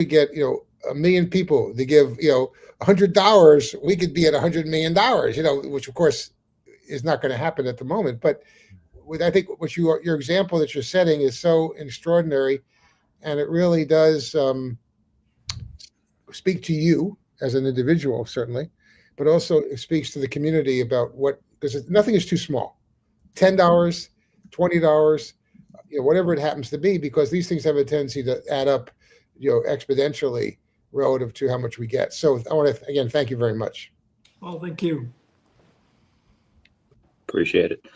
we get, a million people to give, $100, we could be at $100 million, which of course is not going to happen at the moment. But I think what your example that you're setting is so extraordinary, and it really does speak to you as an individual, certainly, but also it speaks to the community about because nothing is too small. $10, $20, whatever it happens to be, because these things have a tendency to add up, exponentially relative to how much we get. So I want to again thank you very much. Well, thank you. Appreciate it.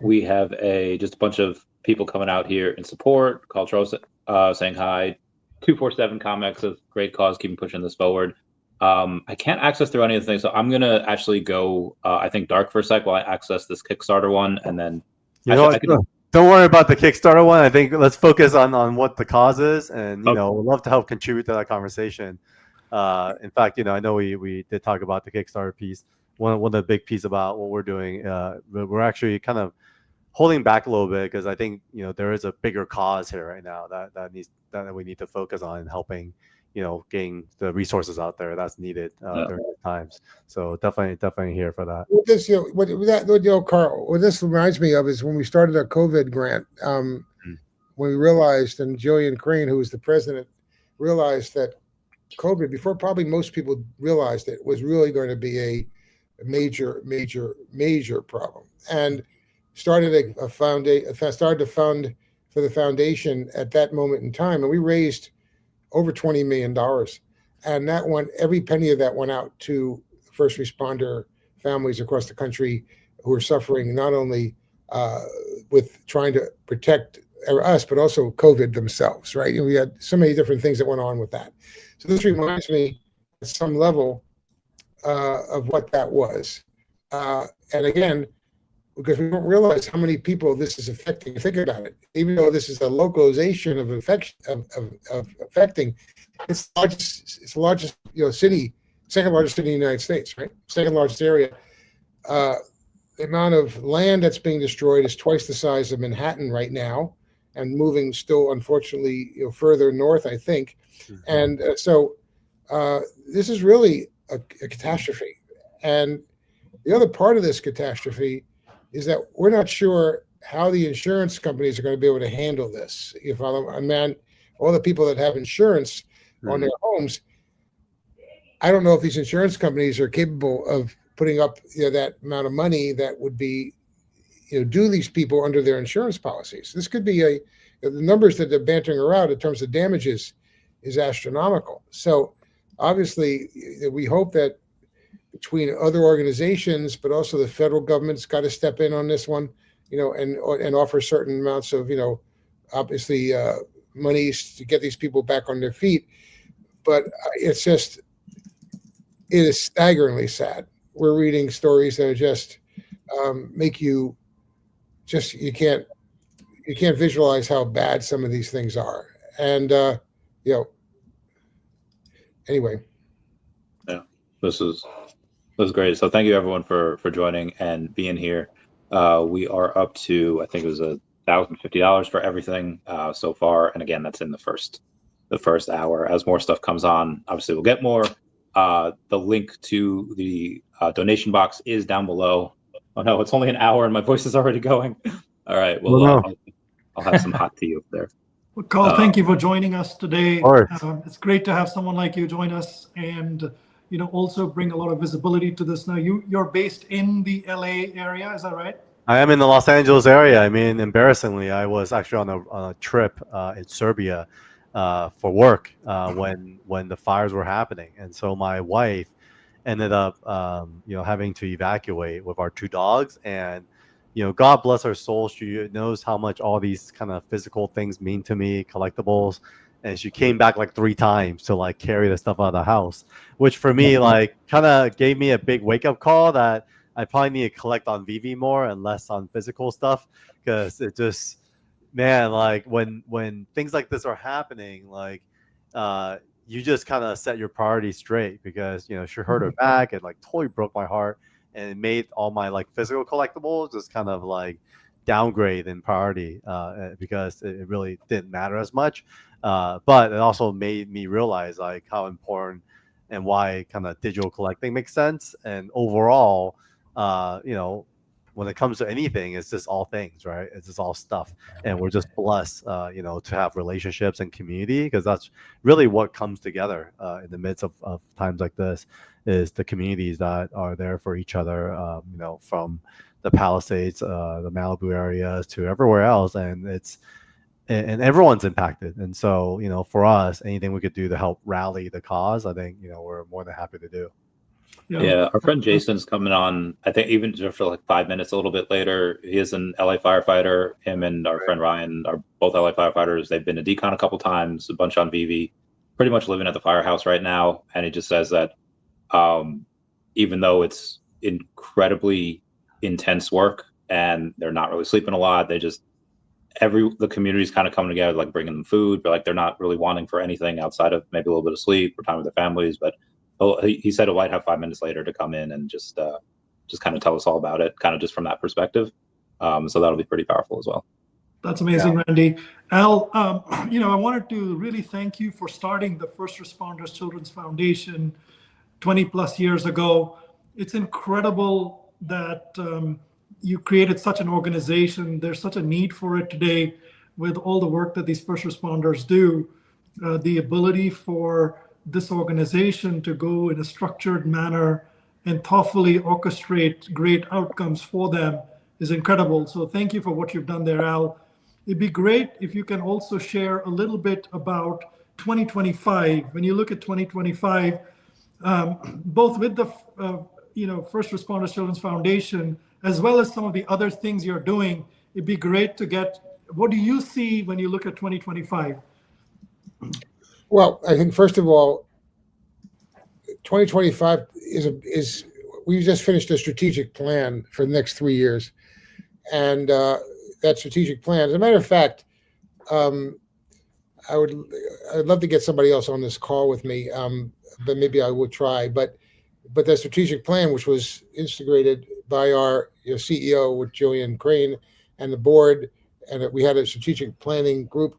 We have just a bunch of people coming out here in support. Cultural saying hi. 247 Comics says great cause, keeping pushing this forward. I can't access through any of the things, so I'm gonna actually go. I think dark for a sec while I access this Kickstarter one, and then don't worry about the Kickstarter one. I think let's focus on what the cause is, and we'd love to help contribute to that conversation. In fact, I know we did talk about the Kickstarter piece. One of the big pieces about what we're doing, we're actually kind of holding back a little bit because I think there is a bigger cause here right now that we need to focus on helping getting the resources out there that's needed during these times. So definitely here for that. What this Carl, what this reminds me of is when we started our COVID grant, when we realized, and Jillian Crane, who was the president, realized that COVID, before probably most people realized it, was really going to be a major problem, and started to fund for the foundation at that moment in time, and we raised over $20 million, and every penny of that went out to first responder families across the country who are suffering not only with trying to protect us, but also COVID themselves. Right? We had so many different things that went on with that. So this reminds me, at some level, of what that was, and again, because we don't realize how many people this is affecting. Think about it. Even though this is a localization of infection of affecting, it's the largest city, second largest city in the United States, right? Second largest area. The amount of land that's being destroyed is twice the size of Manhattan right now, and moving still, unfortunately, further north, I think. And so this is really a catastrophe. And the other part of this catastrophe is that we're not sure how the insurance companies are going to be able to handle this. If all the people that have insurance on their homes, I don't know if these insurance companies are capable of putting up that amount of money that would be due these people under their insurance policies. This could be the numbers that they're bantering around in terms of damages is astronomical. So obviously we hope that between other organizations, but also the federal government's got to step in on this one, and offer certain amounts of, obviously monies to get these people back on their feet. But it is staggeringly sad. We're reading stories that are just make you can't visualize how bad some of these things are. And anyway. Yeah, this was great. So thank you everyone for joining and being here. We are up to, I think it was $1,050 for everything so far. And again, that's in the first hour. As more stuff comes on, obviously we'll get more. The link to the donation box is down below. Oh no, it's only an hour and my voice is already going. All right, well, I'll have some hot tea up there. Well, Carl, thank you for joining us today. It's great to have someone like you join us, and also bring a lot of visibility to this. Now, you're based in the LA area, is that right? I am in the Los Angeles area. I mean, embarrassingly, I was actually on a trip in Serbia for work when the fires were happening, and so my wife ended up having to evacuate with our two dogs. And God bless her soul, she knows how much all these kind of physical things mean to me, collectibles. And she came back like 3 times to carry the stuff out of the house, which for me kind of gave me a big wake up call that I probably need to collect on VeVe more and less on physical stuff, because it just, man, when things like this are happening, you just kind of set your priorities straight, because she hurt her back and totally broke my heart, and it made all my physical collectibles just kind of downgrade in priority because it really didn't matter as much. But it also made me realize like how important and why kind of digital collecting makes sense. And overall, when it comes to anything, it's just all things, right? It's just all stuff. And we're just blessed, to have relationships and community, because that's really what comes together in the midst of times like this, is the communities that are there for each other, from the Palisades, the Malibu areas to everywhere else. And everyone's impacted. And so, for us, anything we could do to help rally the cause, I think, we're more than happy to do. Yeah, our friend Jason's coming on, I think even just for like 5 minutes a little bit later. He is an LA firefighter. Him and our friend Ryan are both LA firefighters. They've been to decon a couple times, a bunch on VeVe, pretty much living at the firehouse right now. And he just says that even though it's incredibly intense work and they're not really sleeping a lot, they just, the community's kind of coming together, like bringing them food, but like they're not really wanting for anything outside of maybe a little bit of sleep or time with their families. But he said he might have 5 minutes later to come in and just kind of tell us all about it, kind of just from that perspective. So that'll be pretty powerful as well. That's amazing, yeah. Randy. Al, I wanted to really thank you for starting the First Responders Children's Foundation 20 plus years ago. It's incredible that you created such an organization. There's such a need for it today with all the work that these first responders do. The ability for this organization to go in a structured manner and thoughtfully orchestrate great outcomes for them is incredible. So thank you for what you've done there, Al. It'd be great if you can also share a little bit about 2025. When you look at 2025, both with the First Responders Children's Foundation, as well as some of the other things you're doing, it'd be great to get, what do you see when you look at 2025? Well, I think first of all, 2025 is we just finished a strategic plan for the next 3 years, and that strategic plan, as a matter of fact, I'd love to get somebody else on this call with me, but maybe I will try. But that strategic plan, which was integrated by our CEO with Julian Crane and the board, and we had a strategic planning group.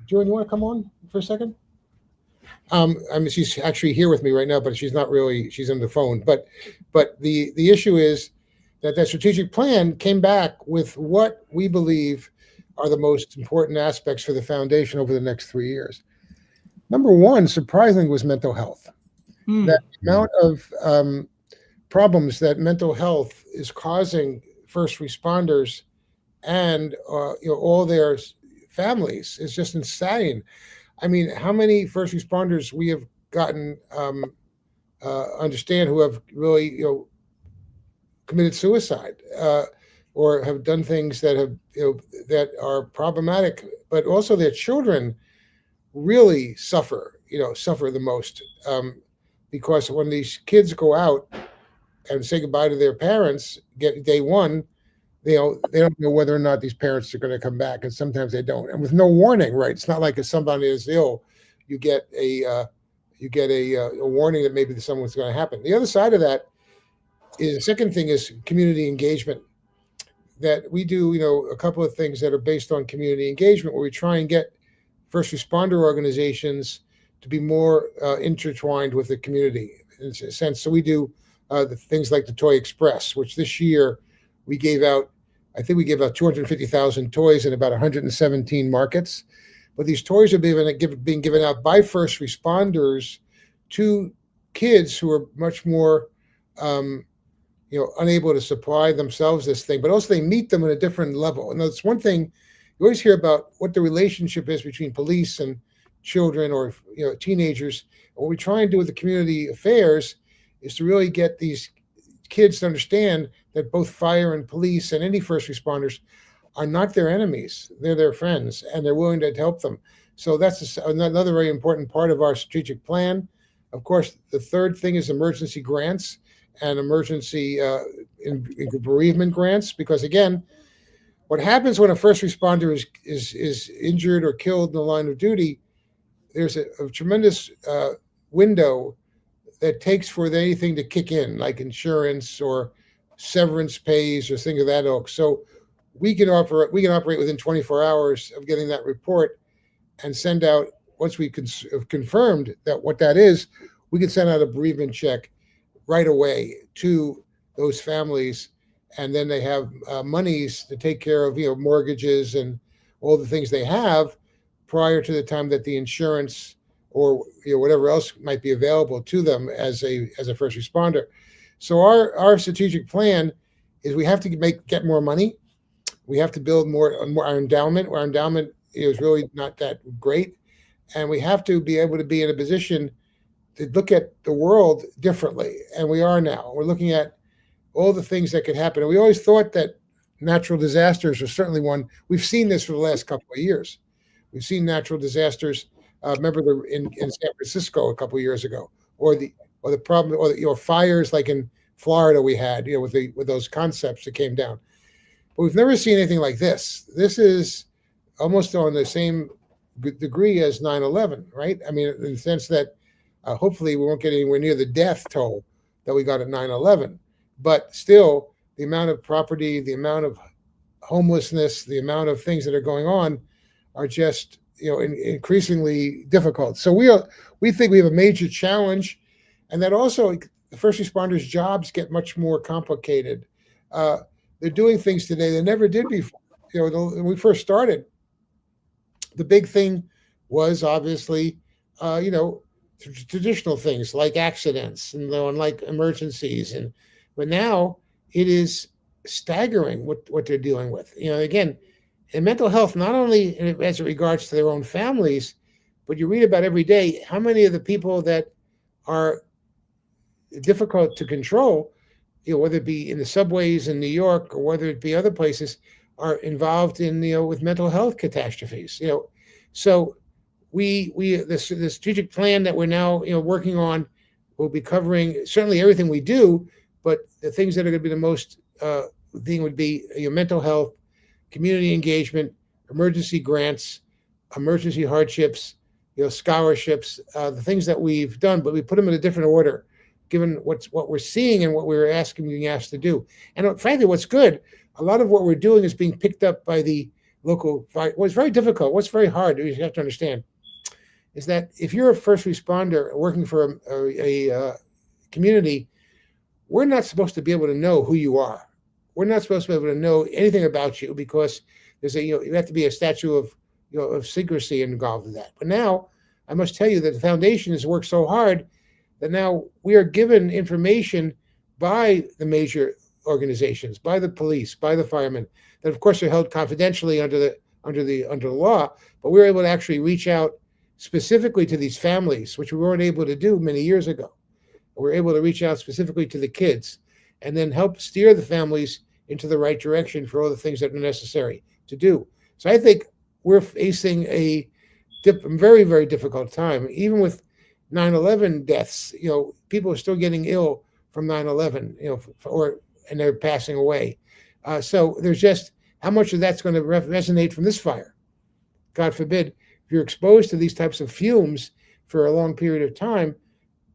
Julian, you want to come on for a second? She's actually here with me right now, but she's not really. She's on the phone. But the issue is that strategic plan came back with what we believe are the most important aspects for the foundation over the next 3 years. Number one, surprisingly, was mental health. That amount of problems that mental health is causing first responders and all their families is just insane. I mean, how many first responders we have gotten understand who have really committed suicide or have done things that have that are problematic, but also their children really suffer the most, because when these kids go out and say goodbye to their parents, get day one, they don't know whether or not these parents are going to come back, and sometimes they don't, and with no warning. Right? It's not like if somebody is ill, you get a warning that maybe someone's going to happen. The other side of that is, the second thing is community engagement. That we do, a couple of things that are based on community engagement, where we try and get first responder organizations to be more intertwined with the community in a sense. So we do the things like the Toy Express, which this year we gave out. I think we gave out 250,000 toys in about 117 markets. But these toys are being given out by first responders to kids who are much more, unable to supply themselves this thing. But also they meet them at a different level. And that's one thing you always hear about, what the relationship is between police and children or teenagers. What we try and do with the community affairs is to really get these kids to understand that both fire and police and any first responders are not their enemies. They're their friends, and they're willing to help them. So that's another very important part of our strategic plan. Of course, the third thing is emergency grants and emergency bereavement grants, because again, what happens when a first responder is injured or killed in the line of duty, there's a tremendous window that takes for anything to kick in, like insurance or severance pays or things of that ilk. So we can operate within 24 hours of getting that report and send out, once we have confirmed that what that is, we can send out a bereavement check right away to those families, and then they have monies to take care of mortgages and all the things they have prior to the time that the insurance or whatever else might be available to them as a first responder. So our strategic plan is we have to get more money. We have to build more our endowment. Our endowment is really not that great, and we have to be able to be in a position to look at the world differently. And we are now. We're looking at all the things that could happen. And we always thought that natural disasters are certainly one. We've seen this for the last couple of years. We've seen natural disasters. Remember in San Francisco a couple of years ago, or the problem, or fires like in Florida we had, with those concepts that came down. But we've never seen anything like this. This is almost on the same degree as 9/11, right? I mean, in the sense that hopefully we won't get anywhere near the death toll that we got at 9/11. But still, the amount of property, the amount of homelessness, the amount of things that are going on are just increasingly difficult. So we think we have a major challenge, and that also the first responders' jobs get much more complicated. They're doing things today they never did before. When we first started, the big thing was obviously, traditional things like accidents and like emergencies, but now it is staggering what they're dealing with. Again, in mental health, not only as it regards to their own families, but you read about every day how many of the people that are difficult to control, whether it be in the subways in New York or whether it be other places, are involved in with mental health catastrophes. So the strategic plan that we're now working on will be covering certainly everything we do, but the things that are going to be the most thing would be mental health, community engagement, emergency grants, emergency hardships, scholarships, the things that we've done, but we put them in a different order, given what we're seeing and what we're being asked to do. And frankly, what's good, a lot of what we're doing is being picked up by the local fire. What's very difficult, what's very hard, you have to understand, is that if you're a first responder working for a community, we're not supposed to be able to know who you are. We're not supposed to be able to know anything about you, because there's you have to be a statute of secrecy involved in that. But now I must tell you that the foundation has worked so hard that now we are given information by the major organizations, by the police, by the firemen, that of course are held confidentially under the law, but we're able to actually reach out specifically to these families, which we weren't able to do many years ago. We're able to reach out specifically to the kids and then help steer the families into the right direction for all the things that are necessary to do. So I think we're facing a very, very difficult time. Even with 9/11 deaths, people are still getting ill from 9/11, and they're passing away. So there's just how much of that's going to resonate from this fire. God forbid, if you're exposed to these types of fumes for a long period of time,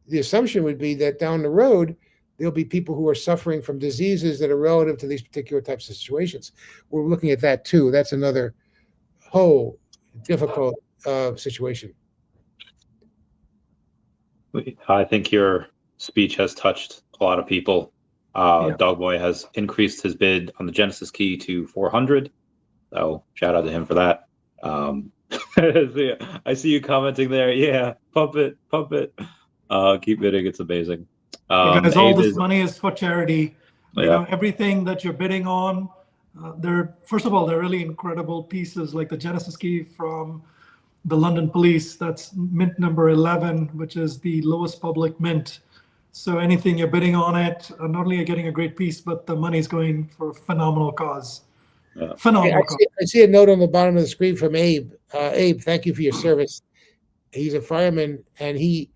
the assumption would be that down the road, there'll be people who are suffering from diseases that are relative to these particular types of situations. We're looking at that too. That's another whole difficult situation. I think your speech has touched a lot of people. Dogboy has increased his bid on the Genesis key to 400. So shout out to him for that. I see you commenting there. Yeah, pump it. Keep bidding. It's amazing. Guys, all this money is for charity. Yeah. Everything that you're bidding on, first of all, they're really incredible pieces, like the Genesis key from the London Police. That's mint number 11, which is the lowest public mint. So anything you're bidding on it, not only are you getting a great piece, but the money's going for a phenomenal cause. Yeah. Phenomenal. I see a note on the bottom of the screen from Abe. Abe, thank you for your service. He's a fireman, and he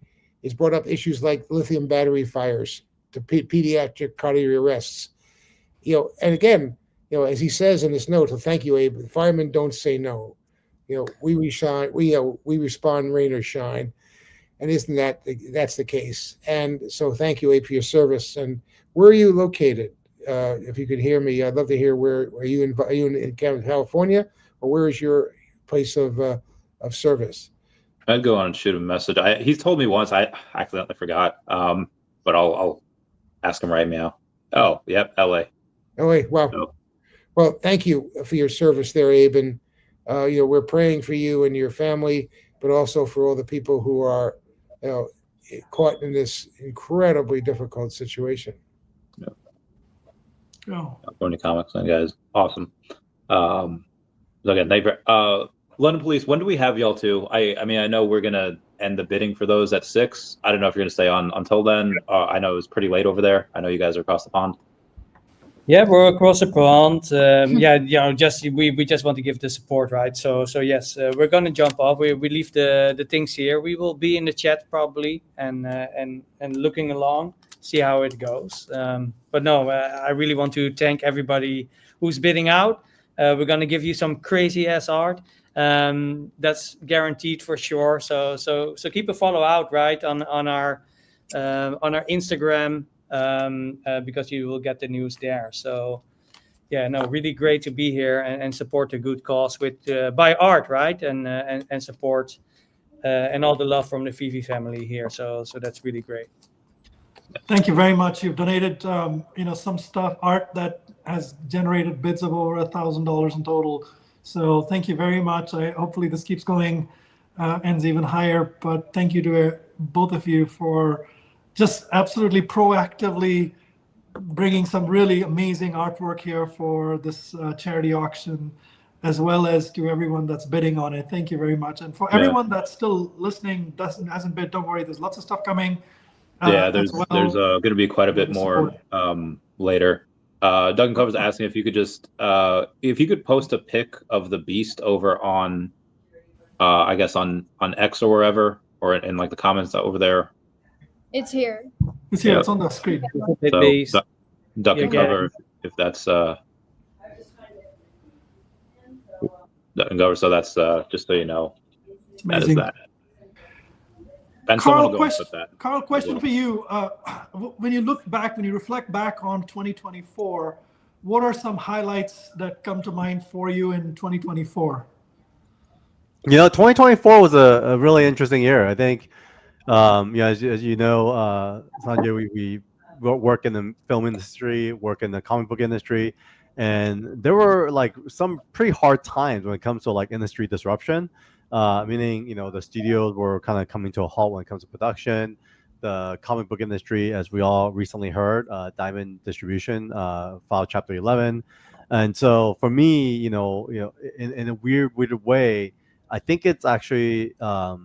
has brought up issues like lithium battery fires to pediatric cardiac arrests. And again, as he says in this note, so thank you, Abe. The firemen don't say no. We respond rain or shine, and isn't that's the case? And so, thank you, Abe, for your service. And where are you located? if you could hear me, I'd love to hear where are you in California, or where is your place of service? I'd go on and shoot him a message. He's told me once. I accidentally forgot. But I'll ask him right now. Oh, yep, L.A. Oh, wait, wow. Oh. Well, thank you for your service there, Abe, and we're praying for you and your family, but also for all the people who are, caught in this incredibly difficult situation. Oh. California Comics, guys, awesome. So again, thank you. London Police, when do we have y'all to? I mean, I know we're gonna end the bidding for those at 6. I don't know if you're gonna stay on until then. I know it's pretty late over there. I know you guys are across the pond. Yeah, we're across the pond. We just want to give the support, right? So yes, we're gonna jump off. We leave the things here. We will be in the chat probably and looking along, see how it goes. But no, I really want to thank everybody who's bidding out. We're gonna give you some crazy ass art. That's guaranteed for sure. So keep a follow out, right, on our Instagram. Because you will get the news there. So yeah, no, really great to be here and support a good cause with by art, right, and support and all the love from the VeVe family here. So that's really great. Thank you very much. You've donated some art that has generated bids of over $1,000 in total. So thank you very much. Hopefully this keeps going, ends even higher. But thank you to both of you for just absolutely proactively bringing some really amazing artwork here for this charity auction, as well as to everyone that's bidding on it. Thank you very much. And for everyone that's still listening, hasn't bid, don't worry, there's lots of stuff coming. There's going to be quite a bit more later. Duncan Cover's asking if you could just post a pic of the beast over on I guess on X or wherever, or in like the comments over there. It's here. It's here. It's on the screen. So, Duck and Cover, if that's Duck and Cover. So that's just so you know. That is that. And Carl, Carl, question for you. When you reflect back on 2024, what are some highlights that come to mind for you in 2024? 2024 was a really interesting year. I think. As you know, Sanjay, we work in the film industry, work in the comic book industry, and there were like some pretty hard times when it comes to like industry disruption. Meaning, the studios were kind of coming to a halt when it comes to production. The comic book industry, as we all recently heard, Diamond Distribution filed Chapter 11, and so for me, in a weird way, I think it's actually a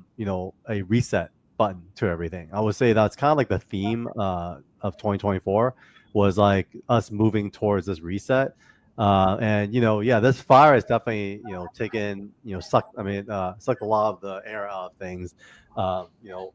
reset button to everything. I would say that's kind of like the theme of 2024 was like us moving towards this reset. This fire has definitely taken sucked a lot of the air out of things.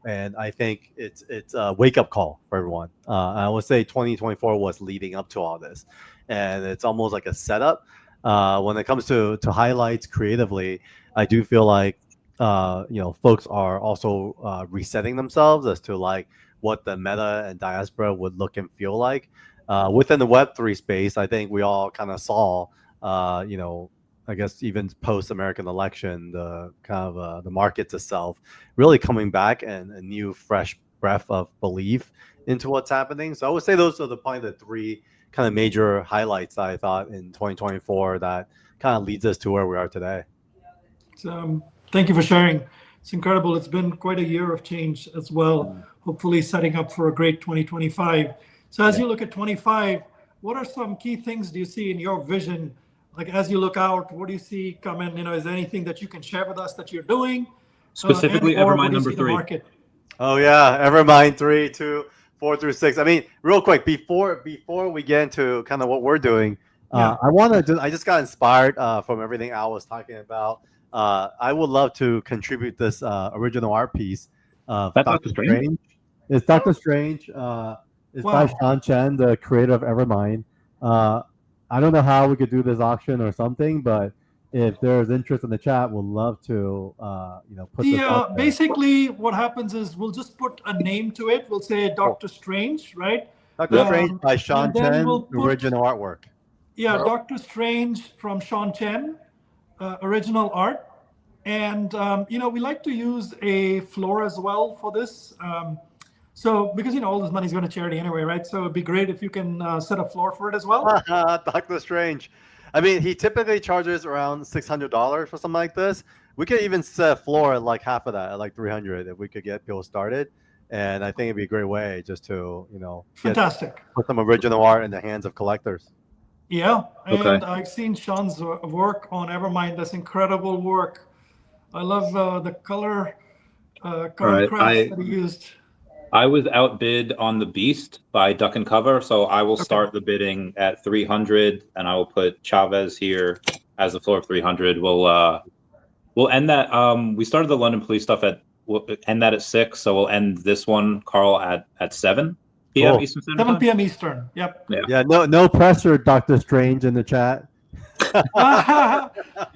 And I think it's a wake up call for everyone. I would say 2024 was leading up to all this, and it's almost like a setup. When it comes to highlights creatively, I do feel like folks are also resetting themselves as to like what the meta and diaspora would look and feel like within the Web3 space. I think we all kind of saw, I guess even post American election, the kind of the markets itself really coming back and a new fresh breath of belief into what's happening. So I would say those are probably the 3 kind of major highlights I thought in 2024 that kind of leads us to where we are today. Thank you for sharing. It's incredible. It's been quite a year of change as well, hopefully setting up for a great 2025. So as you look at 25, what are some key things do you see in your vision? Like as you look out, what do you see coming? Is there anything that you can share with us that you're doing? Specifically Evermind number 3. Oh yeah, Evermind 3, 2, 4 through 6. I mean, real quick, before we get into kind of what we're doing, I just got inspired from everything Al was talking about. I would love to contribute this original art piece. That's Doctor Strange. It's Doctor Strange. It's by Sean Chen, the creator of Evermind. I don't know how we could do this auction or something, but if there's interest in the chat, we'll love to put this out there. Basically, what happens is we'll just put a name to it. We'll say Doctor Strange, right? Doctor Yep. Strange by Sean and then Chen, we'll put- original artwork. Yeah, Oh. Doctor Strange from Sean Chen, original art. And, we like to use a floor as well for this. So, because, all this money is going to charity anyway, right? So it'd be great if you can set a floor for it as well. Doctor Strange. I mean, he typically charges around $600 for something like this. We could even set a floor at like half of that, at like 300, if we could get people started. And I think it'd be a great way just to, Fantastic. put some original art in the hands of collectors. Yeah, and Okay. I've seen Sean's work on Evermind. That's incredible work. I love the color Right, contrast that he used. I was outbid on the Beast by Duck and Cover, so I will start the bidding at 300, and I will put Chavez here as the floor of 300. We'll end that. We started the London Police stuff we'll end that at 6, so we'll end this one, Carl, at 7 p.m. Cool. Eastern Standard 7 Time. p.m. Eastern. Yep. Yeah, no pressure, Doctor Strange in the chat.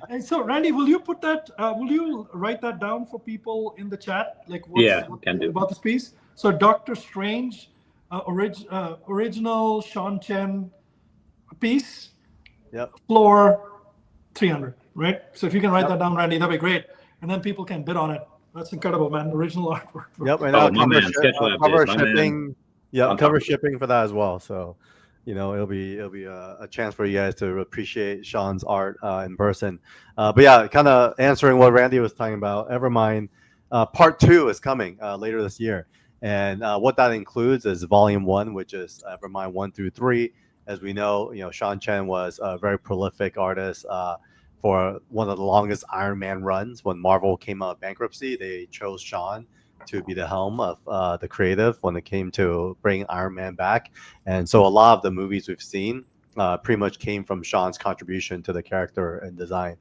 And so, Randy, will you put that? Will you write that down for people in the chat? Like, Can do. about this piece? So, Doctor Strange, original Sean Chen piece. Yep. Floor 300, right? So if you can write that down, Randy, that'd be great. And then people can bid on it. That's incredible, man. Original artwork. Yep, and Oh, my man, Sketchlab cover did, my man. shipping. Yeah, On cover top of it. shipping for that as well. So, it'll be a chance for you guys to appreciate Sean's art in person. But yeah, kind of answering what Randy was talking about. Evermind Part 2 is coming later this year, and what that includes is Volume 1, which is Evermind 1 through 3. As we know, Sean Chen was a very prolific artist. For one of the longest Iron Man runs, when Marvel came out of bankruptcy, they chose Sean to be the helm of the creative when it came to bringing Iron Man back. And so a lot of the movies we've seen pretty much came from Sean's contribution to the character and design.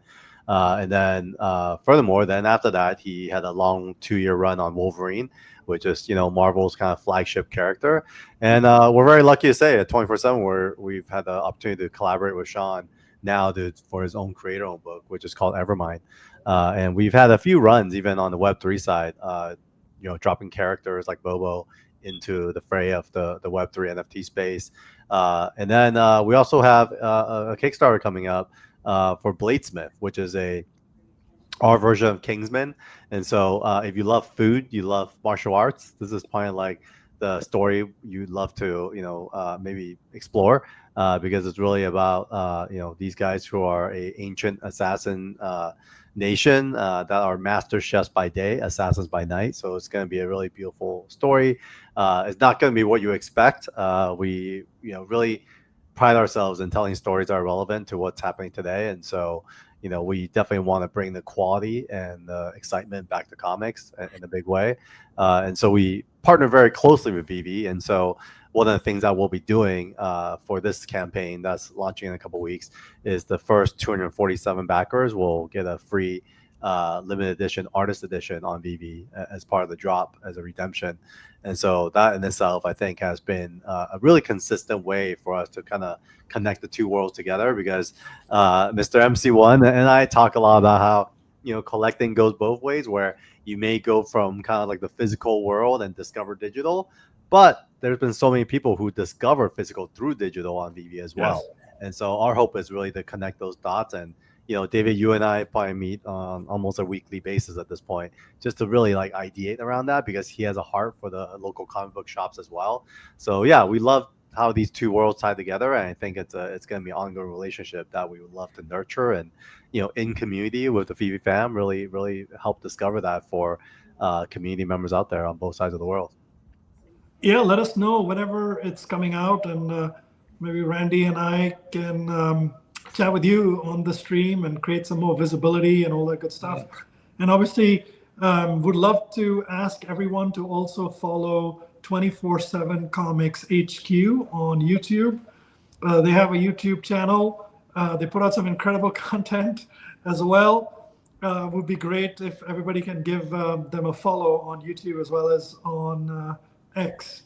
And then furthermore, then after that, he had a long 2-year run on Wolverine, which is, Marvel's kind of flagship character. And we're very lucky to say at 24/7 where we've had the opportunity to collaborate with Sean now for his own creator-owned book, which is called Evermind. And we've had a few runs even on the Web3 side, dropping characters like Bobo into the fray of the Web3 NFT space. And then we also have a Kickstarter coming up for Bladesmith, which is our version of Kingsman. And so if you love food, you love martial arts, this is probably like the story you'd love to, maybe explore because it's really about, these guys who are a ancient assassin nation that are master chefs by day, assassins by night. So it's going to be a really beautiful story. It's not going to be what you expect. We, really pride ourselves in telling stories that are relevant to what's happening today. And so, we definitely want to bring the quality and the excitement back to comics in a big way. And so we partner very closely with VeVe. And so one of the things that we'll be doing for this campaign that's launching in a couple of weeks is the first 247 backers will get a free limited edition artist edition on VeVe as part of the drop as a redemption. And so that in itself, I think, has been a really consistent way for us to kind of connect the two worlds together, because Mr. MC1 and I talk a lot about how, collecting goes both ways, where you may go from kind of like the physical world and discover digital, but there's been so many people who discover physical through digital on VeVe as well. Yes. And so our hope is really to connect those dots. And David, you and I probably meet on almost a weekly basis at this point, just to really like ideate around that, because he has a heart for the local comic book shops as well. So yeah, we love how these two worlds tie together, and I think it's going to be an ongoing relationship that we would love to nurture, and in community with the VeVe fam, really help discover that for community members out there on both sides of the world. Yeah, let us know whenever it's coming out, and maybe Randy and I can chat with you on the stream and create some more visibility and all that good stuff. And obviously, would love to ask everyone to also follow 24/7 Comics HQ on YouTube. They have a YouTube channel. They put out some incredible content as well. Would be great if everybody can give them a follow on YouTube as well as on X.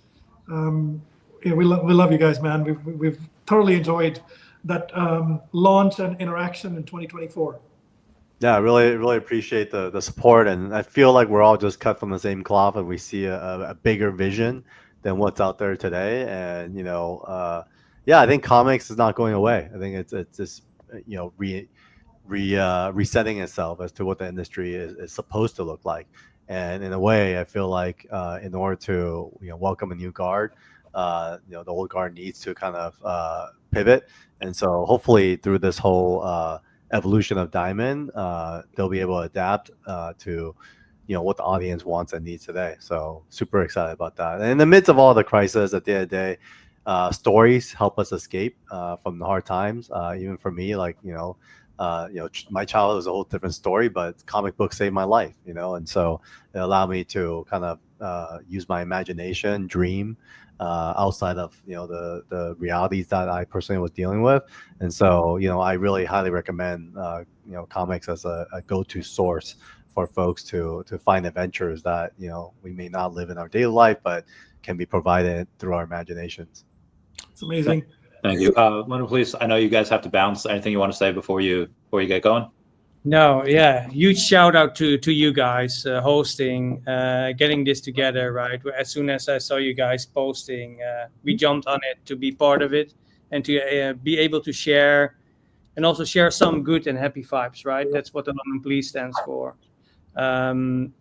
Yeah, we love you guys, man. We've thoroughly enjoyed that launch and interaction in 2024. Yeah, I really appreciate the support, and I feel like we're all just cut from the same cloth, and we see a bigger vision than what's out there today. And yeah, I think comics is not going away. I think it's just resetting itself as to what the industry is supposed to look like. And in a way, I feel like in order to welcome a new guard, the old guard needs to kind of pivot. And so hopefully through this whole evolution of Diamond, they'll be able to adapt to what the audience wants and needs today. So super excited about that. And in the midst of all the crisis, at the end of the day, stories help us escape from the hard times. Even for me, like my childhood was a whole different story, but comic books saved my life. And so it allowed me to kind of use my imagination, dream outside of the realities that I personally was dealing with. And so I really highly recommend comics as a go-to source for folks to find adventures that we may not live in our daily life, but can be provided through our imaginations. It's amazing. Thank you. London Police, I know you guys have to bounce. Anything you want to say before you get going? No, yeah, huge shout out to you guys hosting, getting this together, right? As soon as I saw you guys posting, we jumped on it to be part of it and to be able to share and also share some good and happy vibes, right? That's what the London Police stands for. And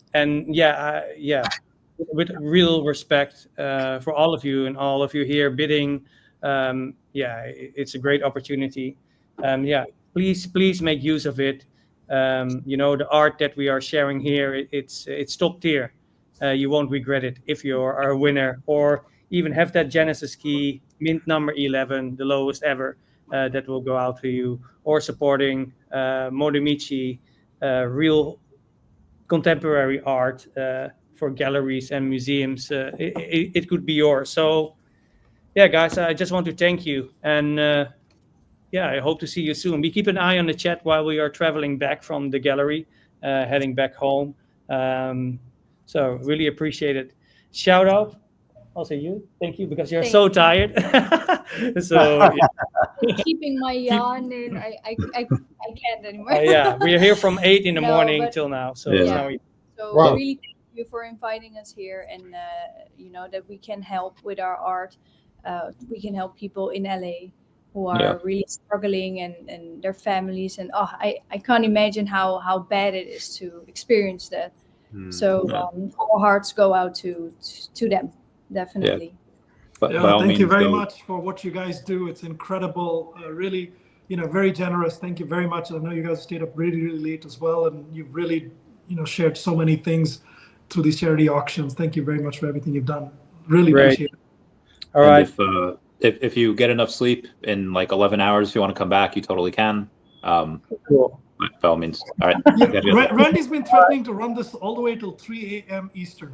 with real respect for all of you and all of you here bidding, it's a great opportunity. Please make use of it. The art that we are sharing here, it's top tier. You won't regret it if you are a winner or even have that Genesis key, mint number 11, the lowest ever, that will go out to you, or supporting Modemichi, real contemporary art for galleries and museums. It could be yours. So, yeah, guys, I just want to thank you. And I hope to see you soon. We keep an eye on the chat while we are traveling back from the gallery, heading back home. So really appreciate it. Shout out. Also you. Thank you, because you're so tired. So keeping my yarn in. I can't anymore. We're here from 8 in the morning till now. So So really thank you for inviting us here, and that we can help with our art. We can help people in LA who are really struggling and their families. And I can't imagine how bad it is to experience that. So our hearts go out to them, definitely. Thank you very much for what you guys do. It's incredible. Really, very generous. Thank you very much. I know you guys stayed up really, really late as well, and you've really, shared so many things through these charity auctions. Thank you very much for everything you've done. Really appreciate it. All right. If you get enough sleep in like 11 hours, if you want to come back, you totally can. Cool. By all means. All right. Randy's been threatening to run this all the way till 3 a.m. Eastern.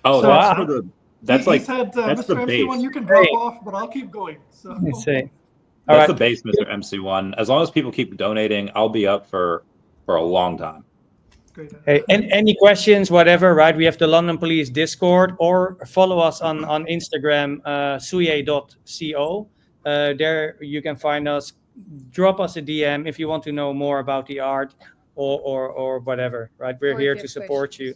Oh, so that's he said, that's Mr. the base. MC1, you can drop off, but I'll keep going. So that's the base, Mr. MC1. As long as people keep donating, I'll be up for a long time. Great. Hey, any questions, whatever, right? We have the London Police Discord, or follow us on Instagram, suye.co. There you can find us. Drop us a DM if you want to know more about the art or whatever, right? We're here to support you.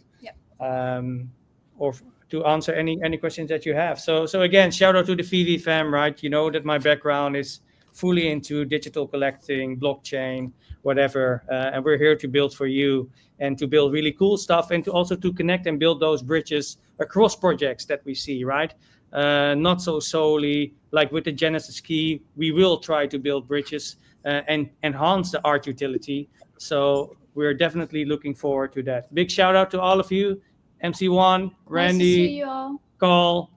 Or to answer any questions that you have. So again, shout out to the VeVe fam, right? You know that my background is fully into digital collecting, blockchain, whatever, and we're here to build for you and to build really cool stuff, and to also to connect and build those bridges across projects that we see, right? Not so solely like with the Genesis key. We will try to build bridges and enhance the art utility. So we're definitely looking forward to that. Big shout out to all of you. MC1, Randy, nice to see you all. Carl,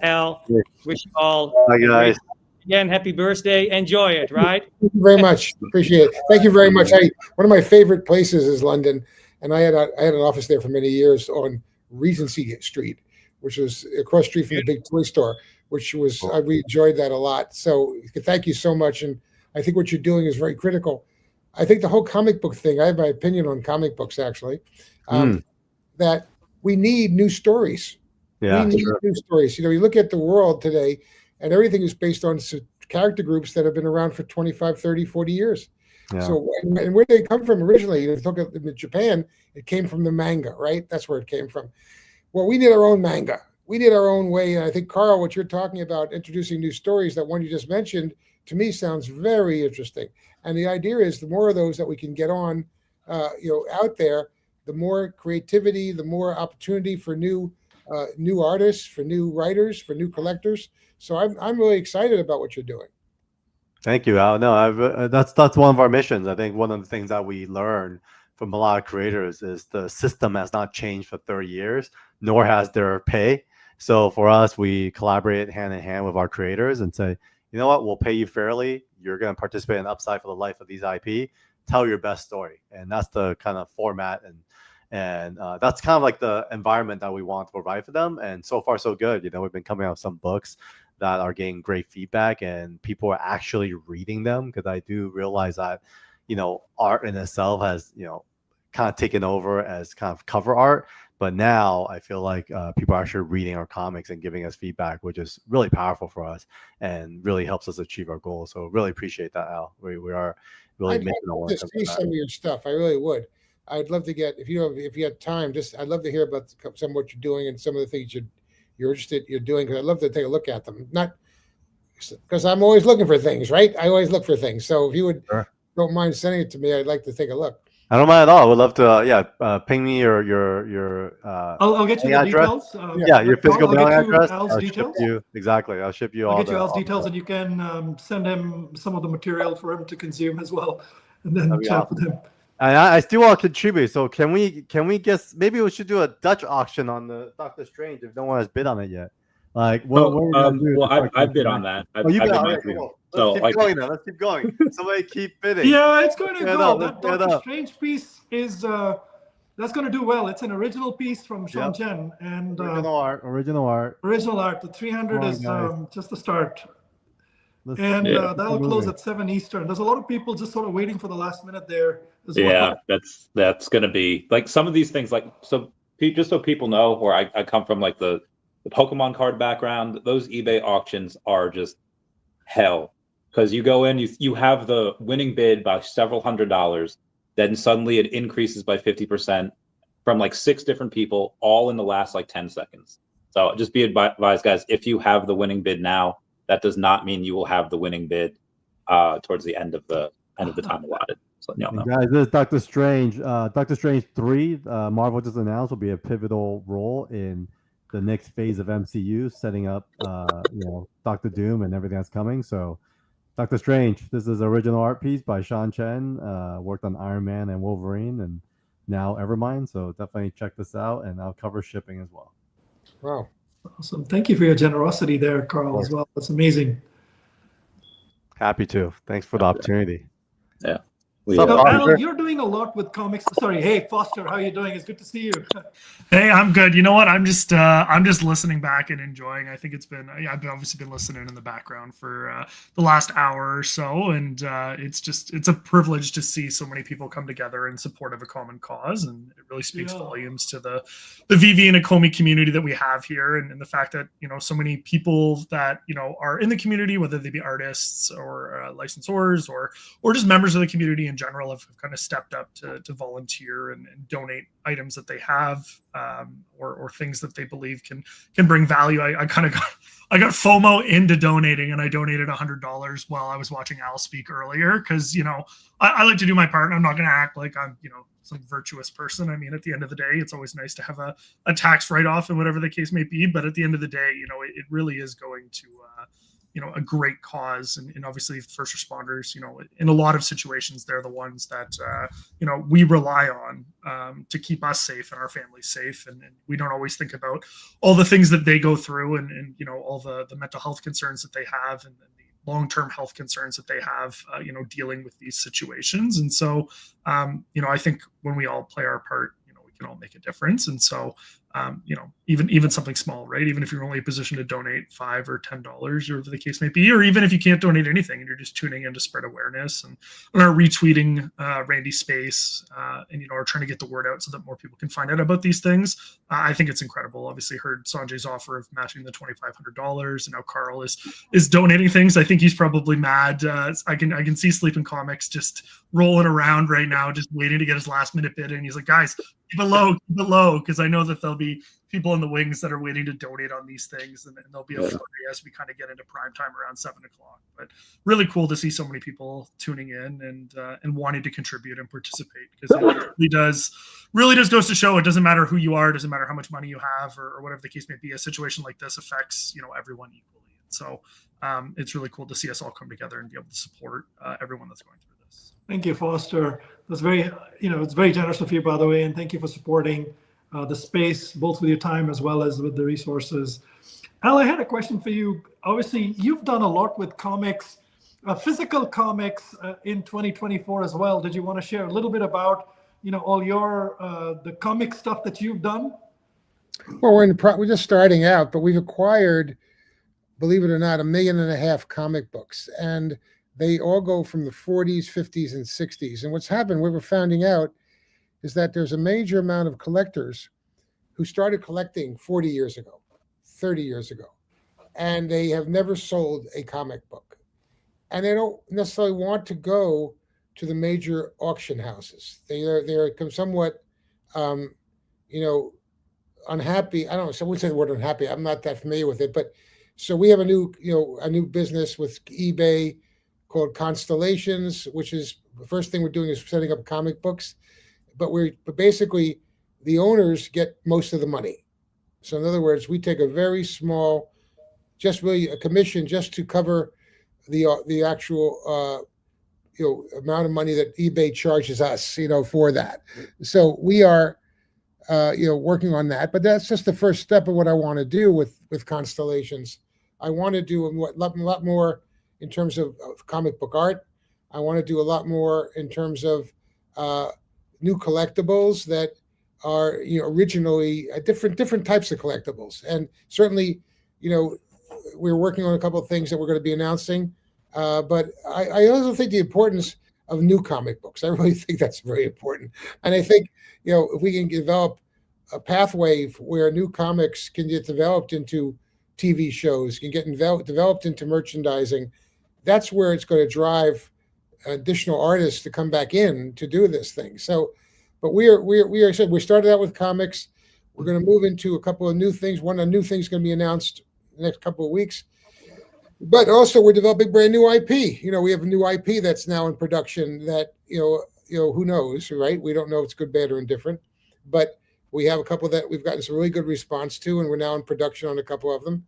Al, wish you all. Hi guys. Again, happy birthday. Enjoy it, right? Thank you very much. Appreciate it. Thank you very much. One of my favorite places is London, and I had an office there for many years on Regency Street, which was across the street from the big toy store, which was we enjoyed that a lot. So thank you so much, and I think what you're doing is very critical. I think the whole comic book thing, I have my opinion on comic books actually, that we need new stories. Yeah, we need new stories. You look at the world today, and everything is based on character groups that have been around for 25, 30, 40 years. Yeah. So, and where they come from originally, if you look at Japan, it came from the manga, right? That's where it came from. Well, we need our own manga. we did our own way. And I think, Carl, what you're talking about, introducing new stories, that one you just mentioned, to me sounds very interesting. And the idea is the more of those that we can get on, out there, the more creativity, the more opportunity for new artists, for new writers, for new collectors. So I'm really excited about what you're doing. Thank you, Al. No, that's one of our missions. I think one of the things that we learn from a lot of creators is the system has not changed for 30 years, nor has their pay. So for us, we collaborate hand in hand with our creators and say, you know what, we'll pay you fairly. You're going to participate in upside for the life of these IP. Tell your best story, and that's the kind of format and that's kind of like the environment that we want to provide for them. And so far, so good. We've been coming out with some books that are getting great feedback, and people are actually reading them, because I do realize that art in itself has kind of taken over as kind of cover art. But now I feel like people are actually reading our comics and giving us feedback, which is really powerful for us and really helps us achieve our goals. So really appreciate that, Al. We are really I'd making love to see some of your stuff. I really would. I'd love to get, if you had time, I'd love to hear about some of what you're doing and some of the things you're doing, because I'd love to take a look at them. Not because I'm always looking for things, right? I always look for things. So if you would don't mind sending it to me, I'd like to take a look. I don't mind at all. I would love to. Ping me your. I'll get you the address. details. Your physical mailing address. Al's details. Exactly. I'll ship you all. I'll get you Al's details, and you can send him some of the material for him to consume as well, and then chat with him. And I still want to contribute. So can we guess? Maybe we should do a Dutch auction on the Doctor Strange if no one has bid on it yet. Like, I bid on that. I bid mine too. Let's keep going. Somebody keep bidding. Yeah, it's going to go. That Doctor Strange piece is that's going to do well. It's an original piece from Sean Chen, and original art. The 300 is just the start. That'll close at 7 Eastern. There's a lot of people just sort of waiting for the last minute there as well. Yeah, that's going to be like some of these things. Like, so just so people know where I come from, like the Pokemon card background, those eBay auctions are just hell, because you go in, you have the winning bid by several $100s, then suddenly it increases by 50% from like 6 different people, all in the last like 10 seconds. So just be advised, guys, if you have the winning bid now, that does not mean you will have the winning bid towards the end of the time allotted. So, guys, this is Doctor Strange. Doctor Strange 3, Marvel just announced, will be a pivotal role in the next phase of MCU, setting up Doctor Doom and everything that's coming. So Doctor Strange, this is original art piece by Sean Chen, worked on Iron Man and Wolverine, and now Evermind. So definitely check this out, and I'll cover shipping as well. Wow. Awesome. Thank you for your generosity there, Carl, as well. That's amazing. Happy to. Thanks for the opportunity. Yeah. Al, you're doing a lot with comics. Sorry, hey Foster, how are you doing? It's good to see you. Hey, I'm good. You know what? I'm just listening back and enjoying. I think I've obviously been listening in the background for the last hour or so, and it's a privilege to see so many people come together in support of a common cause, and it really speaks volumes to the VeVe and Akomi community that we have here, and the fact that so many people that are in the community, whether they be artists or licensors or just members of the community in general, have kind of stepped up to volunteer and donate items that they have, or things that they believe can bring value. I got FOMO into donating, and I donated $100 while I was watching Al speak earlier, because I like to do my part, and I'm not going to act like I'm some virtuous person. I mean, at the end of the day, it's always nice to have a tax write-off and whatever the case may be, but at the end of the day, it really is going to a great cause, and obviously first responders, in a lot of situations, they're the ones that we rely on to keep us safe and our families safe, and we don't always think about all the things that they go through, and all the mental health concerns that they have, and the long-term health concerns that they have dealing with these situations. And so I think when we all play our part, we can all make a difference. And so even something small, right? Even if you're only in a position to donate $5 or $10, or whatever the case may be, or even if you can't donate anything and you're just tuning in to spread awareness and are retweeting Randy's space, and are trying to get the word out so that more people can find out about these things, I think it's incredible. Obviously heard Sanjay's offer of matching the $2,500, and now Carl is donating things. I think he's probably mad. I can see Sleeping Comics just rolling around right now, just waiting to get his last minute bid in. He's like, guys, keep it low, because I know that there'll be people in the wings that are waiting to donate on these things, and there'll be a flurry as we kind of get into prime time around 7 o'clock. But really cool to see so many people tuning in and wanting to contribute and participate, because it really does goes to show it doesn't matter who you are, it doesn't matter how much money you have, or whatever the case may be. A situation like this affects everyone equally. So it's really cool to see us all come together and be able to support everyone that's going through this. Thank you, Foster. That's very, it's very generous of you, by the way, and thank you for supporting the space, both with your time as well as with the resources. Al, I had a question for you. Obviously, you've done a lot with comics, physical comics in 2024 as well. Did you want to share a little bit about, all your the comic stuff that you've done? Well, we're just starting out, but we've acquired, believe it or not, 1.5 million comic books, and they all go from the 40s, 50s, and 60s. And what's happened, what we're finding out, is that there's a major amount of collectors who started collecting 40 years ago, 30 years ago, and they have never sold a comic book. And they don't necessarily want to go to the major auction houses. They're somewhat, unhappy. I don't know. Someone say the word unhappy. I'm not that familiar with it, but so we have a new business with eBay called Constellations, which is the first thing we're doing is setting up comic books. But basically the owners get most of the money. So in other words, we take a very small, just really a commission just to cover the actual amount of money that eBay charges us, for that. So we are working on that, but that's just the first step of what I want to do with Constellations. I want to do a lot more in terms of comic book art. I want to do a lot more in terms of new collectibles that are originally different types of collectibles. And certainly we're working on a couple of things that we're going to be announcing, but I also think the importance of new comic books. I really think that's very important. And I think if we can develop a pathway where new comics can get developed into TV shows, can get developed into merchandising, that's where it's going to drive additional artists to come back in to do this thing. So, but we started out with comics. We're going to move into a couple of new things. One of the new things is going to be announced in the next couple of weeks. But also we're developing brand new IP. We have a new IP that's now in production that, who knows, right? We don't know if it's good, bad, or indifferent. But we have a couple that we've gotten some really good response to, and we're now in production on a couple of them.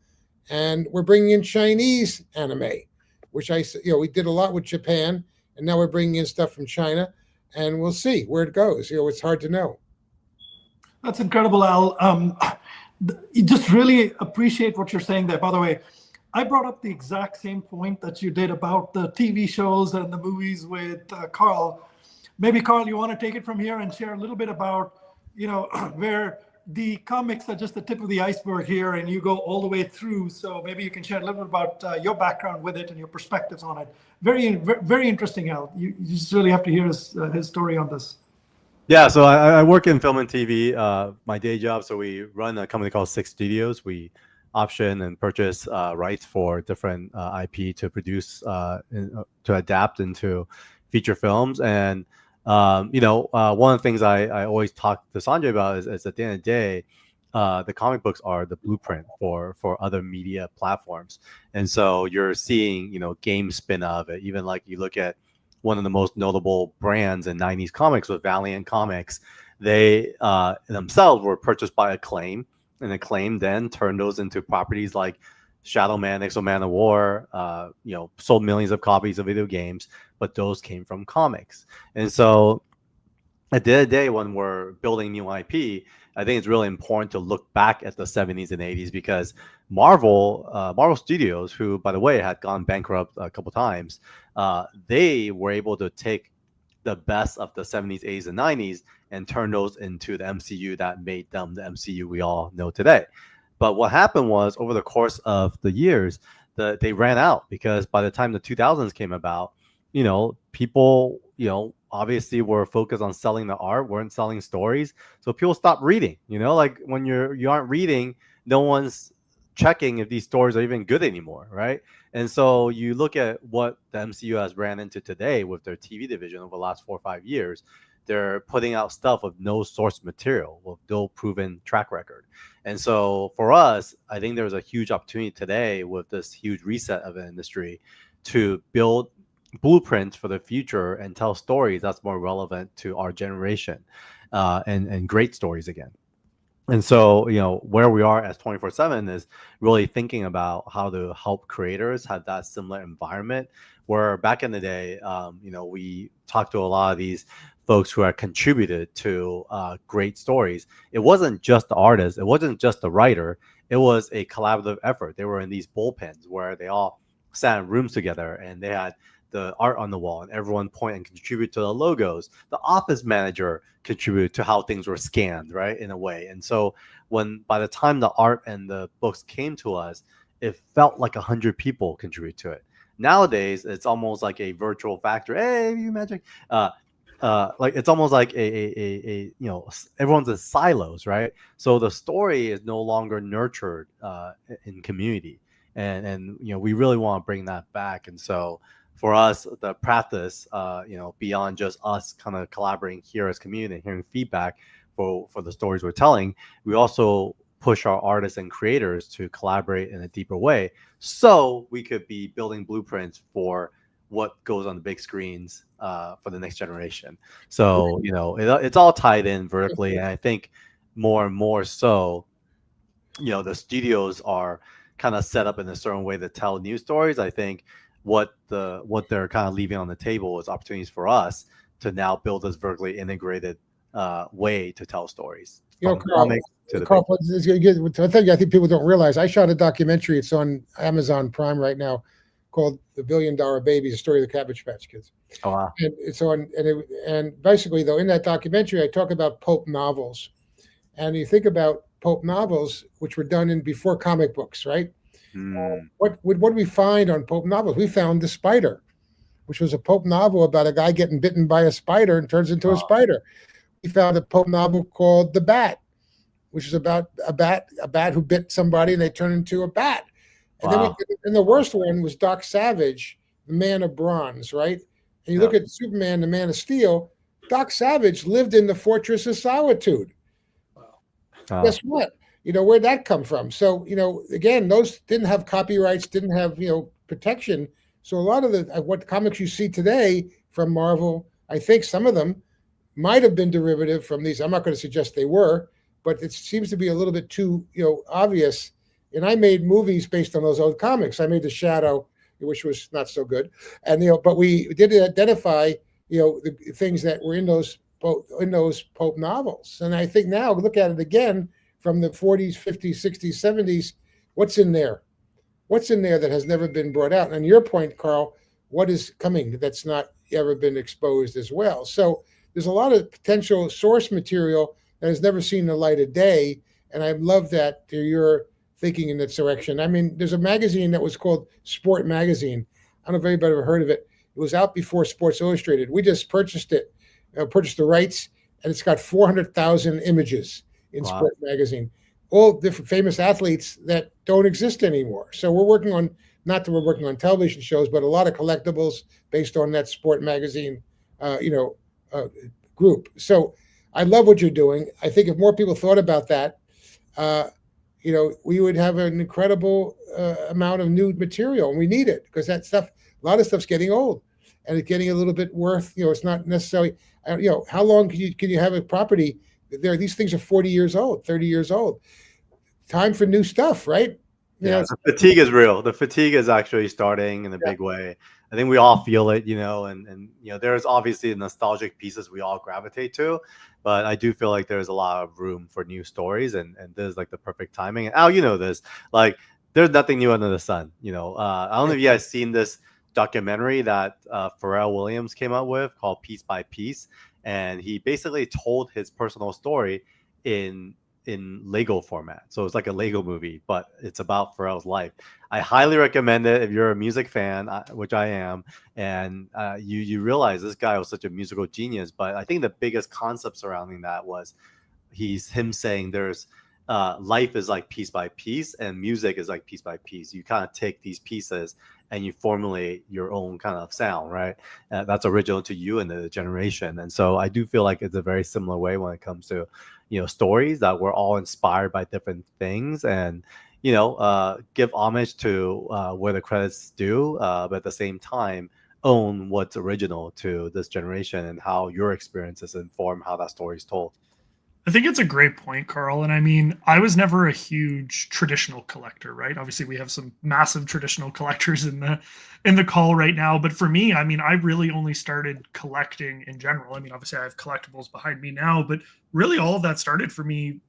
And we're bringing in Chinese anime, which we did a lot with Japan, and now we're bringing in stuff from China, and we'll see where it goes. It's hard to know. That's incredible, Al. Just really appreciate what you're saying there. By the way, I brought up the exact same point that you did about the TV shows and the movies with Carl. Maybe, Carl, you want to take it from here and share a little bit about, where the comics are just the tip of the iceberg here and you go all the way through. So maybe you can share a little bit about your background with it and your perspectives on it. Very, very interesting, Al. You just really have to hear his story on this. Yeah, so I work in film and TV, my day job. So we run a company called Six Studios. We option and purchase rights for different IP to produce, to adapt into feature films. And one of the things I always talk to Sanjay about is at the end of the day, the comic books are the blueprint for other media platforms. And so you're seeing, game spin of it. Even like you look at one of the most notable brands in 90s comics with Valiant Comics, they themselves were purchased by Acclaim, and Acclaim then turned those into properties like Shadow Man, Exo Man of War, sold millions of copies of video games, but those came from comics. And so at the end of the day, when we're building new IP, I think it's really important to look back at the 70s and 80s, because Marvel Studios, who, by the way, had gone bankrupt a couple times, they were able to take the best of the 70s, 80s, and 90s and turn those into the MCU that made them the MCU we all know today. But what happened was, over the course of the years, they ran out, because by the time the 2000s came about, people, obviously were focused on selling the art, weren't selling stories. So people stopped reading, like when you aren't reading, no one's checking if these stories are even good anymore, right? And so you look at what the MCU has ran into today with their TV division over the last 4 or 5 years. they're putting out stuff with no source material, with no proven track record. And so for us, I think there's a huge opportunity today with this huge reset of the industry to build blueprints for the future and tell stories that's more relevant to our generation, and great stories again. And so, where we are as 24/7 is really thinking about how to help creators have that similar environment. Where back in the day, we talked to a lot of these folks who had contributed to great stories. It wasn't just the artist, it wasn't just the writer, it was a collaborative effort. They were in these bullpens where they all sat in rooms together and they had the art on the wall and everyone point and contribute to the logos. The office manager contributed to how things were scanned, right, in a way. And so by the time the art and the books came to us, it felt like 100 people contribute to it. Nowadays, it's almost like a virtual factory. Hey, you magic. Like it's almost like everyone's in silos, right? So the story is no longer nurtured in community, and we really want to bring that back. And so for us, the practice, beyond just us kind of collaborating here as community and hearing feedback for the stories we're telling, we also push our artists and creators to collaborate in a deeper way, so we could be building blueprints for what goes on the big screens for the next generation. So it's all tied in vertically, and I think more and more so, the studios are kind of set up in a certain way to tell news stories. I think what they're kind of leaving on the table is opportunities for us to now build this vertically integrated way to tell stories. Carl, Carl, I think people don't realize I shot a documentary. It's on Amazon Prime right now, called "The $1 Billion Baby," the story of the Cabbage Patch Kids. Oh wow! And it's on, and basically though, in that documentary, I talk about pulp novels, and you think about pulp novels, which were done before comic books, right? What did we find on pulp novels? We found The Spider, which was a pulp novel about a guy getting bitten by a spider and turns into a spider. We found a pulp novel called The Bat, which is about a bat who bit somebody and they turn into a bat. And then the worst one was Doc Savage, the Man of Bronze, right? And you look at Superman, the Man of Steel. Doc Savage lived in the Fortress of Solitude. Guess what? Where'd that come from? So, again, those didn't have copyrights, didn't have, protection. So a lot of what comics you see today from Marvel, I think some of them might have been derivative from these. I'm not going to suggest they were, but it seems to be a little bit too, obvious. And I made movies based on those old comics. I made The Shadow, which was not so good. And, but we did identify, the things that were in those pulp novels. And I think now, look at it again, from the 40s, 50s, 60s, 70s, what's in there? What's in there that has never been brought out? And your point, Carl, what is coming that's not ever been exposed as well? So there's a lot of potential source material that has never seen the light of day. And I love that you're thinking in that direction. I mean, there's a magazine that was called Sport Magazine. I don't know if anybody ever heard of it. It was out before Sports Illustrated. We just purchased it, purchased the rights, and it's got 400,000 images in Sport Magazine, all different famous athletes that don't exist anymore. So we're working on, not that we're working on television shows, but a lot of collectibles based on that Sport Magazine, group. So I love what you're doing. I think if more people thought about that, we would have an incredible amount of new material, and we need it because that stuff, a lot of stuff's getting old, and it's getting a little bit worth. It's not necessarily. How long can you have a property? These things are 40 years old, 30 years old. Time for new stuff, right? The fatigue is real. The fatigue is actually starting in a big way. I think we all feel it, and there's obviously nostalgic pieces we all gravitate to, but I do feel like there's a lot of room for new stories, and this is like the perfect timing. And Al, this, like, there's nothing new under the sun. I don't know if you guys seen this documentary that Pharrell Williams came out with called Piece by Piece, and he basically told his personal story in Lego format. So it's like a Lego movie, but it's about Pharrell's life. I highly recommend it if you're a music fan, which I am, and you realize this guy was such a musical genius. But I think the biggest concept surrounding that was him saying there's life is like piece by piece, and music is like piece by piece. You kind of take these pieces and you formulate your own kind of sound, right? That's original to you and the generation. And so I do feel like it's a very similar way when it comes to, stories, that we're all inspired by different things, and give homage to where the credits due, but at the same time own what's original to this generation and how your experiences inform how that story is told. I think it's a great point, Carl. And I mean, I was never a huge traditional collector, right? Obviously, we have some massive traditional collectors in the call right now. But for me, I mean, I really only started collecting in general. I mean, obviously, I have collectibles behind me now, but really all of that started for me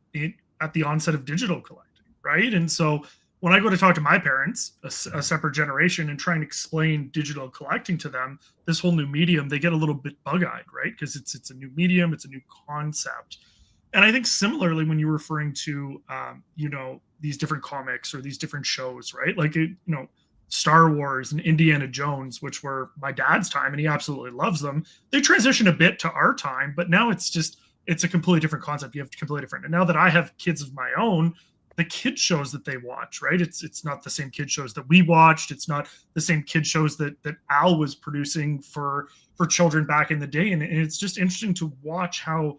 at the onset of digital collecting, right? And so when I go to talk to my parents, a separate generation, and try and explain digital collecting to them, this whole new medium, they get a little bit bug-eyed, right? Because it's a new medium, it's a new concept. And I think similarly, when you're referring to, these different comics or these different shows, right? Like, Star Wars and Indiana Jones, which were my dad's time, and he absolutely loves them. They transition a bit to our time, but now it's a completely different concept. You have completely different. And now that I have kids of my own, the kid shows that they watch, right? It's not the same kid shows that we watched. It's not the same kid shows that Al was producing for children back in the day. And it's just interesting to watch how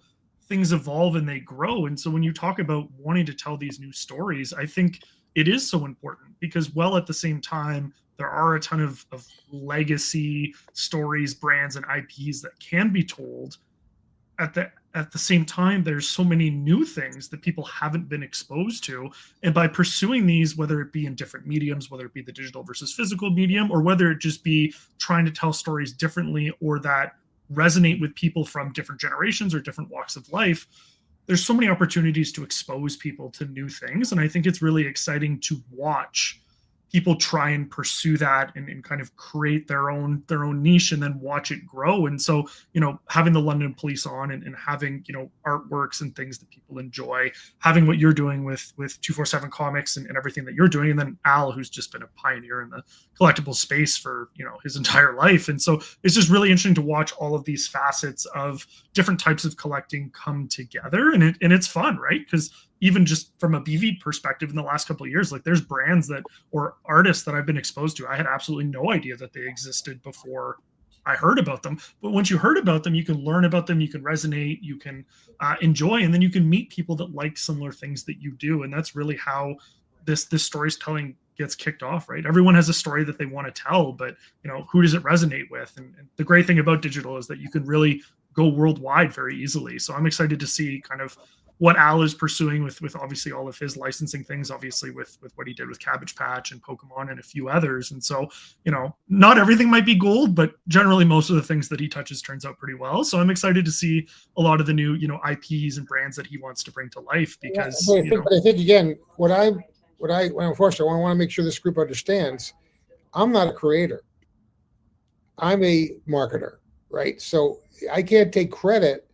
things evolve and they grow. And so when you talk about wanting to tell these new stories, I think it is so important because, well, at the same time, there are a ton of legacy stories, brands, and IPs that can be told. At the same time, there's so many new things that people haven't been exposed to. And by pursuing these, whether it be in different mediums, whether it be the digital versus physical medium, or whether it just be trying to tell stories differently or that resonate with people from different generations or different walks of life, there's so many opportunities to expose people to new things. And I think it's really exciting to watch people try and pursue that and kind of create their own niche and then watch it grow. And so, having the London Police on and having, artworks and things that people enjoy, having what you're doing with 247 Comics and everything that you're doing. And then Al, who's just been a pioneer in the collectible space for, his entire life. And so it's just really interesting to watch all of these facets of different types of collecting come together. And it's fun, right? Because even just from a VeVe perspective in the last couple of years, like there's brands or artists that I've been exposed to. I had absolutely no idea that they existed before I heard about them. But once you heard about them, you can learn about them, you can resonate, you can enjoy, and then you can meet people that like similar things that you do. And that's really how this storytelling gets kicked off, right? Everyone has a story that they want to tell, but who does it resonate with? And the great thing about digital is that you can really go worldwide very easily. So I'm excited to see kind of what Al is pursuing with obviously all of his licensing things, obviously with what he did with Cabbage Patch and Pokemon and a few others. And so, not everything might be gold, but generally most of the things that he touches turns out pretty well. So I'm excited to see a lot of the new, IPs and brands that he wants to bring to life because, but I think again, when unfortunately, I want to make sure this group understands, I'm not a creator. I'm a marketer, right? So I can't take credit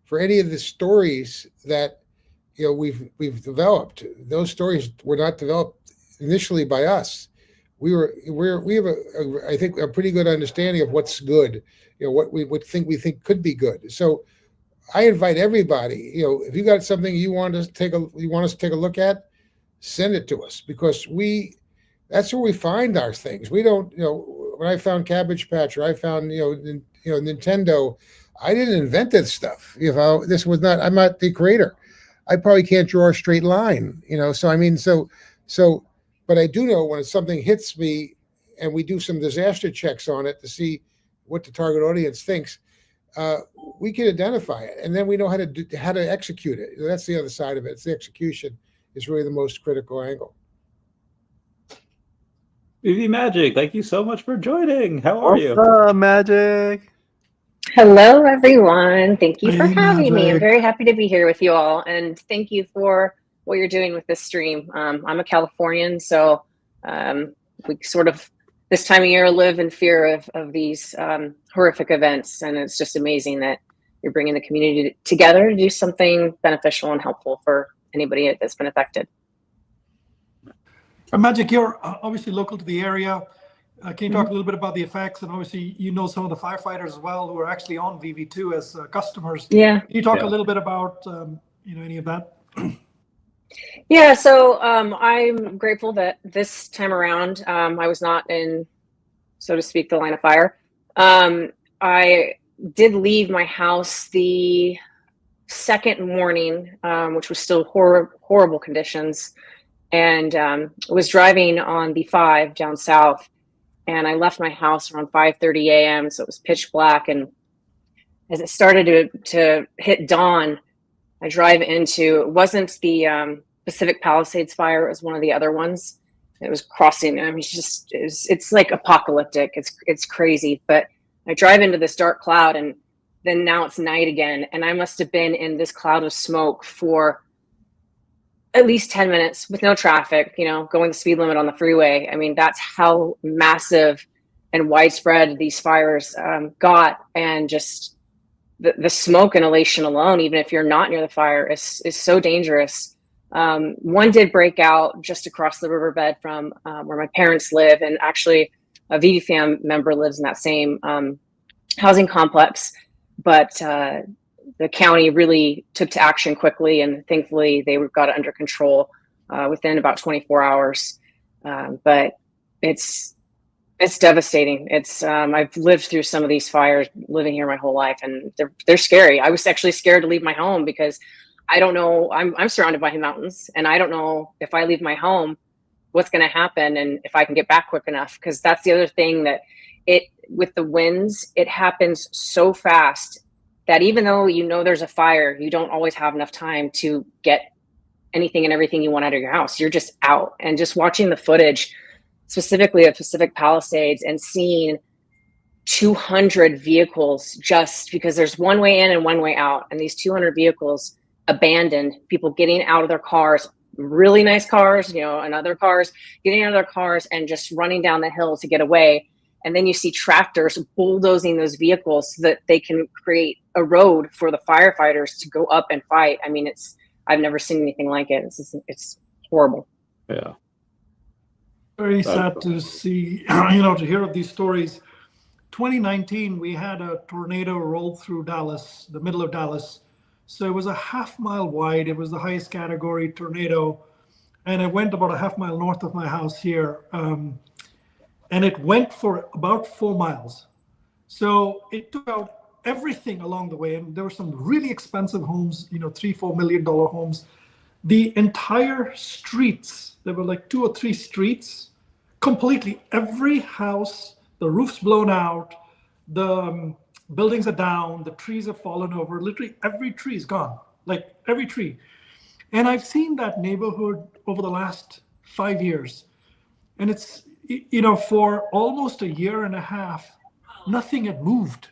for any of the stories that we've developed. Those stories were not developed initially by us. We have I think a pretty good understanding of what's good, what we think could be good. So I invite everybody, if you got something you want us to take a look at, send it to us because that's where we find our things. We don't, when I found Cabbage Patch or I found Nintendo, I didn't invent this stuff. I'm not the creator. I probably can't draw a straight line, so I mean, but I do know when something hits me and we do some disaster checks on it to see what the target audience thinks, we can identify it and then we know how to execute it. That's the other side of it. It's the execution is really the most critical angle. VeVe Magic, thank you so much for joining. How are you? What's up, Magic? Hello, everyone. Thank you for Hey, having me. I'm Magic. very happy to be here with you all. And thank you for what you're doing with this stream. I'm a Californian, so we sort of this time of year live in fear of these horrific events. And it's just amazing that you're bringing the community together to do something beneficial and helpful for anybody that's been affected. Magic, you're obviously local to the area. Can you talk a little bit about the effects? And obviously, some of the firefighters as well who are actually on VeVe too as customers. Yeah. Can you talk a little bit about any of that? Yeah. So I'm grateful that this time around I was not in so to speak, the line of fire. I did leave my house the second morning, which was still horrible conditions, and was driving on the 5 down south, and I left my house around 5:30 a.m. So it was pitch black, and as it started to hit dawn, I drive into, it wasn't the Pacific Palisades fire, it was one of the other ones. It was crossing. I mean, it's like apocalyptic. It's crazy. But I drive into this dark cloud, and then now it's night again, and I must have been in this cloud of smoke for at least 10 minutes with no traffic, going the speed limit on the freeway. I mean, that's how massive and widespread these fires got. And just the smoke inhalation alone, even if you're not near the fire, is so dangerous. One did break out just across the riverbed from where my parents live, and actually a VeVe fam member lives in that same housing complex. But the county really took to action quickly, and thankfully they got it under control within about 24 hours. But it's devastating. I've lived through some of these fires living here my whole life, and they're scary. I was actually scared to leave my home because I don't know. I'm surrounded by mountains, and I don't know if I leave my home, what's going to happen, and if I can get back quick enough. Because that's the other thing, that with the winds, it happens so fast that even though there's a fire, you don't always have enough time to get anything and everything you want out of your house. You're just out. And just watching the footage, specifically of Pacific Palisades, and seeing 200 vehicles, just because there's one way in and one way out, and these 200 vehicles abandoned, people getting out of their cars, really nice cars, and other cars, getting out of their cars and just running down the hill to get away. And then you see tractors bulldozing those vehicles so that they can create a road for the firefighters to go up and fight. I mean, I've never seen anything like it. It's horrible. Yeah. Very sad to see, to hear of these stories. 2019, we had a tornado roll through Dallas, the middle of Dallas. So it was a half-mile wide. It was the highest category tornado. And it went about a half-mile north of my house here. And it went for about 4 miles. So it took out everything along the way. And there were some really expensive homes, $3-4 million homes. The entire streets, there were like 2 or 3 streets, completely, every house, the roof's blown out, the buildings are down, the trees have fallen over, literally every tree is gone, like every tree. And I've seen that neighborhood over the last 5 years. And it's, for almost a year and a half, nothing had moved.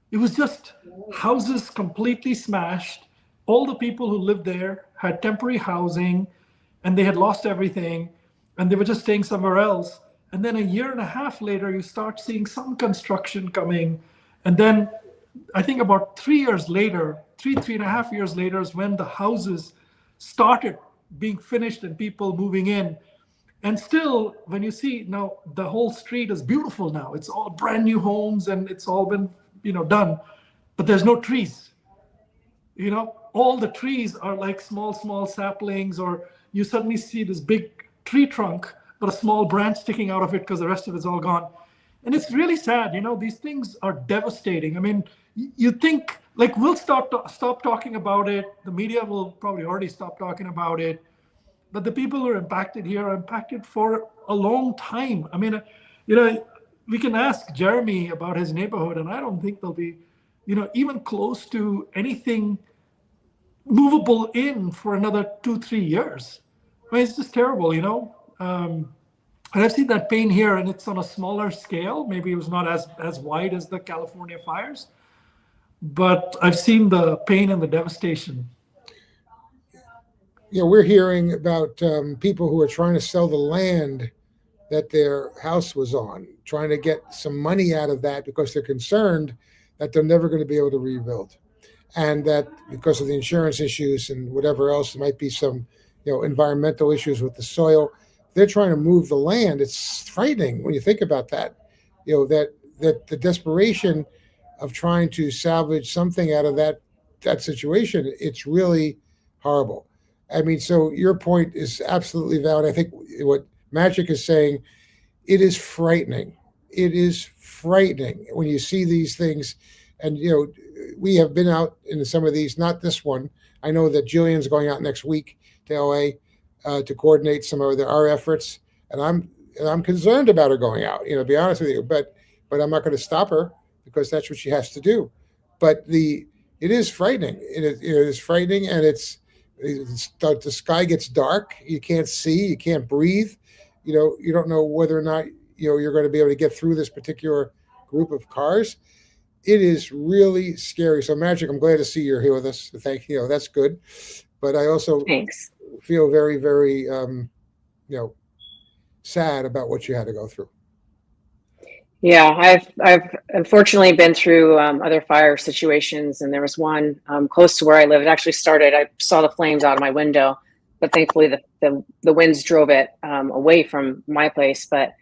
It was just houses completely smashed. All the people who lived there had temporary housing, and they had lost everything, and they were just staying somewhere else. And then a year and a half later, you start seeing some construction coming. And then I think about 3 years later, 3.5 years later is when the houses started being finished and people moving in. And still, when you see now, the whole street is beautiful now. It's all brand new homes, and it's all been, done. But there's no trees. All the trees are like small saplings, or you suddenly see this big tree trunk, but a small branch sticking out of it because the rest of it's all gone. And it's really sad. These things are devastating. I mean, you think, like, we'll stop talking about it. The media will probably already stop talking about it. But the people who are impacted here are impacted for a long time. I mean, we can ask Jeremy about his neighborhood, and I don't think there'll be, even close to anything movable in for another 2-3 years. I mean, it's just terrible, And I've seen that pain here, and it's on a smaller scale. Maybe it was not as wide as the California fires, but I've seen the pain and the devastation. We're hearing about people who are trying to sell the land that their house was on, trying to get some money out of that because they're concerned that they're never going to be able to rebuild. And that because of the insurance issues and whatever else, there might be some, environmental issues with the soil. They're trying to move the land. It's frightening when you think about that, that the desperation of trying to salvage something out of that situation, it's really horrible. I mean, so your point is absolutely valid. I think what Magic is saying, it is frightening. it is frightening when you see these things. And, we have been out in some of these, not this one. I know that Jillian's going out next week to LA to coordinate some of our efforts. And I'm concerned about her going out, to be honest with you, but I'm not going to stop her because that's what she has to do. But it is frightening. It is frightening. And the sky gets dark. You can't see, you can't breathe. You don't know whether or not, you're going to be able to get through this particular group of cars. It is really scary. So Magic, I'm glad to see you're here with us. Thank you. That's good. But I also feel very, very, sad about what you had to go through. Yeah, I've unfortunately been through other fire situations, and there was one close to where I live. It actually started. I saw the flames out of my window, but thankfully the winds drove it away from my place. But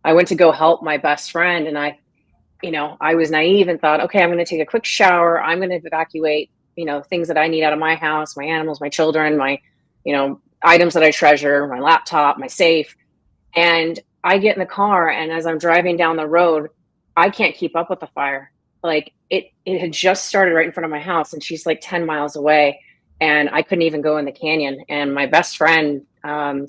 I went to go help my best friend, and I was naive and thought, okay, I'm going to take a quick shower. I'm going to evacuate, things that I need out of my house, my animals, my children, my, items that I treasure, my laptop, my safe. And I get in the car, and as I'm driving down the road, I can't keep up with the fire. Like it had just started right in front of my house, and she's like 10 miles away, and I couldn't even go in the canyon. And my best friend,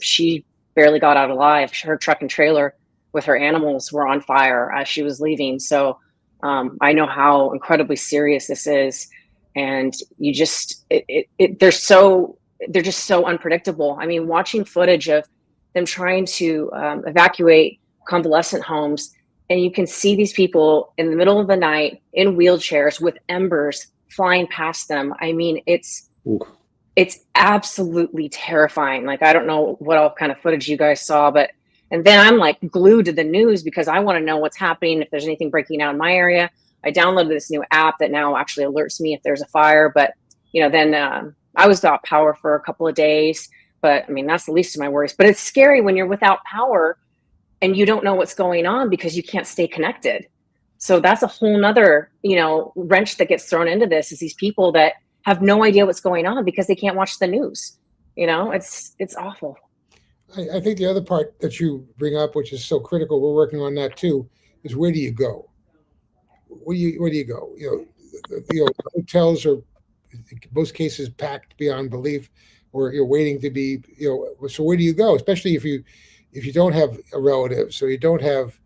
she barely got out alive. Her truck and trailer with her animals were on fire as she was leaving. So I know how incredibly serious this is. And you just, they're just so unpredictable. I mean, watching footage of them trying to evacuate convalescent homes, and you can see these people in the middle of the night in wheelchairs with embers flying past them. I mean, it's absolutely terrifying. Like, I don't know what all kind of footage you guys saw, and then I'm like glued to the news because I want to know what's happening, if there's anything breaking out in my area. I downloaded this new app that now actually alerts me if there's a fire. But, then I was without power for a couple of days. But I mean, that's the least of my worries. But it's scary when you're without power and you don't know what's going on because you can't stay connected. So that's a whole nother, wrench that gets thrown into this, is these people that have no idea what's going on because they can't watch the news. It's awful. I think the other part that you bring up, which is so critical, we're working on that too, is where do you go? Where do you go? Hotels are in most cases packed beyond belief, or you're waiting to be, so where do you go? Especially if you don't have a relative, so you don't have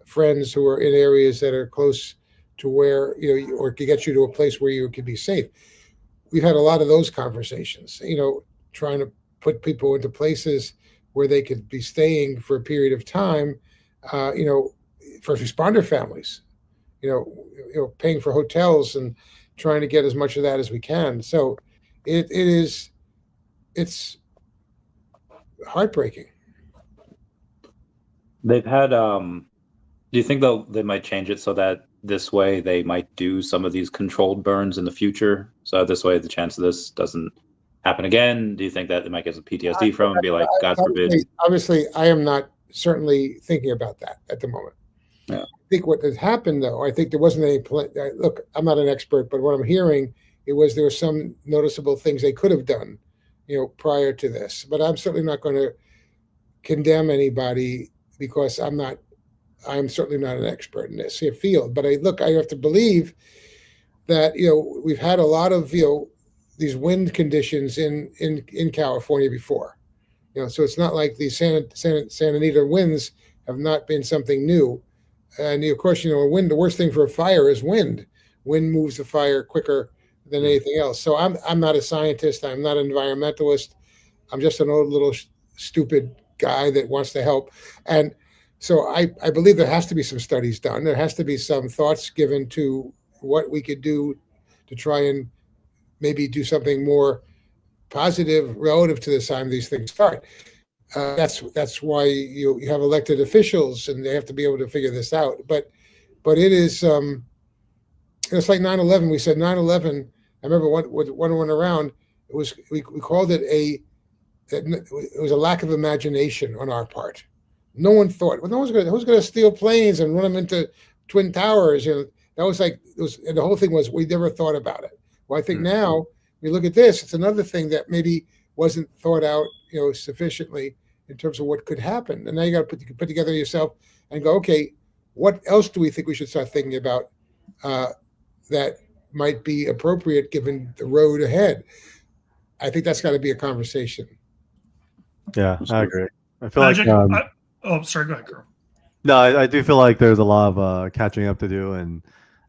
friends who are in areas that are close to where, or to get you to a place where you could be safe. We've had a lot of those conversations, trying to put people into places where they could be staying for a period of time, first responder families, paying for hotels and trying to get as much of that as we can. So it's heartbreaking. They've had, do you think they might change it so that this way they might do some of these controlled burns in the future? So this way the chance of this doesn't happen again? Do you think that they might get some PTSD from and be like, God forbid? Obviously, I am not certainly thinking about that at the moment. Yeah. I think what has happened, though, I think there wasn't any look, I'm not an expert, but what I'm hearing, there were some noticeable things they could have done, prior to this. But I'm certainly not going to condemn anybody because I'm certainly not an expert in this field. But I have to believe that, we've had a lot of, these wind conditions in California before, so it's not like the Santa Anita winds have not been something new. And of course, wind, the worst thing for a fire is wind. Wind moves the fire quicker than anything else. So I'm not a scientist. I'm not an environmentalist. I'm just an old little stupid guy that wants to help. And so I believe there has to be some studies done. There has to be some thoughts given to what we could do to try and maybe do something more positive relative to the time these things start. That's why you have elected officials, and they have to be able to figure this out. But it is it's like 9/11. We said 9/11. I remember one went around. It was we called it it was a lack of imagination on our part. No one thought, well, who's going to steal planes and run them into Twin Towers? That was like and the whole thing was we never thought about it. Well, I think now we look at this. It's another thing that maybe wasn't thought out, sufficiently in terms of what could happen. And now you got to put together yourself and go, okay, what else do we think we should start thinking about that might be appropriate given the road ahead? I think that's got to be a conversation. Yeah, I agree. I feel Magic, like oh, sorry, go ahead, Carl. no, I do feel like there's a lot of catching up to do, and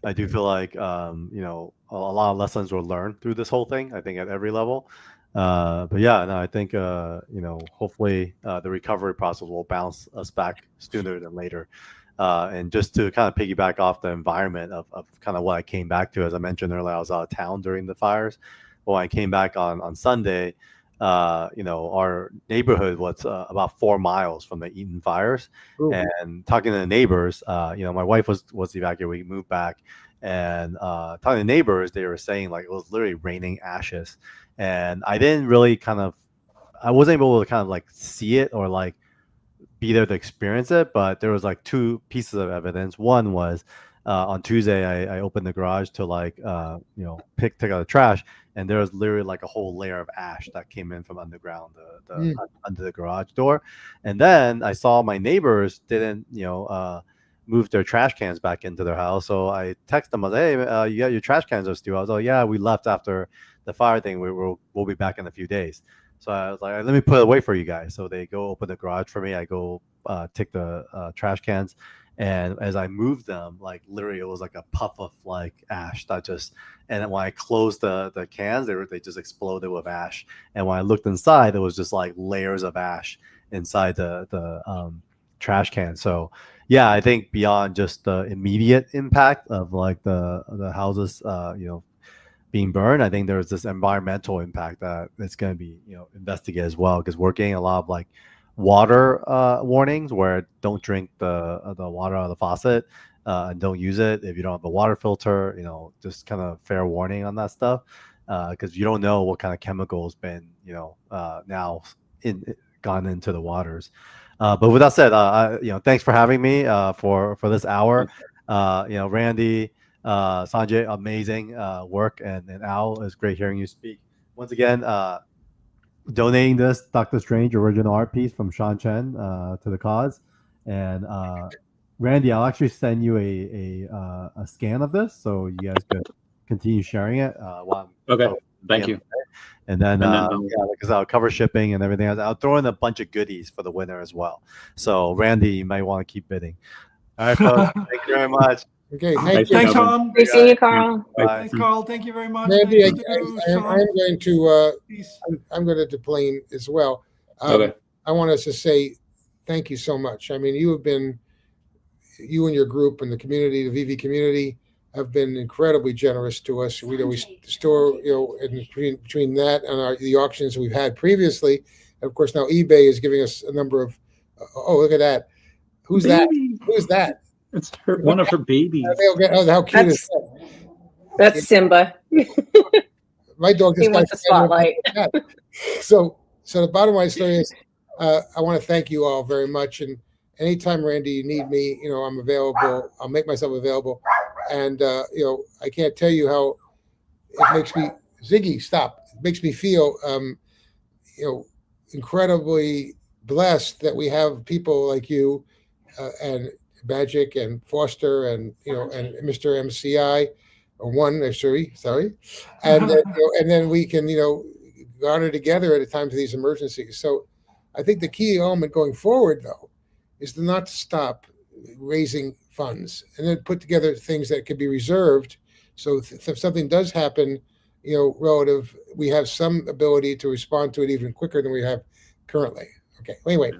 I do feel like you know, a lot of lessons were learned through this whole thing. I think at every level. But yeah, no, I think you know, hopefully the recovery process will bounce us back sooner than later. And just to kind of piggyback off the environment of kind of what I came back to, as I mentioned earlier, I was out of town during the fires. But when I came back on Sunday, you know, our neighborhood was about 4 miles from the Eaton fires. Ooh. And talking to the neighbors, you know, my wife was evacuated. We moved back, and talking to the neighbors, they were saying like it was literally raining ashes. And I didn't really I wasn't able to kind of like see it or like be there to experience it, but there was like 2 pieces of evidence. One was on Tuesday, I opened the garage to like you know, take out the trash, and there was literally like a whole layer of ash that came in from underground, under the garage door. And then I saw my neighbors didn't, you know, move their trash cans back into their house. So I texted them, I was like, hey, you got your trash cans are still? I was like, yeah, we left after the fire thing. We'll be back in a few days. So I was like, let me put it away for you guys. So they go open the garage for me. I go take the trash cans. And as I moved them, like literally it was like a puff of like ash that just, and then when I closed the cans, they just exploded with ash. And when I looked inside, it was just like layers of ash inside the trash can. So yeah, I think beyond just the immediate impact of like the houses, you know, being burned, I think there's this environmental impact that it's going to be, you know, investigated as well, because we're getting a lot of like water warnings where don't drink the water out of the faucet and don't use it if you don't have a water filter, you know, just kind of fair warning on that stuff, because you don't know what kind of chemicals been, you know, now gone into the waters. But with that said, you know, thanks for having me for this hour. You know, Randy, Sanjay, amazing work, and Al, it's great hearing you speak once again. Donating this Doctor Strange original art piece from Sean Chen to the cause, and Randy, I'll actually send you a scan of this so you guys could continue sharing it. Okay, thank you. And then yeah, because I'll cover shipping and everything else. I'll throw in a bunch of goodies for the winner as well. So Randy, you might want to keep bidding. All right, folks. Thank you very much. Okay, thank you. Thanks, Tom. Great seeing you, Carl. Bye. Thanks, Carl. Thank you very much. Maybe Thanks to I'm Sean. going to Peace. I'm going to deplane as well. Okay. I want us to say thank you so much. I mean, you and your group and the community, the VeVe community, have been incredibly generous to us. We store, you know, in between that and the auctions we've had previously. And of course, now eBay is giving us a number of. Oh, look at that! Who's that? Who's that? It's one of her babies. Oh, how cute is that? That's Simba. My dog He just wants the spotlight. So the bottom line story is, I want to thank you all very much. And anytime, Randy, you need me, you know, I'm available. I'll make myself available. And you know, I can't tell you how it makes me. Ziggy, stop! It makes me feel, you know, incredibly blessed that we have people like you and Magic and Foster and, you know, and Mr. MCI, or one, sorry, and then, you know, and then we can, you know, garner together at a time of these emergencies. So I think the key element going forward, though, is to not stop raising funds and then put together things that could be reserved. So if something does happen, you know, we have some ability to respond to it even quicker than we have currently. Okay. Anyway,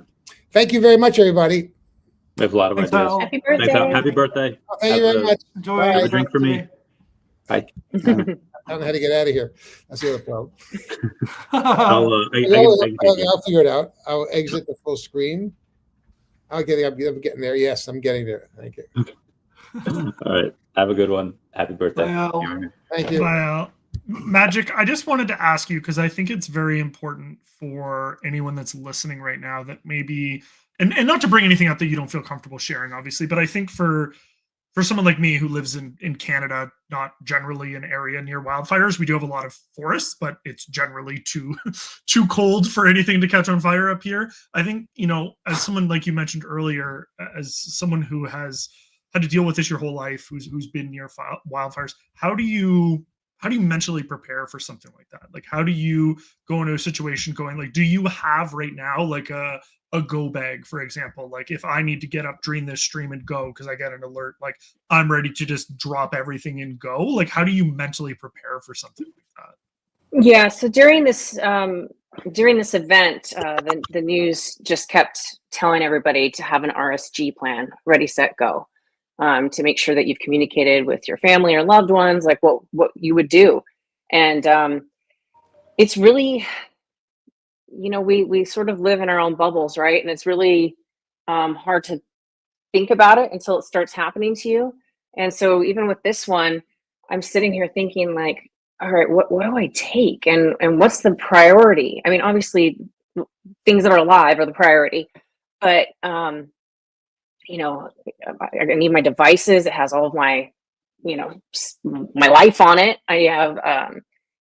thank you very much, everybody. We have a lot of Thanks, ideas. Al. Happy Thanks, Al. birthday. Happy birthday. Thank you very much. Enjoy Bye. your Have a drink for me. birthday. I don't know how to get out of here. That's the other problem. I'll figure it out. I'll exit the full screen. I'm getting there. Yes, I'm getting there. Thank you. All right. Have a good one. Happy birthday. Bye, Al. Thank you. Bye, Al. Magic, I just wanted to ask you, because I think it's very important for anyone that's listening right now that maybe, and not to bring anything up that you don't feel comfortable sharing, obviously, but I think for someone like me who lives in Canada, not generally an area near wildfires, we do have a lot of forests, but it's generally too cold for anything to catch on fire up here. I think, you know, as someone like you mentioned earlier, as someone who has had to deal with this your whole life, who's been near wildfires. How do you mentally prepare for something like that? Like, how do you go into a situation going like, do you have right now like a go bag, for example? Like, if I need to get up, drain this stream and go because I get an alert, like I'm ready to just drop everything and go. Like, how do you mentally prepare for something like that? Yeah. So during this event, the news just kept telling everybody to have an RSG plan, ready, set, go, to make sure that you've communicated with your family or loved ones, like what you would do. And it's really, we sort of live in our own bubbles, right? And it's really hard to think about it until it starts happening to you. And so even with this one, I'm sitting here thinking like, all right, what do I take? And what's the priority? I mean, obviously things that are alive are the priority, but I need my devices. It has all of my, my life on it. I have,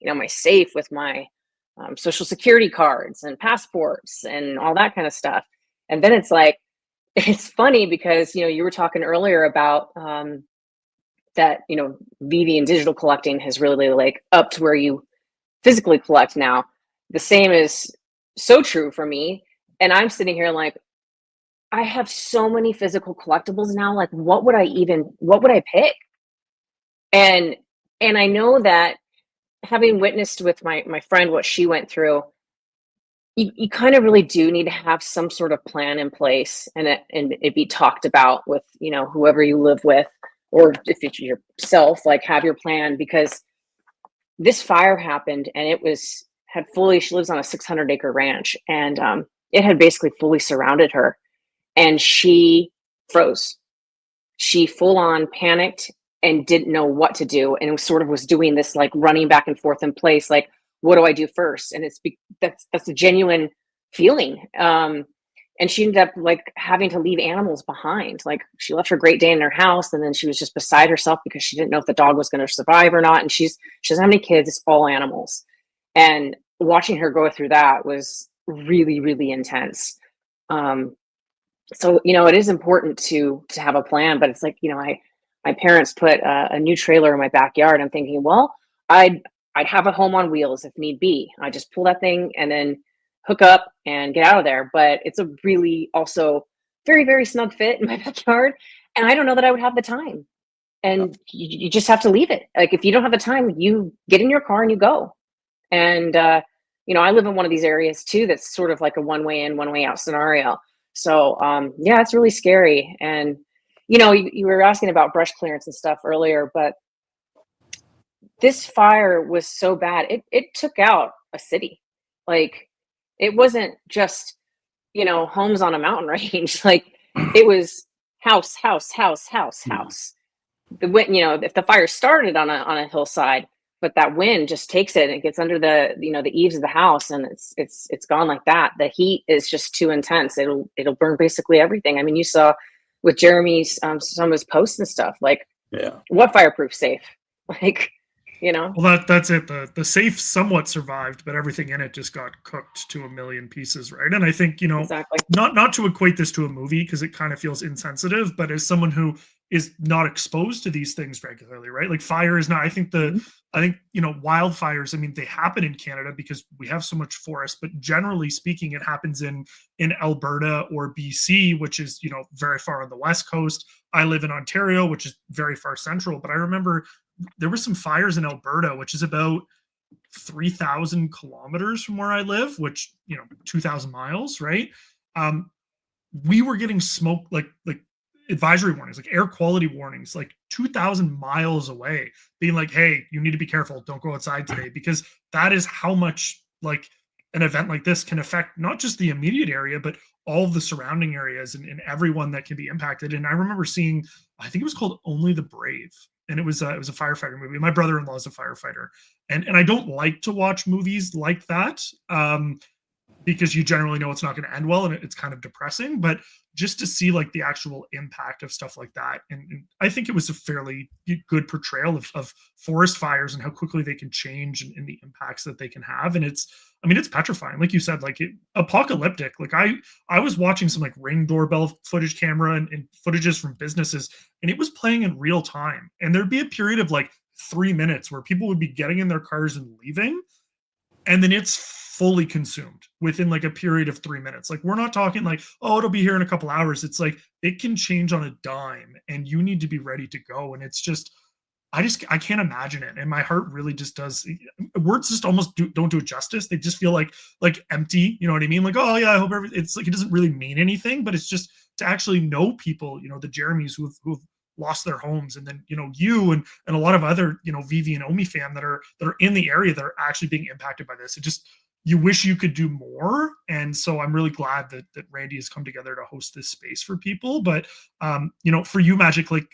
my safe with my social security cards and passports and all that kind of stuff. And then it's like, it's funny because, you were talking earlier about that, VeVe and digital collecting has really like up to where you physically collect now. The same is so true for me. And I'm sitting here like, I have so many physical collectibles now. Like, what would I pick? And I know that having witnessed with my friend what she went through, you kind of really do need to have some sort of plan in place, and it be talked about with whoever you live with, or if it's yourself, like have your plan, because this fire happened and she lives on a 600-acre ranch, and it had basically fully surrounded her, and she froze. She full on panicked and didn't know what to do, and was doing this like running back and forth in place, like, what do I do first? And that's a genuine feeling. And she ended up like having to leave animals behind. Like, she left her Great Dane in her house, and then she was just beside herself because she didn't know if the dog was going to survive or not. And she doesn't have any kids; it's all animals. And watching her go through that was really, really intense. So it is important to have a plan, but it's like, my parents put a new trailer in my backyard. I'm thinking, well, I'd have a home on wheels if need be. I just pull that thing and then hook up and get out of there. But it's a really also very, very snug fit in my backyard. And I don't know that I would have the time. And you just have to leave it. Like, if you don't have the time, you get in your car and you go. And, I live in one of these areas too, that's sort of like a one way in, one way out scenario. So, it's really scary. And, you were asking about brush clearance and stuff earlier, but this fire was so bad. It took out a city. Like, it wasn't just, homes on a mountain range. Like, it was house. The wind, if the fire started on a hillside, but that wind just takes it and it gets under the eaves of the house, and it's gone like that. The heat is just too intense. It'll burn basically everything. I mean, you saw with Jeremy's some of his posts and stuff, like, what fireproof safe? Like, Well, that's it. The safe somewhat survived, but everything in it just got cooked to a million pieces, right? And I think, exactly. not to equate this to a movie, because it kind of feels insensitive, but as someone who is not exposed to these things regularly, right? Like, fire is not, I think wildfires, I mean, they happen in Canada because we have so much forest, but generally speaking, it happens in Alberta or BC, which is, very far on the West Coast. I live in Ontario, which is very far central, but I remember there were some fires in Alberta, which is about 3,000 kilometers from where I live, which, 2,000 miles, right? We were getting smoke, like advisory warnings, like air quality warnings, like 2,000 miles away, being like, hey, you need to be careful. Don't go outside today, because that is how much like an event like this can affect not just the immediate area, but all of the surrounding areas and everyone that can be impacted. And I remember seeing, I think it was called Only the Brave. And it was a firefighter movie. My brother-in-law is a firefighter, and I don't like to watch movies like that. because you generally know it's not going to end well, and it's kind of depressing. But just to see like the actual impact of stuff like that, and I think it was a fairly good portrayal of forest fires and how quickly they can change, and the impacts that they can have. And it's petrifying, like you said, like apocalyptic. Like I was watching some like Ring doorbell footage camera and footages from businesses, and it was playing in real time. And there'd be a period of like 3 minutes where people would be getting in their cars and leaving, and then it's fully consumed within like a period of 3 minutes. Like, we're not talking like, oh, it'll be here in a couple hours. It's like it can change on a dime, and you need to be ready to go. And it's just, I can't imagine it. And my heart really just does. Words just almost don't do it justice. They just feel like empty. You know what I mean? Like, oh yeah, I hope it's like, it doesn't really mean anything. But it's just to actually know people, the Jeremys who've lost their homes, and then you and a lot of other VeVe and Omi fam that are in the area that are actually being impacted by this. It just, you wish you could do more. And so I'm really glad that Randy has come together to host this space for people. But for you, Magic, like,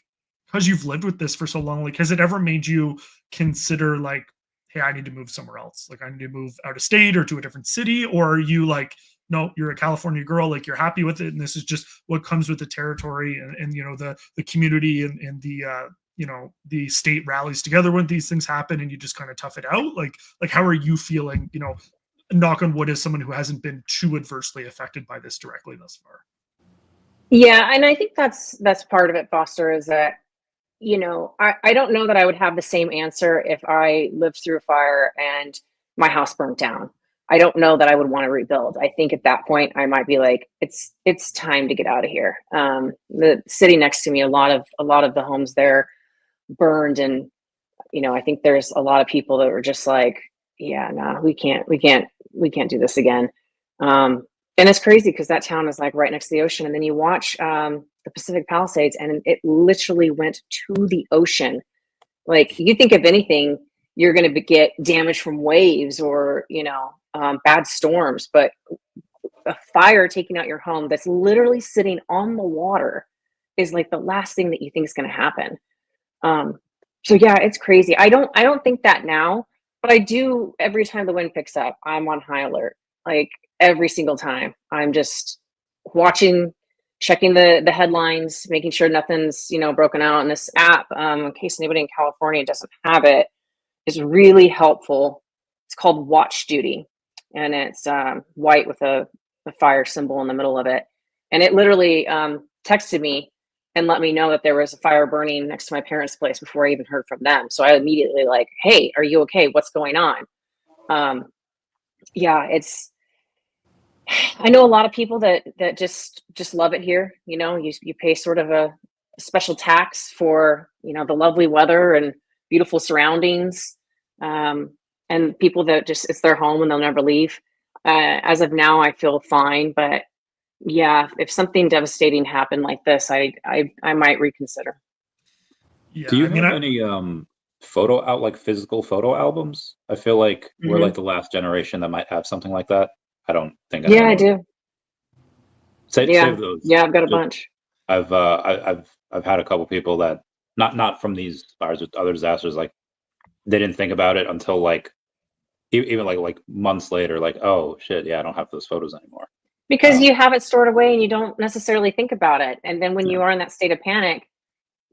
because you've lived with this for so long, like, has it ever made you consider like, hey, I need to move somewhere else? Like, I need to move out of state or to a different city? Or are you like, no, you're a California girl, like, you're happy with it, and this is just what comes with the territory and the community and the state rallies together when these things happen, and you just kind of tough it out? Like how are you feeling, knock on wood, as someone who hasn't been too adversely affected by this directly thus far? Yeah, and I think that's part of it, Foster, is that I don't know that I would have the same answer if I lived through a fire and my house burnt down. I don't know that I would want to rebuild. I think at that point I might be like, it's time to get out of here. The city next to me, a lot of the homes there burned, and I think there's a lot of people that were just like, yeah, no, we can't do this again. And it's crazy because that town is like right next to the ocean, and then you watch the Pacific Palisades, and it literally went to the ocean. Like, you think of anything, you're going to get damage from waves or bad storms, but a fire taking out your home that's literally sitting on the water is like the last thing that you think is going to happen. So yeah, it's crazy. I don't think that now, but I do every time the wind picks up. I'm on high alert. Like, every single time, I'm just watching, checking the headlines, making sure nothing's broken out. And this app, in case anybody in California doesn't have it, is really helpful. It's called Watch Duty, and it's white with a fire symbol in the middle of it. And it literally texted me and let me know that there was a fire burning next to my parents' place before I even heard from them. So I immediately like, hey, are you okay? What's going on? Yeah, I know a lot of people that just love it here. You pay sort of a special tax for, the lovely weather and beautiful surroundings. And people that just, it's their home and they'll never leave. As of now, I feel fine, but yeah, if something devastating happened like this, I might reconsider. Yeah, do you have any physical photo albums? I feel like we're like the last generation that might have something like that. I don't think. Yeah, I do. Save those. Yeah, I've got a bunch. I've had a couple people that not from these fires, with other disasters, like they didn't think about it until like even like months later, like, oh shit, yeah, I don't have those photos anymore. Because you have it stored away and you don't necessarily think about it. And then when you are in that state of panic,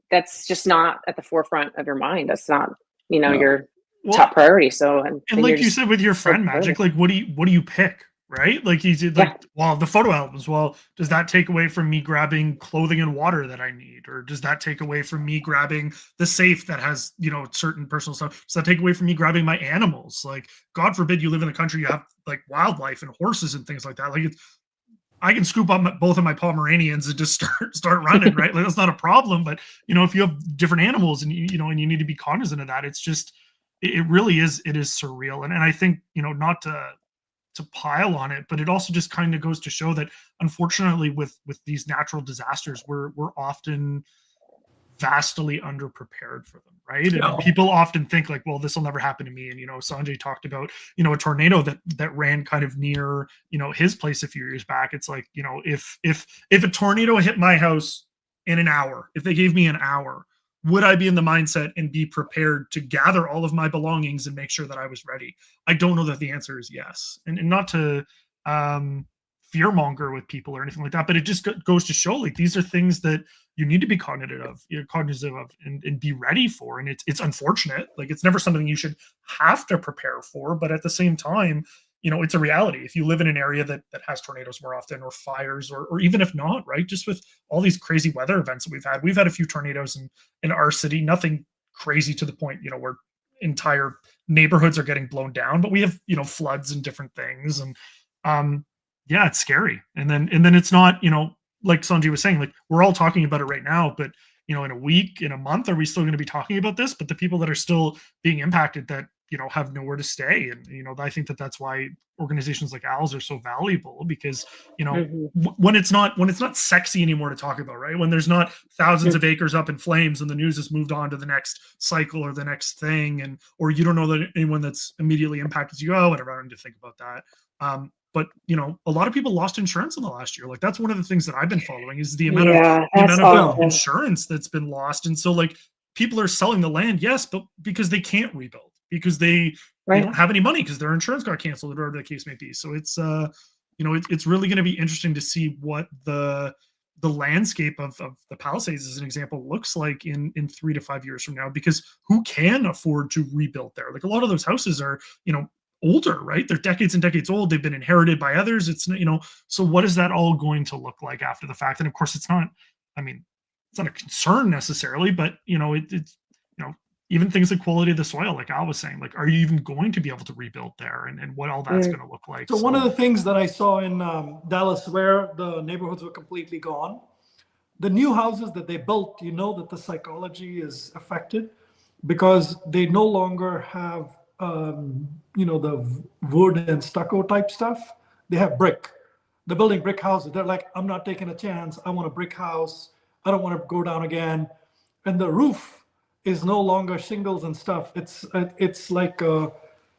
that's just not at the forefront of your mind. That's not, your top priority. So, and like you said with your friend, Magic, like, what do you pick? Right? Like, he's like, well, the photo albums, well, does that take away from me grabbing clothing and water that I need? Or does that take away from me grabbing the safe that has, certain personal stuff? Does that take away from me grabbing my animals? Like, God forbid you live in a country you have like wildlife and horses and things like that. Like, I can scoop up both of my Pomeranians and just start running, right? Like, that's not a problem. But, if you have different animals and, and you need to be cognizant of that, it's just, it really is, it is surreal. And I think, not to pile on it, but it also just kind of goes to show that unfortunately with these natural disasters, we're often vastly underprepared for them, right? And people often think like, well, this will never happen to me. And Sanjay talked about a tornado that ran kind of near his place a few years back. It's like, if a tornado hit my house in an hour, if they gave me an hour, would I be in the mindset and be prepared to gather all of my belongings and make sure that I was ready? I don't know that the answer is yes. And not to fearmonger with people or anything like that. But it just goes to show, like, these are things that you need to be cognizant of, and be ready for. And it's unfortunate. Like, it's never something you should have to prepare for. But at the same time, it's a reality. If you live in an area that has tornadoes more often, or fires, or even if not, right? Just with all these crazy weather events that we've had a few tornadoes in our city. Nothing crazy to the point, where entire neighborhoods are getting blown down, but we have, floods and different things. And yeah, it's scary. And then it's not, like Sanjay was saying, like, we're all talking about it right now, but in a week, in a month, are we still going to be talking about this? But the people that are still being impacted, that have nowhere to stay. And I think that's why organizations like OWLs are so valuable, because when it's not sexy anymore to talk about, right? When there's not thousands of acres up in flames and the news has moved on to the next cycle or the next thing, or you don't know that anyone that's immediately impacted, you go, oh, whatever, I don't need to think about that. But a lot of people lost insurance in the last year. Like, that's one of the things that I've been following, is the amount of insurance that's been lost. And so, like, people are selling the land, yes, but because they can't rebuild, because they don't have any money, because their insurance got canceled, or whatever the case may be. So it's it's really going to be interesting to see what the landscape of the Palisades, as an example, looks like in 3 to 5 years from now, because who can afford to rebuild there? Like, a lot of those houses are, older, right? They're decades and decades old. They've been inherited by others. It's, so what is that all going to look like after the fact? And of course, it's not a concern necessarily, but it's even things like quality of the soil, like Al was saying, like, are you even going to be able to rebuild there, and what all that's going to look like? So one of the things that I saw in Dallas, where the neighborhoods were completely gone, the new houses that they built, that the psychology is affected, because they no longer have the wood and stucco type stuff. They have brick. They're building brick houses. They're like, I'm not taking a chance. I want a brick house. I don't want to go down again. And the roof is no longer shingles and stuff. It's like a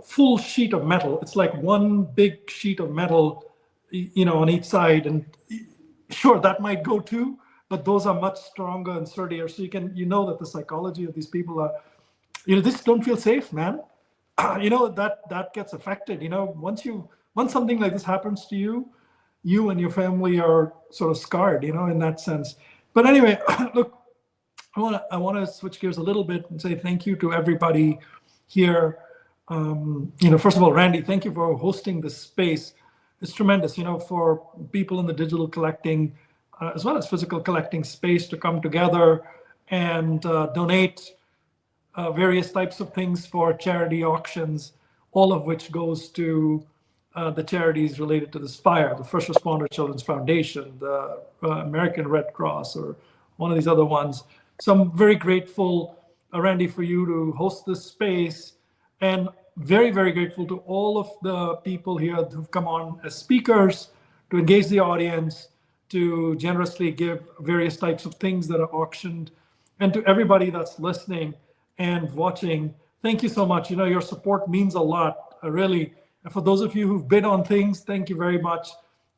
full sheet of metal. It's like one big sheet of metal, on each side. And sure, that might go too, but those are much stronger and sturdier. So that the psychology of these people are, they just don't feel safe, man. That gets affected. Once something like this happens to you, you and your family are sort of scarred, in that sense. But anyway, look, I want to switch gears a little bit and say thank you to everybody here. First of all, Randy, thank you for hosting this space. It's tremendous, for people in the digital collecting as well as physical collecting space to come together and donate various types of things for charity auctions, all of which goes to the charities related to this fire, the First Responder Children's Foundation, the American Red Cross, or one of these other ones. So I'm very grateful, Randy, for you to host this space, and very, very grateful to all of the people here who've come on as speakers to engage the audience, to generously give various types of things that are auctioned, and to everybody that's listening and watching. Thank you so much. Your support means a lot, really. And for those of you who've bid on things, thank you very much.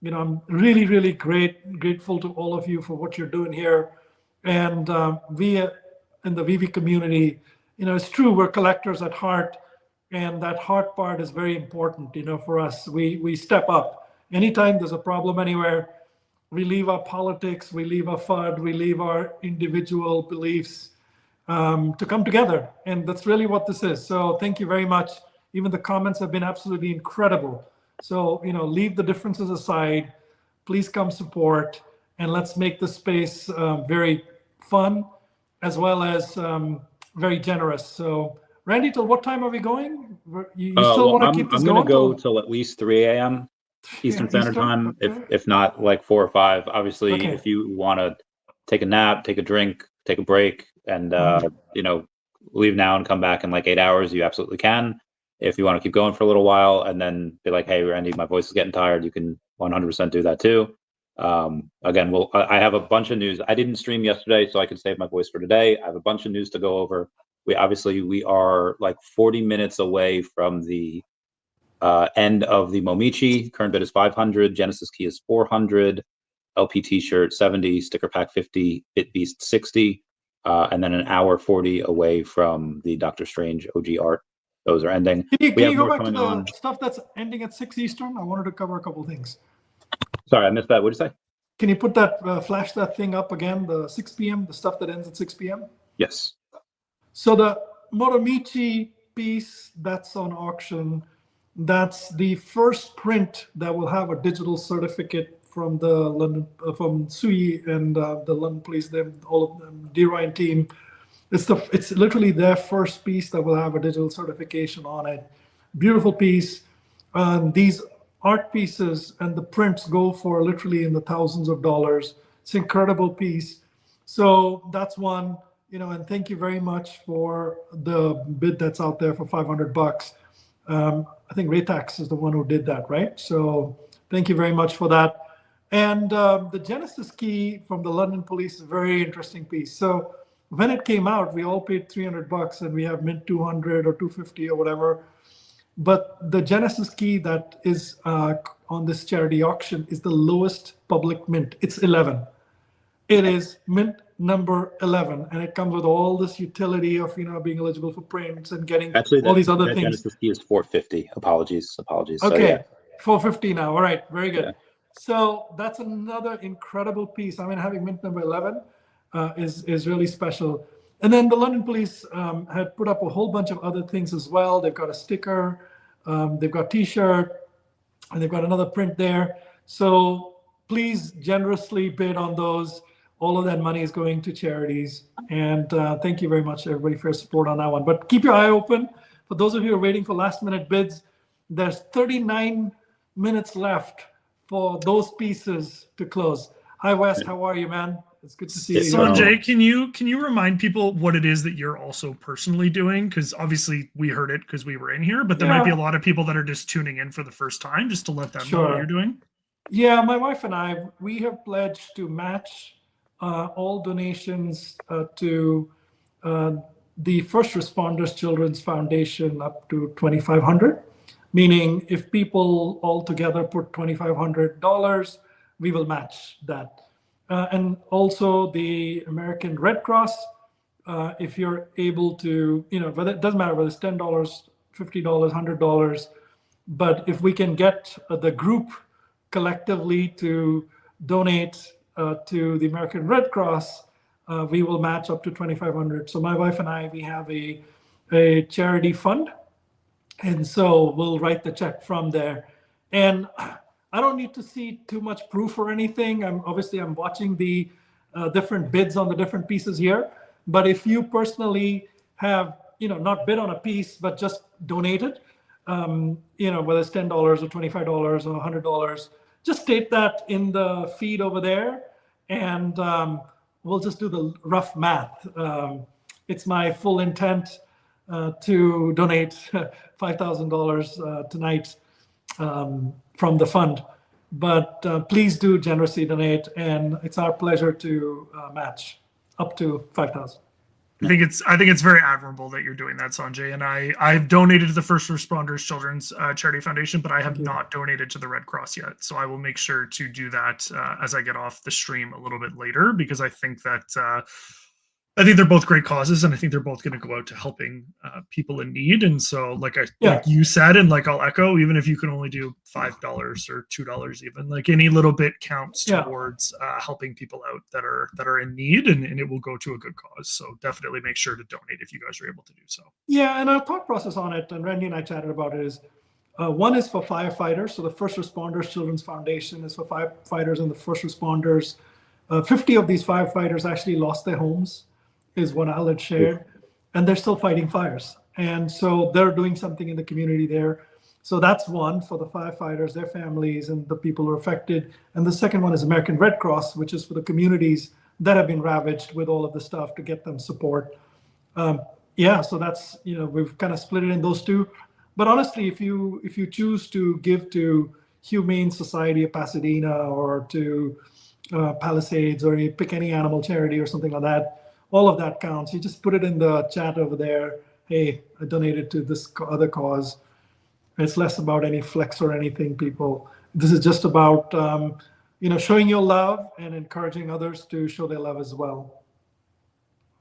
I'm really, really grateful to all of you for what you're doing here. And we in the VeVe community, it's true, we're collectors at heart, and that heart part is very important. For us, we step up. Anytime there's a problem anywhere, we leave our politics, we leave our FUD, we leave our individual beliefs to come together. And that's really what this is. So thank you very much. Even the comments have been absolutely incredible. So, leave the differences aside, please come support, and let's make this space very fun, as well as very generous. So Randy, till what time are we going? You still want to keep this going? I'm going to go till at least 3 a.m. Eastern Standard Time, okay. if not like 4 or 5. Obviously, if you want to take a nap, take a drink, take a break, and leave now and come back in like 8 hours, you absolutely can. If you want to keep going for a little while and then be like, hey, Randy, my voice is getting tired, you can 100% do that too. Again, I have a bunch of news. I didn't stream yesterday, so I could save my voice for today. I have a bunch of news to go over. We are like 40 minutes away from the end of the Momichi. Current bid is 500, Genesis key is 400, LP t-shirt 70, sticker pack 50, Bit Beast 60, and then an hour 40 away from the Doctor Strange OG art. those are ending. Can We you have go more back to coming the on. stuff that's ending at 6 Eastern? I wanted to cover a couple of things. Sorry, I missed that. What did you say? Can you put that, flash that thing up again, the 6 p.m., the stuff that ends at 6 p.m.? Yes. So the Moromichi piece that's on auction, that's the first print that will have a digital certificate from the London, from Sui and the London Police, all of them, DROI and team. It's literally their first piece that will have a digital certification on it. Beautiful piece. These art pieces and the prints go for literally in the thousands of dollars. It's an incredible piece. So that's one, and thank you very much for the bid that's out there for $500. I think Raytax is the one who did that, right? So thank you very much for that. And the Genesis key from the London Police is a very interesting piece. So when it came out, we all paid $300 and we have mint 200 or 250 or whatever. But the Genesis key that is on this charity auction is the lowest public mint. It's 11. It is mint number 11, and it comes with all this utility of being eligible for prints and getting all these other things. Genesis key is 450. Apologies. Okay, So, yeah. 450 now. All right, very good. Yeah. So that's another incredible piece. I mean, having mint number 11 is really special. And then the London Police had put up a whole bunch of other things as well. They've got a sticker, they've got T-shirt, and they've got another print there. So please generously bid on those. All of that money is going to charities. And thank you very much, everybody, for your support on that one. But keep your eye open. For those of you who are waiting for last-minute bids, there's 39 minutes left for those pieces to close. Hi, Wes. How are you, man? It's good to see you. Sanjay, can you remind people what it is that you're also personally doing? Because obviously we heard it because we were in here, but there might be a lot of people that are just tuning in for the first time, just to let them know what you're doing. Yeah, my wife and I, we have pledged to match all donations to the First Responders Children's Foundation up to $2,500. Meaning, if people all together put $2,500, we will match that. And also the American Red Cross, if you're able to, whether it doesn't matter whether it's $10, $50, $100, but if we can get the group collectively to donate to the American Red Cross, we will match up to $2,500. So my wife and I, we have a charity fund. And so we'll write the check from there. And I don't need to see too much proof or anything. I'm watching the different bids on the different pieces here. But if you personally have, not bid on a piece, but just donated, whether it's $10 or $25 or $100, just state that in the feed over there, and we'll just do the rough math. It's my full intent to donate $5,000 tonight from the fund. But please do generously donate, and it's our pleasure to match up to $5,000. I think it's very admirable that you're doing that, Sanjay. And I've donated to the First Responders Children's Charity Foundation, but I have not donated to the Red Cross yet. So I will make sure to do that as I get off the stream a little bit later, because I think that I think they're both great causes, and I think they're both going to go out to helping people in need. And so, like you said, and like I'll echo, even if you can only do $5 or $2, even like any little bit counts towards helping people out that are in need, and it will go to a good cause. So definitely make sure to donate if you guys are able to do so. Yeah, and our thought process on it, and Randy and I chatted about it, is one is for firefighters. So the First Responders Children's Foundation is for firefighters and the first responders. 50 of these firefighters actually lost their homes, is what Al had shared, and they're still fighting fires. And so they're doing something in the community there. So that's one for the firefighters, their families, and the people who are affected. And the second one is American Red Cross, which is for the communities that have been ravaged with all of the stuff to get them support. So that's, we've kind of split it in those two. But honestly, if you choose to give to Humane Society of Pasadena or to Palisades, or you pick any animal charity or something like that, all of that counts. You just put it in the chat over there. Hey, I donated to this other cause. It's less about any flex or anything, people. This is just about, showing your love and encouraging others to show their love as well.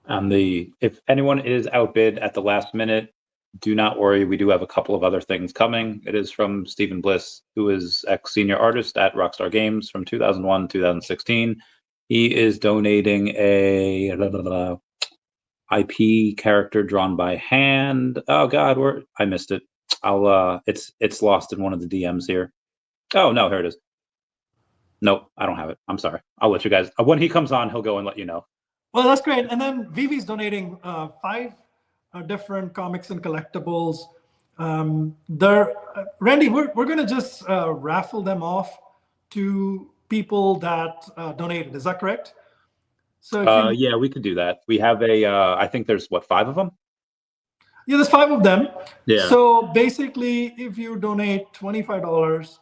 If anyone is outbid at the last minute, do not worry. We do have a couple of other things coming. It is from Stephen Bliss, who is ex-senior artist at Rockstar Games from 2001, 2016. He is donating a IP character drawn by hand. Oh God, I missed it. It's lost in one of the DMs here. Oh no, here it is. Nope, I don't have it. I'm sorry. I'll let you guys. When he comes on, he'll go and let you know. Well, that's great. And then VeVe is donating 5 different comics and collectibles. Randy, we're going to just raffle them off to people that donated. Is that correct? So yeah, we could do that. We have I think there's 5 of them? Yeah, there's 5 of them. Yeah. So basically, if you donate $25,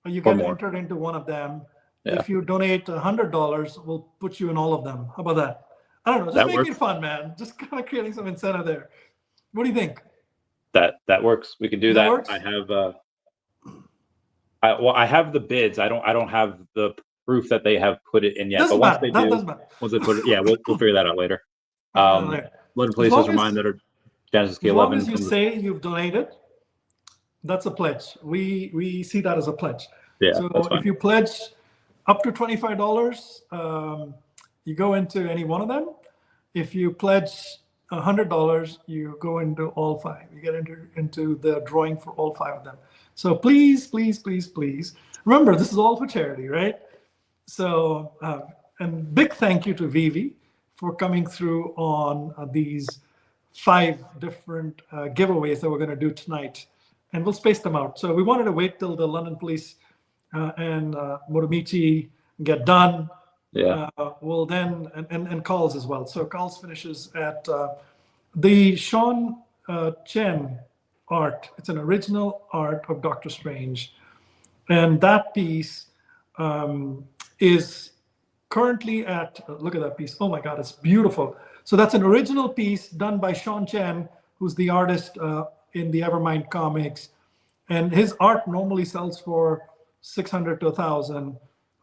you get entered into one of them. Yeah. If you donate $100, we'll put you in all of them. How about that? I don't know. Just make it fun, man. Just kind of creating some incentive there. What do you think? That works. We can do that. Works? I have I have the bids. I don't have the proof that they have put it in yet. Doesn't but once they put it, yeah, we'll figure that out later. Let places remind that are Genesis K11. As long as you say you've donated, that's a pledge. We see that as a pledge. Yeah. So if you pledge up to $25, you go into any one of them. If you pledge $100, you go into all 5. You get into the drawing for all 5 of them. So please, please, please, please remember, this is all for charity, right? So, and big thank you to VeVe for coming through on these 5 different giveaways that we're going to do tonight, and we'll space them out. So we wanted to wait till the London Police and Muramichi get done. Yeah. We'll then and Carl's as well. So Carl's finishes at the Sean Chen art. It's an original art of Doctor Strange, and that piece is currently at. Look at that piece. Oh my God, it's beautiful. So that's an original piece done by Sean Chen, who's the artist in the Evermind comics, and his art normally sells for $600 to $1,000.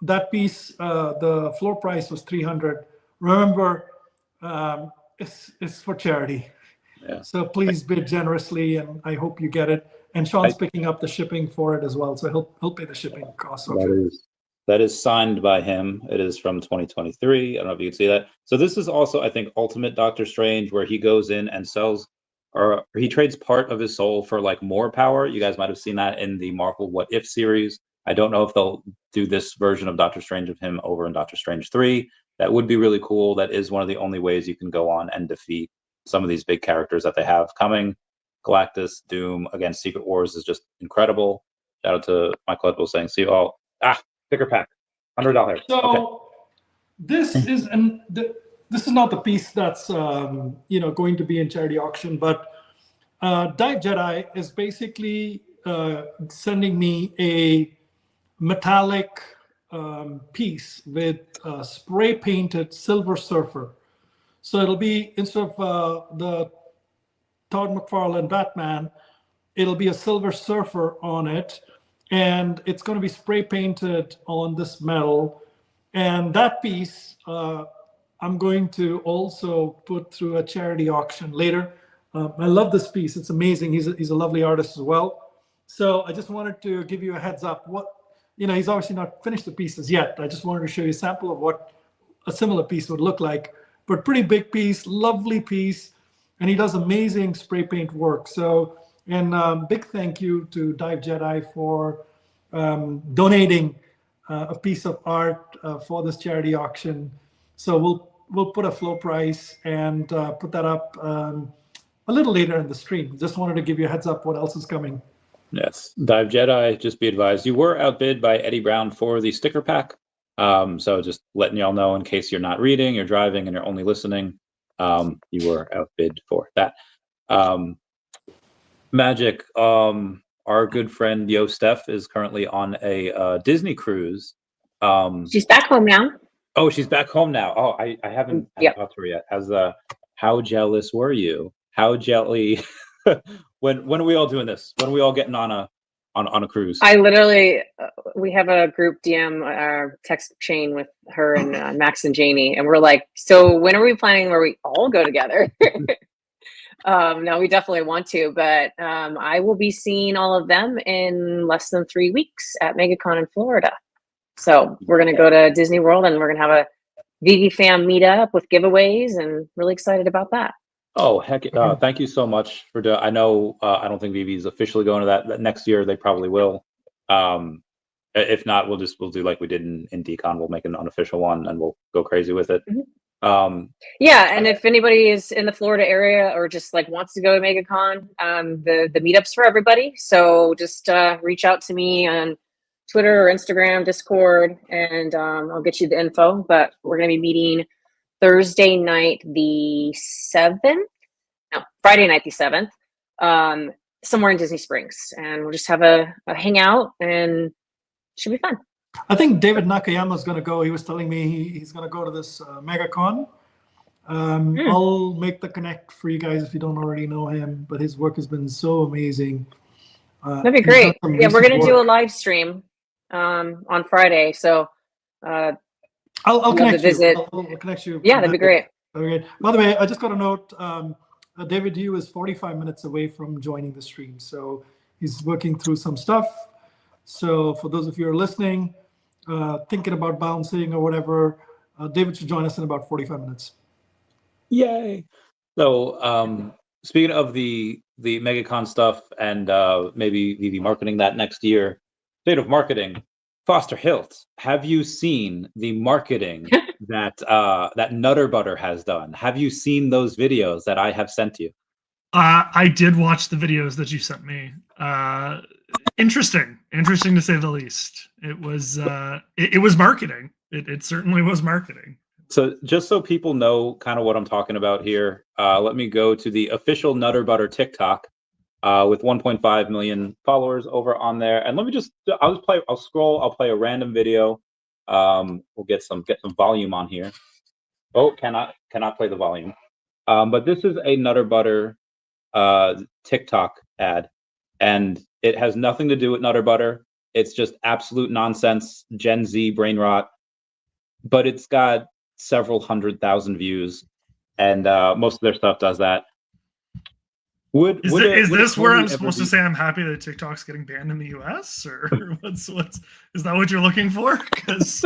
That piece, the floor price was $300. Remember, it's for charity. Yeah. So please bid generously, and I hope you get it. And Sean's picking up the shipping for it as well, so he'll pay the shipping costs. That is signed by him. It is from 2023. I don't know if you can see that. So this is also, I think, Ultimate Doctor Strange, where he goes in and sells, or he trades part of his soul for like more power. You guys might have seen that in the Marvel What If series. I don't know if they'll do this version of Doctor Strange of him over in Doctor Strange 3. That would be really cool. That is one of the only ways you can go on and defeat some of these big characters that they have coming. Galactus, Doom, again, Secret Wars is just incredible. Shout out to my collectible saying, see you all. Sticker pack, $100. So okay. This is this is not the piece that's going to be in charity auction, but Dive Jedi is basically sending me a metallic piece with spray painted Silver Surfer. So it'll be, instead of the Todd McFarlane Batman, it'll be a Silver Surfer on it, and it's going to be spray painted on this metal. And that piece I'm going to also put through a charity auction later. I love this piece. It's amazing. He's a lovely artist as well. So I just wanted to give you a heads up. He's obviously not finished the pieces yet. I just wanted to show you a sample of what a similar piece would look like. But pretty big piece, lovely piece, and he does amazing spray paint work. So, and big thank you to Dive Jedi for donating a piece of art for this charity auction. So we'll put a floor price and put that up a little later in the stream. Just wanted to give you a heads up what else is coming. Yes, Dive Jedi, just be advised, you were outbid by Eddie Brown for the sticker pack. So just letting y'all know, in case you're not reading, you're driving, and you're only listening, you were outbid for that. Magic, our good friend Yo Steph is currently on a Disney cruise. She's back home now. Oh, she's back home now. Oh, I haven't talked to her yet. How jealous were you? How jelly? When are we all doing this? When are we all getting on a cruise? I literally, we have a group DM text chain with her and Max and Janie, and we're like, so when are we planning where we all go together? No, we definitely want to, but I will be seeing all of them in less than 3 weeks at MegaCon in Florida. So we're going to go to Disney World and we're going to have a VeVe fam meetup with giveaways, and really excited about that. Oh, heck, thank you so much for doing. I know, I don't think VeVe is officially going to that next year. They probably will. If not, we'll do like we did in Decon. We'll make an unofficial one and we'll go crazy with it. Yeah, and if anybody is in the Florida area or just like wants to go to MegaCon, the meetup's for everybody. So just reach out to me on Twitter or Instagram, Discord, and I'll get you the info. But we're going to be meeting Thursday night the 7th, no, Friday night the 7th, somewhere in Disney Springs, and we'll just have a hangout, and it should be fun. I think David Nakayama's going to go. He was telling me he's going to go to this MegaCon. I'll make the connect for you guys if you don't already know him, but his work has been so amazing. That'd be great. Yeah, we're going to do a live stream on Friday, so I'll connect you. I'll connect you. Yeah, that'd be great. Okay. By the way, I just got a note. David Yu is 45 minutes away from joining the stream, so he's working through some stuff. So for those of you who are listening, thinking about bouncing or whatever, David should join us in about 45 minutes. Yay! So speaking of the MegaCon stuff and maybe VeVe marketing that next year, state of marketing. Foster Hilt, have you seen the marketing that that Nutter Butter has done? Have you seen those videos that I have sent you? I did watch the videos that you sent me. Interesting to say the least. It was it was marketing. It certainly was marketing. So just so people know kind of what I'm talking about here, let me go to the official Nutter Butter TikTok with 1.5 million followers over on there. And let me just, I'll scroll, I'll play a random video. We'll get some volume on here. Oh, cannot play the volume. But this is a Nutter Butter TikTok ad, and it has nothing to do with Nutter Butter. It's just absolute nonsense, Gen Z brain rot, but it's got several 100,000 views, and most of their stuff does that. Is this where I'm supposed to say I'm happy that TikTok's getting banned in the US, or what's is that what you're looking for? Because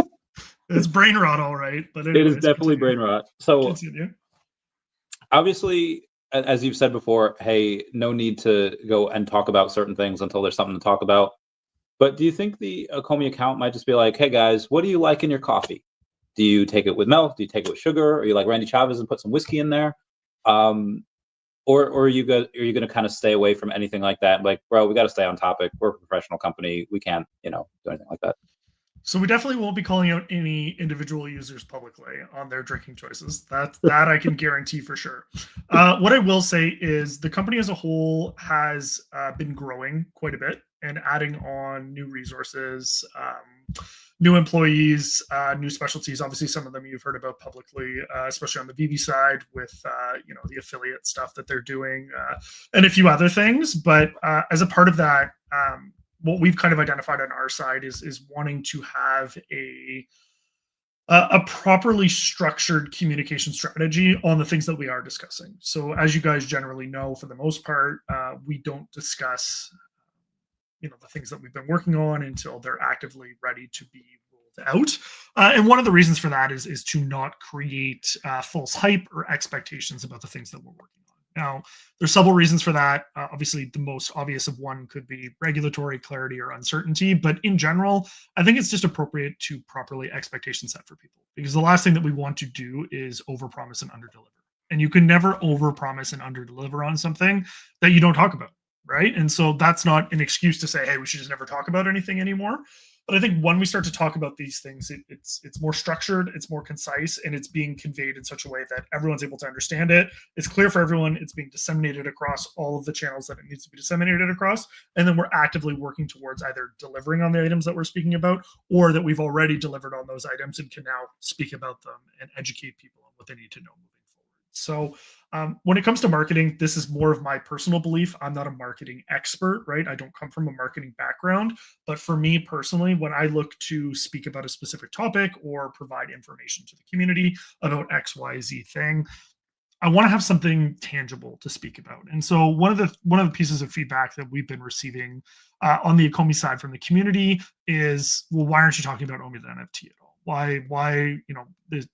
it's brain rot, all right. But anyways, it is definitely brain rot. So continue. Obviously, as you've said before, hey, no need to go and talk about certain things until there's something to talk about. But do you think the Comey account might just be like, hey guys, what do you like in your coffee? Do you take it with milk? Do you take it with sugar? Are you like Randy Chavez and put some whiskey in there? Or are you going to kind of stay away from anything like that? Like, bro, we got to stay on topic. We're a professional company. We can't, do anything like that. So we definitely won't be calling out any individual users publicly on their drinking choices. That I can guarantee for sure. What I will say is the company as a whole has been growing quite a bit and adding on new resources, new employees, new specialties. Obviously, some of them you've heard about publicly, especially on the VeVe side with the affiliate stuff that they're doing and a few other things. But as a part of that, what we've kind of identified on our side is wanting to have a properly structured communication strategy on the things that we are discussing. So as you guys generally know, for the most part, we don't discuss the things that we've been working on until they're actively ready to be rolled out. And one of the reasons for that is to not create false hype or expectations about the things that we're working on. Now, there's several reasons for that. Obviously, the most obvious of one could be regulatory clarity or uncertainty. But in general, I think it's just appropriate to properly expectation set for people, because the last thing that we want to do is overpromise and underdeliver. And you can never overpromise and underdeliver on something that you don't talk about, right? And so that's not an excuse to say, hey, we should just never talk about anything anymore. But I think when we start to talk about these things, it's more structured, it's more concise, and it's being conveyed in such a way that everyone's able to understand it. It's clear for everyone. It's being disseminated across all of the channels that it needs to be disseminated across. And then we're actively working towards either delivering on the items that we're speaking about, or that we've already delivered on those items and can now speak about them and educate people on what they need to know moving forward. So when it comes to marketing, this is more of my personal belief. I'm not a marketing expert, right? I don't come from a marketing background. But for me personally, when I look to speak about a specific topic or provide information to the community about X, Y, Z thing, I want to have something tangible to speak about. And so one of the pieces of feedback that we've been receiving on the Ecomi side from the community is, well, why aren't you talking about Omi the NFT at all? Why,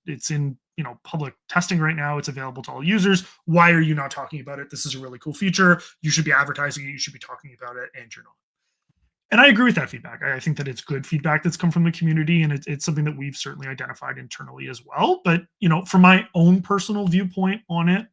it's in, public testing right now. It's available to all users. Why are you not talking about it? This is a really cool feature. You should be advertising it. You should be talking about it, and you're not. And I agree with that feedback. I think that it's good feedback that's come from the community, and it's something that we've certainly identified internally as well. But, from my own personal viewpoint on it,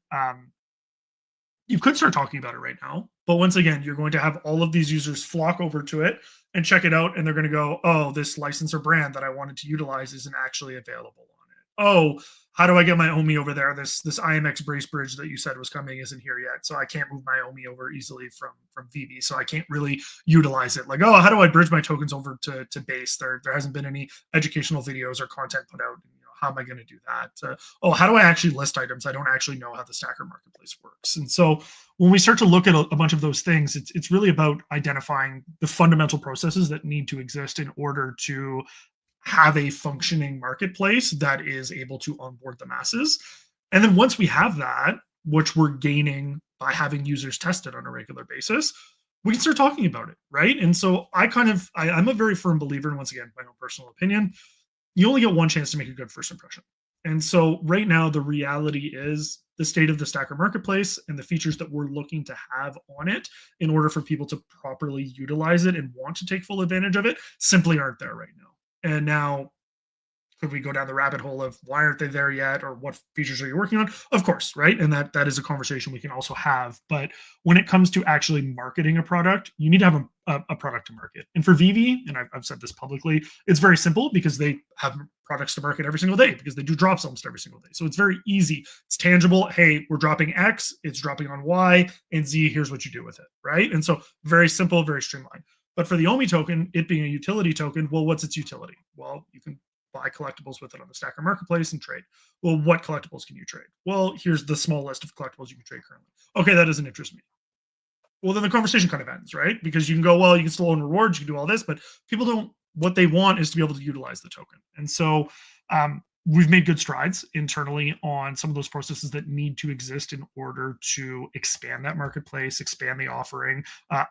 you could start talking about it right now. But once again, you're going to have all of these users flock over to it and check it out, and they're going to go, oh, this license or brand that I wanted to utilize isn't actually available on it. Oh, how do I get my OMI over there? This IMX brace bridge that you said was coming isn't here yet, so I can't move my OMI over easily from VeVe, so I can't really utilize it. Like, oh, how do I bridge my tokens over to base? There hasn't been any educational videos or content put out. How am I going to do that? Oh, how do I actually list items? I don't actually know how the Stacker Marketplace works. And so when we start to look at a bunch of those things, it's really about identifying the fundamental processes that need to exist in order to have a functioning marketplace that is able to onboard the masses. And then once we have that, which we're gaining by having users tested on a regular basis, we can start talking about it, right? And so I'm a very firm believer, and once again, my own personal opinion, you only get one chance to make a good first impression. And so right now, the reality is the state of the Stacker Marketplace and the features that we're looking to have on it in order for people to properly utilize it and want to take full advantage of it simply aren't there right now. And now, could we go down the rabbit hole of why aren't they there yet, or what features are you working on? Of course, right? And that is a conversation we can also have. But when it comes to actually marketing a product, you need to have a product to market. And for VeVe, and I've said this publicly, it's very simple because they have products to market every single day because they do drops almost every single day. So it's very easy. It's tangible. Hey, we're dropping X, it's dropping on Y, and Z, here's what you do with it, right? And so very simple, very streamlined. But for the OMI token, it being a utility token, well, what's its utility? Well, you can buy collectibles with it on the Stacker Marketplace and trade. Well, what collectibles can you trade? Well, here's the small list of collectibles you can trade currently. Okay, that doesn't interest me. Well, then the conversation kind of ends, right? Because you can go, well, you can still own rewards, you can do all this, but people don't, what they want is to be able to utilize the token. And so we've made good strides internally on some of those processes that need to exist in order to expand that marketplace, expand the offering,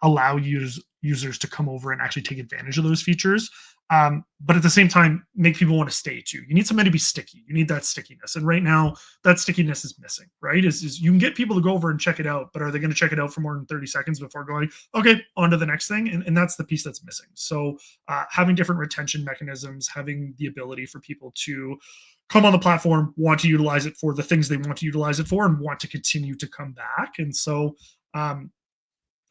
allow users to come over and actually take advantage of those features. But at the same time, make people want to stay too. You need somebody to be sticky. You need that stickiness. And right now, that stickiness is missing, right? Is you can get people to go over and check it out, but are they going to check it out for more than 30 seconds before going, okay, on to the next thing? And that's the piece that's missing. So having different retention mechanisms, having the ability for people to come on the platform, want to utilize it for the things they want to utilize it for, and want to continue to come back. And so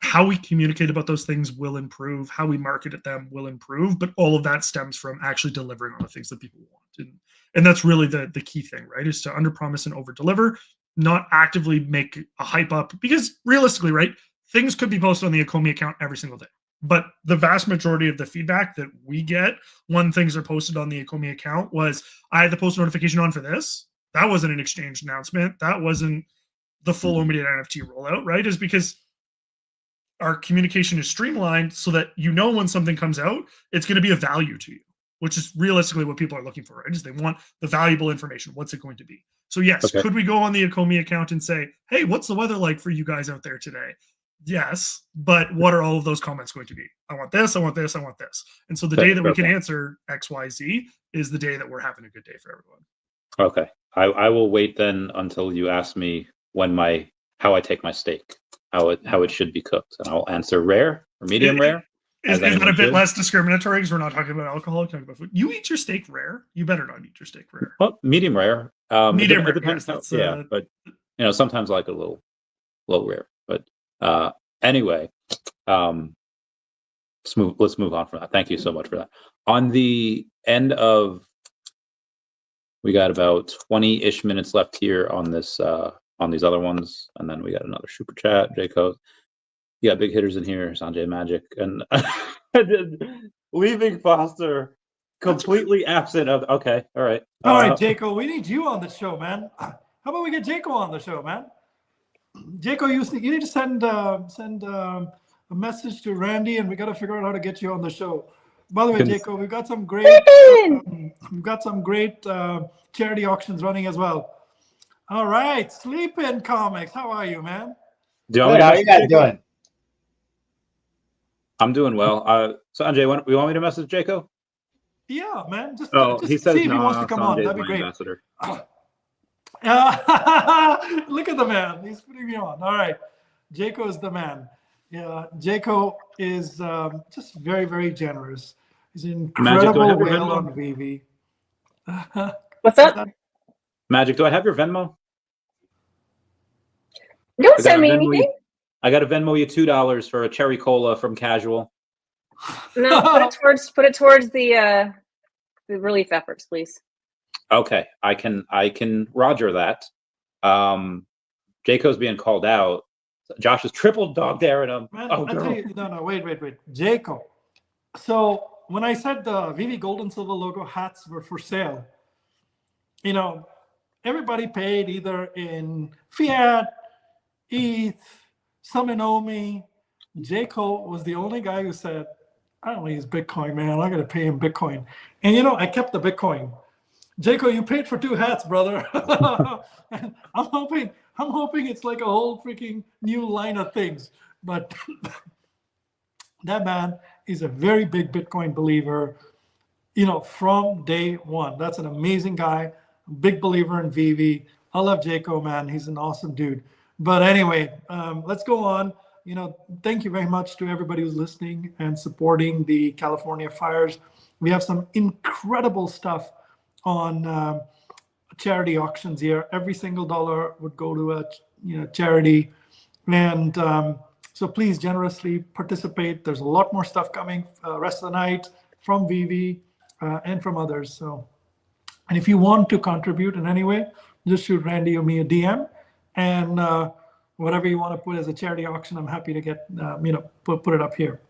how we communicate about those things will improve, how we market at them will improve, but all of that stems from actually delivering on the things that people want. And that's really the key thing, right? Is to underpromise and overdeliver, not actively make a hype up, because realistically, right, things could be posted on the Ecomi account every single day. But the vast majority of the feedback that we get when things are posted on the Ecomi account was, I had the post notification on for this. That wasn't an exchange announcement. That wasn't the full Omidian NFT rollout, right? Is because our communication is streamlined so that when something comes out, it's going to be of value to you, which is realistically what people are looking for, right? Is they want the valuable information. What's it going to be? So yes, okay. Could we go on the Ecomi account and say, hey, what's the weather like for you guys out there today? Yes, but what are all of those comments going to be? I want this, I want this, I want this. And so the day that we can answer X, Y, Z is the day that we're having a good day for everyone. Okay. I will wait then until you ask me how I take my steak, how it should be cooked. And I'll answer rare or medium rare. Is that a bit less discriminatory because we're not talking about alcohol, we're talking about food? You eat your steak rare? You better not eat your steak rare. Well, medium rare. Medium rare, it depends yes, how, but sometimes I like a little rare. But anyway, let's move on from that. Thank you so much for that. On the end of, we got about 20-ish minutes left here on this on these other ones, and then we got another super chat. Jacob, you got big hitters in here. Sanjay Magic and leaving Foster completely absent of. Okay, all right. All right, Jacob, we need you on the show, man. How about we get Jacob on the show, man? Jacob, you need to send a message to Randy, and we got to figure out how to get you on the show. By the way, Jacob, we've got some great charity auctions running as well. All right, Sleeping Comics. How are you, man? Do you want me Good. to How are you message guys Jaco? doing? I'm doing well. Sanjay, you want me to message Jaco? Yeah, man. Just He just says see if he wants to come on. Sanjay's That'd be my great. ambassador. Look at the man. He's putting me on. All right. Jaco is the man. Yeah, Jaco is just very, very generous. He's an Magic, do I incredible have your whale Venmo? on VeVe. What's up? Magic, do I have your Venmo? Don't send me anything. I got to Venmo you $2 for a cherry cola from Casual. No, put it towards the relief efforts, please. Okay, I can Roger that. Jaco's being called out. Josh is triple dog daring him. Man, Oh, I tell you, no, wait. Jaco. So when I said the VeVe Gold and Silver logo hats were for sale, you know, everybody paid either in fiat, ETH, some in OMI. Jaco was the only guy who said, I don't use Bitcoin, man. I'm going to pay him Bitcoin. And, you know, I kept the Bitcoin. Jaco, you paid for 2 hats, brother. And I'm hoping it's like a whole freaking new line of things. But that man is a very big Bitcoin believer, you know, from day one. That's an amazing guy, big believer in VeVe. I love Jaco, man. He's an awesome dude. But anyway, let's go on. You know, thank you very much to everybody who's listening and supporting the California fires. We have some incredible stuff on charity auctions here. Every single dollar would go to a charity, and so please generously participate. There's a lot more stuff coming rest of the night from VeVe and from others. So, and if you want to contribute in any way, just shoot Randy or me a DM, and whatever you want to put as a charity auction, I'm happy to get put it up here.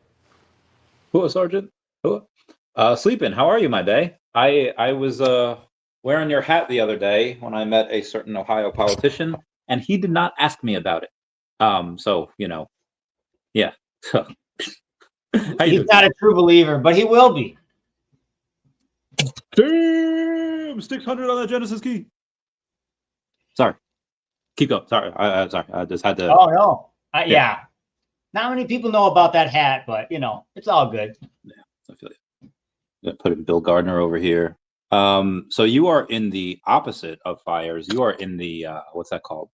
Cool, Sergeant. Cool. Sleeping, how are you, my day? I was wearing your hat the other day when I met a certain Ohio politician, and he did not ask me about it. So yeah. He's not a true believer, but he will be. Damn, 600 on that Genesis key. Sorry, keep going. Sorry, sorry. I just had to. Oh no, yeah. Not many people know about that hat, but it's all good. Yeah, I feel you. Gonna put in Bill Gardner over here. So you are in the opposite of fires. You are in the what's that called?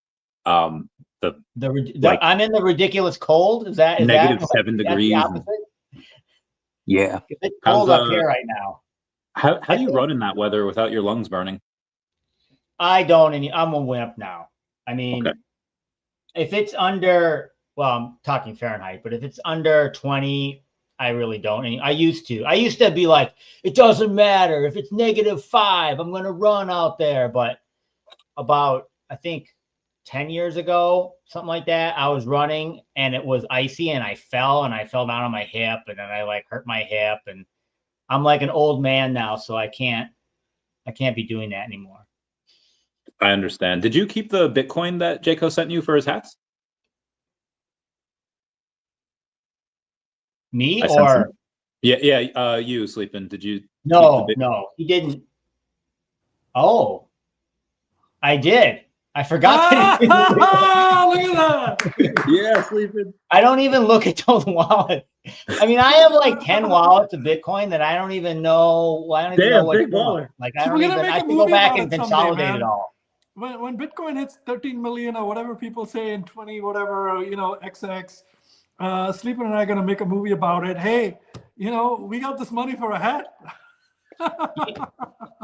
I'm in the ridiculous cold. Is that -7 degrees? Yeah, it's cold up here right now. How do you run in that weather without your lungs burning? I don't. I'm a wimp now. I mean, if it's under, well, I'm talking Fahrenheit, but if it's under 20, I really don't. I used to be like, it doesn't matter if it's -5, I'm going to run out there. But about, I think 10 years ago, something like that, I was running and it was icy and I fell down on my hip, and then I hurt my hip, and I'm like an old man now, so I can't be doing that anymore. I understand. Did you keep the Bitcoin that Jaco sent you for his hats? Me or? Yeah. You, Sleeping. Did you? No, he didn't. Oh, I did. I forgot. Look at that. Yeah, Sleeping. I don't even look at those wallets. I mean, I have like 10 wallets of Bitcoin that I don't even know. I don't even know what's going on. Like, I have to go back and consolidate it all. When Bitcoin hits 13 million or whatever people say in 20 whatever XX, Sleeping and I are gonna make a movie about it. Hey, we got this money for a hat.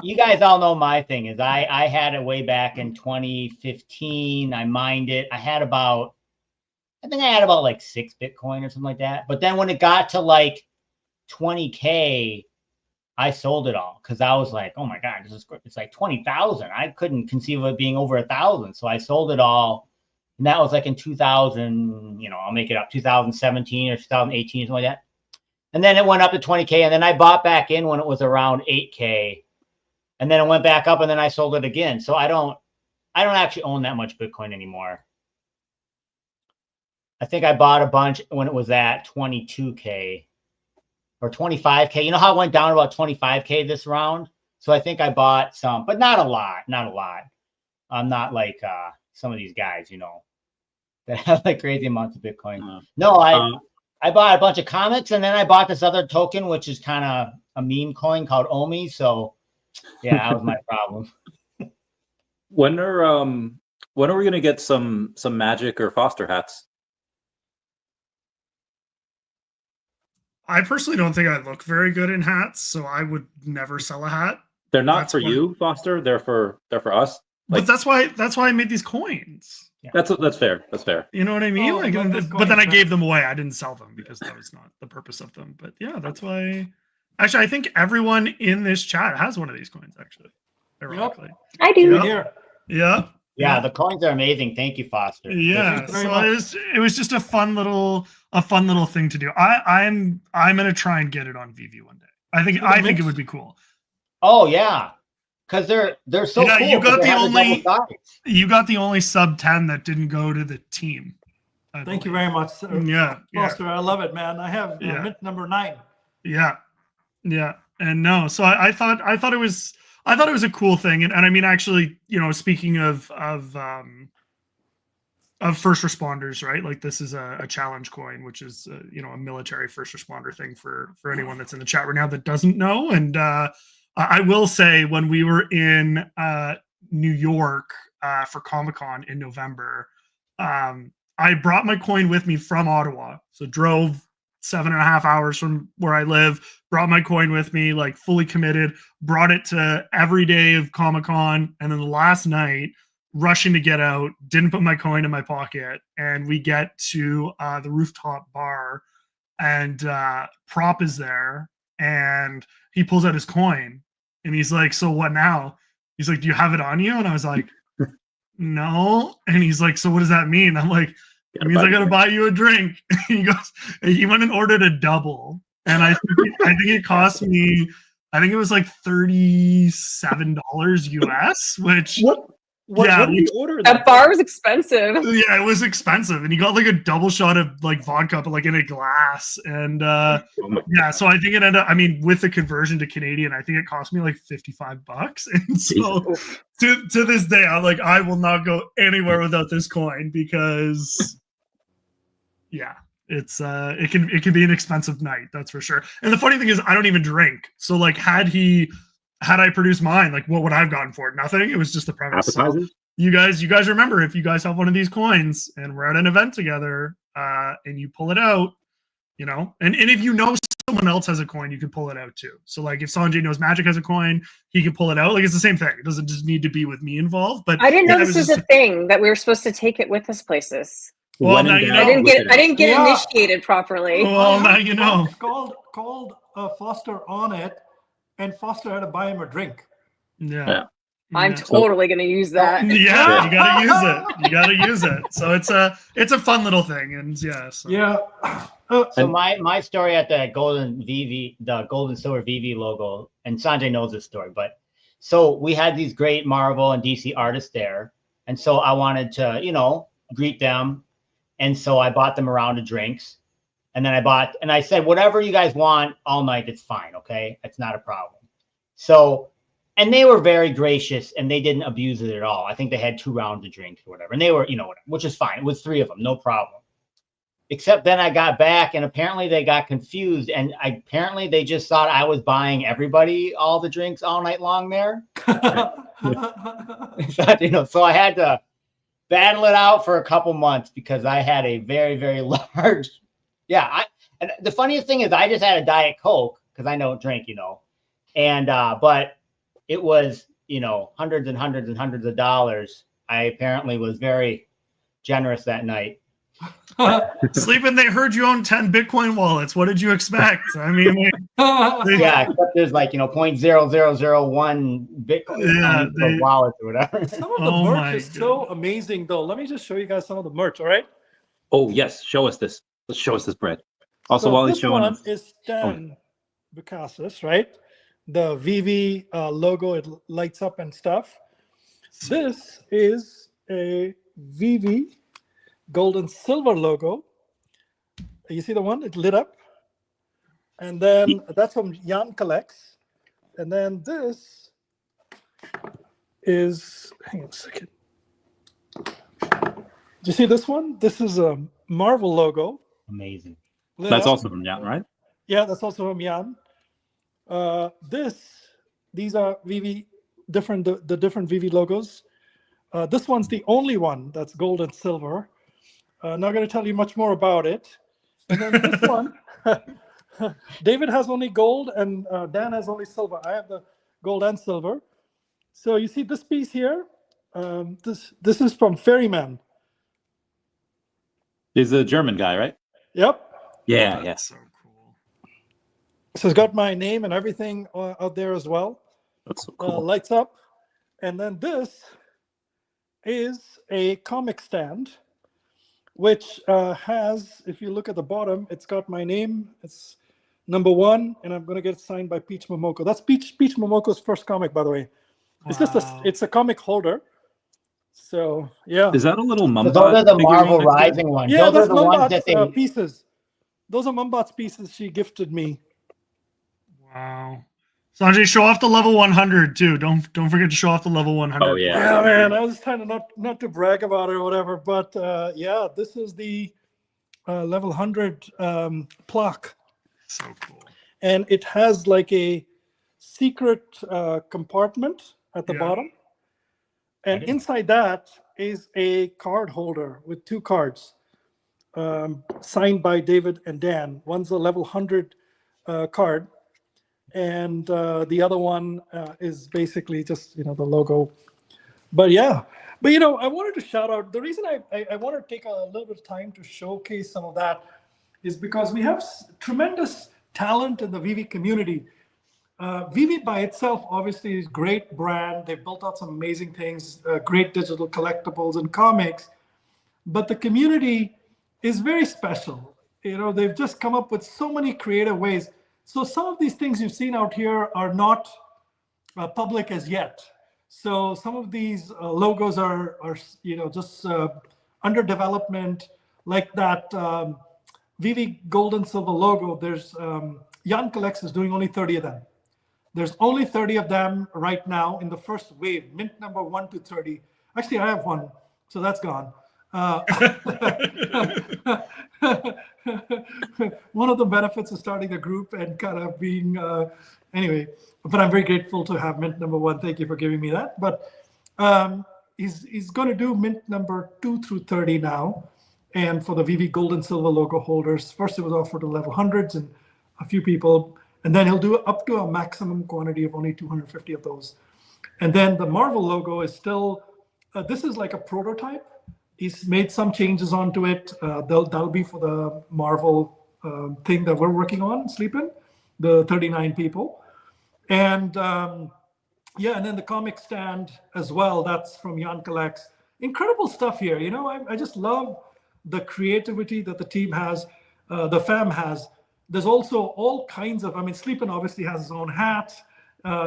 You guys all know my thing is I had it way back in 2015. I mined it. I think I had about like 6 Bitcoin or something like that. But then when it got to like 20K, I sold it all because I was like, oh my God, it's like 20,000. I couldn't conceive of it being over 1,000. So I sold it all. And that was like in 2000, I'll make it up, 2017 or 2018, something like that. And then it went up to 20K. And then I bought back in when it was around 8K. And then it went back up and then I sold it again. So I don't actually own that much Bitcoin anymore. I think I bought a bunch when it was at 22K or 25K. You know how it went down about 25K this round? So I think I bought some, but not a lot. I'm not like some of these guys, you know, that have like crazy amounts of Bitcoin. Uh, No, I bought a bunch of comics, and then I bought this other token, which is kind of a meme coin called Omi. So yeah, that was my problem. when are we gonna get some Magic or Foster hats? I personally don't think I look very good in hats, so I would never sell a hat. They're not That's for why- you, Foster. They're for us. Like, But that's why I made these coins. that's fair. That's fair. You know what I mean? Oh, Like, but this but then I coin- gave them away. I didn't sell them because that was not the purpose of them. But yeah, that's why. Actually, I think everyone in this chat has one of these coins. Actually, ironically. I do. Yep. Here. Yeah. Yeah, the coins are amazing. Thank you, Foster. Yeah, Thank you very so much. it was just a fun little thing to do. I'm gonna try and get it on VeVe one day. I think it would be cool. Oh yeah, because they're so Yeah, cool. you got 'cause they the have only- double sides. You got the only sub 10 that didn't go to the team. I Thank you believe. very much, sir. Yeah, yeah, Foster. I love it, man. I have Yeah. mint number 9. yeah, and no. So I thought it was a cool thing, and I mean, actually, you know, speaking of first responders, right? Like this is a challenge coin, which is you know, a military first responder thing for anyone that's in the chat right now that doesn't know. And I will say, when we were in New York for Comic-Con in November, I brought my coin with me from Ottawa, so drove 7.5 hours from where I live, brought my coin with me, like fully committed, brought it to every day of Comic-Con, and then the last night, rushing to get out, didn't put my coin in my pocket, and we get to the rooftop bar, and Prop is there, and he pulls out his coin, and he's like, "So what now?" He's like, "Do you have it on you?" And I was like, "No." And he's like, "So what does that mean?" I'm like, "It means I gotta buy you a drink." He goes, he went and ordered a double, and I think it cost me, I think it was like $37 US, which What Yeah, did you order? That bar was expensive. yeah, it was expensive, and he got like a double shot of like vodka, but like in a glass, and Oh my yeah. So I think it ended up, I mean, with the conversion to Canadian, I think it cost me like $55, and so to this day, I'm like, I will not go anywhere without this coin because, yeah, it's it can be an expensive night, that's for sure. And the funny thing is, I don't even drink, so like had I produced mine, like what would I have gotten for it? Nothing. It was just the premise. So Appetizers? you guys remember, if you guys have one of these coins and we're at an event together, and you pull it out, you know, and if you know someone else has a coin, you can pull it out too. So like if Sanjay knows Magic has a coin, he can pull it out. Like it's the same thing. It doesn't just need to be with me involved. But I didn't know yeah, it this was just- a thing that we were supposed to take it with us places. Well, When in now you doubt, know. whip I it didn't get Yeah. initiated properly. Well, now you know. Called Foster on it, and Foster had to buy him a drink. Yeah. I'm Yeah. totally going to use that. Yeah, you gotta use it. You gotta use it. So it's a fun little thing, and yeah. So. Yeah. So my story at the gold and silver VeVe logo, and Sanjay knows this story, but so we had these great Marvel and DC artists there, and so I wanted to, you know, greet them, and so I bought them a round of drinks, and then I said, whatever you guys want all night, it's fine, okay, it's not a problem. So, and they were very gracious, and they didn't abuse it at all. I think they had 2 rounds of drinks or whatever, and they were, you know, whatever, which is fine. It was 3 of them, no problem. Except then I got back, and apparently they got confused, and apparently they just thought I was buying everybody all the drinks all night long there. You know, so I had to battle it out for a couple months because I had a very, very large. Yeah, and the funniest thing is I just had a Diet Coke because I don't drink, you know, and but it was, you know, hundreds and hundreds and hundreds of dollars. I apparently was very generous that night. Sleeping, they heard you own 10 Bitcoin wallets. What did you expect? I mean, Yeah, except there's like, you know, 0.0001 Bitcoin Yeah, on the wallets or whatever. Some of the Oh my merch is so amazing, though. Let me just show you guys some of the merch. All right. Oh yes, show us this. Let's show us this bread. Also, So while he's this showing one us, is Stan Bukassis, right? The VeVe logo, it lights up and stuff. This is a VeVe gold and silver logo. You see the one? It lit up. And then that's from Jan Collects. And then this is, hang on a second. you see this one? This is a Marvel logo. Amazing. lit That's up. also from Jan, right? Yeah, that's also from Jan. These are VeVe, the different VeVe logos. This one's the only one that's gold and silver. Not going to tell you much more about it. And then this one, David has only gold and Dan has only silver. I have the gold and silver. So you see this piece here. This is from Ferryman. He's a German guy, right? Yep. Yeah, That's so cool. So it's got my name and everything out there as well. That's so cool. Lights up. And then this is a comic stand, which has, if you look at the bottom, it's got my name. It's #1, and I'm going to get it signed by Peach Momoko. That's Peach Momoko's first comic, by the way. It's just it's a comic holder. So yeah. Is that a little So Mumbot? those are the figurine Marvel next to it? Rising ones. Yeah, Those that's are the ones that Mumbot's they. pieces. Those are Mumbot's pieces she gifted me. Wow. Sanjay, show off the level 100 too. Don't forget to show off the level 100. Oh, yeah. Yeah, man. I was trying to not to brag about it or whatever, but yeah, this is the level 100 plaque. So cool. And it has like a secret compartment at the Yeah. bottom. And inside that is a card holder with 2 cards signed by David and Dan. One's a level 100 card, and the other one is basically just, the logo. But yeah, but I wanted to shout out, the reason I want to take a little bit of time to showcase some of that is because we have tremendous talent in the VeVe community. VeVe by itself obviously is a great brand. They've built out some amazing things, great digital collectibles and comics, but the community is very special. They've just come up with so many creative ways. So some of these things you've seen out here are not public as yet. So some of these logos are just under development, like that VeVe gold and silver logo. There's Jan Collects is doing only 30 of them. There's only 30 of them right now in the first wave, mint number 1 to 30. Actually, I have one, so that's gone. One of the benefits of starting a group and kind of being, anyway, but I'm very grateful to have mint number 1. Thank you for giving me that. But he's going to do mint number 2 through 30 now. And for the VeVe gold and silver logo holders, first it was offered to level 100s and a few people. And then he'll do up to a maximum quantity of only 250 of those. And then the Marvel logo is still, this is like a prototype. He's made some changes onto it. That'll be for the Marvel thing that we're working on, Sleepin', the 39 people. And yeah, and then the comic stand as well. That's from Jan Collects. Incredible stuff here. I just love the creativity that the team has, the fam has. There's also all kinds of, Sleepin' obviously has his own hat.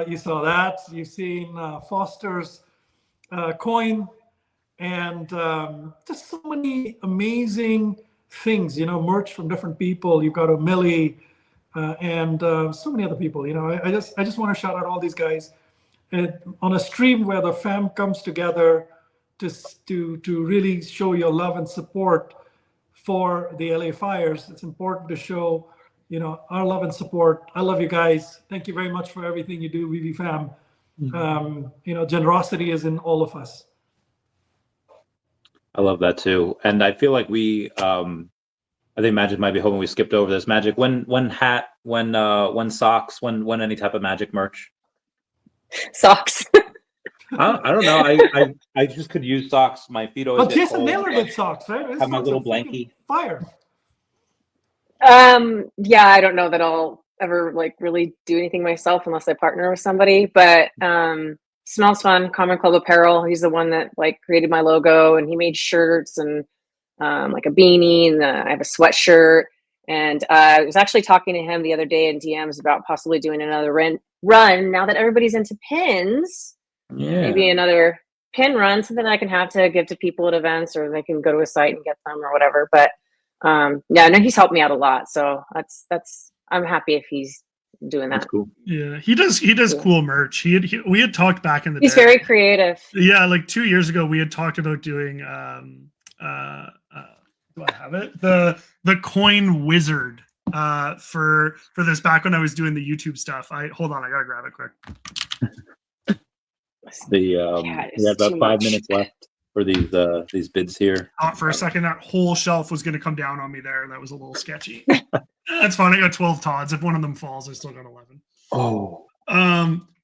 You saw that. You've seen Foster's coin, and just so many amazing things, merch from different people. You've got a Millie and so many other people. I just want to shout out all these guys on a stream where the fam comes together to really show your love and support for the LA Fires. It's important to show our love and support. I love you guys. Thank you very much for everything you do, VeVe fam. Generosity is in all of us. I love that too. And I feel like I think Magic might be hoping we skipped over this. Magic, when hat, when socks, when any type of Magic merch? Socks. I don't know. I just could use socks. My feet always get Jason cold. Naylor did socks, right? His Have my socks little are freaking blankie. Fire. Yeah, I don't know that I'll ever really do anything myself unless I partner with somebody. But Smells Fun, Common Club Apparel, he's the one that created my logo, and he made shirts and like a beanie, and I have a sweatshirt. And I was actually talking to him the other day in DMs about possibly doing another run now that everybody's into pins. Yeah. Maybe another pin run, something I can have to give to people at events, or they can go to a site and get them or whatever. But yeah, no, he's helped me out a lot. So that's I'm happy if he's doing that. That's cool. Yeah, he does cool merch. We had talked back in the day. He's very creative. Yeah, like 2 years ago, we had talked about doing do I have it? The coin wizard for this back when I was doing the YouTube stuff. Hold on, I gotta grab it quick. We have about 5 minutes left for these bids here. Thought for a second that whole shelf was going to come down on me there. That was a little sketchy. That's fine. I got 12 Todds. If one of them falls, I still got 11. Oh.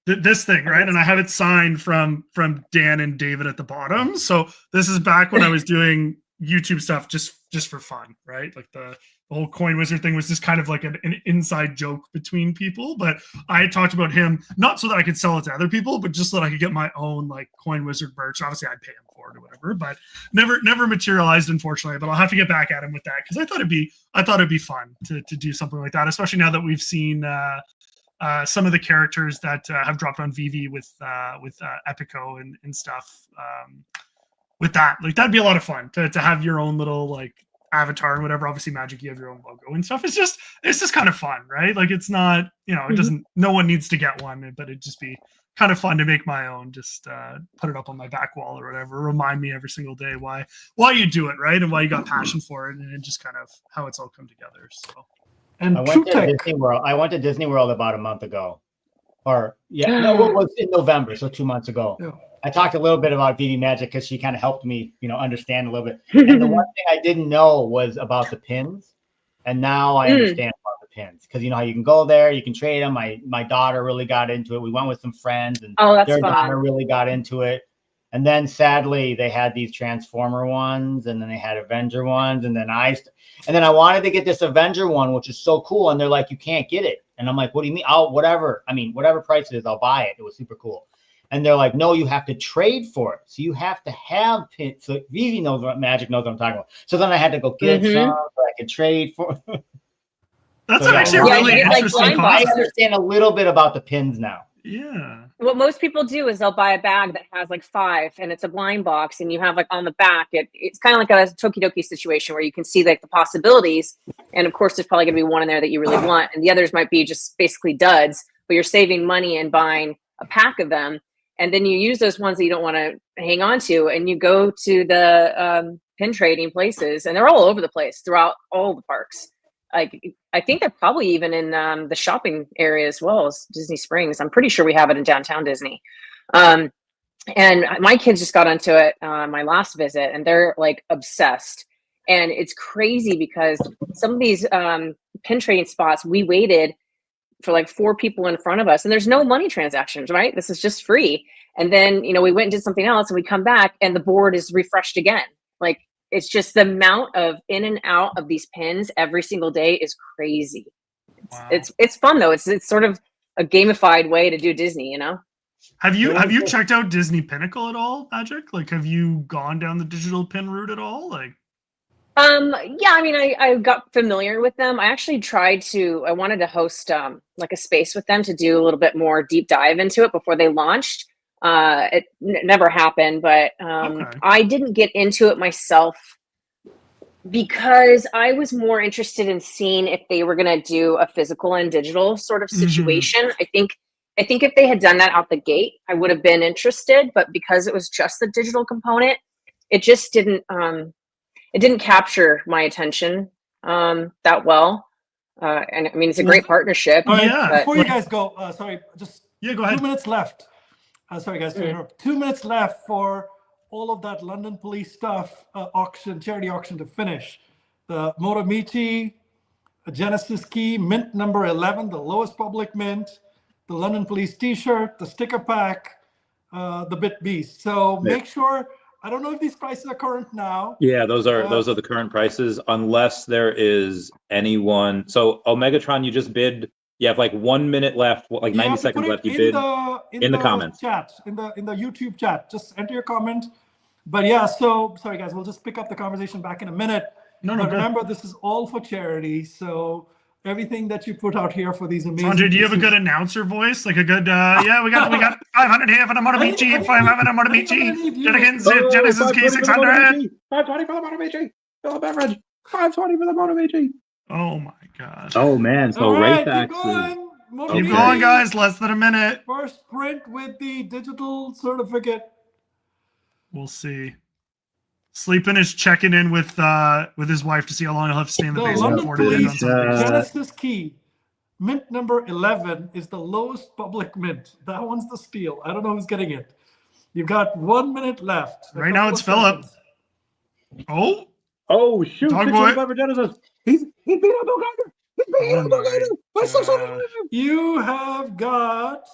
This thing, right? And I have it signed from Dan and David at the bottom. So this is back when I was doing YouTube stuff just for fun, right? Like the whole coin wizard thing was just kind of like an inside joke between people. But I talked about him not so that I could sell it to other people, but just so that I could get my own like coin wizard merch. Obviously, I'd pay him for it or whatever, but never materialized, unfortunately. But I'll have to get back at him with that because I thought it'd be fun to do something like that, especially now that we've seen some of the characters that have dropped on VeVe with Epico and stuff. With that, like that'd be a lot of fun to have your own little like avatar and whatever. Obviously, Magic, you have your own logo and stuff. It's just kind of fun, right? Like it's not, it doesn't. No one needs to get one, but it'd just be kind of fun to make my own. Just put it up on my back wall or whatever. Remind me every single day why you do it, right, and why you got passion for it, and just kind of how it's all come together. So. And I went to Disney World. I went to Disney World about a month ago, it was in November, so 2 months ago. Yeah. I talked a little bit about VeVe Magic because she kind of helped me, understand a little bit. And the one thing I didn't know was about the pins, and now I understand about the pins because how you can go there, you can trade them. My daughter really got into it. We went with some friends, and their daughter really got into it. And then sadly, they had these Transformer ones, and then they had Avenger ones, and then I wanted to get this Avenger one, which is so cool, and they're like, you can't get it. And I'm like, what do you mean? Oh, whatever. I mean, whatever price it is, I'll buy it. It was super cool. And they're like, no, you have to trade for it. So you have to have pins. So VeVe knows Magic knows what I'm talking about. So then I had to go get some so I could trade for. That's actually really interesting. I understand a little bit about the pins now. Yeah. What most people do is they'll buy a bag that has like 5 and it's a blind box, and you have like on the back, it's kind of like a Tokidoki situation where you can see like the possibilities. And of course, there's probably gonna be one in there that you really want, and the others might be just basically duds, but you're saving money and buying a pack of them. And then you use those ones that you don't want to hang on to, and you go to the pin trading places, and they're all over the place throughout all the parks. Like I think they're probably even in the shopping area as well as Disney Springs. I'm pretty sure we have it in downtown Disney. And my kids just got onto it my last visit, and they're like obsessed. And it's crazy because some of these pin trading spots, we waited for like 4 people in front of us, and there's no money transactions, right? This is just free. And then, we went and did something else, and we come back and the board is refreshed again. Like it's just the amount of in and out of these pins every single day is crazy. Wow. It's fun though. It's sort of a gamified way to do Disney, Have you checked out Disney Pinnacle at all, Magic? Like, have you gone down the digital pin route at all? Like, yeah, I mean, I got familiar with them. I actually I wanted to host like a space with them to do a little bit more deep dive into it before they launched. It never happened, but okay. I didn't get into it myself because I was more interested in seeing if they were going to do a physical and digital sort of situation. I think if they had done that out the gate, I would have been interested, but because it was just the digital component, it just didn't capture my attention that well. And I mean, it's a great partnership. All right, yeah. before you guys go, sorry, just go ahead. 2 minutes left. Sorry, guys, to interrupt. 2 minutes left for all of that London Police stuff charity auction to finish. The Morimichi Genesis key, mint number 11, the lowest public mint, the London Police T-shirt, the sticker pack, the Bit Beast. So make sure. I don't know if these prices are current now. Yeah, those are the current prices, unless there is anyone. So Omegatron, you just bid. You have like 1 minute left, like 90 seconds left. You bid in the comments. Chat, in the YouTube chat. Just enter your comment. But yeah, so sorry guys, we'll just pick up the conversation back in a minute. But remember, this is all for charity. So everything that you put out here for these amazing. Sanjay, do you have a good announcer voice? Like a good, yeah, we got 500 here for the Morimichi, 500 for Morimichi. Genesis key 600. 520 for the Morimichi. Fill a beverage. 520 for the Morimichi. Oh my gosh. Oh man, so right, Rayfax keep going, guys. Less than a minute. First print with the digital certificate. We'll see. Sleepin is checking in with his wife to see how long he'll have to stay in the The basement London before he bids on Police something. Genesis key, mint number 11 is the lowest public mint. That one's the steal. I don't know who's getting it. You've got 1 minute left. Right now it's Philip. Oh shoot! Dog 625 boy. for Genesis. He beat up Bill Gardner. He beat Oh up Bill my Gardner by 600. You have got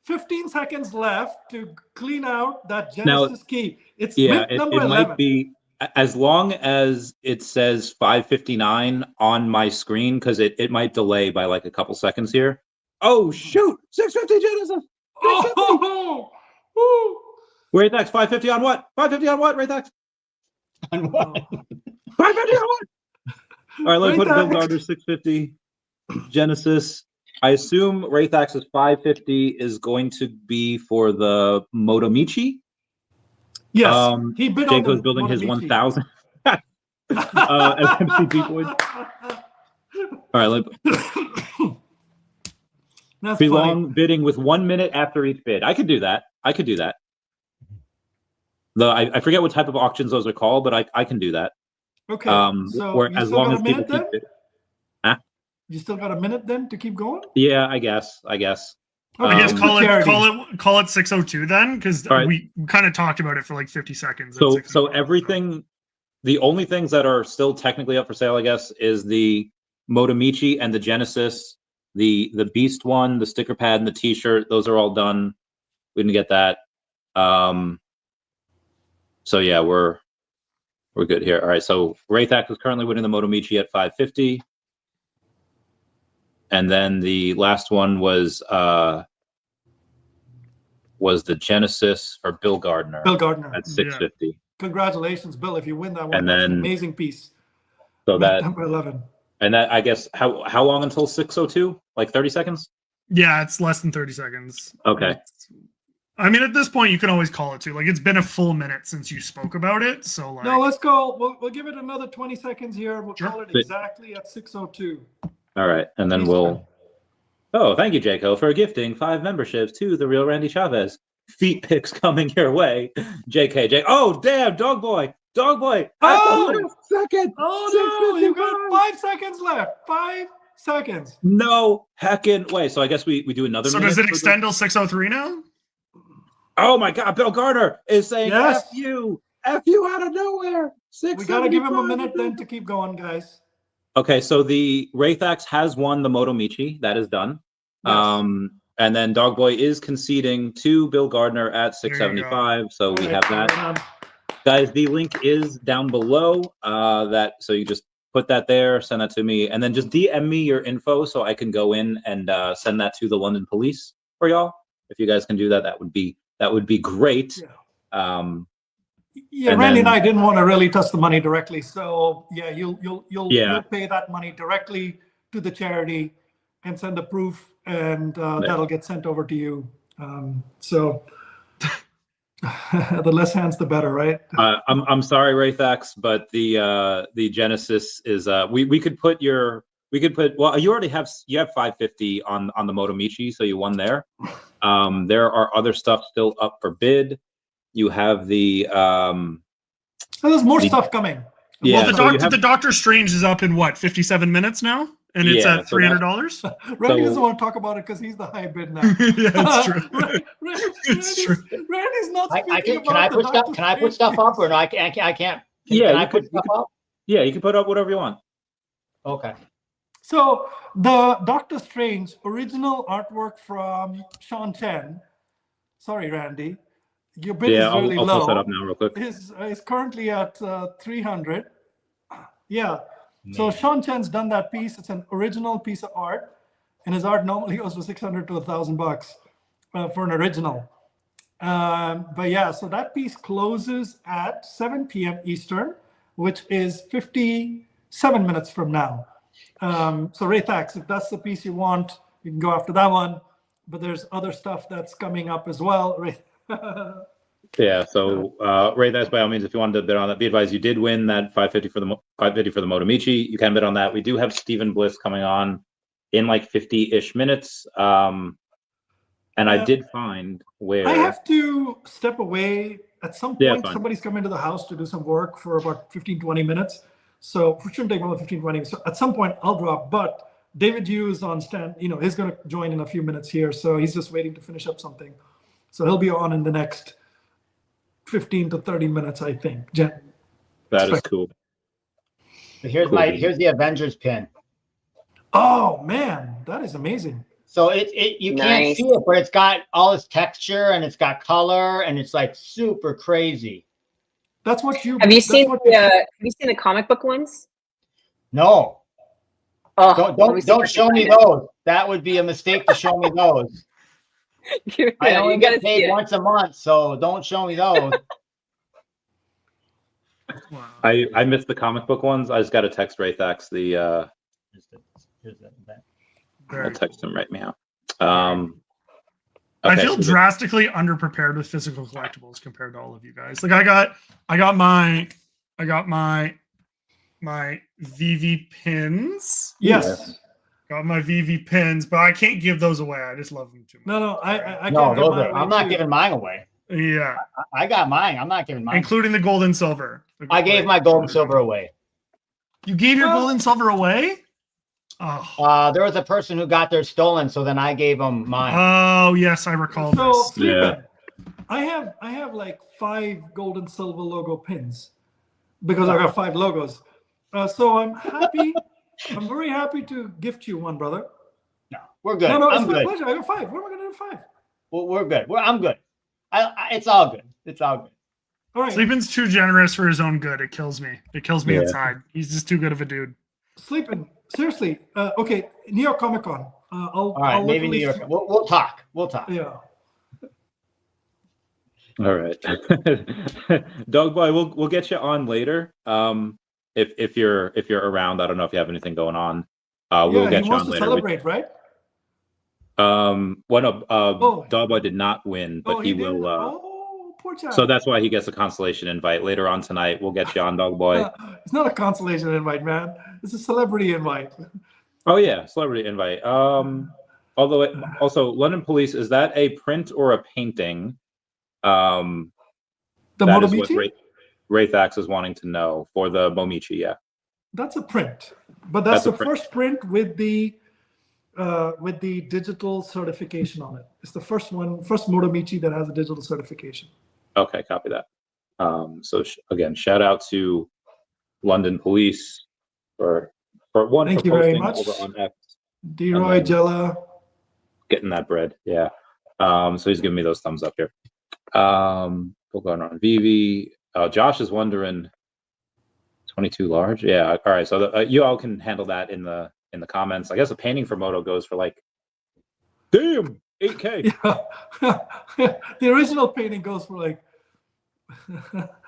15 seconds left to clean out that Now, Genesis key. It's yeah, mint number it 11. might be as long as it says 559 on my screen because it might delay by like a couple seconds here. Oh shoot! 650 Genesis. 650. Oh, Raythax 550 on what? 550 on what? Raythax On what? 550 on what? All right, let me put Bill Raythax. Gardner 650 Genesis. I assume Raythax's 550 is going to be for the Motomichi. yes, he bid on Jaco's the building his Motomichi. 1,000 SMCP points. All right, That's belong funny. bidding with 1 minute after each bid. I could do that. Though I forget what type of auctions those are called, but I can do that. Okay, so Or you as still long got as a people minute keep then? bidding. You still got a minute then to keep going? Yeah, I guess. I guess call it 602 then, because right. we kind of talked about it for like 50 seconds. So everything, the only things that are still technically up for sale, I guess, is the Motomichi and the Genesis, the Beast one, the sticker pad, and the T-shirt. Those are all done. We didn't get that. So yeah, we're good here. All right. So Raythax is currently winning the Motomichi at 550. And then the last one was the Genesis for Bill Gardner. Bill Gardner. At 650. Yeah. Congratulations, Bill. If you win that one, And that's then, an amazing piece. So that number 11. And that, I guess, how long until 602? Like 30 seconds? Yeah, it's less than 30 seconds. Okay. I mean, at this point, you can always call it too. Like, it's been a full minute since you spoke about it. So, like, no, let's go. We'll give it another 20 seconds here. We'll call it exactly at 602. All right. And then we'll. Oh, thank you, Jaco, for gifting 5 memberships to the real Randy Chavez. Feet pics coming your way. JK. Oh, damn. Dog boy. At the last second. Oh, no. You've got 5 seconds left. 5 seconds. No heckin' way. So I guess we do another minute. So does it extend till 603 now? Oh my God, Bill Gardner is saying yes. F you out of nowhere. We got to give him a minute then to keep going, guys. Okay, so the Raythax has won the Motomichi. That is done. Yes. And then Dogboy is conceding to Bill Gardner at 675. So we have that. Guys, the link is down below. So you just put that there, send that to me, and then just DM me your info so I can go in and send that to the London Police for y'all. If you guys can do that, that would be great. Yeah. Randy and I didn't want to really touch the money directly, so yeah, you'll pay that money directly to the charity and send the proof, and that'll get sent over to you. So the less hands, the better, right? I'm sorry, Raythax, but the Genesis is we could put you already have 550 on the Motomichi, so you won there. There are other stuff still up for bid. You have the there's more stuff coming. Yeah, well, the Doctor Strange is up in what, 57 minutes now, and it's at $300. Randy doesn't want to talk about it because he's the high bid now. Yeah, it's true. It's true. Randy's not speaking Can I put stuff up, or no? I can't. Can I put stuff up? Yeah, you can put up whatever you want. Okay. So the Doctor Strange original artwork from Sean Chen. Sorry, Randy. Your bid is really I'll low. post that up now real quick. Is currently at 300. Yeah. Man. So Sean Chen's done that piece. It's an original piece of art, and his art normally goes for $600 to $1,000 for an original. But yeah, so that piece closes at 7 p.m. Eastern, which is 57 minutes from now. So Raythax, if that's the piece you want, you can go after that one. But there's other stuff that's coming up as well. Yeah, so Raythax, by all means, if you wanted to bid on that, be advised you did win that 550 for the Motomichi. You can bid on that. We do have Stephen Bliss coming on in like 50-ish minutes. And I did find where I have to step away at some Yeah, point, fine. somebody's coming to the house to do some work for about 15, 20 minutes. So it shouldn't take more than 15, 20 minutes. So at some point, I'll drop. But David Yu is on stand. He's going to join in a few minutes here. So he's just waiting to finish up something. So he'll be on in the next 15 to 30 minutes, I think. That is cool. Here's Cool. here's the Avengers pin. Oh man, that is amazing. So you can't Nice. see it, but it's got all this texture and it's got color and it's like super crazy. That's what you Have you that's seen what have you seen the comic book ones? No, Oh, let me see if I don't can show me find it. those. That would be a mistake to show me those. I only you gotta get see paid it. once a month, so don't show me those. Wow. I missed the comic book ones. I just got to text Raythax Here's the event. Very I'll text cool. him right now. I Okay, feel so drastically underprepared with physical collectibles compared to all of you guys. Like I got my VeVe pins. Yes. Got my VeVe pins, but I can't give those away. I just love them too much. No, I No, can't give those mine are, away I'm not too. giving mine away. Yeah, I got mine. I'm not giving mine. including the gold and silver. I gave my gold and silver away. You gave your Well- gold and silver away? Oh. There was a person who got theirs stolen, so then I gave them mine. Oh yes, I recall So this. Yeah. I have like 5 gold and silver logo pins because I got 5 logos. So I'm happy. I'm very happy to gift you one, brother. No, we're good. No, I'm it's my good. pleasure. I got 5. What am I gonna do with 5? We're good. I'm good. It's all good. It's all good. All right. Sleepin's too generous for his own good. It kills me. It kills me Yeah. inside. He's just too good of a dude. Sleeping. Seriously. Okay. New York Comic Con. All right, maybe New York. We'll talk. We'll talk. Yeah. all right, Dog Boy, we'll get you on later. If you're around, I don't know if you have anything going on. We'll Yeah, get he you wants on to later. celebrate, right? Well, no, Oh. Dog Boy did not win, but he did? will. Oh, poor child. So that's why he gets a consolation invite later on tonight. We'll get you on, Dog Boy. It's not a consolation invite, man. It's a celebrity invite. Oh yeah, celebrity invite. Although also London Police, is that a print or a painting? The That is what Motomichi? Raythax is wanting to know for the Momichi. Yeah. That's a print, but that's That's a the print. first print with the digital certification on it. It's the first Motomichi that has a digital certification. Okay, copy that. So again, shout out to London Police for Thank you very posting much. over on X, D-Roy, then- Jella. getting that bread. Yeah. So he's giving me those thumbs up here. We'll go on VeVe. Josh is wondering 22 large. Yeah. All right. So you all can handle that in the comments. I guess a painting for Moto goes for like, damn, 8K. Yeah. The original painting goes for like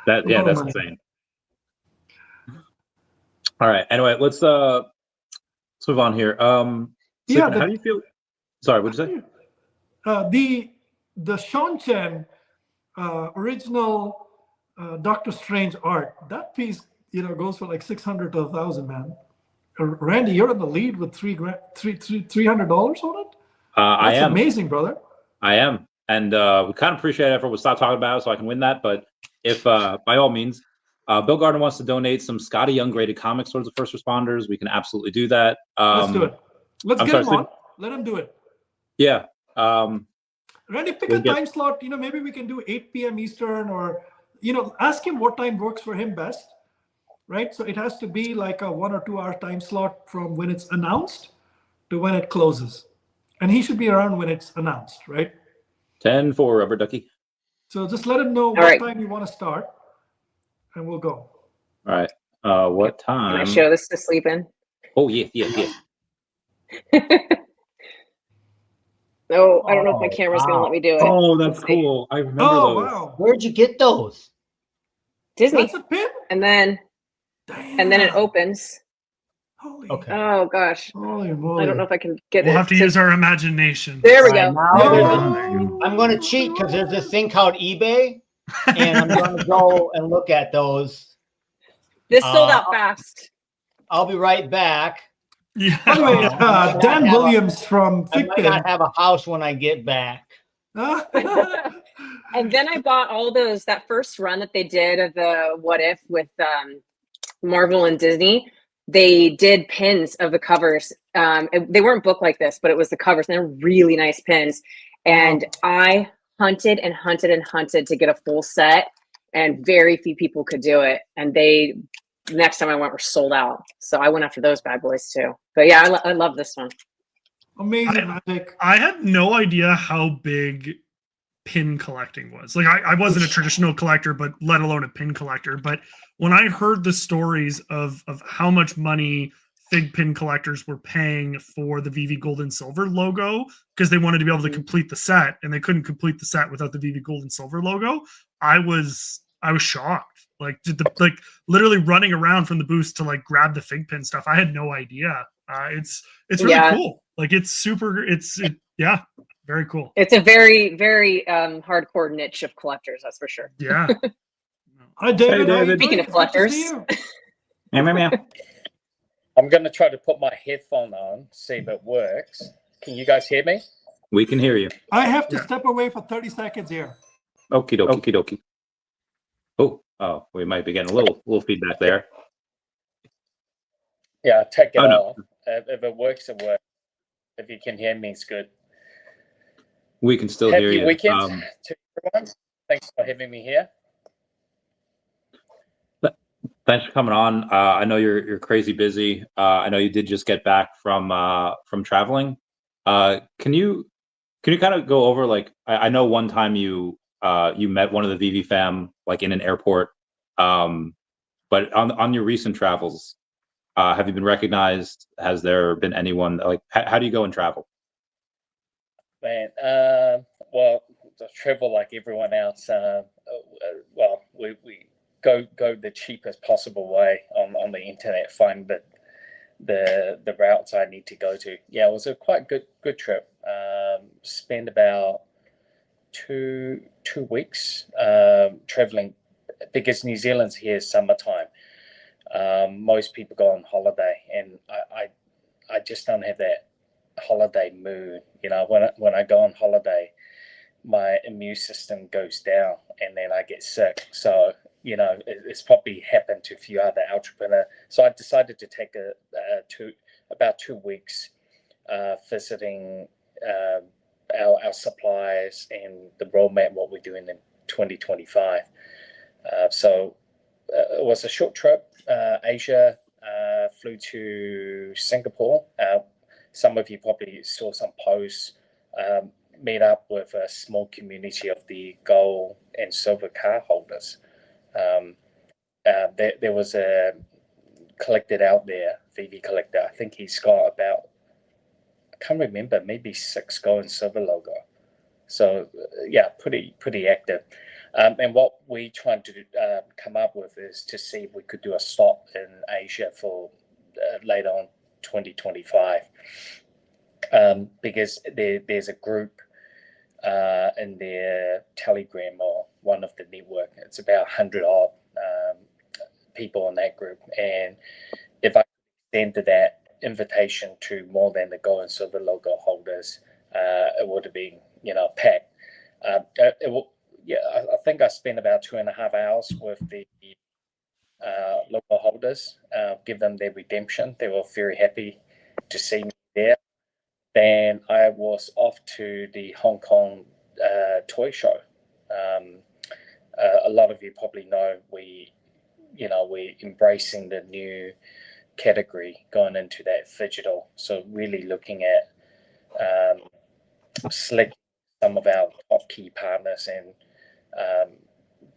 That's money. insane. All right. Anyway, let's move on here. Yeah, how do you feel? Sorry, what'd you say? The Sean Chen original Doctor Strange art, that piece goes for like 600 to 1,000, man. Randy, you're in the lead with $300 on it. I am amazing, brother. I am, and we kind of appreciate it if we stop talking about it so I can win that. But if by all means, Bill Gardner wants to donate some Scotty Young graded comics towards the first responders, we can absolutely do that. Let's do it. Let's I'm get sorry, him on. Let him do it. Yeah. Randy, pick We'll a get- time slot. Maybe we can do 8 p.m. Eastern, or ask him what time works for him best. Right. So it has to be like a 1 or 2 hour time slot from when it's announced to when it closes, and he should be around when it's announced, right? 10-4, Rubber Ducky. So just let him know what right. time you want to start, and we'll go. All right. What I'm time? gonna show this to Sleepin. Oh yeah. No, I don't know if my camera's gonna let me do it. Oh, that's Let's see. cool. I remember Oh those. wow, Where'd you get those? Disney, that's a pin. and then Damn. it opens. Holy, Okay. Oh gosh, holy moly. I don't know if I can get We'll it. have to use our imagination. There we All right, go. now there's a- No. I'm going to cheat because there's this thing called eBay, and I'm going to go and look at those. This sold out Uh, fast. I'll be right back. Yeah. By the way, Dan have a- Williams from I might Thickpin. not have a house when I get back. And then I bought all those, that first run that they did of the What If with Marvel and Disney. They did pins of the covers. They weren't booked like this, but it was the covers, and they're really nice pins. And I hunted and hunted and hunted to get a full set, and very few people could do it. And the next time I went were sold out. So I went after those bad boys too. But yeah, I love this one. Amazing, Magic. I had no idea how big pin collecting was. Like I wasn't a traditional collector, but let alone a pin collector. But when I heard the stories of how much money Fig pin collectors were paying for the VeVe Gold and Silver logo because they wanted to be able to complete the set, and they couldn't complete the set without the VeVe Gold and Silver logo, I was shocked. Like literally running around from the booth to like grab the Fig pin stuff. I had no idea. It's really cool. Like it's super. Yeah. Very cool. It's a very, very hardcore niche of collectors, that's for sure. Yeah. Hi, David. Hey, David. Speaking of collectors. I'm going to try to put my headphone on, see if it works. Can you guys hear me? We can hear you. I have to step away for 30 seconds here. Okie dokie. Oh, we might be getting a little feedback there. Yeah, take it no. off. If it works, it works. If you can hear me, it's good. We can still hear you. Happy weekend to everyone. Thanks for having me here. Thanks for coming on. I know you're crazy busy. I know you did just get back from traveling. Can you kind of go over, like, I know one time you met one of the VeVe fam like in an airport, but on your recent travels, have you been recognized? Has there been anyone, like, how do you go and travel? Man, well, I travel like everyone else. Well, we go the cheapest possible way on the internet, find the routes I need to go to. Yeah, it was a quite good trip. Spent about two weeks traveling, because New Zealand's here summertime. Most people go on holiday, and I just don't have that holiday mood. You know, when I go on holiday, my immune system goes down, and then I get sick. So, you know, it's probably happened to a few other entrepreneurs. So I decided to take about 2 weeks visiting our suppliers and the roadmap, what we're doing in 2025. So it was a short trip. Asia, flew to Singapore. Some of you probably saw some posts. Meet up with a small community of the gold and silver card holders. There was a collected out there, VeVe collector. I think he's got about, I can't remember, maybe 6 gold and silver logo. So yeah, pretty active. And what we trying to come up with is to see if we could do a stop in Asia for later on 2025. Because there's a group in their Telegram or one of the network. It's about 100 odd people in that group. And if I extended that invitation to more than the gold and silver logo holders, it would have been, you know, packed. I think I spent about 2.5 hours with the local holders, give them their redemption. They were very happy to see me there. Then I was off to the Hong Kong toy show. A lot of you probably know we're embracing the new category going into that digital. So really looking at selecting some of our top key partners, and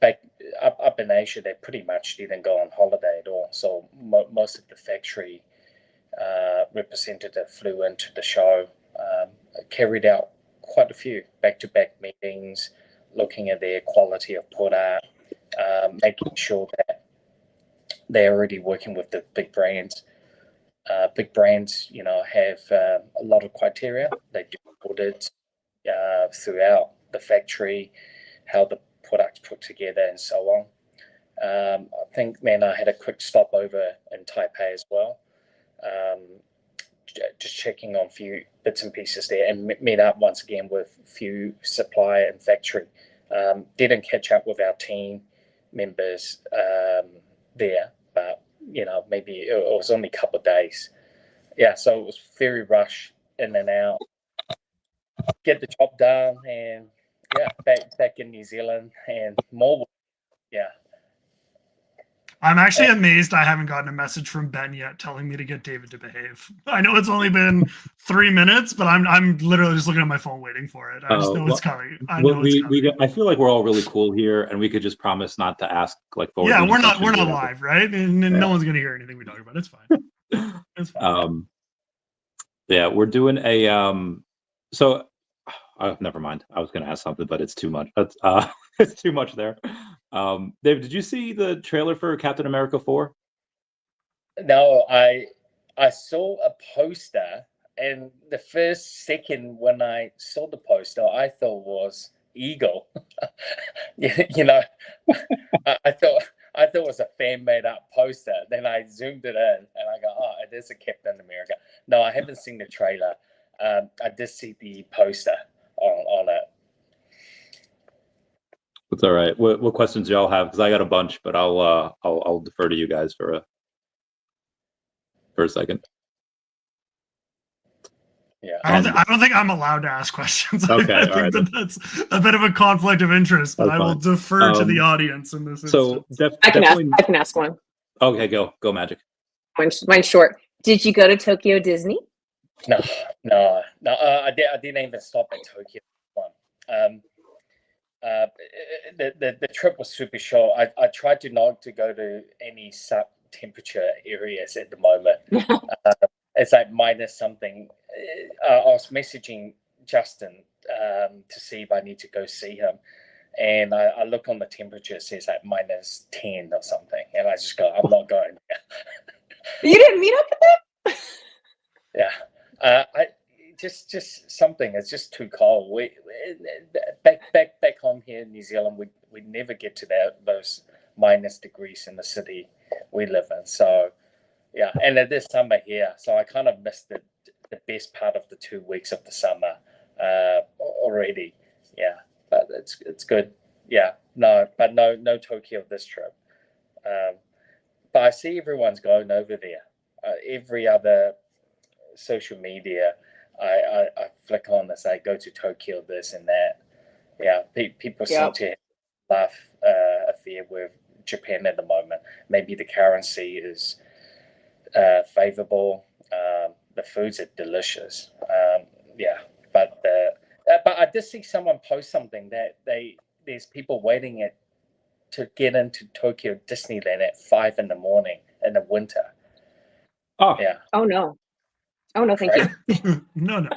back up in Asia, they pretty much didn't go on holiday at all. So most of the factory representative flew into the show, carried out quite a few back-to-back meetings, looking at their quality of product, making sure that they're already working with the big brands. Big brands, you know, have a lot of criteria. They do audits throughout the factory, how the product's put together, and so on. I think, man, I had a quick stopover in Taipei as well. just checking on a few bits and pieces there, and met up once again with a few supplier and factory. Didn't catch up with our team members there, but maybe it was only a couple of days. Yeah, so it was very rush in and out, get the job done, and yeah, back in New Zealand and more. Yeah. I'm actually amazed I haven't gotten a message from Ben yet telling me to get David to behave. I know it's only been 3 minutes, but I'm literally just looking at my phone waiting for it. I just know it's coming. I know it's coming. I feel like we're all really cool here, and we could just promise not to ask forward. Yeah, we're not live, right? And no one's gonna hear anything we talk about. It's fine. It's fine. Yeah, we're doing a So, never mind. I was gonna ask something, but it's too much. It's too much there. Dave, did you see the trailer for Captain America 4? No, I saw a poster, and the first second when I saw the poster, I thought was Eagle. I thought it was a fan made up poster. Then I zoomed it in, and I go, "Oh, it is a Captain America." No, I haven't seen the trailer. I did see the poster on it. It's all right. What questions do y'all have? Because I got a bunch, but I'll defer to you guys for a second. Yeah, I don't think I'm allowed to ask questions. Okay, I think that's a bit of a conflict of interest, but I will defer to the audience in this instance. I can ask one. Okay, go Magic. Mine's short. Did you go to Tokyo Disney? No. I didn't even stop at Tokyo one. The trip was super short. I tried to not to go to any sub-temperature areas at the moment. It's like minus something. I was messaging Justin to see if I need to go see him, and I look on the temperature, it says like minus 10 or something, and I just go, I'm not going there. You didn't meet up with them? Yeah, I just something. It's just too cold. We back home here in New Zealand, we never get to those minus degrees in the city we live in. So yeah, and it is summer here, so I kind of missed the best part of the 2 weeks of the summer already. Yeah, but it's good. Yeah, no Tokyo this trip. But I see everyone's going over there. Every other social media, I flick on and say go to Tokyo, this and that. Yeah, people seem to laugh affair with Japan at the moment. Maybe the currency is favorable. The foods are delicious. Yeah, but I did see someone post something that there's people waiting to get into Tokyo Disneyland at 5 a.m. in the winter. Oh yeah. Oh no, thank you. No.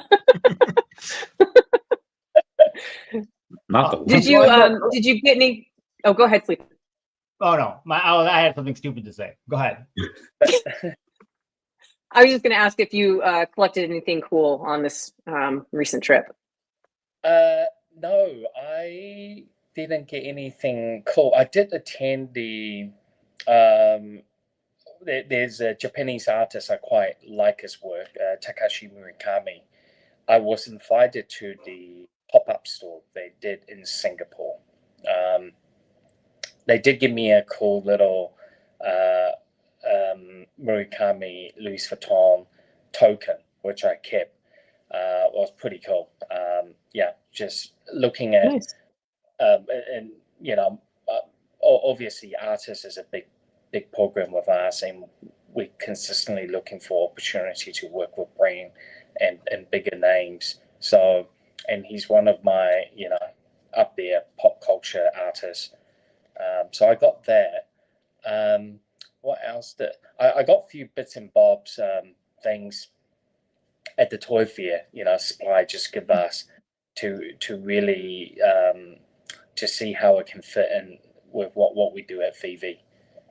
Not the Did you get any? Oh, go ahead, Sleep. Oh no, I had something stupid to say. Go ahead. I was just going to ask if you collected anything cool on this recent trip. No, I didn't get anything cool. I did attend the. There's a Japanese artist I quite like his work, Takashi Murakami. I was invited to the pop-up store they did in Singapore. They did give me a cool little Murakami Louis Vuitton token, which I kept. Was pretty cool. Yeah, just looking at, nice. And obviously, artists is a big program with us, and we're consistently looking for opportunity to work with brand and bigger names. So, and he's one of my up there pop culture artists. So I got that. What else did I got? A few bits and bobs things at the toy fair. Supply just give us to really to see how it can fit in with what we do at VeVe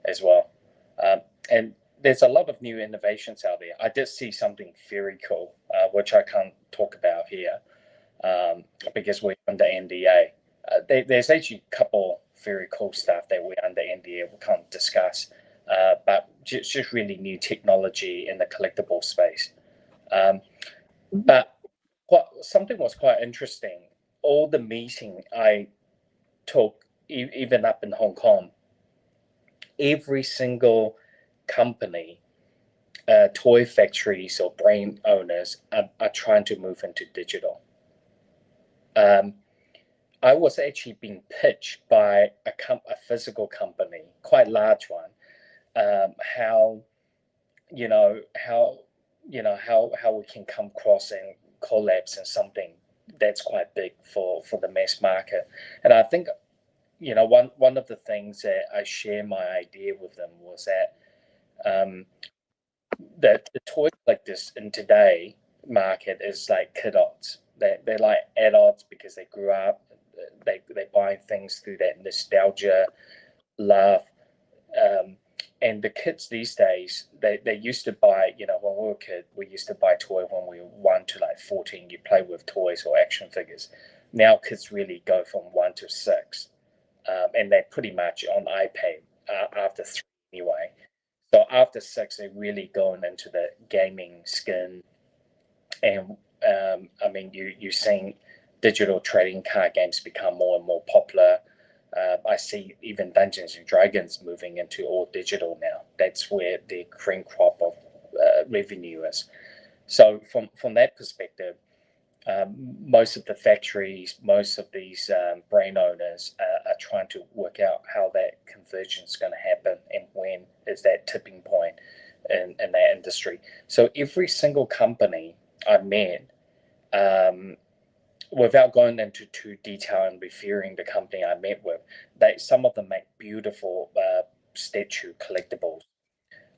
as well. And there's a lot of new innovations out there. I did see something very cool, which I can't talk about here because we're under NDA. There's actually a couple very cool stuff that we're under NDA we can't discuss, but just really new technology in the collectible space. But something was quite interesting. All the meeting I took, even up in Hong Kong, every single company, toy factories or brand owners are trying to move into digital. I was actually being pitched by a physical company, quite large one, how we can come across and collapse in something that's quite big for the mass market. And I think one of the things that I share my idea with them was that that the toy collectors in today market is like kidults. They're like adults because they grew up. They buy things through that nostalgia, love. And the kids these days, they used to buy, when we were a kid, we used to buy toy when we were 1 to like 14. You play with toys or action figures. Now kids really go from 1 to 6. And they're pretty much on iPad after 3 anyway. So after 6, they're really going into the gaming skin. And you're seeing digital trading card games become more and more popular. I see even Dungeons and Dragons moving into all digital now. That's where the cream crop of revenue is. So from that perspective, most of the factories, most of these brand owners are trying to work out how that convergence is going to happen and when is that tipping point in that industry. So every single company I met, without going into too detail and referring the company I met with, some of them make beautiful statue collectibles.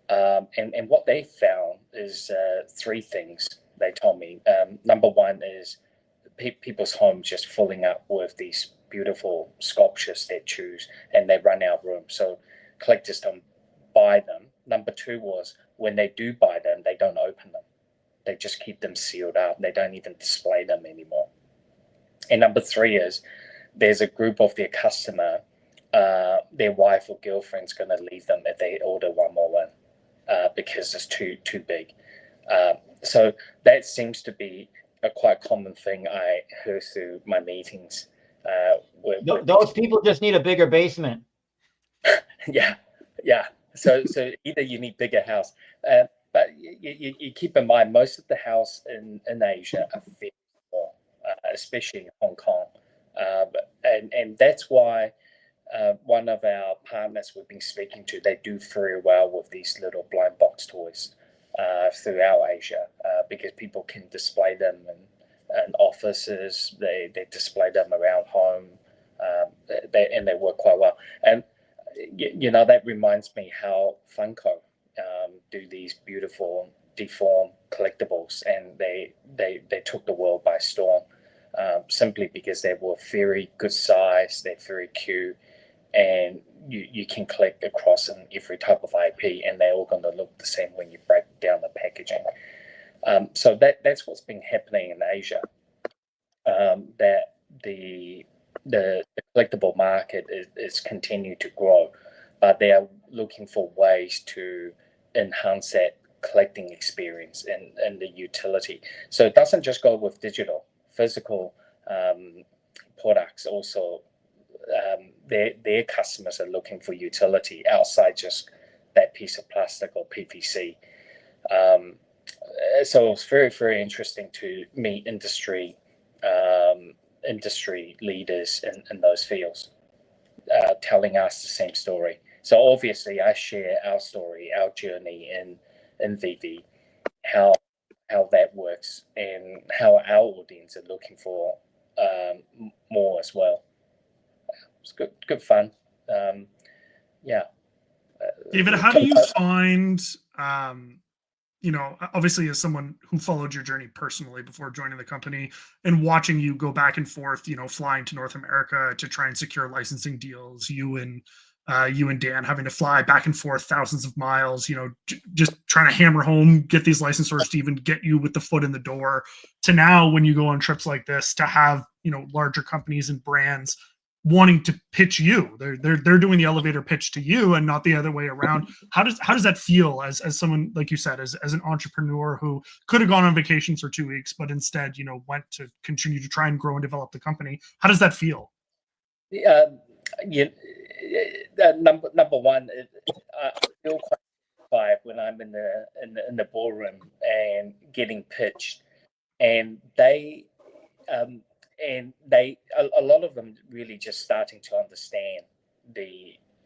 And what they found is 3 things they told me. Number one is people's homes just filling up with these beautiful sculpture statues and they run out of room. So collectors don't buy them. Number 2 was when they do buy them, they don't open them. They just keep them sealed up. They don't even display them anymore. And number 3 is there's a group of their customer, their wife or girlfriend's going to leave them if they order one more one because it's too big. So that seems to be a quite common thing I heard through my meetings. Those people just need a bigger basement. Yeah. So either you need bigger house, but you keep in mind most of the house in Asia are very small, especially in Hong Kong, and that's why one of our partners we've been speaking to, they do very well with these little blind box toys throughout Asia because people can display them in offices, they display them around home, and they work quite well. And that reminds me how Funko do these beautiful deformed collectibles, and they took the world by storm simply because they were very good size, they're very cute, and you can collect across in every type of IP, and they're all going to look the same when you break down the packaging. So that's what's been happening in Asia. That the collectible market is continuing to grow, but they are looking for ways to enhance that collecting experience and the utility. So it doesn't just go with digital, physical products also. Their customers are looking for utility outside just that piece of plastic or PVC. So it's very, very interesting to meet industry leaders in those fields telling us the same story. So obviously I share our story, our journey in VeVe, how that works and how our audience are looking for more as well. It's good fun. Yeah. David, how do you find, obviously as someone who followed your journey personally before joining the company and watching you go back and forth, flying to North America to try and secure licensing deals, you and Dan having to fly back and forth thousands of miles, just trying to hammer home, get these licensors to even get you with the foot in the door, to now when you go on trips like this to have, larger companies and brands wanting to pitch you. They're doing the elevator pitch to you and not the other way around. How does that feel as someone, like you said, as an entrepreneur who could have gone on vacation for 2 weeks, but instead, went to continue to try and grow and develop the company? How does that feel? Number one, I feel quite satisfied when I'm in the ballroom and getting pitched, and a lot of them really just starting to understand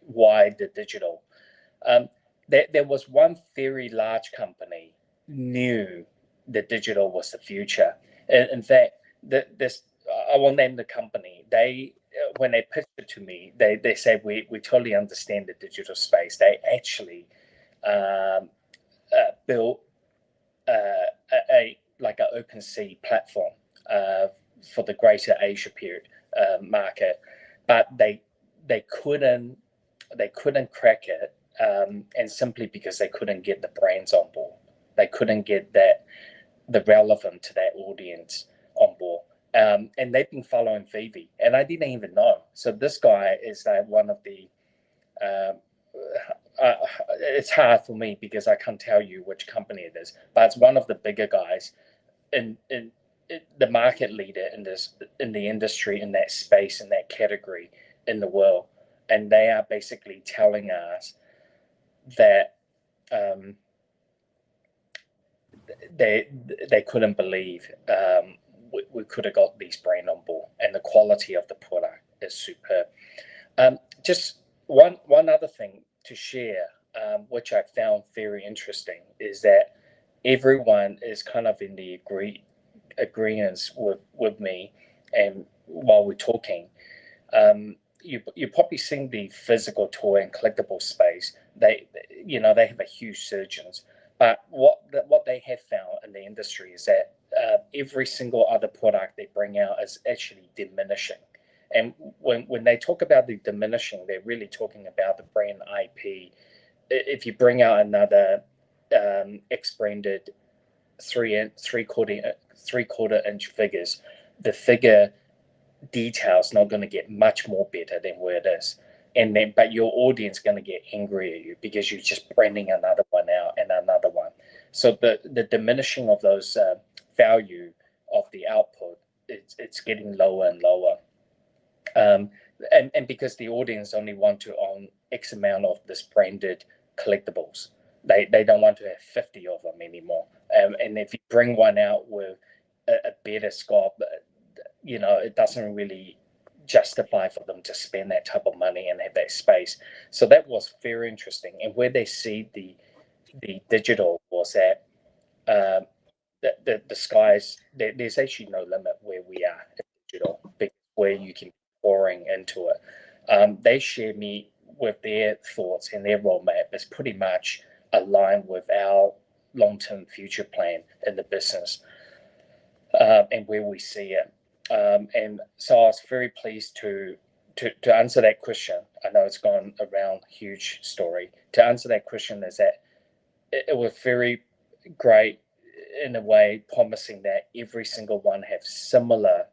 why the digital. There was one very large company knew the digital was the future. In fact, this I won't name the company. When they pitched it to me, they said we totally understand the digital space. They actually built a like an open sea platform for the greater Asia period market, but they couldn't crack it, and simply because they couldn't get the brands on board. They couldn't get the relevant to that audience on board. And they've been following VeVe, and I didn't even know. So this guy is one of the. It's hard for me because I can't tell you which company it is, but it's one of the bigger guys in the market leader in the industry, in that space, in that category in the world, and they are basically telling us that they couldn't believe we could have got these brand on board, and the quality of the product is superb. Just one other thing to share, which I found very interesting, is that everyone is kind of in the agreements with me, and while we're talking, you probably seen the physical toy and collectible space. They have a huge surgeons, but what they have found in the industry is that every single other product they bring out is actually diminishing. And when they talk about the diminishing, they're really talking about the brand IP. If you bring out another X-branded three-quarter inch figures, the figure detail's not going to get much more better than where it is. But your audience is going to get angry at you because you're just branding another one out and another one. So the diminishing of those value of the output, it's getting lower and lower. And because the audience only want to own X amount of this branded collectibles, they don't want to have 50 of them anymore. And if you bring one out with a better scope, it doesn't really justify for them to spend that type of money and have that space. So that was very interesting. And where they see the digital was that the skies, there's actually no limit where we are in digital, where you can pouring into it. They share me with their thoughts, and their roadmap is pretty much aligned with our long-term future plan in the business, and where we see it. And so I was very pleased to answer that question. I know it's gone around, huge story. To answer that question is that it was very great in a way, promising that every single one have similar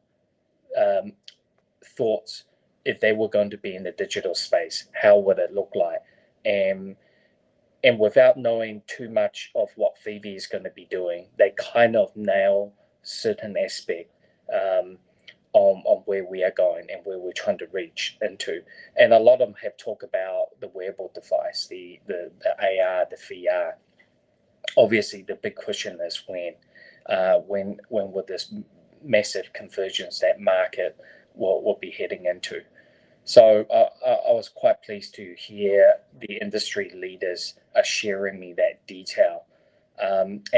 thoughts. If they were going to be in the digital space, how would it look like? And without knowing too much of what VeVe is going to be doing, they kind of nail certain aspect on where we are going and where we're trying to reach into. And a lot of them have talked about the wearable device, the AR, the VR. Obviously, the big question is when will this massive convergence, that market will be heading into. So I was quite pleased to hear the industry leaders are sharing me that detail. And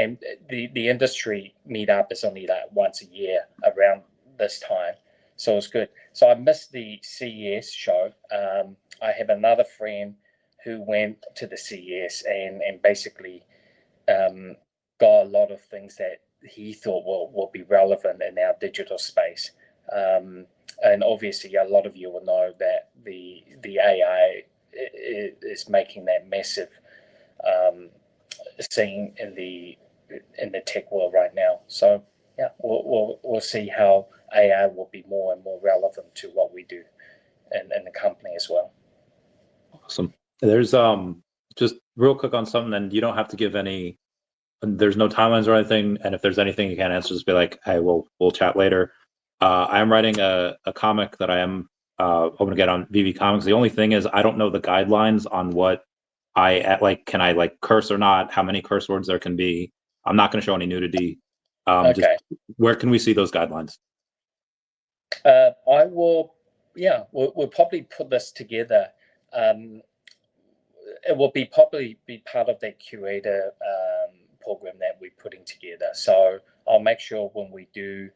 the industry meetup is only like once a year around this time. So it's good. So I missed the CES show. I have another friend who went to the CES and basically got a lot of things that he thought will be relevant in our digital space. And obviously, a lot of you will know that the AI is making that massive scene in the tech world right now. So yeah, we'll see how AI will be more and more relevant to what we do in the company as well. Awesome. There's just real quick on something, and you don't have to give any. There's no timelines or anything, and if there's anything you can't answer, just be like, "Hey, we'll chat later." I am writing a comic that I am hoping to get on VeVe Comics. The only thing is, I don't know the guidelines on what I like. Can I like curse or not? How many curse words there can be? I'm not going to show any nudity. Okay. Just where can we see those guidelines? I will. Yeah, we'll probably put this together. It will probably be part of that curator program that we're putting together. So I'll make sure when we do,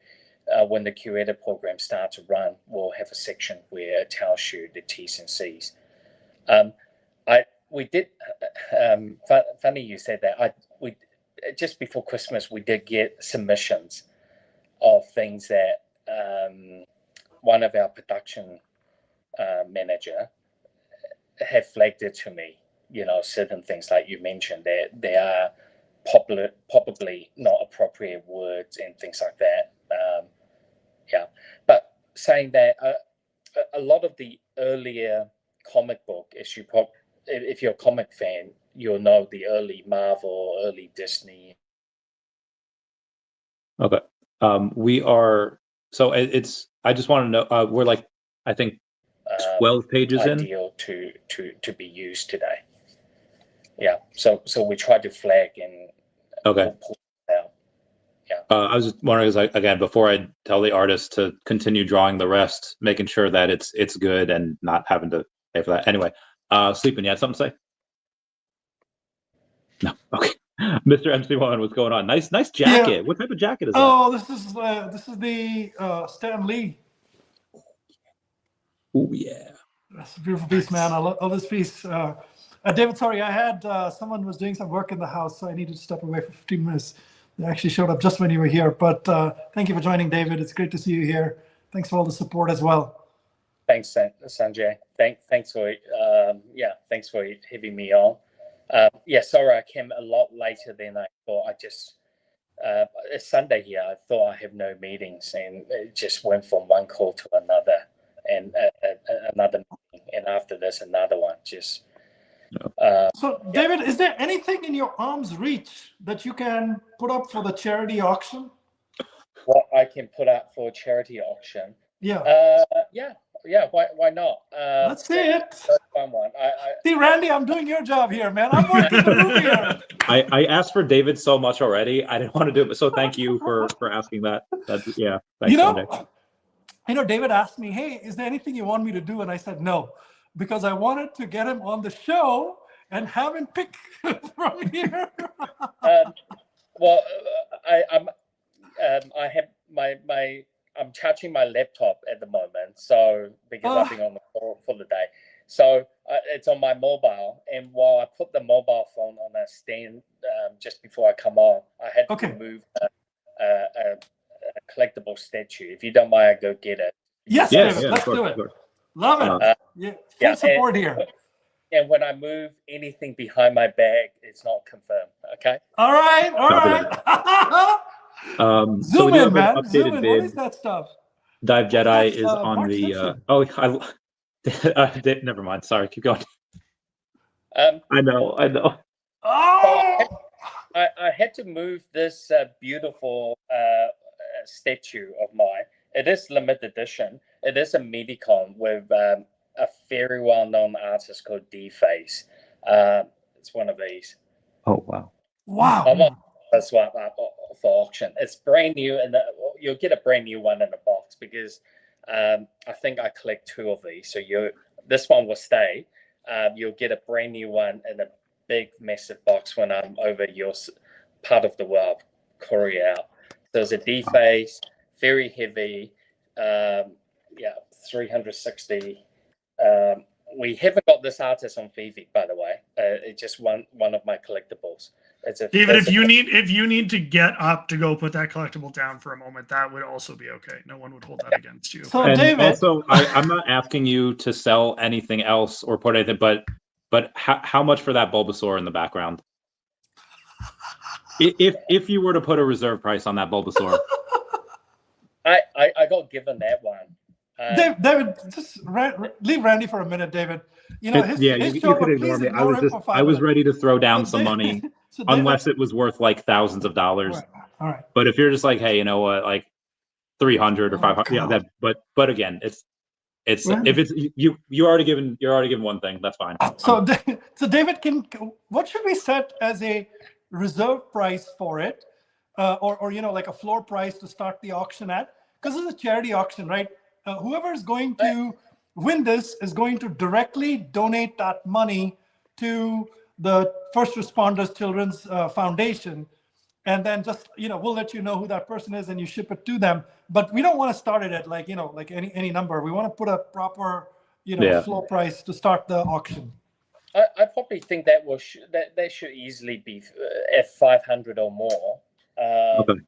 when the curator program starts to run, we'll have a section where it tells you the T's and C's. We did. Funny you said that. We just before Christmas we did get submissions of things that one of our production manager have flagged it to me. You know, certain things like you mentioned that they are probably not appropriate words and things like that. Yeah, but saying that, a lot of the earlier comic book issue, if you're a comic fan, you'll know the early Marvel, early Disney. Okay. We are. So it's. I just want to know. We're like, I think, 12 pages in. Ideal to be used today. Yeah. So we tried to flag and. Okay. Pull it out. Yeah. I was just wondering, again, before I tell the artist to continue drawing the rest, making sure that it's good and not having to pay for that. Anyway, Sleeping, you had something to say? No. Okay. Mr. MC1, what's going on? Nice jacket. Yeah. What type of jacket is that? Oh, this is the Stan Lee. Oh yeah. That's a beautiful piece, man. I love this piece. David, sorry, I had someone was doing some work in the house, so I needed to step away for 15 minutes. They actually showed up just when you were here. But thank you for joining, David. It's great to see you here. Thanks for all the support as well. Thanks, Sanjay. Thanks for thanks for having me on. Sorry, I came a lot later than I thought. It's Sunday here. I thought I have no meetings, and it just went from one call to another, and another meeting, and after this, another one. So, David, is there anything in your arm's reach that you can put up for the charity auction? What I can put up for a charity auction? Yeah. Why not? Let's see it. Fun one. See, Randy, I'm doing your job here, man. I'm working the movie here. I asked for David so much already. I didn't want to do it, so thank you for asking that. That's Thanks, David asked me, "Hey, is there anything you want me to do?" And I said no, because I wanted to get him on the show and have him pick from here. I'm charging my laptop at the moment, so because I've been on the call for the day, so it's on my mobile. And while I put the mobile phone on a stand just before I come on, I had to remove a collectible statue. If you don't mind, I go get it. Yes, David, let's do it. Love it. Full support here. And when I move anything behind my bag, it's not confirmed. Okay. All right. Zoom in, man. Zoom in. What is that stuff? Dive Jedi is on the. Never mind. Sorry, keep going. I know. Oh! I had to move this beautiful statue of mine. It is limited edition. It is a Medicon with a very well-known artist called D-Face. It's one of these. Oh wow! Wow. That's one for auction. It's brand new, and you'll get a brand new one in a box because I think I collect 2 of these. So this one will stay. You'll get a brand new one in a big, massive box when I'm over your part of the world, Korea out. So it's a D-Face, very heavy. 360. We haven't got this artist on VeVe, by the way. It's just one of my collectibles. David, if you need to get up to go put that collectible down for a moment, that would also be okay. No one would hold that against you. So, and David, also, I'm not asking you to sell anything else or put anything, but how much for that Bulbasaur in the background? If you were to put a reserve price on that Bulbasaur. I got given that one. David, just leave Randy for a minute, David. You know, his you show, could but ignore please me. ignore him for 5 I was minutes. ready to throw down But some money, so David, unless it was worth like thousands of dollars. all right. But if you're just like, hey, you know what, like 300 or 500, yeah, God. that. But again, it's Randy. if it's you're already given one thing, that's fine. So David, what should we set as a reserve price for it, or you know, like a floor price to start the auction at? Because it's a charity auction, right? Whoever is going to win this is going to directly donate that money to the First Responders Children's Foundation, and then just, you know, we'll let you know who that person is and you ship it to them. But we don't want to start it at like, you know, like any number. We want to put a proper, you know, floor price to start the auction. I probably think that that should easily be at 500 or more, Okay.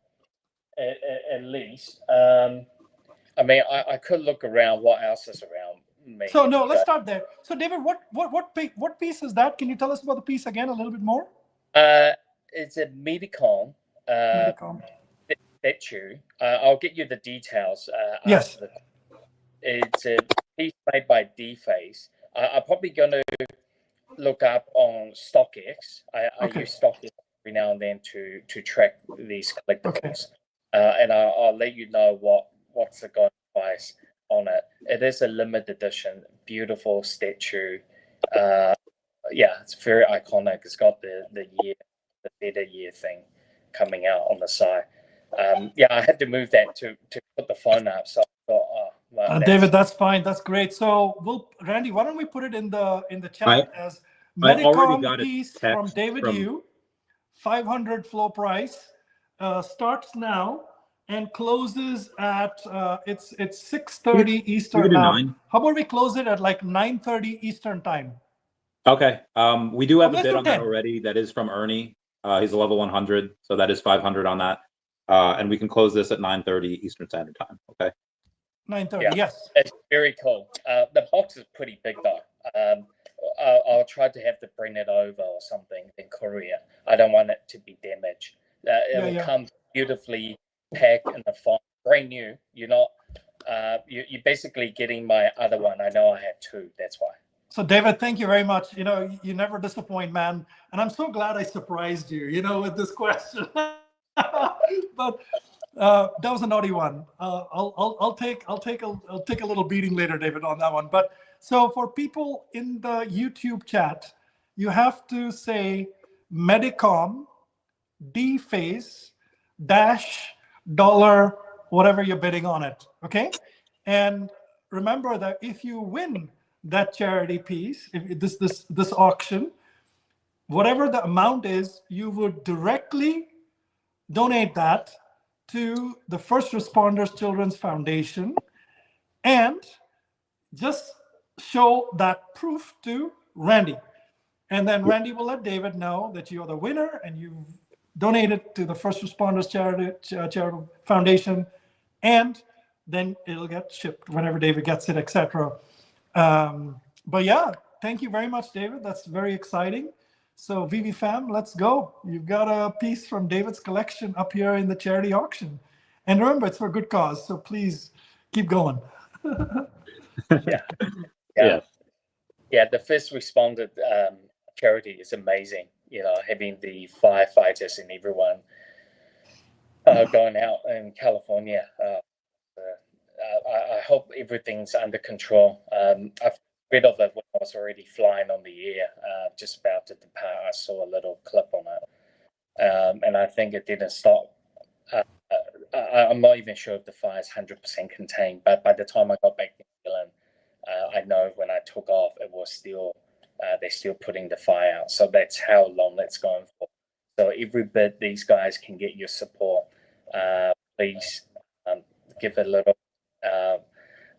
at least. I mean, I could look around what else is around me. So no, let's start there. So David, what piece is that? Can you tell us about the piece again a little bit more? It's a Medicom statue. I'll get you the details. Yes. It's a piece made by VeVe. I'm probably going to look up on StockX. I use StockX every now and then to track these collectibles. And I'll let you know what's the going price on it. It is a limited edition, beautiful statue. Yeah, it's very iconic. It's got the better year thing coming out on the side. Yeah, I had to move that to put the phone up. So I thought, well, David, that's fine. That's great. So Randy, why don't we put it in the chat as Medicom piece from David Yu, 500 floor price, starts now and closes at it's 6:30 Eastern now. How about we close it at like 9:30 Eastern time? Okay. We do have a bid on that already. That is from Ernie. He's a level 100, so that is 500 on that. And we can close this at 9:30 Eastern Standard Time. Okay. 9:30. Yes. It's very cool. The box is pretty big though. I'll try to have to bring it over or something in Korea. I don't want it to be damaged. It will come beautifully packed in the font, brand new. You're not. You're basically getting my other one. I know I had two. That's why. So David, thank you very much. You know, you never disappoint, man. And I'm so glad I surprised you, you know, with this question. But that was a naughty one. I'll take a little beating later, David, on that one. But so for people in the YouTube chat, you have to say Medicom DFace $, whatever you're bidding on it. Okay. And remember that if you win that charity piece, if this auction, whatever the amount is, you would directly donate that to the First Responders Children's Foundation, and just show that proof to Randy. And then Randy will let David know that you're the winner and you've donated to the First Responders Charity Foundation, and then it'll get shipped whenever David gets it, etc. But yeah, thank you very much, David. That's very exciting. So VeVe fam, let's go. You've got a piece from David's collection up here in the charity auction. And remember, it's for a good cause. So please keep going. Yeah, the first responder charity is amazing. You know, having the firefighters and everyone going out in California. I hope everything's under control. I've read of it when I was already flying on the air, just about to depart. I saw a little clip on it, and I think it didn't stop. I'm not even sure if the fire is 100% contained, but by the time I got back to New Zealand, I know when I took off, it was still they're still putting the fire out. So that's how long that's going for. So every bit these guys can get your support. Please give a little,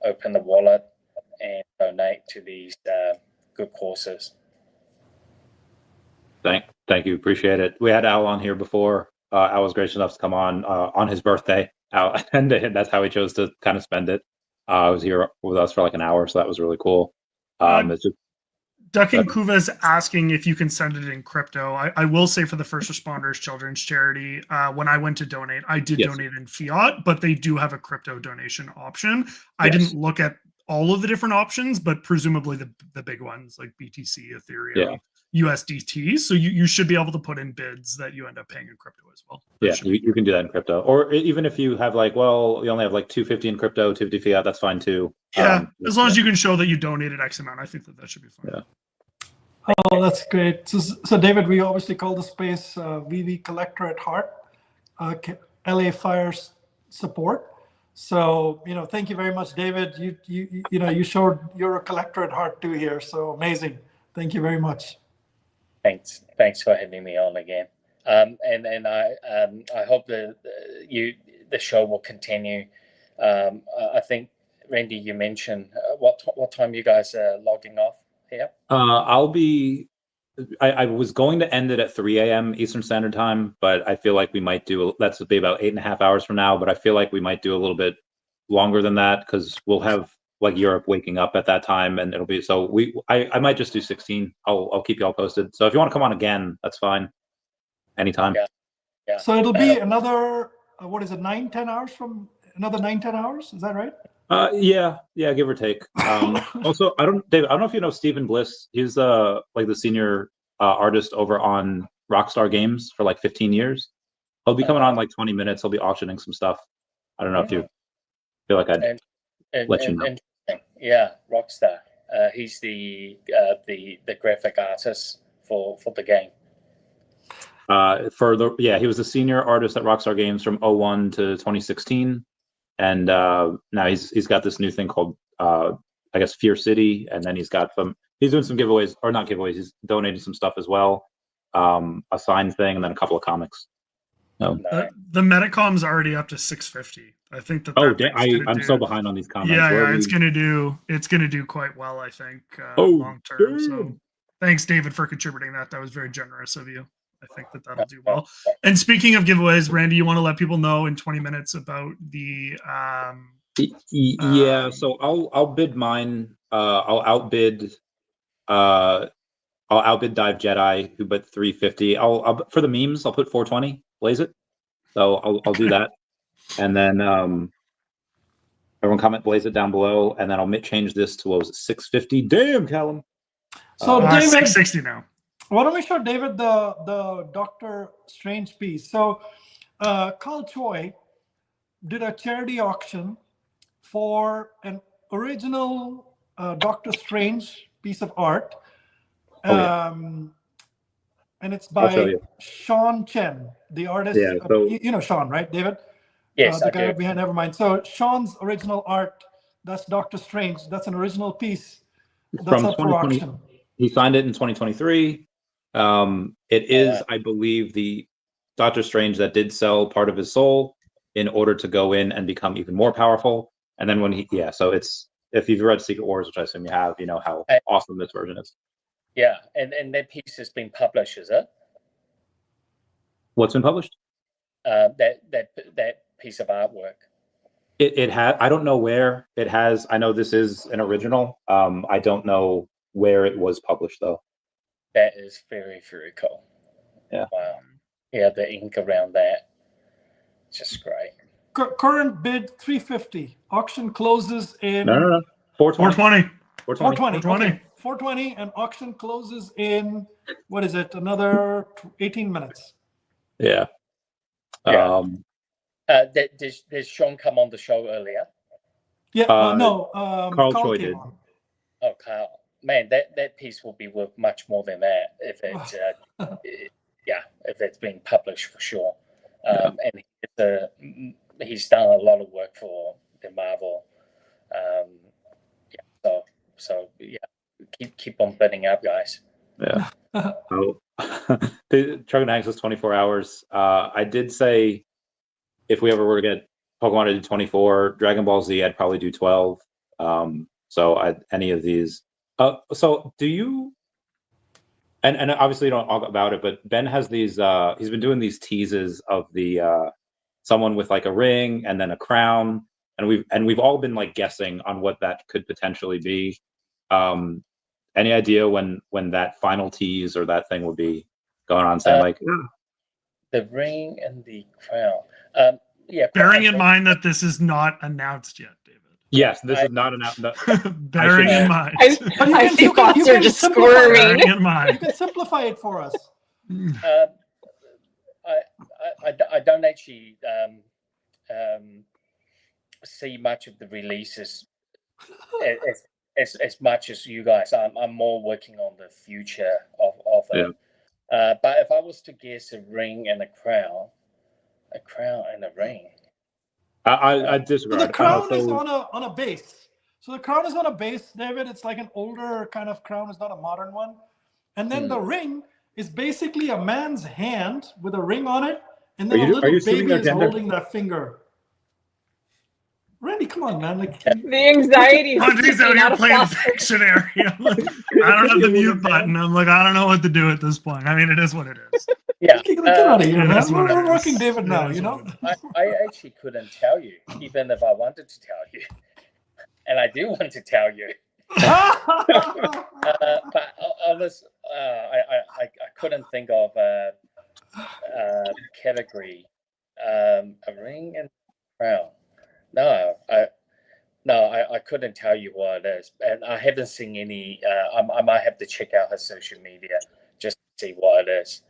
open the wallet and donate to these good causes. Thank you. Appreciate it. We had Al on here before. Al was gracious enough to come on his birthday, and that's how he chose to kind of spend it. He was here with us for like an hour, so that was really cool. It's just Ducking Kuva is asking if you can send it in crypto. I will say for the First Responders Children's Charity, when I went to donate, I did donate in fiat, but they do have a crypto donation option. I didn't look at all of the different options, but presumably the big ones like BTC, Ethereum, USDT. So you should be able to put in bids that you end up paying in crypto as well. Yeah, you can do that in crypto, or even if you have like, well, you only have like 250 in crypto, 250 fiat, that's fine too. Yeah, as long as you can show that you donated X amount, I think that should be fine. Yeah. Oh, that's great. So David, we obviously call the space VeVe Collector at Heart, LA Fires Support. So, thank you very much, David. You showed you're a collector at heart too here. So amazing. Thank you very much. Thanks for having me on again. And I hope the show will continue. I think Randy, you mentioned what time you guys are logging off here? I was going to end it at 3 a.m. Eastern Standard Time, but I feel like we might that's be about 8.5 hours from now, but I feel like we might do a little bit longer than that because we'll have like Europe waking up at that time, and it'll be I might just do 16. I'll keep you all posted. So if you want to come on again, that's fine. Anytime. Yeah. So it'll be another 9-10 hours from another 9-10 hours? Is that right? Yeah, give or take. Also, David, I don't know if you know Stephen Bliss. He's like the senior artist over on Rockstar Games for like 15 years. He'll be coming on like 20 minutes. He'll be auctioning some stuff. I don't know if you feel like I'd let you know. Yeah, Rockstar. He's the graphic artist for the game. He was the senior artist at Rockstar Games from 2001 to 2016. And now he's got this new thing called I guess Fear City, and then he's doing some giveaways, or not giveaways, he's donating some stuff as well, a signed thing, and then a couple of comics. The Metacom's already up to 650. I think I'm so behind on these comments. Yeah, it's gonna do quite well, I think, long term. So thanks, David, for contributing that. That was very generous of you. I think that'll do well. And speaking of giveaways, Randy, you want to let people know in 20 minutes about the so I'll bid mine. I'll outbid Dive Jedi, who bid 350. I'll for the memes, I'll put 420. Blaze it. So I'll do that. And then everyone comment blaze it down below, and then I'll change this to 650. Damn, Callum. So David, 660 now. Why don't we show David the Doctor Strange piece? So Carl Choi did a charity auction for an original Doctor Strange piece of art. And it's by Sean Chen, the artist. Yeah, so, you know Sean, right, David? Yes, the guy behind Nevermind. So Sean's original art, that's Doctor Strange. That's an original piece. That's up for auction. He signed it in 2023. It is, I believe, the Doctor Strange that did sell part of his soul in order to go in and become even more powerful. And then so it's, if you've read Secret Wars, which I assume you have, you know how awesome this version is. Yeah, and that piece has been published, is it? What's been published? That piece of artwork. It has. I don't know where it has. I know this is an original. I don't know where it was published though. That is very, very cool. Yeah. Wow. Yeah, the ink around that. Just great. Current bid 350. Auction closes in No. 420. 420, and auction closes in another 18 minutes. Yeah. Did Sean come on the show earlier? Yeah. No. Carl Choi did. Oh, Carl. Man, that piece will be worth much more than that if it's been published for sure. And he's done a lot of work for the Marvel. So keep on bidding up, guys. Yeah. The Truck and Hanks was 24 hours. I did say if we ever were to get Pokemon to do 24, Dragon Ball Z, I'd probably do 12. Any of these. So do you? And obviously you don't talk about it, but Ben has these. He's been doing these teases of the someone with like a ring and then a crown, and we've all been like guessing on what that could potentially be. Any idea when that final tease or that thing will be going on? Saying like the ring and the crown. Yeah. Bearing in mind that this is not announced yet, David. Yes, this is not an. Bearing in mind. I see Foster just Bearing squirming. in mind. You can simplify it for us. I don't actually see much of the releases as much as you guys. I'm more working on the future of it. But if I was to guess a ring and a crown and a ring. I disagree. So the crown is on a base. So the crown is on a base, David. It's like an older kind of crown. It's not a modern one. And then the ring is basically a man's hand with a ring on it, and then a little baby is holding that finger. Randy, come on, man! Like the anxiety. Andre's out here playing Pictionary. I don't have the mute button. I'm like, I don't know what to do at this point. I mean, it is what it is. Yeah, get out of here, man. We're working David now. You know. I actually couldn't tell you, even if I wanted to tell you, and I do want to tell you. But I couldn't think of a category, a ring and crown. No, I couldn't tell you what it is, and I haven't seen any. I might have to check out her social media just to see what it is.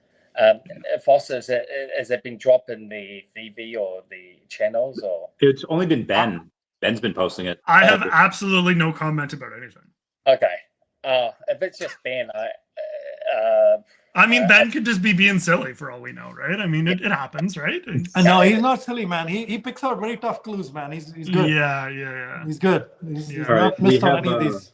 Foster, has it been dropped in the VeVe or the channels, or? It's only been Ben. Ben's been posting it. I have absolutely no comment about anything. Okay. If it's just Ben, I mean, Ben could just be being silly for all we know, right? I mean, it happens, right? No, he's not silly, man. He picks out very tough clues, man. He's good. Yeah. He's good. He's not right, missed on any of these.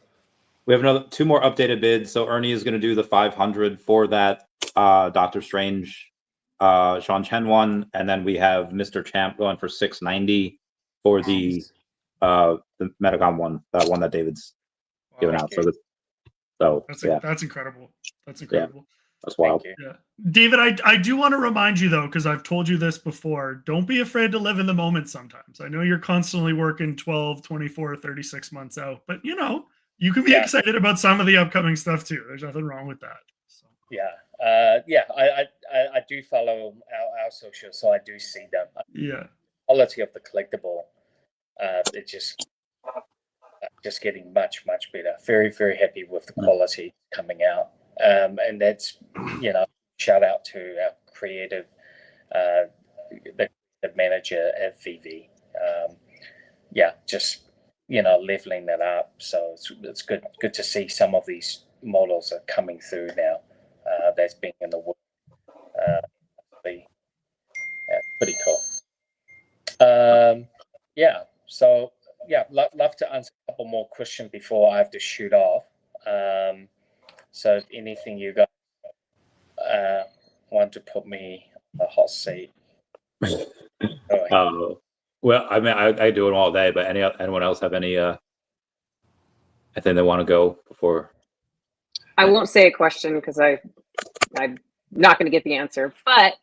We have two more updated bids. So Ernie is going to do the 500 for that Doctor Strange, Sean Chen one, and then we have Mr. Champ going for 690 for the Metacom one, that one that David's given out. So that's incredible. That's incredible. Yeah, that's wild. Yeah. David, I do want to remind you though, because I've told you this before, don't be afraid to live in the moment sometimes. I know you're constantly working 12, 24, 36 months out, but you know, you can be excited about some of the upcoming stuff too. There's nothing wrong with that. So. I do follow our socials, so I do see them. Yeah. Quality of the collectible, it's just getting much better. Very, very happy with the quality coming out. And that's, shout out to our creative, the manager at VeVe. Just, leveling that up. So it's good to see some of these models are coming through now. That's being in the work. Pretty cool. Love to answer a couple more questions before I have to shoot off. So if anything you guys want to put me on the hot seat. Well, I mean, I do it all day, but anyone else have any I think they want to go before? I won't say a question because I'm not going to get the answer, but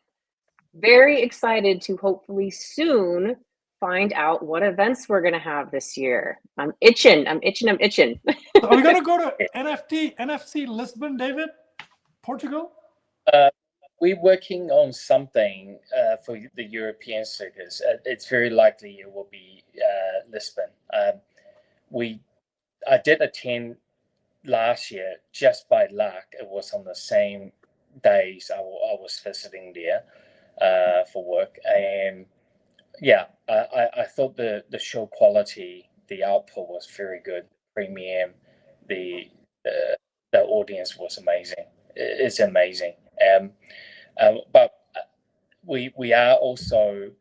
very excited to hopefully soon find out what events we're going to have this year. I'm itching. Are we going to go to NFC Lisbon, David? Portugal? We're working on something for the European circus. It's very likely it will be Lisbon. I did attend last year just by luck. It was on the same days I was visiting there for work, and I thought the show quality, the output was very good, premium. The audience was amazing. It's amazing. But we are also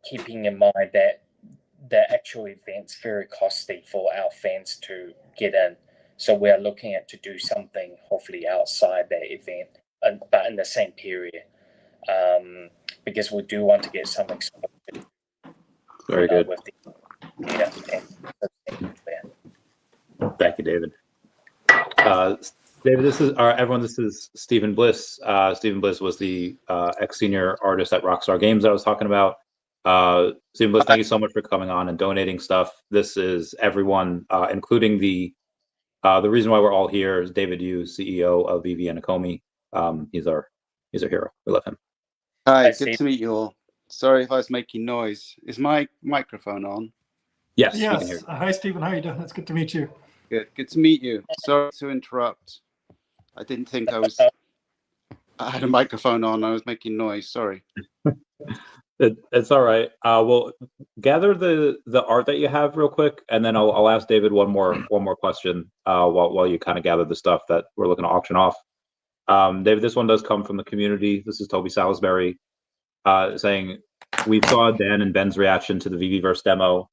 keeping in mind that the actual event's very costly for our fans to get in. So we are looking at to do something hopefully outside that event, but in the same period, because we do want to get some exposure. Very good. Thank you, David. David, this is everyone. This is Stephen Bliss. Stephen Bliss was the ex-senior artist at Rockstar Games that I was talking about. Stephen Bliss, thank you so much for coming on and donating stuff. This is everyone, including the The reason why we're all here is David Yu, CEO of VeVe and Akomi. He's our hero. We love him. Hi, Hi, good Steve. to meet you all. Sorry if I was making noise. Is my microphone on? Yes, we can hear Yes. you. Hi, Stephen. How are you doing? It's good to meet you. Good to meet you. Sorry to interrupt. I didn't think I had a microphone on. I was making noise. Sorry. It's all right. We'll gather the art that you have real quick, and then I'll ask David one more question while you kind of gather the stuff that we're looking to auction off. David, this one does come from the community. This is Toby Salisbury saying, "We saw Dan and Ben's reaction to the VeVeverse demo.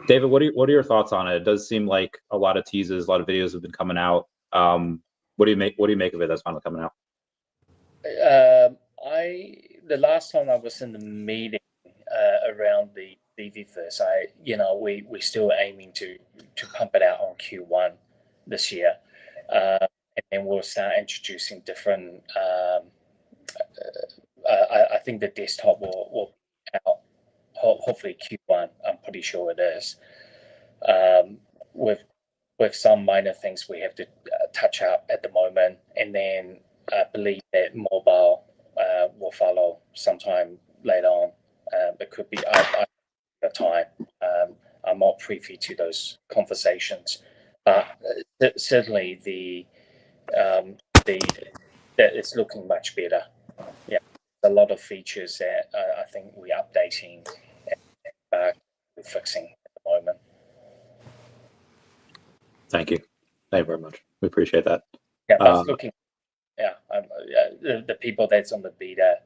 David, what are your thoughts on it? It does seem like a lot of teases, a lot of videos have been coming out. What do you make of it that's finally coming out?" The last time I was in the meeting around the VeVeverse, we're still aiming to pump it out on Q1 this year, and then we'll start introducing different. I think the desktop will be out hopefully Q1. I'm pretty sure it is. With some minor things we have to touch up at the moment, and then I believe that mobile will follow sometime later on. It could be at a time. I'm not privy to those conversations, but certainly that it's looking much better. Yeah, a lot of features that I think we're updating and fixing at the moment. Thank you very much. We appreciate that. Yeah, that's looking. Yeah, the people that's on the beta,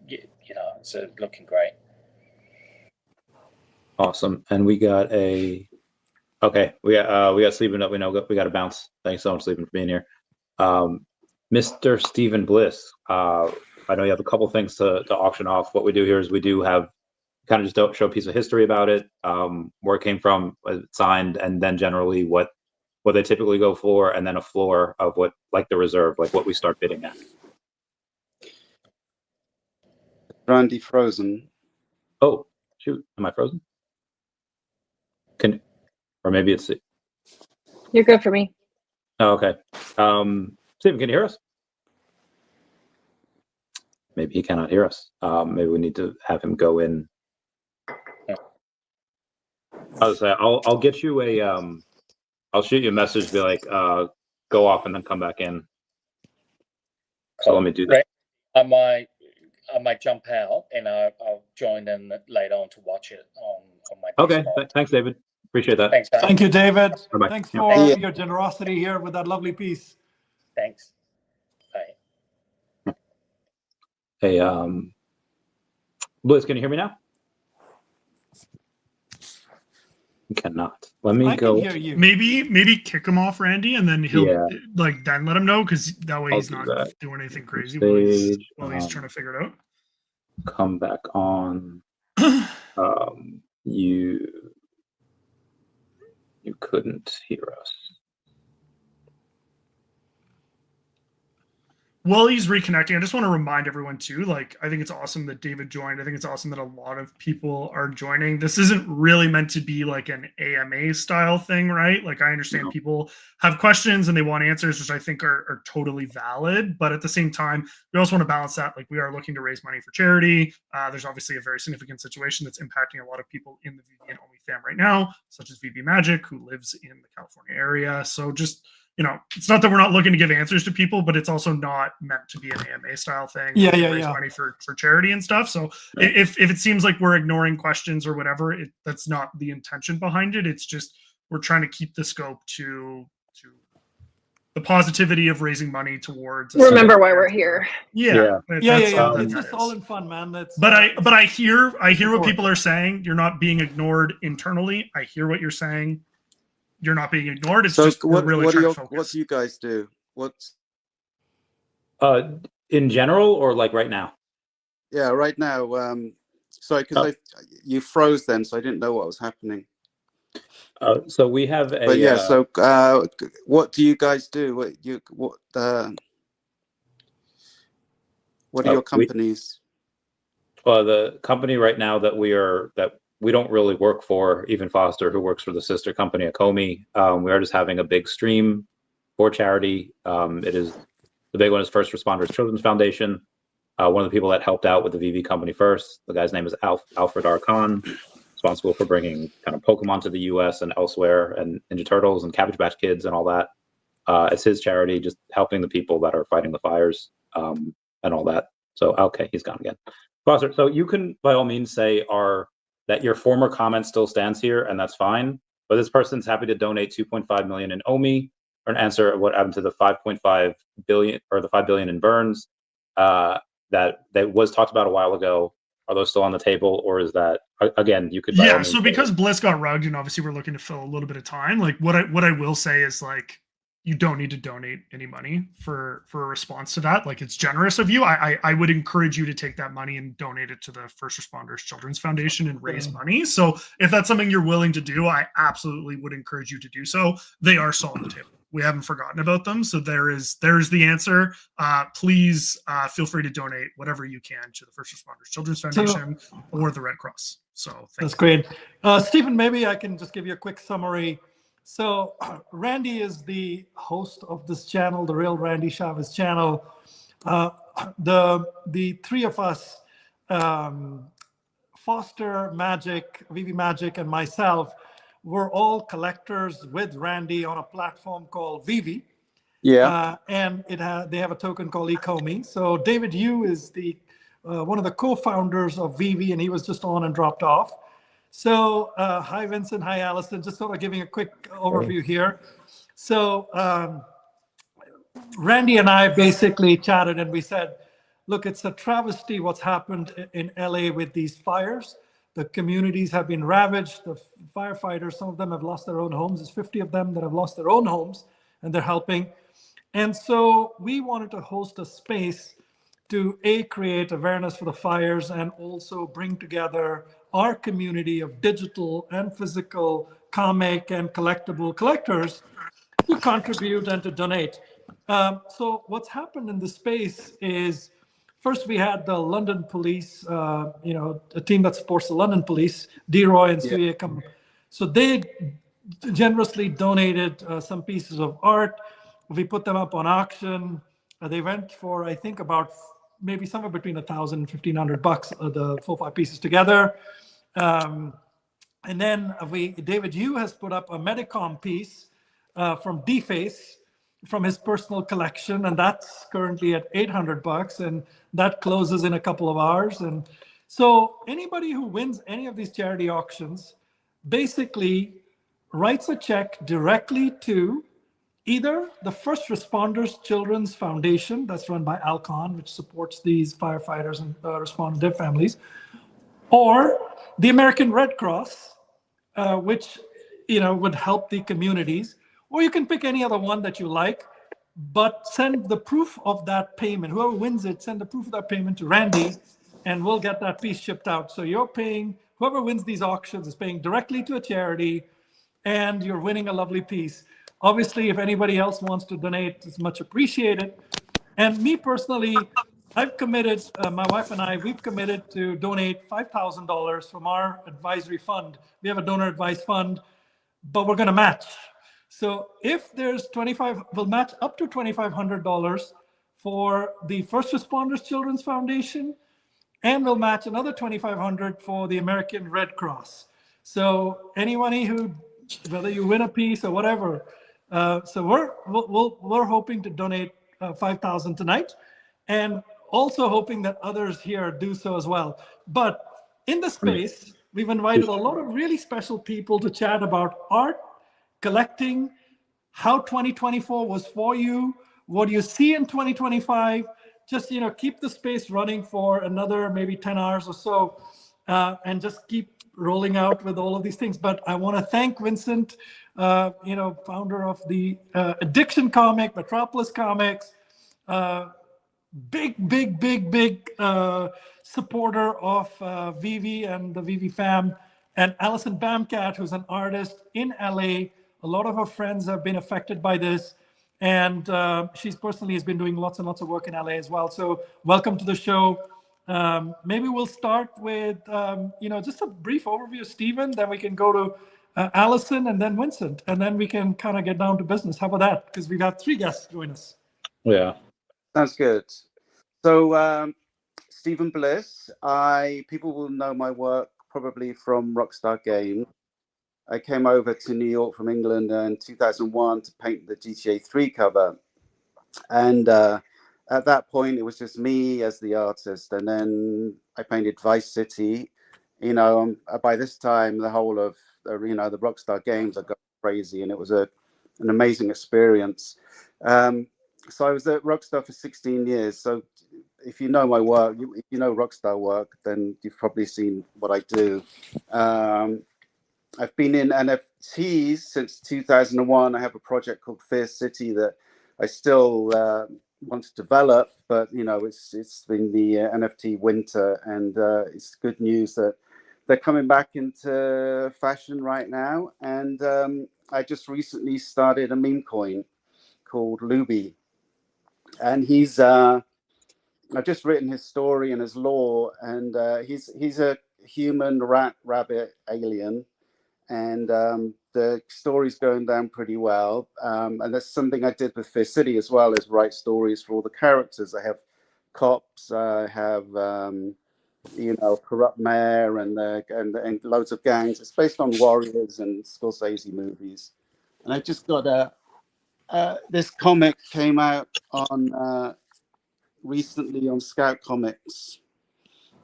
it's looking great. Awesome. And we got we got Sleeping Up. We got to bounce. Thanks so much, Sleeping, for being here. Mr. Stephen Bliss, I know you have a couple things to auction off. What we do here is we do have kind of just show a piece of history about it, where it came from, signed, and then generally what they typically go for, and then a floor of what, like the reserve, like what we start bidding at. Randy frozen. Oh, shoot. Am I frozen? Or maybe it's... You're good for me. Oh, okay. Stephen, can you hear us? Maybe he cannot hear us. Maybe we need to have him go in. I'll get you I'll shoot you a message, be like, go off and then come back in. So let me do that. I might jump out and I'll join in later on to watch it on my Okay, desktop. thanks, David. Appreciate that. Thanks, Thank you, David. Bye-bye. Thanks Yeah. for your generosity here with that lovely piece. Thanks. Bye. Hey, Bliss, can you hear me now? You cannot. Let me go. I can hear you. Maybe kick him off, Randy, and then he'll Yeah. then let him know, because that way I'll he's do not that. doing anything crazy Stage, while he's trying to figure it out. Come back on. You couldn't hear us. While he's reconnecting, I just want to remind everyone too, like, I think it's awesome that David joined. I think it's awesome that a lot of people are joining. This isn't really meant to be like an AMA style thing, right? Like, I understand people have questions and they want answers, which I think are totally valid. But at the same time, we also want to balance that. Like, we are looking to raise money for charity. There's obviously a very significant situation that's impacting a lot of people in the VeVe and Only fam right now, such as VeVe Magic, who lives in the California area. So just, it's not that we're not looking to give answers to people, but it's also not meant to be an AMA style thing. Raise money for charity and stuff. So if it seems like we're ignoring questions or whatever, that's not the intention behind it. It's just we're trying to keep the scope to the positivity of raising money towards. Remember why we're here. Yeah. It's just all in fun, man. But I hear what people are saying. You're not being ignored internally. I hear what you're saying. You're not being ignored. It's just we're really trying to focus. What do you guys do? In general, or like right now? Yeah, right now. Sorry, because you froze then, so I didn't know what was happening. So we have a. But yeah, so what do you guys do? What are your companies? The company right now that we don't really work for Even Foster, who works for the sister company Akomi. We are just having a big stream for charity. It is the big one is First Responders Children's Foundation. One of the people that helped out with the VeVe company first, the guy's name is Alfred R. Kahn, responsible for bringing kind of Pokemon to the U.S. and elsewhere, and Ninja Turtles and Cabbage Patch Kids and all that. It's his charity, just helping the people that are fighting the fires and all that. So, okay, he's gone again. Foster, so you can, by all means, say that your former comment still stands here, and that's fine. But this person's happy to donate 2.5 million in OMI, or an answer what happened to the 5.5 billion or the 5 billion in burns that was talked about a while ago. Are those still on the table, or is that again you could? Yeah. So because Bliss got rugged, and obviously we're looking to fill a little bit of time. Like what I will say is like, you don't need to donate any money for a response to that. Like, it's generous of you. I would encourage you to take that money and donate it to the First Responders Children's Foundation and raise money. So if that's something you're willing to do, I absolutely would encourage you to do so. They are still on the table. We haven't forgotten about them. So there's the answer. Please feel free to donate whatever you can to the First Responders Children's Foundation or the Red Cross. So that's great. Stephen, maybe I can just give you a quick summary. So Randy is the host of this channel, the Real Randy Chavez channel. The three of us, Foster, Magic, VeVe Magic, and myself, were all collectors with Randy on a platform called VeVe. Yeah. And they have a token called Ecomi. So David Yu is the one of the co-founders of VeVe, and he was just on and dropped off. So hi, Vincent. Hi, Allison. Just sort of giving a quick overview here. So Randy and I basically chatted and we said, look, it's a travesty what's happened in LA with these fires. The communities have been ravaged. The firefighters, some of them have lost their own homes. There's 50 of them that have lost their own homes, and they're helping. And so we wanted to host a space to create awareness for the fires and also bring together our community of digital and physical comic and collectible collectors to contribute and to donate. So what's happened in this space is, first we had the London police, a team that supports the London police, D-Roy and Suye come. So they generously donated some pieces of art. We put them up on auction. They went for, I think, about maybe somewhere between $1,000 and $1,500, the 4-5 pieces together. And then David Yu has put up a Medicom piece from Deface from his personal collection, and that's currently at $800, and that closes in a couple of hours. And so anybody who wins any of these charity auctions basically writes a check directly to either the First Responders Children's Foundation, that's run by Alcon, which supports these firefighters and respond to their families, or the American Red Cross, which would help the communities, or you can pick any other one that you like, but send the proof of that payment. Whoever wins it, send the proof of that payment to Randy, and we'll get that piece shipped out. So you're paying, whoever wins these auctions is paying directly to a charity, and you're winning a lovely piece. Obviously, if anybody else wants to donate, it's much appreciated. And me personally, I've committed, my wife and I, we've committed to donate $5,000 from our advisory fund. We have a donor advised fund, but we're going to match. So if there's we'll match up to $2,500 for the First Responders Children's Foundation, and we'll match another $2,500 for the American Red Cross. So anybody who, whether you win a piece or whatever, so we're hoping to donate 5,000 tonight, and also hoping that others here do so as well. But in the space, we've invited a lot of really special people to chat about art, collecting, how 2024 was for you, what do you see in 2025. Just keep the space running for another maybe 10 hours or so, and just keep rolling out with all of these things. But I want to thank Vincent, founder of the Addiction comic, Metropolis Comics, big supporter of VeVe and the VeVe fam, and Alison Bamcat, who's an artist in LA. A lot of her friends have been affected by this, and she's personally has been doing lots and lots of work in LA as well. So welcome to the show. Maybe we'll start with, just a brief overview of Stephen, then we can go to Allison and then Vincent, and then we can kind of get down to business. How about that? Because we've got 3 guests join us. Yeah. Sounds good. So, Stephen Bliss, people will know my work probably from Rockstar Games. I came over to New York from England in 2001 to paint the GTA 3 cover. And at that point, it was just me as the artist. And then I painted Vice City. By this time, the whole of, the Rockstar Games had got crazy, and it was an amazing experience. So I was at Rockstar for 16 years. So if you know my work, if you know Rockstar work, then you've probably seen what I do. I've been in NFTs since 2001. I have a project called Fierce City that I still want to develop, but it's been the NFT winter, and it's good news that they're coming back into fashion right now. And I just recently started a meme coin called Luby, and I've just written his story and his lore, and he's a human rat rabbit alien. And the story's going down pretty well. And that's something I did with Fierce City as well, is write stories for all the characters. I have cops, I have corrupt mayor, and loads of gangs. It's based on Warriors and Scorsese movies. And I just got this comic came out on recently on Scout Comics.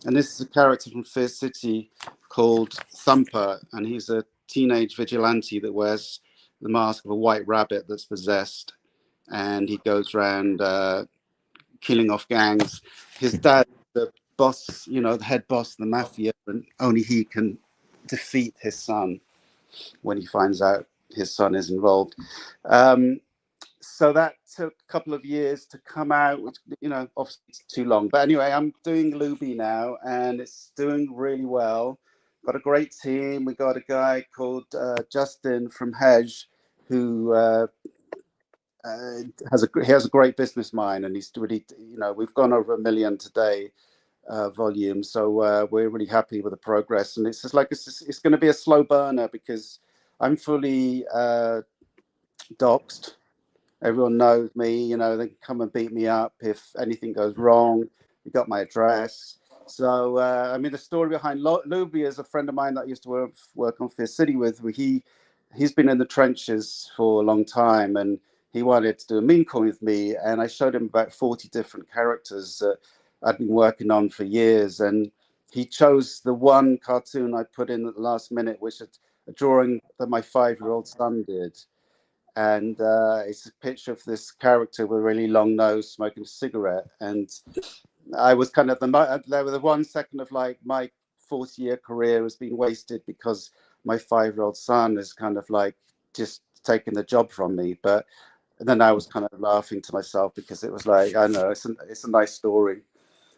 And this is a character from Fierce City called Thumper, and he's a teenage vigilante that wears the mask of a white rabbit that's possessed, and he goes around killing off gangs. His dad, the boss, the head boss of the mafia, and only he can defeat his son when he finds out his son is involved. So that took a couple of years to come out, which, obviously it's too long. But anyway, I'm doing Luby now, and it's doing really well. Got a great team. We got a guy called Justin from Hedge, who has a great business mind, and he's really, we've gone over 1 million today volume. So we're really happy with the progress. And it's just like it's going to be a slow burner because I'm fully doxed. Everyone knows me, they can come and beat me up if anything goes wrong. You got my address. So, the story behind Luby is a friend of mine that I used to work on Fierce City with. He's been in the trenches for a long time, and he wanted to do a meme coin with me. And I showed him about 40 different characters that I'd been working on for years. And he chose the one cartoon I put in at the last minute, which is a drawing that my 5-year-old son did. And it's a picture of this character with a really long nose smoking a cigarette. And I was kind of there was 1 second of like my 40-year career has been wasted because my 5-year-old son is kind of like just taking the job from me. But then I was kind of laughing to myself because it was like, I know it's a nice story.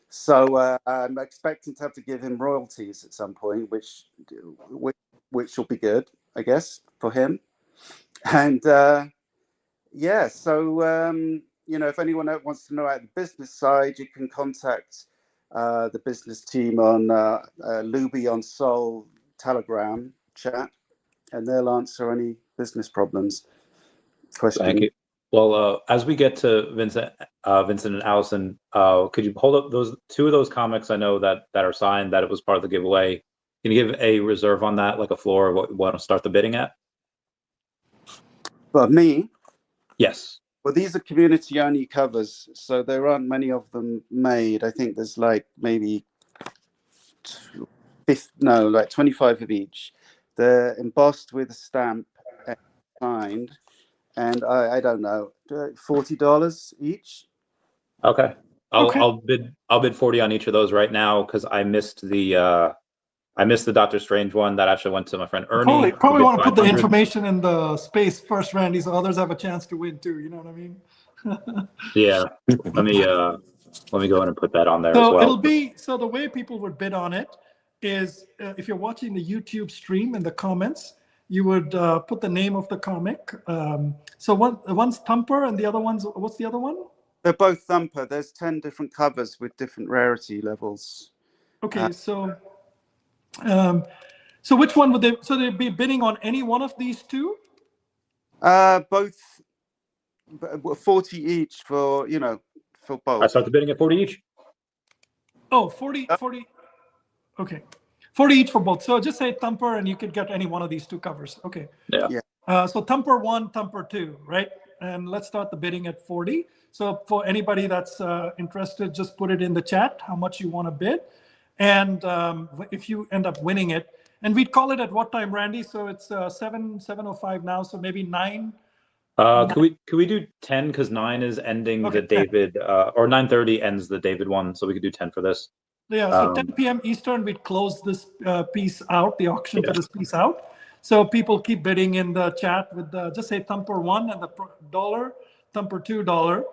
So I'm expecting to have to give him royalties at some point, which will be good, I guess, for him. And so if anyone wants to know about the business side, you can contact the business team on Luby on Soul Telegram chat, and they'll answer any business questions. Thank you. Well, as we get to Vincent and Allison, could you hold up those 2 of those comics? I know that are signed, that it was part of the giveaway. Can you give a reserve on that, like a floor of what you want to start the bidding at? But me? Yes. Well, these are community-only covers, so there aren't many of them made. I think there's like maybe 25 of each. They're embossed with a stamp and signed, and I don't know, $40 each. Okay. I'll bid 40 on each of those right now because I missed the Doctor Strange one that actually went to my friend Ernie. Probably want to put the information in the space first, Randy, so others have a chance to win too. You know what I mean? Yeah. Let me go ahead and put that on there as So well. it'll be, so the way people would bid on it is if you're watching the YouTube stream, in the comments, you would put the name of the comic. So one's Thumper and the other one's, what's the other one? They're both Thumper. There's 10 different covers with different rarity levels. Okay, so which one would they? So they'd be bidding on any one of these two? Both 40 each for for both. I start the bidding at 40 each. Oh, 40. Okay, 40 each for both. So just say Thumper, and you could get any one of these two covers. Okay. Yeah. So Thumper 1, Thumper 2, right? And let's start the bidding at 40. So for anybody that's interested, just put it in the chat how much you want to bid, and if you end up winning it, and we'd call it at what time, Randy? So it's 7:05 now. So maybe 9. Could we do 10 because 9 is ending Okay, the David or 9:30 ends the David one, so we could do 10 for this. Yeah, so 10 p.m. Eastern, we'd close this piece out, the auction for this piece out. So people keep bidding in the chat with just say Thumper 1 and the $1, Thumper $2,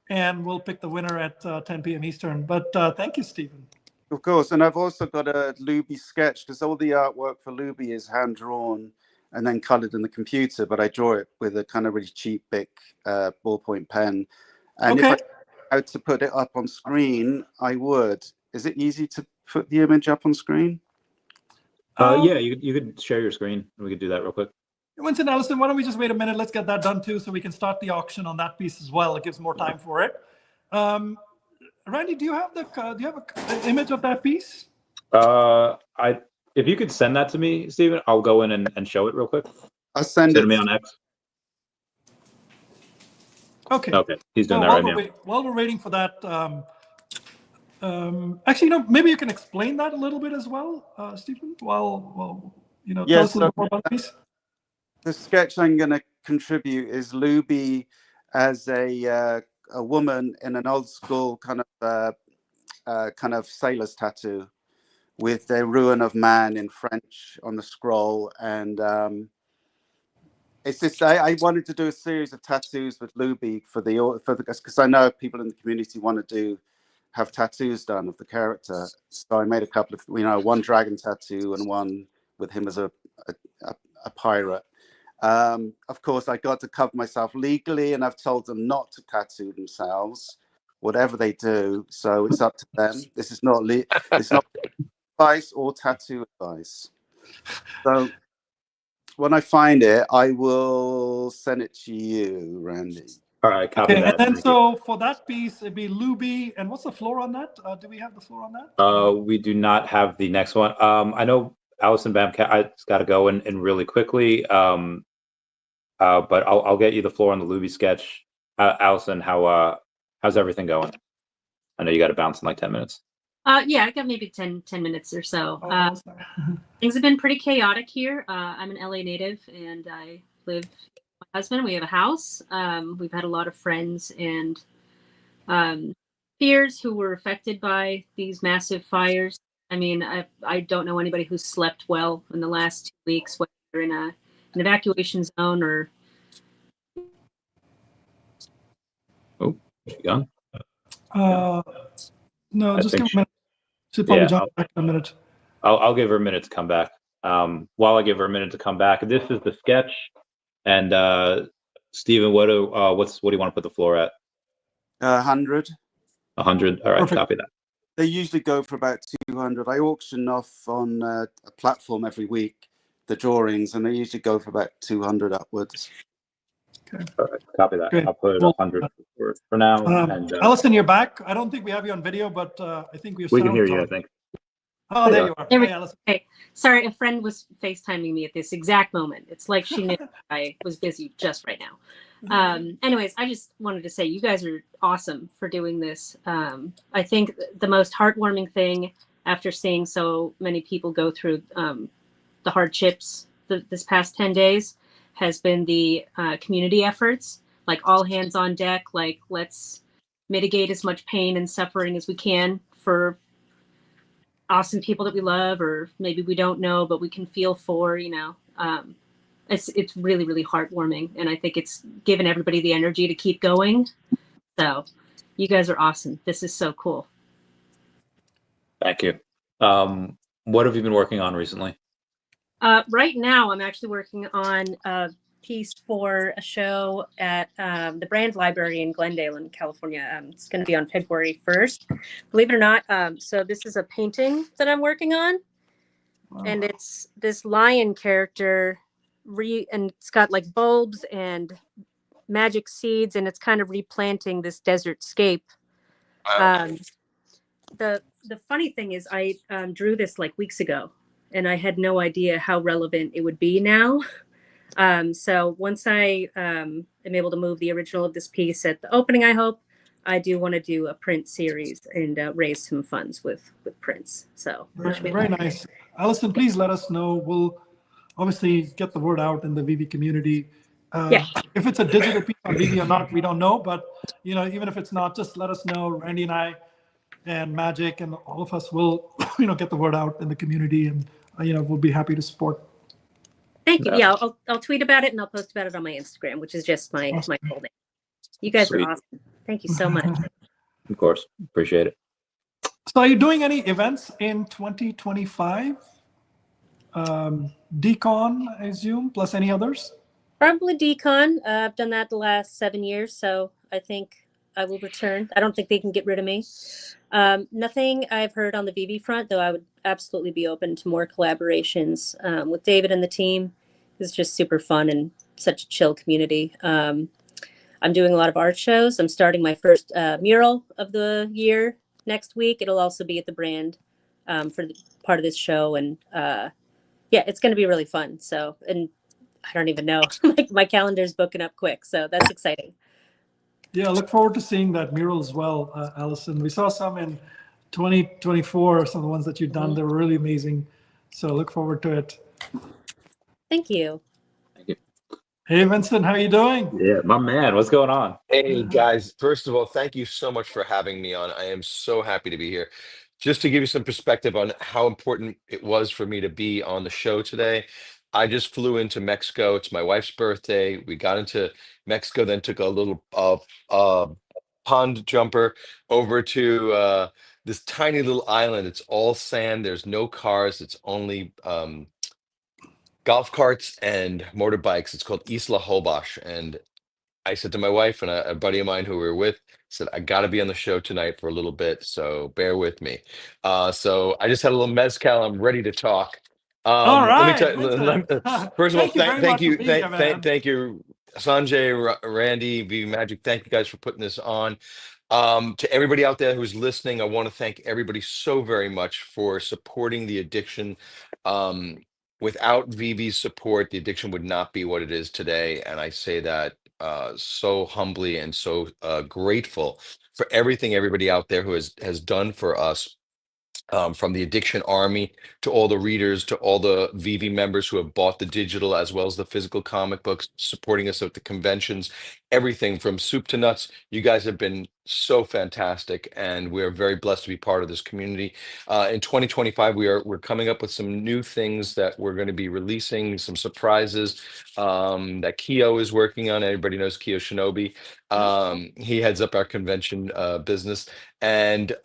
and we'll pick the winner at 10 p.m. Eastern. But thank you, Stephen. Of course, and I've also got a Luby sketch because all the artwork for Luby is hand drawn and then colored in the computer, but I draw it with a kind of really cheap Bic ballpoint pen. And if I had to put it up on screen, I would. Is it easy to put the image up on screen? Yeah, you could share your screen and we could do that real quick. Winston, Allison, why don't we just wait a minute? Let's get that done too, so we can start the auction on that piece as well. It gives more time for it. Randy, do you have an image of that piece? If you could send that to me, Stephen, I'll go in and show it real quick. I'll send it to me on X. Okay. Okay, he's doing that right now. While we're waiting for that, actually, maybe you can explain that a little bit as well, Stephen. Tell us a little more about this. The sketch I'm going to contribute is Luby as a woman in an old school kind of sailor's tattoo with the ruin of man in French on the scroll, and it's just I wanted to do a series of tattoos with Luby for the because I know people in the community want to have tattoos done of the character, so I made a couple of one dragon tattoo and one with him as a pirate. Of course, I got to cover myself legally, and I've told them not to tattoo themselves, whatever they do. So it's up to them. This is not it's not advice or tattoo advice. So when I find it, I will send it to you, Randy. All right, copy that. And then so for that piece, it'd be Luby. And what's the floor on that? Do we have the floor on that? We do not have the next one. I know Allison Bamcat got to go in really quickly. But I'll get you the floor on the Luby sketch. Allison, how's everything going? I know you got to bounce in like 10 minutes. Yeah, I got maybe 10 minutes or so. Things have been pretty chaotic here. I'm an LA native, and I live with my husband. We have a house. We've had a lot of friends and peers who were affected by these massive fires. I mean, I don't know anybody who's slept well in the last 2 weeks, whether you're in an evacuation zone or. Oh, she gone? No, just give her a minute. She'll probably jump back in a minute. I'll give her a minute to come back. While I give her a minute to come back, this is the sketch. And Stephen, what do you want to put the floor at? 100. 100. All right, perfect. Copy that. They usually go for about 200. I auction off on a platform every week the drawings, and they usually go for about 200 upwards. Okay. Perfect. Copy that. Great. I'll put it 100 for now. Allison, you're back. I don't think we have you on video, but I think we can hear you. I think. Oh, there you are. Hey, Allison. Okay. Sorry, a friend was FaceTiming me at this exact moment. It's like she knew I was busy just right now. Anyways, I just wanted to say you guys are awesome for doing this. I think the most heartwarming thing after seeing so many people go through the hardships this past 10 days has been the community efforts, like all hands on deck, like let's mitigate as much pain and suffering as we can for awesome people that we love, or maybe we don't know, but we can feel for, it's really, really heartwarming. And I think it's given everybody the energy to keep going. So you guys are awesome. This is so cool. Thank you. What have you been working on recently? Right now, I'm actually working on piece for a show at the Brand Library in Glendale in California. It's going to be on February 1st. Believe it or not, so this is a painting that I'm working on. Wow. And it's this lion character, and it's got like bulbs and magic seeds, and it's kind of replanting this desert scape. Wow. The funny thing is, I drew this like weeks ago, and I had no idea how relevant it would be now. So once I am able to move the original of this piece at the opening, I hope, I do want to do a print series and raise some funds with prints. So Very nice. Allison, please let us know. We'll obviously get the word out in the VeVe community. Yeah. If it's a digital piece on VeVe or not, we don't know. But even if it's not, just let us know. Randy and I and Magic and all of us will get the word out in the community, and we'll be happy to support. Thank you. Yeah, I'll tweet about it, and I'll post about it on my Instagram, which is just my full name. You guys Sweet. are awesome. Thank you so much. Of course, appreciate it. So are you doing any events in 2025? Decon, I assume, plus any others? Probably Decon. I've done that the last 7 years, so I think I will return. I don't think they can get rid of me. Nothing I've heard on the VeVe front, though I would absolutely be open to more collaborations with David and the team. It's just super fun and such a chill community. I'm doing a lot of art shows. I'm starting my first mural of the year next week. It'll also be at the brand for the part of this show. And yeah, it's going to be really fun. So, and I don't even know, like my calendar's booking up quick. So that's exciting. Yeah, I look forward to seeing that mural as well, Allison. We saw some in 2024, some of the ones that you've done. They were really amazing. So look forward to it. Thank you. Thank you. Hey, Vincent, how are you doing? Yeah, my man, what's going on? Hey guys, first of all, thank you so much for having me on. I am so happy to be here. Just to give you some perspective on how important it was for me to be on the show today, I just flew into Mexico. It's my wife's birthday. We got into Mexico, then took a little pond jumper over to this tiny little island. It's all sand. There's no cars. It's only golf carts and motorbikes. It's called Isla Holbox, and I said to my wife and a buddy of mine who we were with, said, I got to be on the show tonight for a little bit, so bear with me. So I just had a little mezcal. I'm ready to talk. All Let me right, tell Vincent. first of all, Thank you very much for being here, man. thank you, Sanjay, Randy, VeVe Magic. Thank you guys for putting this on. To everybody out there who's listening, I want to thank everybody so very much for supporting the addiction. Without VeVe's support, the addiction would not be what it is today. And I say that so humbly and so grateful for everything everybody out there who has done for us. From the Addiction Army to all the readers to all the VeVe members who have bought the digital as well as the physical comic books, supporting us at the conventions, everything from soup to nuts. You guys have been so fantastic, and we're very blessed to be part of this community. In 2025, we're coming up with some new things that we're going to be releasing, some surprises that Keo is working on. Everybody knows Keo Shinobi. He heads up our convention business. And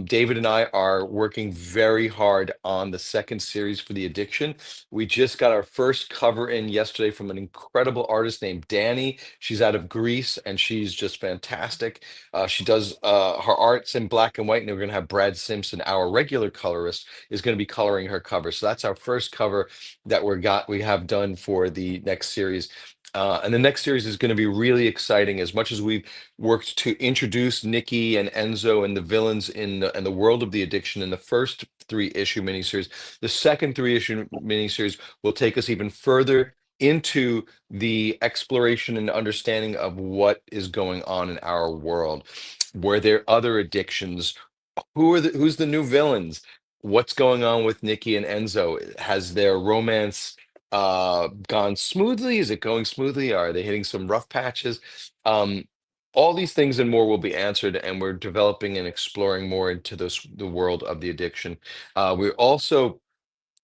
David and I are working very hard on the second series for the addiction. We just got our first cover in yesterday from an incredible artist named Danny. She's out of Greece, and she's just fantastic. She does her arts in black and white, and we're going to have Brad Simpson, our regular colorist, is going to be coloring her cover. So that's our first cover that we have done for the next series. And the next series is going to be really exciting. As much as we've worked to introduce Nikki and Enzo and the villains in the world of the addiction in the first 3-issue miniseries, the second 3-issue miniseries will take us even further into the exploration and understanding of what is going on in our world. Were there other addictions? Who's the new villains? What's going on with Nikki and Enzo? Has their romance gone smoothly? Is it going smoothly? Are they hitting some rough patches? All these things and more will be answered, and we're developing and exploring more into the world of the addiction. We're also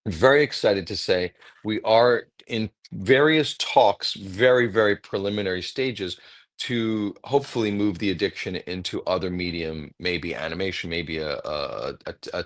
very excited to say we are in various talks, very, very preliminary stages, to hopefully move the addiction into other medium, maybe animation, maybe a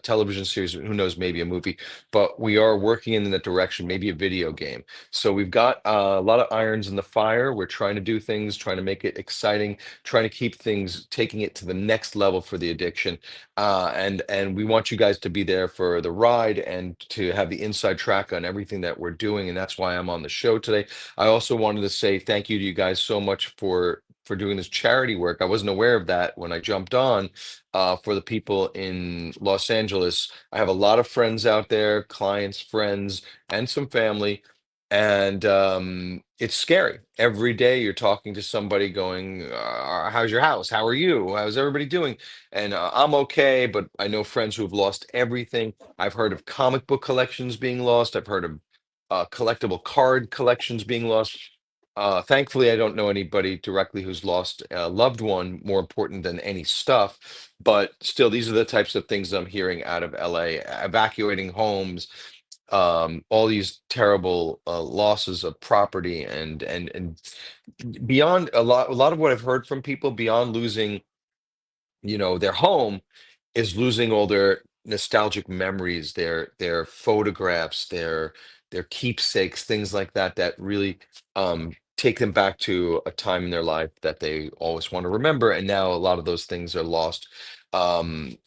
television series, who knows, maybe a movie. But we are working in that direction, maybe a video game. So we've got a lot of irons in the fire. We're trying to do things, trying to make it exciting, trying to keep things, taking it to the next level for the addiction. And we want you guys to be there for the ride and to have the inside track on everything that we're doing. And that's why I'm on the show today. I also wanted to say thank you to you guys so much for doing this charity work. I wasn't aware of that when I jumped on. For the people in Los Angeles, I have a lot of friends out there, clients, friends, and some family. And it's scary. Every day you're talking to somebody going, how's your house? How are you? How's everybody doing? And I'm okay, but I know friends who have lost everything. I've heard of comic book collections being lost. I've heard of collectible card collections being lost. Thankfully, I don't know anybody directly who's lost a loved one, more important than any stuff. But still, these are the types of things I'm hearing out of LA, evacuating homes, all these terrible losses of property, and beyond a lot of what I've heard from people beyond losing, their home, is losing all their nostalgic memories, their photographs, their keepsakes, things like that, that really take them back to a time in their life that they always want to remember. And now a lot of those things are lost. Um,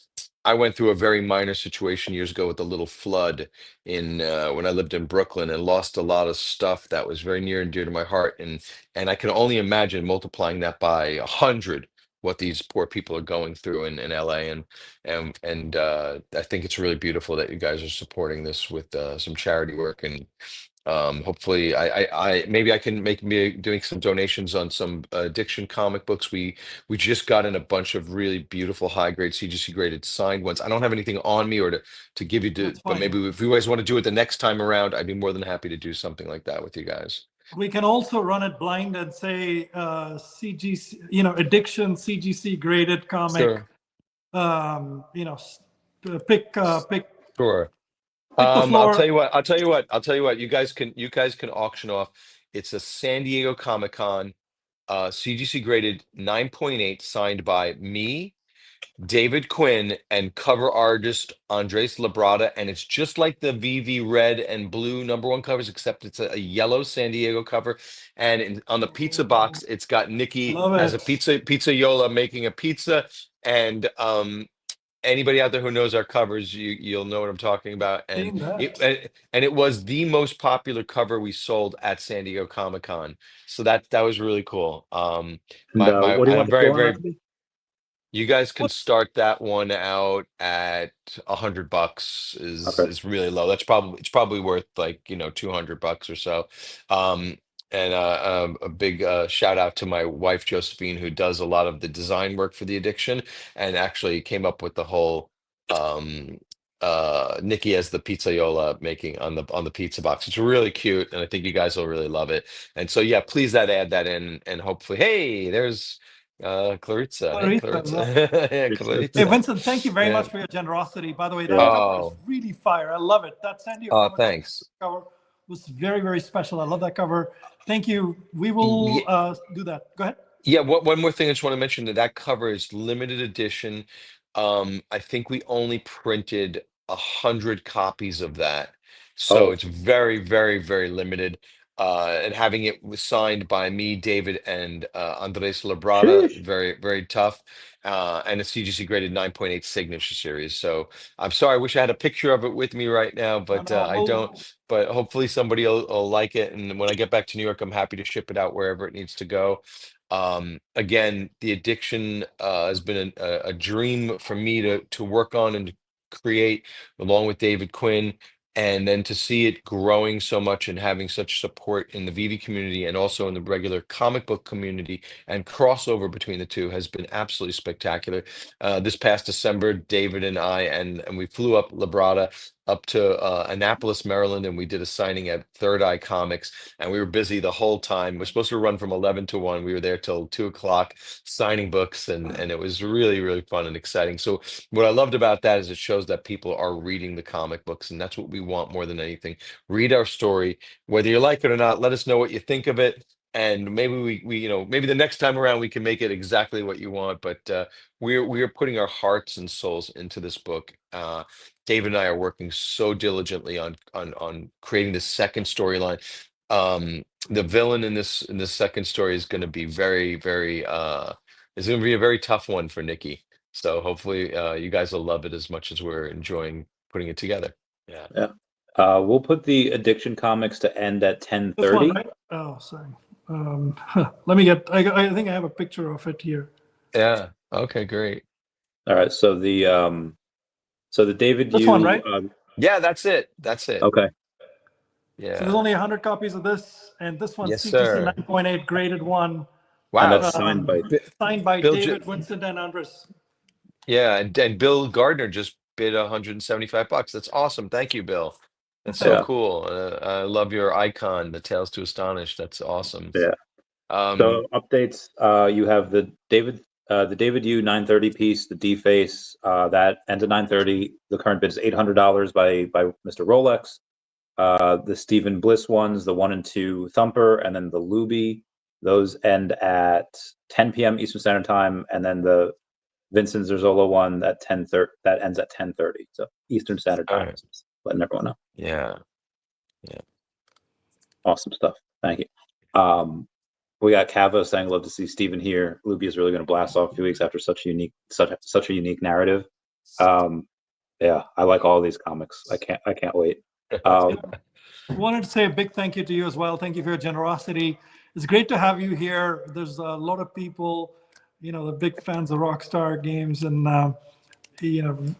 I went through a very minor situation years ago with a little flood in when I lived in Brooklyn, and lost a lot of stuff that was very near and dear to my heart. And I can only imagine multiplying that by 100, what these poor people are going through in LA. And I think it's really beautiful that you guys are supporting this with some charity work. And hopefully maybe I can make me doing some donations on some addiction comic books. We just got in a bunch of really beautiful high grade CGC graded signed ones. I don't have anything on me or to give you That's but fine. maybe if you guys want to do it the next time around, I'd be more than happy to do something like that with you guys. We can also run it blind and say CGC, addiction CGC graded comic. Sure. Pick Sure. the I'll floor. tell you what. You guys can auction off. It's a San Diego Comic Con, CGC graded 9.8, signed by me, David Quinn, and cover artist Andres Labrada. And it's just like the VeVe red and blue #1 covers, except it's a yellow San Diego cover. And on the pizza box, it's got Nikki Love as a it. pizzaiola making a pizza. And anybody out there who knows our covers, you'll know what I'm talking about. And Seen that. it was the most popular cover we sold at San Diego Comic Con. So that was really cool. And what do you want I'm the very, floor amount very. to be? You guys can start that one out at $100. Okay. Is really low. It's probably worth like $200 or so. Um, and a big shout out to my wife Josephine, who does a lot of the design work for the addiction, and actually came up with the whole um, Nikki as the pizzaiola making on the pizza box. It's really cute, and I think you guys will really love it. And so yeah, please add that in, and hopefully, hey, there's. Clarissa. Hey, Clarissa, Clarissa. Yeah, It's Hey, Clarissa. Vincent, thank you very Yeah. much for your generosity. By the way, Yeah. that cover is Oh, really fire. I love it. That San Diego Comic-Con thanks. cover was very, very special. I love that cover. Thank you. We will do that. Go ahead. Yeah, one more thing I just want to mention, that cover is limited edition. I think we only printed 100 copies of that, so Oh, it's very, very, very limited. And having it was signed by me, David, and Andres Labrada, sheesh. very, very tough. And a CGC graded 9.8 signature series. So I'm sorry, I wish I had a picture of it with me right now, but I don't. But hopefully somebody will like it, and when I get back to New York, I'm happy to ship it out wherever it needs to go. Again, the addiction has been a dream for me to work on and to create along with David Quinn, and then to see it growing so much and having such support in the VeVe community and also in the regular comic book community, and crossover between the two has been absolutely spectacular. This past December, David and I and we flew up Labrada up to Annapolis, Maryland, and we did a signing at Third Eye Comics, and we were busy the whole time. We're supposed to run from 11 to 1. We were there till 2 o'clock signing books, and it was really, really fun and exciting. So what I loved about that is it shows that people are reading the comic books, and that's what we want more than anything. Read our story, whether you like it or not. Let us know what you think of it. and maybe maybe the next time around we can make it exactly what you want. But we are putting our hearts and souls into this book. David and I are working so diligently on creating the second storyline. The villain in this second story is going to be very, very is going to be a very tough one for Nikki. So hopefully you guys will love it as much as we're enjoying putting it together. Yeah. Yeah. We'll put the Addiction comics to end at This one, 10:30. right? Oh, sorry. Let me get. I think I have a picture of it here. Yeah. Okay. Great. All right. So the David This Yu. one, right? Yeah. That's it. That's it. Okay. Yeah. So there's only 100 copies of this, and this one's Yes, CGC sir. 9.8 graded one. Wow. And that's signed by. Signed by Bill David, Winston, and Andres. Yeah, and Bill Gardner just bid $175. That's awesome. Thank you, Bill. That's so Yeah. cool. I love your icon, the Tales to Astonish. That's awesome. Yeah. So updates. You have the David Yu 930 piece, the D face that ends at 930. The current bid is $800 by Mr. Rolex. The Stephen Bliss ones, the 1 and 2 Thumper, and then the Luby, those end at 10 p.m. Eastern Standard Time, and then the Vincent Zerzola one that ends at 10:30. So Eastern Standard Time. Right. Letting everyone know. Yeah. Yeah. Awesome stuff. Thank you. We got Cava saying, "Love to see Stephen here. Luby is really going to blast off a few weeks after such a unique narrative." Yeah, I like all these comics. I can't wait. I wanted to say a big thank you to you as well. Thank you for your generosity. It's great to have you here. There's a lot of people, the big fans of Rockstar Games, and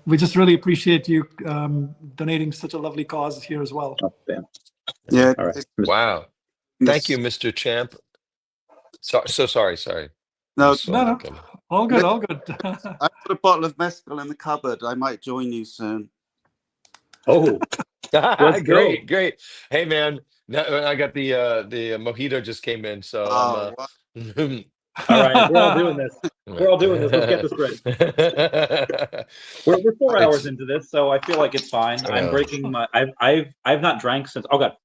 we just really appreciate you donating to such a lovely cause here as well. Oh, damn. Yeah. All right. Wow. Thank you, Mr. Champ. So sorry. No, No. All good, all good. I've got a bottle of mezcal in the cupboard. I might join you soon. Oh, great. Hey, man, I got the mojito just came in, so wow. All right, we're all doing this. Let's get this right. We're 4 hours into this, so I feel like it's fine. I'm breaking my. I've not drank since. Oh God.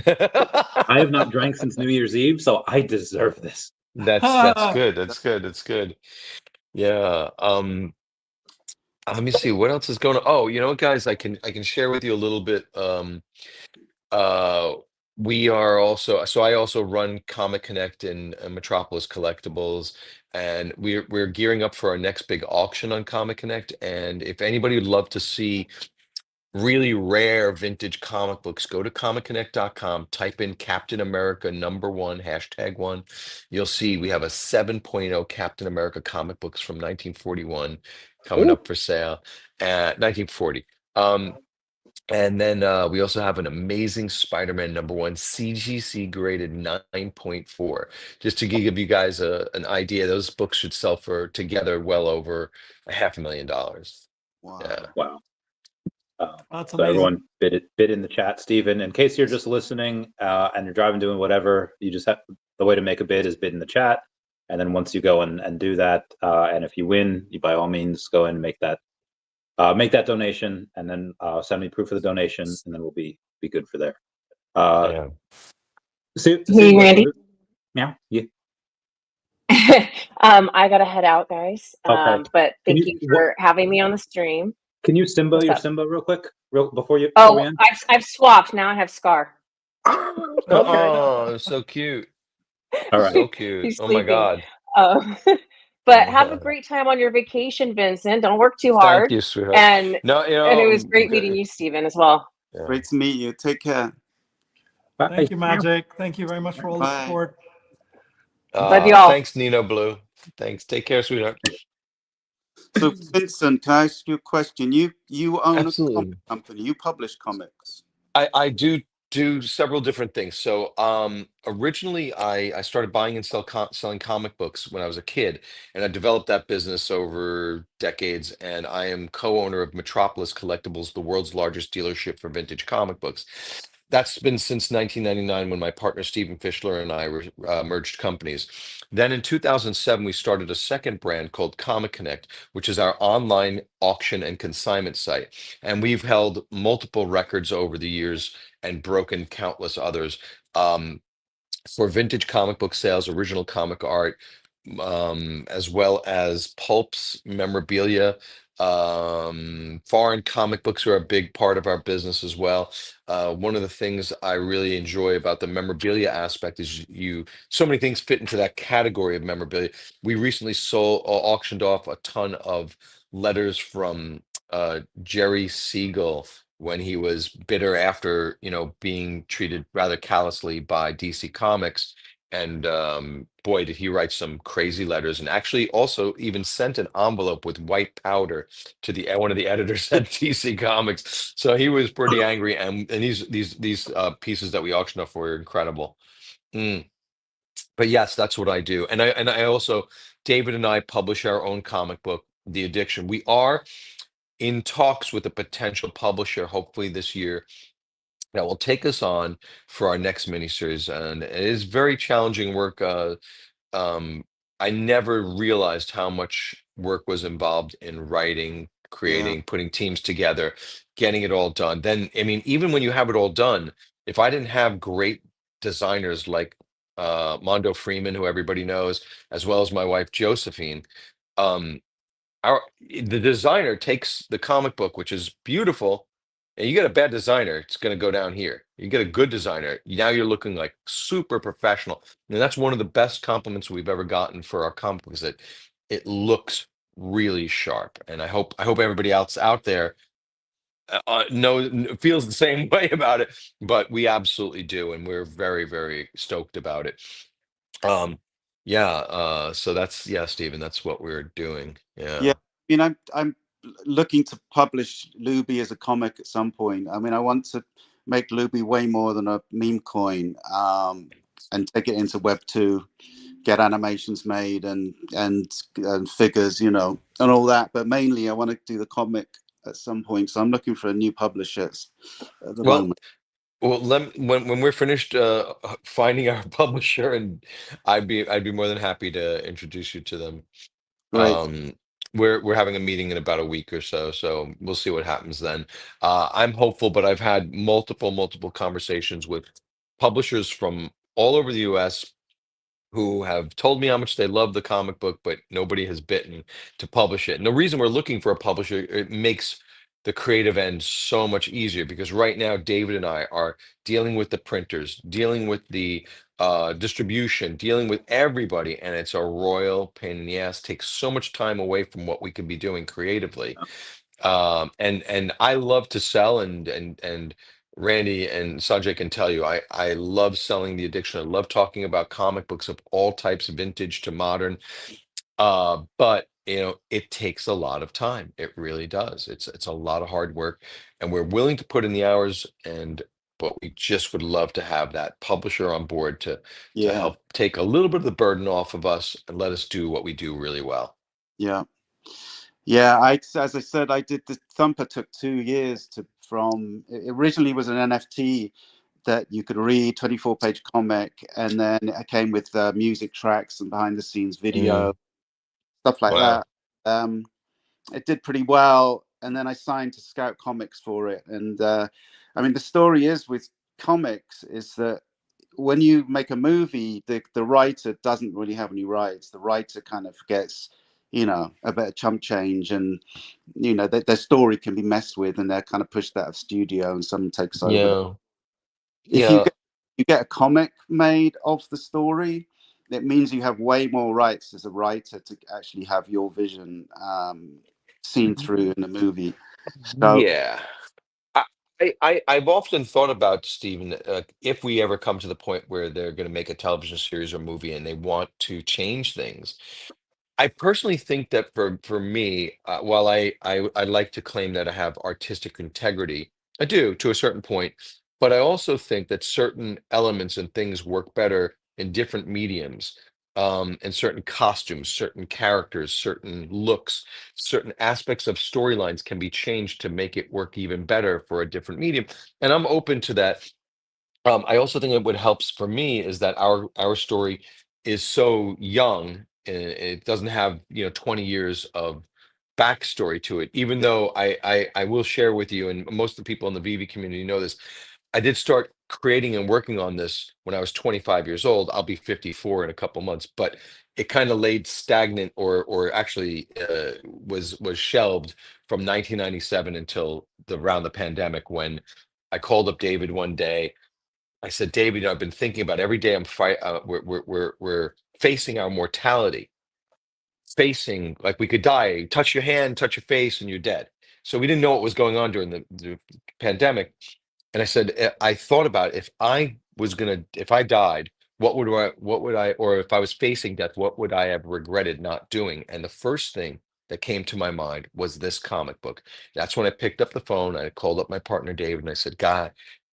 I have not drank since New Year's Eve, so I deserve this. That's good. That's good. Yeah. Let me see what else is going on. Oh, you know what, guys, I can share with you a little bit. We are also, so I also run Comic Connect and Metropolis Collectibles, and we're gearing up for our next big auction on Comic Connect. And if anybody would love to see really rare vintage comic books, go to comicconnect.com, type in Captain America #1, #1. You'll see we have a 7.0 Captain America comic books from 1941 coming up for sale at 1940. And then we also have an amazing Spider-Man #1 CGC graded 9.4. Just to give you guys an idea, those books should sell for together well over $500,000. Wow. Yeah. Wow. That's so amazing. everyone bid in the chat, Stephen. In case you're just listening and you're driving, doing whatever, you just have the way to make a bid is bid in the chat, and then once you go and do that, and if you win, you by all means go and make that donation, and then send me proof of the donation, and then we'll be good for there. Hey, Randy. Yeah. I gotta head out, guys. Okay. But thank you for having me on the stream. Can you Simba real quick, before we end? I've swapped. Now I have Scar. Oh, so cute. All right. So cute. He's Oh my sleeping. God. But have a great time on your vacation, Vincent. Don't work too hard. Thank you, sweetheart. And and it was great meeting you, Stephen, as well. Yeah. Great to meet you. Take care. Thank you, Magic. Thank you very much for all the support. Love you all. Thanks, Nino Blue. Thanks. Take care, sweetheart. So, Vincent, can I ask you a question? You own Absolutely. a comic company. You publish comics. I do several different things. So originally I started buying and selling comic books when I was a kid, and I developed that business over decades, and I am co-owner of Metropolis Collectibles, the world's largest dealership for vintage comic books. That's been since 1999, when my partner Stephen Fischler and I merged companies. Then in 2007, we started a second brand called Comic Connect, which is our online auction and consignment site. And we've held multiple records over the years and broken countless others. for vintage comic book sales, original comic art, as well as pulps, memorabilia. Foreign comic books are a big part of our business as well. One of the things I really enjoy about the memorabilia aspect is so many things fit into that category of memorabilia. We recently auctioned off a ton of letters from Jerry Siegel when he was bitter after, being treated rather callously by DC Comics. And boy, did he write some crazy letters, and actually also even sent an envelope with white powder to one of the editors at DC Comics. So he was pretty angry, and these pieces that we auctioned off were incredible. Mm. But yes, that's what I do, and I also, David and I publish our own comic book, The Addiction. We are in talks with a potential publisher, hopefully this year, that will take us on for our next miniseries. And it is very challenging work. Um, I never realized how much work was involved in writing, Yeah. creating, putting teams together, getting it all done. Then, I mean, even when you have it all done, if I didn't have great designers like Mondo Freeman, who everybody knows, as well as my wife Josephine, um, the designer takes the comic book, which is beautiful, and you get a bad designer, it's going to go down here. You get a good designer, now you're looking like super professional. And that's one of the best compliments we've ever gotten for our comic book, is that it looks really sharp. And I hope everybody else out there feels the same way about it. But we absolutely do, and we're very, very stoked about it. Um, yeah. So that's, yeah, Stephen, that's what we're doing. Yeah, Yeah. I'm looking to publish Luby as a comic at some point. I mean, I want to make Luby way more than a meme coin, and take it into Web 2, get animations made and figures, and all that. But mainly, I want to do the comic at some point. So I'm looking for new publishers at the Well, moment. well, when we're finished finding our publisher, and I'd be more than happy to introduce you to them. Great. We're having a meeting in about a week or so, so we'll see what happens then. I'm hopeful, but I've had multiple conversations with publishers from all over the U.S. who have told me how much they love the comic book, but nobody has bitten to publish it. And the reason we're looking for a publisher, it makes the creative end so much easier, because right now David and I are dealing with the printers, dealing with the distribution, dealing with everybody, and it's a royal pain in the ass. Takes so much time away from what we could be doing creatively. And I love to sell, and Randy and Sanjay can tell you, I love selling The Addiction. I love talking about comic books of all types, vintage to modern. But it takes a lot of time. It really does. It's a lot of hard work, and we're willing to put in the hours, but we just would love to have that publisher on board to Yeah. help take a little bit of the burden off of us and let us do what we do really well. Yeah. Yeah, as I said, I did the Thumper. Took 2 years from it originally was an NFT that you could read, 24-page comic, and then it came with music tracks and behind the scenes video, stuff like Wow. that. It did pretty well, and then I signed to Scout Comics for it. And I mean, the story is with comics is that when you make a movie, the writer doesn't really have any rights. The writer kind of gets, a bit of chump change, and their story can be messed with, and they're kind of pushed out of studio, and someone takes over. Yeah. If Yeah. you get a comic made of the story, it means you have way more rights as a writer to actually have your vision seen through in the movie. So Yeah. I've often thought about, Stephen, if we ever come to the point where they're going to make a television series or movie and they want to change things, I personally think that for me, while I like to claim that I have artistic integrity, I do to a certain point, but I also think that certain elements and things work better in different mediums, and certain costumes, certain characters, certain looks, certain aspects of storylines can be changed to make it work even better for a different medium. And I'm open to that. I also think that what helps for me is that our story is so young, and it doesn't have 20 years of backstory to it. Even though I will share with you, and most of the people in the VeVe community know this, I did start creating and working on this when I was 25 years old. I'll be 54 in a couple months, but it kind of laid stagnant, or actually was shelved from 1997 until around the pandemic, when I called up David one day. I said, David, I've been thinking about every day we're facing our mortality, facing like we could die, touch your hand, touch your face, and you're dead. So we didn't know what was going on during the pandemic. And I said, I thought about if if I died, or if I was facing death, what would I have regretted not doing? And the first thing that came to my mind was this comic book. That's when I picked up the phone. I called up my partner, David, and I said,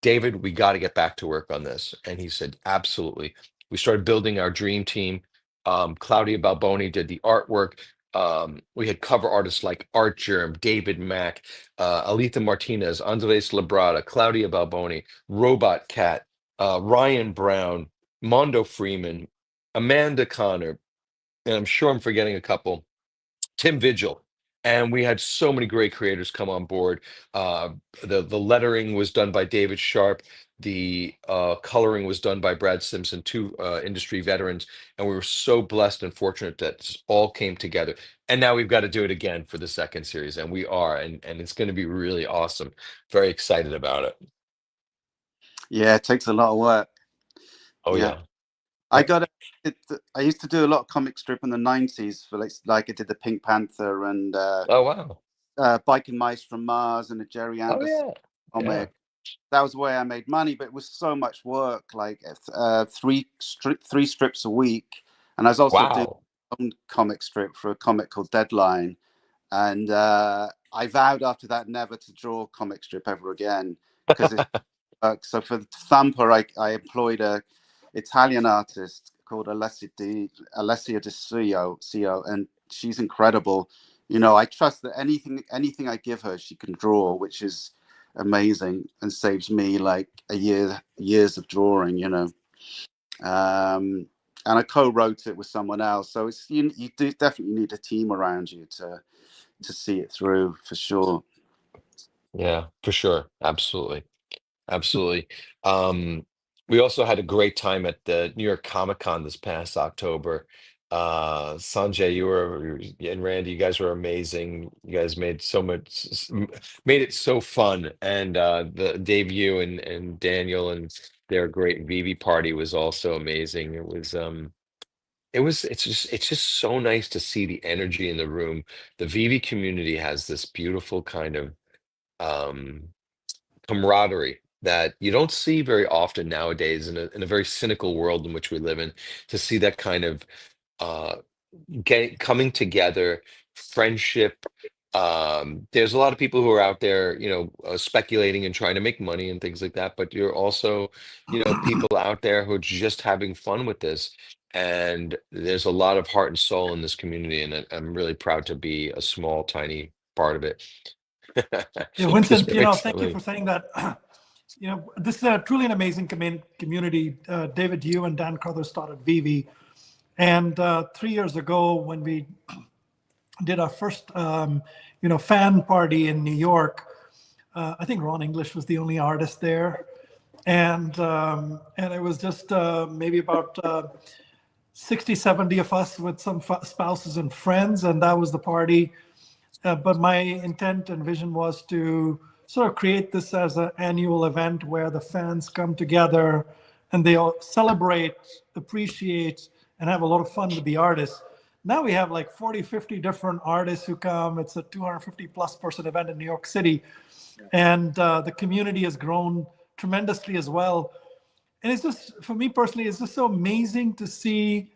David, we got to get back to work on this. And he said, absolutely. We started building our dream team. Claudia Balboni did the artwork. We had cover artists like Art Germ, David Mack, Alita Martinez, Andres Labrada, Claudia Balboni, Robot Cat, Ryan Brown, Mondo Freeman, Amanda Connor, and I'm sure I'm forgetting a couple, Tim Vigil. And we had so many great creators come on board. The lettering was done by David Sharp. The coloring was done by Brad Simpson, two industry veterans. And we were so blessed and fortunate that this all came together. And now we've got to do it again for the second series. And we are. And it's going to be really awesome. Very excited about it. Yeah, it takes a lot of work. Oh, yeah. I used to do a lot of comic strip in the 90s for like I did the Pink Panther and Oh, wow. Bike and Mice from Mars and the Jerry Anderson comic. That was the way I made money, but it was so much work, like three strips a week. And I was also doing my own comic strip for a comic called Deadline. And I vowed after that never to draw comic strip ever again, because it's so for Thumper, I employed a Italian artist called Alessia Di Cio, and she's incredible. You know, I trust that anything I give her, she can draw, which is amazing and saves me like years of drawing. You know, and I co-wrote it with someone else, so it's you do definitely need a team around you to see it through, for sure. Yeah, for sure. Absolutely. Absolutely. We also had a great time at the New York Comic Con this past October. Sanjay, and Randy, you guys were amazing. You guys made made it so fun. And the Dave, you and Daniel and their great VeVe party was also amazing. It's just so nice to see the energy in the room. The VeVe community has this beautiful kind of um camaraderie that you don't see very often nowadays in a very cynical world in which we live in. To see that kind of uh coming together, friendship. There's a lot of people who are out there, speculating and trying to make money and things like that, but you're also, people out there who are just having fun with this. And there's a lot of heart and soul in this community, and I'm really proud to be a small, tiny part of it. Yeah, Vincent, thank you for saying that. This is truly an amazing community. David, you and Dan Crothers started VeVe. And 3 years ago, when we did our first, fan party in New York, I think Ron English was the only artist there. And it was just maybe about 60, 70 of us with some spouses and friends. And that was the party. But my intent and vision was to sort of create this as an annual event where the fans come together and they all celebrate, appreciate, and have a lot of fun with the artists. Now we have like 40, 50 different artists who come. It's a 250 plus person event in New York City. And the community has grown tremendously as well. And it's just, for me personally, it's just so amazing to see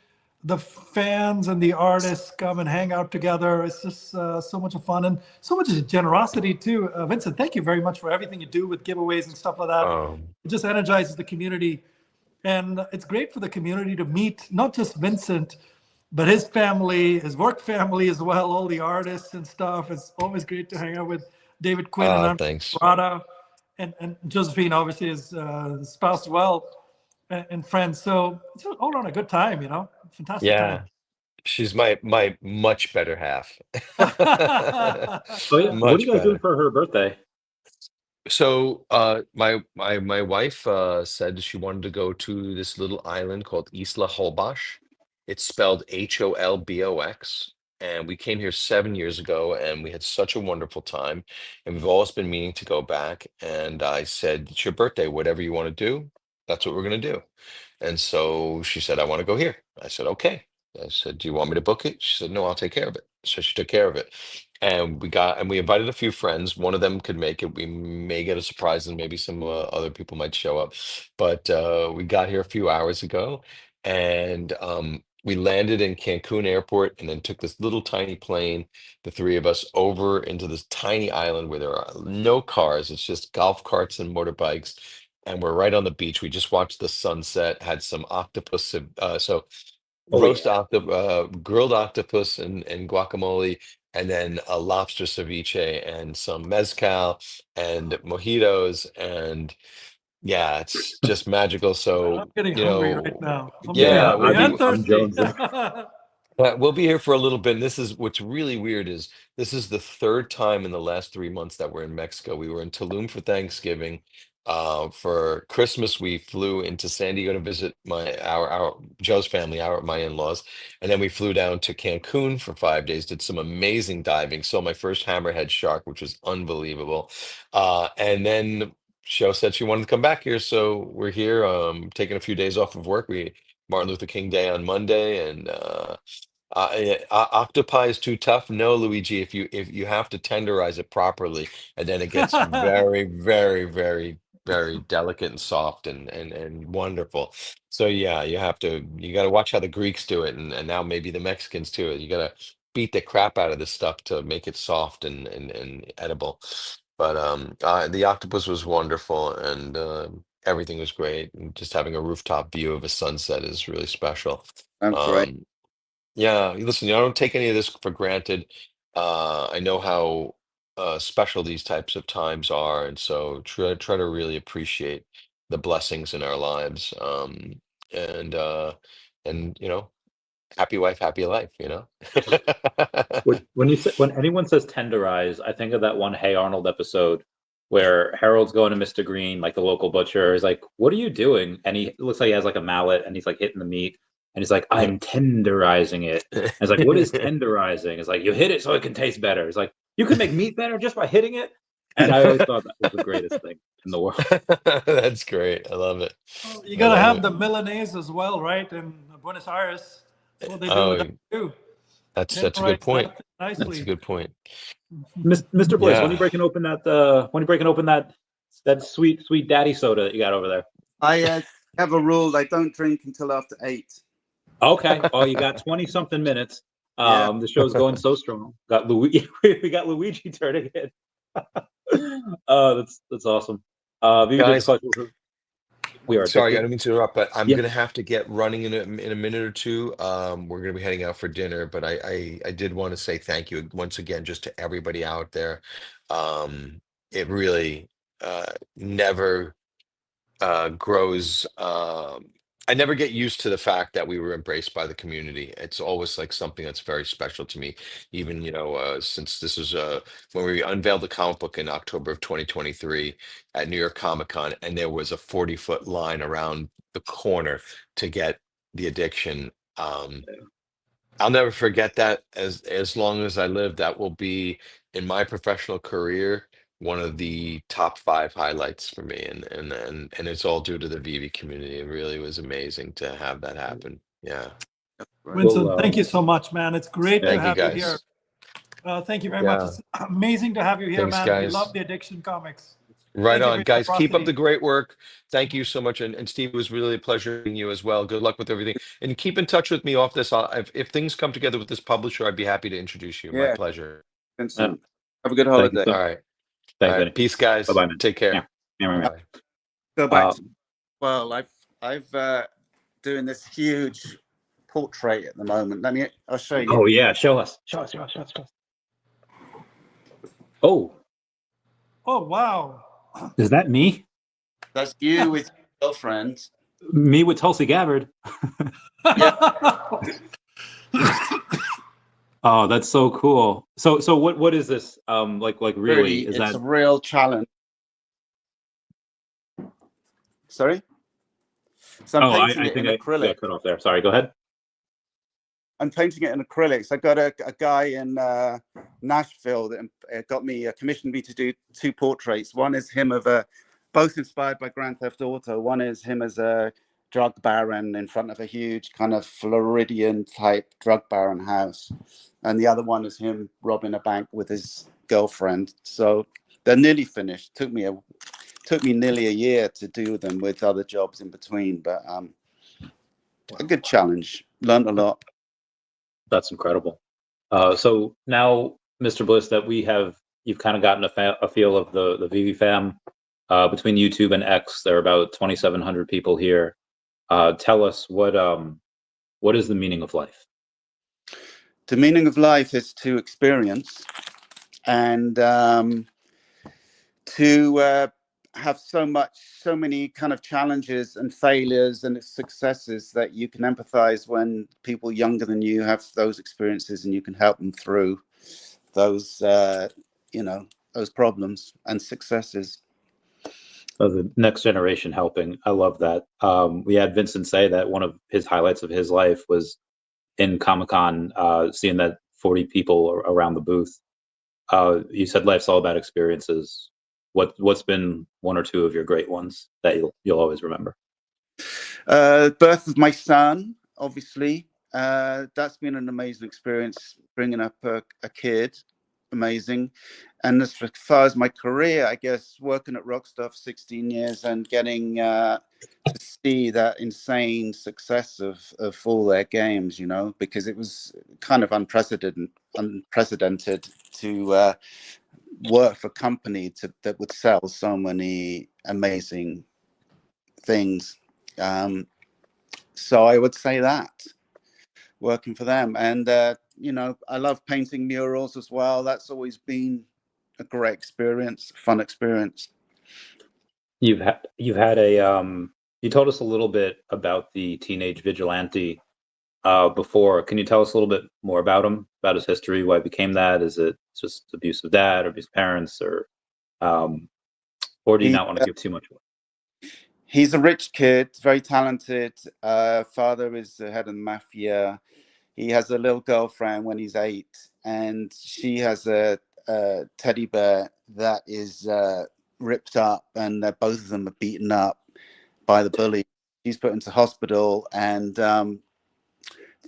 the fans and the artists come and hang out together. It's just so much fun and so much generosity too. Vincent, thank you very much for everything you do with giveaways and stuff like that. It just energizes the community. And it's great for the community to meet not just Vincent, but his family, his work family as well, all the artists and stuff. It's always great to hang out with David Quinn and Rada and Josephine, obviously his spouse as well, and friends. So it's all around a good time, fantastic time. She's my much better half. Oh yeah, what are you guys doing for her birthday? So my wife said she wanted to go to this little island called Isla Holbox. It's spelled Holbox. And we came here 7 years ago, and we had such a wonderful time. And we've always been meaning to go back. And I said, "It's your birthday. Whatever you want to do, that's what we're going to do." And so she said, "I want to go here." I said, "Okay." I said, "Do you want me to book it?" She said, "No, I'll take care of it." So she took care of it. And we invited a few friends. One of them could make it. We may get a surprise, and maybe some other people might show up. But we got here a few hours ago, and we landed in Cancun Airport, and then took this little tiny plane, the three of us, over into this tiny island where there are no cars. It's just golf carts and motorbikes, and we're right on the beach. We just watched the sunset, had some octopus, Oh grilled octopus and guacamole, and then a lobster ceviche and some mezcal and mojitos, and yeah, it's just magical. I'm So, getting hungry right now. I'm getting yeah, yeah. hungry and I'm thirsty. jonesing. we'll be here for a little bit. And this is what's really weird is this is the third time in the last 3 months that we're in Mexico. We were in Tulum for Thanksgiving. For Christmas, we flew into San Diego to visit our Joe's family, my in-laws, and then we flew down to Cancun for 5 days. Did some amazing diving. Saw my first hammerhead shark, which was unbelievable. And then Joe said she wanted to come back here, so we're here. Taking a few days off of work. We Martin Luther King Day on Monday, and octopi is too tough. No, Luigi, if you have to tenderize it properly, and then it gets very, very, very, very delicate and soft and wonderful. So yeah, you got to watch how the Greeks do it, and now maybe the Mexicans too. You got to beat the crap out of this stuff to make it soft and edible. But the octopus was wonderful, and everything was great. And just having a rooftop view of a sunset is really special. Sounds great. Yeah, listen, I don't take any of this for granted. I know how special these types of times are, and so try to really appreciate the blessings in our lives. And happy wife, happy life, When anyone says tenderize, I think of that one Hey Arnold episode where Harold's going to Mr. Green, like the local butcher, is like, "What are you doing?" And he looks like he has like a mallet, and he's like hitting the meat, and he's like, "I'm tenderizing it." And it's like, "What is tenderizing?" It's like, "You hit it so it can taste better." It's like, "You can make meat better just by hitting it." And I always thought that was the greatest thing in the world. That's great. I love it. Well, you I got to love have it. the Milanese as well, right? In Buenos Aires. That's what they do with Oh, that too. that's a good Tenderize point. that That's a nicely. good point. Mr. Boyce, when Yeah. you breaking open that sweet daddy soda that you got over there? I have a rule: I don't drink until after 8. Okay. Oh, you got 20 something minutes. Yeah. The show's going so strong. Got Luigi. We got Luigi turning it. That's awesome. VeVe did the Guys, question. We are sorry, I addicted. don't mean to interrupt, but I'm Yeah. gonna have to get running in a minute or two. We're gonna be heading out for dinner, but I did want to say thank you once again just to everybody out there. It really never grows. I never get used to the fact that we were embraced by the community. It's always like something that's very special to me. Even, since this is when we unveiled the comic book in October of 2023 at New York Comic Con, and there was a 40-foot line around the corner to get the addiction. I'll never forget that as long as I live. That will be in my professional career one of the top 5 highlights for me, and it's all due to the VeVe community. It really was amazing to have that happen. Yeah. Vincent, thank you so much, man. It's great to Thank you, have you here. guys. Thank you very much. Yeah. It's amazing to have you here, Thanks, man. We love guys. the Addiction Comics. Right Thank you for on, your guys. Keep up generosity. the great work. Thank you so much. And Steve, it was really a pleasure meeting you as well. Good luck with everything. And keep in touch with me off this. If things come together with this publisher, I'd be happy to introduce you. My Yeah. pleasure. Vincent, have a good Thank you, holiday. sir. All right. Thanks, All Vinny. right. Peace, guys. Bye-bye, man. Take care. Yeah. Bye. Go back to Um, well, I've doing this huge portrait at the moment. I'll show you. Oh yeah, show us. Oh, Oh, wow. is that me? That's you with your girlfriend. Me with Tulsi Gabbard. Oh, that's so cool. So what is this? Like really? Is It's that a real challenge. Sorry. So I'm Oh, painting I it in think I acrylic. got cut off there. Sorry, go ahead. I'm painting it in acrylics. I got a guy in Nashville that got me commissioned me to do 2 portraits. One is him both inspired by Grand Theft Auto. One is him as a drug baron in front of a huge kind of Floridian type drug baron house, and the other one is him robbing a bank with his girlfriend. So they're nearly finished. Took me nearly a year to do them with other jobs in between, but a good challenge. Learned a lot. That's incredible. So now, Mr. Bliss, that you've kind of gotten a feel of the VeVe fam. Between YouTube and X, there are about 2,700 people here. Tell us what is the meaning of life? The meaning of life is to experience and to have so many kind of challenges and failures and successes that you can empathize when people younger than you have those experiences, and you can help them through those those problems and successes. The next generation helping. I love that. We had Vincent say that one of his highlights of his life was in Comic-Con, seeing that 40 people around the booth. You said life's all about experiences. What's been one or two of your great ones that you'll always remember? Birth of my son, obviously. That's been an amazing experience, bringing up a kid. Amazing. And as far as my career, I guess working at Rockstar for 16 years and getting to see that insane success of all their games, because it was kind of unprecedented to work for a company that would sell so many amazing things. So I would say that, working for them. And I love painting murals as well. That's always been a great experience, fun experience. You've had you told us a little bit about the teenage vigilante before. Can you tell us a little bit more about him, about his history, why he became that? Is it just abusive dad or his parents, or do you not want to give too much away? He's a rich kid, very talented. Father is the head of the mafia. He has a little girlfriend when he's 8, and she has a teddy bear that is ripped up, and both of them are beaten up by the bully. He's put into hospital, and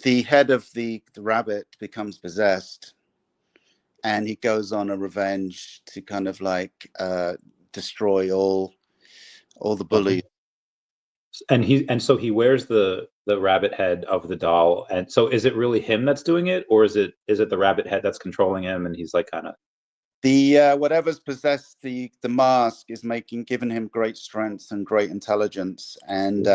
the head of the rabbit becomes possessed, and he goes on a revenge to kind of like destroy all the bullies. And so he wears the rabbit head of the doll, and so is it really him that's doing it, or is it the rabbit head that's controlling him, and he's like kind of the whatever's possessed the mask is giving him great strength and great intelligence, and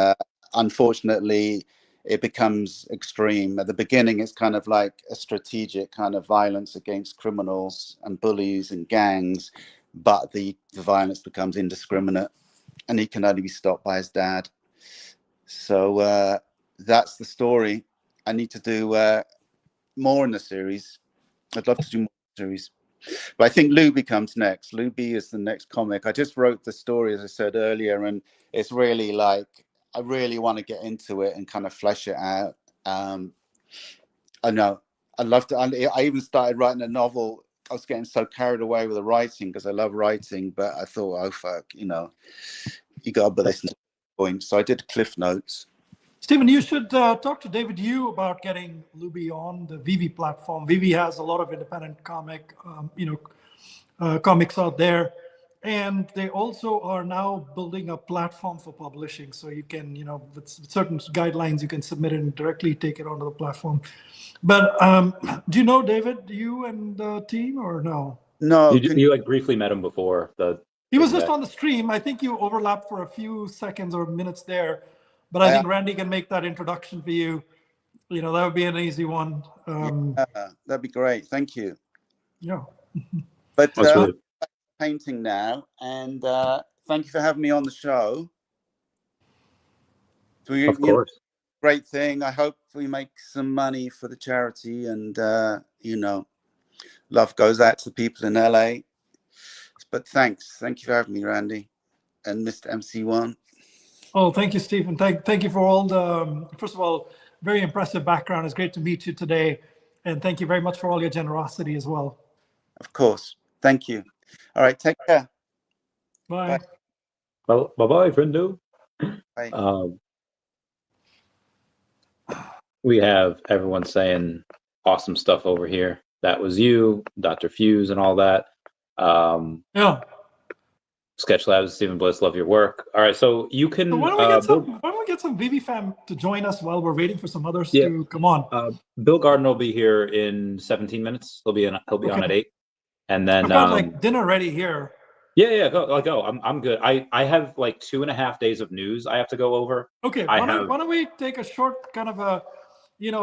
unfortunately it becomes extreme. At the beginning it's kind of like a strategic kind of violence against criminals and bullies and gangs, but the violence becomes indiscriminate, and he can only be stopped by his dad. So that's the story. I need to do more in the series. I'd love to do more in the series. But I think Luby comes next. Luby is the next comic. I just wrote the story, as I said earlier, and it's really like, I really want to get into it and kind of flesh it out. I know. I love to. I even started writing a novel. I was getting so carried away with the writing because I love writing, but I thought, oh, fuck, you got to put this into point. So I did Cliff Notes. Stephen, you should talk to David Yu about getting Luby on the VeVe platform. VeVe has a lot of independent comics out there, and they also are now building a platform for publishing. So you can, with certain guidelines, you can submit it and directly take it onto the platform. But do you know David Yu and the team, or no? No, you like briefly met him before He was just on the stream. I think you overlapped for a few seconds or minutes there. But I think Randy can make that introduction for you. That would be an easy one. That'd be great. Thank you. Yeah. But painting now, and thank you for having me on the show. Of course. Great thing. I hope we make some money for the charity, and love goes out to the people in LA. But thank you for having me, Randy, and Mr. MC1. Oh, thank you, Stephen. Thank you for all the, first of all, very impressive background. It's great to meet you today. And thank you very much for all your generosity as well. Of course. Thank you. All right. Take care. Bye. Well, bye-bye, friendo. Bye. We have everyone saying awesome stuff over here. That was you, Dr. Fuse, and all that. Yeah. Sketch Labs, Stephen Bliss, love your work. All right, so you can. So why don't we get some VeVe fam to join us while we're waiting for some others to come on? Bill Garden will be here in 17 minutes. He'll be on at 8, and then I've got like dinner ready here. Yeah, go. I'm good. I have like 2.5 days of news I have to go over. Okay, why don't we take a short kind of a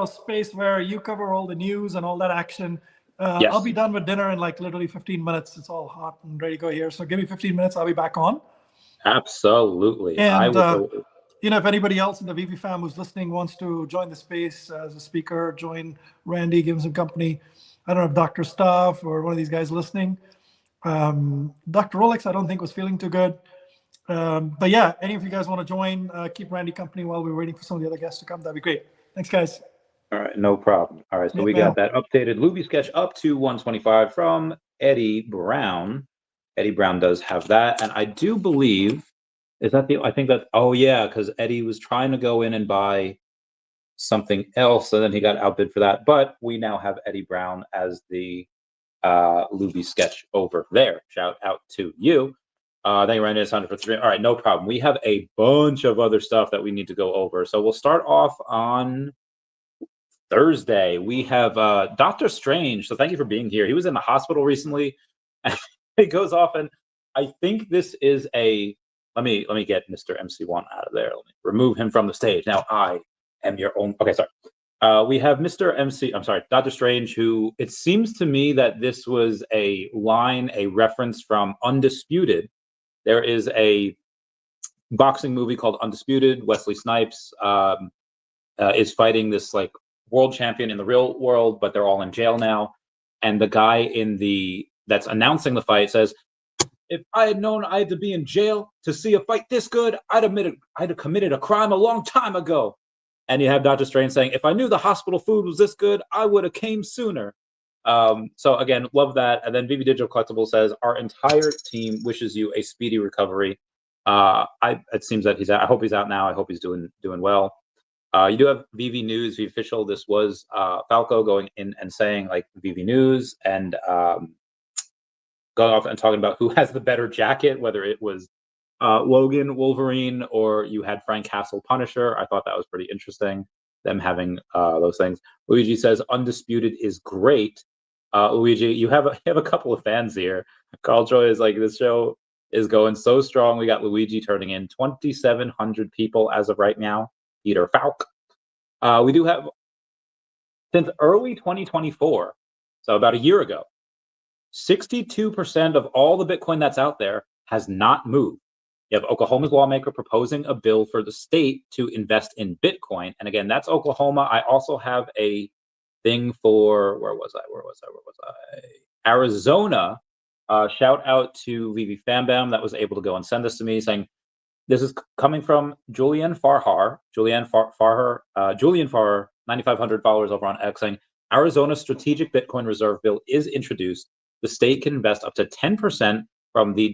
space where you cover all the news and all that action. Yes. I'll be done with dinner in like literally 15 minutes. It's all hot and ready to go here. So give me 15 minutes. I'll be back on. Absolutely. And if anybody else in the VeVe fam who's listening wants to join the space as a speaker, join Randy, give him some company. I don't know if Dr. Stuff or one of these guys listening. Dr. Rolex, I don't think was feeling too good. But yeah, any of you guys want to join, keep Randy company while we're waiting for some of the other guests to come. That'd be great. Thanks, guys. All right, no problem. All right, so we got that updated Luby sketch up to 125 from Eddie Brown. Eddie Brown does have that, and I do believe, oh yeah, because Eddie was trying to go in and buy something else, and then he got outbid for that. But we now have Eddie Brown as the Luby sketch over there. Shout out to you. Thank you, Randy. For 3. All right, no problem. We have a bunch of other stuff that we need to go over. So we'll start off on Thursday. We have Doctor Strange. So thank you for being here. He was in the hospital recently. It goes off, and I think this is a. Let me get Mr. MC1 out of there. Let me remove him from the stage. Now I am your own. Okay, sorry. We have Mr. MC. I'm sorry, Doctor Strange. Who it seems to me that this was a reference from Undisputed. There is a boxing movie called Undisputed. Wesley Snipes is fighting this like world champion in the real world, but they're all in jail now. And the guy that's announcing the fight says, "If I had known I had to be in jail to see a fight this good, I'd have committed a crime a long time ago." And you have Dr. Strange saying, "If I knew the hospital food was this good, I would have came sooner." So again, love that. And then VeVe Digital Collectible says, "Our entire team wishes you a speedy recovery." It seems that he's out. I hope he's out now. I hope he's doing well. You do have VeVe News, VeVe Official. This was Falco going in and saying like VeVe News and going off and talking about who has the better jacket, whether it was Logan Wolverine or you had Frank Castle Punisher. I thought that was pretty interesting, them having those things. Luigi says Undisputed is great. Luigi, you have a couple of fans here. Carl Troy is like, this show is going so strong. We got Luigi turning in 2,700 people as of right now. Peter Falk. We do have, since early 2024, so about a year ago, 62% of all the Bitcoin that's out there has not moved. You have Oklahoma's lawmaker proposing a bill for the state to invest in Bitcoin. And again, that's Oklahoma. I also have a thing for, where was I? Arizona. Shout out to VeVe Fambam that was able to go and send this to me saying, this is coming from Julian Farhar. Julian Farhar, 9,500 followers over on X saying, Arizona's strategic Bitcoin reserve bill is introduced. The state can invest up to 10% from the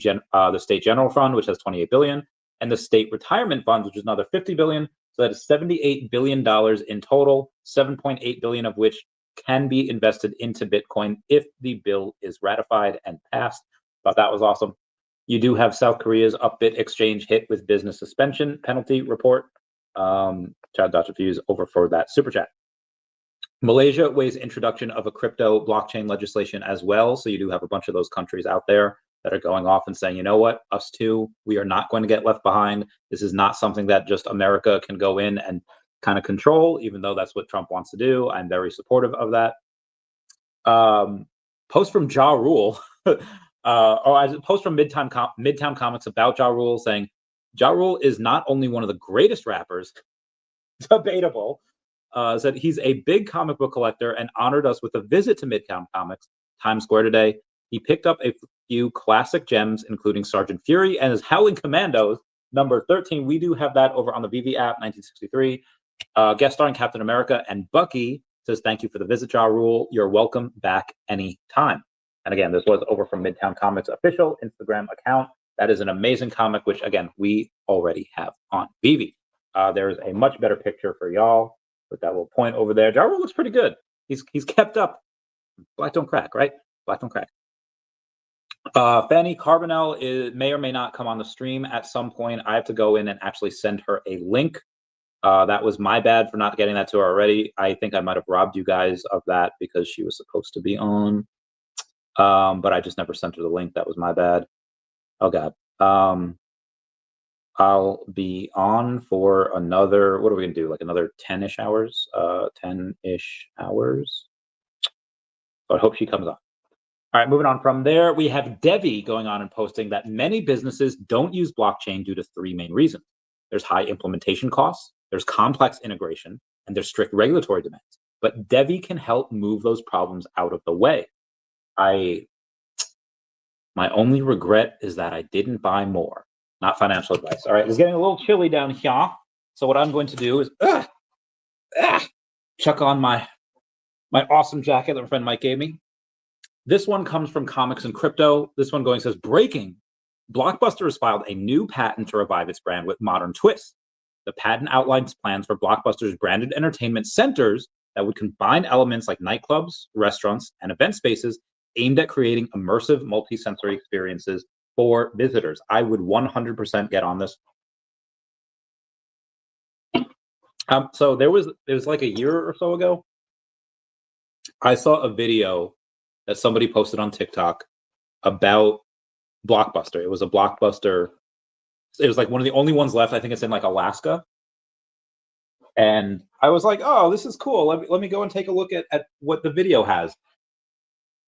state general fund, which has 28 billion, and the state retirement fund, which is another 50 billion. So that is $78 billion in total, 7.8 billion of which can be invested into Bitcoin if the bill is ratified and passed. Thought that was awesome. You do have South Korea's Upbit exchange hit with business suspension penalty report. Shout out Dr. Fuse over for that super chat. Malaysia weighs introduction of a crypto blockchain legislation as well. So you do have a bunch of those countries out there that are going off and saying, you know what, us too, we are not going to get left behind. This is not something that just America can go in and kind of control, even though that's what Trump wants to do. I'm very supportive of that. Post from Ja Rule. Post from Midtown Comics about Ja Rule saying, Ja Rule is not only one of the greatest rappers, debatable, said he's a big comic book collector and honored us with a visit to Midtown Comics, Times Square today. He picked up a few classic gems, including Sergeant Fury and his Howling Commandos, number 13. We do have that over on the VeVe app, 1963. Guest starring Captain America, and Bucky says, thank you for the visit, Ja Rule. You're welcome back anytime. And again, this was over from Midtown Comics official Instagram account. That is an amazing comic, which again, we already have on VeVe. There's a much better picture for y'all with that little point over there. Ja Rule looks pretty good. He's kept up. Black don't crack, right? Black don't crack. Fanny Carbonell may or may not come on the stream at some point. I have to go in and actually send her a link. That was my bad for not getting that to her already. I think I might have robbed you guys of that because she was supposed to be on. But I just never sent her the link. That was my bad. Oh, God. I'll be on for another, what are we going to do? Like another 10-ish hours? 10-ish hours. So I hope she comes on. All right, moving on from there, we have Devi going on and posting that many businesses don't use blockchain due to 3 main reasons. There's high implementation costs, there's complex integration, and there's strict regulatory demands. But Devi can help move those problems out of the way. My only regret is that I didn't buy more. Not financial advice. All right, it's getting a little chilly down here. So what I'm going to do is chuck on my awesome jacket that my friend Mike gave me. This one comes from Comics and Crypto. This one says, breaking. Blockbuster has filed a new patent to revive its brand with modern twists. The patent outlines plans for Blockbuster's branded entertainment centers that would combine elements like nightclubs, restaurants, and event spaces aimed at creating immersive multi-sensory experiences for visitors. I would 100% get on this. So it was like a year or so ago, I saw a video that somebody posted on TikTok about Blockbuster. It was a Blockbuster. It was like one of the only ones left. I think it's in like Alaska. And I was like, oh, this is cool. Let me go and take a look at what the video has.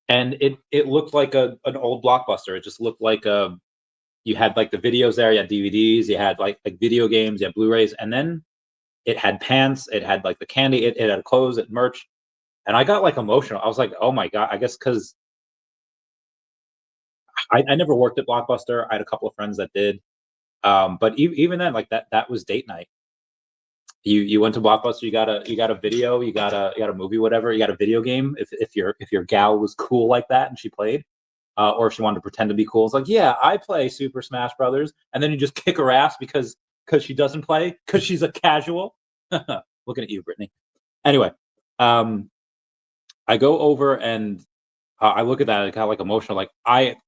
And it looked like an old Blockbuster. It just looked like you had like the videos there, you had DVDs, you had like video games, you had Blu-rays, and then it had pants, it had like the candy, it had clothes, it merch. And I got like emotional. I was like, oh my God, I guess because I never worked at Blockbuster. I had a couple of friends that did. But even then, like that was date night. You went to Blockbuster, you got a video, you got a movie, whatever, you got a video game. If your gal was cool like that and she played, or if she wanted to pretend to be cool, it's like, yeah, I play Super Smash Brothers, and then you just kick her ass because she doesn't play, because she's a casual. Looking at you, Brittany. Anyway, I go over and I look at that and I got like emotional. Like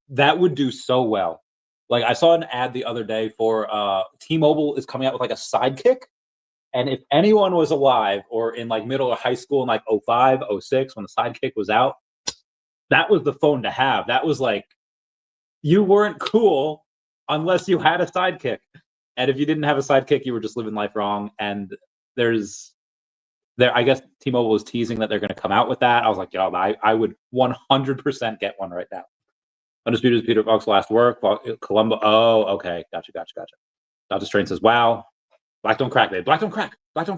that would do so well. Like I saw an ad the other day for T-Mobile is coming out with like a sidekick. And if anyone was alive or in like middle of high school in like 05, 06, when the sidekick was out, that was the phone to have. That was like, you weren't cool unless you had a sidekick. And if you didn't have a sidekick, you were just living life wrong. And I guess T-Mobile was teasing that they're going to come out with that. I was like, yo, I would 100% get one right now. Undisputed is Peter Falk's last work. Columbo. Oh, okay. Gotcha. Dr. Strange says, wow. Black don't crack, babe. Black don't crack. All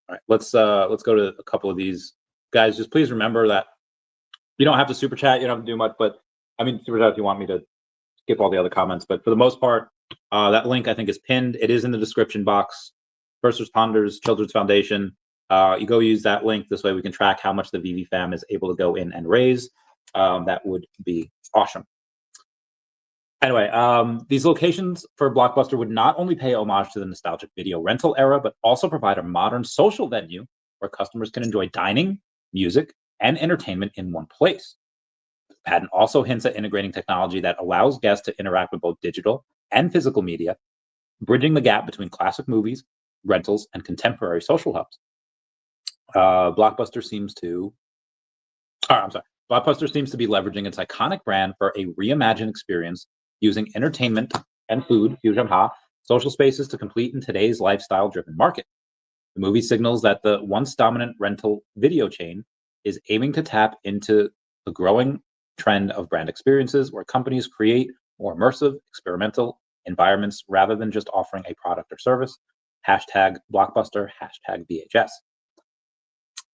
right, let's go to a couple of these guys. Just please remember that you don't have to super chat. You don't have to do much, but I mean, super chat if you want me to skip all the other comments. But for the most part, that link I think is pinned. It is in the description box. First Responders Children's Foundation. You go use that link. This way we can track how much the VeVe fam is able to go in and raise. That would be awesome. Anyway, these locations for Blockbuster would not only pay homage to the nostalgic video rental era, but also provide a modern social venue where customers can enjoy dining, music, and entertainment in one place. The patent also hints at integrating technology that allows guests to interact with both digital and physical media, bridging the gap between classic movies, rentals, and contemporary social hubs. Blockbuster seems to be leveraging its iconic brand for a reimagined experience using entertainment and food, social spaces to complete in today's lifestyle-driven market. The movie signals that the once dominant rental video chain is aiming to tap into the growing trend of brand experiences where companies create more immersive, experimental environments rather than just offering a product or service. #Blockbuster, #VHS.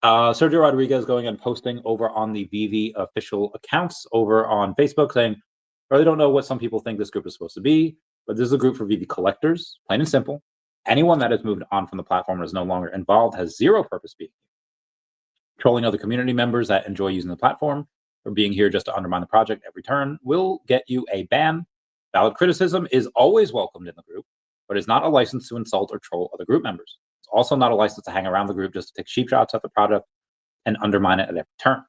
Sergio Rodriguez going and posting over on the VeVe official accounts over on Facebook saying, I really don't know what some people think this group is supposed to be. but this is a group for VeVe collectors, plain and simple. Anyone that has moved on from the platform and is no longer involved has zero purpose being here. Trolling other community members that enjoy using the platform or being here just to undermine the project every turn will get you a ban. Valid criticism is always welcomed in the group, but is not a license to insult or troll other group members. It's also not a license to hang around the group just to take cheap shots at the product and undermine it at every turn.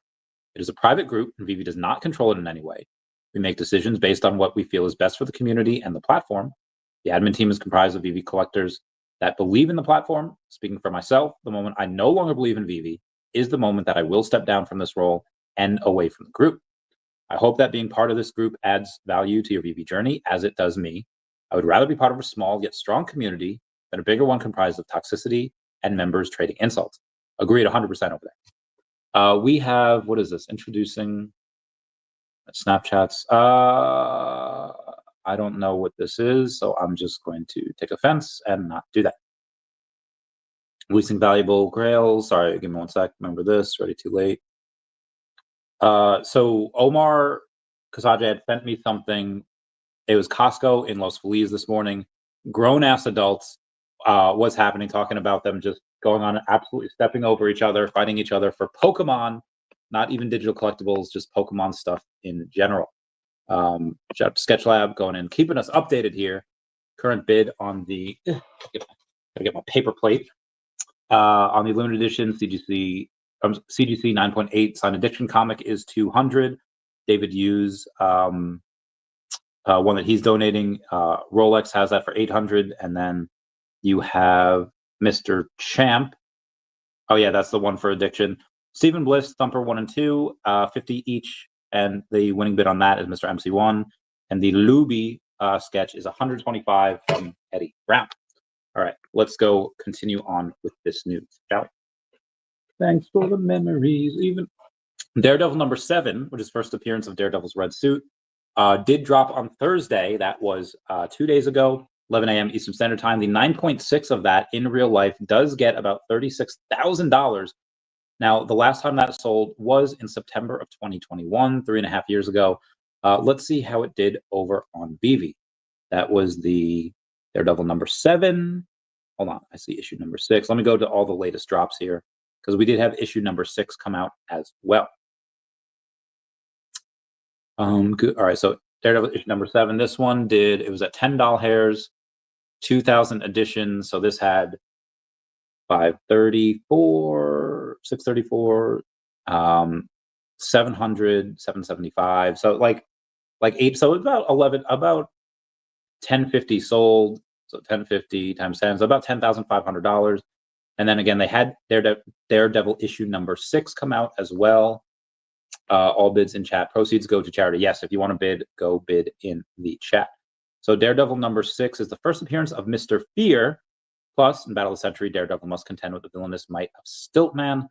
It is a private group, and VeVe does not control it in any way. We make decisions based on what we feel is best for the community and the platform. The admin team is comprised of VeVe collectors that believe in the platform. Speaking for myself, the moment I no longer believe in VeVe is the moment that I will step down from this role and away from the group. I hope that being part of this group adds value to your VeVe journey, as it does me. I would rather be part of a small yet strong community than a bigger one comprised of toxicity and members trading insults. Agreed 100% over there. We have, what is this? Introducing Snapchats. I don't know what this is, so I'm just going to take offense and not do that. Releasing valuable grails. Sorry, give me one sec. Remember this. Ready too late. So Omar Kasaja had sent me something. It was Costco in Los Feliz this morning. Grown-ass adults. What's happening? Talking about them just going on, absolutely stepping over each other, fighting each other for Pokemon. Not even digital collectibles, just Pokemon stuff in general. Shout out to Sketch Lab going in, keeping us updated here. Current bid on the, gotta get my paper plate. On the limited edition CGC 9.8 signed edition comic is $200. David Hughes, one that he's donating. Rolex has that for $800, and then you have Mr. Champ. Oh yeah, that's the one for Addiction. Stephen Bliss, Thumper 1 and 2, 50 each, and the winning bid on that is Mr. MC1. And the Luby sketch is 125 from Eddie Brown. All right, let's go continue on with this news, shall we? Thanks for the memories. Even Daredevil number 7, which is first appearance of Daredevil's red suit, did drop on Thursday. That was 2 days ago, 11 a.m. Eastern Standard Time. The 9.6 of that in real life does get about $36,000. Now, the last time that sold was in September of 2021, 3.5 years ago. Let's see how it did over on VeVe. That was the Daredevil number 7. Hold on, I see issue number 6. Let me go to all the latest drops here, because we did have issue number 6 come out as well. Good. All right, so Daredevil issue number 7. This one it was at $10 hairs, 2,000 editions. So this had 534, 634, 700, 775. So like 8. So about 11, about 1050 sold. So 1050 times 10, so about $10,500. And then again, they had Daredevil issue number 6 come out as well. All bids in chat. Proceeds go to charity. Yes, if you want to bid, go bid in the chat. So Daredevil number 6 is the first appearance of Mr. Fear. Plus, in Battle of the Century, Daredevil must contend with the villainous might of Stiltman.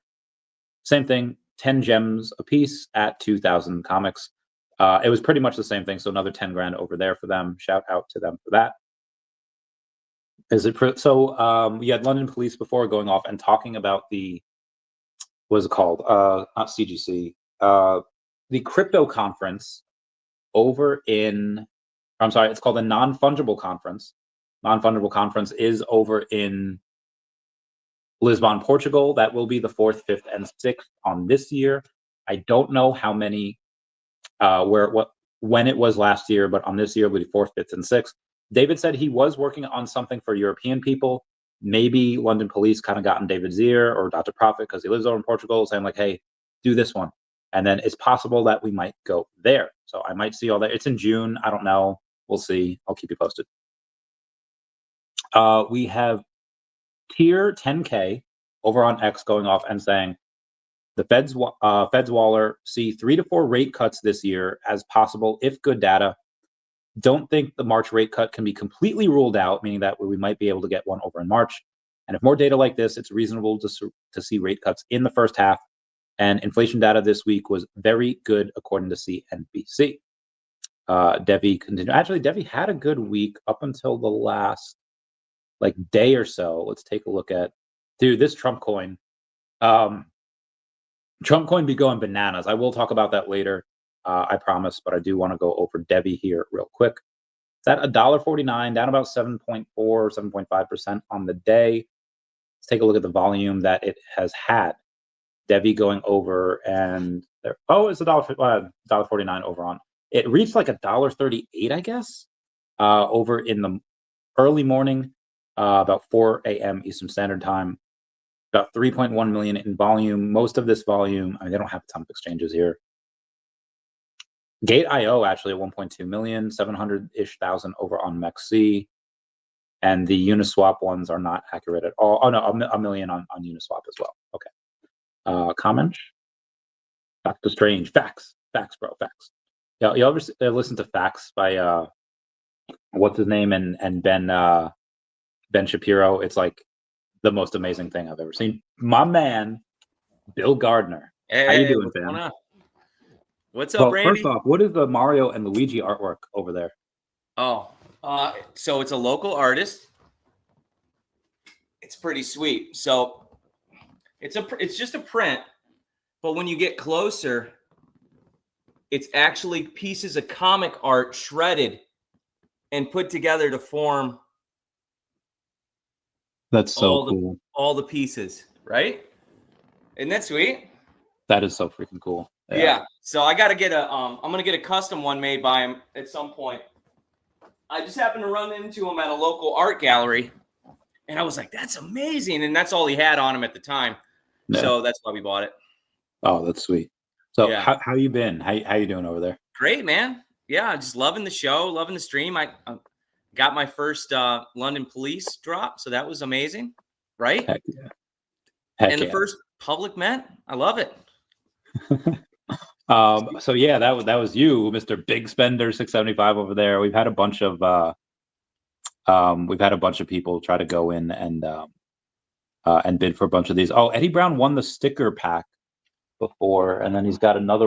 Same thing, 10 gems apiece at 2,000 comics. It was pretty much the same thing, so another 10 grand over there for them. Shout out to them for that. So we had London police before going off and talking about the, what is it called? Not CGC. The crypto conference over in, I'm sorry, it's called the Non-Fungible Conference. Non-Fungible Conference is over in Lisbon, Portugal. That will be the 4th, 5th, and 6th on this year. I don't know how many, when it was last year, but on this year will be 4th, 5th, and 6th. David said he was working on something for European people. Maybe London police kind of got in David's ear, or Dr. Prophet, because he lives over in Portugal, saying like, hey, do this one. And then it's possible that we might go there. So I might see all that. It's in June. I don't know. We'll see. I'll keep you posted. We have Tier 10K over on X going off and saying the Feds Waller see 3 to 4 rate cuts this year as possible if good data. Don't think the March rate cut can be completely ruled out, meaning that we might be able to get one over in March. And if more data like this, it's reasonable to see rate cuts in the first half. And inflation data this week was very good, according to CNBC. Devi continued. Actually, Devi had a good week up until the last day or so. Let's take a look at, dude, this Trump coin. Trump coin be going bananas. I will talk about that later, I promise, but I do want to go over Devi here real quick. It's at $1.49, down about 7.4, 7.5% on the day. Let's take a look at the volume that it has had. Devi going over, and there. Oh, it's $1.49 over on. It reached like $1.38, I guess, over in the early morning, about 4 a.m. Eastern Standard Time. About 3.1 million in volume. Most of this volume, I mean, they don't have a ton of exchanges here. Gate.io actually at 1.2 million, 700-ish thousand over on MEXC. And the Uniswap ones are not accurate at all. Oh, no, a million on Uniswap as well. Okay. Comment? Dr. Strange. Facts, bro, facts. Yeah, you ever listen to Facts by, what's his name, and Ben Shapiro? It's like the most amazing thing I've ever seen. My man, Bill Gardner. Hey, how you doing, what's fam? going on? What's up, Randy? First off, what is the Mario and Luigi artwork over there? Oh, so it's a local artist. It's pretty sweet. So it's just a print, but when you get closer, it's actually pieces of comic art shredded and put together to form. That's so cool. All the pieces, right? Isn't that sweet? That is so freaking cool. Yeah. So I got to get I'm going to get a custom one made by him at some point. I just happened to run into him at a local art gallery, and I was like, that's amazing. And that's all he had on him at the time. Yeah. So that's why we bought it. Oh, that's sweet. So yeah. how you been? How you doing over there? Great, man. Yeah, just loving the show, loving the stream. I got my first London Police drop, so that was amazing, right? Heck yeah. Heck the first public Met. I love it. So yeah, that was you, Mr. Big Spender 675 over there. We've had a bunch of people try to go in and bid for a bunch of these. Oh, Eddie Brown won the sticker pack before, and then he's got another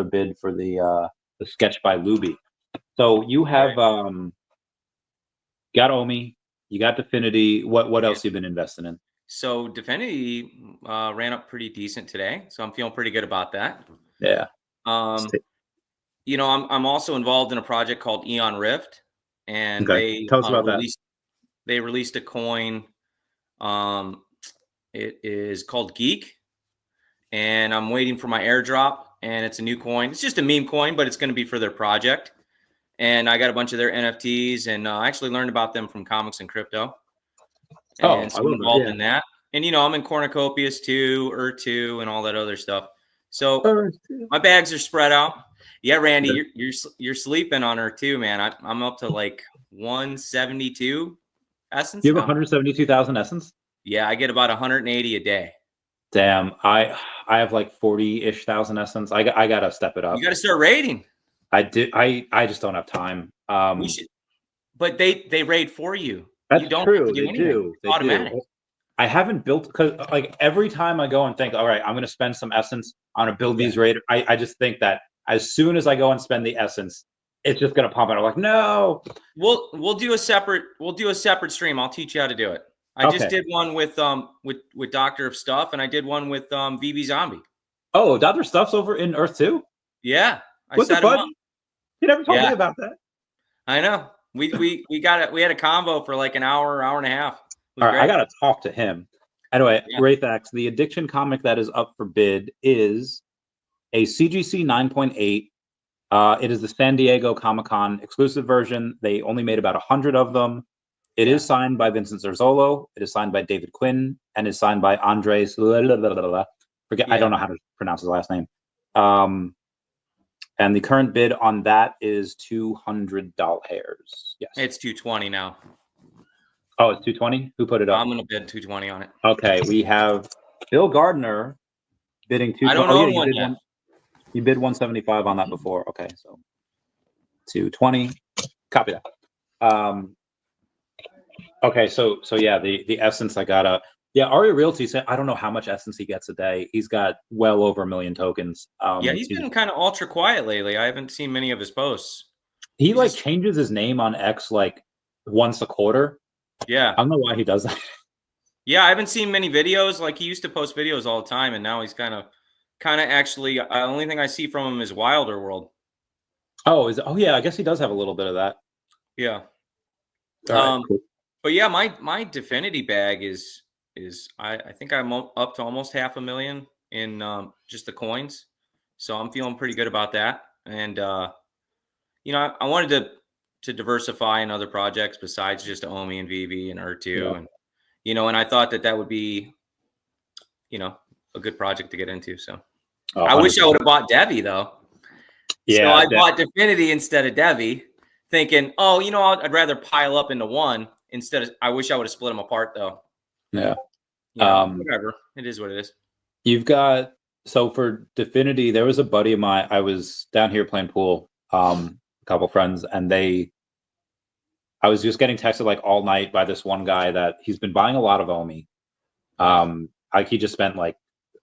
bid for the sketch by Luby. So you have got Omi, you got Definity. What else you've been investing in? So Definity ran up pretty decent today, so I'm feeling pretty good about that. Yeah. You know, I'm also involved in a project called Eon Rift, and okay. Tell us about they released a coin. It is called Geek, and I'm waiting for my airdrop, and it's a new coin. It's just a meme coin, but it's going to be for their project. And I got a bunch of their NFTs, and I actually learned about them from Comics and Crypto. And so I'm involved in that. And, you know, I'm in Cornucopias too, Ur2, and all that other stuff. So my bags are spread out. Yeah, Randy, you're sleeping on Ur2, man. I'm up to like 172 essence. You have 172,000 essence? Yeah, I get about 180 a day. Damn, I have like 40-ish thousand essence. I gotta step it up. You gotta start raiding. I just don't have time. We should, but they raid for you. That's you don't true. Have to do they anything. do. It's automatic. I haven't built, because like every time I go and think, all right, I'm going to spend some essence, I'm going to build these raiders. I just think that as soon as I go and spend the essence, it's just going to pump it. I'm like, no. We'll do a separate stream. I'll teach you how to do it. I just did one with Doctor of Stuff, and I did one with VeVe Zombie. Oh, Doctor Stuff's over in Earth too? Yeah, what the fuck? You never told me about that. I know. We got it. We had a combo for like an hour and a half. All right, I gotta talk to him. Anyway, Wraithax, the addiction comic that is up for bid is a CGC 9.8. It is the San Diego Comic-Con exclusive version. They only made about 100 of them. It is signed by Vincent Zerzolo. It is signed by David Quinn, and is signed by Andres. I don't know how to pronounce his last name. And the current bid on that is $200. Yes, it's $220 now. Oh, it's $220. Who put it up? I'm gonna bid $220 on it. Okay, we have Bill Gardner bidding $220. I don't own one yet. You bid $175 on that before. Okay, so $220. Copy that. Okay, so yeah, the essence I gotta. Yeah, Aria Realty said I don't know how much essence he gets a day. He's got well over 1 million tokens. Yeah, he's been kind of ultra quiet lately. I haven't seen many of his posts. He changes his name on X like once a quarter. Yeah, I don't know why he does that. Yeah, I haven't seen many videos. Like he used to post videos all the time, and now he's kind of actually. The only thing I see from him is Wilder World. Oh, yeah, I guess he does have a little bit of that. Yeah. All right, cool. But yeah, my Definity bag is I think I'm up to almost $500,000 in just the coins, so I'm feeling pretty good about that. And I wanted to diversify in other projects besides just Omi and VeVe and R2, and and I thought that would be a good project to get into. So I wish I would have bought Devi though. Yeah, so I bought Definity instead of Devi, thinking, I'd rather pile up into one instead of. I wish I would have split them apart though. Yeah. Whatever. It is what it is. You've got, so for Definity, there was a buddy of mine. I was down here playing pool, a couple friends, and I was just getting texted like all night by this one guy that he's been buying a lot of Omi. He just spent like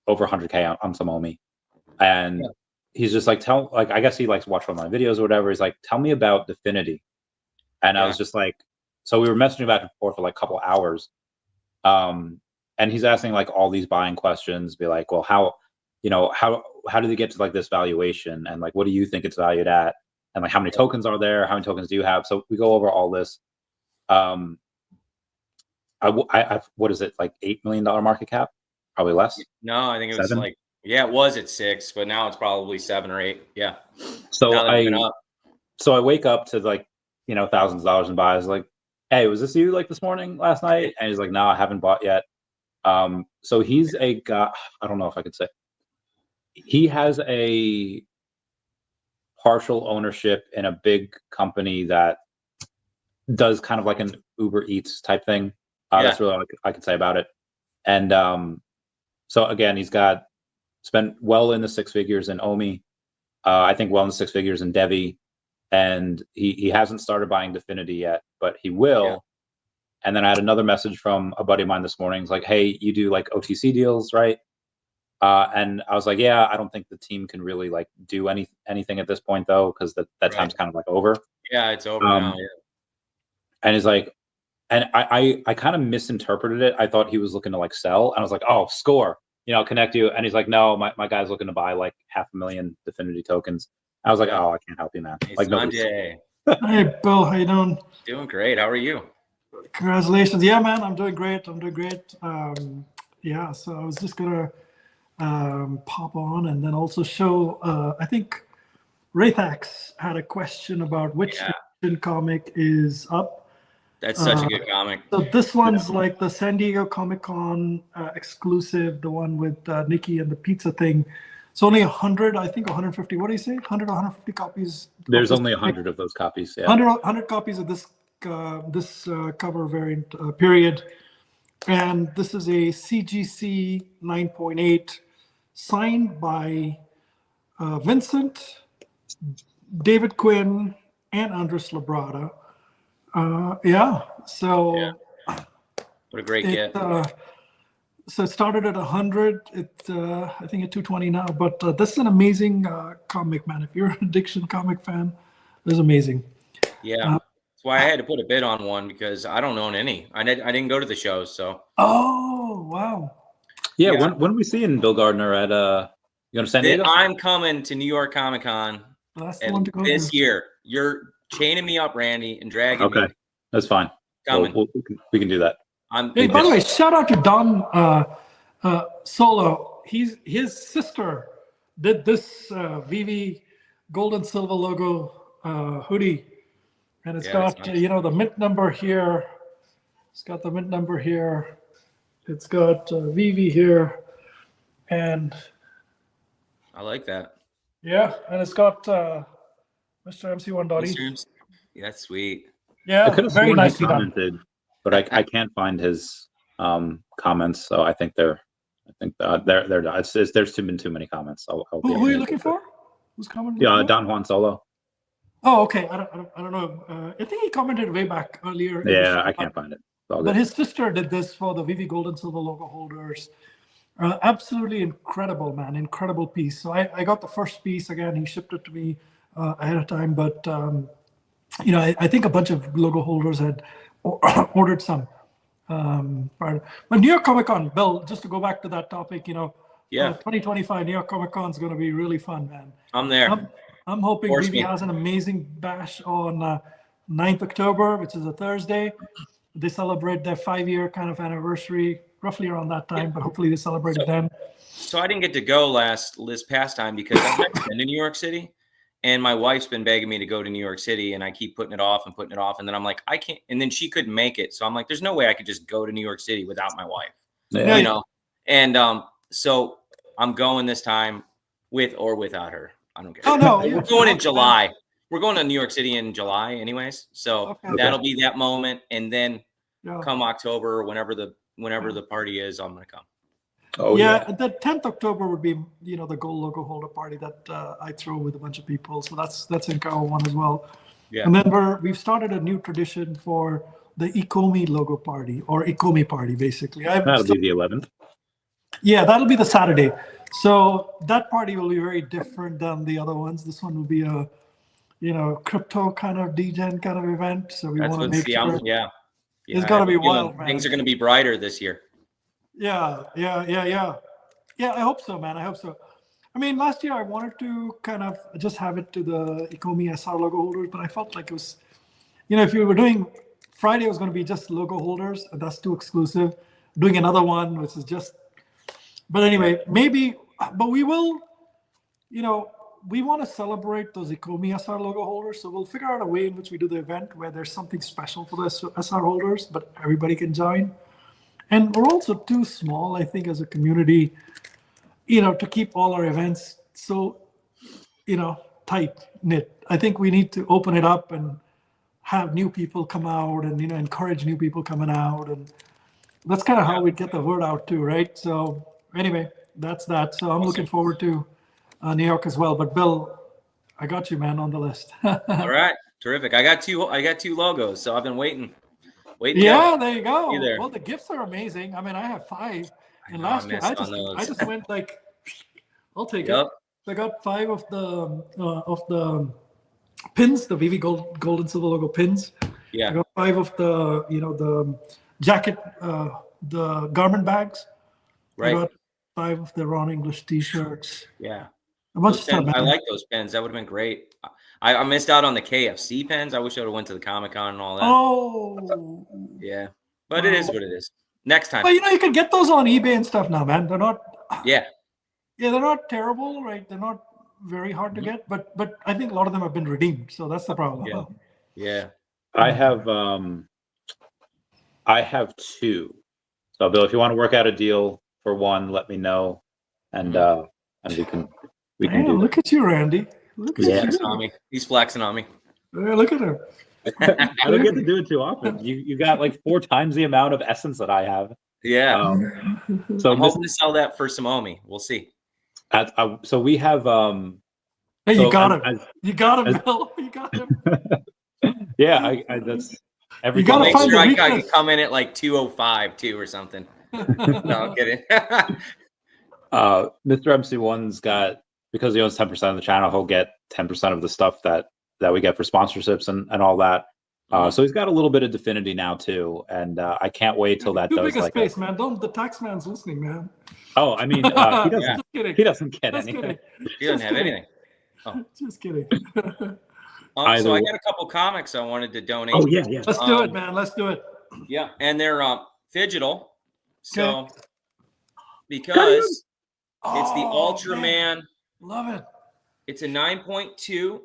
over 100K on some Omi, and he's just like, I guess he likes to watch one of my videos or whatever. He's like, tell me about Definity. And I was just like, so we were messaging back and forth for like a couple hours. And he's asking like all these buying questions, be like, well, how do they get to like this valuation? And like, what do you think it's valued at? And like, how many tokens are there? How many tokens do you have? So we go over all this. What is it, like $8 million market cap? Probably less. No, I think it was 7? it was at 6, but now it's probably 7 or 8. Yeah. So So I wake up to like, thousands of dollars in buys. Like, hey, was this you like this morning, last night? And he's like, no, I haven't bought yet. So he's a guy, I don't know if I could say, he has a partial ownership in a big company that does kind of like an Uber Eats type thing. That's really all I could say about it. And so again, he's spent well in the 6 figures in Omi. I think well in the 6 figures in Devi. And he hasn't started buying Definity yet, but he will. Yeah. And then I had another message from a buddy of mine this morning. It's like, hey, you do like OTC deals, right? And I was like, yeah, I don't think the team can really like do anything at this point though, because that time's kind of like over. Yeah, it's over now. Yeah. And he's like, and I kind of misinterpreted it. I thought he was looking to like sell, and I was like, oh, score, connect you. And he's like, no, my guy's looking to buy like 500,000 Definity tokens. I was like, oh, I can't help you, man. Hey, like, Sanjay. Hey, Bill, how you doing? Doing great. How are you? Congratulations. Yeah, man, I'm doing great. So I was just gonna pop on and then also show. I think Raythax had a question about which comic is up. That's such a good comic. So this one's like the San Diego Comic-Con exclusive, the one with Nikki and the pizza thing. It's only 100, I think 150. What do you say? 100 or 150 copies? There's only 100 of those copies. Yeah. 100 copies of this cover variant period. And this is a CGC 9.8 signed by Vincent, David Quinn, and Andres Labrada. What a great get. So it started at 100. It's I think at 220 now. But this is an amazing comic, man. If you're an Addiction comic fan, this is amazing. Yeah, that's why I had to put a bid on one because I don't own any. I didn't go to the shows, so. Oh wow. Yeah. When are we seeing Bill Gardner at you going to San Diego? I'm coming to New York Comic Con this year. You're chaining me up, Randy, and dragging me. Okay, that's fine. Coming. We can do that. Hey, by the way, shout out to Don Solo. His sister did this VeVe gold and silver logo hoodie, and it's got nice. The mint number here. It's got the mint number here. It's got VeVe here, and I like that. Yeah, and it's got Mr. MC1.E. Yeah, that's sweet. Yeah, very nicely commented, but I can't find his comments, so I think they're there's been too many comments. Who are you looking for? Who's commenting? Yeah, Don Juan Solo. Oh, okay. I don't know. I think he commented way back earlier. Yeah, I can't find it. But his sister did this for the VeVe Gold and Silver logo holders. Absolutely incredible, man. Incredible piece. So I got the first piece. Again, he shipped it to me ahead of time. But, I think a bunch of logo holders had ordered some. But New York Comic Con, Bill, just to go back to that topic, 2025 New York Comic Con is going to be really fun, man. I'm there. I'm hoping VeVe has an amazing bash on 9th October, which is a Thursday. They celebrate their 5-year kind of anniversary, roughly around that time, but hopefully they celebrate it then. So I didn't get to go this past time because I've never been to New York City, and my wife's been begging me to go to New York City, and I keep putting it off, and then I'm like, I can't, and then she couldn't make it, so I'm like, there's no way I could just go to New York City without my wife, you know, and so I'm going this time with or without her. I don't care. Oh no, We're going in July. We're going to New York City in July, anyways. So that'll be that moment, and then come October, whenever the party is, I'm gonna come. Oh yeah, the 10th October would be the gold logo holder party that I throw with a bunch of people. So that's in Carol one as well. Yeah. And then we've started a new tradition for the Ecomi logo party or Ecomi party, basically. That'll be the 11th. Yeah, that'll be the Saturday. So that party will be very different than the other ones. This one will be a crypto kind of degen kind of event. So we want to make sure. Yeah, it's got to be wild, man. Things are going to be brighter this year. Yeah. I hope so, man. I hope so. I mean, last year I wanted to kind of just have it to the Ecomi SR logo holders, but I felt like it was, if you were doing Friday, it was going to be just logo holders, and that's too exclusive. Doing another one, which is just, but anyway, maybe, but we will, we want to celebrate those Ecomi SR logo holders. So we'll figure out a way in which we do the event where there's something special for the SR holders, but everybody can join. And we're also too small, I think, as a community, to keep all our events so, tight knit. I think we need to open it up and have new people come out and, encourage new people coming out. And that's kind of how we get the word out too, right? So anyway, that's that. So I'm looking forward to New York as well. But Bill, I got you, man, on the list. All right. Terrific. I got two logos, so I've been waiting. Yeah, there you go. Well, the gifts are amazing. I mean, I have 5, and last year I just went like, I'll take it. I got 5 of the pins, the VeVe gold and silver logo pins. Yeah. I got 5 of the the jacket, the garment bags. Right. I got 5 of the Ron English T-shirts. Yeah. A bunch of stuff. I like those pens. That would have been great. I missed out on the KFC pens. I wish I would have went to the Comic-Con and all that. Oh. Yeah. But it is what it is. Next time. But you can get those on eBay and stuff now, man. They're not. Yeah. Yeah, they're not terrible, right? They're not very hard to get, but I think a lot of them have been redeemed, so that's the problem. Yeah. I have 2. So Bill, if you want to work out a deal for one, let me know, and we can do. Look at you, Randy. Look at you. On me. He's flexing on me. Yeah, look at him. I don't get to do it too often. You got like 4 times the amount of essence that I have. Yeah. So I'm hoping to sell that for some Omi. We'll see. So we have. Hey, you got him. You got him, Bill. You got him. Yeah, that's every. You gotta make find sure the I can come in at like 2:05 too or something. No, I'm kidding. Mr. MC1's got, because he owns 10% of the channel, he'll get 10% of the stuff that we get for sponsorships and all that. So he's got a little bit of Definity now too, and I can't wait till that does like space, man. The tax man's listening, man. Oh, I mean, he doesn't get anything. He doesn't have anything. Oh. Just kidding. So I got a couple comics I wanted to donate. Oh yeah. Let's do it, man. Let's do it. Yeah, and they're digital. So because it's the Ultraman. Man. Love it. It's a 9.2.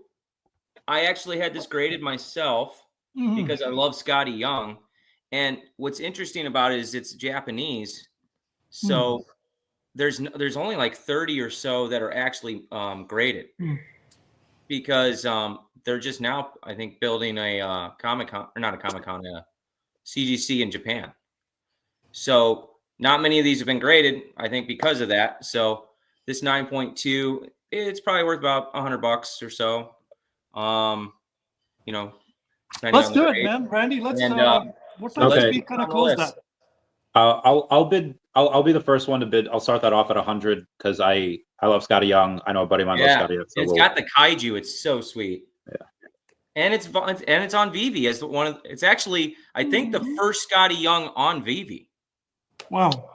I actually had this graded myself because I love Scotty Young. And what's interesting about it is it's Japanese. So there's only like 30 or so that are actually graded because they're just now, I think, building a Comic-Con, or not a Comic-Con, a CGC in Japan. So not many of these have been graded, I think, because of that. So this 9.2, it's probably worth about $100 or so. Let's do it, man. Randy, let's what time should we kind of close that? I'll bid. I'll be the first one to bid. I'll start that off at 100 because I love Scotty Young. I know a buddy of mine loves Scotty Young. So it's got the kaiju. It's so sweet. Yeah. And it's on VeVe as one of. It's actually, I think, the first Scotty Young on VeVe. Wow.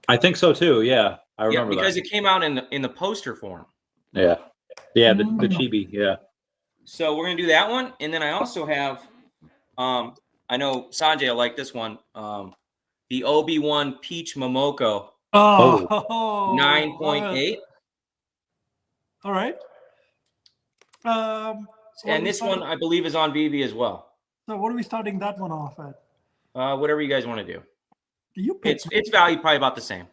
I think so too. Yeah, I remember because that. it came out in the poster form. Yeah, the chibi. Yeah. So we're gonna do that one, and then I also have I know Sanjay will like this one. The Obi-Wan Peach Momoko. Oh, 9.8. All right. And this one, I believe, is on VeVe as well. So what are we starting that one off at? Whatever you guys want to do. You pick. It's valued probably about the same.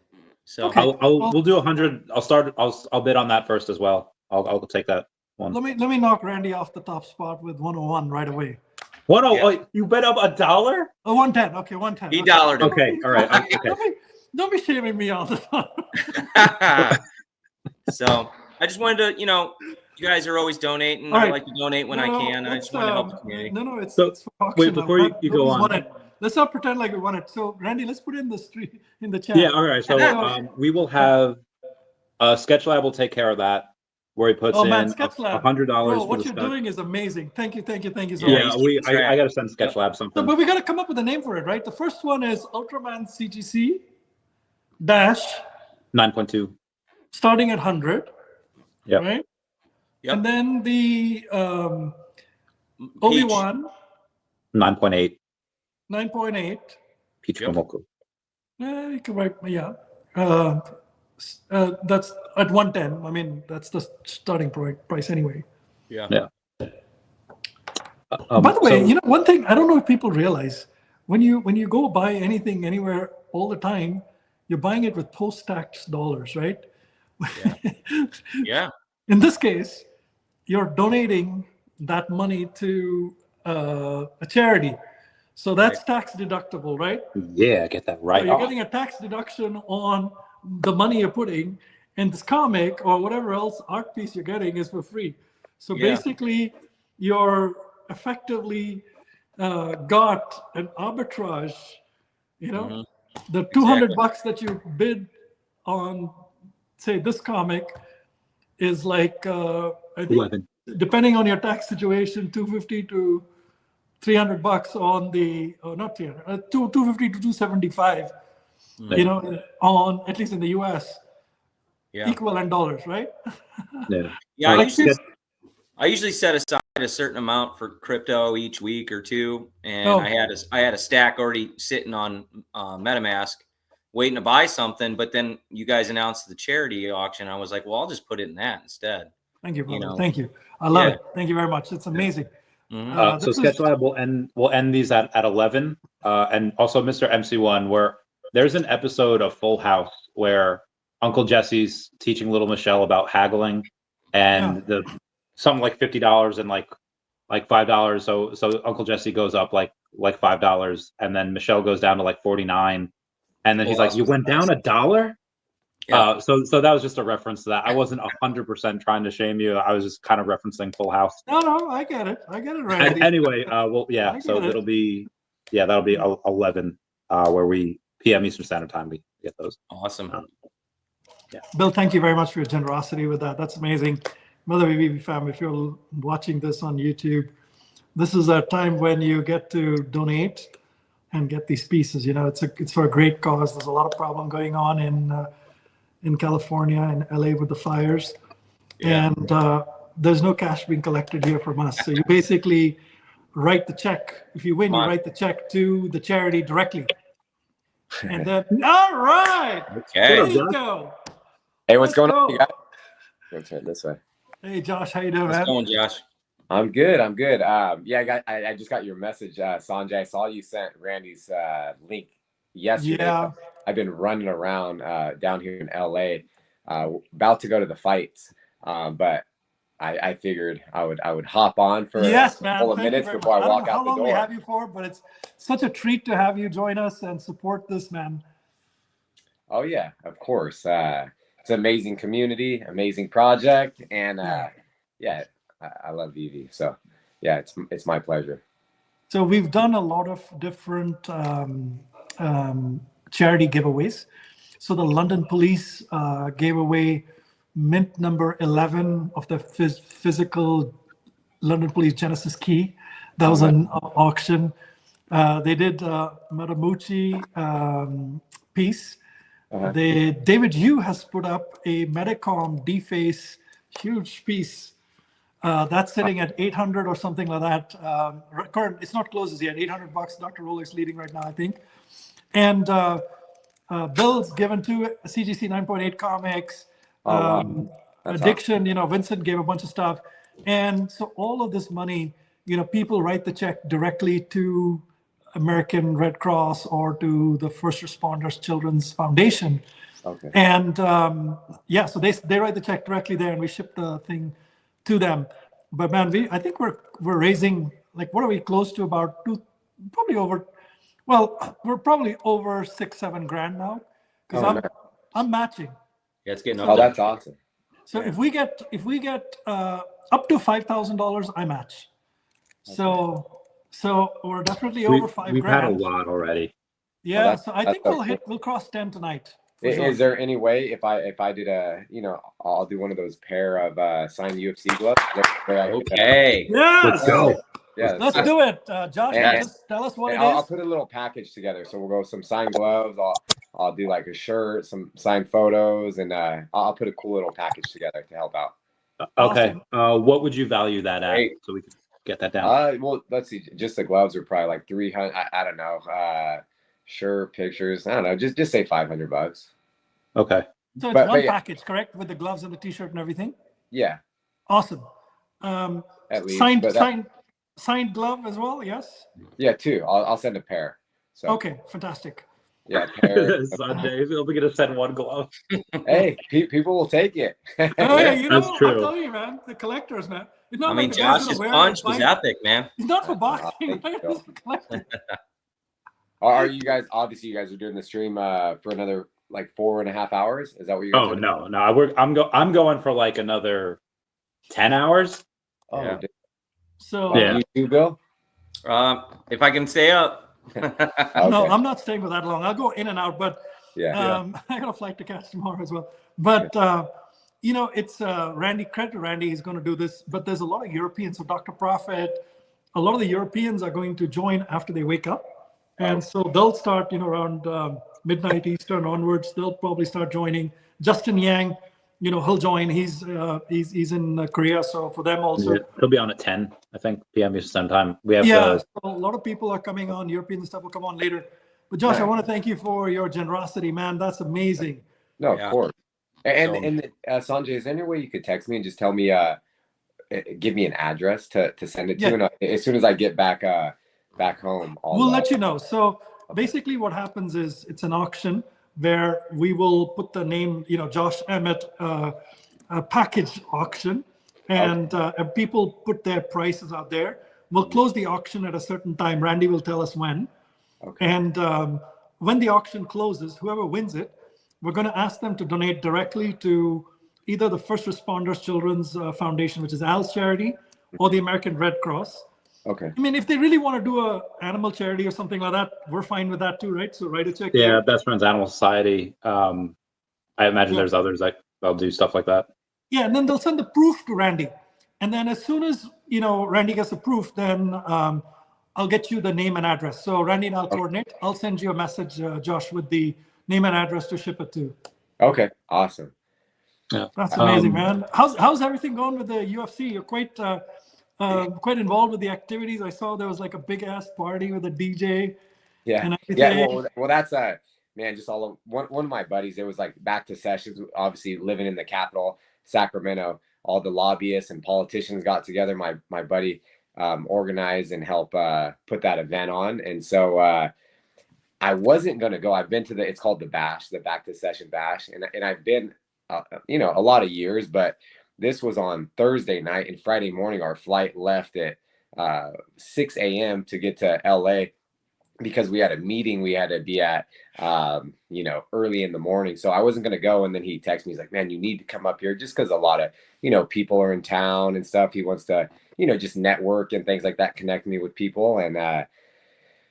So Okay. We'll do 100. I'll bid on that first as well. I'll take that one. Let me knock Randy off the top spot with 101 right away. What? Oh, you bet up $1? Oh, 110. Okay, 110. He dollared it. Okay, all right. Okay. Don't be shaming me all the time. So I just wanted to, you guys are always donating. Right. I like to donate when I can. I just want to help the community. No, it's So, it's for auction. wait, before you go on. Let's not pretend like we won it. So, Randy, let's put it in the chat. Yeah, all right. So we will have SketchLab will take care of that, where he puts in SketchLab. $100. Bro, what for you're the doing is amazing. Thank you so Yeah, much. I got to send SketchLab something. So, but we got to come up with a name for it, right? The first one is Ultraman CGC dash 9.2. starting at 100. Yeah. Right. Yep. And then the Obi-Wan 9.8. 9.8. Peach Momoko. You can write, yeah. That's at 110. I mean, that's the starting price anyway. Yeah. By the way, one thing I don't know if people realize, when you go buy anything anywhere all the time, you're buying it with post-tax dollars, right? Yeah. In this case, you're donating that money to a charity. So that's tax deductible, right? Yeah, get that right. So you're getting a tax deduction on the money you're putting, and this comic or whatever else art piece you're getting is for free. So basically, you're effectively got an arbitrage. The $200 that you bid on, say, this comic is like I think, 11. depending on your tax situation, $250 to $300 on the not 300, $250 to $275. On at least in the US, equivalent dollars, right? Yeah, I usually set aside a certain amount for crypto each week or two, and I had a stack already sitting on MetaMask, waiting to buy something. But then you guys announced the charity auction. I was like, well, I'll just put it in that instead. Thank you, brother. Thank you. I love it. Thank you very much. It's amazing. So SketchLab will end these at 11, and also Mr. MC1, where there's an episode of Full House where Uncle Jesse's teaching little Michelle about haggling, and something like $50 and like $5. So Uncle Jesse goes up like $5, and then Michelle goes down to like 49, and then he's like, "You went down $1?" Yeah. So that was just a reference to that. I wasn't 100% trying to shame you. I was just kind of referencing Full House. No, I get it. Right. Anyway, so that'll be 11, where we PM Eastern Standard Time we get those. Awesome. Bill, thank you very much for your generosity with that. That's amazing. Mother VeVe fam, if you're watching this on YouTube, this is a time when you get to donate and get these pieces. It's for a great cause. There's a lot of problem going on in California and LA with the fires, and there's no cash being collected here from us. So you basically write the check. If you win, you write the check to the charity directly. And then, all right. Okay. There you go. Hey, what's going on, you guys? Let's turn it this way. Hey, Josh, how you doing, How's man? it going, Josh? I'm good. I just got your message, Sanjay. I saw you sent Randy's link yesterday. Yeah. I've been running around down here in LA, about to go to the fights, but I figured I would hop on for a couple of minutes before I walk out the door. I don't know how long we have you for, but it's such a treat to have you join us and support this, man. Oh yeah, of course. It's an amazing community, amazing project, and I love VeVe. So yeah, it's my pleasure. So we've done a lot of different charity giveaways. So the London Police gave away mint number 11 of the physical London Police Genesis key. That was an auction. They did Matamuchi piece. David Yu has put up a Medicom deface huge piece That's sitting at 800 or something like that. It's not closed as yet. $800. Dr. Roller's leading right now, I think. And Bill's given to CGC 9.8 Comics. Wow. Addiction, Vincent gave a bunch of stuff. And so all of this money, people write the check directly to American Red Cross or to the First Responders Children's Foundation. Okay. And so they write the check directly there, and we ship the thing to them. But man, I think we're raising, like, what are we close to? About probably over. Well, we're probably over $6-7 grand now, because I'm matching. Yeah, it's getting up. Oh, that's awesome. So if we get up to $5,000, I match. So we're definitely over $5 We've grand. had a lot already. Yeah, so I think we'll cross 10 tonight. Is there any way if I did I'll do one of those pair of signed UFC gloves? Okay. Yes. Let's go. Yeah, Let's do it. Josh, just tell us what it is. I'll put a little package together. So we'll go some signed gloves. I'll do like a shirt, some signed photos, and I'll put a cool little package together to help out. Okay. What would you value that at, so we can get that down? Well, let's see. Just the gloves are probably like 300. I don't know. Shirt, pictures. I don't know. Just say $500. So Okay. it's one package, correct, with the gloves and the T-shirt and everything. Yeah. Awesome. At least signed glove as well. Yes. Yeah, 2. I'll send a pair. So. Okay, fantastic. Yeah, pair. Sanjay is only gonna send one glove. Hey, people will take it. Oh yeah, That's true. I'm telling you, man, the collectors, man. It's not I mean, Josh's punch was epic, man. It's not for boxing. Are you guys? Obviously, you guys are doing the stream for another like 4.5 hours. Is that what you're? Oh no. I'm going for like another 10 hours. Oh, yeah. So yeah. You too, Bill? If I can stay up. No, I'm not staying for that long. I'll go in and out, but I got a flight to catch tomorrow as well. But it's Randy. Credit to Randy. He's going to do this, but there's a lot of Europeans. So Dr. Prophet, a lot of the Europeans are going to join after they wake up, and so they'll start around midnight Eastern onwards. They'll probably start joining. Justin Yang, he'll join. He's in Korea, so for them also. Yeah, he'll be on at 10, I think, p.m. Eastern time. We have so a lot of people are coming on. European stuff will come on later. But Josh, Nice. I want to thank you for your generosity, man. That's amazing. No, of course. And Sanjay, is there any way you could text me and just tell me, give me an address to send it to, and as soon as I get back home, we'll let you know. So basically, what happens is it's an auction where we will put the name, Josh Emmett, a package auction, and people put their prices out there. We'll close the auction at a certain time. Randy will tell us when. Okay. And when the auction closes, whoever wins it, we're going to ask them to donate directly to either the First Responders Children's Foundation, which is Al's charity, or the American Red Cross. Okay. I mean, if they really want to do a animal charity or something like that, we're fine with that too, right? So write a check. Yeah, Best Friends Animal Society. I imagine there's others that they'll do stuff like that. Yeah, and then they'll send the proof to Randy. And then as soon as, Randy gets the proof, then I'll get you the name and address. So Randy and I'll coordinate. I'll send you a message, Josh, with the name and address to ship it to. Okay, awesome. Yeah, that's amazing, man. How's everything going with the UFC? You're quite involved with the activities. I saw there was like a big ass party with a DJ. Yeah, and everything. Well, that's man. Just one of my buddies. It was like back to sessions. Obviously, living in the capital, Sacramento. All the lobbyists and politicians got together. My buddy organized and helped put that event on, and so I wasn't going to go. I've been to it's called the Bash, the Back to Session Bash, and I've been a lot of years, but this was on Thursday night, and Friday morning our flight left at 6 a.m. to get to LA because we had a meeting we had to be at early in the morning. So I wasn't going to go, and then he texted me. He's like, man, you need to come up here, just because a lot of people are in town and stuff. He wants to just network and things like that, connect me with people. And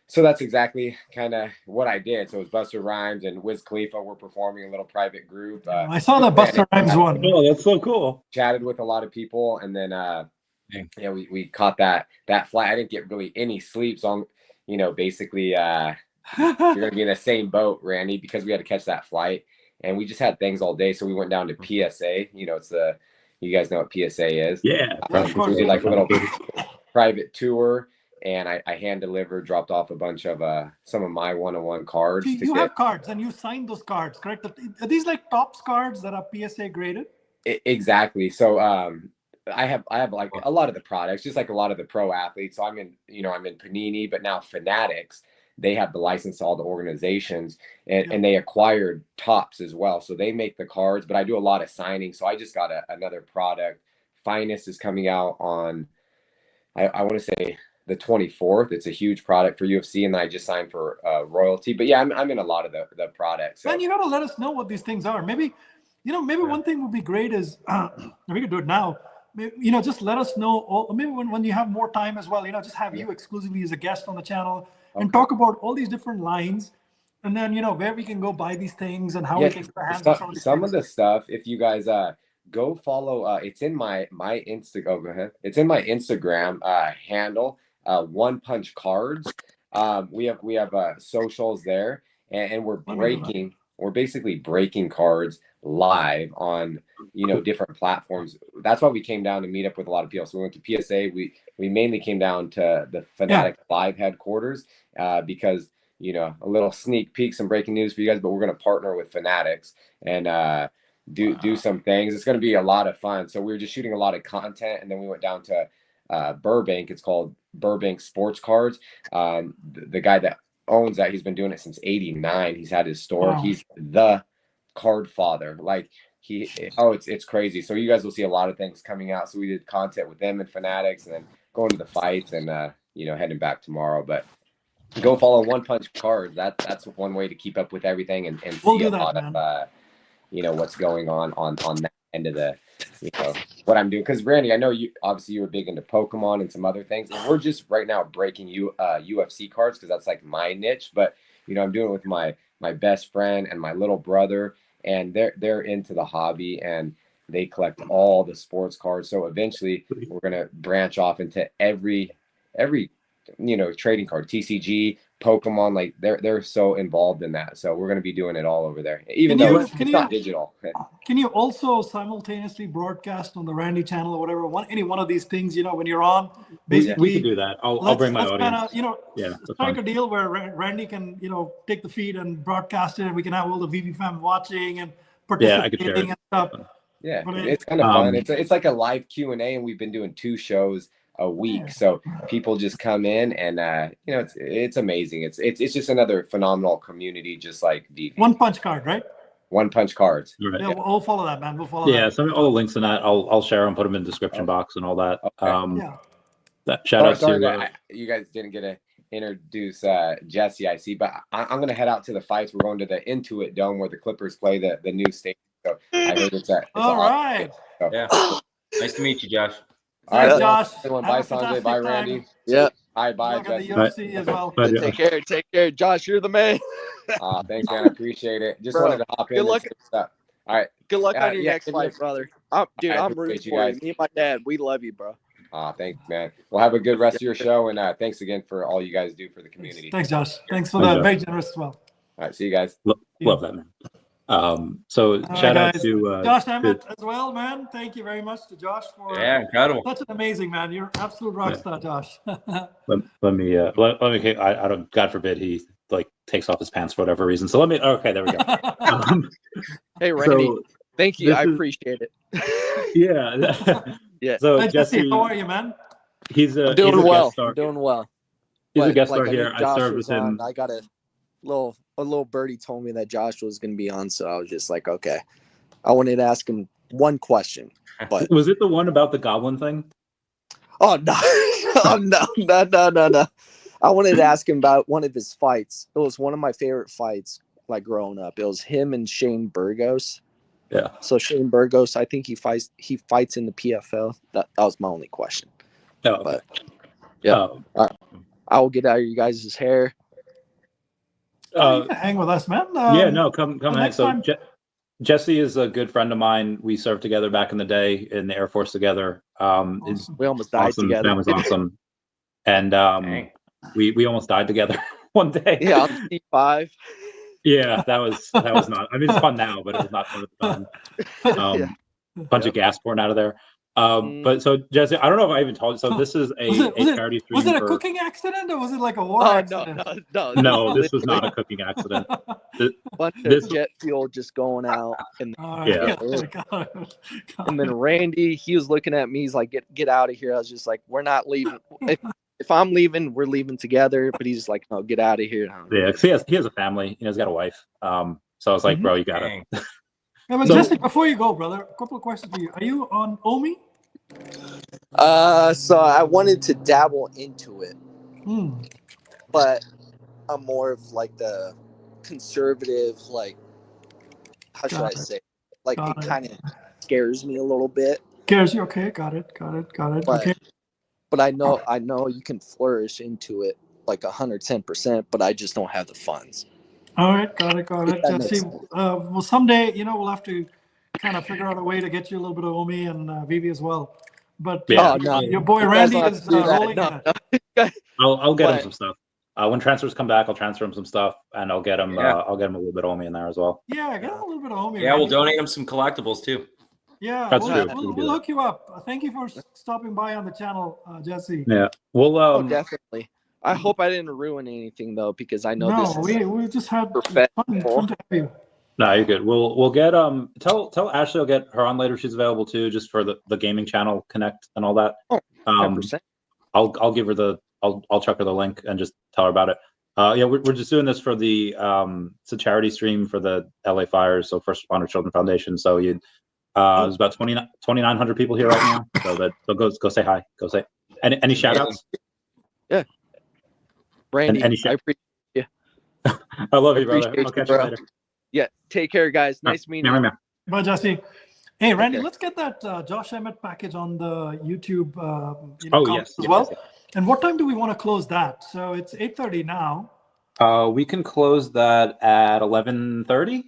so that's exactly kind of what I did. So it was Buster Rhymes and Wiz Khalifa were performing a little private group. I saw the Buster Rhymes one. Oh, that's so cool. Chatted with a lot of people, and then we caught that flight. I didn't get really any sleep, so I'm basically you're gonna be in the same boat, Randy, because we had to catch that flight, and we just had things all day. So we went down to PSA. It's the You guys know what PSA is? Yeah, we did like a little private tour, and I hand delivered, dropped off a bunch of some of my one-on-one cards. You have cards, and you signed those cards, correct? Are these like Topps cards that are PSA graded? Exactly. So I have like a lot of the products, just like a lot of the pro athletes. So I'm in Panini, but now Fanatics, they have the license to all the organizations, and they acquired Topps as well. So they make the cards, but I do a lot of signing. So I just got another product. Finest is coming out on, I want to say the 24th. It's a huge product for UFC, and I just signed for royalty. But yeah, I'm in a lot of the products. So. Man, you got to let us know what these things are. Maybe one thing would be great is we could do it now. Just let us know. Maybe when you have more time as well. Just have you exclusively as a guest on the channel and talk about all these different lines, and then where we can go buy these things and how we can get our hands on some of the stuff. If you guys go follow, it's in my Insta. Oh, go ahead. It's in my Instagram handle. One Punch Cards. We have socials there, and we're basically breaking cards live on different platforms. That's why we came down to meet up with a lot of people. So we went to PSA. We mainly came down to the Fanatic Live headquarters because a little sneak peek, some breaking news for you guys. But we're going to partner with Fanatics and do some things. It's going to be a lot of fun. So we were just shooting a lot of content, and then we went down to Burbank. It's called Burbank Sports Cards. The guy that owns that, he's been doing it since '89. He's had his store. Wow. He's the card father. Like it's crazy. So you guys will see a lot of things coming out. So we did content with them and Fanatics, and then going to the fights, and heading back tomorrow. But go follow One Punch Cards. That's one way to keep up with everything and see a lot of what's going on that end of the what I'm doing. Because Randy, I know you were big into Pokemon and some other things, and we're just right now breaking UFC cards because that's like my niche. But I'm doing it with my best friend and my little brother, and they're into the hobby, and they collect all the sports cards. So eventually we're gonna branch off into every trading card, TCG, Pokemon. Like they're so involved in that. So we're gonna be doing it all over there, even though it's not digital. Can you also simultaneously broadcast on the Randy channel or whatever? Any one of these things, when you're on. We can do that. I'll bring my audience. Strike a deal where Randy can, take the feed and broadcast it, and we can have all the VeVe fam watching and participating and stuff. Yeah, it's kind of fun. It's like a live Q&A, and we've been doing 2 shows a week, so people just come in, and it's amazing. It's just another phenomenal community, just like VeVe. One Punch Card, right? One Punch Cards. Right. Yeah, we'll follow that, man. We'll follow that. So all the links in that, I'll share them, put them in the description box and all that. Okay. Shout out to you guys didn't get to introduce Jesse, I see, but I'm gonna head out to the fights. We're going to the Intuit Dome where the Clippers play the new stadium. So I heard it's all right. So. Yeah. Nice to meet you, Josh. All right, Josh. Bye, Sanjay. Bye, Randy. Yeah. Bye, Jesse. UFC as well. Take care. Josh, you're the man. Thanks, man. I appreciate it. Just wanted to hop in. Good luck. All right. Good luck on your next fight, brother. I'm rooting for you. Me and my dad, we love you, bro. Thanks, man. Well, have a good rest of your show, and thanks again for all you guys do for the community. Thanks, Josh. Thanks for that. Very generous as well. All right, see you guys. Love that, man. So shout out to Josh Emmett as well, man. Thank you very much to Josh for incredible. Such an amazing man. You're absolute rock star, Josh. let me I don't, God forbid he takes off his pants for whatever reason. So okay, there we go. Hey Randy, thank you. I appreciate it. Yeah. So Jesse, how are you, man? He's doing well. Doing well. He's a guest star here. I served with him. I got a little birdie told me that Josh was going to be on, so I was just like, okay. I wanted to ask him one question, but was it the one about the goblin thing? Oh no, no. I wanted to ask him about one of his fights. It was one of my favorite fights, like growing up. It was him and Shane Burgos. Yeah. So Shane Burgos, I think he fights in the PFL. That was my only question. Oh, but yeah, I will get out of you guys' hair. You can hang with us, man. Come hang. So Jesse is a good friend of mine. We served together back in the day in the Air Force together. Awesome. We almost died together. That was awesome. And we almost died together one day. Yeah, on C5. Yeah, that was not. I mean, it's fun now, but it was not fun at the time. bunch of gas pouring out of there. But so Jesse, I don't know if I even told you. So this is a charity stream. Was it a for... cooking accident or was it like a war accident? No, this was not a cooking accident. Bunch of jet fuel just going out, and and then Randy, he was looking at me. He's like, "Get out of here!" I was just like, "We're not leaving. If I'm leaving, we're leaving together." But he's just like, "No, get out of here." Yeah, because he has a family. He's got a wife. So I was like, "Bro, you gotta." Yeah, but Jesse, before you go, brother, a couple of questions for you. Are you on Omi? So I wanted to dabble into it, but I'm more of like the conservative, like, how should I say? Like, it kind of scares me a little bit. Scares you? Okay, got it. Okay. But I know you can flourish into it like 110%, but I just don't have the funds. All right, got it. Jesse, well, someday, we'll have to kind of figure out a way to get you a little bit of Omi and VeVe as well. But your boy Randy is rolling in it. I'll get him some stuff. When transfers come back, I'll transfer him some stuff, and I'll get him. I'll get him a little bit of Omi in there as well. Yeah, get him a little bit of Omi. Yeah, we'll donate him some collectibles too. Yeah, that's true. We'll hook you up. Thank you for stopping by on the channel, Jesse. Yeah, well, definitely. I hope I didn't ruin anything though, because I know this. We just had fun to have you. No, you're good. We'll get tell Ashley I'll get her on later. She's available too, just for the gaming channel connect and all that. 100%. I'll give her I'll chuck her the link and just tell her about it. Yeah, we're just doing this for the it's a charity stream for the LA fires, so First Responder Children Foundation. So there's about 2,900 people here right now. So go say hi. Go say any shout outs? Yeah. Randy, I appreciate you. I love you, brother. I'll catch you later. Yeah, take care, guys. Nice meeting you. Bye, Jesse. Hey, Randy, let's get that Josh Emmett package on the YouTube comments as well. Yes. And what time do we want to close that? So it's 8:30 now. We can close that at 11:30.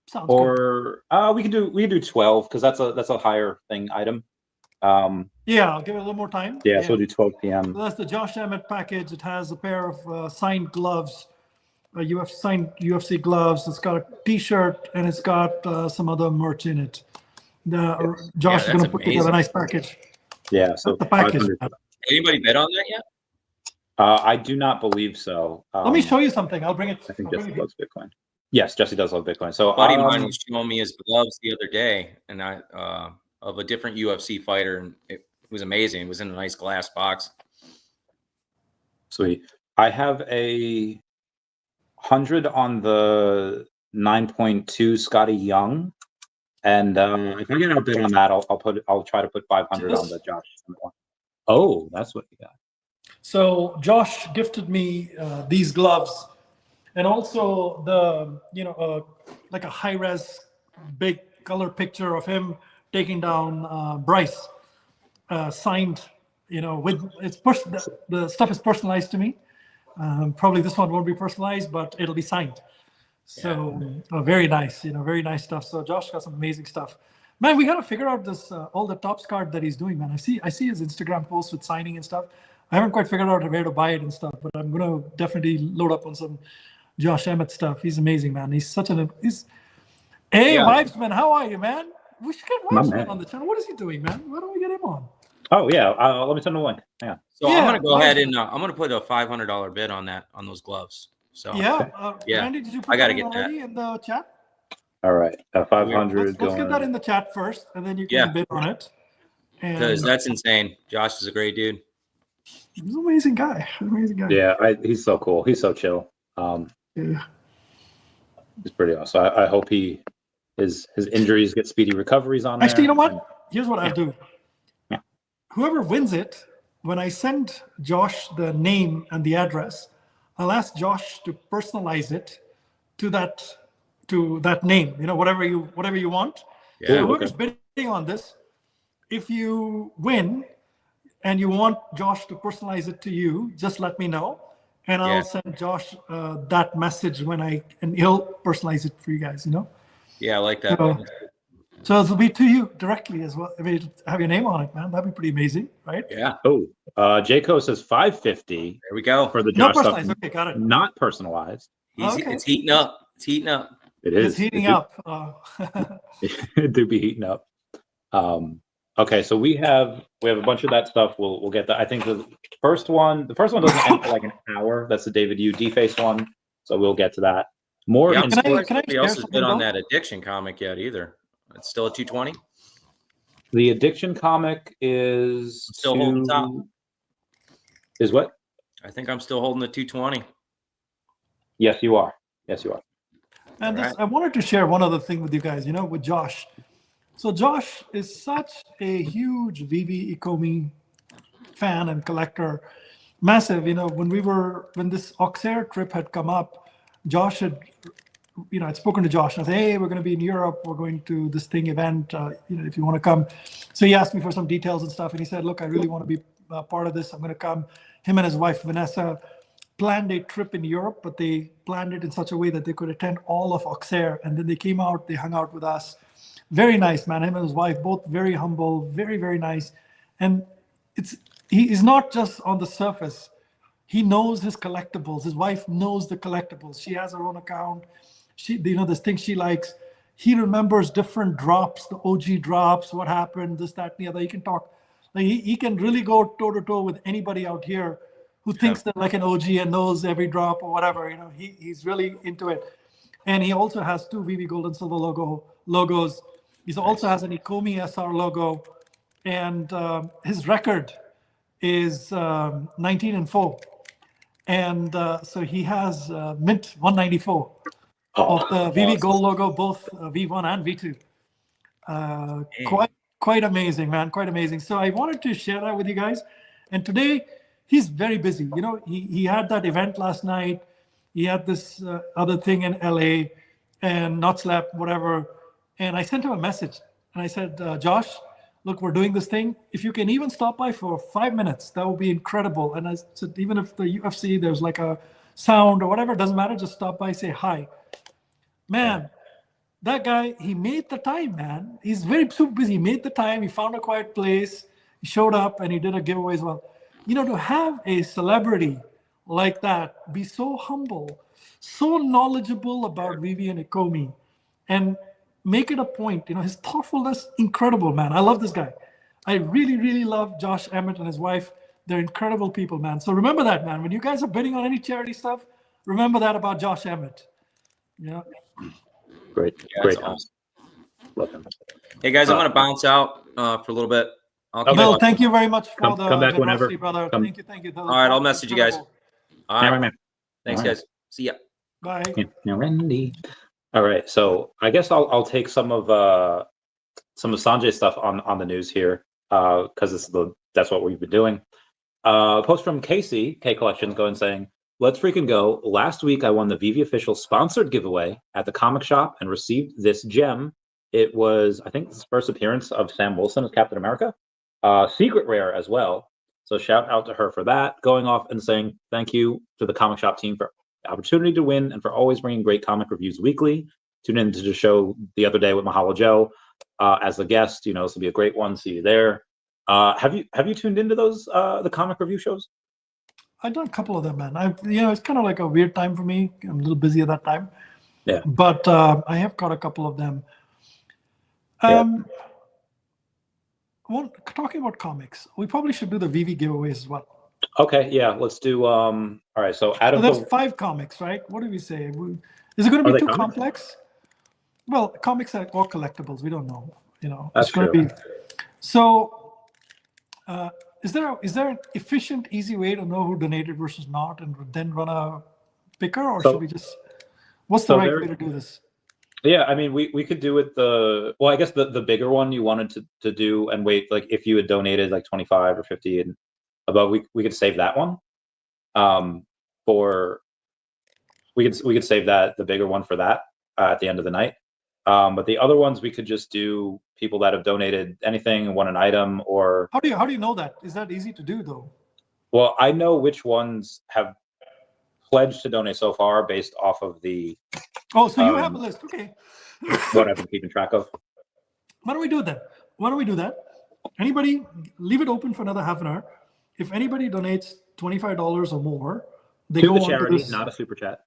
Sounds good. Or we can do 12 because that's a higher thing item. Yeah, I'll give it a little more time. Yeah, so we'll do 12 p.m. So that's the Josh Emmett package. It has a pair of signed gloves, signed UFC gloves. It's got a T-shirt and it's got some other merch in it. Josh is going to put together a nice package. Yeah, so the package. Anybody bet on that yet? I do not believe so. Let me show you something. I'll bring it. I think Jesse loves Bitcoin. Yes, Jesse does love Bitcoin. So a buddy of mine was showing me his gloves the other day, and of a different UFC fighter, and it was amazing. It was in a nice glass box. Sweet. I have a 100 on the 9.2 Scotty Young, and if I get outbid on that, I'll try to put 500 on the Josh one. Oh, that's what you got. So Josh gifted me these gloves, and also the like a high res big color picture of him taking down Bryce, signed. With the stuff is personalized to me. Probably this one won't be personalized, but it'll be signed. So very nice, very nice stuff. So Josh got some amazing stuff. Man, we got to figure out this all the Topps card that he's doing, man. I see his Instagram posts with signing and stuff. I haven't quite figured out where to buy it and stuff, but I'm gonna definitely load up on some Josh Emmett stuff. He's amazing, man. He's such Hey, Vibesman, how are you, man? We should get Vibesman on the channel. What is he doing, man? Why don't we get him on? Oh yeah, let me send him a link. Yeah. So I'm gonna go ahead and I'm gonna put a $500 bid on those gloves. So Randy, did you put that in the chat? All right, 500. Let's get that in the chat first, and then you can bid on it. Because that's insane. Josh is a great dude. He's an amazing guy. Yeah, he's so cool. He's so chill. He's pretty awesome. I hope his injuries get speedy recoveries on. Actually, you know what? Here's what I'll do. Yeah. Whoever wins it, when I send Josh the name and the address, I'll ask Josh to personalize it to that name. Whatever you want. Yeah. So whoever's bidding on this, if you win and you want Josh to personalize it to you, just let me know, and I'll send Josh that message and he'll personalize it for you guys. Yeah, I like that. So it'll be to you directly as well. I mean, have your name on it, man. That'd be pretty amazing, right? Yeah. Oh, Jayco says 550. There we go. For the Josh stuff. Okay, got it. Not personalized. It's heating up. It's heating up. It is. It's heating up. It do be heating up. Okay, so we have a bunch of that stuff. We'll get that. I think the first one doesn't end for like an hour. That's the David Yu deface one. So we'll get to that. More. Yeah, in I'm surprised nobody else has been on that addiction comic yet either. It's still at 220. The addiction comic is still holding top. Is what? I think I'm still holding the 220. Yes, you are. Yes, you are. And I wanted to share one other thing with you guys, with Josh. So Josh is such a huge VeVe Ecomi fan and collector, massive. When this Auxerre trip had come up, Josh had, I'd spoken to Josh and I said, hey, we're going to be in Europe. We're going to this event, if you want to come. So he asked me for some details and stuff. And he said, look, I really want to be part of this. I'm going to come. Him and his wife, Vanessa, planned a trip in Europe, but they planned it in such a way that they could attend all of Auxerre. And then they came out, they hung out with us. Very nice, man. Him and his wife, both very humble, very, very nice. And he is not just on the surface. He knows his collectibles. His wife knows the collectibles. She has her own account. There's things she likes. He remembers different drops, the OG drops, what happened, this, that, and the other. He can talk. Like he can really go toe to toe with anybody out here who thinks they're like an OG and knows every drop or whatever. He's really into it. And he also has 2 VeVe Gold and Silver logos. He also has an Ecomi SR logo. And his record is 19-4. And so he has mint 194 of the VeVe Gold logo, both V1 and V2. Quite amazing, man. Quite amazing. So I wanted to share that with you guys. And today, he's very busy. He had that event last night. He had this other thing in LA and not slept, whatever. And I sent him a message. And I said, Josh, look, we're doing this thing. If you can even stop by for 5 minutes, that would be incredible. And I said, even if the UFC, there's like a sound or whatever, it doesn't matter. Just stop by, say hi. Man, that guy, he made the time, man. He's very super busy. He made the time. He found a quiet place. He showed up and he did a giveaway as well. To have a celebrity like that, be so humble, so knowledgeable about VeVe and Ecomi, and make it a point, his thoughtfulness, incredible, man. I love this guy. I really, really love Josh Emmett and his wife. They're incredible people, man. So remember that, man. When you guys are bidding on any charity stuff, remember that about Josh Emmett. Yeah. Great. Awesome. Love him. Hey guys, I'm gonna bounce out for a little bit. Bill, thank you very much for the come back whenever, brother. Thank you. All right, I'll message you guys. All right, thanks, guys. See ya. Bye. Randy. All right, so I guess I'll take some of Sanjay's stuff on the news here because that's what we've been doing. Post from Casey K Collections going saying, "Let's freaking go! Last week I won the VeVe official sponsored giveaway at the comic shop and received this gem. It was, I think, the first appearance of Sam Wilson as Captain America. Secret rare as well. So shout out to her for that. Going off and saying thank you to the comic shop team for the opportunity to win and for always bringing great comic reviews weekly. Tune into the show the other day with Mahalo Joe as a guest. This will be a great one. See you there. Have you tuned into those the comic review shows? I've done a couple of them, man. It's kind of like a weird time for me. I'm a little busy at that time. Yeah. But I have caught a couple of them. Talking about comics, we probably should do the VeVe giveaways as well. Okay, yeah, let's do. All right, so out of there's 5 comics, right? What do we say? Is it going to be too complex? Well, comics are all collectibles. We don't know. That's it's going to be. So, is there an efficient, easy way to know who donated versus not, and then run a picker, or should we just? What's the right way to do this? Yeah, I mean, we could do it I guess the bigger one you wanted to do and wait, like if you had donated like 25 or 50 and above, we could save that one. We could save the bigger one for that at the end of the night. But the other ones we could just do people that have donated anything and won an item or. How do you know that? Is that easy to do though? Well, I know which ones have pledged to donate so far based off of the. Oh, so you have a list, okay? What I've been keeping track of. Why don't we do that? Anybody, leave it open for another half an hour. If anybody donates $25 or more, they go to charity, on to this, not a super chat.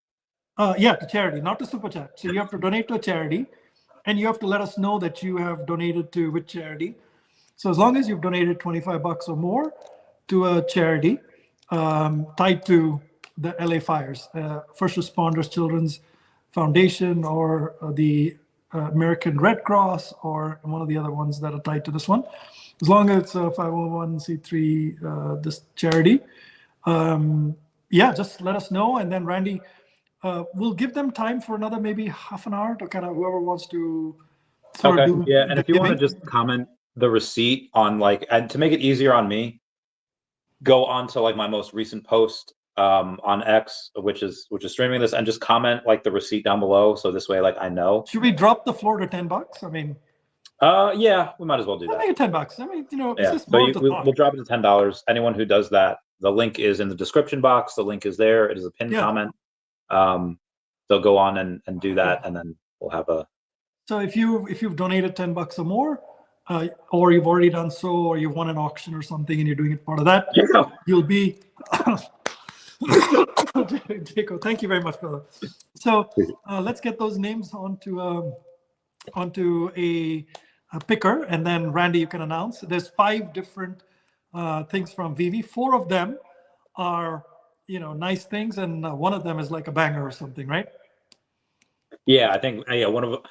Yeah, to charity, not to super chat. So you have to donate to a charity, and you have to let us know that you have donated to which charity. So as long as you've donated $25 or more to a charity tied to the LA fires, First Responders Children's Foundation, or the American Red Cross, or one of the other ones that are tied to this one, as long as it's a 501c3 this charity, yeah, just let us know. And then Randy, we'll give them time for another maybe half an hour to kind of whoever wants to sort of do Yeah, and the if you want to giving. just comment the receipt on like, and to make it easier on me, go on to like my most recent post on X, which is streaming this, and just comment like the receipt down below, so this way like I know. Should we drop the floor to $10? I mean, yeah, we might as well do that. Make it $10. I mean, you know, it's Yeah, just so more to we'll drop it to $10. Anyone who does that, the link is in the description box. The link is there. It is a pinned comment. So go on and do that, and then we'll have a. So if you've donated $10 or more, or you've already done so, or you've won an auction or something, and you're doing it part of that, you'll be. Jacob, thank you very much, brother. So let's get those names onto a picker, and then Randy, you can announce. There's 5 different things from VeVe. 4 of them are, you know, nice things, and one of them is like a banger or something, right? Yeah, I think one of them.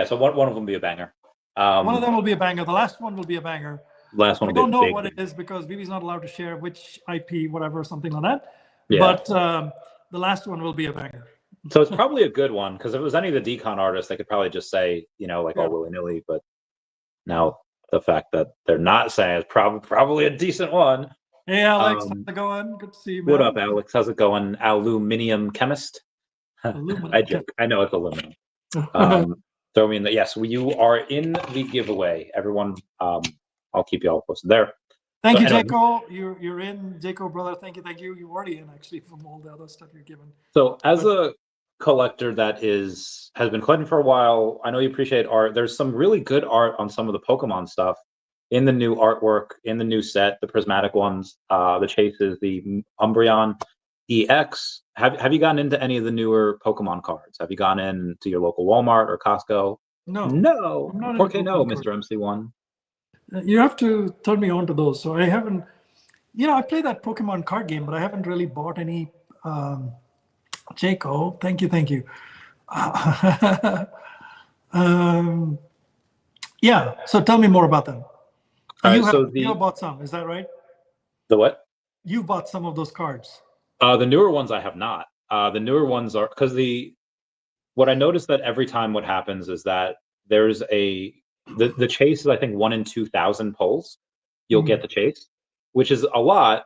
So one of them will be a banger. One of them will be a banger. The last one will be a banger. Last one. We don't know what it is because VeVe's not allowed to share which IP, whatever, something like that. Yeah. But the last one will be a banger. So it's probably a good one, because if it was any of the decon artists, they could probably just say, you know, like all willy-nilly. But now the fact that they're not saying it's probably a decent one. Hey, Alex, how's it going? Good to see you, man. What up, Alex? How's it going? Aluminium chemist. I joke. I know it's aluminum. Throw me in the yes. You are in the giveaway, everyone. I'll keep you all posted there. Thank you, anyway, Jaco. You're in, Jaco, brother. Thank you. You're already in, actually, from all the other stuff you're given. So as a collector that has been collecting for a while, I know you appreciate art. There's some really good art on some of the Pokemon stuff in the new artwork, in the new set, the prismatic ones, the chases, the Umbreon EX. Have you gotten into any of the newer Pokemon cards? Have you gone in to your local Walmart or Costco? No. No. I'm not Okay, into no, Pokemon Mr. MC1. You have to turn me on to those. So I haven't, you know, I play that Pokemon card game, but I haven't really bought any. Jaco, thank you. Yeah, so tell me more about them. You bought some, is that right? The what? You bought some of those cards. The newer ones I have not. The newer ones are because what I noticed that every time what happens is that there's the chase is I think 1 in 2,000 pulls you'll get the chase, which is a lot,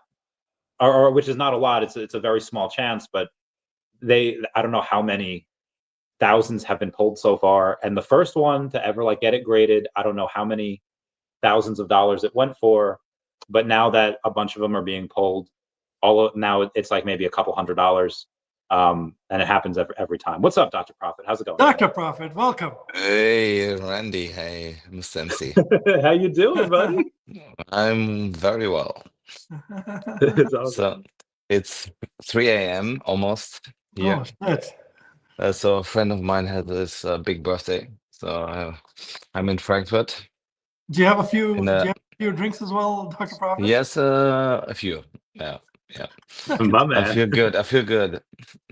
or which is not a lot. It's a very small chance, but I don't know how many thousands have been pulled so far, and the first one to ever like get it graded, I don't know how many thousands of dollars it went for, but now that a bunch of them are being pulled, now it's like maybe a couple $100. And it happens every time. What's up, Dr. Prophet? How's it going? Dr. Prophet, welcome. Hey, Randy. Hey, Mr. MC. How you doing, buddy? I'm very well. It's awesome. So it's 3 a.m. almost here. Oh, shit. So a friend of mine had this big birthday. So I'm in Frankfurt. Do you have a few drinks as well, Dr. Prophet? Yes, a few. Yeah. My man. I feel good.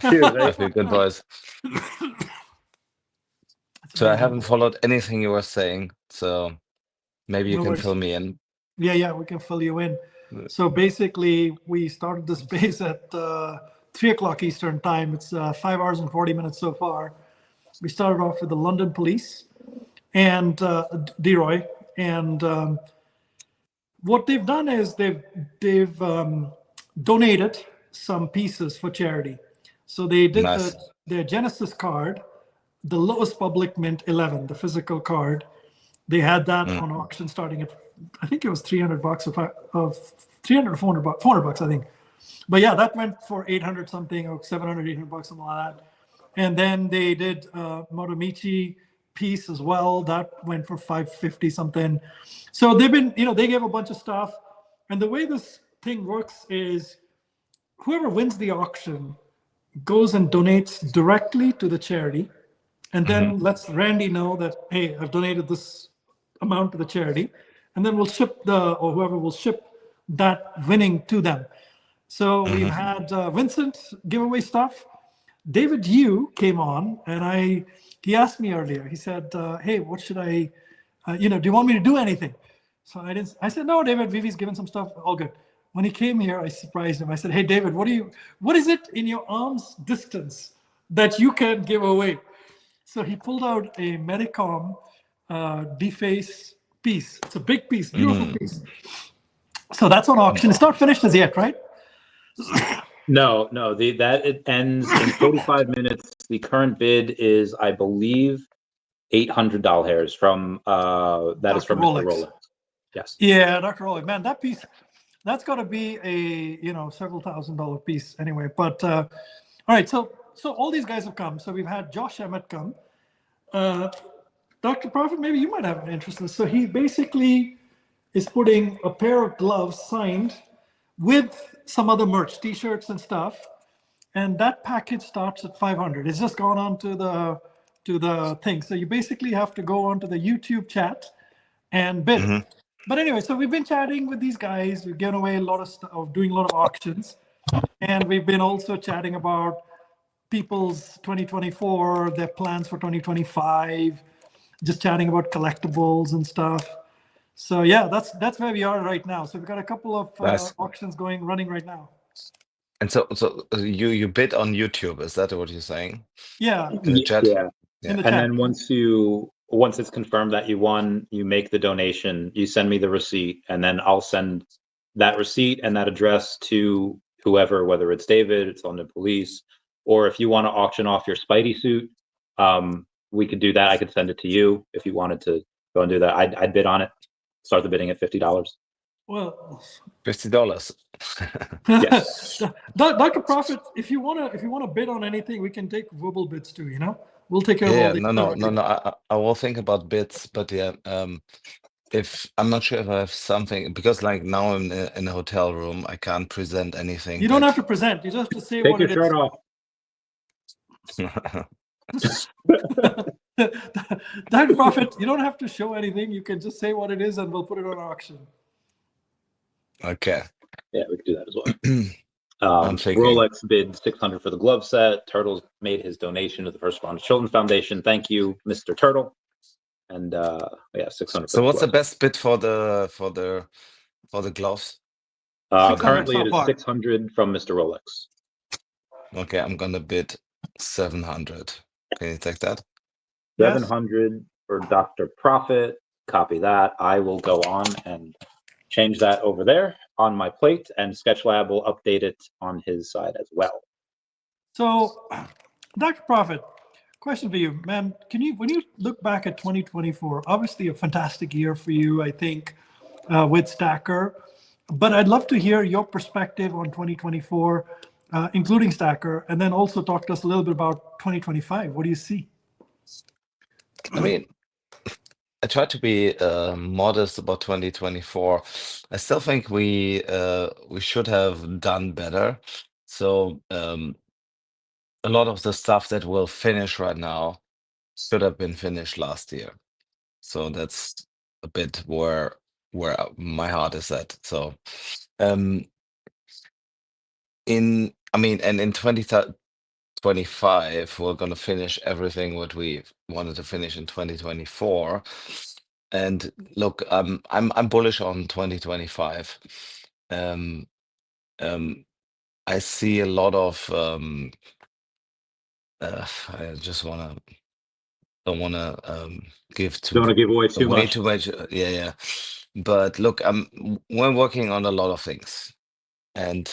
Cheers, I feel good, boys. So I haven't followed anything you were saying, so maybe you can fill me in. Yeah, we can fill you in. So basically, we started the space at 3 o'clock Eastern time. It's 5 hours and 40 minutes so far. We started off with the London police and Deroy, and what they've done is they've donated some pieces for charity. So they did their Genesis card, the lowest public mint 11, the physical card. They had that on auction starting at, I think it was $300 of $300 or $400, I think. But yeah, that went for 800 something or 700, 800 something like that. And then they did Motomichi piece as well. That went for 550 something. So they've been, they gave a bunch of stuff. And the way this thing works is whoever wins the auction goes and donates directly to the charity, and then lets Randy know that, hey, I've donated this amount to the charity, and then we'll ship or whoever will ship that winning to them. So we've had Vincent give away stuff. David Yu came on, and he asked me earlier. He said, "Hey, what should I, do you want me to do anything?" So I said, "No, David. VeVe's given some stuff. All good." When he came here, I surprised him. I said, "Hey, David, what is it in your arm's distance that you can give away?" So he pulled out a Medicom deface piece. It's a big piece, beautiful piece. So that's on auction. It's not finished as yet, right? No. It ends in 45 minutes. The current bid is, I believe, $800 from that is from Mr. Rolex. Yes. Yeah, Dr. Rolex. Man, that piece, that's got to be a several $1,000 piece anyway. But all right, so all these guys have come. So we've had Josh Emmett come. Dr. Prophet, maybe you might have an interest in this. So he basically is putting a pair of gloves signed with some other merch, T-shirts and stuff, and that package starts at 500. It's just gone on to the thing. So you basically have to go onto the YouTube chat and bid. But anyway, so we've been chatting with these guys. We've given away a lot of stuff, doing a lot of auctions, and we've been also chatting about people's 2024, their plans for 2025, just chatting about collectibles and stuff. So yeah, that's where we are right now. So we've got a couple of auctions running right now. And so you bid on YouTube, is that what you're saying? Yeah. In the chat? Yeah. In the And chat. then once it's confirmed that you won, you make the donation, you send me the receipt, and then I'll send that receipt and that address to whoever, whether it's David, it's London Police, or if you want to auction off your Spidey suit, we could do that. I could send it to you if you wanted to go and do that. I'd bid on it. Start the bidding at $50. Well, $50. Yes. Dr. Prophet, if you wanna bid on anything, we can take verbal bids too. We'll take care of all the. No. I will think about bids, but yeah, if I'm not sure if I have something, because like now I'm in a hotel room, I can't present anything. You don't have to present. You just have to say Take what your it shirt is. Dr. Prophet, you don't have to show anything. You can just say what it is, and we'll put it on auction. Okay. Yeah, we could do that as well. I'm thinking. Rolex bid $600 for the glove set. Turtles made his donation to the First Responders Children's Foundation. Thank you, Mr. Turtle. And $600. So what's the best bid for the gloves? Currently, it is $600 from Mr. Rolex. Okay, I'm gonna bid 700. Can you take that? 700 for Dr. Prophet. Copy that. I will go on and change that over there on my plate, and SketchLab will update it on his side as well. So, Dr. Prophet, question for you, man. When you look back at 2024, obviously a fantastic year for you, I think, with Stacker. But I'd love to hear your perspective on 2024, including Stacker, and then also talk to us a little bit about 2025. What do you see? I mean, I try to be modest about 2024. I still think we should have done better. So a lot of the stuff that will finish right now should have been finished last year. So that's a bit where my heart is at. So in 2025, we're gonna finish everything what we wanted to finish in 2024. And look, I'm bullish on 2025. I see a lot of I just don't wanna give Don't want to give away too way much. too much. Yeah. But look, we're working on a lot of things, and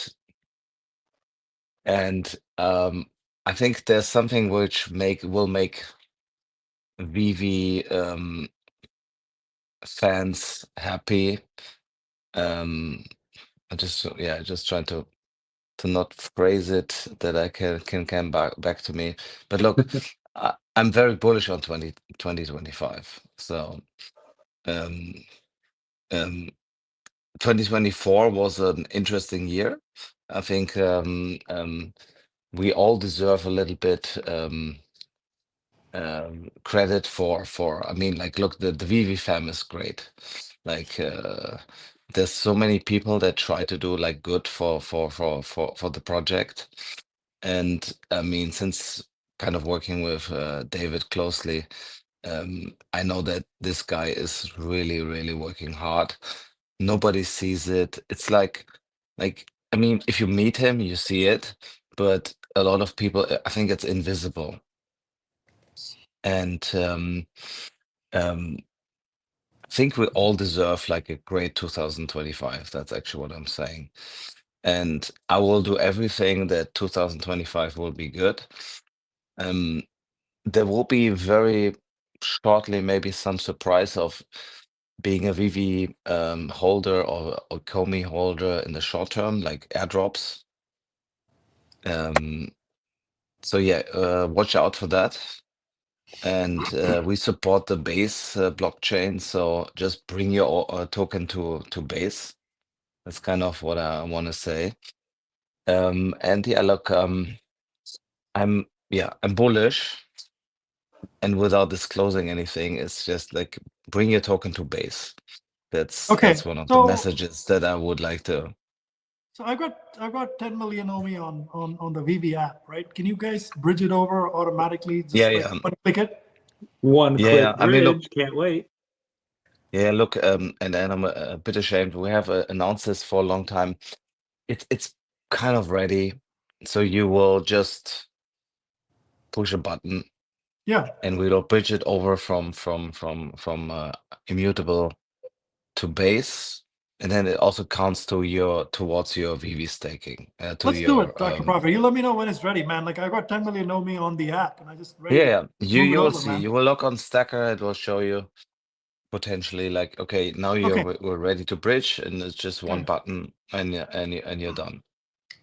I think there's something which will make VeVe fans happy. I just trying to not phrase it that I can come back to me. But look, I'm very bullish on 2025. So 2024 was an interesting year. I think we all deserve a little bit credit for. I mean, like, look, the VeVe fam is great. Like there's so many people that try to do like good for the project. And I mean, since kind of working with David closely, I know that this guy is really, really working hard. Nobody sees it. It's like I mean, if you meet him, you see it, but a lot of people, I think it's invisible. And I think we all deserve like a great 2025. That's actually what I'm saying. And I will do everything that 2025 will be good. There will be very shortly maybe some surprise of being a VeVe holder or Comey holder in the short term, like airdrops. So yeah, watch out for that. And we support the Base blockchain, so just bring your token to Base. That's kind of what I want to say. And yeah, look, I'm bullish, and without disclosing anything, it's just like bring your token to Base. That's one of the messages that I would like to. So I've got 10 million OMI on the VeVe app, right? Can you guys bridge it over automatically? Just click it. One quick I mean, look, can't wait. Yeah, look, and I'm a bit ashamed. We have announced this for a long time. It's kind of ready, so you will just push a button. Yeah. And we'll bridge it over from immutable to Base, and then it also counts towards your VeVe staking. Let's do it, Dr. Prophet. You let me know when it's ready, man. Like I got 10 million OMI on the app, and I just ready. Yeah, you will over, see. man. You will look on Stacker. It will show you potentially like, okay, now we're ready to bridge, and it's just one button, and you're done.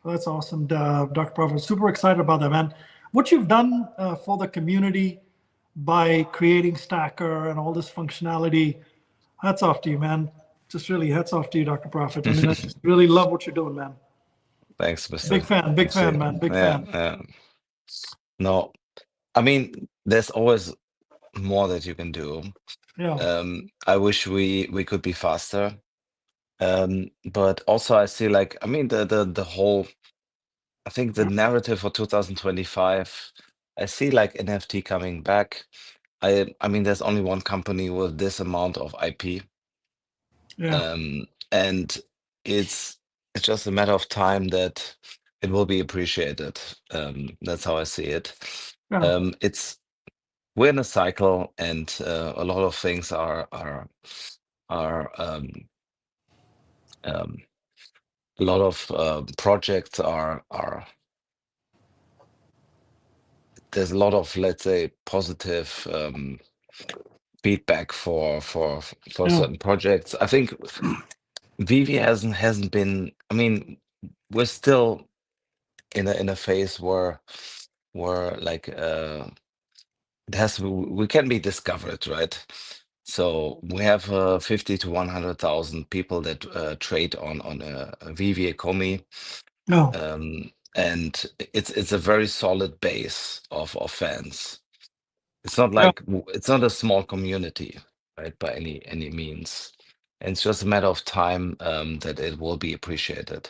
Well, that's awesome, Dr. Prophet. Super excited about that, man. What you've done for the community by creating Stacker and all this functionality, hats off to you, man. Just really hats off to you, Dr. Prophet. I mean, I just really love what you're doing, man. Thanks, Mr. Big fan, man. Big fan. Yeah. No, I mean, there's always more that you can do. Yeah. I wish we could be faster. But also I see like, I mean, the whole, I think the narrative for 2025, I see like NFT coming back. I mean, there's only one company with this amount of IP. Yeah. And it's just a matter of time that it will be appreciated. That's how I see it. Yeah. We're in a cycle, and a lot of things are a lot of projects are there's a lot of, let's say, positive feedback for certain projects. I think VeVe hasn't been. I mean, we're still in a phase where like we can be discovered, right? So we have 50 to 100,000 people that trade on a VeVe Comey. No. And it's a very solid base of fans. It's not like it's not a small community, right, by any means. And it's just a matter of time that it will be appreciated.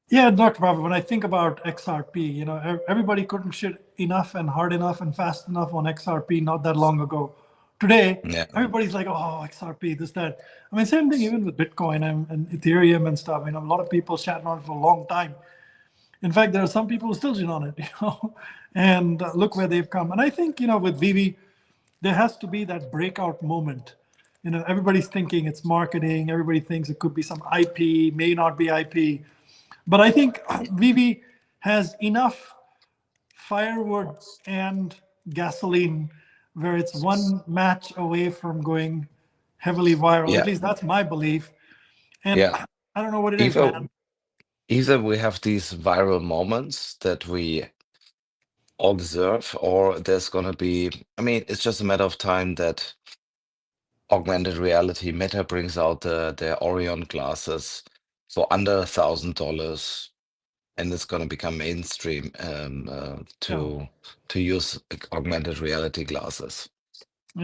Yeah, Dr. Prophet, when I think about XRP, you know, everybody couldn't shit enough and hard enough and fast enough on XRP not that long ago. Today, everybody's like, oh, XRP, this, that. I mean, same thing even with Bitcoin and Ethereum and stuff. You know, a lot of people chatting on it for a long time. In fact, there are some people who still sit on it, you know, and look where they've come. And I think, you know, with VeVe, there has to be that breakout moment. You know, everybody's thinking it's marketing. Everybody thinks it could be some IP, may not be IP. But I think VeVe has enough firewood and gasoline where it's one match away from going heavily viral. Yeah. At least that's my belief. And I don't know what it is, man. Either we have these viral moments that we all deserve, or there's going to be, I mean, it's just a matter of time that augmented reality Meta brings out their Orion glasses for under $1,000, and it's going to become mainstream to use augmented reality glasses.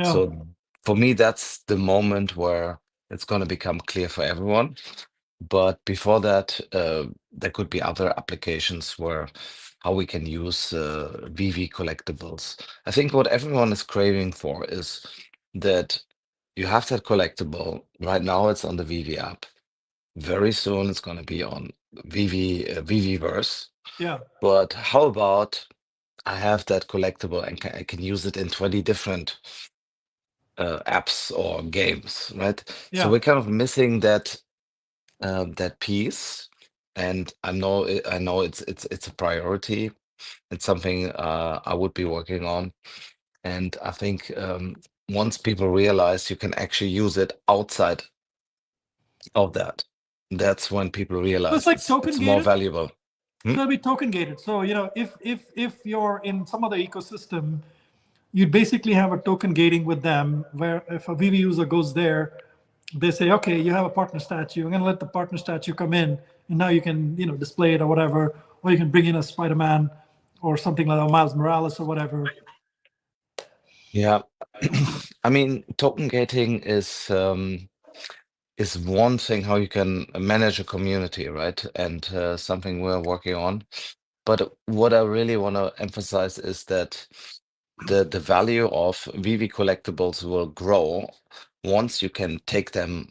So for me, that's the moment where it's going to become clear for everyone. But before that, there could be other applications where how we can use VeVe collectibles. I think what everyone is craving for is that you have that collectible. Right now, it's on the VeVe app. Very soon, it's going to be on VeVeverse. Yeah. But how about I have that collectible and I can use it in 20 different apps or games, right? Yeah. So we're kind of missing that that piece, and I know it's a priority. It's something I would be working on, and I think once people realize you can actually use it outside of that, that's when people So realize it's like it's token more gated. valuable. So it'll be token gated. So if you're in some other ecosystem, you'd basically have a token gating with them, where if a VeVe user goes there, they say, okay, you have a partner statue. I'm going to let the partner statue come in, and now you can display it or whatever, or you can bring in a Spider-Man or something like that, Miles Morales or whatever. Yeah, I mean, token gating is one thing how you can manage a community, right? And something we're working on. But what I really want to emphasize is that the value of VeVe collectibles will grow once you can take them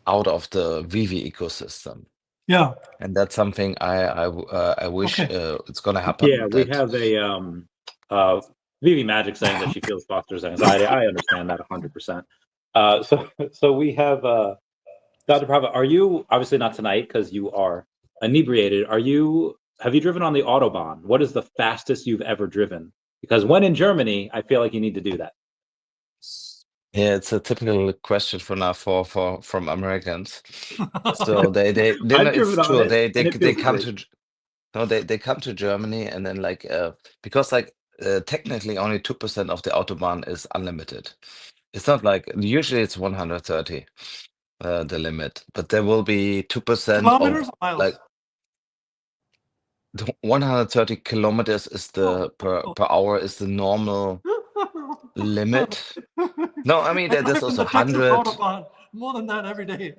out of the VeVe ecosystem. Yeah. And that's something I wish it's going to happen. Yeah, we have a VeVe Magic saying that she feels fosters anxiety. I understand that 100%. So we have Dr. Prava. Are you obviously not tonight because you are inebriated? Have you driven on the Autobahn? What is the fastest you've ever driven? Because when in Germany, I feel like you need to do that. Yeah, it's a typical question from Americans. So they know I've it's driven on true. it, They and it feels come great. to no they come to Germany and then because technically only 2% of the Autobahn is unlimited. It's not like usually it's 130 the limit, but there will be 2% Kilometers of or miles? like 130 kilometers is the per hour is the normal limit. No, I mean I there's drive in also the Texas 100. Autobahn more than that every day.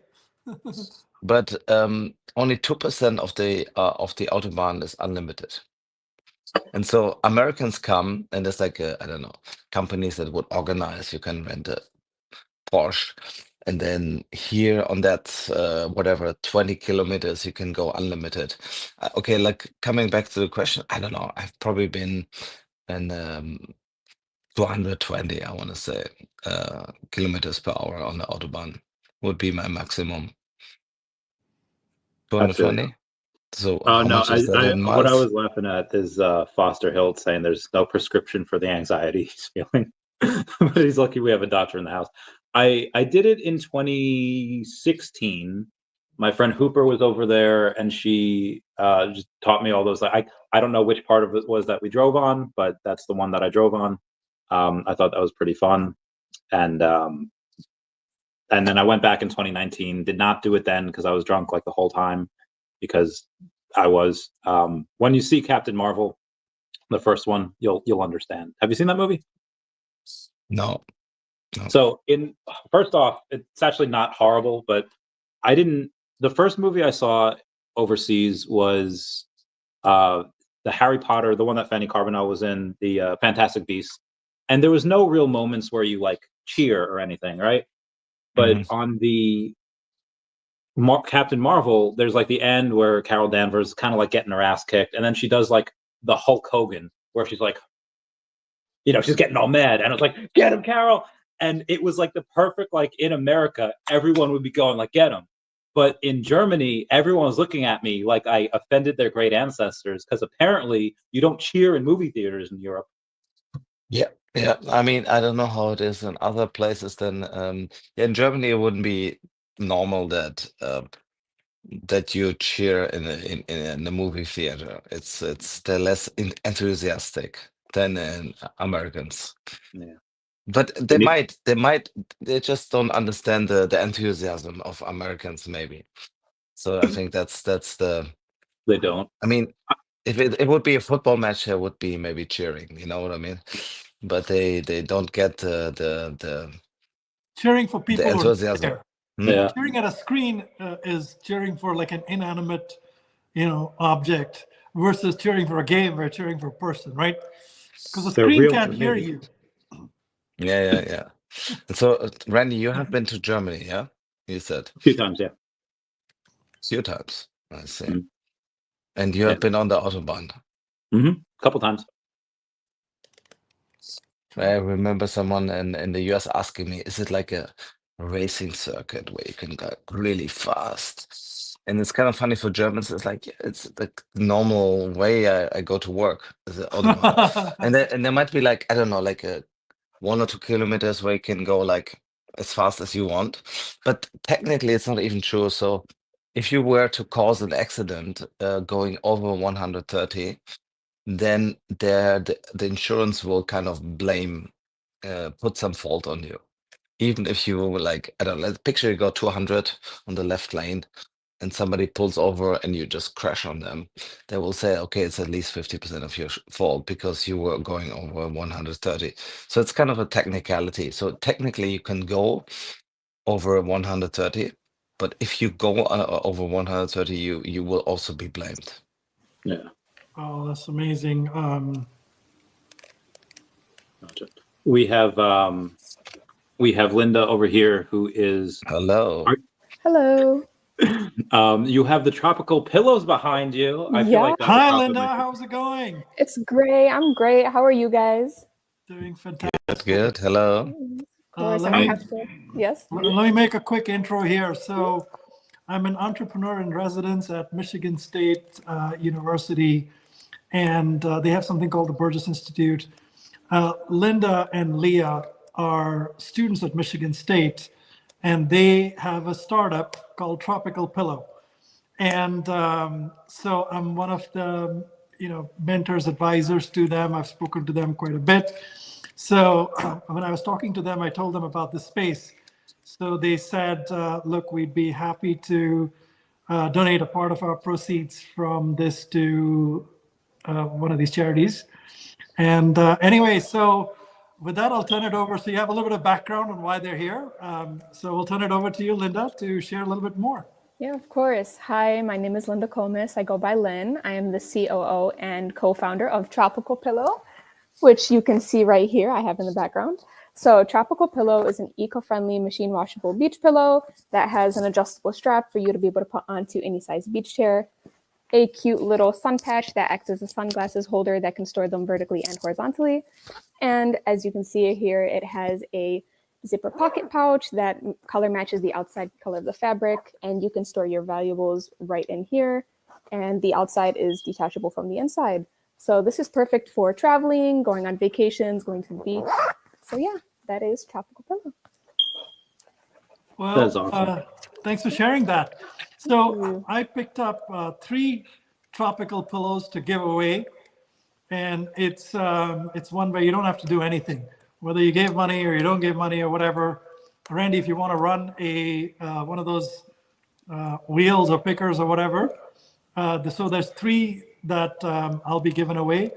But only 2% of the Autobahn is unlimited. And so Americans come, and there's I don't know, companies that would organize, you can rent a Porsche. And then here on that, whatever, 20 kilometers, you can go unlimited. Okay, coming back to the question, I don't know. I've probably been in 220, I want to say, kilometers per hour on the Autobahn would be my maximum. That's really 220. So Oh how no! much is that in What I miles? was laughing at is Foster Hilt saying there's no prescription for the anxiety he's feeling, but he's lucky we have a doctor in the house. I did it in 2016. My friend Hooper was over there, and she just taught me all those. I don't know which part of it was that we drove on, but that's the one that I drove on. I thought that was pretty fun, and then I went back in 2019. Did not do it then because I was drunk like the whole time. Because I was. When you see Captain Marvel, the first one, you'll understand. Have you seen that movie? No. So first off, it's actually not horrible, but I didn't. The first movie I saw overseas was the Harry Potter, the one that Fanny Carbonell was in, the Fantastic Beasts, and there was no real moments where you cheer or anything, right? But on the Captain Marvel, there's the end where Carol Danvers kind of getting her ass kicked, and then she does the Hulk Hogan, where she's she's getting all mad, and I was like, "Get him, Carol!" And it was the perfect in America, everyone would be going "Get him," but in Germany, everyone was looking at me like I offended their great ancestors because apparently you don't cheer in movie theaters in Europe. Yeah, yeah. I mean, I don't know how it is in other places. Then, in Germany, it wouldn't be normal that you cheer in a movie theater. They're less enthusiastic than in Americans. Yeah. But they just don't understand the enthusiasm of Americans, maybe. So I think that's the. They don't. I mean, if it would be a football match, there would be maybe cheering. You know what I mean? But they don't get the cheering for people the who are enthusiasm. there. Yeah. Cheering at a screen is cheering for like an inanimate, object versus cheering for a game or cheering for a person, right? Because the They're screen real can't to hear me. you. Yeah. And so, Randy, you have been to Germany, yeah? You said A few times, yeah. few times. I see. Mhm. And you have been on the Autobahn. A couple times. I remember someone in the US asking me, is it like a racing circuit where you can go really fast? And it's kind of funny for Germans. It's like, yeah, it's the normal way I go to work as an Autobahn. and there might be like, I don't know, like a 1 or 2 kilometers where you can go like as fast as you want. But technically, it's not even true. So if you were to cause an accident going over 130, then the insurance will kind of blame, put some fault on you. Even if you were like, I don't know, let's picture you go 200 on the left lane and somebody pulls over and you just crash on them, they will say, okay, it's at least 50% of your fault because you were going over 130. So it's kind of a technicality. So technically you can go over 130, but if you go over 130, you will also be blamed. Yeah. Oh, that's amazing. Gotcha. We have Linda over here who is. Hello. Hello. You have the tropical pillows behind you. I feel like that's Hi, probably Linda. How's it going? It's great. I'm great. How are you guys? Doing fantastic. Good. Hello. Of course, I Let me have to. Yes. let me make a quick intro here. So, I'm an entrepreneur in residence at Michigan State University, and they have something called the Burgess Institute. Linda and Leah are students at Michigan State, and they have a startup called Tropical Pillow. And so I'm one of the mentors, advisors to them. I've spoken to them quite a bit. So when I was talking to them, I told them about the space. So they said, look, we'd be happy to donate a part of our proceeds from this to one of these charities. And anyway, so with that, I'll turn it over. So you have a little bit of background on why they're here. So we'll turn it over to you, Linda, to share a little bit more. Yeah, of course. Hi, my name is Linda Comis. I go by Lynn. I am the COO and co-founder of Tropical Pillow, which you can see right here. I have in the background. So Tropical Pillow is an eco-friendly machine washable beach pillow that has an adjustable strap for you to be able to put onto any size beach chair, a cute little sun patch that acts as a sunglasses holder that can store them vertically and horizontally. And as you can see here, it has a zipper pocket pouch that color matches the outside color of the fabric, and you can store your valuables right in here. And the outside is detachable from the inside. So this is perfect for traveling, going on vacations, going to the beach. So yeah, that is Tropical Pillow. Well, that's awesome. Thanks for sharing that. So I picked up 3 tropical pillows to give away, and it's one where you don't have to do anything, whether you gave money or you don't give money or whatever. Randy, if you want to run a one of those wheels or pickers or whatever, so there's 3 that I'll be giving away,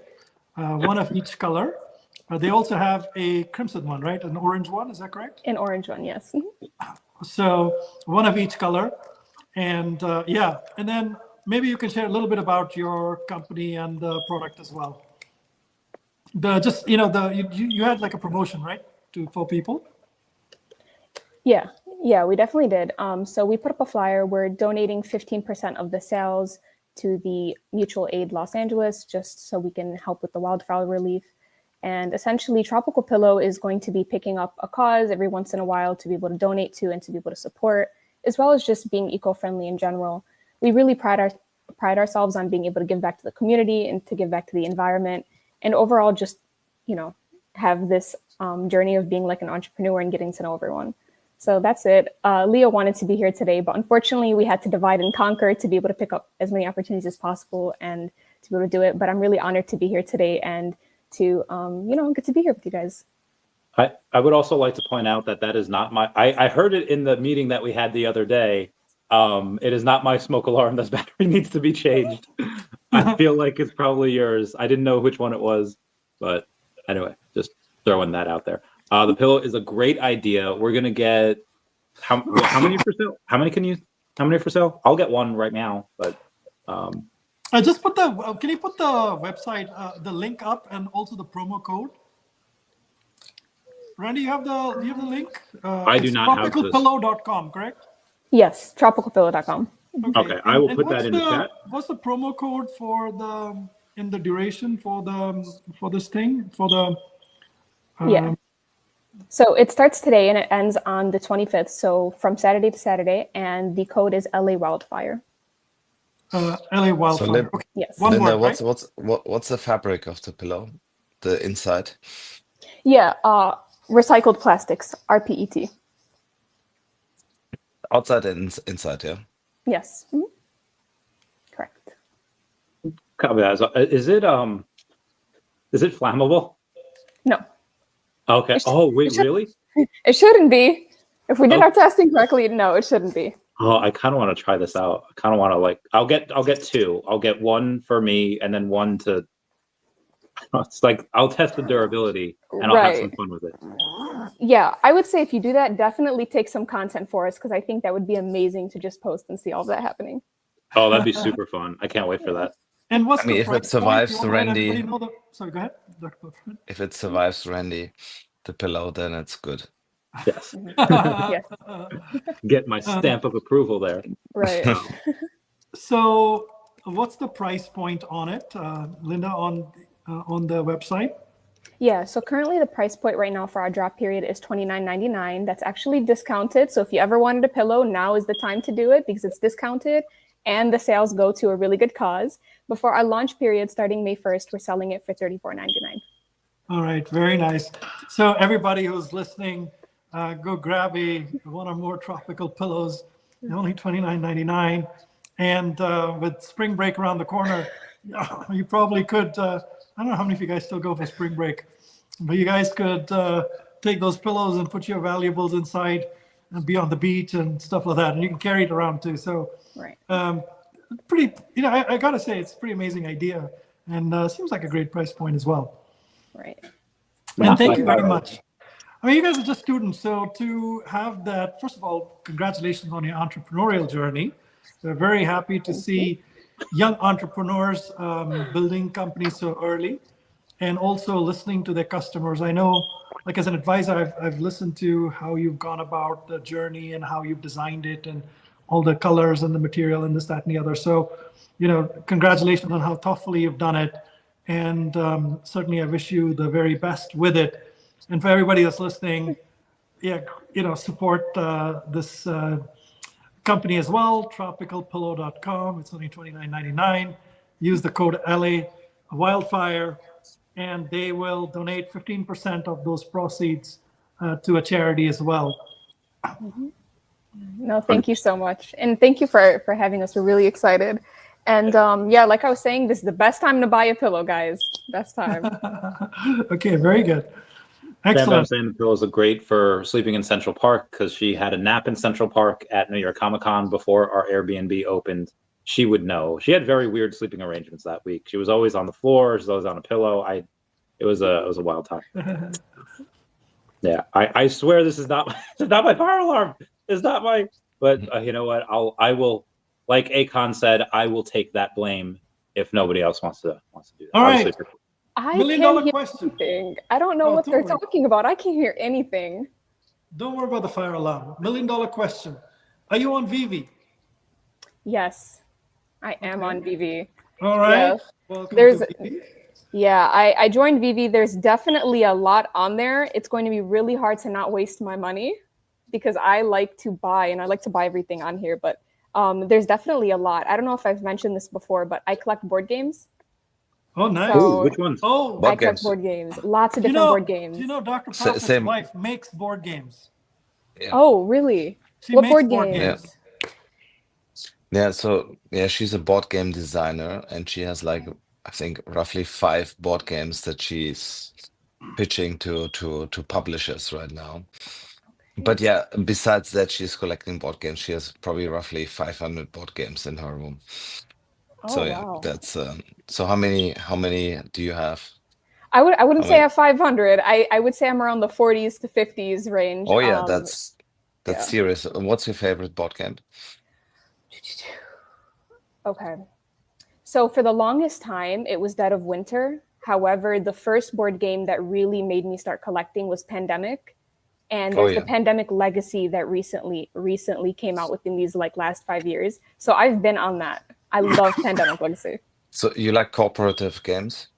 one of each color. They also have a crimson one, right? An orange one, is that correct? An orange one, yes. So one of each color. And yeah, and then maybe you can share a little bit about your company and the product as well. You had like a promotion, right, for people? Yeah, we definitely did. So we put up a flyer. We're donating 15% of the sales to the Mutual Aid Los Angeles, just so we can help with the wildfire relief. And essentially, Tropical Pillow is going to be picking up a cause every once in a while to be able to donate to and to be able to support, as well as just being eco-friendly in general. We really pride ourselves on being able to give back to the community and to give back to the environment, and overall just, have this journey of being like an entrepreneur and getting to know everyone. So that's it. Leo wanted to be here today, but unfortunately we had to divide and conquer to be able to pick up as many opportunities as possible and to be able to do it. But I'm really honored to be here today and to, get to be here with you guys. I would also like to point out that is not my, I heard it in the meeting that we had the other day. It is not my smoke alarm. This battery needs to be changed. I feel like it's probably yours. I didn't know which one it was, but anyway, just throwing that out there. The pillow is a great idea. We're going to get How many for sale? How many for sale? I'll get one right now, but just put the. Can you put the website, the link up, and also the promo code? Randy, you have the link? I do not have this. Tropicalpillow.com, correct? Yes, tropicalpillow.com. Okay, I will put that in the chat. What's the promo code for the duration for this thing for the? Yeah. So it starts today and it ends on the 25th. So from Saturday to Saturday, and the code is LA Wildfire. LA Wildfire. So Okay. Yes. Linda, word, what's the fabric of the pillow? The inside? Yeah, recycled plastics, RPET. Outside and inside, yeah. Yes. Mm-hmm. Correct. Copy that. Is it flammable? No. Okay. Oh wait, really? It shouldn't be. If we did our testing correctly, no, it shouldn't be. Oh, I kind of want to try this out. I kind of want to I'll get two. I'll get one for me and then one to. It's like I'll test the durability and I'll have some fun with it. Yeah, I would say if you do that, definitely take some content for us because I think that would be amazing to just post and see all of that happening. Oh, that'd be super fun. I can't wait for that. And what's if it survives Randy, sorry, go ahead, Dr. Buffett. If it survives Randy, the pillow, then it's good. Yes. Yes. Get my stamp of approval there. Right. So, what's the price point on it, Linda, on the website? Yeah, so currently the price point right now for our drop period is $29.99. That's actually discounted. So if you ever wanted a pillow, now is the time to do it because it's discounted and the sales go to a really good cause. But for our launch period starting May 1st, we're selling it for $34.99. All right, very nice. So everybody who's listening, go grab one or more tropical pillows, only $29.99. And with spring break around the corner, you probably could, I don't know how many of you guys still go for spring break, but you guys could take those pillows and put your valuables inside and be on the beach and stuff like that. And you can carry it around too. So right. Pretty, I got to say, it's a pretty amazing idea. And seems like a great price point as well. Right. And thank you very much. I mean, you guys are just students. So to have that, first of all, congratulations on your entrepreneurial journey. We're very happy to see young entrepreneurs building companies so early and also listening to their customers. I know, like as an advisor, I've listened to how you've gone about the journey and how you've designed it and all the colors and the material and this, that, and the other. So, congratulations on how thoughtfully you've done it. And certainly I wish you the very best with it. And for everybody that's listening, support this company as well, tropicalpillow.com. It's only $29.99. Use the code LA Wildfire, and they will donate 15% of those proceeds to a charity as well. Mm-hmm. No, thank you so much. And thank you for having us. We're really excited. And like I was saying, this is the best time to buy a pillow, guys. Best time. Okay, very good. Excellent. I'm saying the pillows are great for sleeping in Central Park because she had a nap in Central Park at New York Comic Con before our Airbnb opened. She would know. She had very weird sleeping arrangements that week. She was always on the floor. She was always on a pillow. It was a wild time. Yeah, I swear this is not my fire alarm. It's not my. But you know what? I will, like Akon said, I will take that blame if nobody else wants to do that. All right. I $1 million can't hear question. anything. I don't know what they're talking about. I can't hear anything. Don't worry about the fire alarm. $1 million question. Are you on VeVe? Yes, I am on VeVe. All right. Yes. Welcome There's, to VeVe. Yeah, I joined VeVe. There's definitely a lot on there. It's going to be really hard to not waste my money because I like to buy and I like to buy everything on here. But there's definitely a lot. I don't know if I've mentioned this before, but I collect board games. Oh, nice. So, which ones? Oh, I collect board games. Lots of different board games. You know, Dr. Prophet's wife makes board games. Yeah. Oh, really? She what makes board board games? Yeah. She's a board game designer, and she has I think roughly 5 board games that she's pitching to publishers right now. But yeah, besides that, she's collecting board games. She has probably roughly 500 board games in her room. Oh, So yeah, wow. that's so how many do you have? I wouldn't say I have 500. I would say I'm around the 40s to 50s range. Oh yeah, that's That's Yeah. serious. What's your favorite board game? Okay. So for the longest time, it was Dead of Winter. However, the first board game that really made me start collecting was Pandemic. And Oh there's the yeah. Pandemic Legacy that recently came out within these like last 5 years. So I've been on that. I love Pandemic Legacy. So you like cooperative games?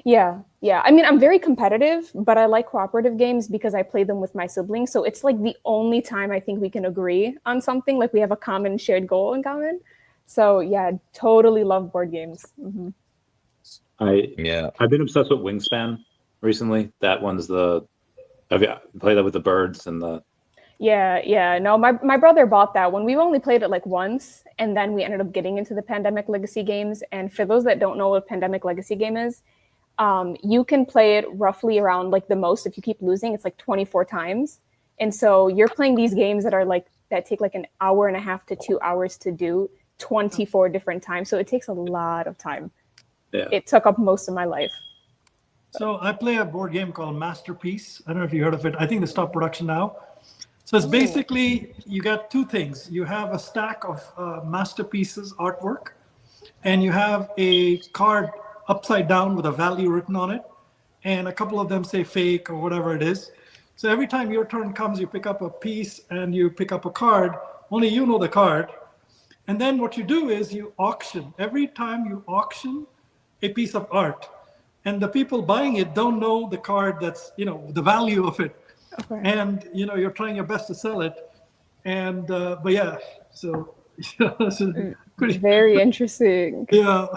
Yeah, yeah. I mean, I'm very competitive, but I like cooperative games because I play them with my siblings. So it's like the only time I think we can agree on something, like we have a common shared goal in common. So yeah, totally love board games. Mm-hmm. I've been obsessed with Wingspan recently. That one's have you played that with the birds and the? Yeah. No, my brother bought that one. We've only played it like once, and then we ended up getting into the Pandemic Legacy games. And for those that don't know what Pandemic Legacy game is, you can play it roughly around like the most, if you keep losing, it's like 24 times. And so you're playing these games that take like an hour and a half to 2 hours to do 24 different times. So it takes a lot of time. Yeah. It took up most of my life. So I play a board game called Masterpiece. I don't know if you heard of it. I think they stopped production now. So it's basically, you got two things. You have a stack of masterpieces artwork, and you have a card upside down with a value written on it, and a couple of them say fake or whatever it is. So every time your turn comes, you pick up a piece and you pick up a card. Only you know the card. And then what you do is you auction. Every time you auction a piece of art, and the people buying it don't know the card that's, the value of it. Okay. And, you're trying your best to sell it. And, but yeah, so this is pretty very interesting. Yeah.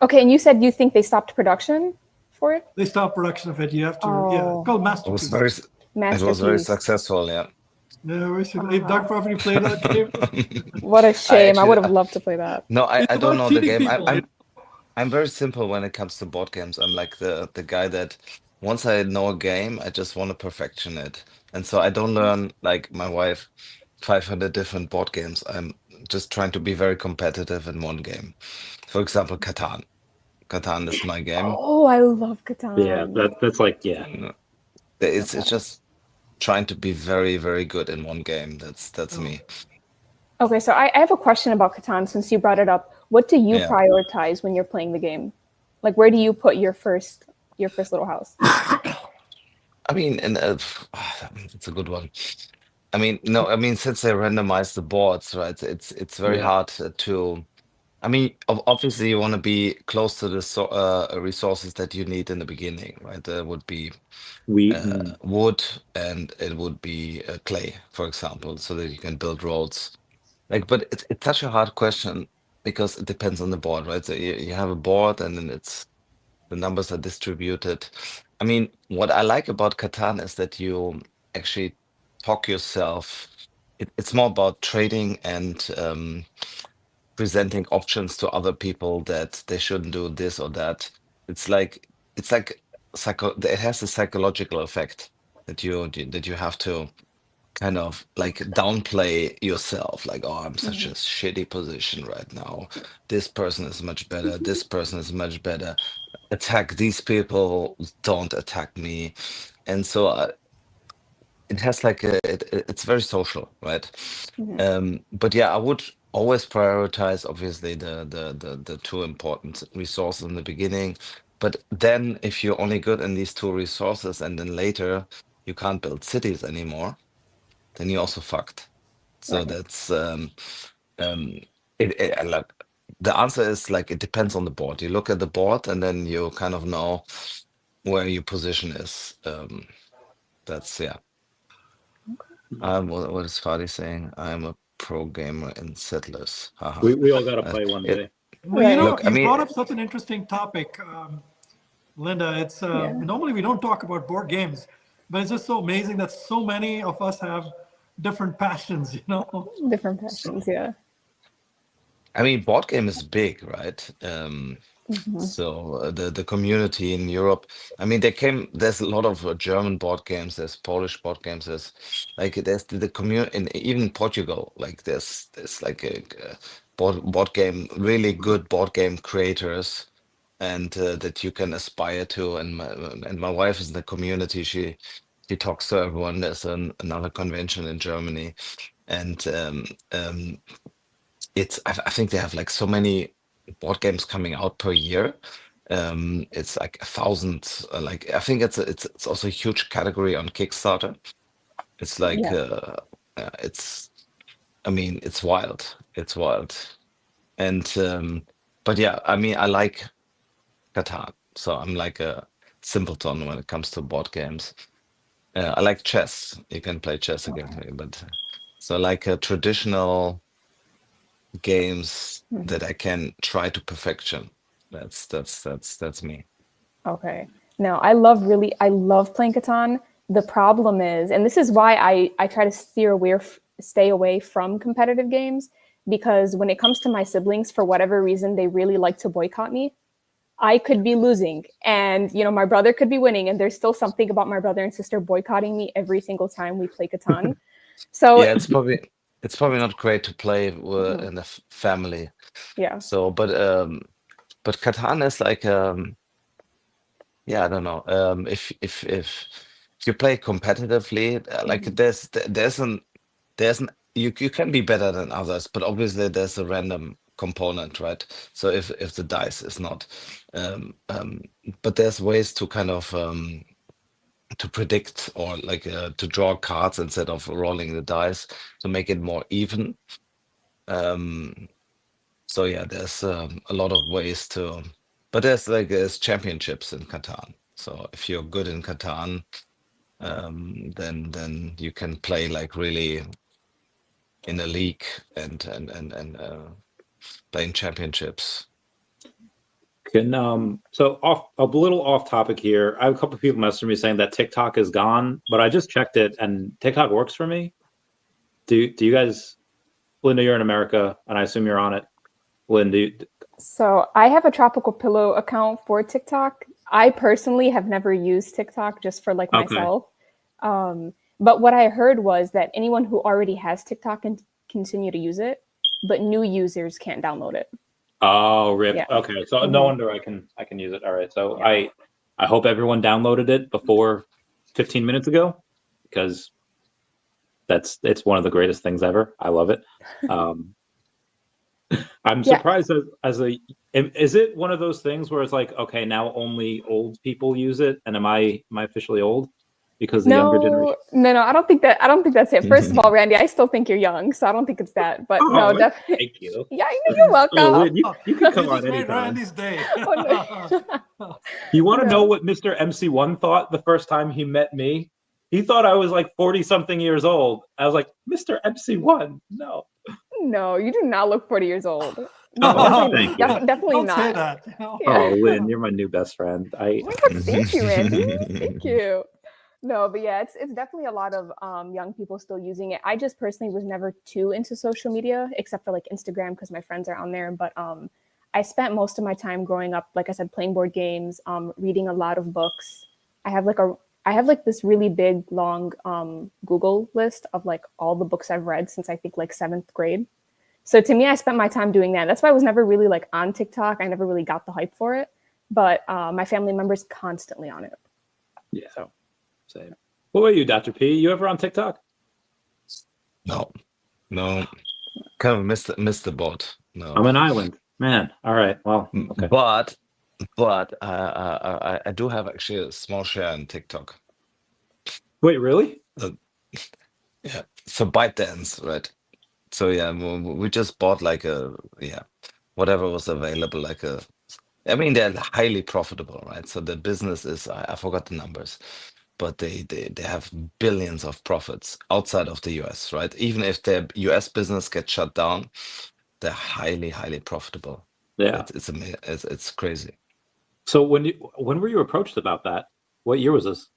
Okay, and you said you think they stopped production for it? They stopped production of it. You have to, yeah, it's called Masterpiece. It was very successful, yeah. Yeah, if Doug probably played that game. What a shame. I would have loved to play that. No, I don't know the game. I'm very simple when it comes to board games. I'm like the guy that once I know a game, I just want to perfection it. And so I don't learn, like my wife, 500 different board games. I'm just trying to be very competitive in one game. For example, Catan. Catan is my game. Oh, I love Catan. Yeah, that's like, yeah. It's just trying to be very, very good in one game. That's me. Okay, so I have a question about Catan since you brought it up. What do you prioritize when you're playing the game? Like, where do you put your first little house? I mean, it's a good one. I mean, since they randomize the boards, right? It's very hard to. I mean, obviously, you want to be close to the resources that you need in the beginning, right? There would be wood, and it would be clay, for example, so that you can build roads. But it's such a hard question because it depends on the board, right? So you have a board, and then the numbers are distributed. I mean, what I like about Catan is that you actually talk yourself. It's more about trading and presenting options to other people that they shouldn't do this or that. It has a psychological effect that you have to kind of like downplay yourself, like, oh, I'm such a shitty position right now. This person is much better. This person is much better. Attack these people, don't attack me. And so it has like it's very social, right? But yeah, I would always prioritize obviously the two important resources in the beginning. But then if you're only good in these two resources and then later you can't build cities anymore, then you're also fucked. So that's like the answer is like it depends on the board. You look at the board and then you kind of know where your position is. That's what is Fadi saying? I'm a pro gamer in Settlers. We all got to play one day. Well, you brought up such an interesting topic, Linda. It's normally we don't talk about board games, but it's just so amazing that so many of us have different passions, Different passions, yeah. I mean, board game is big, right? So the community in Europe, I mean, there's a lot of German board games, there's Polish board games, there's the community, and even Portugal, like there's like a board game, really good board game creators, and that you can aspire to. And my wife is in the community. he talks to everyone. There's another convention in Germany, and I think they have like so many board games coming out per year. It's like 1,000. Like I think it's also a huge category on Kickstarter. It's like I mean, it's wild. It's wild. And but yeah, I mean, I like Catan, so I'm like a simpleton when it comes to board games. I like chess. You can play chess against me, but so like a traditional games that I can try to perfection. That's me. Okay. No, I love playing Catan. The problem is, and this is why I try to stay away from competitive games, because when it comes to my siblings, for whatever reason, they really like to boycott me. I could be losing and, my brother could be winning, and there's still something about my brother and sister boycotting me every single time we play Catan. So yeah, it's probably not great to play in a family. Yeah. So, but Catan is like yeah, I don't know. If you play competitively, like there's an you can be better than others, but obviously there's a random component, right? So if the dice is not, but there's ways to kind of to predict or like to draw cards instead of rolling the dice to make it more even. So yeah, there's a lot of ways to, but there's championships in Catan. So if you're good in Catan, then you can play like really in a league and playing championships. So a little off topic here. I have a couple of people messaging me saying that TikTok is gone, but I just checked it and TikTok works for me. Do you guys, Linda, you're in America and I assume you're on it. Linda, So I have a Tropical Pillow account for TikTok. I personally have never used TikTok, just for like myself. But what I heard was that anyone who already has TikTok can continue to use it, but new users can't download it. Oh, rip. Yeah. Okay, so no wonder I can use it. All right, so I hope everyone downloaded it before 15 minutes ago, because it's one of the greatest things ever. I love it. I'm surprised is it one of those things where it's like, okay, now only old people use it, and am I officially old because the younger generation? No, I don't think that's it. First of all, Randy, I still think you're young, so I don't think it's that. But no, definitely. Thank you. Yeah, you're welcome. Oh, you can come You on just made anytime. Randy's day. You want to know what Mr. MC1 thought the first time he met me? He thought I was like 40-something years old. I was like, Mr. MC1, no. No, you do not look 40 years old. No, Thank you. definitely Don't not. say that. Oh, Lynn, you're my new best friend. Thank you, Randy. Thank you. No, but yeah, it's definitely a lot of young people still using it. I just personally was never too into social media, except for like Instagram, because my friends are on there. But I spent most of my time growing up, like I said, playing board games, reading a lot of books. I have like this really big, long Google list of like all the books I've read since I think like 7th grade. So to me, I spent my time doing that. That's why I was never really like on TikTok. I never really got the hype for it. But my family members constantly on it. Yeah. So. Same. What about you, Dr. P? You ever on TikTok? No. Kind of missed the boat. No. I'm an island. Man. All right. Well, okay. But I do have actually a small share in TikTok. Wait, really? Yeah. So ByteDance, right? So yeah, we just bought like whatever was available, I mean, they're highly profitable, right? So the business is, I forgot the numbers, but they have billions of profits outside of the US, right? Even if their US business gets shut down, they're highly profitable. Yeah, it's crazy. So when were you approached about that? What year was this?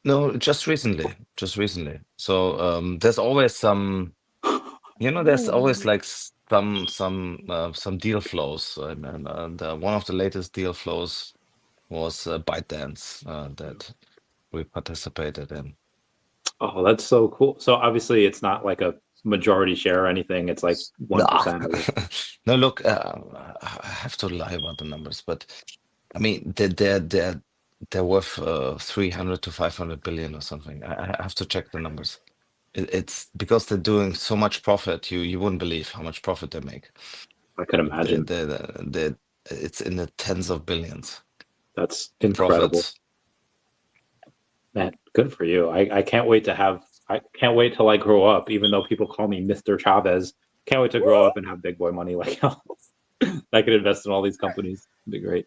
No, just recently. So there's always some, there's always like some deal flows, and one of the latest deal flows was ByteDance that we participated in. Oh, that's so cool. So obviously it's not like a majority share or anything. It's like 1% of it. No, look, I have to lie about the numbers, but I mean, they're they're worth 300 to 500 billion or something. I have to check the numbers. It's because they're doing so much profit. You wouldn't believe how much profit they make. I can imagine. It's in the tens of billions. That's incredible. Profits. Man, good for you. I can't wait to till I grow up, even though people call me Mr. Chavez. Can't wait to grow up and have big boy money like I could invest in all these companies. It'd be great.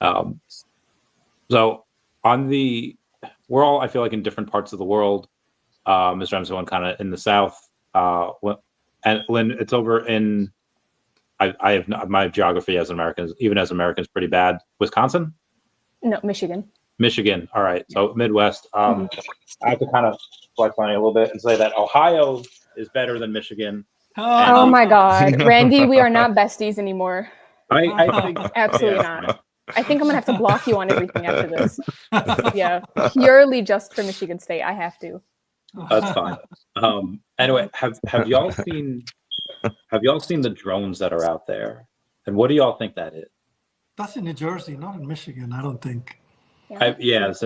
So we're all, I feel like, in different parts of the world. Mr. M1 kind of in the South. And Lynn, it's over in, I have my geography as Americans, even as Americans, pretty bad. Wisconsin? No, Michigan. Michigan. All right. So Midwest. I have to kind of flex on it a little bit and say that Ohio is better than Michigan. Oh my God, Randy, we are not besties anymore. I think absolutely not. I think I'm gonna have to block you on everything after this. Yeah, purely just for Michigan State, I have to. That's fine. Anyway, have y'all seen the drones that are out there? And what do y'all think that is? That's in New Jersey, not in Michigan, I don't think. That's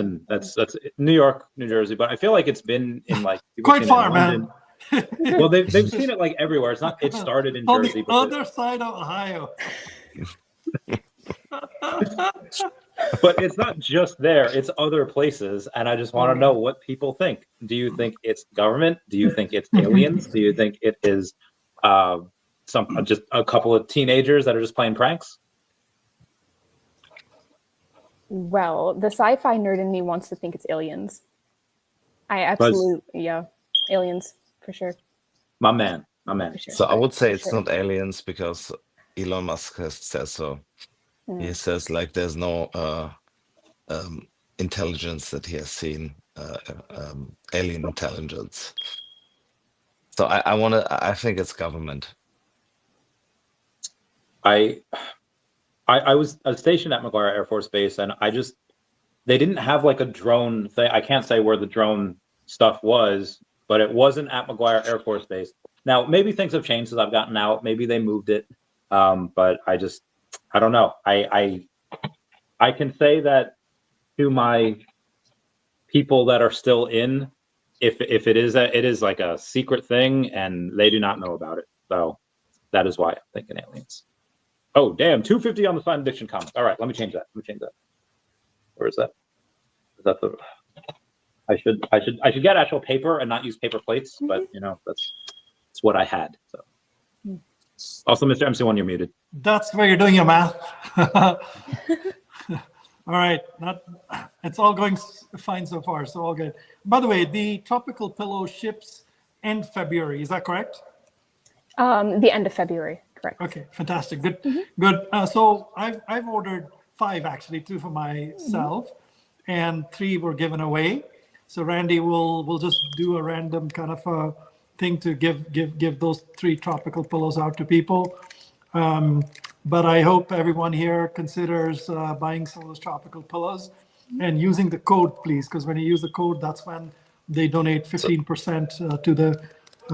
New York, New Jersey, but I feel like it's been in like quite far, man. Well, they've seen it like everywhere. It's not. It started in on Jersey, the other side of Ohio. But it's not just there; it's other places. And I just want to know what people think. Do you think it's government? Do you think it's aliens? Do you think it is just a couple of teenagers that are just playing pranks? Well, the sci-fi nerd in me wants to think it's aliens. I absolutely, aliens for sure. My man. Sure. So I would say it's not aliens because Elon Musk has said so. He says like there's no intelligence that he has seen, alien intelligence. So I think it's government. I was stationed at McGuire Air Force Base, and they didn't have like a drone thing. I can't say where the drone stuff was, but it wasn't at McGuire Air Force Base. Now, maybe things have changed since I've gotten out. Maybe they moved it, but I don't know. I can say that to my people that are still in, if it is like a secret thing, and they do not know about it. So that is why I'm thinking aliens. Oh, damn, 250 on the Fine Addiction comic. All right, let me change that. Where is that? Is that the... I should get actual paper and not use paper plates, but that's what I had. So also, Mr. MC1, you're muted. That's where you're doing your math. All right, it's all going fine so far, so all good. By the way, the tropical pillow ships end February, is that correct? The end of February, correct. Okay, fantastic, good, good. So I've ordered 5 actually, 2 for myself, and 3 were given away. So Randy will just do a random kind of a thing to give those 3 tropical pillows out to people. But I hope everyone here considers buying some of those tropical pillows and using the code, please, because when you use the code, that's when they donate 15% to the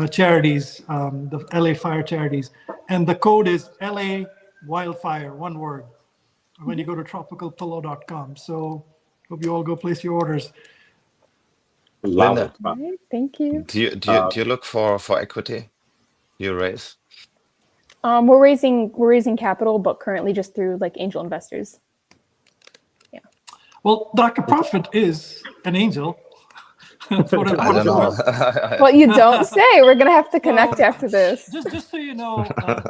charities, the LA Fire charities. And the code is LA Wildfire, one word, when you go to tropicalpillow.com. So hope you all go place your orders. Linda, right, thank you. Do you look for equity? You raise? We're raising capital, but currently just through like angel investors. Yeah. Well, Dr. Prophet is an angel. I don't know. Well, you don't say. We're gonna have to connect after this. Just so you know, I'm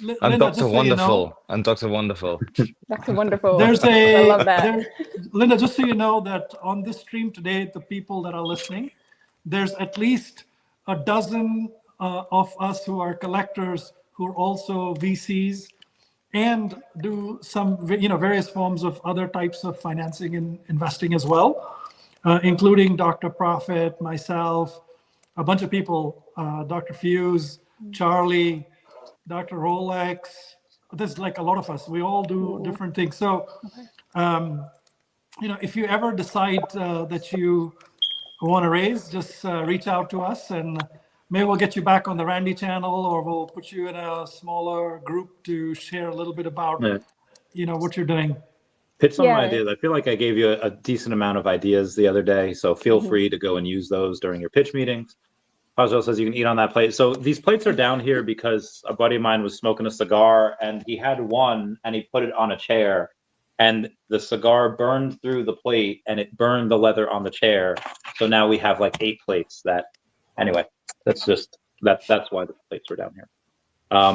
Linda, Dr. just Wonderful. So you know, I'm Dr. Wonderful. Dr. Wonderful. I love that. Linda, just so you know that on this stream today, the people that are listening, there's at least a dozen of us who are collectors who are also VCs and do some various forms of other types of financing and investing as well, including Dr. Prophet, myself, a bunch of people, Dr. Fuse, Charlie, Dr. Rolex. There's like a lot of us. We all do different things. So, if you ever decide that you want to raise, just reach out to us, and maybe we'll get you back on the Randy channel, or we'll put you in a smaller group to share a little bit about, what you're doing. pitch some Yeah. ideas. I feel like I gave you a decent amount of ideas the other day, so feel free to go and use those during your pitch meetings. Pazzo says you can eat on that plate. So these plates are down here because a buddy of mine was smoking a cigar and he had one and he put it on a chair and the cigar burned through the plate and it burned the leather on the chair. So now we have like 8 plates that, anyway, that's why the plates are down here.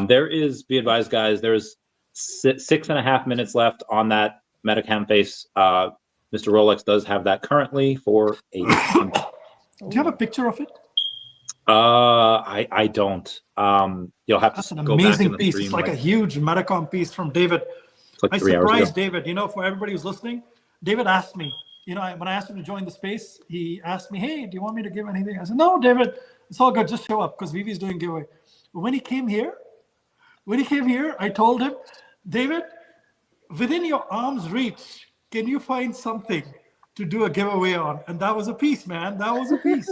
There is, be advised guys, there's 6.5 minutes left on that Metacam face. Mr. Rolex does have that currently for $8. Do you have a picture of it? I don't. You'll have That's to an go back amazing in the piece. stream. It's like a huge Metacom piece from David. Like I 3 hours surprised ago. David. You know, for everybody who's listening, David asked me. You know, when I asked him to join the space, he asked me, "Hey, do you want me to give anything?" I said, "No, David, it's all good. Just show up because VeVe's doing giveaway." But when he came here, I told him, "David, within your arm's reach, can you find something to do a giveaway on?" And that was a piece, man. That was a piece.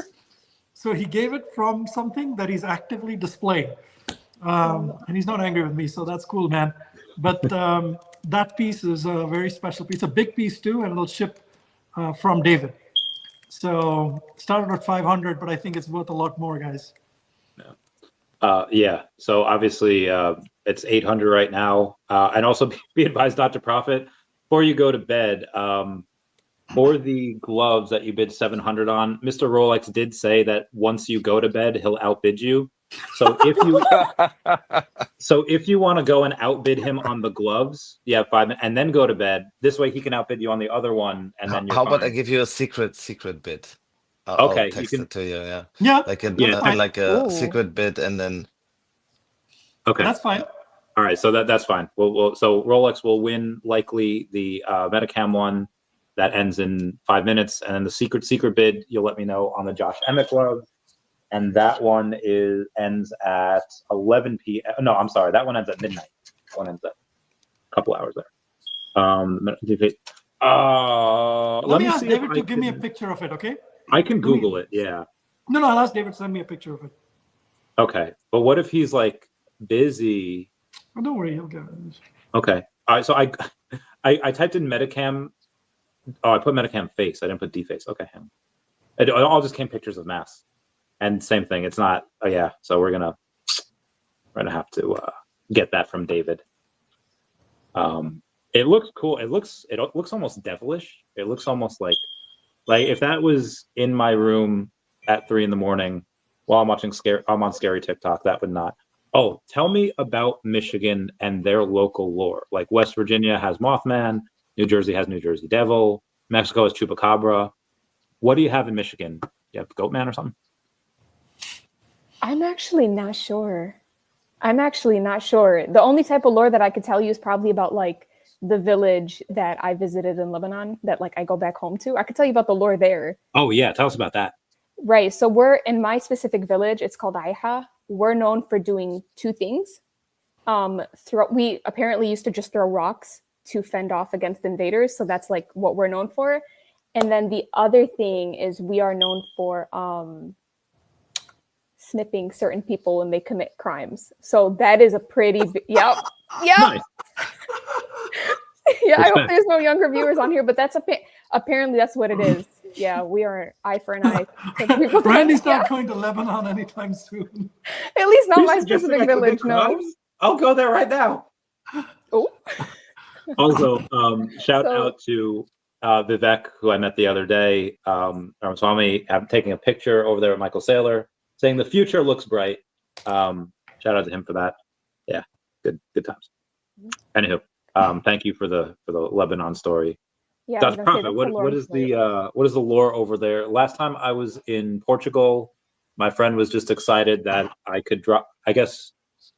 So he gave it from something that he's actively displaying. And he's not angry with me, so that's cool, man. But that piece is a very special piece. A big piece too, and it'll ship from David. So started at 500, but I think it's worth a lot more, guys. Yeah. So obviously it's 800 right now. And also be advised not to profit before you go to bed. For the gloves that you bid 700 on, Mr. Rolex did say that once you go to bed, he'll outbid you. So if you want to go and outbid him on the gloves, you have 5 minutes, and then go to bed. This way, he can outbid you on the other one, and then you're How about fine. I give you a secret bid? Okay, I'll text it to you. Yeah. Yeah. Like a secret bid, and then. Okay, that's fine. All right, so that's fine. So Rolex will win likely the Metacam one. That ends in 5 minutes, and then the secret bid, you'll let me know on the Josh Emmett glove, and that one ends at 11 p.m. No, I'm sorry, that one ends at midnight. That one ends at a couple hours there. Let me ask David to give me a picture of it, okay? I can Google it. Yeah. No, I'll ask David to send me a picture of it. Okay, but what if he's like busy? Oh, don't worry, he'll get it. Okay. All right. So I typed in Metacam. Oh, I put Metacam face. I didn't put deface. Okay. It all just came pictures of masks. And same thing. It's not. Oh yeah. So we're gonna have to get that from David. It looks cool. It looks almost devilish. It looks almost like if that was in my room at 3 a.m. while I'm watching I'm on scary TikTok. That would not. Oh, tell me about Michigan and their local lore. Like West Virginia has Mothman. New Jersey has New Jersey Devil. Mexico has Chupacabra. What do you have in Michigan? You have Goatman or something? I'm actually not sure. The only type of lore that I could tell you is probably about like the village that I visited in Lebanon that like I go back home to. I could tell you about the lore there. Oh yeah, tell us about that. Right. So we're in my specific village. It's called Aiha. We're known for doing 2 things. We apparently used to just throw rocks to fend off against invaders. So that's like what we're known for. And then the other thing is we are known for snipping certain people when they commit crimes. So that is a pretty yep. Nice. Yeah, I hope there's no younger viewers on here, but that's apparently that's what it is. Yeah, we are eye for an eye. Randy's not going to Lebanon anytime soon. At least not my specific village, no. I'll go there right now. Oh. Also, shout out to Vivek, who I met the other day. Ramaswamy, I'm taking a picture over there with Michael Saylor, saying the future looks bright. Shout out to him for that. Yeah, good times. Anywho, thank you for the Lebanon story. Yeah, Dr. Prophet, what is the lore over there? Last time I was in Portugal, my friend was just excited that I could drop. I guess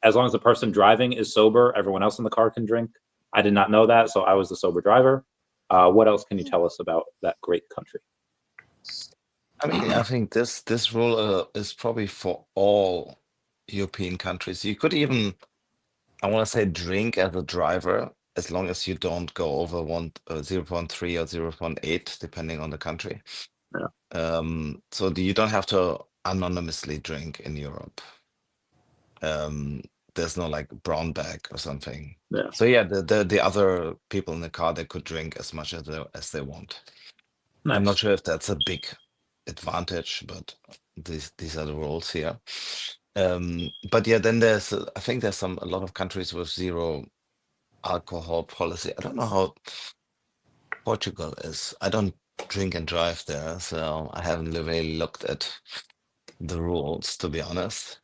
as long as the person driving is sober, everyone else in the car can drink. I did not know that, so I was the sober driver. What else can you tell us about that great country? I mean, I think this rule is probably for all European countries. You could even, I want to say, drink as a driver as long as you don't go over 0.3 or 0.8, depending on the country. Yeah. So you don't have to anonymously drink in Europe. The there's no like brown bag or something. Yeah. So yeah, the other people in the car, they could drink as much as they want. Nice. I'm not sure if that's a big advantage, but these are the rules here. But yeah, then I think there's a lot of countries with zero alcohol policy. I don't know how Portugal is. I don't drink and drive there, so I haven't really looked at the rules, to be honest.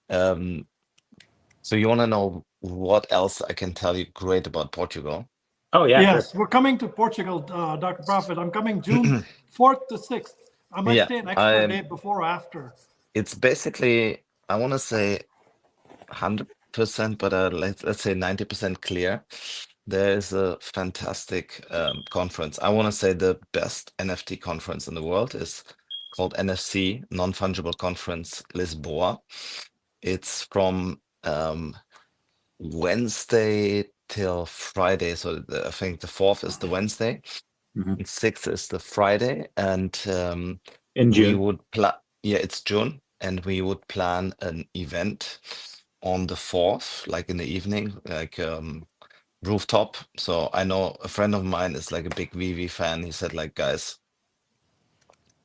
So you want to know what else I can tell you great about Portugal? Oh yeah, yes, sure. we're coming to Portugal, Dr. Prophet. I'm coming June 4th to 6th. I might stay an extra day before or after. It's basically, I want to say 100%, but let's say 90% clear. There is a fantastic conference. I want to say the best NFT conference in the world is called NFC, Non-Fungible Conference Lisboa. It's from Wednesday till Friday. So I think the 4th is the Wednesday, the 6th is the Friday, and in June. we would it's June, and we would plan an event on the 4th, like in the evening, like rooftop. So I know a friend of mine is like a big VeVe fan. He said, like, guys,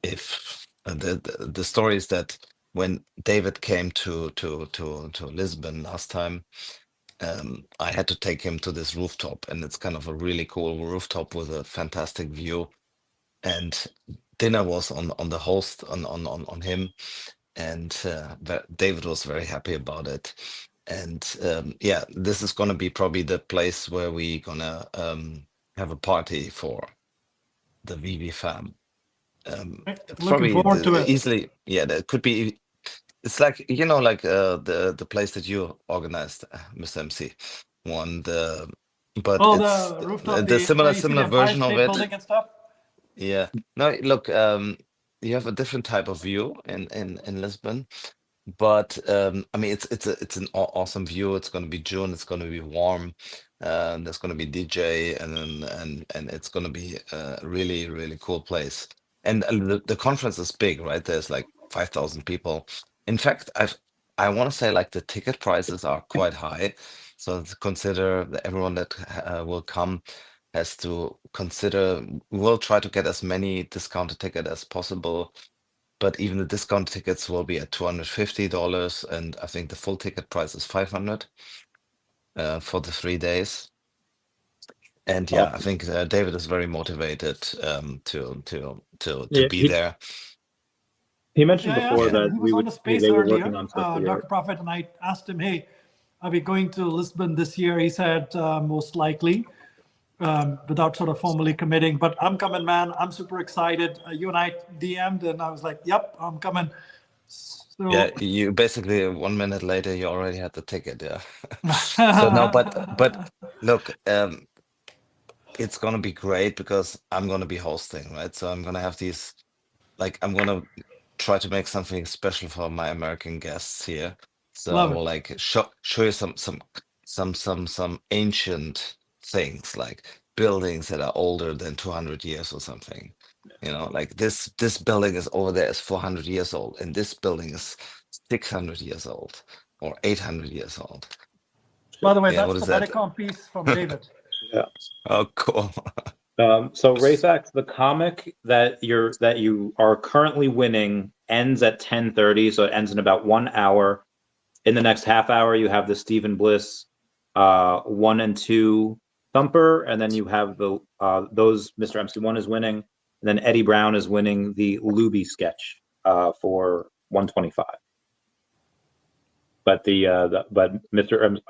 if the story is that when David came to Lisbon last time, I had to take him to this rooftop, and it's kind of a really cool rooftop with a fantastic view. And dinner was on the host, on him, and David was very happy about it. And yeah, this is gonna be probably the place where we gonna have a party for the VeVe fam. Looking forward to it. Easily, yeah, that could be. It's like, you know, like the place that you organized, Mr. MC, but it's the rooftop, the similar the version of it. building and stuff. Yeah. No, look, you have a different type of view in Lisbon, but I mean, it's an awesome view. It's going to be June. It's going to be warm. There's going to be DJ, and it's going to be a really, really cool place. And the conference is big, right? There's like 5,000 people. In fact, I want to say like the ticket prices are quite high. So to consider that everyone that will come has to consider, we'll try to get as many discounted tickets as possible. But even the discount tickets will be at $250, and I think the full ticket price is $500 for the 3 days. And yeah, I think David is very motivated to be there. He mentioned before that he was on the space they were earlier, working on stuff together. Dr. Prophet, and I asked him, hey, are we going to Lisbon this year? He said, most likely, without sort of formally committing. But I'm coming, man. I'm super excited. You and I DM'd, and I was like, yep, I'm coming. So, yeah, you basically 1 minute later, you already had the ticket, yeah. So no, but look, it's gonna be great because I'm gonna be hosting, right? So I'm gonna have these, like, I'm gonna try to make something special for my American guests here. So I will like show you some ancient things, like buildings that are older than 200 years or something. You know, like this building is over there is 400 years old, and this building is 600 years old or 800 years old. By the way, Yeah, that's the Medicom piece from David. Yeah. Oh, cool. So RaceX, the comic that you are currently winning ends at 10:30, so it ends in about 1 hour. In the next half hour, you have the Stephen Bliss 1 and 2 thumper, and then you have the those Mr. MC1 is winning, and then Eddie Brown is winning the Luby sketch for 125. But Mr.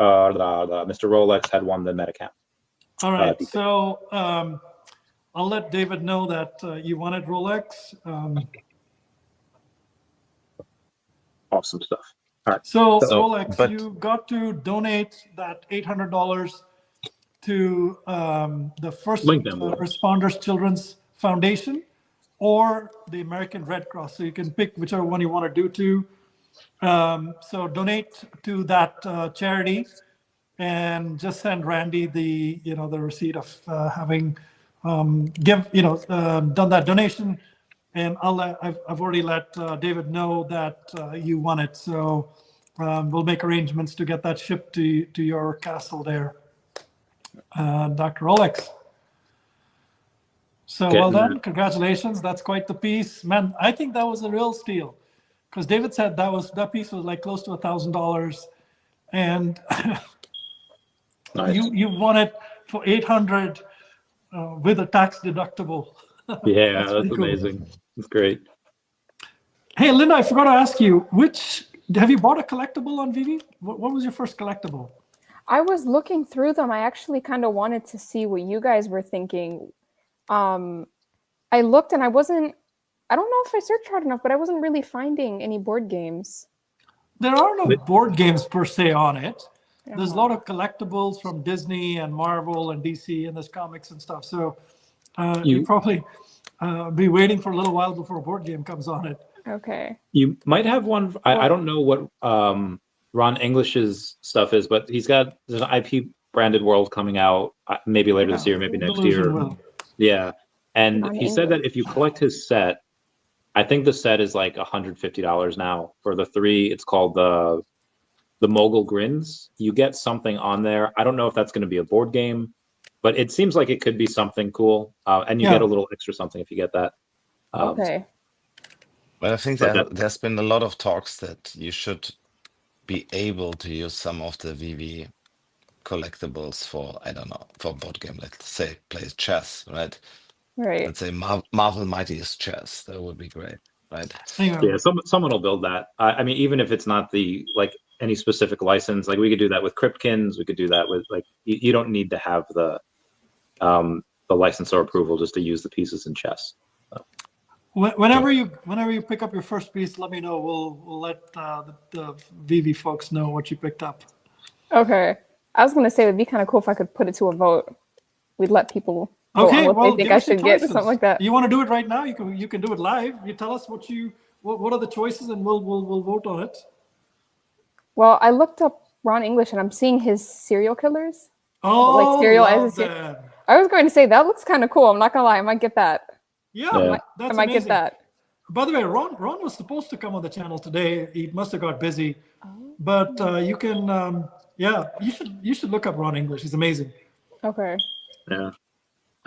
Rolex had won the Metacam. All right, so I'll let David know that you wanted Rolex. Awesome stuff. All right. So Rolex, you got to donate that $800 to the First Responders Children's Foundation or the American Red Cross. So you can pick whichever one you want to do to. So donate to that charity. And just send Randy the receipt of having done that donation, and I've already let David know that you won it. So we'll make arrangements to get that shipped to your castle there, Dr. Olex. So well done, congratulations. That's quite the piece, man. I think that was a real steal, because David said that piece was like close to $1,000, and Nice. you won it for 800 with a tax deductible. Yeah, that's pretty cool. amazing. That's great. Hey, Linda, I forgot to ask you, have you bought a collectible on VeVe? What was your first collectible? I was looking through them. I actually kind of wanted to see what you guys were thinking. I looked and I don't know if I searched hard enough, but I wasn't really finding any board games. There are no board games per se on it. There's a lot of collectibles from Disney and Marvel and DC, and there's comics and stuff. So you probably be waiting for a little while before a board game comes on it. Okay. You might have one. I don't know what Ron English's stuff is, but there's an IP branded world coming out maybe later this year, maybe next year. Will. Yeah. And Ron he said that if you collect his set, I think the set is like $150 now for the 3. It's called the Mogul Grins. You get something on there. I don't know if that's going to be a board game, but it seems like it could be something cool. And you get a little extra something if you get that. Okay. Well, I think there's been a lot of talks that you should be able to use some of the VeVe collectibles for, I don't know, for a board game. Let's say play chess, right? Right. Let's say Marvel Mightiest Chess. That would be great, right? Yeah, someone will build that. I mean, even if it's not any specific license, like we could do that with Cryptkins. We could do that with you don't need to have the license or approval just to use the pieces in chess. So. Whenever you pick up your first piece, let me know. We'll let the VeVe folks know what you picked up. Okay. I was going to say it would be kind of cool if I could put it to a vote. We'd let people vote on what they think I should get or something like that. You want to do it right now? You can do it live. You tell us what are the choices, and we'll vote on it. Well, I looked up Ron English, and I'm seeing his serial killers. Oh, like serial love as that. I was going to say that looks kind of cool. I'm not gonna lie, I might get that. Yeah, I might get that. By the way, Ron was supposed to come on the channel today. He must have got busy. But you can, you should look up Ron English. He's amazing. Okay. Yeah.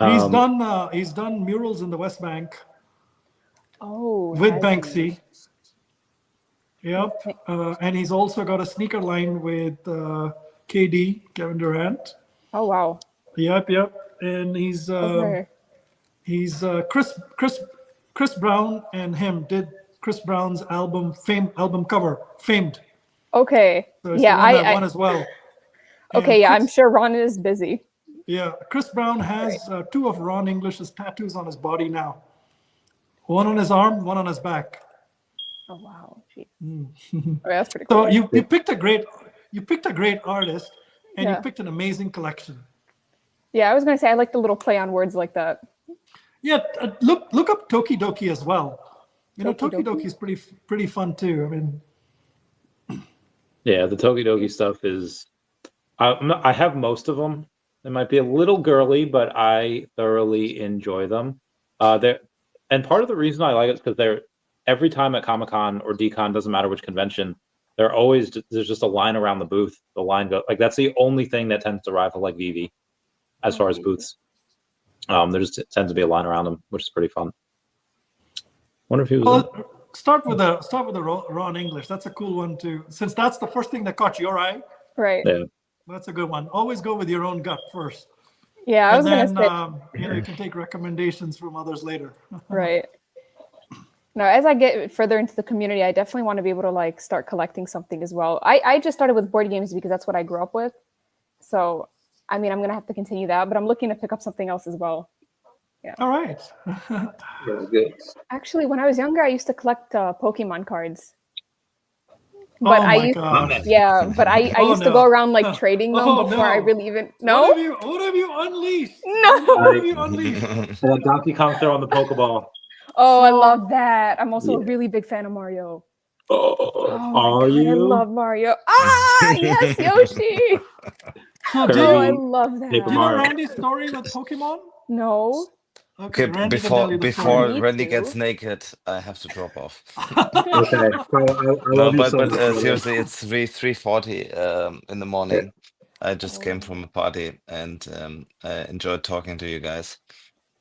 He's done murals in the West Bank. Oh. With Banksy. Yep. And he's also got a sneaker line with KD, Kevin Durant. Oh wow. Yep. And he's Chris Brown and him did Chris Brown's album cover, Famed. Okay. So I one as well. Okay, I'm sure Ron is busy. Yeah, Chris Brown has 2 of Ron English's tattoos on his body now. One on his arm, one on his back. Oh wow. Okay, that's pretty So cool. you picked a great artist, and you picked an amazing collection. Yeah, I was gonna say I like the little play on words like that. Yeah, look up Tokidoki as well. Tokidoki is pretty fun too. I mean, yeah, the Tokidoki stuff is. I have most of them. They might be a little girly, but I thoroughly enjoy them. And part of the reason I like it is because they're every time at Comic-Con or D-Con, doesn't matter which convention, there's just a line around the booth. The line that's the only thing that tends to rival like VeVe as far as booths. There just tends to be a line around them, which is pretty fun. Wonder if he was. Start with the Ron English. That's a cool one too, since that's the first thing that caught your eye. Right. Yeah. That's a good one. Always go with your own gut first. Yeah, I was gonna say. You can take recommendations from others later. Right. No, as I get further into the community, I definitely want to be able to start collecting something as well. I just started with board games because that's what I grew up with. So, I mean, I'm gonna have to continue that, but I'm looking to pick up something else as well. Yeah. All right. Very good. Actually, when I was younger, I used to collect Pokemon cards. But I used to go around trading them before I really even. No. What have you unleashed? No. What have you unleashed? And Donkey Kong throwing the Pokeball. Oh, I love that. I'm also a really big fan of Mario. Are you? I love Mario. Yes, Yoshi. So I love that. Do you know Randy's story with Pokemon? No. Okay, Randy can before tell you the story. before Randy gets naked, I have to drop off. Okay. I No, love you but so much, brother. seriously, it's 3:40 in the morning. I just came from a party and I enjoyed talking to you guys.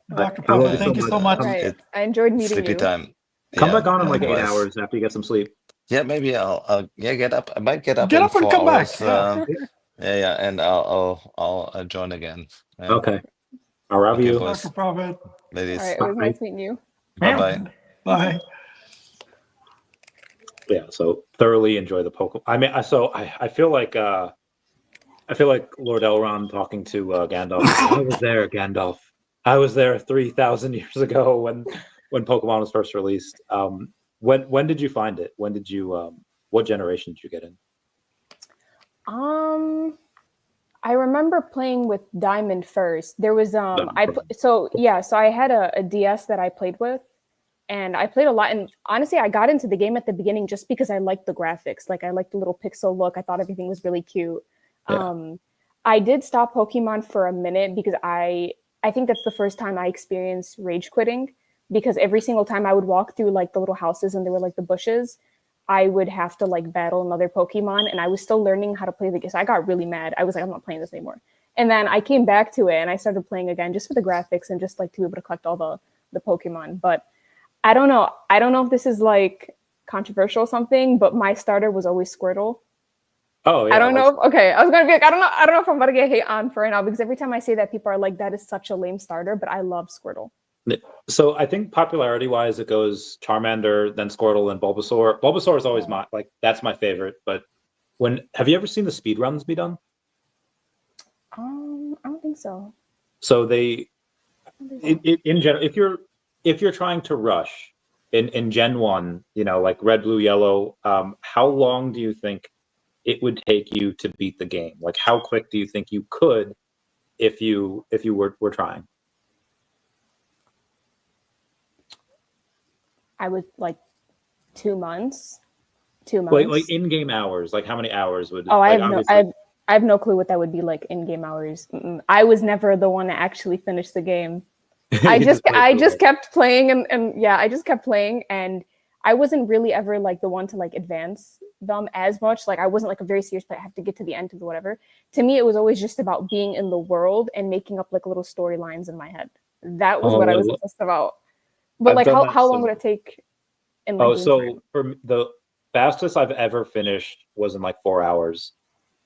Dr. I love Prophet, you so thank you much. so much. Right. I enjoyed meeting Sleepy you. time. Come Yeah, back on in like 8 likewise. hours after you get some sleep. Yeah, maybe I'll get up. I might get up Get in up and 4 come back. hours. Yeah. Yeah, and I'll join again. Yeah. Okay. I love Okay, you. boys, Dr. Prophet. All ladies. right. It was nice meeting you. Bye-bye. Bye. Yeah, so thoroughly enjoy the Pokemon. I mean, I feel like Lord Elrond talking to Gandalf. I was there, Gandalf. I was there 3,000 years ago when Pokemon was first released. When did you find it? When did you what generation did you get in? I remember playing with Diamond first. There was so I had a DS that I played with, and I played a lot. And honestly, I got into the game at the beginning just because I liked the graphics. Like I liked the little pixel look. I thought everything was really cute. Yeah. I did stop Pokemon for a minute because I think that's the first time I experienced rage quitting, because every single time I would walk through like the little houses and there were like the bushes, I would have to like battle another Pokemon, and I was still learning how to play the game. So I got really mad. I was like, I'm not playing this anymore. And then I came back to it and I started playing again just for the graphics and just like to be able to collect all the Pokemon. But I don't know. I don't know if this is like controversial or something, but my starter was always Squirtle. Oh yeah. I don't know. Okay, I was gonna be like, I don't know if I'm about to get hate on for it now, because every time I say that, people are like, that is such a lame starter. But I love Squirtle. So I think popularity wise, it goes Charmander, then Squirtle, then Bulbasaur. Bulbasaur is always that's my favorite. But have you ever seen the speed runs be done? I don't think so. So they in general, if you're trying to rush in Gen 1, like red, blue, yellow, how long do you think it would take you to beat the game? Like how quick do you think you could if you were trying? I would like 2 months. 2 months. Like in-game hours, like how many hours would? Oh, like, I have no clue what that would be like in-game hours. I was never the one that actually finished the game. I just kept playing and yeah, I just kept playing, and I wasn't really ever like the one to like advance them as much. Like I wasn't like a very serious player. I have to get to the end of whatever. To me, it was always just about being in the world and making up like little storylines in my head. That was what I was obsessed about. But like how long would it take in like so for the fastest I've ever finished was in like 4 hours.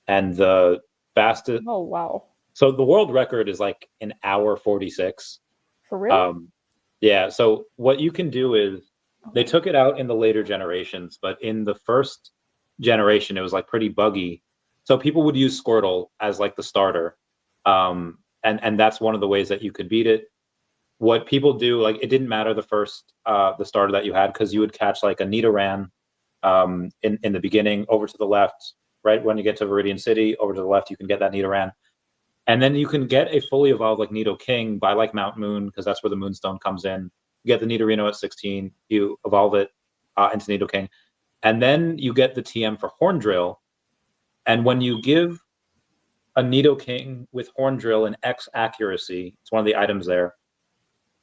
And the fastest. Oh wow! So the world record is like an hour 46. For real? Yeah. So what you can do is they took it out in the later generations, but in the first generation, it was like pretty buggy. So people would use Squirtle as like the starter, and that's one of the ways that you could beat it. What people do, like it didn't matter the starter that you had, because you would catch like a Nidoran in the beginning over to the left. Right when you get to Viridian City, over to the left, you can get that Nidoran. And then you can get a fully evolved like Nidoking by like Mount Moon, because that's where the Moonstone comes in. You get the Nidorino at 16, you evolve it into Nidoking. And then you get the TM for Horndrill. And when you give a Nidoking with Horndrill an X accuracy, it's one of the items there,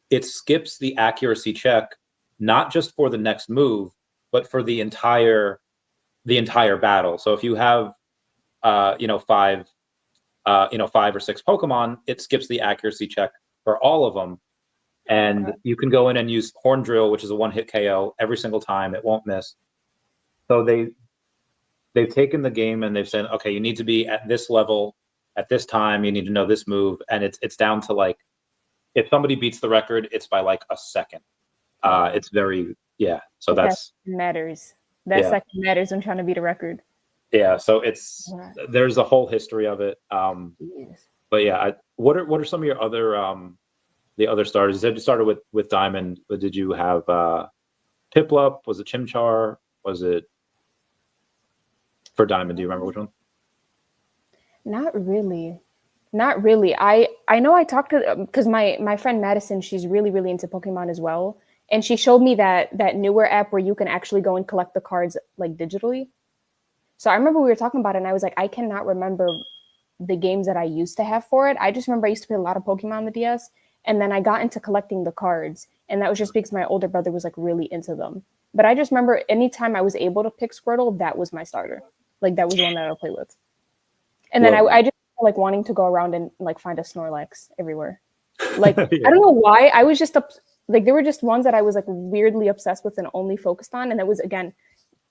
it skips the accuracy check, not just for the next move, but for the entire battle. So if you have 5 or 6 Pokemon, it skips the accuracy check for all of them. And you can go in and use Horndrill, which is a one-hit KO every single time. It won't miss. So they've taken the game and they've said, okay, you need to be at this level at this time. You need to know this move, and it's down to like, if somebody beats the record, it's by like a second. It's very So that's matters. That second matters when trying to beat a record. Yeah, so there's a whole history of it. But yeah, what are some of your other the other starters? You said you started with Diamond, but did you have Piplup? Was it Chimchar? Was it for Diamond? Do you remember which one? Not really. I know I talked to, because my friend Madison, she's really into Pokemon as well, and she showed me that newer app where you can actually go and collect the cards like digitally. So I remember we were talking about it, and I was like, I cannot remember the games that I used to have for it. I just remember I used to play a lot of Pokemon on the DS, And then I got into collecting the cards, and that was just because my older brother was like really into them. But I just remember anytime I was able to pick Squirtle, that was my starter. Like that was the one that I would play with. And then I just like wanting to go around and like find a Snorlax everywhere. Like I don't know why. I was just like there were just ones that I was like weirdly obsessed with and only focused on, and that was again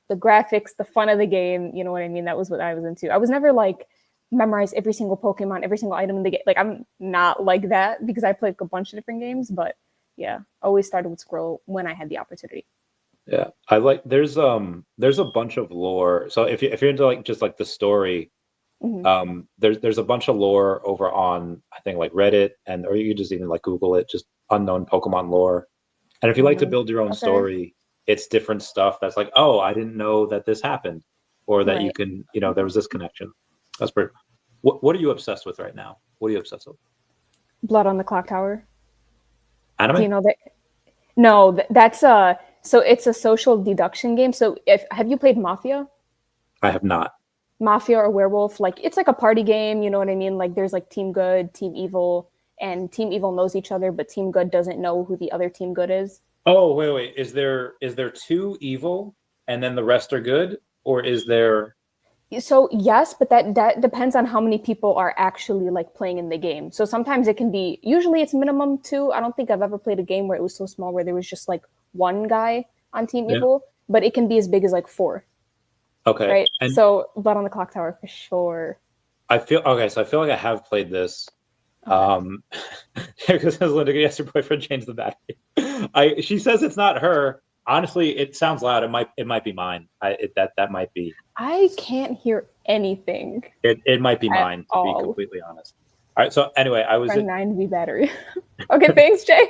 the graphics, the fun of the game. You know what I mean? That was what I was into. I was never like memorize every single Pokemon, every single item in the game. Like I'm not like that because I played a bunch of different games. But yeah, always started with Squirrel when I had the opportunity. Yeah, I like. There's a bunch of lore. So if you're into like just like the story, there's a bunch of lore over on I think like Reddit or you just even like Google it, just unknown Pokemon lore. And if you like to build your own story, it's different stuff that's like, oh, I didn't know that this happened, or that you can, there was this connection. That's pretty. What are you obsessed with right now? What are you obsessed with? Blood on the Clock Tower. Anime? Do you know that? No, that's so it's a social deduction game. So have you played Mafia? I have not. Mafia or Werewolf, like it's like a party game, you know what I mean? Like there's like Team Good, Team Evil, and Team Evil knows each other, but Team Good doesn't know who the other Team Good is. Oh, wait. Is there 2 evil and then the rest are good? Or is there... So yes, but that depends on how many people are actually like playing in the game. So sometimes it can be, usually it's minimum 2. I don't think I've ever played a game where it was so small where there was just like one guy on Team Evil, but it can be as big as like 4. Okay. Right. And so Blood on the Clock Tower for sure. I feel like I have played this. Because Linda, yes, your boyfriend changed the battery. She says it's not her. Honestly, it sounds loud. It might be mine. That might be. I can't hear anything. It might be mine, to be completely honest. All right. So anyway, I was at 9V battery. Okay, thanks, Jay.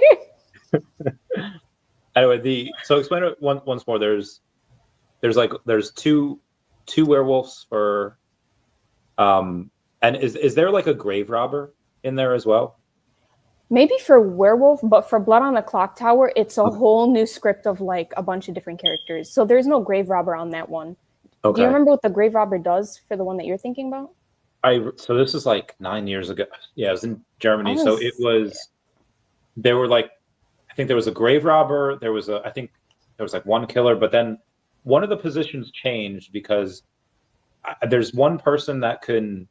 Anyway, so explain it once more. There's two werewolves for and is there like a grave robber in there as well? Maybe for Werewolf, but for Blood on the Clock Tower, it's a whole new script of like a bunch of different characters. So there's no grave robber on that one. Okay. Do you remember what the grave robber does for the one that you're thinking about? So this is like 9 years ago. Yeah, it was in Germany. So it was, there were like, I think there was a grave robber. I think there was like one killer, but then one of the positions changed because there's one person that can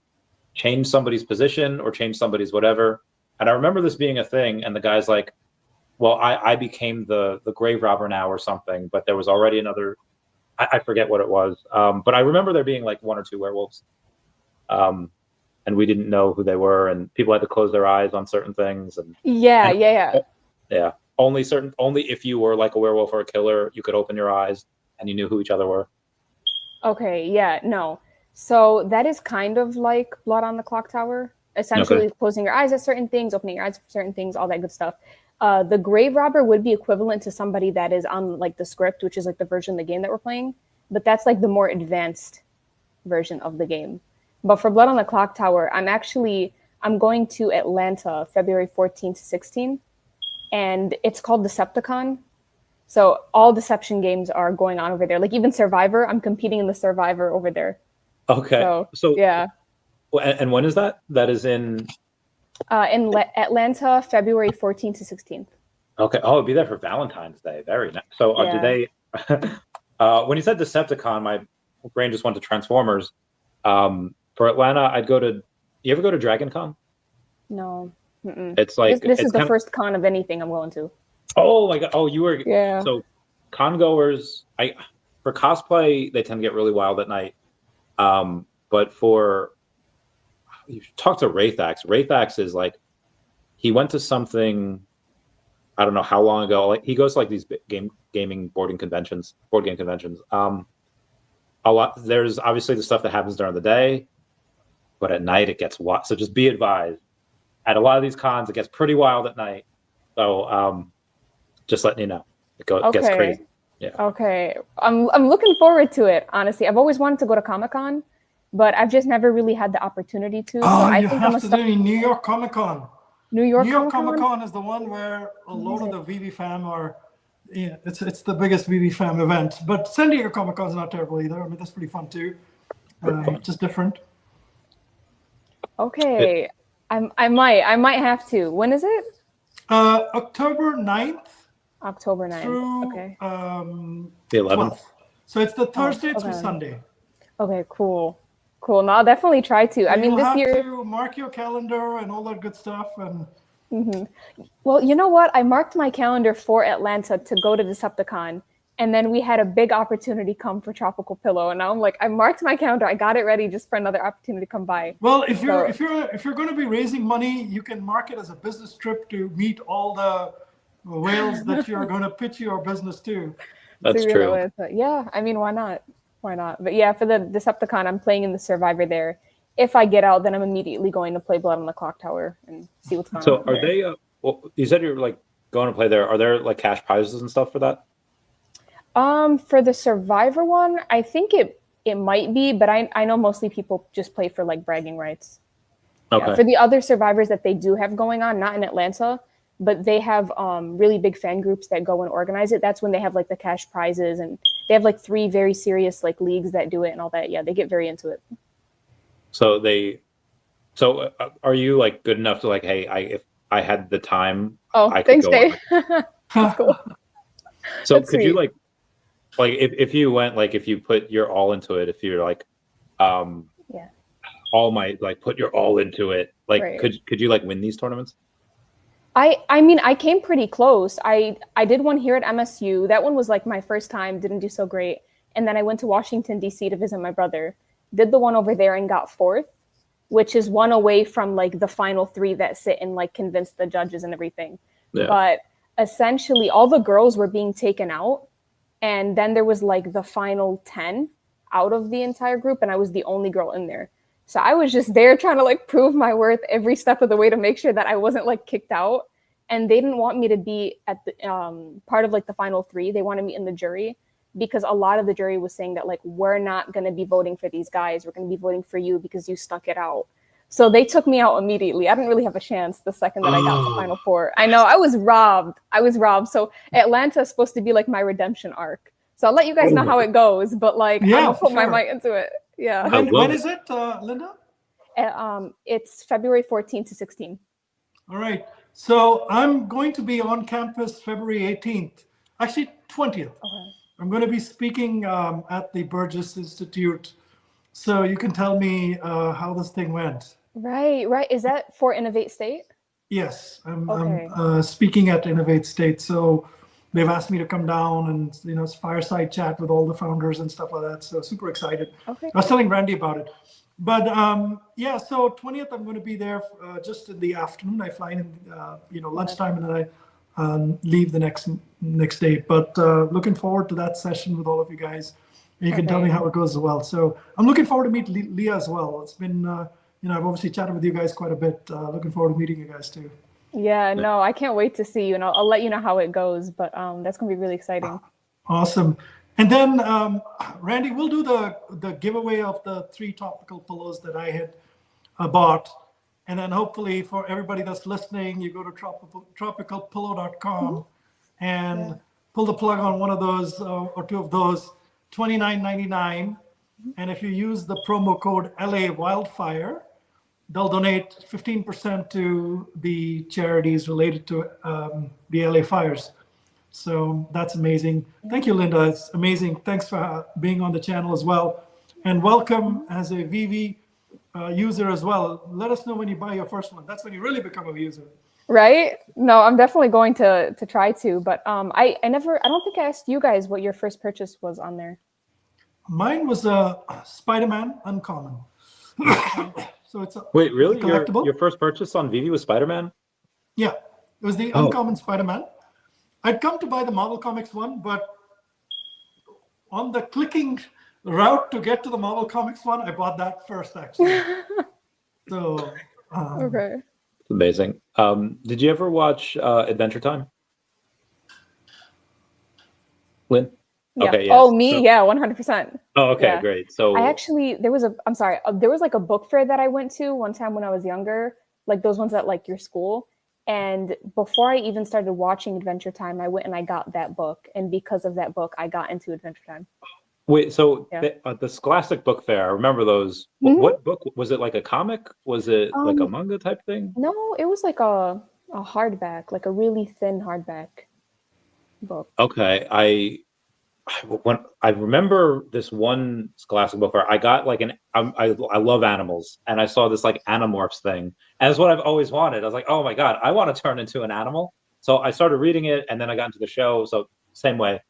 change somebody's position or change somebody's whatever. And I remember this being a thing, and the guy's like, well, I became the grave robber now or something, but there was already another, I forget what it was. But I remember there being like 1 or 2 werewolves. And we didn't know who they were, and people had to close their eyes on certain things. And yeah. Only if you were like a werewolf or a killer, you could open your eyes and you knew who each other were. Okay, yeah, no. So that is kind of like Blood on the Clock Tower. Essentially closing your eyes at certain things, opening your eyes for certain things, all that good stuff. The grave robber would be equivalent to somebody that is on like the script, which is like the version of the game that we're playing. But that's like the more advanced version of the game. But for Blood on the Clock Tower, I'm going to Atlanta February 14 to 16. And it's called Decepticon. So all deception games are going on over there. Like even Survivor, I'm competing in the Survivor over there. Okay. So yeah. And when is that? That is in Atlanta, February 14th to 16th. Okay. Oh, it'll be there for Valentine's Day. Very nice. So do they? When you said Decepticon, my brain just went to Transformers. For Atlanta, I'd go to. You ever go to Dragon Con? No. Mm-mm. It's like this is the first con of anything I'm going to. Oh my god! Oh, you were. Yeah. So, con goers, for cosplay, they tend to get really wild at night. But for you talk to Wraithax. Wraithax is like, he went to something, I don't know how long ago. Like he goes to like these gaming board game conventions. A lot. There's obviously the stuff that happens during the day, but at night it gets wild. So just be advised. At a lot of these cons, it gets pretty wild at night. So just letting you know, it gets crazy. Yeah. Okay. I'm looking forward to it. Honestly, I've always wanted to go to Comic-Con, but I've just never really had the opportunity to. I think I'm to do New York Comic-Con. New York Comic-Con is the one where a lot of the VeVe fam are. Yeah, it's the biggest VeVe fam event. But San Diego Comic-Con is not terrible either. I mean, that's pretty fun too. Just different. Okay. I might have to. When is it? October 9th. October 9th. Through Okay. The 11th. 12th. So it's the Thursday Oh, through okay. Sunday. Okay, cool. Cool. No, I'll definitely try to. So I mean, you'll this have year. to mark your calendar and all that good stuff. And Well, you know what? I marked my calendar for Atlanta to go to Decepticon, and then we had a big opportunity come for Tropical Pillow, and now I'm like, I marked my calendar. I got it ready just for another opportunity to come by. well, if you're going to be raising money, you can mark it as a business trip to meet all the whales that you're going to pitch your business to. That's true. Yeah, I mean, why not? Why not? But yeah, for the Decepticon, I'm playing in the Survivor there. If I get out, then I'm immediately going to play Blood on the Clock Tower and see what's going on. So are there. they? Well, you said you're like going to play there. Are there like cash prizes and stuff for that? For the Survivor one, I think it might be, but I know mostly people just play for like bragging rights. Okay. Yeah, for the other Survivors that they do have going on, not in Atlanta, but they have really big fan groups that go and organize it. That's when they have like the cash prizes, and they have like 3 very serious like leagues that do it and all that. Yeah, they get very into it. So are you like good enough to like, hey, if I had the time, I could thanks, go Dave. on. That's cool. So That's could you sweet. like if you went, like if you put your all into it, if you're like yeah, all my like put your all into it, like Right. could you like win these tournaments? I mean, I came pretty close. I did one here at MSU. That one was like my first time, didn't do so great. And then I went to Washington, D.C. to visit my brother. Did the one over there and got 4th, which is one away from like the final 3 that sit and like convince the judges and everything. Yeah. But essentially all the girls were being taken out. And then there was like the final 10 out of the entire group. And I was the only girl in there. So I was just there trying to like prove my worth every step of the way to make sure that I wasn't like kicked out. And they didn't want me to be at the part of like the final 3. They wanted me in the jury because a lot of the jury was saying that like, we're not going to be voting for these guys. We're going to be voting for you because you stuck it out. So they took me out immediately. I didn't really have a chance the second that I got to final 4. I know, I was robbed. So Atlanta is supposed to be like my redemption arc. So I'll let you guys know how it goes, but like I'm gonna put my might into it. Yeah. When is it, Linda? It's February 14 to 16. All right. So I'm going to be on campus February 18th, actually 20th. Okay. I'm going to be speaking at the Burgess Institute. So you can tell me how this thing went. Right. Is that for Innovate State? Yes, I'm Okay. speaking at Innovate State. So they've asked me to come down and, it's fireside chat with all the founders and stuff like that. So super excited. Okay. I was telling Randy about it. But so 20th, I'm going to be there just in the afternoon. I fly in, lunchtime, and then I leave the next day. But looking forward to that session with all of you guys. And you can tell me how it goes as well. So I'm looking forward to meet Leah as well. It's been, I've obviously chatted with you guys quite a bit. Looking forward to meeting you guys too. Yeah, no, I can't wait to see you, and I'll let you know how it goes. But that's gonna be really exciting. Awesome. And then, Randy, we'll do the giveaway of the 3 topical pillows that I had bought. And then hopefully for everybody that's listening, you go to tropicalpillow.com and pull the plug on one of those or 2 of those, $29.99. And if you use the promo code LA Wildfire, they'll donate 15% to the charities related to the LA fires. So that's amazing. Thank you, Linda. It's amazing. Thanks for being on the channel as well. And welcome as a VeVe user as well. Let us know when you buy your first one. That's when you really become a user. Right? No, I'm definitely going to try to. But I don't think I asked you guys what your first purchase was on there. Mine was a Spider-Man Uncommon. So it's a Wait, really? It's a collectible. Your first purchase on VeVe was Spider-Man? Yeah, it was the Uncommon Spider-Man. I'd come to buy the Marvel Comics one, but on the clicking route to get to the Marvel Comics one, I bought that first, actually. So, okay. Amazing. Did you ever watch Adventure Time? Lynn? Yeah. Okay, yes. Oh, me? Yeah, 100%. Oh, okay, Yeah. great. So I actually, there was like a book fair that I went to one time when I was younger, like those ones at like your school. And before I even started watching Adventure Time, I went and I got that book. And because of that book, I got into Adventure Time. wait, so Yeah. the Scholastic Book Fair, I remember those. Mhm. What book was it? Like a comic? Was it like a manga type thing? No, it was like a A hardback, like a really thin hardback book. Okay, I remember this one Scholastic book where I got like I love animals, and I saw this like Animorphs thing, and it's what I've always wanted. I was like, oh my god, I want to turn into an animal. So I started reading it, and then I got into the show. So same way,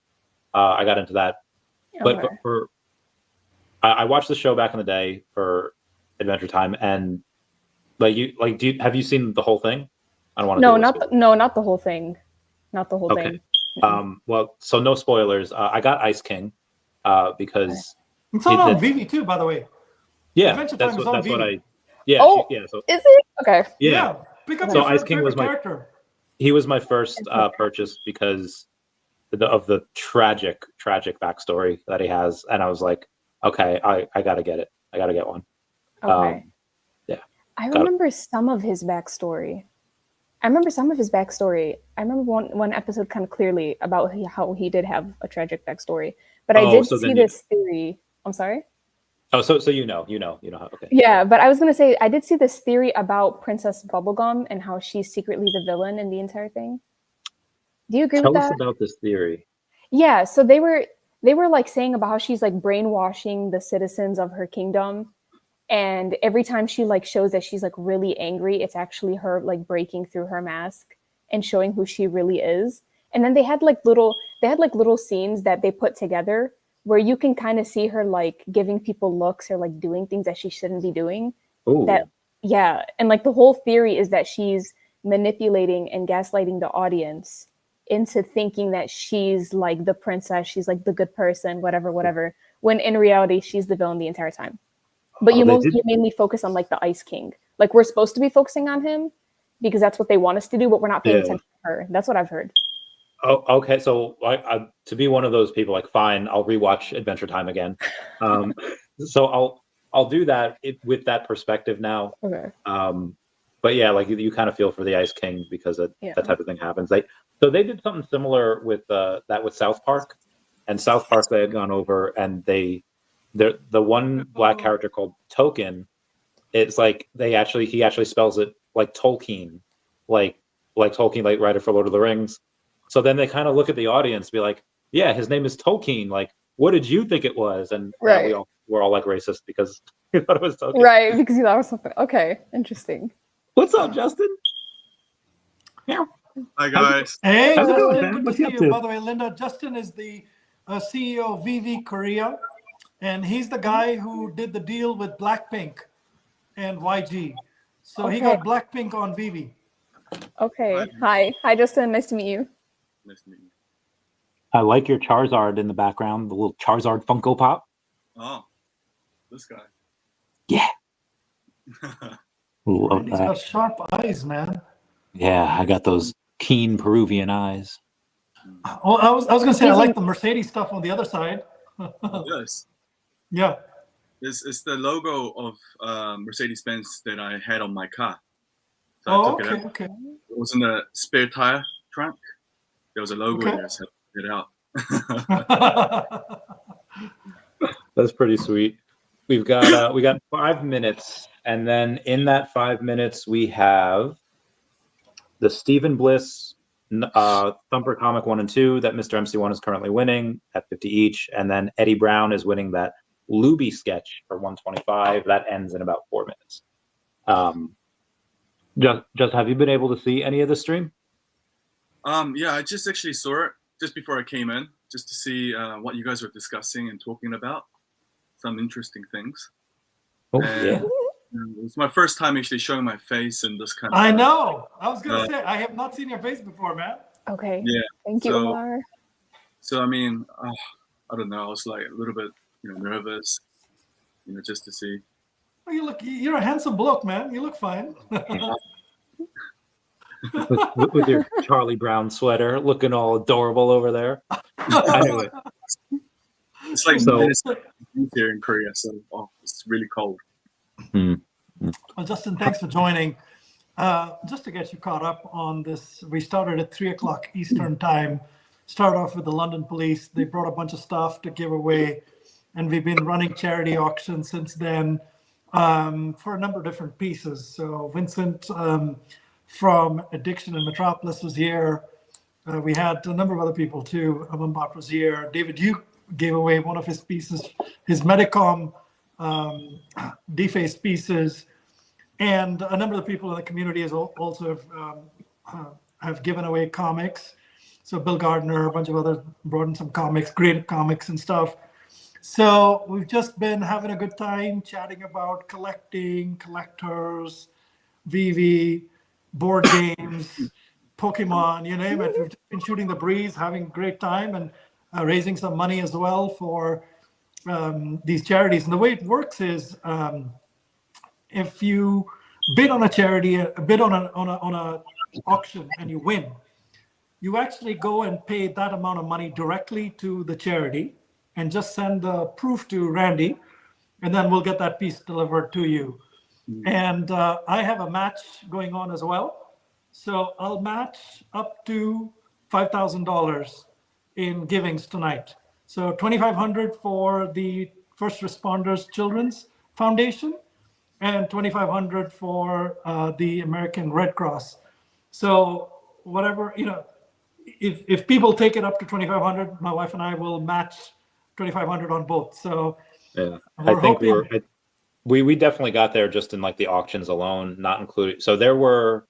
I got into that. But Okay. I watched the show back in the day for Adventure Time, and have you seen the whole thing? I don't want to. No, not the whole thing. Not the whole Okay. thing. Well, so no spoilers. I got Ice King because it's on VeVe too, by the way. Yeah, Adventure that's Time is what on that's what VeVe. I. Yeah, Oh, so is it? Okay. yeah. Pick up So your Ice King was favorite my character. he was my first purchase because of the tragic backstory that he has, and I was like, okay, I gotta get it. I gotta get one. Okay. Yeah. I remember some of his backstory. I remember one episode kind of clearly about how he did have a tragic backstory. But I did see this theory. I'm sorry? Oh, so you know how. Okay. Yeah, but I was going to say, I did see this theory about Princess Bubblegum and how she's secretly the villain in the entire thing. Do you agree with that? Tell us about this theory. Yeah, so they were like saying about how she's like brainwashing the citizens of her kingdom. And every time she like shows that she's like really angry, it's actually her like breaking through her mask and showing who she really is. And then they had like little scenes that they put together where you can kind of see her like giving people looks or like doing things that she shouldn't be doing. Ooh. And like the whole theory is that she's manipulating and gaslighting the audience into thinking that she's like the princess, she's like the good person, whatever, when in reality she's the villain the entire time. But you mainly focus on like the Ice King. Like we're supposed to be focusing on him because that's what they want us to do, but we're not paying attention to her. That's what I've heard. Oh, okay. So I to be one of those people, like, fine, I'll rewatch Adventure Time again. So I'll do that with that perspective now. Okay. But yeah, like you kind of feel for the Ice King because that type of thing happens. They did something similar with with South Park, and South Park they had gone over and the one black character called Token. It's like he actually spells it like Tolkien, like Tolkien, like writer for Lord of the Rings. So then they kind of look at the audience, be like, yeah, his name is Tolkien. Like, what did you think it was? And we're all like racist because we thought it was Tolkien. Right, because you thought it was something. Okay, interesting. What's up, Justin? Yeah. Hi, guys. Hey, How's it Justin, going, man? good What's to he see up you. to? By the way, Linda, Justin is the CEO of VeVe Korea, and he's the guy who did the deal with Blackpink and YG. So he got Blackpink on VeVe. Okay. Hi, Justin. Nice to meet you. Nice to meet you. I like your Charizard in the background, the little Charizard Funko Pop. Oh, this guy. Yeah. Love He's that. got sharp eyes, man. Yeah, I got those keen Peruvian eyes. Oh, I was gonna say I like the Mercedes stuff on the other side. Yes. Yeah. It's the logo of Mercedes-Benz that I had on my car. So I took it out. Okay. It was in the spare tire trunk. There was a logo in there, so I took it out. That's pretty sweet. We got 5 minutes, and then in that 5 minutes we have the Stephen Bliss Thumper Comic 1 and 2 that Mr. MC1 is currently winning at 50 each, and then Eddie Brown is winning that Luby sketch for 125. That ends in about 4 minutes. Just have you been able to see any of the stream? Yeah, I just actually saw it just before I came in, just to see what you guys were discussing and talking about. Some interesting things. Oh, and, it was my first time actually showing my face in this kind of. I know. I was gonna say I have not seen your face before, man. Okay. Yeah. Thank you, Omar. So I mean, I don't know. I was like a little bit, nervous, just to see. Well, you're a handsome bloke, man. You look fine. with your Charlie Brown sweater, looking all adorable over there. Anyway, it's like here in Korea, so it's really cold. Well, Justin, thanks for joining. Just to get you caught up on this, we started at 3:00 Eastern time. Started off with the London police. They brought a bunch of stuff to give away, and we've been running charity auctions since then for a number of different pieces. So Vincent from Addiction in Metropolis was here. We had a number of other people too. Abambat was here. David Duke gave away one of his pieces, his Medicom defaced pieces. And a number of the people in the community has also have given away comics. So Bill Gardner, a bunch of others brought in some comics, creative comics and stuff. So we've just been having a good time chatting about collectors, VeVe, board games, Pokemon, you name it. We've been shooting the breeze, having a great time, and raising some money as well for these charities. And the way it works is, if you bid on a charity, bid on a auction, and you win, you actually go and pay that amount of money directly to the charity, and just send the proof to Randy, and then we'll get that piece delivered to you. And I have a match going on as well. So I'll match up to $5,000 in givings tonight. So $2,500 for the First Responders Children's Foundation and $2,500 for the American Red Cross. So whatever, if people take it up to $2,500, my wife and I will match $2,500 on both. So yeah, I think we definitely got there just in like the auctions alone, not included. So there were,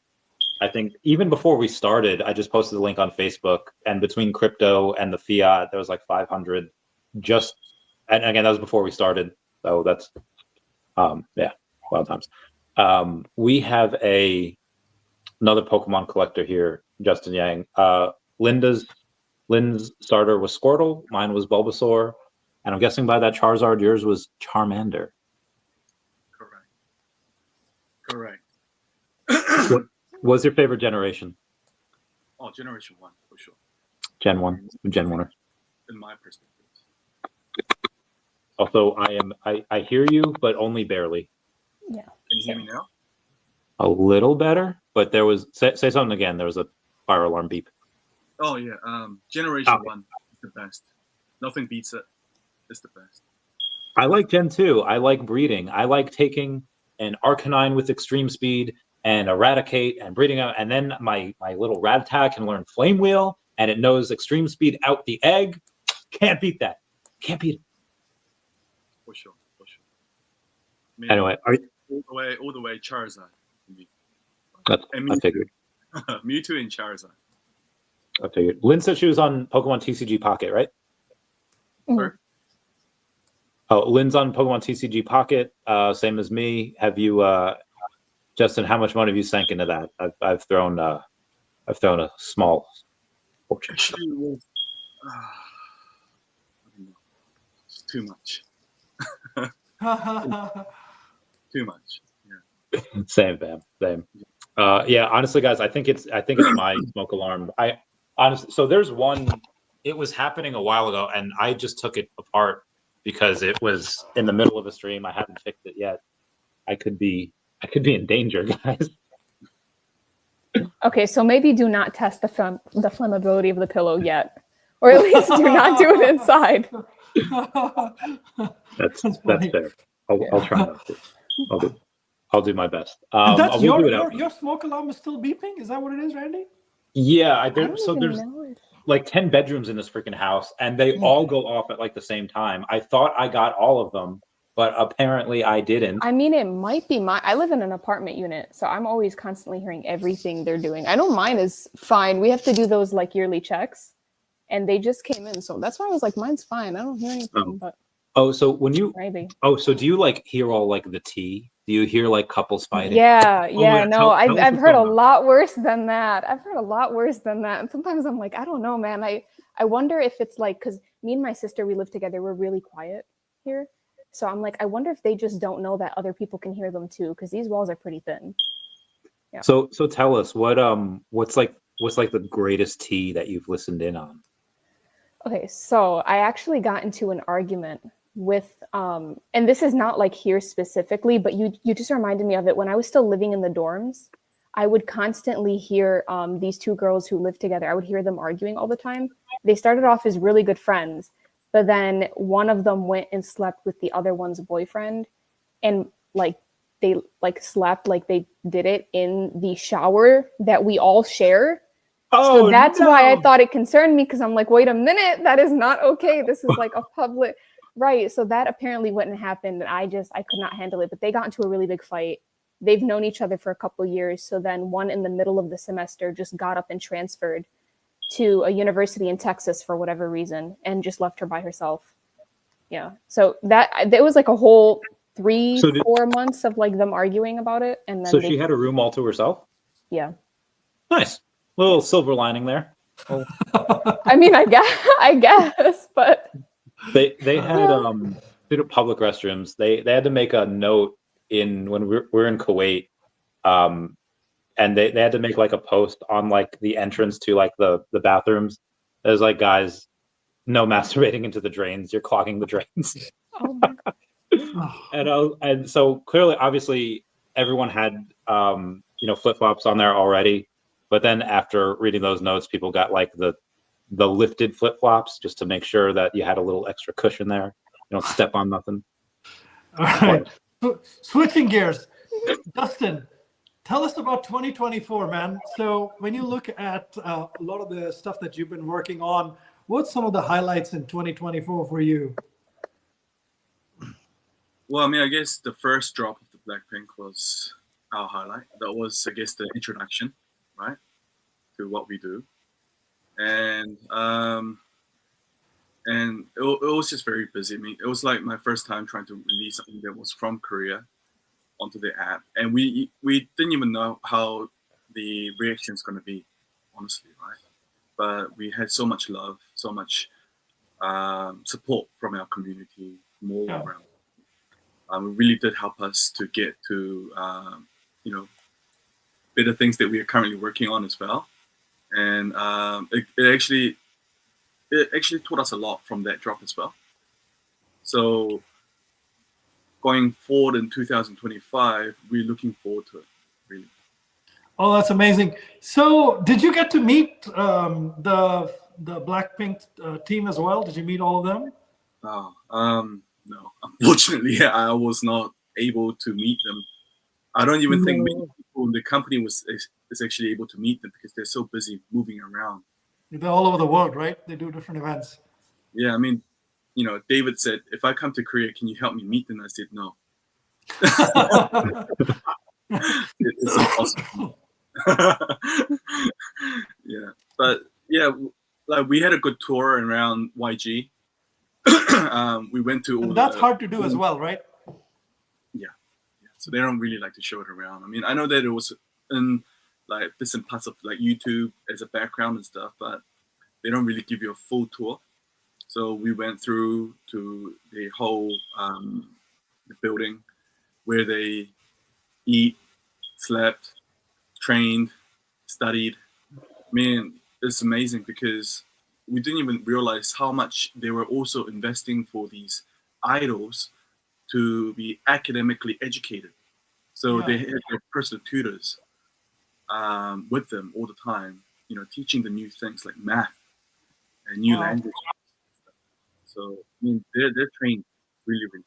I think even before we started, I just posted the link on Facebook, and between crypto and the fiat, there was like 500 just, and again, that was before we started. So that's, yeah, wild times. We have another Pokemon collector here, Justin Yang. Lynn's starter was Squirtle, mine was Bulbasaur, and I'm guessing by that Charizard, yours was Charmander. Correct. What was your favorite generation? Oh, Generation 1, for sure. Gen 1, Gen 1. In my perspective. Also, I hear you, but only barely. Yeah. Can you hear me now? A little better, but there was, say something again. There was a fire alarm beep. Oh, yeah. Generation 1 is the best. Nothing beats it. It's the best. I like Gen 2. I like breeding. I like taking an Arcanine with extreme speed and Eradicate and breeding out, and then my little Rattata can learn Flame Wheel, and it knows extreme speed out the egg. Can't beat that. Can't beat it. For sure. Anyway, all the way Charizard. I figured. Mewtwo and Charizard. I figured. Lynn said she was on Pokemon TCG Pocket, right? Mm-hmm. Oh, Lynn's on Pokemon TCG Pocket, same as me. Have you, Justin? How much money have you sank into that? I've thrown a small fortune. Actually, it was, I don't know. It's too much. Too much. Yeah. Same, Bam. Same. Yeah. Honestly, guys, I think it's my smoke alarm. I honestly, so there's one. It was happening a while ago, and I just took it apart because it was in the middle of a stream. I haven't fixed it yet. I could be in danger, guys. Okay, so maybe do not test the flammability of the pillow yet, or at least do not do it inside. That's fair. I'll try not to. I'll do my best. And that's your smoke alarm is still beeping? Is that what it is, Randy? Yeah, there's like 10 bedrooms in this freaking house, and they all go off at like the same time. I thought I got all of them, but apparently I didn't. I mean, it might be I live in an apartment unit, so I'm always constantly hearing everything they're doing. I know mine is fine. We have to do those like yearly checks, and they just came in, so that's why I was like, mine's fine. I don't hear anything. But so when you maybe. So do you like hear all like the tea? Do you hear like couples fighting? Yeah. No, tell I've heard a lot worse than that. And sometimes I'm like, I don't know, man. I wonder if it's like, because me and my sister, we live together. We're really quiet here. So I'm like, I wonder if they just don't know that other people can hear them too, because these walls are pretty thin. Yeah. So tell us what's the greatest tea that you've listened in on? Okay, so I actually got into an argument with and this is not like here specifically, but you just reminded me of it. When I was still living in the dorms, I would constantly hear these two girls who lived together. I would hear them arguing all the time. They started off as really good friends, but then one of them went and slept with the other one's boyfriend, and like they like slept like they did it in the shower that we all share. Oh, so that's no. why I thought it concerned me, because I'm like, wait a minute, that is not okay. This is like a public, right? So that apparently wouldn't happen, and I could not handle it. But they got into a really big fight. They've known each other for a couple of years. So then one in the middle of the semester just got up and transferred to a university in Texas for whatever reason and just left her by herself. Yeah. So there was like a whole 4 months of like them arguing about it. And then So she had a room all to herself? Yeah. Nice. Little silver lining there. Oh. I mean, I guess, but They had due to public restrooms, they had to make a note in when we're in Kuwait, and they had to make like a post on like the entrance to like the bathrooms. There's like, guys, no masturbating into the drains. You're clogging the drains. Oh my God. And so clearly, obviously, everyone had flip flops on there already. But then after reading those notes, people got like the lifted flip flops just to make sure that you had a little extra cushion there. You don't step on nothing. All right. Switching gears, Dustin, tell us about 2024, man. So when you look at a lot of the stuff that you've been working on, what's some of the highlights in 2024 for you? Well, I mean, I guess the first drop of the Blackpink was our highlight. That was, I guess, the introduction, right, to what we do, and it was just very busy. I mean, it was like my first time trying to release something that was from Korea onto the app, and we didn't even know how the reaction is going to be, honestly, right? But we had so much love, so much support from our community all around. It really did help us to get to better things that we are currently working on as well, and it actually taught us a lot from that drop as well. So going forward in 2025, we're looking forward to it, really. Oh, that's amazing. So did you get to meet the Blackpink team as well? Did you meet all of them? No, unfortunately, I was not able to meet them. I don't even think many people in the company is actually able to meet them because they're so busy moving around. They're all over the world, right? They do different events. Yeah, I mean, David said, if I come to Korea, can you help me meet them? I said, no. It's impossible. Yeah, but yeah, like we had a good tour around YG. We went to all that's hard to do as well, right? Yeah. So they don't really like to show it around. I mean, I know that it was in like bits and parts of like YouTube as a background and stuff, but they don't really give you a full tour. So we went through to the whole the building where they eat, slept, trained, studied. Man, it's amazing because we didn't even realize how much they were also investing for these idols to be academically educated. So they had their personal tutors with them all the time, teaching them new things like math and new languages. So, I mean, they're trained really, really.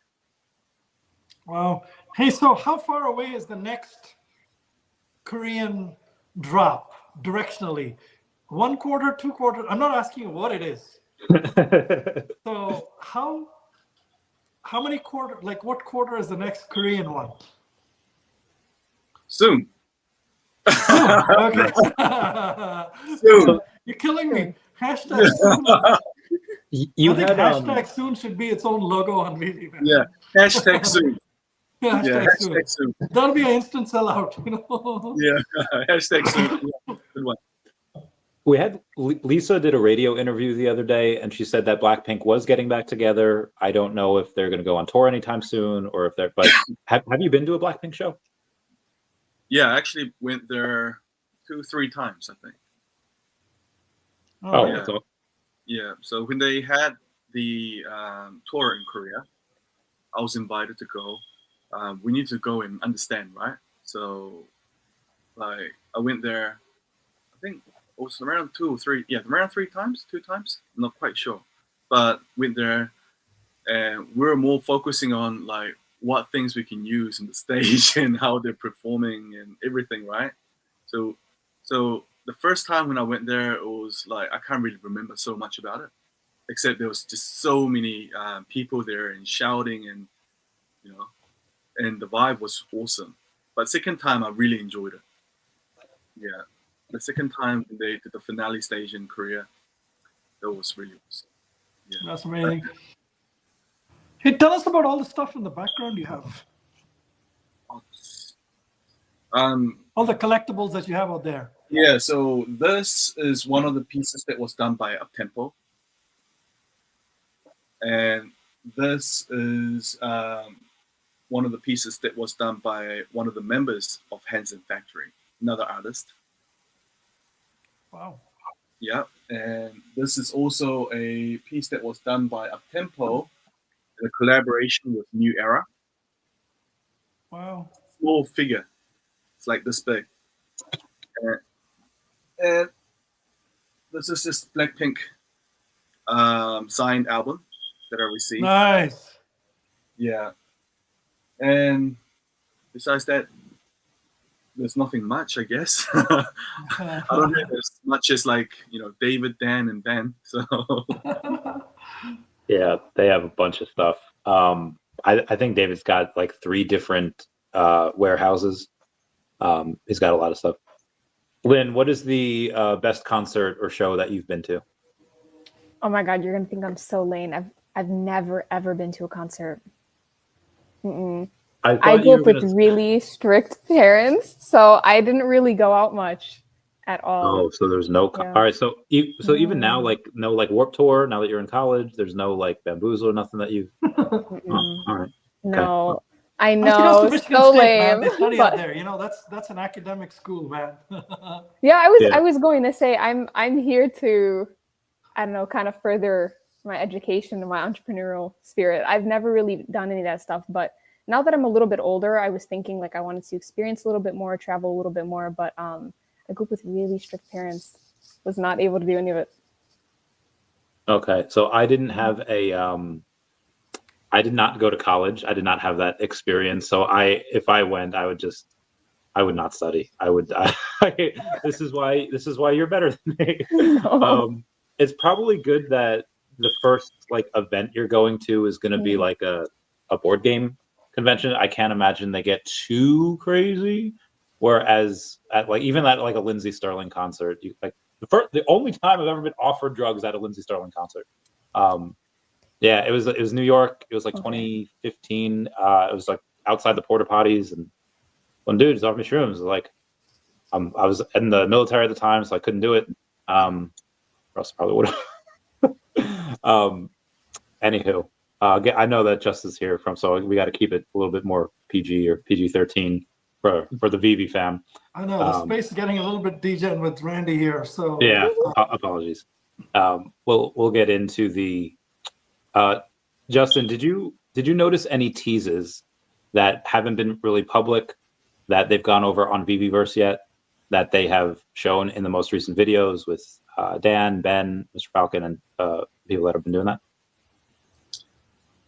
Wow. Hey, so how far away is the next Korean drop directionally? 1 quarter, 2 quarters? I'm not asking you what it is. So how many quarter? Like, what quarter is the next Korean one? Soon. Okay. Soon. You're killing me. Hashtag soon. You I think had hashtag soon should be its own logo on VeVe. Yeah. Hashtag soon. Hashtag soon. That'll be an instant sellout. Yeah. Hashtag soon. Yeah. Good one. We had Lisa did a radio interview the other day, and she said that Blackpink was getting back together. I don't know if they're going to go on tour anytime soon, or if they're. But have you been to a Blackpink show? Yeah, I actually went there 2-3 times, I think. Oh, yeah. that's all. Yeah. So when they had the tour in Korea, I was invited to go. We need to go and understand, right? So, like, I went there. I think it was around 2 or 3. Yeah, around 3 times, 2 times. I'm not quite sure, but went there, and we were more focusing on like what things we can use in the stage and how they're performing and everything, right? So the first time when I went there, it was like I can't really remember so much about it, except there was just so many people there and shouting, and and the vibe was awesome. But second time, I really enjoyed it. Yeah, the second time they did the finale stage in Korea, that was really awesome. Yeah. That's amazing. Hey, tell us about all the stuff in the background you have. All the collectibles that you have out there. Yeah, so this is one of the pieces that was done by Uptempo. And this is one of the pieces that was done by one of the members of Hansen Factory, another artist. Wow. Yeah, and this is also a piece that was done by Uptempo in a collaboration with New Era. Wow. Small figure. It's like this big. And this is this Blackpink signed album that I received. Nice. Yeah. And besides that, there's nothing much, I guess. I don't have as much as like, David, Dan, and Ben. So Yeah, they have a bunch of stuff. I think David's got like 3 different warehouses. He's got a lot of stuff. Lynn, what is the best concert or show that you've been to? Oh my God, you're gonna think I'm so lame. I've never ever been to a concert. I grew up with really strict parents, so I didn't really go out much at all. Oh, so there's no. Yeah. All right, so even now, like no like Warped Tour. Now that you're in college, there's no like Bamboozle or nothing that you. Oh, all right. No, Okay. I She goes know, to Michigan so State, lame. man. They study out but- there. That's an academic school, man. Yeah, I was going to say I'm here to, I don't know, kind of further my education and my entrepreneurial spirit. I've never really done any of that stuff, but now that I'm a little bit older, I was thinking like I wanted to experience a little bit more, travel a little bit more, but I grew up with really strict parents. Was not able to do any of it. Okay, so I didn't have a I did not go to college. I did not have that experience. So if I went, I would not study. This is why you're better than me. No. It's probably good that the first like event you're going to is going to be like a board game convention. I can't imagine they get too crazy. Whereas at like even at like a Lindsey Sterling concert, you like the only time I've ever been offered drugs at a Lindsey Sterling concert. Yeah, it was New York. It was like 2015. It was like outside the porta potties, and one dude is offered me shrooms. Like, I was in the military at the time, so I couldn't do it. Or else I probably would have. Anywho, I know that Justice is here so we got to keep it a little bit more PG or PG-13 for the VeVe fam. I know the space is getting a little bit degen with Randy here, so yeah, apologies. We'll get into the. Justin, did you notice any teases that haven't been really public that they've gone over on VeVeverse yet that they have shown in the most recent videos with Dan, Ben, Mr. Falcon, and people that have been doing that?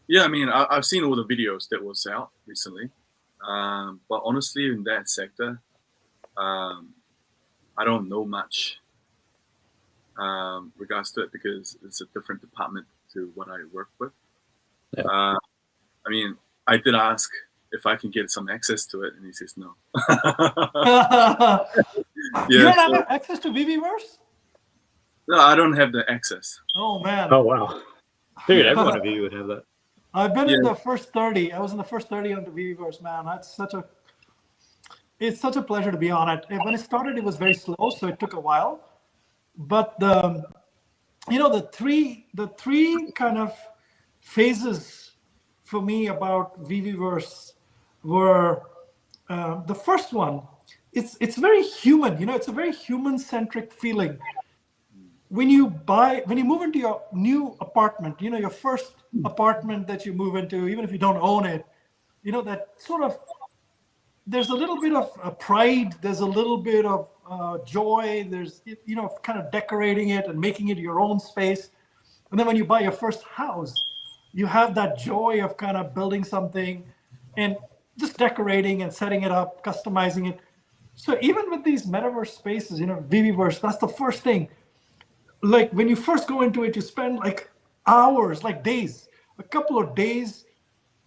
Yeah, I mean, I've seen all the videos that was out recently, but honestly, in that sector, I don't know much regards to it because it's a different department to what I work with. Yeah. I mean, I did ask if I can get some access to it, and he says no. You don't have access to VeVeverse? No, I don't have the access. Oh man. Oh wow. Figured everyone of you would have that. I've been in the first 30. I was in the first 30 on the VeVeverse, man. It's such a pleasure to be on it. When it started, it was very slow, so it took a while. But the three kind of phases for me about VeVeverse were the first one. It's very human. It's a very human-centric feeling. When you move into your new apartment, your first apartment that you move into, even if you don't own it, that sort of, there's a little bit of pride, there's a little bit of joy, there's, kind of decorating it and making it your own space. And then when you buy your first house, you have that joy of kind of building something and just decorating and setting it up, customizing it. So even with these metaverse spaces, VeVeverse, that's the first thing. Like when you first go into it, you spend like hours, like days, a couple of days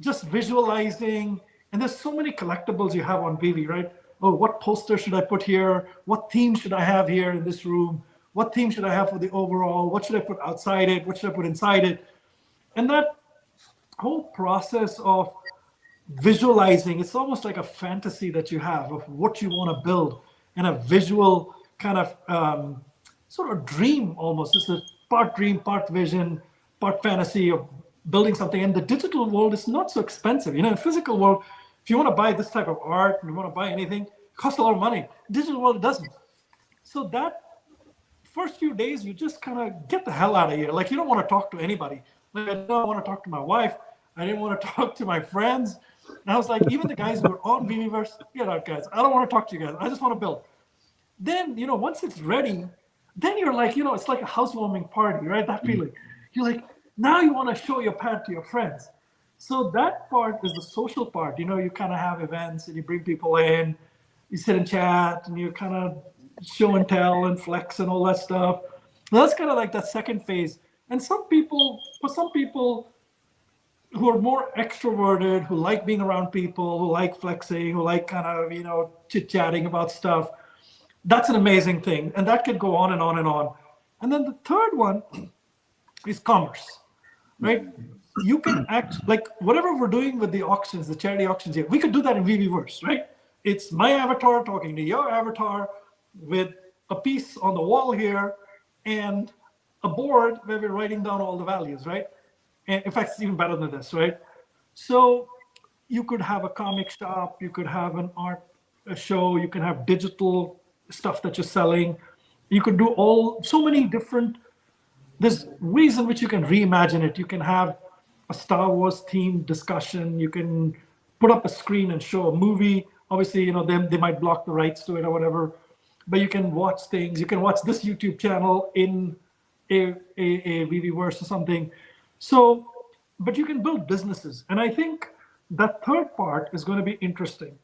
just visualizing. And there's so many collectibles you have on VeVe, right? Oh, what poster should I put here? What theme should I have here in this room? What theme should I have for the overall? What should I put outside it? What should I put inside it? And that whole process of visualizing, it's almost like a fantasy that you have of what you want to build, and a visual kind of sort of dream almost. It's a part dream, part vision, part fantasy of building something. And the digital world is not so expensive. In the physical world, if you want to buy this type of art and you want to buy anything, it costs a lot of money. Digital world doesn't. So that first few days, you just kind of get the hell out of here. Like, you don't want to talk to anybody. Like, I don't want to talk to my wife. I didn't want to talk to my friends. And I was like, even the guys who are on VeVeverse, get out, guys. I don't want to talk to you guys. I just want to build. Then, once it's ready, then you're like, it's like a housewarming party, right? That feeling. You're like, now you want to show your pad to your friends. So that part is the social part. You kind of have events and you bring people in, you sit and chat, and you kind of show and tell and flex and all that stuff. That's kind of like that second phase. And for some people who are more extroverted, who like being around people, who like flexing, who like kind of, chit-chatting about stuff, that's an amazing thing. And that could go on and on and on. And then the third one is commerce, right? You can act like whatever we're doing with the auctions, the charity auctions here, we could do that in VeVeverse, right? It's my avatar talking to your avatar with a piece on the wall here and a board where we're writing down all the values, right? And in fact, it's even better than this, right? So you could have a comic shop, you could have an art show, you can have digital stuff that you're selling. You could do so many different, there's ways in which you can reimagine it. You can have a Star Wars themed discussion. You can put up a screen and show a movie. Obviously, they might block the rights to it or whatever, but you can watch things. You can watch this YouTube channel in a VeVeverse or something. So, but you can build businesses. And I think that third part is going to be interesting.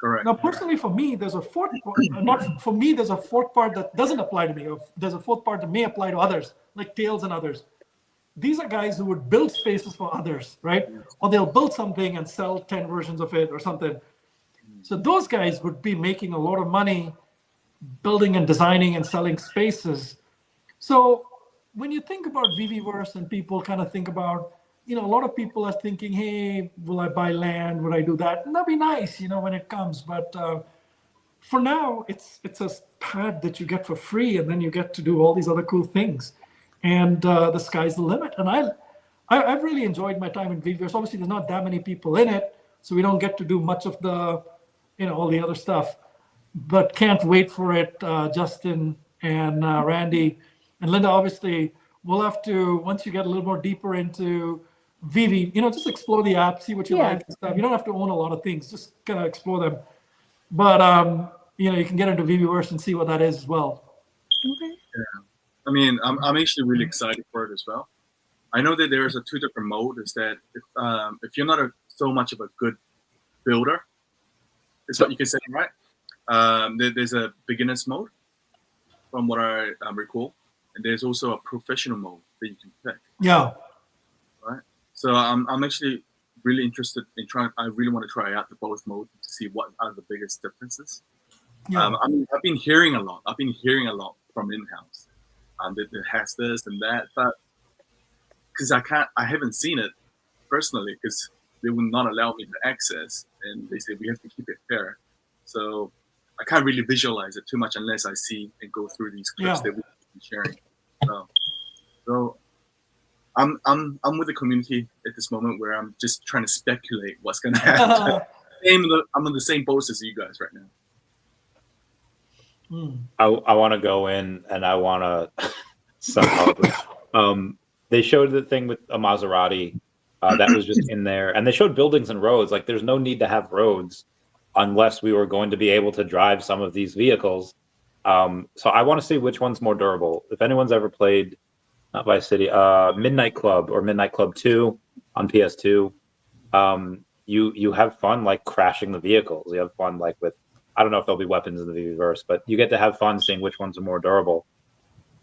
Correct. Now, personally, for me, there's a fourth part, not for me, there's a fourth part that doesn't apply to me. Or there's a fourth part that may apply to others, like Tails and others. These are guys who would build spaces for others, right? Or they'll build something and sell 10 versions of it or something. So those guys would be making a lot of money building and designing and selling spaces. So when you think about VeVeverse and people kind of think about, a lot of people are thinking, hey, will I buy land? Would I do that? And that'd be nice, when it comes. But for now, it's a pad that you get for free, and then you get to do all these other cool things. And the sky's the limit. And I've really enjoyed my time in VeVeverse. Obviously, there's not that many people in it, so we don't get to do much of the, all the other stuff. But can't wait for it, Justin and Randy. And Linda, obviously, we'll have to, once you get a little more deeper into VeVe, just explore the app, see what you like and stuff. You don't have to own a lot of things, just kind of explore them. But, you can get into VeVeverse and see what that is as well. Okay. Yeah. I mean, I'm actually really excited for it as well. I know that there's two different modes. Is that if you're not so much of a good builder, is what you can say, right? There's a beginner's mode, from what I recall, and there's also a professional mode that you can pick. Yeah. Right. So I'm actually really interested in trying. I really want to try out the both modes to see what are the biggest differences. Yeah. I've been hearing a lot. From in-house. That has this and that, but because I haven't seen it personally, because they will not allow me to access, and they say we have to keep it fair. So I can't really visualize it too much unless I see and go through these clips that we've been sharing. So I'm with the community at this moment where I'm just trying to speculate what's gonna happen. I'm on the same boat as you guys right now. I want to go in and I want to somehow. They showed the thing with a Maserati that was just in there, and they showed buildings and roads. Like, there's no need to have roads unless we were going to be able to drive some of these vehicles. So I want to see which one's more durable. If anyone's ever played, not Vice City, Midnight Club or Midnight Club 2 on PS2, you have fun like crashing the vehicles. You have fun like with, I don't know if there'll be weapons in the VeVe-verse, but you get to have fun seeing which ones are more durable.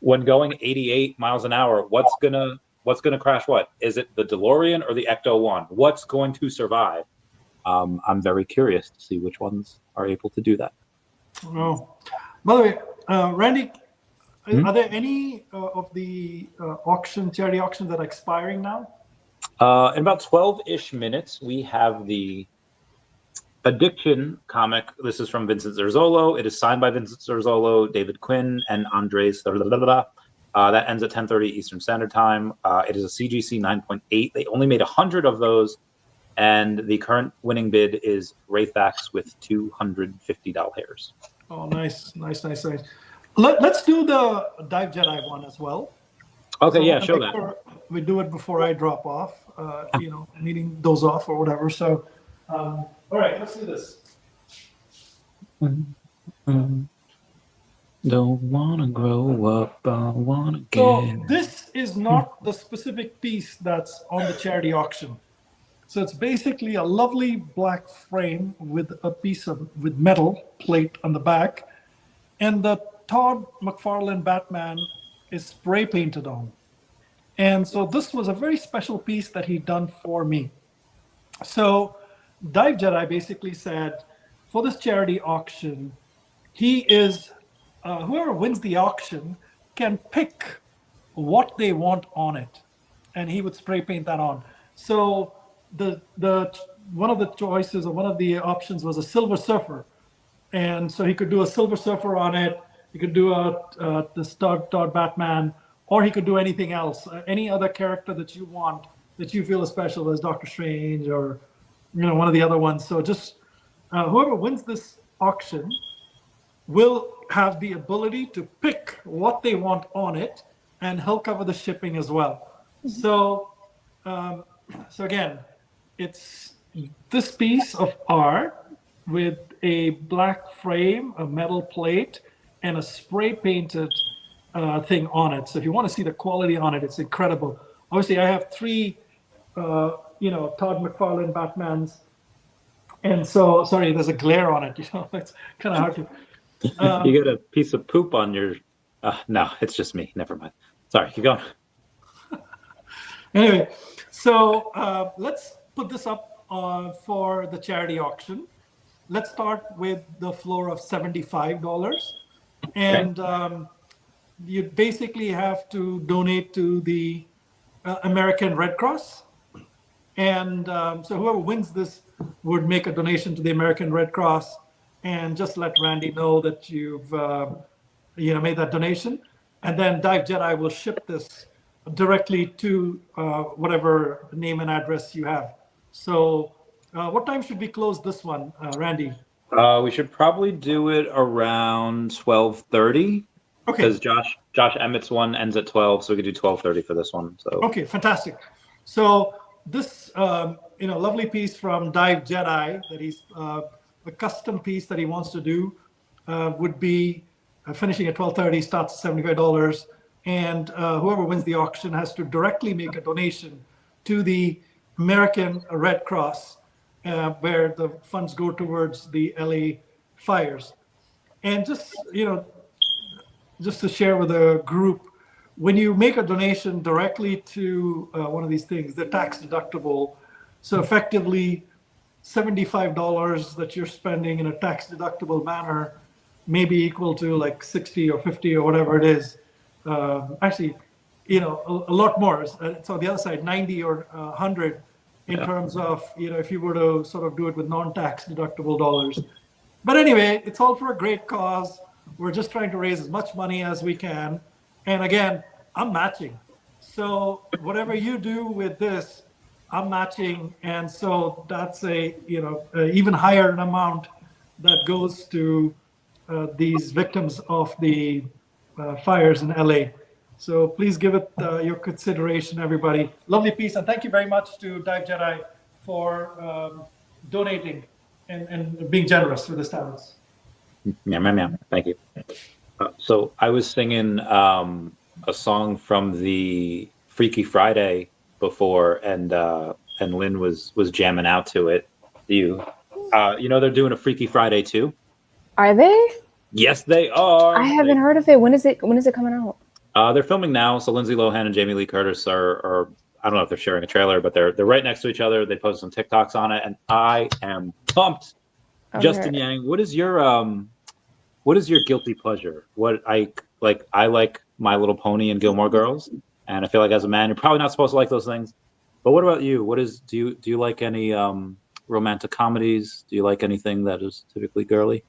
When going 88 miles an hour, what's gonna crash what? Is it the DeLorean or the Ecto-1? What's going to survive? I'm very curious to see which ones are able to do that. Oh, by the way, Randy, are there any of the charity auctions that are expiring now? In about 12-ish minutes, we have the Addiction comic. This is from Vincent Zerzolo. It is signed by Vincent Zerzolo, David Quinn, and Andres. That ends at 10:30 Eastern Standard Time. It is a CGC 9.8. They only made 100 of those, and the current winning bid is Wraithbacks with $250. Oh, nice. Let's do the Dive Jedi one as well. Okay, So yeah, show that. sure we do it before I drop off. Needing those off or whatever. So, all right, let's do this. Don't wanna grow up, I wanna get. So this is not the specific piece that's on the charity auction. So it's basically a lovely black frame with a piece with metal plate on the back, and the Todd McFarlane Batman is spray painted on. And so this was a very special piece that he done for me. So Dive Jedi basically said, for this charity auction, he is whoever wins the auction can pick what they want on it, and he would spray paint that on. So the one of the choices or one of the options was a Silver Surfer, and so he could do a Silver Surfer on it. He could do the Todd Batman, or he could do anything else, any other character that you want that you feel is special, as Doctor Strange or one of the other ones. So just whoever wins this auction will have the ability to pick what they want on it, and he'll cover the shipping as well. So, so again, it's this piece of art with a black frame, a metal plate, and a spray painted thing on it. So if you want to see the quality on it, it's incredible. Obviously, I have 3, Todd McFarlane Batmans, and so sorry, there's a glare on it. It's kind of hard to. You got a piece of poop on your. No, it's just me. Never mind. Sorry, keep going. Anyway, so let's put this up for the charity auction. Let's start with the floor of $75, and you basically have to donate to the American Red Cross. And so whoever wins this would make a donation to the American Red Cross, and just let Randy know that you've made that donation. And then Dive Jedi will ship this directly to whatever name and address you have. So what time should we close this one, Randy? We should probably do it around 12:30. Okay. Because Josh Emmett's one ends at 12, so we could do 12:30 for this one. So. Okay, fantastic. So this lovely piece from Dive Jedi that he's a custom piece that he wants to do would be finishing at 12:30, starts at $75, and whoever wins the auction has to directly make a donation to the American Red Cross, where the funds go towards the LA fires. And just to share with the group, when you make a donation directly to one of these things, they're tax deductible. So effectively, $75 that you're spending in a tax deductible manner may be equal to like 60 or 50 or whatever it is. Actually, a lot more. So on the other side, 90 or 100 in terms of, if you were to sort of do it with non-tax deductible dollars. But anyway, it's all for a great cause. We're just trying to raise as much money as we can. And again, I'm matching. So whatever you do with this, I'm matching. And so that's a even higher amount that goes to these victims of the fires in LA. So please give it your consideration, everybody. Lovely piece. And thank you very much to Dive Jedi for donating and being generous with this talents. Yeah. Thank you. So I was singing a song from the Freaky Friday before, and Lynn was jamming out to it. You know they're doing a Freaky Friday too. Are they? Yes, they are. I haven't heard of it. When is it coming out? They're filming now. So Lindsay Lohan and Jamie Lee Curtis are I don't know if they're sharing a trailer, but they're right next to each other. They posted some TikToks on it, and I am pumped. Okay. Justin Yang, what is your guilty pleasure? What I like My Little Pony and Gilmore Girls, and I feel like as a man, you're probably not supposed to like those things. But what about you? Do you like any romantic comedies? Do you like anything that is typically girly?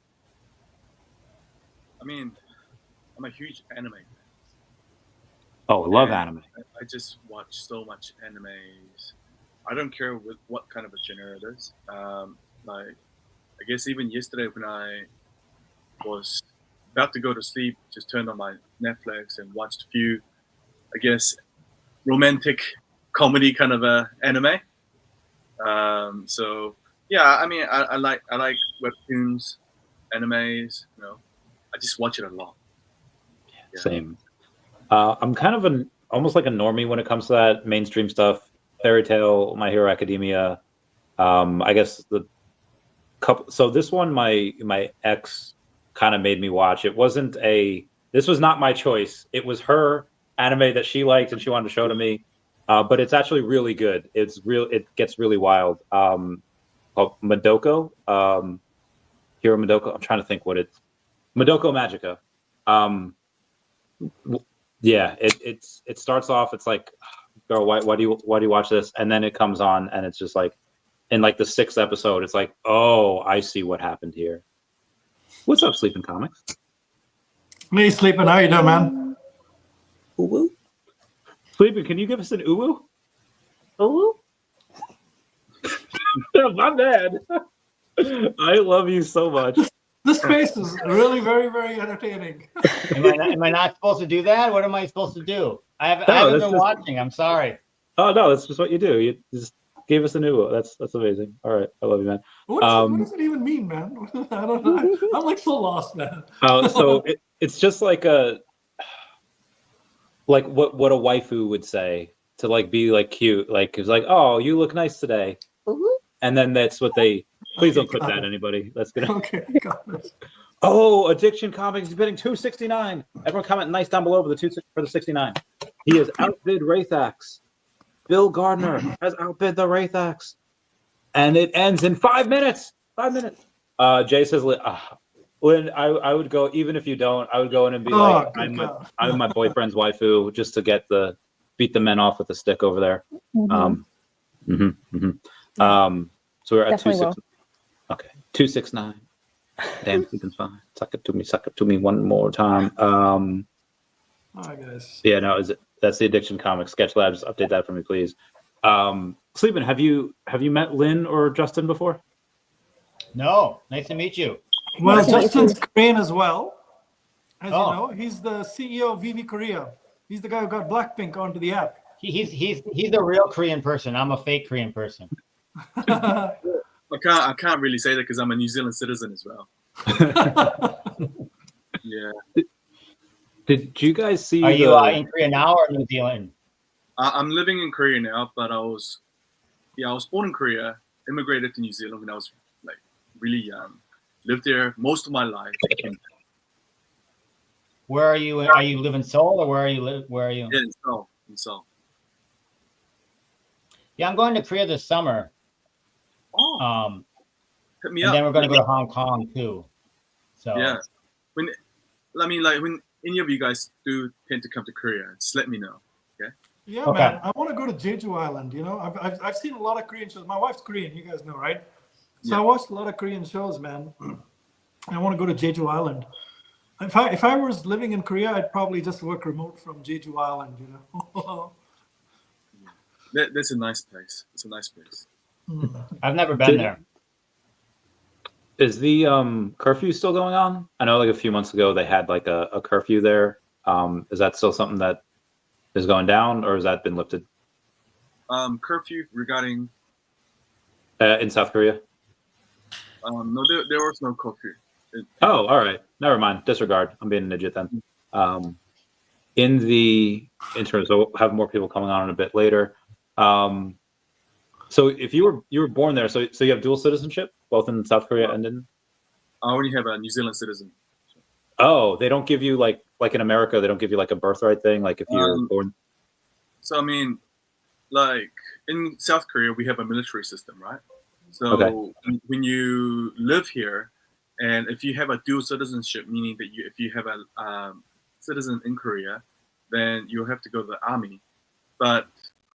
I mean, I'm a huge anime fan. Oh, I love anime. I just watch so much animes. I don't care what kind of a genre it is. Like, I guess even yesterday when I was about to go to sleep, just turned on my Netflix and watched a few, I guess, romantic comedy kind of anime. So yeah, I mean, I like webtoons, animes. You know, I just watch it a lot. Yeah. Same. I'm kind of almost like a normie when it comes to that mainstream stuff. Fairy Tail, My Hero Academia. I guess the couple. So this one, my ex kind of made me watch. This was not my choice. It was her anime that she liked and she wanted to show to me. But it's actually really good. It gets really wild. Called Madoka. Hero Madoka. I'm trying to think what it's. Madoka Magica. Yeah, it starts off. It's like, girl, why do you watch this? And then it comes on, and it's just like, in like the 6th episode, it's like, oh, I see what happened here. What's up, Sleeping Comics? Me Sleeping. How you doing, man? Ooh. Sleeping, can you give us an ooh? Ooh? My bad. I love you so much. This space is really very, very entertaining. Am I not supposed to do that? What am I supposed to do? I haven't been watching. I'm sorry. Oh no, that's just what you do. You just gave us a new. That's amazing. All right, I love you, man. What does it even mean, man? I don't know. I'm like so lost, man. So it's just like what a waifu would say to like be like cute. Like it's like, oh, you look nice today, and then that's what they. Please don't put that, anybody. That's gonna. Okay, got it. Oh, Addiction Comics is bidding $269. Everyone comment nice down below for the 69. He has outbid Wraithax. Bill Gardner has outbid the Wraithax, and it ends in 5 minutes. 5 minutes. Jay says, "When I would go, even if you don't, I would go in and be like, I'm my boyfriend's waifu, just to beat the men off with a stick over there." Mm-hmm. So we're at Definitely 269. Okay, 269. Damn, Sleeping's fine. Suck it to me one more time. All right, guys. Yeah, no, that's the Addiction Comics Sketch Labs. Update that for me, please. Sleeping, have you met Lynn or Justin before? No. Nice to meet you. Well, Justin's Korean as well. As you know, he's the CEO of VeVe Korea. He's the guy who got Blackpink onto the app. He's a real Korean person. I'm a fake Korean person. I can't really say that because I'm a New Zealand citizen as well. Yeah. Did you guys see? Are you in Korea now or New Zealand? I'm living in Korea now, but I was born in Korea, immigrated to New Zealand when I was like really young. Lived there most of my life. Where are you? Are you live in Seoul or where are you? Where are you? Yeah, in Seoul. In Seoul. Yeah, I'm going to Korea this summer. Oh. Hit me and up. Then we're going to go to Hong Kong too. So yeah, when any of you guys do tend to come to Korea, just let me know. Okay. Yeah, okay. Man. I want to go to Jeju Island. You know, I've seen a lot of Korean shows. My wife's Korean, you guys know, right? So I watched a lot of Korean shows, man. I want to go to Jeju Island. If I was living in Korea, I'd probably just work remote from Jeju Island. You know. That's a nice place. It's a nice place. I've never been there. Is the curfew still going on? I know like a few months ago they had like a curfew there. Is that still something that is going down, or has that been lifted? Curfew regarding in South Korea? No, there was no curfew. Oh, all right. Never mind. Disregard. I'm being an idiot then. In terms, we'll have more people coming on in a bit later. So if you were born there, so you have dual citizenship, both in South Korea and in. I only have a New Zealand citizen. Oh, they don't give you like in America, they don't give you like a birthright thing, like if you're born. So I mean, like in South Korea, we have a military system, right? So Okay. when you live here, and if you have a dual citizenship, meaning that if you have a citizen in Korea, then you'll have to go to the army. But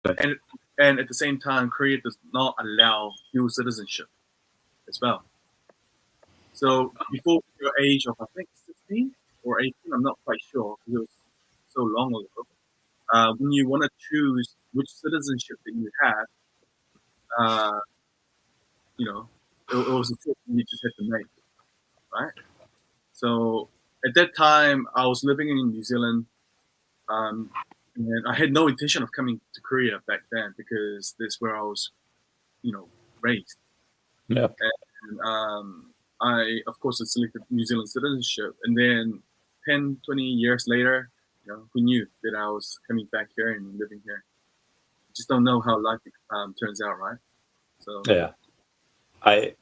and at the same time, Korea does not allow dual citizenship as well. So before your age of, I think, 16 or 18, I'm not quite sure because it was so long ago. When you want to choose which citizenship that you have, you know, it was a choice you just had to make, right? So at that time, I was living in New Zealand, and I had no intention of coming to Korea back then because that's where I was, raised. Yeah. And I, of course, selected New Zealand citizenship, and then 10, 20 years later, who knew that I was coming back here and living here? Just don't know how life turns out, right? So yeah,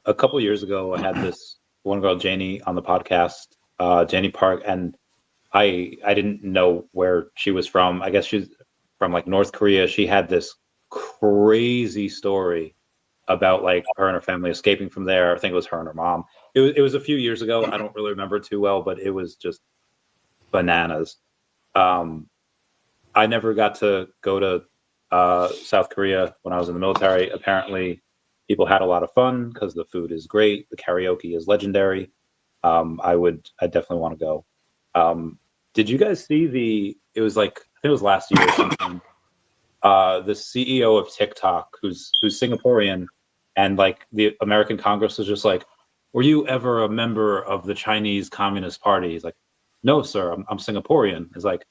a couple years ago, I had this one girl, Janie, on the podcast, Janie Park, and I didn't know where she was from. I guess she's from like North Korea. She had this crazy story about like her and her family escaping from there. I think it was her and her mom. It was a few years ago. I don't really remember too well, but it was just bananas. I never got to go to South Korea when I was in the military. Apparently, people had a lot of fun because the food is great. The karaoke is legendary. I definitely want to go. Did you guys see it was like, I think it was last year or something. The CEO of TikTok, who's Singaporean, and like the American Congress was just like, were you ever a member of the Chinese Communist Party? He's like, no, sir, I'm Singaporean. It's like,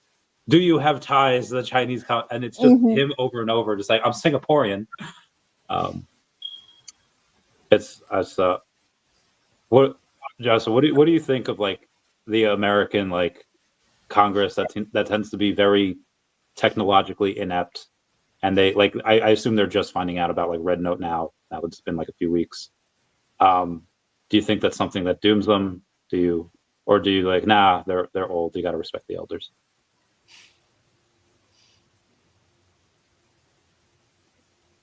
do you have ties to the Chinese? And it's just him over and over, just like, I'm Singaporean. It's what, Joshua, what do you think of like the American like Congress that tends to be very technologically inept, and they like I assume they're just finding out about like Red Note now. That it's been like a few weeks. Do you think that's something that dooms them? Do you like, nah, they're old, you got to respect the elders?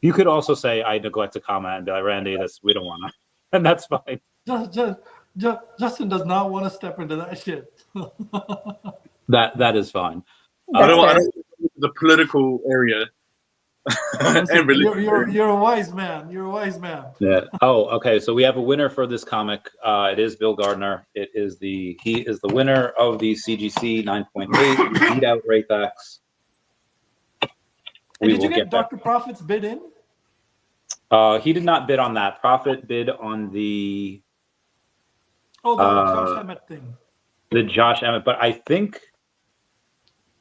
You could also say I neglect to comment and be like, Randy, we don't want to, and that's fine. Justin does not want to step into that shit. That is fine. I don't want the political area. Listen, you're a wise man. You're a wise man. Yeah. Oh, okay. So we have a winner for this comic. It is Bill Gardner. He is the winner of the CGC 9.8. Beat out Wraithax. Did you get Dr. Profit's bid in? He did not bid on that. Profit bid on the Josh Emmett thing. The Josh Emmett, but I think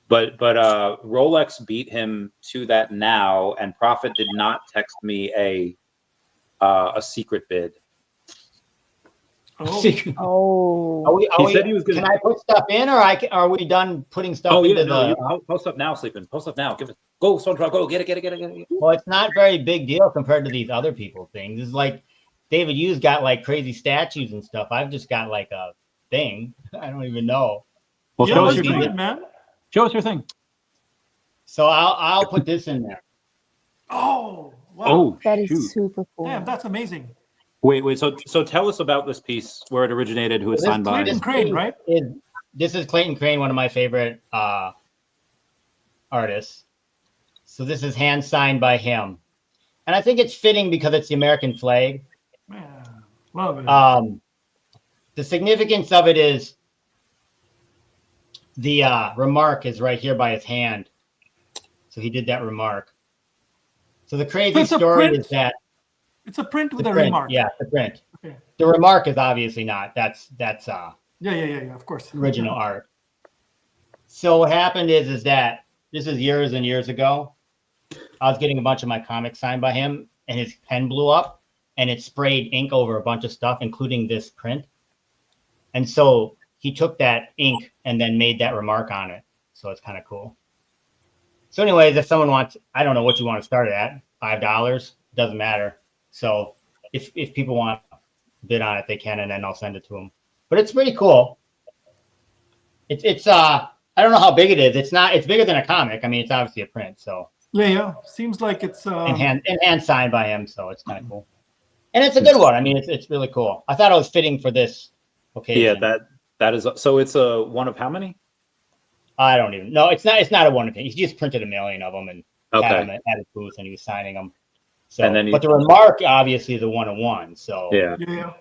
but Rolex beat him to that now, and Profit did not text me a secret bid. Oh. Said he was gonna. Can I put stuff in, or are we done putting stuff into I'll post up now, Sleeping. Post up now. Give it. Go, Stormtrooper. Go. Get it. Well, it's not very big deal compared to these other people things. It's like David, you've got like crazy statues and stuff. I've just got like a thing. I don't even know. Well, show us your thing, man. Show us your thing. So I'll put this in there. Oh, wow. Oh, that is super cool. Damn, that's amazing. Wait. So tell us about this piece, where it originated, who it's signed by. Clayton Crane, right? This is Clayton Crane, one of my favorite artists. So this is hand signed by him, and I think it's fitting because it's the American flag. Man, love it. The significance of it is the remark is right here by his hand. So he did that remark. So the crazy story is that it's a print with a remark. Yeah, the print. Okay. The remark is obviously not. That's yeah, of course. Original art. So what happened is that this is years and years ago. I was getting a bunch of my comics signed by him, and his pen blew up, and it sprayed ink over a bunch of stuff, including this print. And so he took that ink and then made that remark on it. So it's kind of cool. So anyways, if someone wants, I don't know what you want to start it at, $5, doesn't matter. So if people want to bid on it, they can, and then I'll send it to them. But it's pretty cool. It's I don't know how big it is. It's bigger than a comic. I mean, it's obviously a print, so Yeah. Seems like it's in hand signed by him, so it's kind of cool. And it's a good one. I mean, it's really cool. I thought it was fitting for this occasion. Yeah, that is. So it's a one of how many? I don't even know. It's not a one of thing. He just printed a million of them and had Okay. them at his booth, and he was signing them. So, And then but the remark obviously is a 1-of-1. So yeah.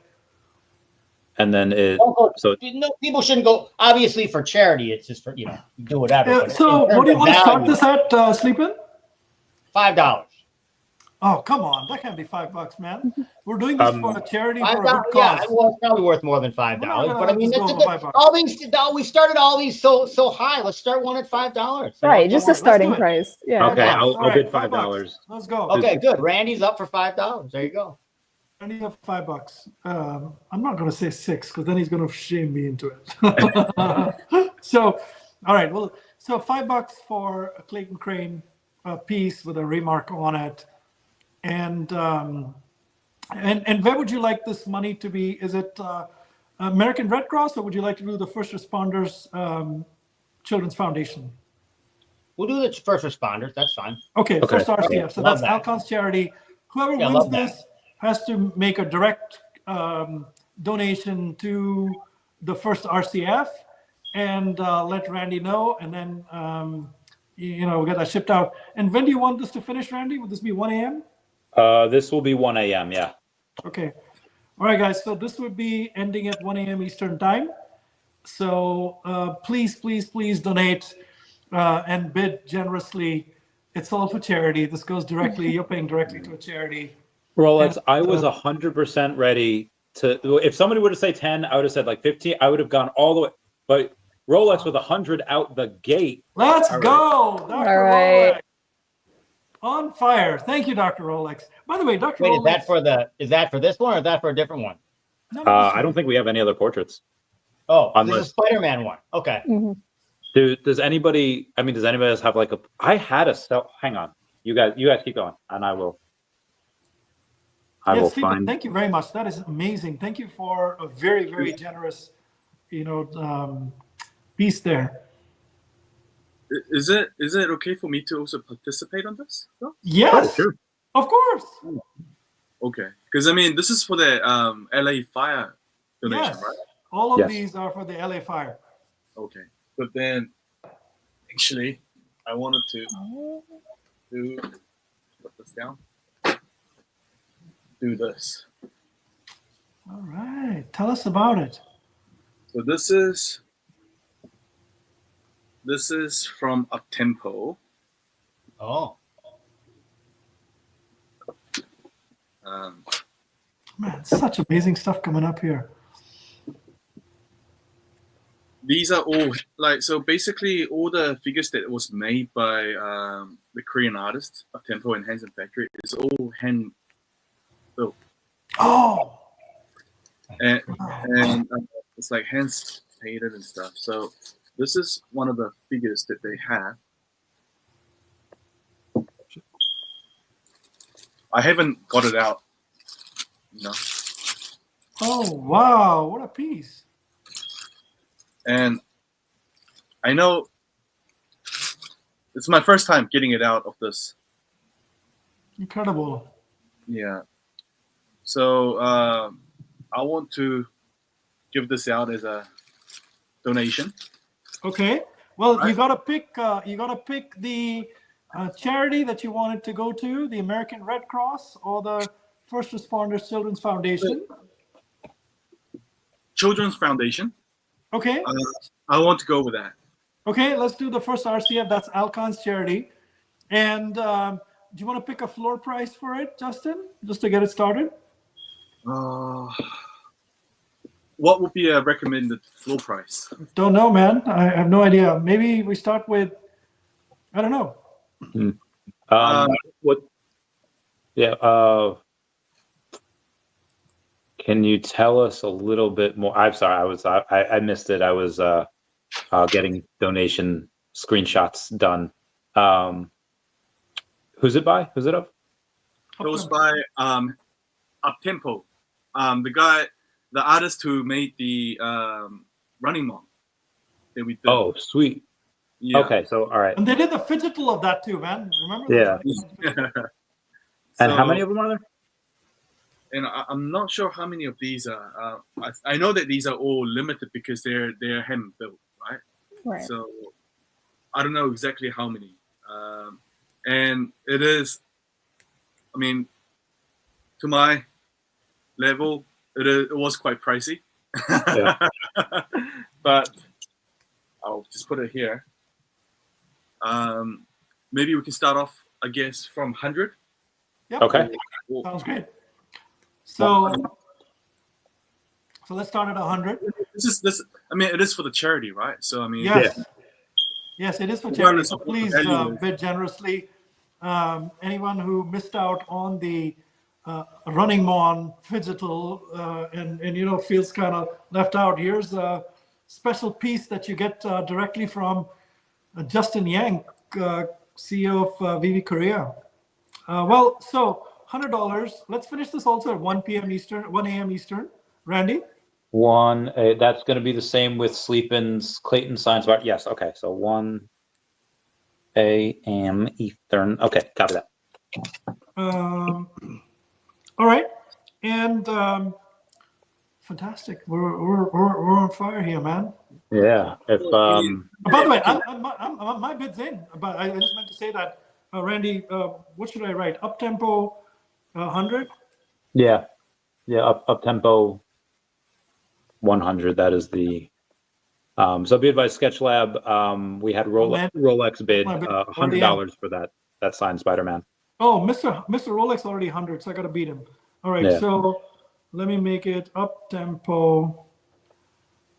And then people shouldn't go. Obviously, for charity, it's just for do whatever. Yeah, but so what do you want to start this at, Sleepin? $5. Oh, come on. That can't be $5, man. We're doing this for a charity for a good cause. Yeah, well, it's probably worth more than $5. But I mean, it's a good, we started all these so high. Let's start one at $5. Right, just a starting price. Yeah. Okay, I'll bid $5. Let's go. Okay, good. Randy's up for $5. There you go. Randy up $5. I'm not going to say 6 because then he's going to shame me into it. So, all right. Well, so $5 for a Clayton Crane piece with a remark on it. And where would you like this money to be? Is it American Red Cross, or would you like to do the First Responders Children's Foundation? We'll do the first responders. That's fine. Okay, first RCF. So Love that's Alcon's charity. Whoever wins this has to make a direct donation to the first RCF and let Randy know, and then we'll get that shipped out. And when do you want this to finish, Randy? Would this be 1 a.m.? This will be 1 a.m. Yeah. Okay. All right, guys. So this would be ending at 1 a.m. Eastern time. So please donate and bid generously. It's all for charity. This goes directly. You're paying directly to a charity. Rolex, I was 100% ready to. If somebody would have said 10, I would have said like 15. I would have gone all the way. But Rolex with 100 out the gate. Let's go, Dr. All right. Rolex. On fire. Thank you, Dr. Rolex. By the way, Dr. Wait, Rolex. is that for this one or is that for a different one? No, I don't think we have any other portraits. Oh, this is a Spider-Man one. Okay. Does anybody else have like I had a cell. Hang on. You guys keep going and I will Stephen, find. thank you very much. That is amazing. Thank you for a very, very generous, piece there. Is it okay for me to also participate on this? No? Yes, oh, sure. Of course. Okay, because I mean, this is for the LA fire donation, Yes, right? all of these are for the LA fire. Okay, but then actually, I wanted to put this down. Do this. All right, tell us about it. So this is from Uptempo. Oh. Man, such amazing stuff coming up here. These are all so basically all the figures that was made by the Korean artists Uptempo and Hansen Factory is all hand built. Oh. And it's like hands painted and stuff. So this is one of the figures that they have. I haven't got it out. Oh, wow. What a piece. And I know it's my first time getting it out of this. Incredible. Yeah. So I want to give this out as a donation. Okay. Well, you gotta pick the charity that you want it to go to, the American Red Cross or the First Responders Children's Foundation. Children's Foundation. Okay. I want to go with that. Okay, let's do the first RCF. That's Alcon's charity. And do you want to pick a floor price for it, Justin, just to get it started? What would be a recommended floor price? Don't know, man. I have no idea. Maybe we start with, I don't know. What? Yeah. Can you tell us a little bit more? I'm sorry, I missed it. I was getting donation screenshots done. Who's it by? Who's it of? It was by Uptempo. The artist who made the Running Man that we did. Oh, sweet. Yeah. Okay, so all right. And they did the fidgetal of that too, man. Remember? Yeah. And how many of them are there? And I'm not sure how many of these are. I know that these are all limited because they're hand built, right? Right. So I don't know exactly how many. And it is, I mean, to my level, it was quite pricey. Yeah. But I'll just put it here. Maybe we can start off, I guess, from 100. Yep. Okay. Sounds great. So let's start at 100. I mean, it is for the charity, right? So I mean, Yes. Yes, it is for charity. So please bid generously. Anyone who missed out on the Running Man fidgetal and feels kind of left out, here's a special piece that you get directly from Justin Yang, CEO of VeVe Korea. Well, so $100. Let's finish this also at 1 p.m. Eastern, 1 a.m. Eastern. Randy? That's going to be the same with Sleepin's Clayton Science Bar. Yes. Okay. So 1 a.m. Eastern. Okay. Copy that. All right. And fantastic. We're on fire here, man. Yeah. If By the way, my bid's in. But I just meant to say that, Randy. What should I write? Up tempo, 100. Yeah. Up tempo 100. That is the. So be advised, Sketch Lab. We had Rolex bid $100 for that signed Spider-Man. Oh, Mr. Rolex already 100, so I gotta beat him. All right, Yeah. so let me make it up tempo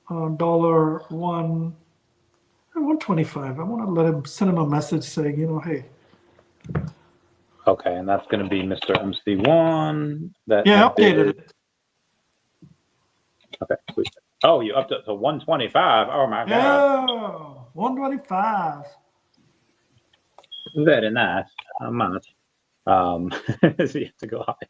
$125. I want to let him send him a message saying, hey. Okay, and that's going to be Mr. MC1. Yeah, updated it. Okay, sweet. Oh, you upped it to 125. Oh my god. Yeah, 125. Very nice. How much? So you have to go high.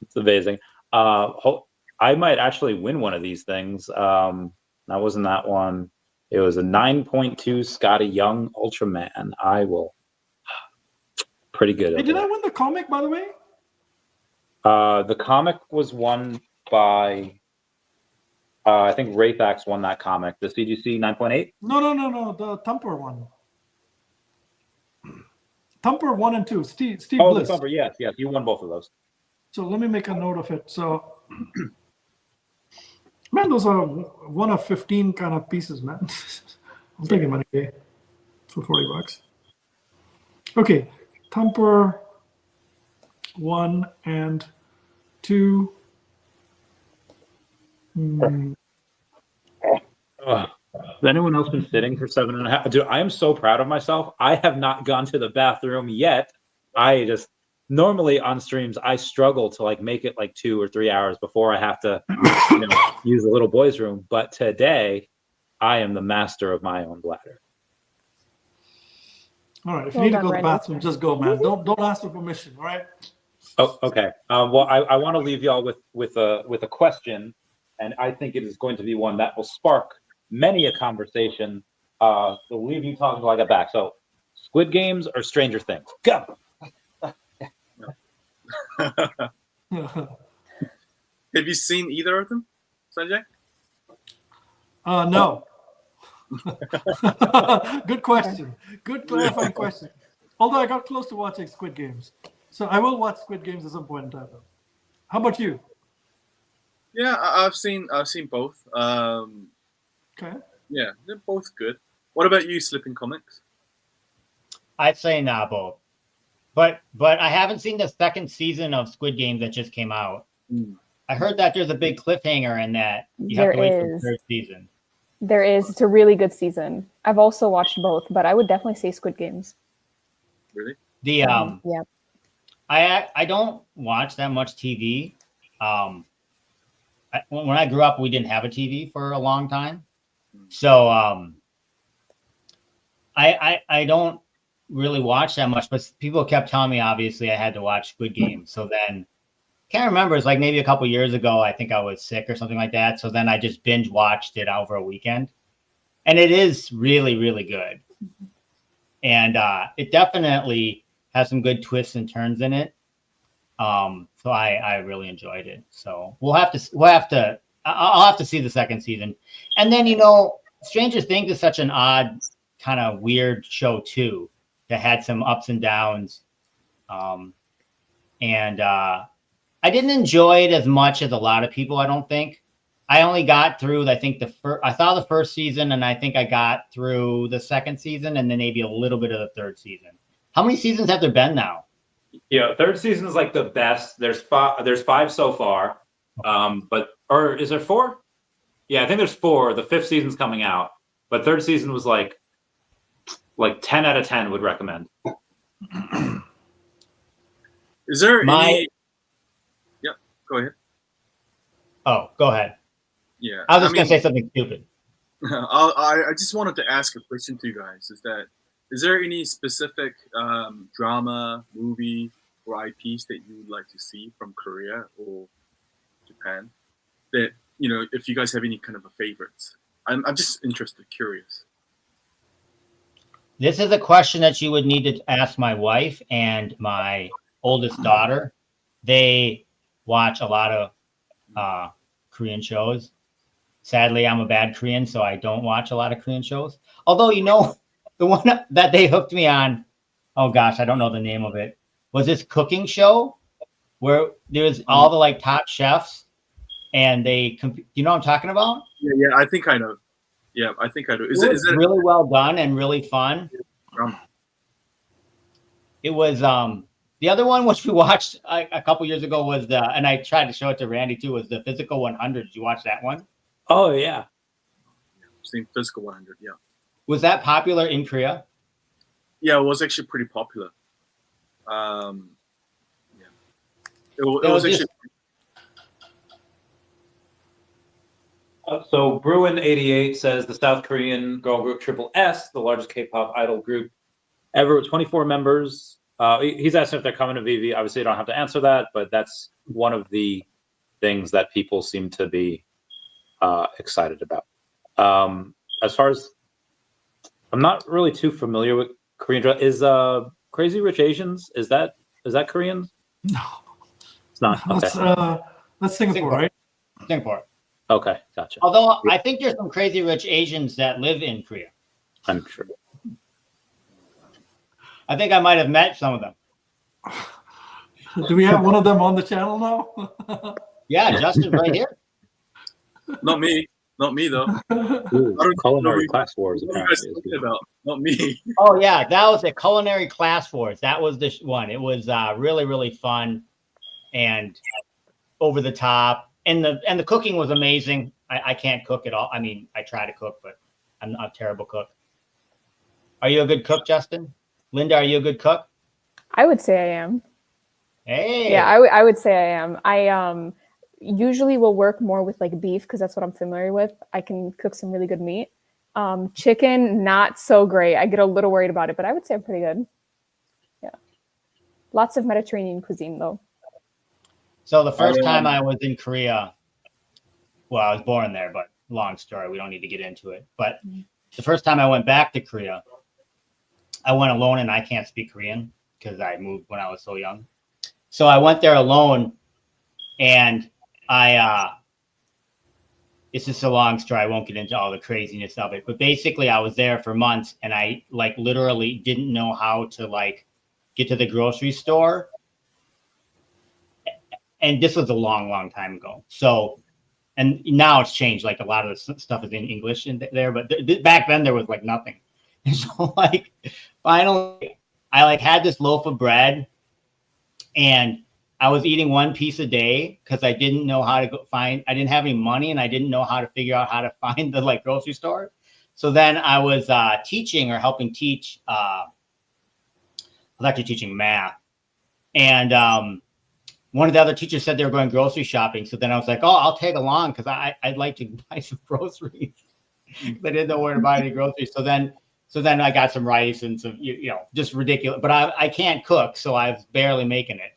It's amazing. I might actually win one of these things. That wasn't that one. It was a 9.2 Scotty Young Ultraman. I will. Pretty good. Hey, did I win the comic, by the way? The comic was won by. I think Raythax won that comic. The CGC 9.8? No. The Thumper one. Thumper 1 and 2. Steve Oh, Bliss. the Thumper. Yes. You won both of those. So let me make a note of it. So, man, those are 1 of 15 kind of pieces, man. I'm taking money for $40. Okay, Thumper 1 and 2. Has anyone else been sitting for 7.5? Dude, I am so proud of myself. I have not gone to the bathroom yet. I just normally on streams I struggle to make it 2 or 3 hours before I have to use the little boys' room. But today, I am the master of my own bladder. All right, if you need to go to the bathroom, just go, man. Don't ask for permission. All right. Oh, okay. Well, I want to leave y'all with a question, and I think it is going to be one that will spark many a conversation. So leave you talking till I get back. So, Squid Games or Stranger Things? Go. Have you seen either of them, Sanjay? No. Good question. Good clarifying question. Although I got close to watching Squid Games, so I will watch Squid Games at some point in time. How about you? Yeah, I've seen both. Okay. Yeah, they're both good. What about you, Slipping Comics? I'd say not both. But I haven't seen the second season of Squid Games that just came out. I heard that there's a big cliffhanger and that you have to wait for the third season. There is. It's a really good season. I've also watched both, but I would definitely say Squid Games. Really? Yeah. I don't watch that much TV. When I grew up, we didn't have a TV for a long time, so I don't really watch that much, but people kept telling me obviously I had to watch Squid Game. So then can't remember, it's like maybe a couple years ago, I think I was sick or something like that. So then I just binge watched it over a weekend. And it is really, really good. And it definitely has some good twists and turns in it. So I really enjoyed it. So I'll have to see the second season. And then, you know, Stranger Things is such an odd kind of weird show too, that had some ups and downs. And I didn't enjoy it as much as a lot of people, I don't think. I only got through, I think I saw the first season, and I think I got through the second season and then maybe a little bit of the third season. How many seasons have there been now? Yeah, third season is like the best. There's five so far. Or is there 4? Yeah, I think there's 4. The 5th season's coming out. But third season was like 10 out of 10 would recommend. Is there any? Yep, go ahead. Oh, go ahead. Yeah, I was just gonna say something stupid. I just wanted to ask a question to you guys. Is there any specific drama, movie, or IPs that you would like to see from Korea or Japan? That, you know, if you guys have any kind of a favorites. I'm just interested, curious. This is a question that you would need to ask my wife and my oldest daughter. They watch a lot of Korean shows. Sadly, I'm a bad Korean, so I don't watch a lot of Korean shows. Although, you know, the one that they hooked me on, oh gosh, I don't know the name of it, was this cooking show where there's all the like top chefs and they you know what I'm talking about? Yeah, I think I know. Yeah, I think I do. Is it really well done and really fun? It was the other one which we watched a couple years ago was and I tried to show it to Randy too, was the Physical 100. Did you watch that one? Oh yeah. Same Physical 100. Yeah. Was that popular in Korea? Yeah, it was actually pretty popular. Yeah. It was actually. So Bruin88 says the South Korean girl group Triple S, the largest K-pop idol group ever, with 24 members. He's asking if they're coming to VeVe. Obviously, you don't have to answer that, but that's one of the things that people seem to be excited about. As far as I'm not really too familiar with Korean drama. Is Crazy Rich Asians? Is that Korean? No, it's not. Okay. That's Singapore, right? Singapore. Okay, gotcha. Although I think there's some Crazy Rich Asians that live in Korea. I'm sure. I think I might have met some of them. Do we have one of them on the channel now? Yeah, Justin right here. Not me though. Culinary Class Wars. What are you guys talking about? Not me. Oh yeah, that was a Culinary Class Wars. That was the one. It was really, really fun and over the top. And the cooking was amazing. I can't cook at all. I mean, I try to cook, but I'm not a terrible cook. Are you a good cook, Justin? Linda, are you a good cook? I would say I am. Hey. Yeah, I would say I am. I usually will work more with like beef because that's what I'm familiar with. I can cook some really good meat. Chicken, not so great. I get a little worried about it, but I would say I'm pretty good. Yeah. Lots of Mediterranean cuisine though. So the first time I was in Korea, well, I was born there, but long story. We don't need to get into it. But the first time I went back to Korea, I went alone, and I can't speak Korean because I moved when I was so young. So I went there alone, and it's just a long story. I won't get into all the craziness of it. But basically, I was there for months, and I like literally didn't know how to like get to the grocery store. And this was a long, long time ago. So, and now it's changed. Like a lot of the stuff is in English in there, but back then there was like nothing. And so like, finally, I like had this loaf of bread, and I was eating one piece a day because I didn't know how to I didn't have any money, and I didn't know how to figure out how to find the like grocery store. So then I was teaching or helping teach. I was actually teaching math, and one of the other teachers said they were going grocery shopping. So then I was like, oh, I'll tag along because I'd like to buy some groceries. I didn't know where to buy any groceries. So then I got some rice and some, just ridiculous. But I can't cook, so I was barely making it.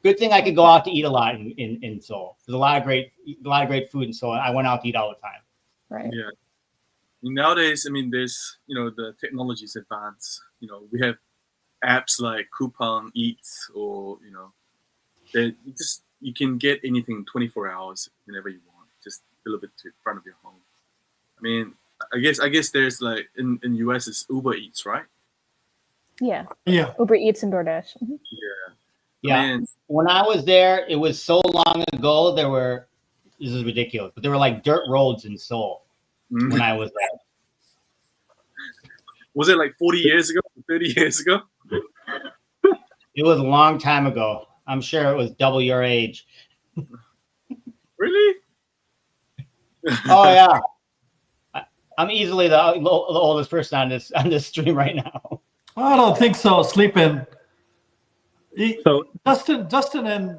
Good thing I could go out to eat a lot in Seoul. There's a lot of great food in Seoul. I went out to eat all the time. Right. Yeah. Nowadays, I mean, there's the technology is advanced. We have apps like Coupon Eats, or that you can get anything 24 hours whenever you want, just deliver to the front of your home. I mean, I guess there's like in US it's Uber Eats, right? Yeah. Yeah. Uber Eats and DoorDash. Mm-hmm. Yeah. Yeah. Man. When I was there, it was so long ago. This is ridiculous, but there were like dirt roads in Seoul when I was there. Was it like 40 years ago, 30 years ago? It was a long time ago. I'm sure it was double your age. Really? Oh yeah. I'm easily the oldest person on this stream right now. I don't think so. Sleeping. So Justin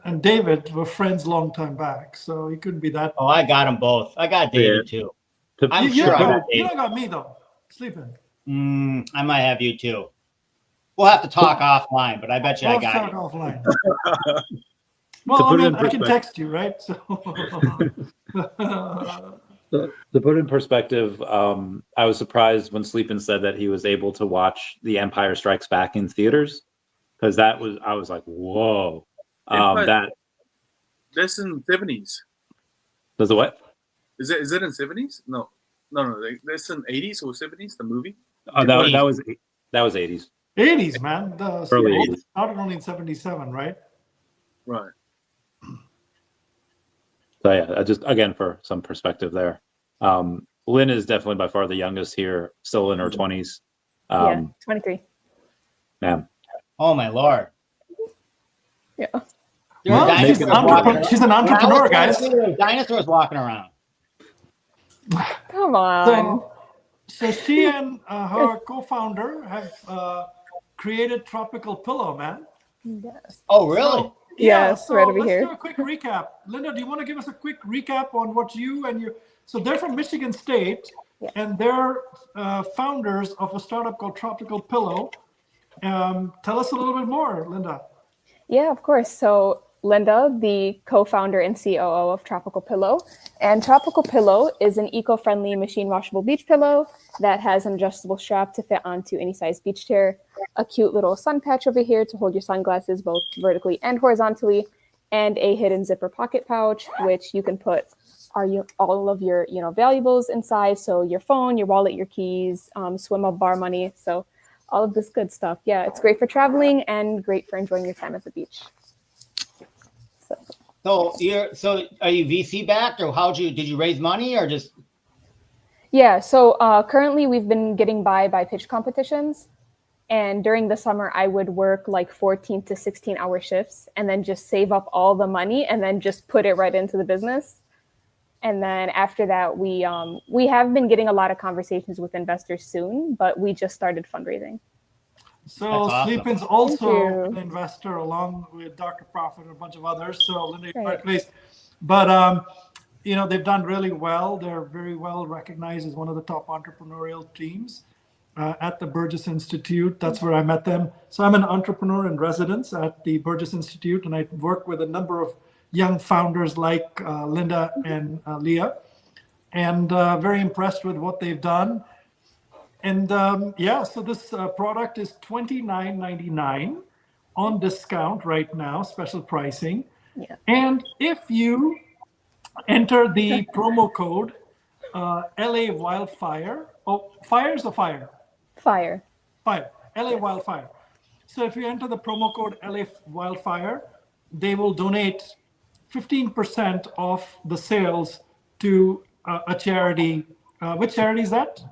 and David were friends long time back, so he couldn't be that. Oh, I got them both. I got David too. I'm You sure don't got me though. Sleeping. I might have you too. We'll have to talk offline, but I bet you I got you. Offline. Well, I mean, I can text you, right? So. To put in perspective, I was surprised when Sleepin said that he was able to watch The Empire Strikes Back in theaters, because I was like, whoa. That's in 70s. Does it what? Is it in 70s? No. That's in 80s or 70s. The movie. That was 80s. 80s, man. The Early 80s. Started only in 77, right? Right. So yeah, just again for some perspective there. Lynn is definitely by far the youngest here, still in her 20s. 23. Man. Oh my Lord. Yeah. She's an entrepreneur, guys. Dinosaurs walking around. Come on. So she and her co-founder have created Tropical Pillow, man. Yes. Oh, really? Yes, right over let's here. do a quick recap. Linda, do you want to give us a quick recap on what you and your... So they're from Michigan State, and they're founders of a startup called Tropical Pillow. Tell us a little bit more, Linda. Yeah, of course. So Linda, the co-founder and COO of Tropical Pillow. And Tropical Pillow is an eco-friendly machine washable beach pillow that has an adjustable strap to fit onto any size beach chair, a cute little sun patch over here to hold your sunglasses both vertically and horizontally, and a hidden zipper pocket pouch, which you can put all of your valuables inside. So your phone, your wallet, your keys, swim up bar money. So all of this good stuff. Yeah, it's great for traveling and great for enjoying your time at the beach. So are you VC backed, or did you raise money, or just? Yeah, so currently we've been getting by pitch competitions, and during the summer I would work like 14 to 16 hour shifts and then just save up all the money and then just put it right into the business. And then after that, we have been getting a lot of conversations with investors soon, but we just started fundraising. So awesome. Sleepin's also an investor along with Dr. Profit and a bunch of others. So Linda, you're in the right place. But they've done really well. They're very well recognized as one of the top entrepreneurial teams at the Burgess Institute. That's where I met them. So I'm an entrepreneur in residence at the Burgess Institute, and I work with a number of young founders like Linda and Leah, and very impressed with what they've done. And so this product is $29.99 on discount right now, special pricing. Yeah. And if you enter the promo code LA Wildfire, fires or fire? Fire. LA Wildfire. So if you enter the promo code LA Wildfire, they will donate 15% of the sales to a charity. Which charity is that?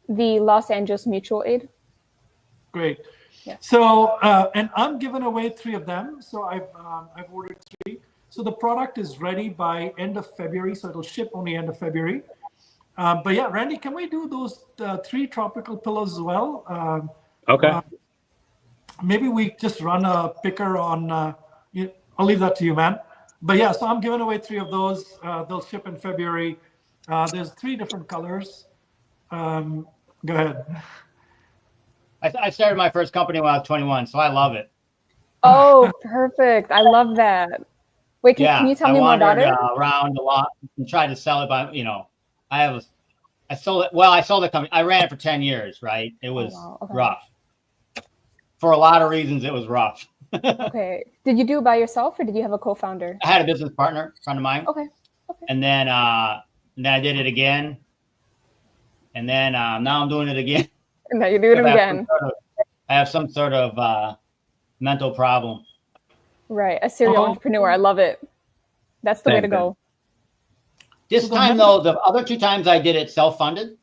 The Los Angeles Mutual Aid. Great. Yeah. So, and I'm giving away 3 of them. So I've ordered 3. So the product is ready by end of February. So it'll ship only end of February. But yeah, Randy, can we do those 3 tropical pillows as well? Okay. Maybe we just run a picker on. I'll leave that to you, man. But yeah, so I'm giving away 3 of those. They'll ship in February. There's 3 different colors. Go ahead. I started my first company when I was 21, so I love it. Oh, perfect. I love that. Wait, can you tell me more about it? Around a lot and tried to sell it, but I sold it. Well, I sold the company. I ran it for 10 years, right? It was rough. For a lot of reasons, it was rough. Okay. Did you do it by yourself or did you have a co-founder? I had a business partner, friend of mine. Okay. And then I did it again. And then now I'm doing it again. And now you're doing it again. I have some sort of mental problem. Right. A serial entrepreneur. I love it. That's the way to go. This time, though, the other 2 times I did it self-funded.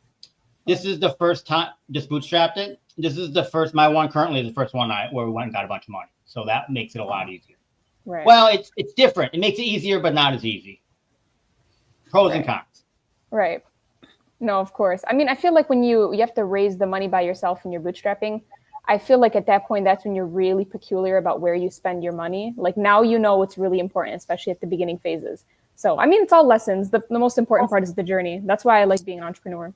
This is the first time, just bootstrapped it. This is the first, my one currently is the first one where we went and got a bunch of money. So that makes it a lot easier. Right. Well, it's different. It makes it easier, but not as easy. Pros and cons. Right. No, of course. I mean, I feel like when you have to raise the money by yourself and you're bootstrapping, I feel like at that point, that's when you're really peculiar about where you spend your money. Like now you know what's really important, especially at the beginning phases. So, I mean, it's all lessons. The most important part is the journey. That's why I like being an entrepreneur.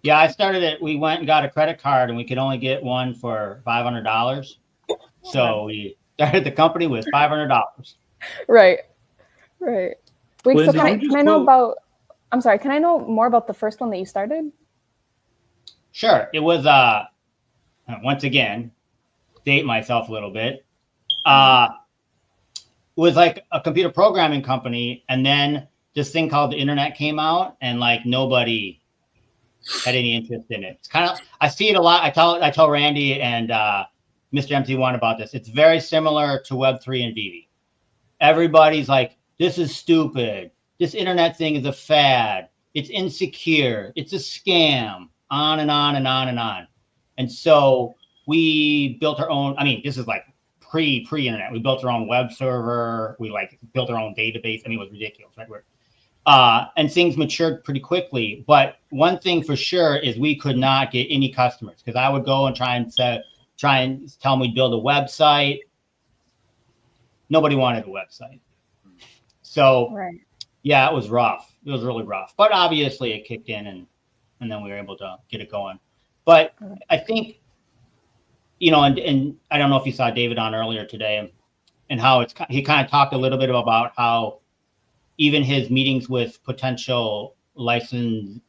Yeah, I started it. We went and got a credit card and we could only get one for $500. So we started the company with $500. Right. Right. Wait, so can I know about, I'm sorry, can I know more about the first one that you started? Sure. It was, once again, date myself a little bit. It was like a computer programming company. And then this thing called the internet came out and like nobody had any interest in it. It's kind of, I see it a lot. I tell Randy and Mr. MC1 about this. It's very similar to Web3 and VeVe. Everybody's like, this is stupid. This internet thing is a fad. It's insecure. It's a scam. On and on and on and on. And so we built our own, I mean, this is like pre-internet. We built our own web server. We like built our own database. I mean, it was ridiculous, right? And things matured pretty quickly. But one thing for sure is we could not get any customers because I would go and try and tell them we'd build a website. Nobody wanted a website. So yeah, it was rough. It was really rough. But obviously it kicked in and then we were able to get it going. But I think, you know, and I don't know if you saw David on earlier today and how he kind of talked a little bit about how even his meetings with potential licensors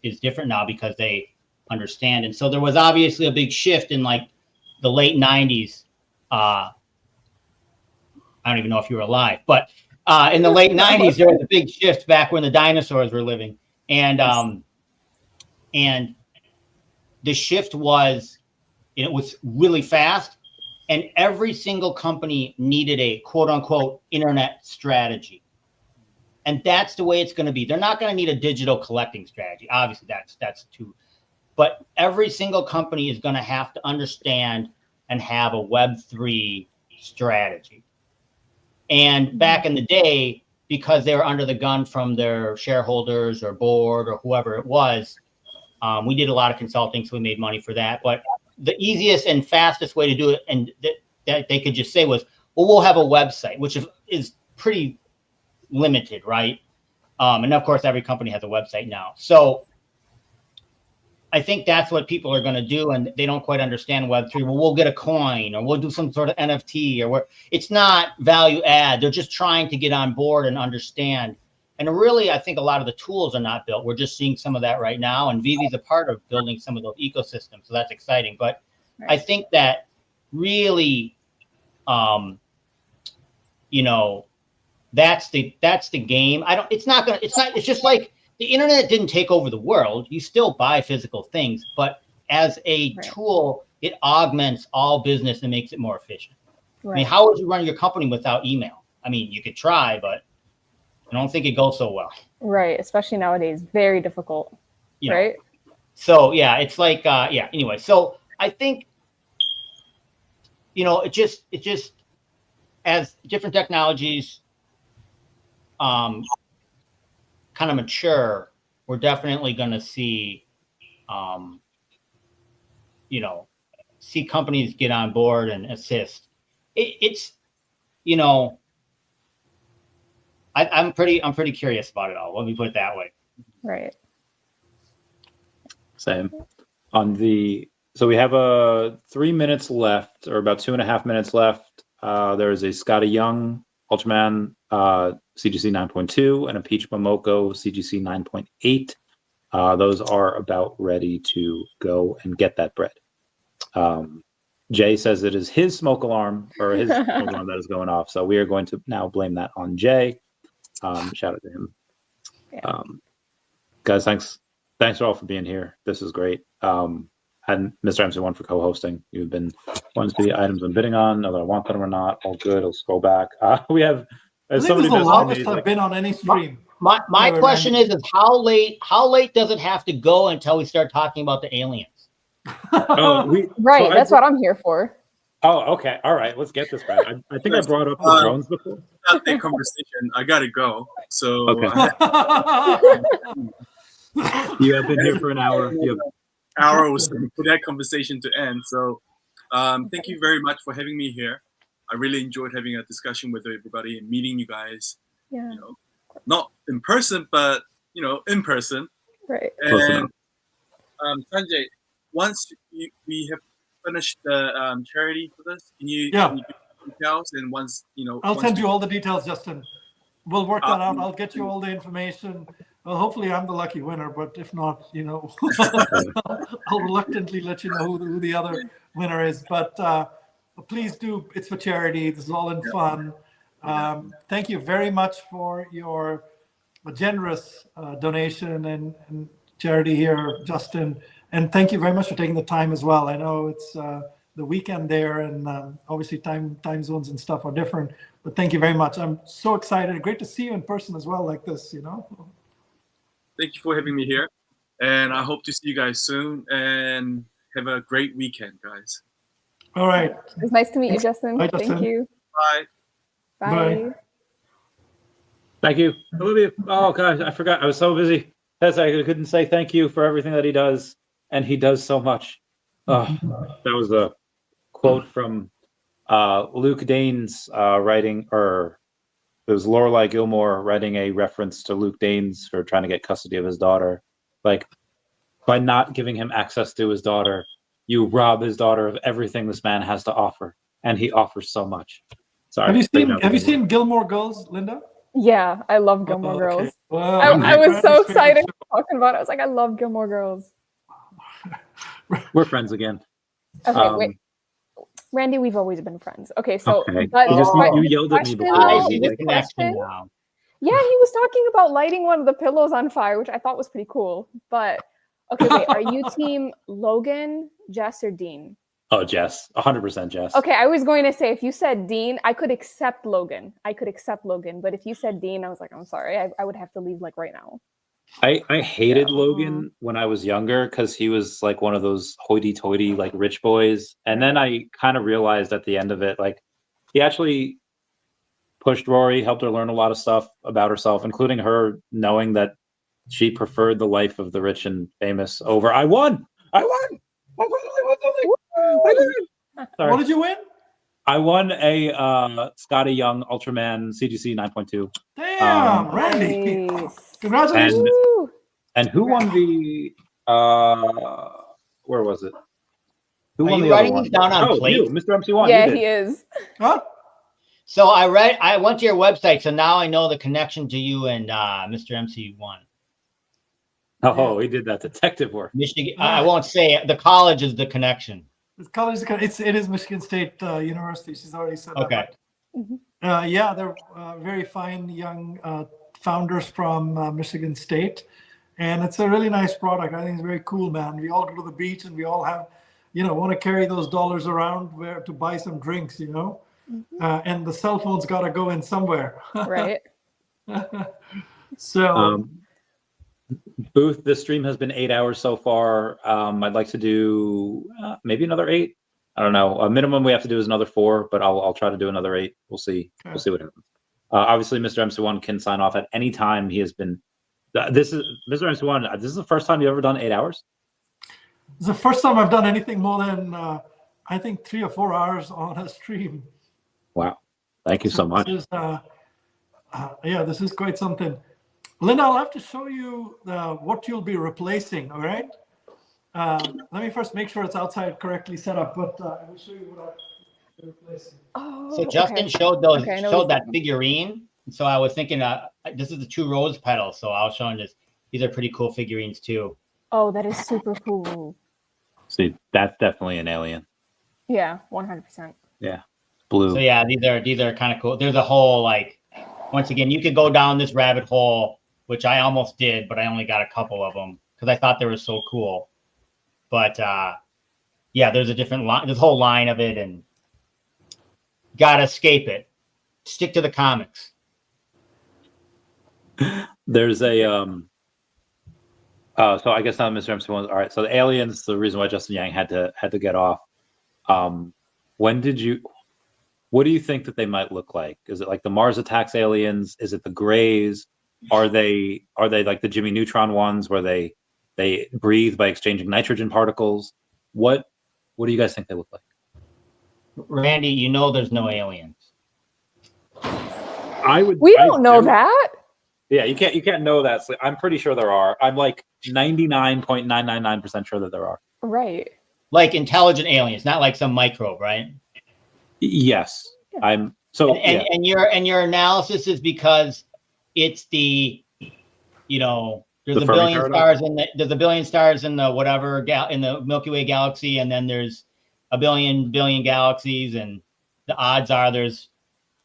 is different now because they understand. And so there was obviously a big shift in like the late 90s. I don't even know if you were alive, but in the late 90s, there was a big shift back when the dinosaurs were living. And the shift was, it was really fast. And every single company needed a quote unquote internet strategy. And that's the way it's going to be. They're not going to need a digital collecting strategy. Obviously, that's too. But every single company is going to have to understand and have a Web3 strategy. And back in the day, because they were under the gun from their shareholders or board or whoever it was, we did a lot of consulting, so we made money for that. But the easiest and fastest way to do it, and that they could just say was, well, we'll have a website, which is pretty limited, right? And of course, every company has a website now. So I think that's what people are going to do, and they don't quite understand Web3. Well, we'll get a coin, or we'll do some sort of NFT, or it's not value add. They're just trying to get on board and understand. And really, I think a lot of the tools are not built. We're just seeing some of that right now, and VeVe is a part of building some of those ecosystems, so that's exciting. But I think that really, you know, that's the game. It's just like the internet didn't take over the world. You still buy physical things, but as a tool, it augments all business and makes it more efficient. I mean, how would you run your company without email? I mean, you could try, but I don't think it goes so well. Right, especially nowadays, very difficult. Right. So yeah, it's like yeah. Anyway, so I think, you know, it just as different technologies kind of mature, we're definitely going to see, you know, see companies get on board and assist. It's, you know, I'm pretty curious about it all. Let me put it that way. Right. Same. So we have 3 minutes left, or about 2.5 minutes left. There is a Scotty Young Ultraman CGC 9.2 and a Peach Momoko CGC 9.8. Those are about ready to go and get that bread. Jay says it is his smoke alarm or his smoke alarm that is going off. So we are going to now blame that on Jay. Shout out to him. Yeah. Guys, thanks all for being here. This is great. And Mr. MC1 for co-hosting. You've been one of the items I'm bidding on, whether I want them or not. All good. I'll scroll back. We have I think this is the longest I've been on any stream. My question is how late does it have to go until we start talking about the aliens? Right, that's what I'm here for. Oh, okay. All right. Let's get this right. I think I brought up the drones before. That conversation, I gotta go. So okay. You have been here for an hour. Hour was for that conversation to end. So thank you very much for having me here. I really enjoyed having a discussion with everybody and meeting you guys. Yeah. You know, not in person, but in person. Right. And Sanjay, once we have finished the charity for this, can you give details? And once I'll send you all the details, Justin. We'll work that out. I'll get you all the information. Well, hopefully I'm the lucky winner, but if not, I'll reluctantly let you know who the other winner is. But please do. It's for charity. This is all in fun. Thank you very much for your generous donation and charity here, Justin. And thank you very much for taking the time as well. I know it's the weekend there, and obviously time zones and stuff are different. But thank you very much. I'm so excited. Great to see you in person as well, like this. Thank you for having me here, and I hope to see you guys soon. And have a great weekend, guys. All right. It was nice to meet you, Justin. Bye, Justin. Thank you. Bye. Bye. Thank you. I love you. Oh gosh, I forgot. I was so busy. I couldn't say thank you for everything that he does, and he does so much. That was a quote from Luke Danes writing, or it was Lorelai Gilmore writing a reference to Luke Danes for trying to get custody of his daughter. Like, by not giving him access to his daughter, you rob his daughter of everything this man has to offer, and he offers so much. Sorry. Have you seen Gilmore Girls, Linda? Yeah, I love Gilmore Girls. Okay. Well, I was so excited talking about it. I was like, I love Gilmore Girls. We're friends again. Okay, wait. Randy, we've always been friends. Okay, so okay. But you yelled at me before. I see the connection now. Yeah, he was talking about lighting one of the pillows on fire, which I thought was pretty cool. But okay, wait, are you team Logan, Jess, or Dean? Oh, Jess, 100% Jess. Okay, I was going to say if you said Dean, I could accept Logan. But if you said Dean, I was like, I'm sorry, I would have to leave like right now. I hated Logan when I was younger because he was like one of those hoity-toity like rich boys, and then I kind of realized at the end of it, like he actually pushed Rory, helped her learn a lot of stuff about herself, including her knowing that she preferred the life of the rich and famous over. I won. Sorry. What did you win? I won a Scotty Young Ultraman CGC 9.2. Damn, Randy! Nice. Congratulations! And who won the? Where was it? Who won the other one? Down on plate? You, Mr. MC1. Yeah, he is. Huh? So I went to your website, so now I know the connection to you and Mr. MC1. Oh, he did that detective work. Michigan. I won't say it. The college is the connection. It is Michigan State University. She's already said that. Okay. Yeah, they're very fine young founders from Michigan State, and it's a really nice product. I think it's very cool, man. We all go to the beach, and we all have, want to carry those dollars around to buy some drinks, and the cell phone's got to go in somewhere. Right. So. Booth, this stream has been 8 hours so far. I'd like to do maybe another 8. I don't know. A minimum we have to do is another 4, but I'll try to do another 8. We'll see. Okay. We'll see what happens. Obviously, Mr. MC1 can sign off at any time. He has been. This is Mr. MC1. This is the first time you've ever done 8 hours. It's the first time I've done anything more than I think 3 or 4 hours on a stream. Wow! Thank you so much. This is quite something. Linda, I'll have to show you what you'll be replacing, all right? Let me first make sure it's outside correctly set up, but I will show you what I'm replacing. Oh, So Justin showed those Okay, I know showed this that figurine. So I was thinking, this is the two rose petals. So I was showing this. These are pretty cool figurines too. Oh, that is super cool. See, that's definitely an alien. Yeah, 100%. Yeah, blue. So yeah, these are kind of cool. There's a whole like, once again, you could go down this rabbit hole, which I almost did, but I only got a couple of them because I thought they were so cool. But yeah, there's a different line, this whole line of it, and gotta escape it. Stick to the comics. There's a so I guess now Mr. MC was all right. So the aliens, the reason why Justin Yang had to get off. What do you think that they might look like? Is it like the Mars Attacks aliens? Is it the Greys? Are they like the Jimmy Neutron ones where they breathe by exchanging nitrogen particles? What do you guys think they look like? Randy, you know there's no aliens. We don't know that. Yeah, you can't know that. So I'm pretty sure there are. I'm like 99.999% sure that there are. Right. Like intelligent aliens, not like some microbe, right? Yes. I'm so and your analysis is because it's the, you know, there's The a Fermi billion paradox? stars in the there's a billion stars in the whatever in the Milky Way galaxy, and then there's a billion galaxies, and the odds are there's,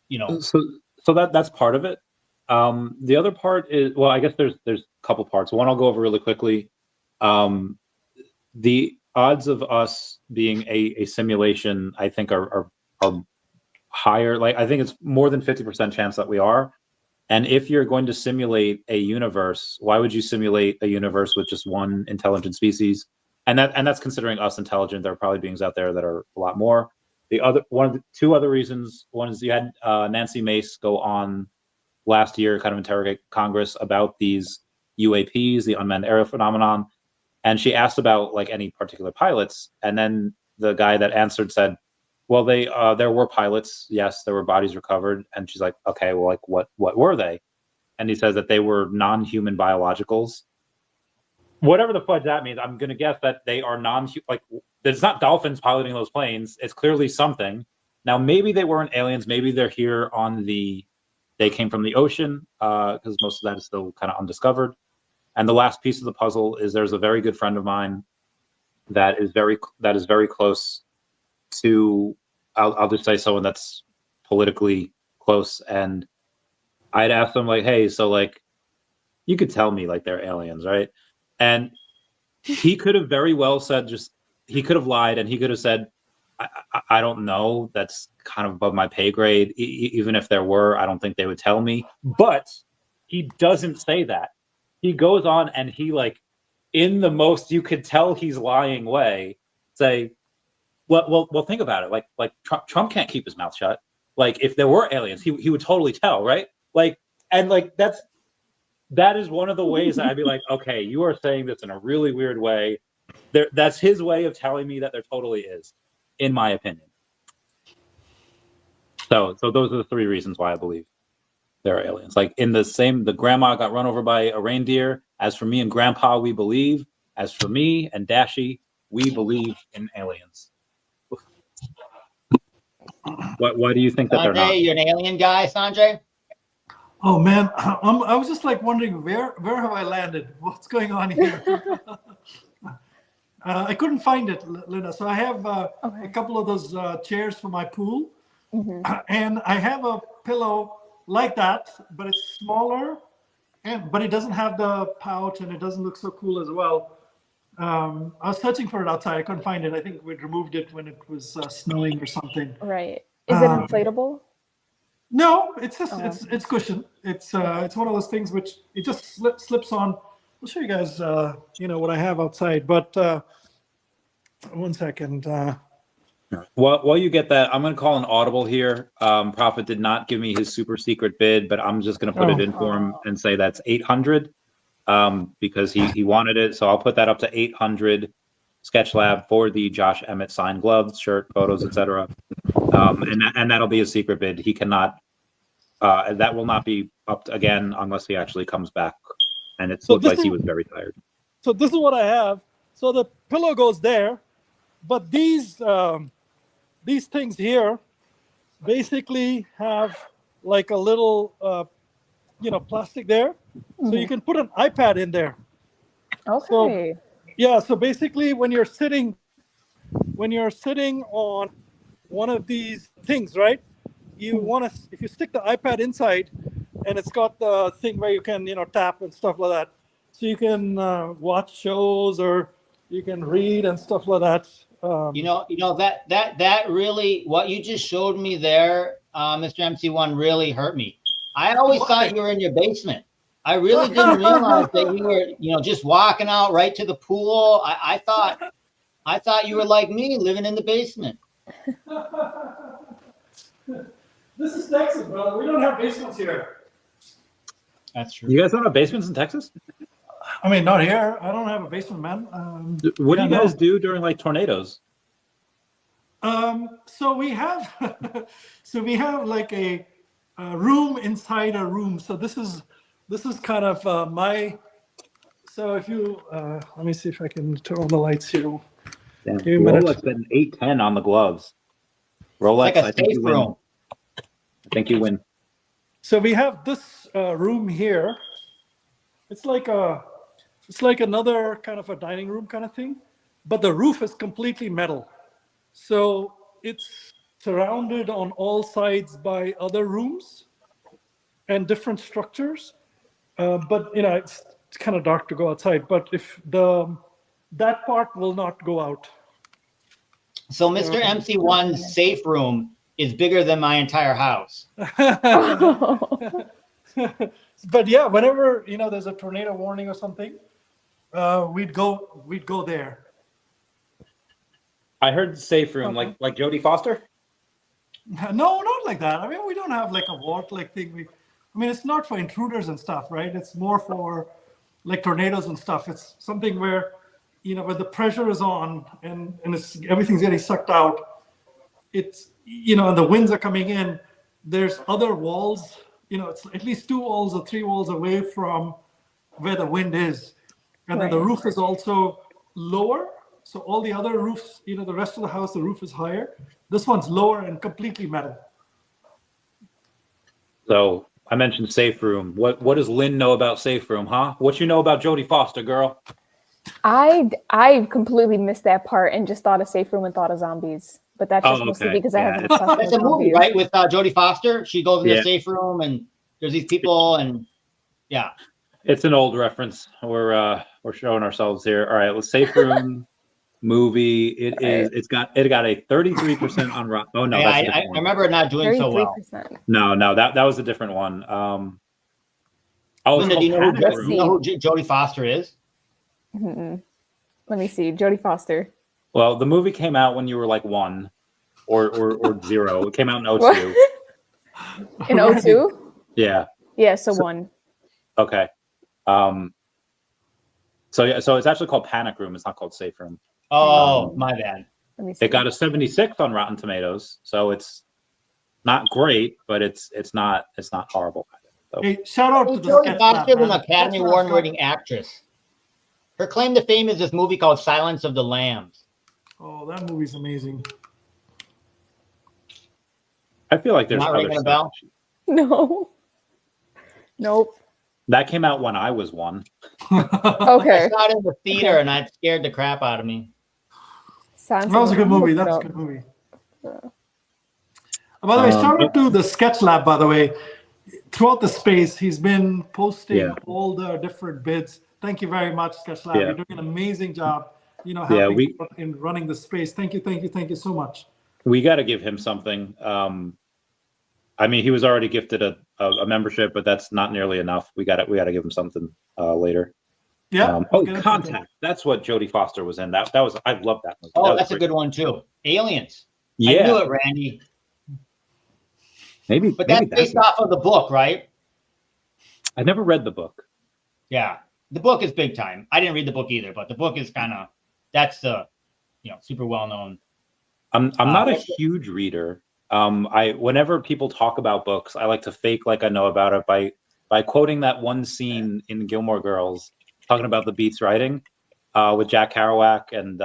you know. So that's part of it. The other part is, well, I guess there's a couple parts. One I'll go over really quickly. The odds of us being a simulation, I think, are higher. Like, I think it's more than 50% chance that we are. And if you're going to simulate a universe, why would you simulate a universe with just one intelligent species? And that's considering us intelligent. There are probably beings out there that are a lot more. Two other reasons. One is you had Nancy Mace go on last year, kind of interrogate Congress about these UAPs, the unmanned aerial phenomenon, and she asked about like any particular pilots, and then the guy that answered said, well, there were pilots, yes, there were bodies recovered, and she's like, okay, well, like what were they? And he says that they were non-human biologicals. Whatever the fudge that means, I'm gonna guess that they are like it's not dolphins piloting those planes. It's clearly something. Now maybe they weren't aliens. Maybe they're here on they came from the ocean, because most of that is still kind of undiscovered. And the last piece of the puzzle is there's a very good friend of mine that is very close to, I'll just say someone that's politically close, and I'd ask them like, hey, so like, you could tell me like they're aliens, right? And he could have very well said, he could have lied, and he could have said, I don't know. That's kind of above my pay grade. Even if there were, I don't think they would tell me. But he doesn't say that. He goes on and he like, in the most you could tell he's lying way, say, well, think about it. Like Trump can't keep his mouth shut. Like if there were aliens, he would totally tell, right? Like, and like that is one of the ways that I'd be like, okay, you are saying this in a really weird way. That's his way of telling me that there totally is, in my opinion. So those are the three reasons why I believe there are aliens. Like the grandma got run over by a reindeer. As for me and grandpa, we believe. As for me and Dashi, we believe in aliens. Why do you think that they're not? Sanjay, you're an alien guy, Sanjay? Oh man, I was just like wondering where have I landed? What's going on here? I couldn't find it, Linda. So I have a couple of those chairs for my pool, and I have a pillow like that, but it's smaller, but it doesn't have the pouch, and it doesn't look so cool as well. I was searching for it outside. I couldn't find it. I think we removed it when it was snowing or something. Right. Is it inflatable? No, it's just it's cushion. It's one of those things which it just slips on. I'll show you guys what I have outside, but 1 second. While you get that, I'm going to call an audible here. Prophet did not give me his super secret bid, but I'm just going to put it in for him and say that's 800 because he wanted it. So I'll put that up to 800 Sketch Lab for the Josh Emmett signed gloves, shirt, photos, etc. And that'll be a secret bid. He cannot. That will not be up again unless he actually comes back. And it looks like he was very tired. So this is what I have. So the pillow goes there, but these things here basically have like a little plastic there, so you can put an iPad in there. Okay. So yeah, so basically when you're sitting on one of these things, right? You want to, if you stick the iPad inside, and it's got the thing where you can tap and stuff like that, so you can watch shows or you can read and stuff like that. That really, what you just showed me there, Mr. MC1, really hurt me. I always thought you were in your basement. I really didn't realize that you were, just walking out right to the pool. I thought you were like me, living in the basement. This is Texas, brother. We don't have basements here. That's true. You guys don't have basements in Texas? I mean, not here. I don't have a basement, man. What do you guys do during like tornadoes? So we have, like a room inside a room. So this is kind of my. So if you let me see if I can turn on the lights here. Damn, Give me a minute. Rolex bet an 810 on the gloves. Rolex, Like a I think safe you win. room. I think you win. So we have this room here. It's like another kind of a dining room kind of thing, but the roof is completely metal. So it's surrounded on all sides by other rooms and different structures. But it's kind of dark to go outside. But if that part will not go out. So Mr. MC1's safe room is bigger than my entire house. But yeah, whenever there's a tornado warning or something, we'd go there. I heard the safe room, like Jodie Foster. No, not like that. I mean, we don't have like a vault like thing. It's not for intruders and stuff, right? It's more for like tornadoes and stuff. It's something where where the pressure is on and everything's getting sucked out. It's and the winds are coming in. There's other walls. It's at least 2 walls or 3 walls away from where the wind is, and then the roof is also lower. So all the other roofs, the rest of the house, the roof is higher. This one's lower and completely metal. So I mentioned safe room. What does Lynn know about safe room, huh? What you know about Jodie Foster, girl? I completely missed that part and just thought of safe room and thought of zombies. But that's just mostly because I have an obsession It's with a movie, zombies. right? With Jodie Foster. She goes in the safe room and there's these people and yeah. It's an old reference. We're showing ourselves here. All right, let's safe room movie. It's got a 33% on Rotten. Oh no, that's a different I one. remember it not doing so well. No, that was a different one. Linda, do you know who Jodie Foster is? Mm-mm. Let me see. Jodie Foster. Well, the movie came out when you were like 1 or 0. It came out in 02. In 02? Yeah. Yeah, so 1. Okay. So it's actually called Panic Room. It's not called Safe Room. Oh, my bad. Let me see. It got a 76 on Rotten Tomatoes, so it's not great, but it's not horrible. So. Hey, shout out to the Jodie Foster is an Academy Award-winning actress. Her claim to fame is this movie called Silence of the Lambs. Oh, that movie's amazing. I feel like there's Not other ringing a stuff. bell? No. Nope. That came out when I was 1. Okay. I saw it in the theater and it scared the crap out of me. That was a good movie. That's a good movie. By the way, shout out to the Sketch Lab, by the way. Throughout the space, he's been posting all the different bids. Thank you very much, Sketch Lab. You're doing an amazing job, helping in running the space. Thank you so much. We got to give him something. I mean, he was already gifted a membership, but that's not nearly enough. We got to give him something later. Yeah. Contact. That's what Jodie Foster was in. That was I love that movie. Oh, that that's a good one too. Aliens. Yeah. I knew it, Randy. But that's based off of the book, right? I never read the book. Yeah, the book is big time. I didn't read the book either, but the book is that's super well known. I'm not a huge reader. Whenever people talk about books, I like to fake like I know about it by quoting that one scene in Gilmore Girls talking about the Beats writing. with Jack Kerouac and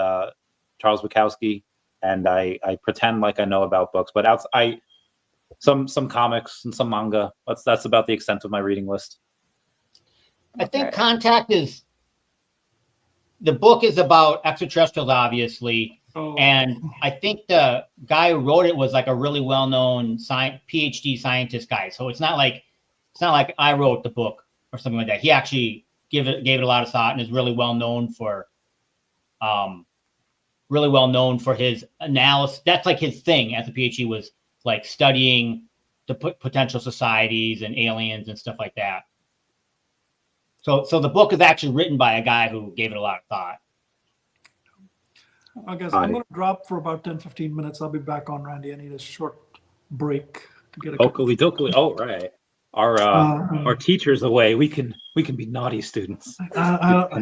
Charles Bukowski, and I pretend like I know about books, but some comics and some manga. That's about the extent of my reading list. I think Contact is the book is about extraterrestrials, obviously. Oh. And I think the guy who wrote it was like a really well-known PhD scientist guy. So it's not like I wrote the book or something like that. He actually gave it a lot of thought and is really well known for his analysis. That's like his thing as a PhD, was like studying the potential societies and aliens and stuff like that. So the book is actually written by a guy who gave it a lot of thought. I guess I'm going to drop for about 10-15 minutes. I'll be back on, Randy. I need a short break to get a cup of Dokey. Oh, right. Our teacher's away. We can be naughty students. I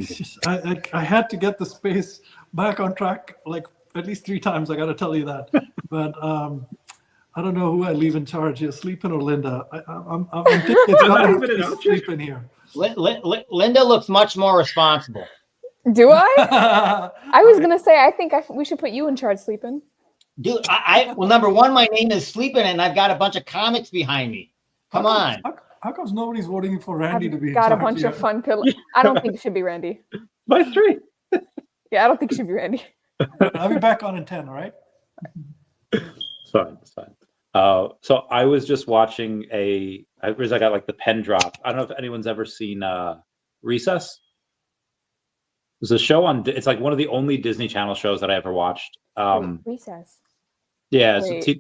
had to get the space back on track like at least 3 times. I got to tell you that. But I don't know who I leave in charge here, Sleepin or Linda. I'm thinking it's got to be Sleepin here. Linda looks much more responsible. Do I? I was gonna say I think we should put you in charge, Sleepin. Dude, well, number one, my name is Sleepin, and I've got a bunch of comics behind me. Come on. How comes nobody's voting for Randy to be in charge? Got a bunch here? of fun pillows. I don't think it should be Randy. By 3. Yeah, I don't think it should be Randy. I'll be back on in 10, all right? It's fine. So I was just watching I got like the pen drop. I don't know if anyone's ever seen Recess. There's a show it's like one of the only Disney Channel shows that I ever watched. Recess. Yeah. Wait. So so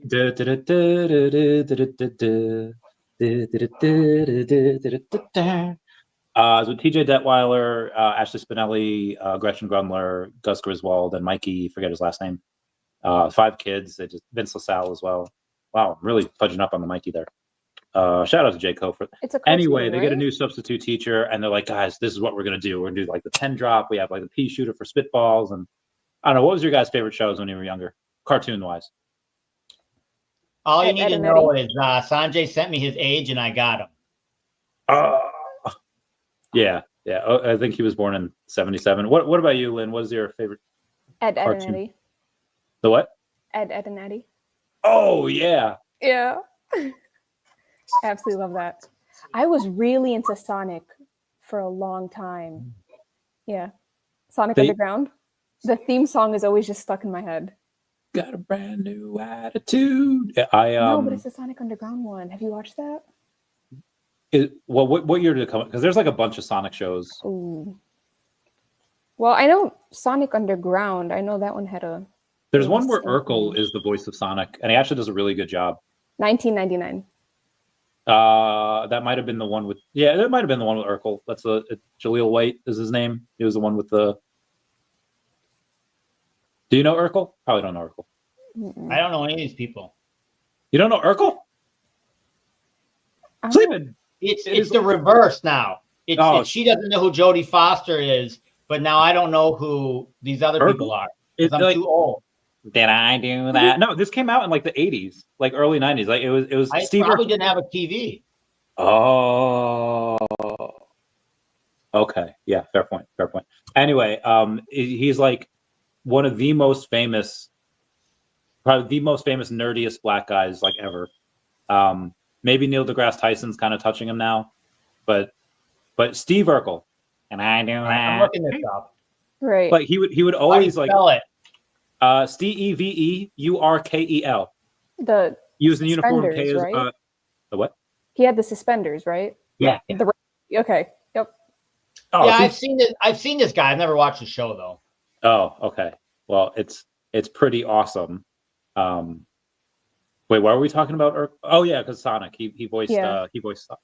TJ Detweiler, Ashley Spinelli, Gretchen Grundler, Gus Griswold, and Mikey, forget his last name. 5 kids. They just Vince LaSalle as well. Wow, I'm really fudging up on the Mikey there. Shout out to Jay Cofer. Anyway, they get a new substitute teacher, and they're like, guys, this is what we're gonna do. We're gonna do like the pen drop. We have like the pea shooter for spitballs, and I don't know. What was your guys' favorite shows when you were younger, cartoon wise? All you need to know is Sanjay sent me his age, and I got him. Yeah. I think he was born in '77. What about you, Lynn? What is your favorite Ed cartoon? and Eddie. The what? Ed and Eddie. Oh yeah. Yeah. I absolutely love that. I was really into Sonic for a long time. Yeah. Sonic Underground. The theme song is always just stuck in my head. Got a brand new attitude. No, but it's the Sonic Underground one. Have you watched that? What year did it come? Because there's like a bunch of Sonic shows. Ooh. Well, I know Sonic Underground. I know that one had a. There's one where Urkel is the voice of Sonic, and he actually does a really good job. 1999. That might have been the one with. Yeah, that might have been the one with Urkel. That's Jaleel White is his name. He was the one with the. Do you know Urkel? Probably don't know Urkel. I don't know any of these people. You don't know Urkel? Sleeping. It's the reverse now. She doesn't know who Jodie Foster is, but now I don't know who these other people are. I'm too old. Did I do that? No, this came out in like the 80s, like early 90s. Like it was. I Steve probably didn't have a TV. Oh. Okay. Yeah. Fair point. Anyway, he's like one of the most famous, probably the most famous, nerdiest black guys like ever. Maybe Neil deGrasse Tyson's kind of touching him now, but Steve Urkel, and I do that. I'm looking this up. Right. Like he would always like spell it. SteveUrkel. The using the uniform K as right? The what? He had the suspenders, right? Yeah. Okay. Yep. Oh, yeah, I've seen this guy. I've never watched the show though. Oh, okay. Well, it's pretty awesome. Wait, what are we talking about? Oh yeah, because Sonic. He was the voice of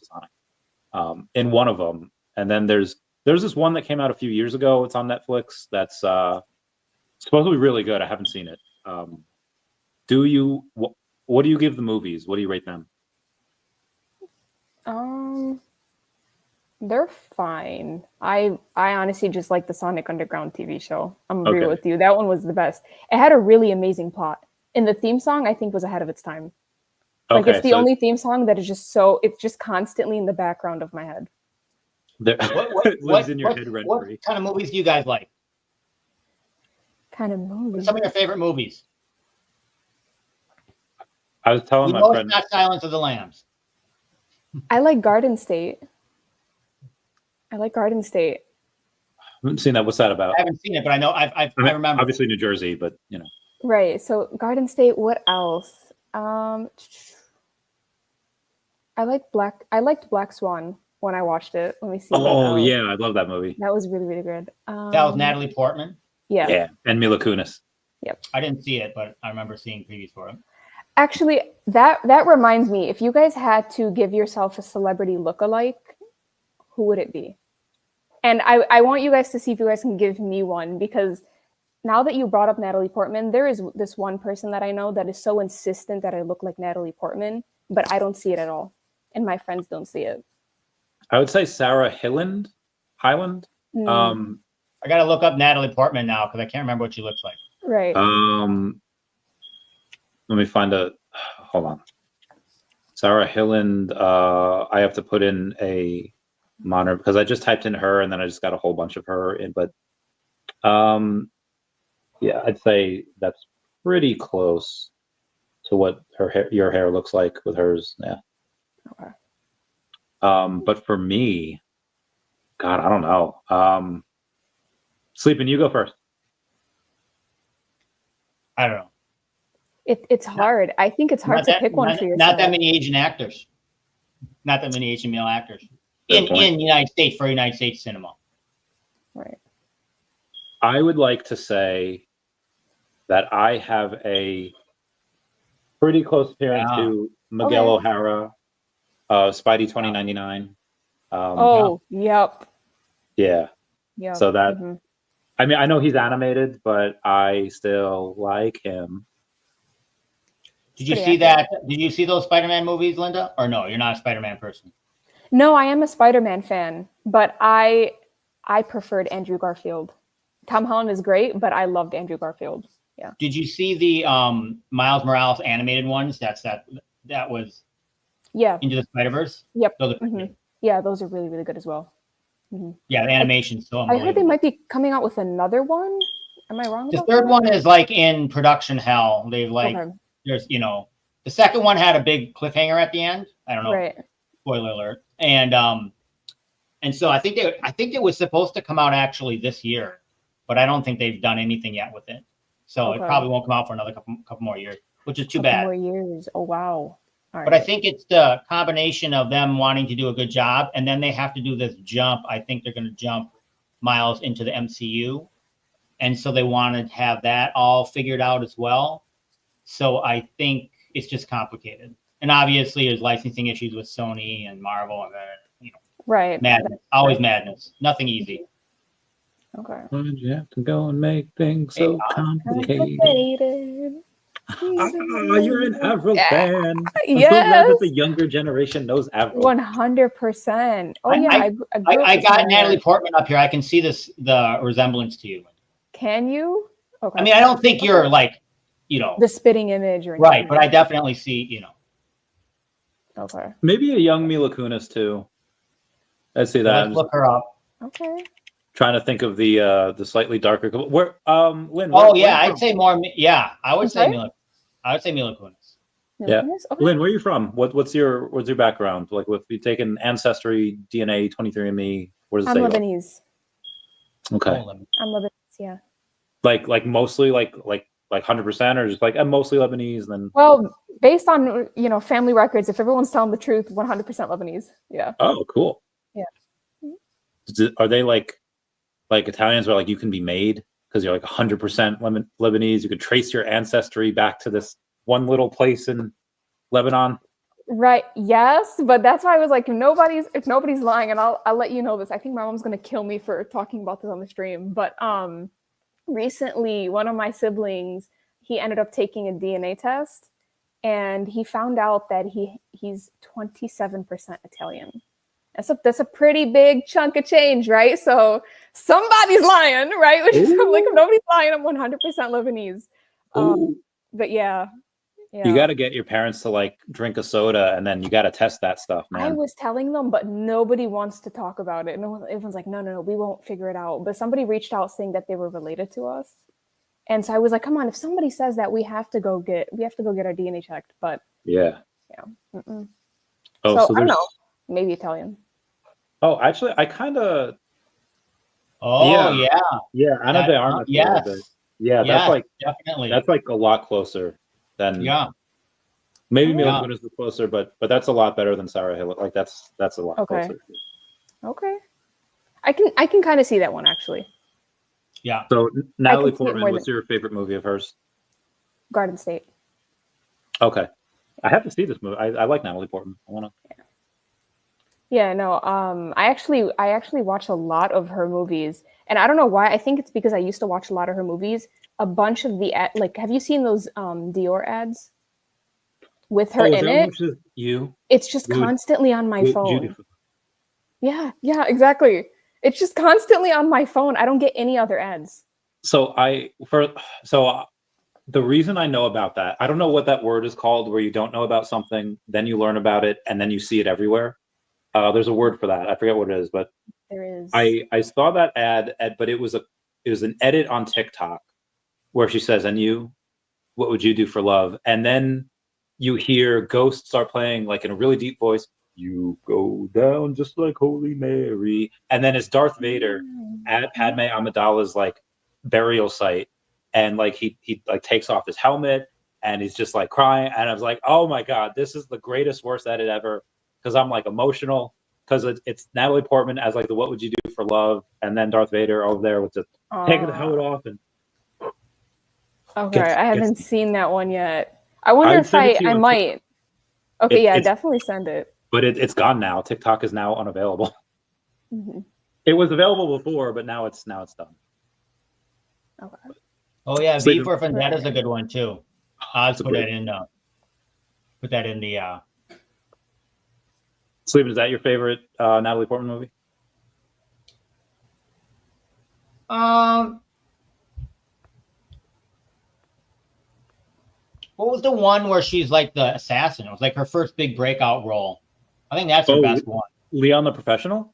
Sonic. In one of them, and then there's this one that came out a few years ago. It's on Netflix. That's supposed to be really good. I haven't seen it. What do you give the movies? What do you rate them? They're fine. I honestly just like the Sonic Underground TV show. I'm real with you. That one was the best. It had a really amazing plot. And the theme song, I think, was ahead of its time. Like it's the only theme song that is just it's just constantly in the background of my head. It lives in your head rent what free. kind of movies do you guys like? Kind of movie. What's some of your favorite movies? I was telling We my know friend. it's not Silence of the Lambs. I like Garden State. I like Garden State. I haven't seen that. What's that about? I haven't seen it, but I know I remember. Obviously New Jersey, but you know. Right. So Garden State. What else? I liked Black Swan when I watched it. Let me see. Oh yeah, I love that movie. That was really, really good. That was Natalie Portman. Yeah. Yeah, and Mila Kunis. Yep. I didn't see it, but I remember seeing previews for it. Actually, that reminds me. If you guys had to give yourself a celebrity lookalike, who would it be? And I want you guys to see if you guys can give me one, because now that you brought up Natalie Portman, there is this one person that I know that is so insistent that I look like Natalie Portman, but I don't see it at all. And my friends don't see it. I would say Sarah Hyland. I got to look up Natalie Portman now because I can't remember what she looks like. Right. Let me find a. Hold on. Sarah Hyland. I have to put in a monitor because I just typed in her and then I just got a whole bunch of her in. But yeah, I'd say that's pretty close to what your hair looks like with hers. Yeah. Okay. But for me, God, I don't know. Sleeping, you go first. I don't know. It's hard. I think it's hard to pick one for yourself. Not that many Asian actors. Not that many Asian male actors in the United States for United States cinema. Right. I would like to say that I have a pretty close appearance to Miguel O'Hara, Spidey 2099. Yep. Yeah. Yeah. So that, I mean, I know he's animated, but I still like him. Did you see that? Did you see those Spider-Man movies, Linda? Or no, you're not a Spider-Man person. No, I am a Spider-Man fan, but I preferred Andrew Garfield. Tom Holland is great, but I loved Andrew Garfield. Yeah. Did you see the Miles Morales animated ones? That was Into the Spider-Verse? Yep. Yeah, those are really, really good as well. Yeah, the animation's so unbelievable. I heard they might be coming out with another one. Am I wrong? The third one is like in production hell. They've there's the second one had a big cliffhanger at the end. I don't know. Right. Spoiler alert. And so I think it was supposed to come out actually this year, but I don't think they've done anything yet with it. So it probably won't come out for another couple more years, which is too bad. More years. Oh wow. But I think it's the combination of them wanting to do a good job, and then they have to do this jump. I think they're going to jump Miles into the MCU, and so they want to have that all figured out as well. So I think it's just complicated, and obviously there's licensing issues with Sony and Marvel, and right, madness, always madness, nothing easy. Okay. You have to go and make things so complicated. You're an Avril fan. Yes. I'm glad that the younger generation knows Avril. 100%. Oh yeah, I got Natalie Portman up here. I can see the resemblance to you. Can you? Okay. I mean, I don't think you're like, the spitting image or anything. Right, but I definitely see, Okay. Maybe a young Mila Kunis too. I see that. Let's look her up. Okay. Trying to think of the slightly darker. Where Lynn? I'd say more. Yeah, I would say Mila. I would say Mila Kunis. Yeah, okay. Lynn, where are you from? What's your background? Like, if you taken Ancestry, DNA, 23andMe, what does it say? I'm Lebanese. Okay. I'm Lebanese. Yeah. Like mostly like 100%, or just like I'm mostly Lebanese, and then. Well, based on family records, if everyone's telling the truth, 100% Lebanese. Yeah. Oh, cool. Yeah. Are they like Italians, where like you can be made because you're like 100% Lebanese? You could trace your ancestry back to this one little place in Lebanon. Right. Yes, but that's why I was like, if nobody's lying, and I'll let you know this. I think my mom's gonna kill me for talking about this on the stream. But recently, one of my siblings, he ended up taking a DNA test, and he found out that he's 27% Italian. That's a pretty big chunk of change, right? So somebody's lying, right? Which is like, if nobody's lying, I'm 100% Lebanese. But yeah, You got to get your parents to like drink a soda, and then you got to test that stuff, man. I was telling them, but nobody wants to talk about it. Everyone's like, no, we won't figure it out. But somebody reached out saying that they were related to us, and so I was like, come on, if somebody says that, we have to go get our DNA checked. But yeah. Mm-mm. Oh, so I don't know, maybe Italian. Oh, actually, I kind of. Oh yeah, Anna That- de Armas. yes. A little bit. Yeah, Yes, definitely. that's like a lot closer than. Yeah. Maybe Oh. Mila Kunis is closer, but that's a lot better than Sarah Hill. Like that's a lot closer. Okay. I can kind of see that one actually. Yeah. So Natalie can see it Portman, more what's your favorite movie of hers? Garden State. Okay, I have to see this movie. I like Natalie Portman. I want to. Yeah, no. I actually watch a lot of her movies, and I don't know why. I think it's because I used to watch a lot of her movies. A bunch of the have you seen those Dior ads with her in it? It's just constantly on my phone. Yeah, exactly. It's just constantly on my phone. I don't get any other ads. So the reason I know about that, I don't know what that word is called, where you don't know about something, then you learn about it, and then you see it everywhere. There's a word for that. I forget what it is, but there is. I saw that ad, but it was an edit on TikTok where she says, "And you, what would you do for love?" And then you hear Ghost start playing like in a really deep voice. You go down just like Holy Mary, and then it's Darth Vader at Padme Amidala's like burial site, and like he like takes off his helmet and he's just like crying, and I was like, oh my god, this is the greatest worst edit ever, because I'm like emotional because it's Natalie Portman as like the what would you do for love, and then Darth Vader over there with just taking the helmet off and. Okay, I haven't seen that one yet. I wonder if I might. Okay, definitely send it. But it's gone now. TikTok is now unavailable. Mm-hmm. It was available before, but now it's done. Okay. Oh yeah, V for Vendetta is a good one too. I'll put that in. Put that in the. Sleeping, is that your favorite Natalie Portman movie? What was the one where she's like the assassin? It was like her first big breakout role. I think that's her best one. Leon the Professional?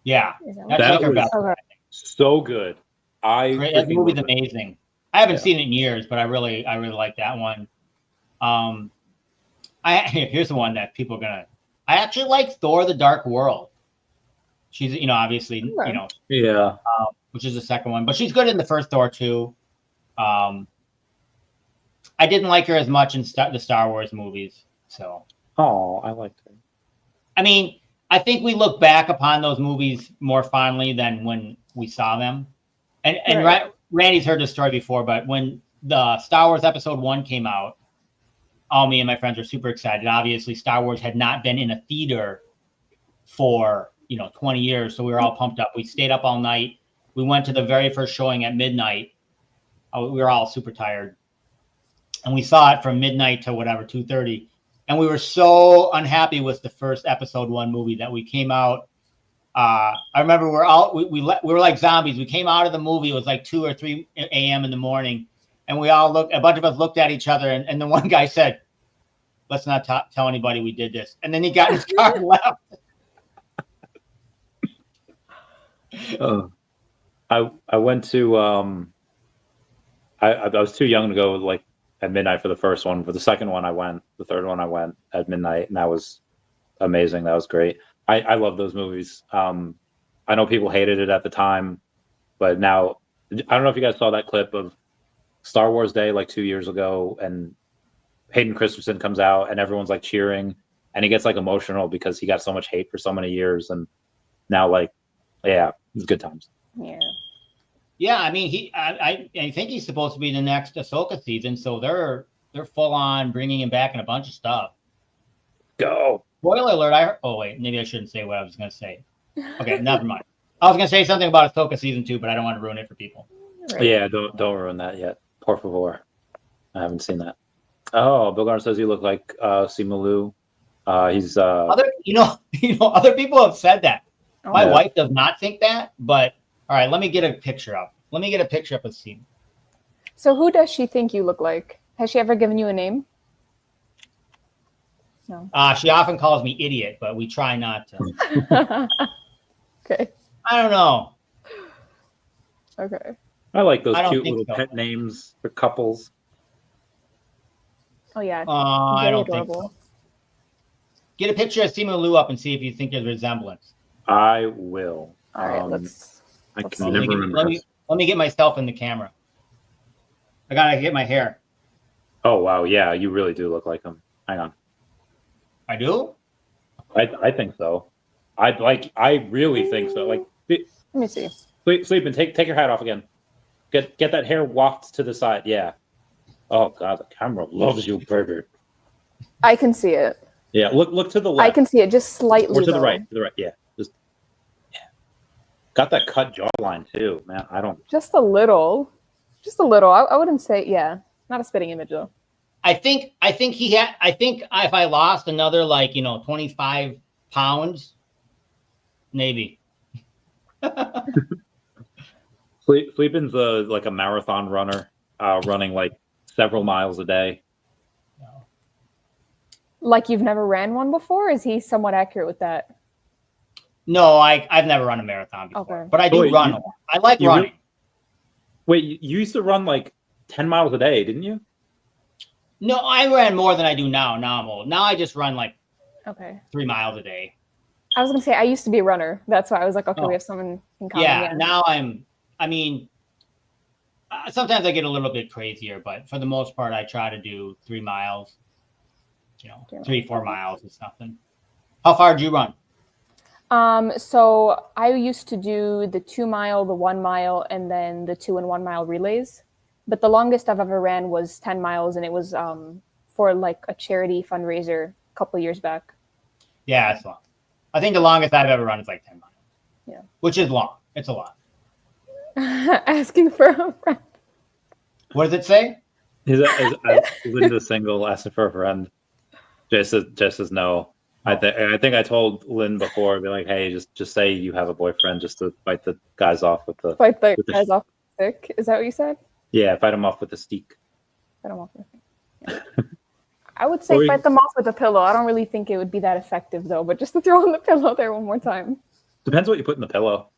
Yeah. That's like her best one. So good. That movie's amazing. I haven't seen it in years, but I really like that one. Here's the one that people are gonna. I actually like Thor: The Dark World. She's obviously which is the second one, but she's good in the first Thor too. I didn't like her as much in the Star Wars movies. So. Oh, I liked her. I mean, I think we look back upon those movies more fondly than when we saw them. And Randy's heard this story before, but when the Star Wars Episode 1 came out, all me and my friends were super excited. Obviously, Star Wars had not been in a theater for 20 years, so we were all pumped up. We stayed up all night. We went to the very first showing at midnight. We were all super tired. And we saw it from midnight to 2:30. And we were so unhappy with the first Episode 1 movie that we came out. I remember we were like zombies. We came out of the movie. It was like 2 or 3 a.m. in the morning. And we all a bunch of us looked at each other. And the one guy said, let's not tell anybody we did this. And then he got in his car and left. I went to, I was too young to go like at midnight for the first one. For the second one, I went. The third one, I went at midnight, and that was amazing. That was great. I love those movies. I know people hated it at the time, but now I don't know if you guys saw that clip of Star Wars Day like 2 years ago, and Hayden Christensen comes out, and everyone's like cheering, and he gets like emotional because he got so much hate for so many years, and now it's good times. Yeah. Yeah, I mean, I think he's supposed to be the next Ahsoka season, so they're full on bringing him back in a bunch of stuff. Go. Spoiler alert! Oh wait, maybe I shouldn't say what I was going to say. Okay, never mind. I was going to say something about Ahsoka season 2, but I don't want to ruin it for people. Right. Yeah, don't ruin that yet. Por favor. I haven't seen that. Oh, Bill Garner says you look like Simu Liu. He's other people have said that. My wife does not think that, but all right, let me get a picture up. Let me get a picture up of Simu. So who does she think you look like? Has she ever given you a name? No. She often calls me idiot, but we try not to. Okay. I don't know. Okay. I like those I don't cute think little so. pet names for couples. Oh yeah. I Very don't adorable. think so. Get a picture of Simu Liu up and see if you think there's resemblance. I will. All right, let's I can see. never remember. Let me get myself in the camera. I gotta get my hair. Oh wow, yeah, you really do look like him. Hang on. I do? I think so. I really think so. Like, Let me see. sleep and take your hat off again. Get that hair wafted to the side. Yeah. Oh god, the camera loves you, baby. I can see it. Yeah, look to the left. I can see it just slightly. Or to the though. right. To the right. Yeah. Just got that cut jawline too, man. I don't. Just a little. Just a little. I wouldn't say, yeah. Not a spitting image though. I think if I lost another 25 pounds, maybe. Sleepin's like a marathon runner, running like several miles a day. Like you've never ran one before? Is he somewhat accurate with that? No, I've never run a marathon before, but I do run. I like running. Wait, you used to run like 10 miles a day, didn't you? No, I ran more than I do now. Now I'm old. Now I just run 3 miles a day. I was gonna say I used to be a runner. That's why I was like, okay, we have someone in common. Yeah, now sometimes I get a little bit crazier, but for the most part, I try to do 3 miles, 3-4 miles or something. How far do you run? So I used to do the 2 mile, the 1 mile, and then the 2 and 1 mile relays. But the longest I've ever ran was 10 miles, and it was for like a charity fundraiser a couple of years back. Yeah, it's long. I think the longest I've ever run is like 10 miles. Yeah. Which is long. It's a lot. Asking for a friend. What does it say? Is Linda single? Asking for a friend. Just says no. I think I told Lynn before, I'd be like, hey, just say you have a boyfriend, just to fight the guys off with the guys off with the stick. Is that what you said? Yeah, fight them off with the stick. Fight them off with the stick. Yeah. I would say fight them off with a pillow. I don't really think it would be that effective though, but just to throw on the pillow there one more time. Depends what you put in the pillow.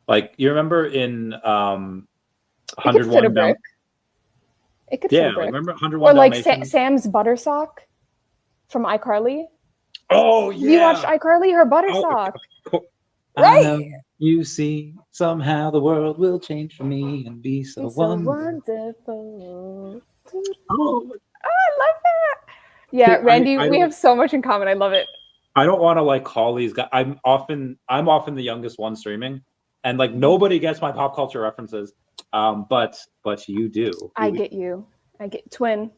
Like, you remember in 101 Down. It could fit a brick. Like, remember 101 or like Dalmatians? Sam's butter sock from iCarly. Oh yeah. You watched iCarly, her butter sock. Right. You see, somehow the world will change for me and be so wonderful. Oh, I love that. Yeah, Randy, we have so much in common. I love it. I don't want to like call these guys. I'm often the youngest one streaming, and like nobody gets my pop culture references. But you do. I get you. I get twinning.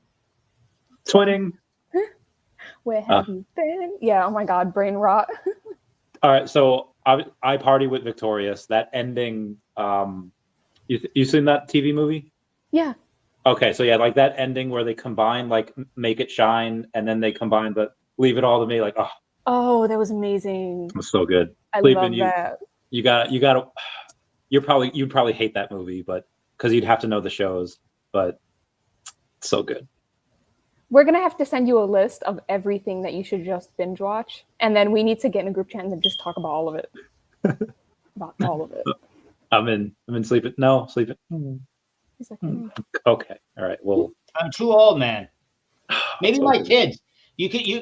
Where have you been? Yeah. Oh my God, brain rot. All right, so I Party with Victorious. That ending. You seen that TV movie? Yeah. Okay, so yeah, like that ending where they combine like Make It Shine, and then they combine the Leave It All to Me. Like, oh, that was amazing. It was so good. I love that. You'd probably hate that movie, but because you'd have to know the shows, but it's so good. We're gonna have to send you a list of everything that you should just binge watch, and then we need to get in a group chat and just talk about all of it. About all of it. I'm in sleeping. No, sleeping. He's like, Okay, all right. Well, I'm too old, man. Maybe my kids.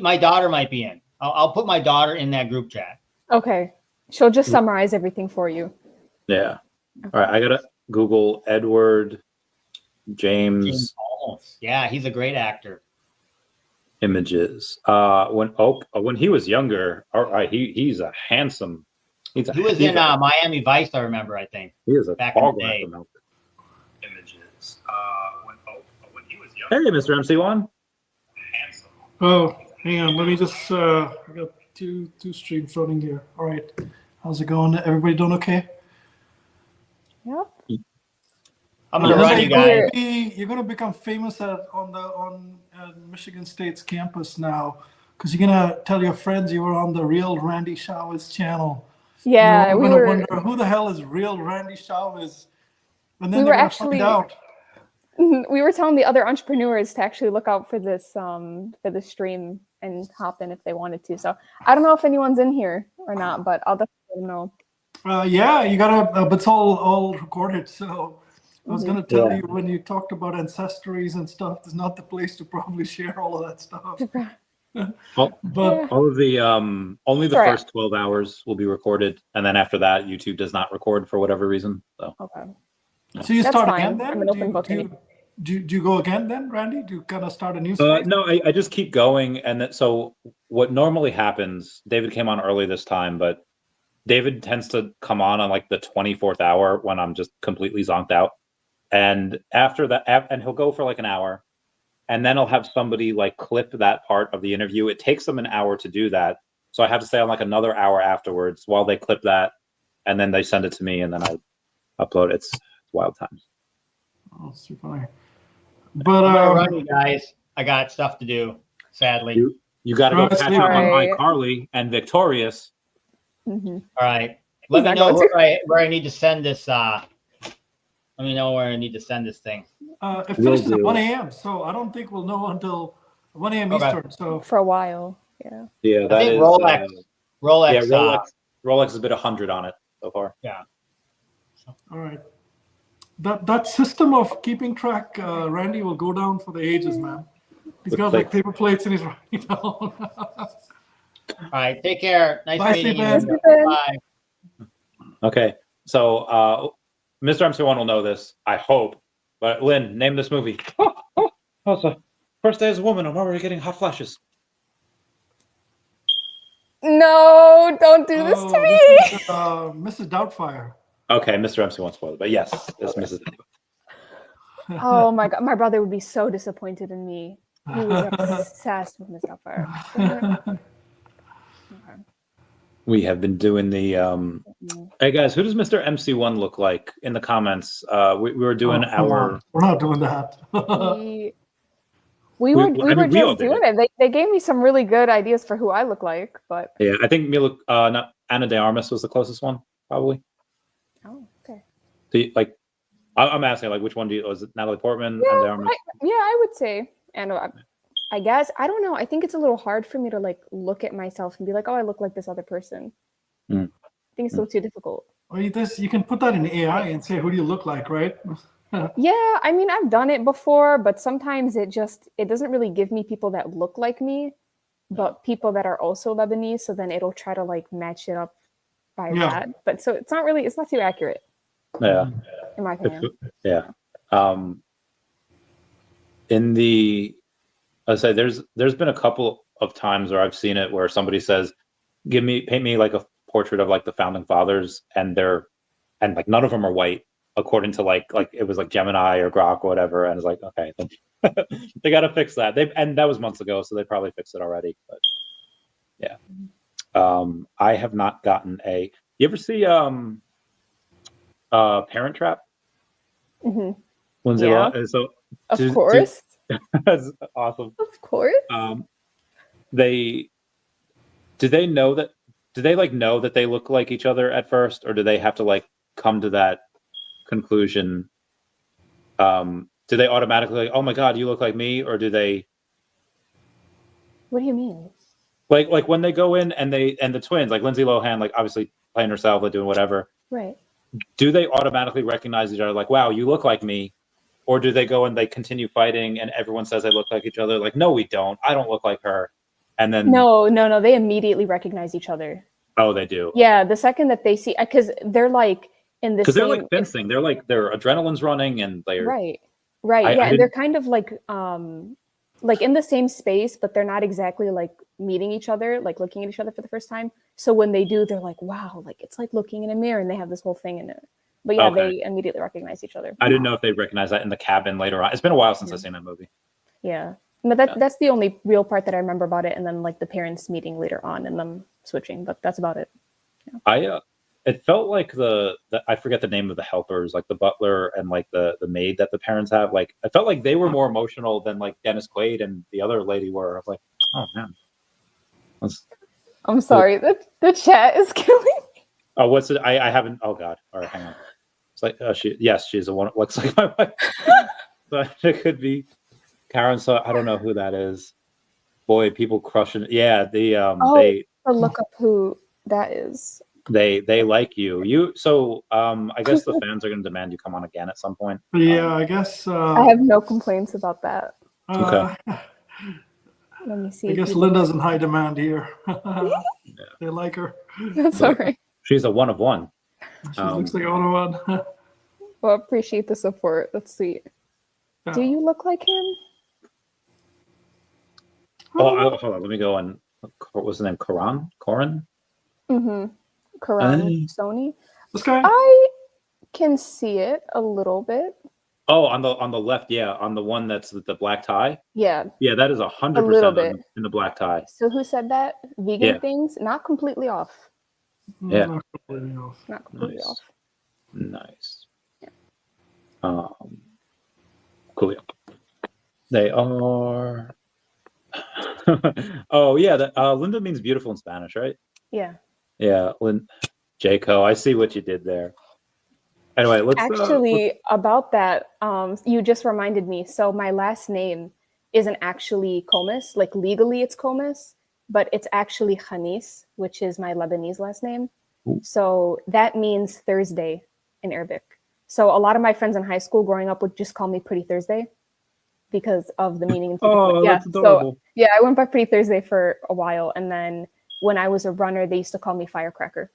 My daughter might be in. I'll put my daughter in that group chat. Okay, she'll just summarize everything for you. Yeah. All right. I gotta Google Edward James Olmos. Yeah, he's a great actor. Images. When he was younger, all right, he's a handsome. He was in Miami Vice. I remember. I think he was a back in the day. Images. When he was younger. Hey, Mr. MC1. Handsome. Oh, hang on. Let me just. I got two streams running here. All right. How's it going? Everybody doing okay? Yep. I'm gonna run you guys. You're gonna become famous on Michigan State's campus now, because you're gonna tell your friends you were on the Real Randy Chavez channel. Yeah, we're gonna wonder who the hell is Real Randy Chavez, and then they're gonna find out. We were telling the other entrepreneurs to actually look out for this stream and hop in if they wanted to. So I don't know if anyone's in here or not, but I'll definitely let them know. Yeah, you gotta. But it's all recorded. So I was gonna tell Yeah. you when you talked about ancestries and stuff. It's not the place to probably share all of that stuff. But All of the only the Sorry. first 12 hours will be recorded, and then after that, YouTube does not record for whatever reason. So okay. So you That's start fine. again then? I'm an open book. Do you go again then, Randy? Do you kind of start a new space? no, I just keep going, and so what normally happens? David came on early this time, but David tends to come on like the 24th hour when I'm just completely zonked out, and after that, and he'll go for like an hour. And then I'll have somebody like clip that part of the interview. It takes them an hour to do that. So I have to stay on like another hour afterwards while they clip that. And then they send it to me and then I upload it. It's wild times. Oh, super funny. But I'm gonna run, you guys. I got stuff to do, sadly. You got to go catch up on iCarly and Victorious. Mm-hmm. All right. Let me know where I need to send this. Let me know where I need to send this thing. It finishes at 1 a.m. So I don't think we'll know until 1 a.m. Eastern. So for a while, yeah. Yeah, that I think is Rolex. Yeah, Rolex has been 100 on it so far. Yeah. All right. That system of keeping track, Randy, will go down for the ages, man. He's got like paper plates and he's writing down. All right. Take care. Nice Bye, meeting Stephen. you. Bye. Okay. So Mr. MC1 will know this, I hope. But Lynn, name this movie. Oh, it's the first day as a woman. I'm already getting hot flashes. No, don't do this to me. This is, Mrs. Doubtfire. Okay, Mr. MC won't spoil it, but yes, it's Mrs. Oh my God, my brother would be so disappointed in me. He was obsessed with Miss Doubtfire. We have been doing the hey guys, who does Mr. MC1 look like? In the comments. We were doing our We're not doing that. we were just doing it. They gave me some really good ideas for who I look like, but yeah, I think Mila Anna de Armas was the closest one, probably. Oh, okay. Like I'm asking like which one was it Natalie Portman, Anna de Armas? I would say, and I guess I don't know. I think it's a little hard for me to like look at myself and be like, oh, I look like this other person. I think it's still too difficult. Well, you can put that in AI and say, who do you look like, right? Yeah, I mean, I've done it before, but sometimes it doesn't really give me people that look like me, but people that are also Lebanese. So then it'll try to like match it up by that. But so it's not too accurate. Yeah. In my opinion. Yeah. I'd say there's been a couple of times where I've seen it where somebody says, paint me like a portrait of like the founding fathers, and like none of them are white, according to like it was like Gemini or Grok or whatever, and it's like, okay, they got to fix that. And that was months ago, so they probably fixed it already. But yeah, I have not gotten a. You ever see Parent Trap? Mm-hmm. Lindsay, so of course. That's awesome. Of course. Do they know that they look like each other at first, or do they have to like come to that conclusion? Do they automatically like, oh my God, you look like me, or do they? What do you mean? Like when they go in and the twins, like Lindsay Lohan, like obviously playing herself, like doing whatever. Right. Do they automatically recognize each other? Like, wow, you look like me. Or do they go and they continue fighting and everyone says they look like each other? Like, no, we don't. I don't look like her. And then No, they immediately recognize each other. Oh, they do. Yeah, the second that they see, because they're like in the same. Because they're like fencing. They're like their adrenaline's running and they're right. And they're kind of like in the same space, but they're not exactly like meeting each other, like looking at each other for the first time. So when they do, they're like, wow, like it's like looking in a mirror, and they have this whole thing in it. But yeah, they immediately recognize each other. I didn't know if they recognize that in the cabin later on. It's been a while since I've seen that movie. Yeah. But that's the only real part that I remember about it. And then like the parents meeting later on and them switching, but that's about it. Yeah. It felt like the I forget the name of the helpers, like the butler and like the maid that the parents have. Like I felt like they were more emotional than like Dennis Quaid and the other lady were. I was like, oh man. I'm sorry. The chat is killing me. Oh, what's it? I haven't. Oh God. All right, hang on. It's like she's a one. Looks like my wife. but it could be Karen. So I don't know who that is. Boy, people crushing it. Yeah, I'll look up who that is. they like you. So I guess the fans are going to demand you come on again at some point. Yeah, I guess. I have no complaints about that. Okay. Let me see. I guess Linda's in high demand here. They like her. That's all right. She's a one of one. She looks like a one. Well, appreciate the support. That's sweet. Yeah. Do you look like him? Oh, hold on. Let me go and what was the name? Coran? Mm-hmm. Karan Sony. This guy? I can see it a little bit. Oh, on the left, yeah, on the one that's the black tie. Yeah. Yeah, that is 100% in the black tie. So who said that? Vegan Yeah. things? Not completely off. Yeah. Not completely off. Not completely off. Nice. Cool. They are. Oh yeah, Linda means beautiful in Spanish, right? Yeah. Yeah, Jaco, I see what you did there. Anyway, let's actually about that. You just reminded me. So my last name isn't actually Comis. Like legally, it's Comis, but it's actually Khamis, which is my Lebanese last name. Ooh. So that means Thursday in Arabic. So a lot of my friends in high school growing up would just call me Pretty Thursday because of the meaning. Oh, yeah. that's adorable. So yeah, I went by Pretty Thursday for a while, and then when I was a runner, they used to call me Firecracker.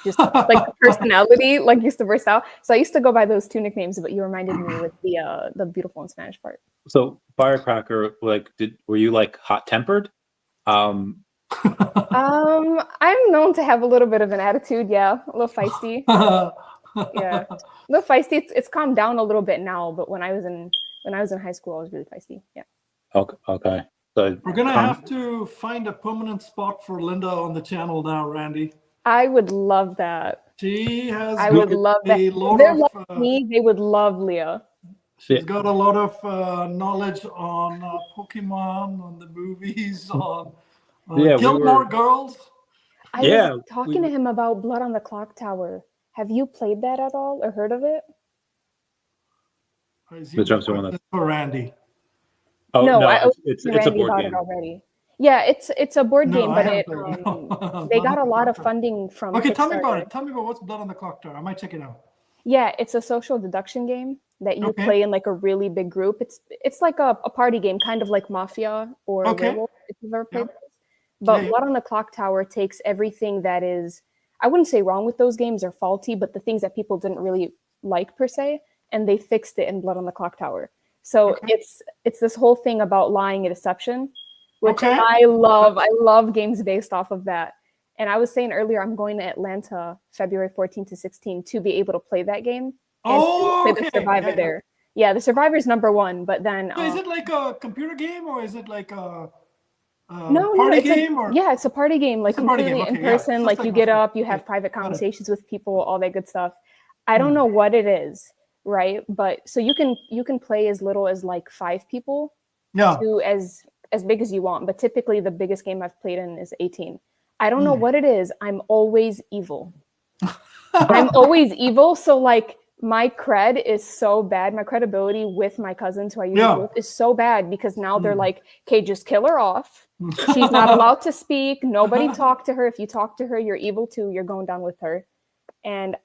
Just like the personality, like used to burst out. So I used to go by those two nicknames, but you reminded me with the beautiful in Spanish part. So Firecracker, like, were you like hot tempered? I'm known to have a little bit of an attitude, yeah, a little feisty. Yeah, a little feisty. It's calmed down a little bit now, but when I was in high school, I was really feisty. Yeah. Okay. So we're gonna have to find a permanent spot for Linda on the channel now, Randy. I would love that. She has. I would love that. If they love me, they would love Leah. She's got a lot of knowledge on Pokemon, on the movies, on Gilmore Girls. I was talking to him about Blood on the Clock Tower. Have you played that at all or heard of it? For Randy. Oh no, it's Randy a board about game it already. Yeah, it's a board game, but they got a lot of funding from. Okay, tell me about it. Tell me about what's Blood on the Clock Tower. I might check it out. Yeah, it's a social deduction game that you play in like a really big group. It's like a party game, kind of like Mafia or Werewolf, if you've ever played those. But Blood on the Clock Tower takes everything that is, I wouldn't say wrong with those games or faulty, but the things that people didn't really like per se, and they fixed it in Blood on the Clock Tower. So it's this whole thing about lying and deception, which I love. I love games based off of that. And I was saying earlier, I'm going to Atlanta February 14 to 16 to be able to play that game and play the Survivor there. Yeah, the Survivor is #1, but then... So is it like a computer game or is it like a party game? Yeah, it's a party game, like completely in person. Like you get up, you have private conversations with people, all that good stuff. I don't know what it is, right? But so you can play as little as like 5 people to as big as you want. But typically the biggest game I've played in is 18. I don't know what it is. I'm always evil. I'm always evil. So like my cred is so bad. My credibility with my cousins who I usually with is so bad because now they're like, okay, just kill her off. She's not allowed to speak. Nobody talk to her. If you talk to her, you're evil too. You're going down with her. And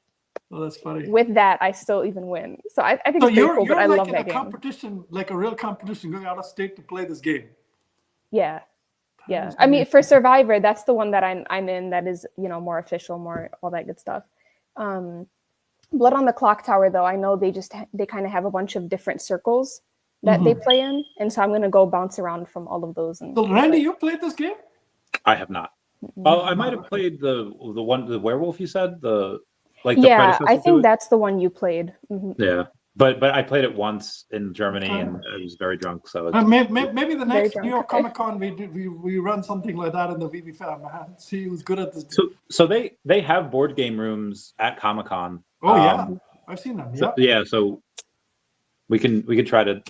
that's funny. With that, I still even win. So I think it's pretty cool, but I love that game. Competition, like a real competition, going out of state to play this game. Yeah. Yeah, I mean, for Survivor, that's the one that I'm in. That is, more official, more all that good stuff. Blood on the Clock Tower, though, I know they kind of have a bunch of different circles that they play in, and so I'm gonna go bounce around from all of those. So, Randy, you played this game? I have not. Oh, I might have played the werewolf you said Yeah, I think that's the one you played. Yeah. But I played it once in Germany and I was very drunk. So maybe the next New York Comic Con we run something like that in the VeVe fam. See who's good at this. So they have board game rooms at Comic Con. Oh yeah, I've seen them. Yeah. So we can try to.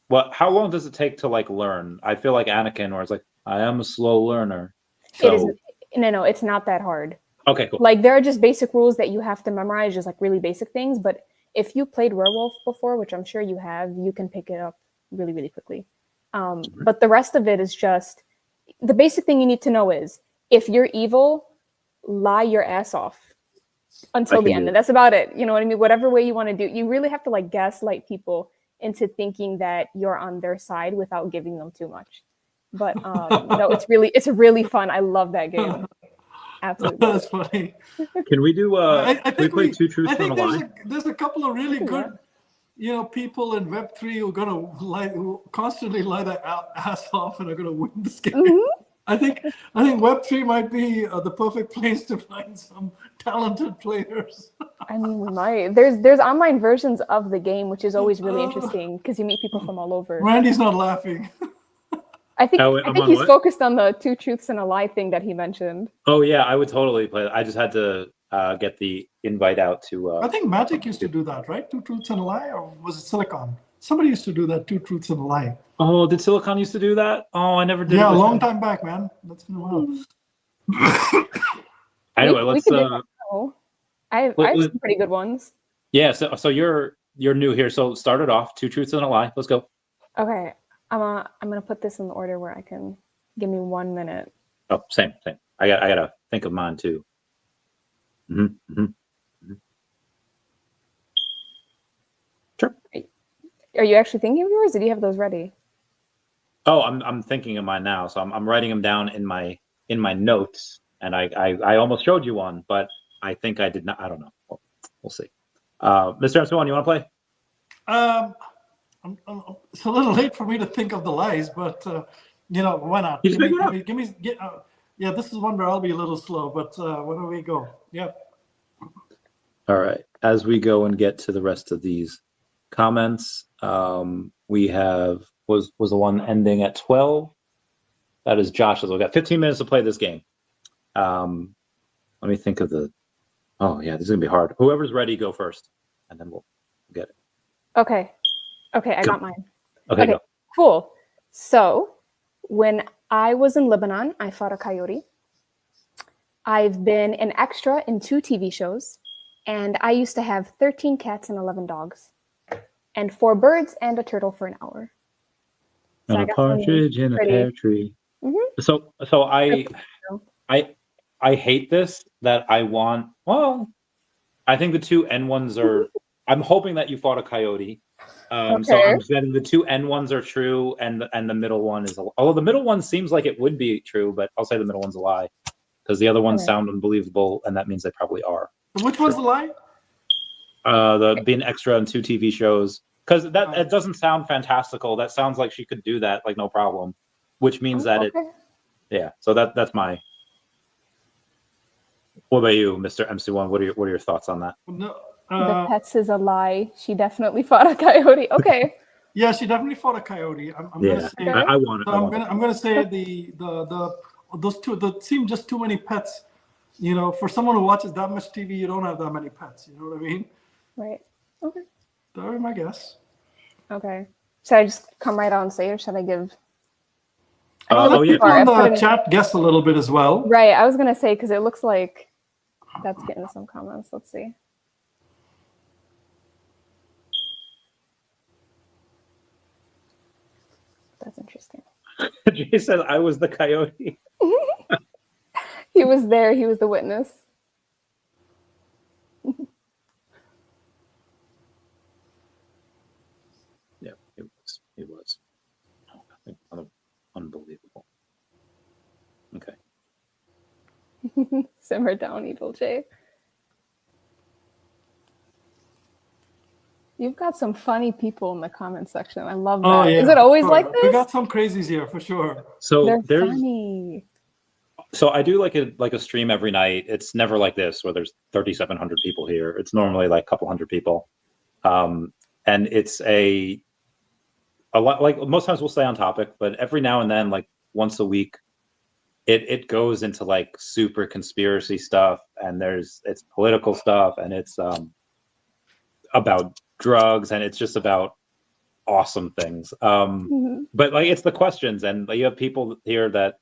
Well, how long does it take to like learn? I feel like Anakin, where it's like I am a slow learner. So... It is no, it's not that hard. Okay, cool. Like there are just basic rules that you have to memorize, just like really basic things, but if you played Werewolf before, which I'm sure you have, you can pick it up really, really quickly. But the rest of it is just, the basic thing you need to know is, if you're evil, lie your ass off until the end. And that's about it. You know what I mean? Whatever way you want to do, you really have to like gaslight people into thinking that you're on their side without giving them too much. But no, it's really fun. I love that game. Absolutely. That's funny. Can we do? I Can we think play Two Truths I think and a Lie? there's a couple of really good, people in Web3 who are gonna constantly lie their ass off and are gonna win this game. Mm-hmm. I think Web3 might be the perfect place to find some talented players. I mean, we might. There's online versions of the game, which is always really interesting because you meet people from all over. Randy's not laughing. I think he's focused on the Two Truths and a Lie thing that he mentioned. Oh yeah, I would totally play. I just had to get the invite out to. I think Magic used to do that, right? 2 Truths and a Lie, or was it Silicon? Somebody used to do that. 2 Truths and a Lie. Oh, did Silicon used to do that? Oh, I never did. Yeah, a long time back, man. That's been a while. Anyway, let's. I have some pretty good ones. Yeah, so you're new here. So start it off. 2 Truths and a Lie. Let's go. Okay, I'm gonna put this in the order where I can. Give me 1 minute. Oh, same. I gotta think of mine too. Sure. Are you actually thinking of yours, or do you have those ready? Oh, I'm thinking of mine now. So I'm writing them down in my notes, and I almost showed you one, but I think I did not. I don't know. We'll see. Mr. MC1, you want to play? It's a little late for me to think of the lies, but why not? Give me. Yeah, this is one where I'll be a little slow, but where do we go? Yeah. All right. As we go and get to the rest of these comments, we have was the one ending at 12. That is Josh's. We've got 15 minutes to play this game. Let me think of the. Oh yeah, this is gonna be hard. Whoever's ready, go first, and then we'll get it. Okay, I got mine. Okay, go. Cool. So, when I was in Lebanon, I fought a coyote. I've been an extra in 2 TV shows, and I used to have 13 cats and 11 dogs, and 4 birds and a turtle for an hour. So and a partridge in a pear tree. Mm-hmm. So I hate this. That I want. Well, I think the 2 N ones are. I'm hoping that you fought a coyote. So I'm saying the 2 N ones are true, and the middle one is. Although the middle one seems like it would be true, but I'll say the middle one's a lie because the other ones sound unbelievable, and that means they probably are. Which one's the lie? The being extra in 2 TV shows, because that it doesn't sound fantastical. That sounds like she could do that, like no problem, which means that it. Yeah. So that's my. What about you, Mr. MC1? What are your thoughts on that? No, the pets is a lie. She definitely fought a coyote. Okay. Yeah, she definitely fought a coyote. I'm yeah, gonna say. I want it. I'm gonna say those 2 that seem just too many pets. For someone who watches that much TV, you don't have that many pets. You know what I mean? Right. Okay. That would be my guess. Okay. Should I just come right out and say it, or should I give? People in the chat guess a little bit as well. Right. I was gonna say because it looks like that's getting some comments. Let's see. That's interesting. Jay said I was the coyote. He was there. He was the witness. Yeah, it was. Unbelievable. Okay. Simmer down, Evil Jay. You've got some funny people in the comment section. I love that. Oh, yeah, is it always like this? We got some crazies here for sure. So They're funny. So I do like a stream every night. It's never like this where there's 3,700 people here. It's normally like a couple hundred people, and it's a lot. Like most times we'll stay on topic, but every now and then, like once a week, it goes into like super conspiracy stuff, and it's political stuff, and it's about drugs, and it's just about awesome things. But like it's the questions, and you have people here that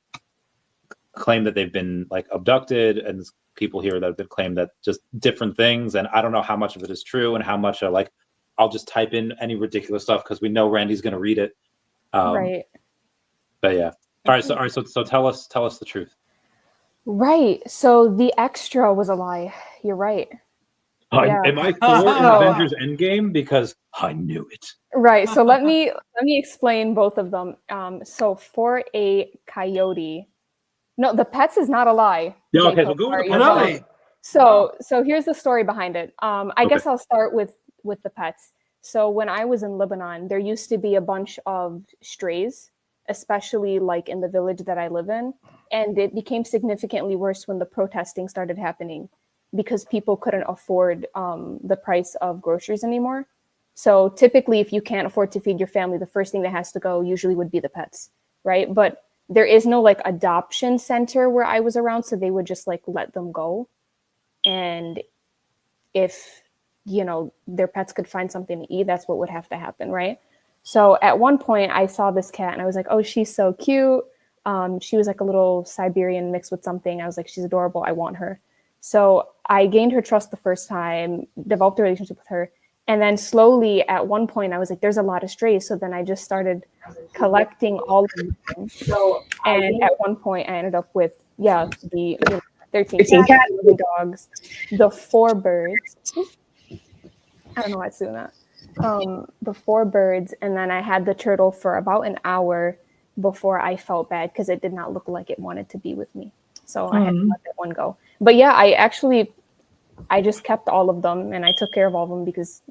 claim that they've been like abducted, and there's people here that have claimed that just different things. And I don't know how much of it is true and how much are like, I'll just type in any ridiculous stuff because we know Randy's going to read it. Right. But yeah. All right. So tell us the truth. Right. So the extra was a lie. You're right. Yeah. Am I Thor in Avengers Endgame? Because I knew it. Right. So let me explain both of them. So for a coyote, no, the pets is not a lie. Yeah. Okay. Jacob. So go with the Sorry, pets. So here's the story behind it. I guess I'll start with the pets. So when I was in Lebanon, there used to be a bunch of strays, especially like in the village that I live in, and it became significantly worse when the protesting started happening because people couldn't afford the price of groceries anymore. So typically, if you can't afford to feed your family, the first thing that has to go usually would be the pets, right? But there is no like adoption center where I was around, so they would just like let them go. And if, their pets could find something to eat, that's what would have to happen, right? So at one point I saw this cat and I was like, oh, she's so cute. She was like a little Siberian mixed with something. I was like, she's adorable. I want her. So I gained her trust the first time, developed a relationship with her. And then slowly at one point I was like, there's a lot of strays. So then I just started collecting all of them. And at one point I ended up with, the 13 cats, 11 dogs, the 4 birds. I don't know why it's doing that. The 4 birds. And then I had the turtle for about an hour before I felt bad because it did not look like it wanted to be with me. So I had to let that one go. But yeah, I just kept all of them and I took care of all of them because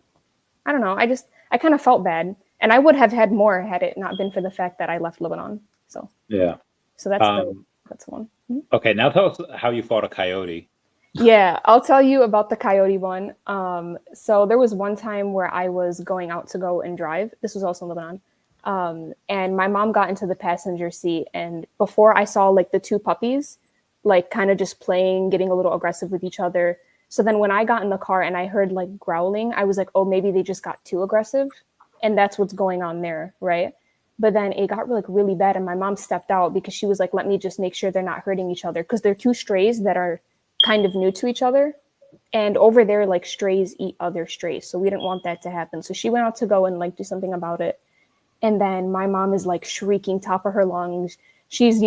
I don't know. I kind of felt bad, and I would have had more had it not been for the fact that I left Lebanon. So yeah. So that's one. Okay, now tell us how you fought a coyote. Yeah, I'll tell you about the coyote one. So there was one time where I was going out to go and drive. This was also in Lebanon. And my mom got into the passenger seat, and before I saw like the 2 puppies, like kind of just playing, getting a little aggressive with each other. So then when I got in the car and I heard like growling, I was like, oh, maybe they just got too aggressive. And that's what's going on there, right? But then it got like really bad and my mom stepped out because she was like, let me just make sure they're not hurting each other. Because they're 2 strays that are kind of new to each other. And over there, like strays eat other strays. So we didn't want that to happen. So she went out to go and like do something about it. And then my mom is like shrieking top of her lungs. She's,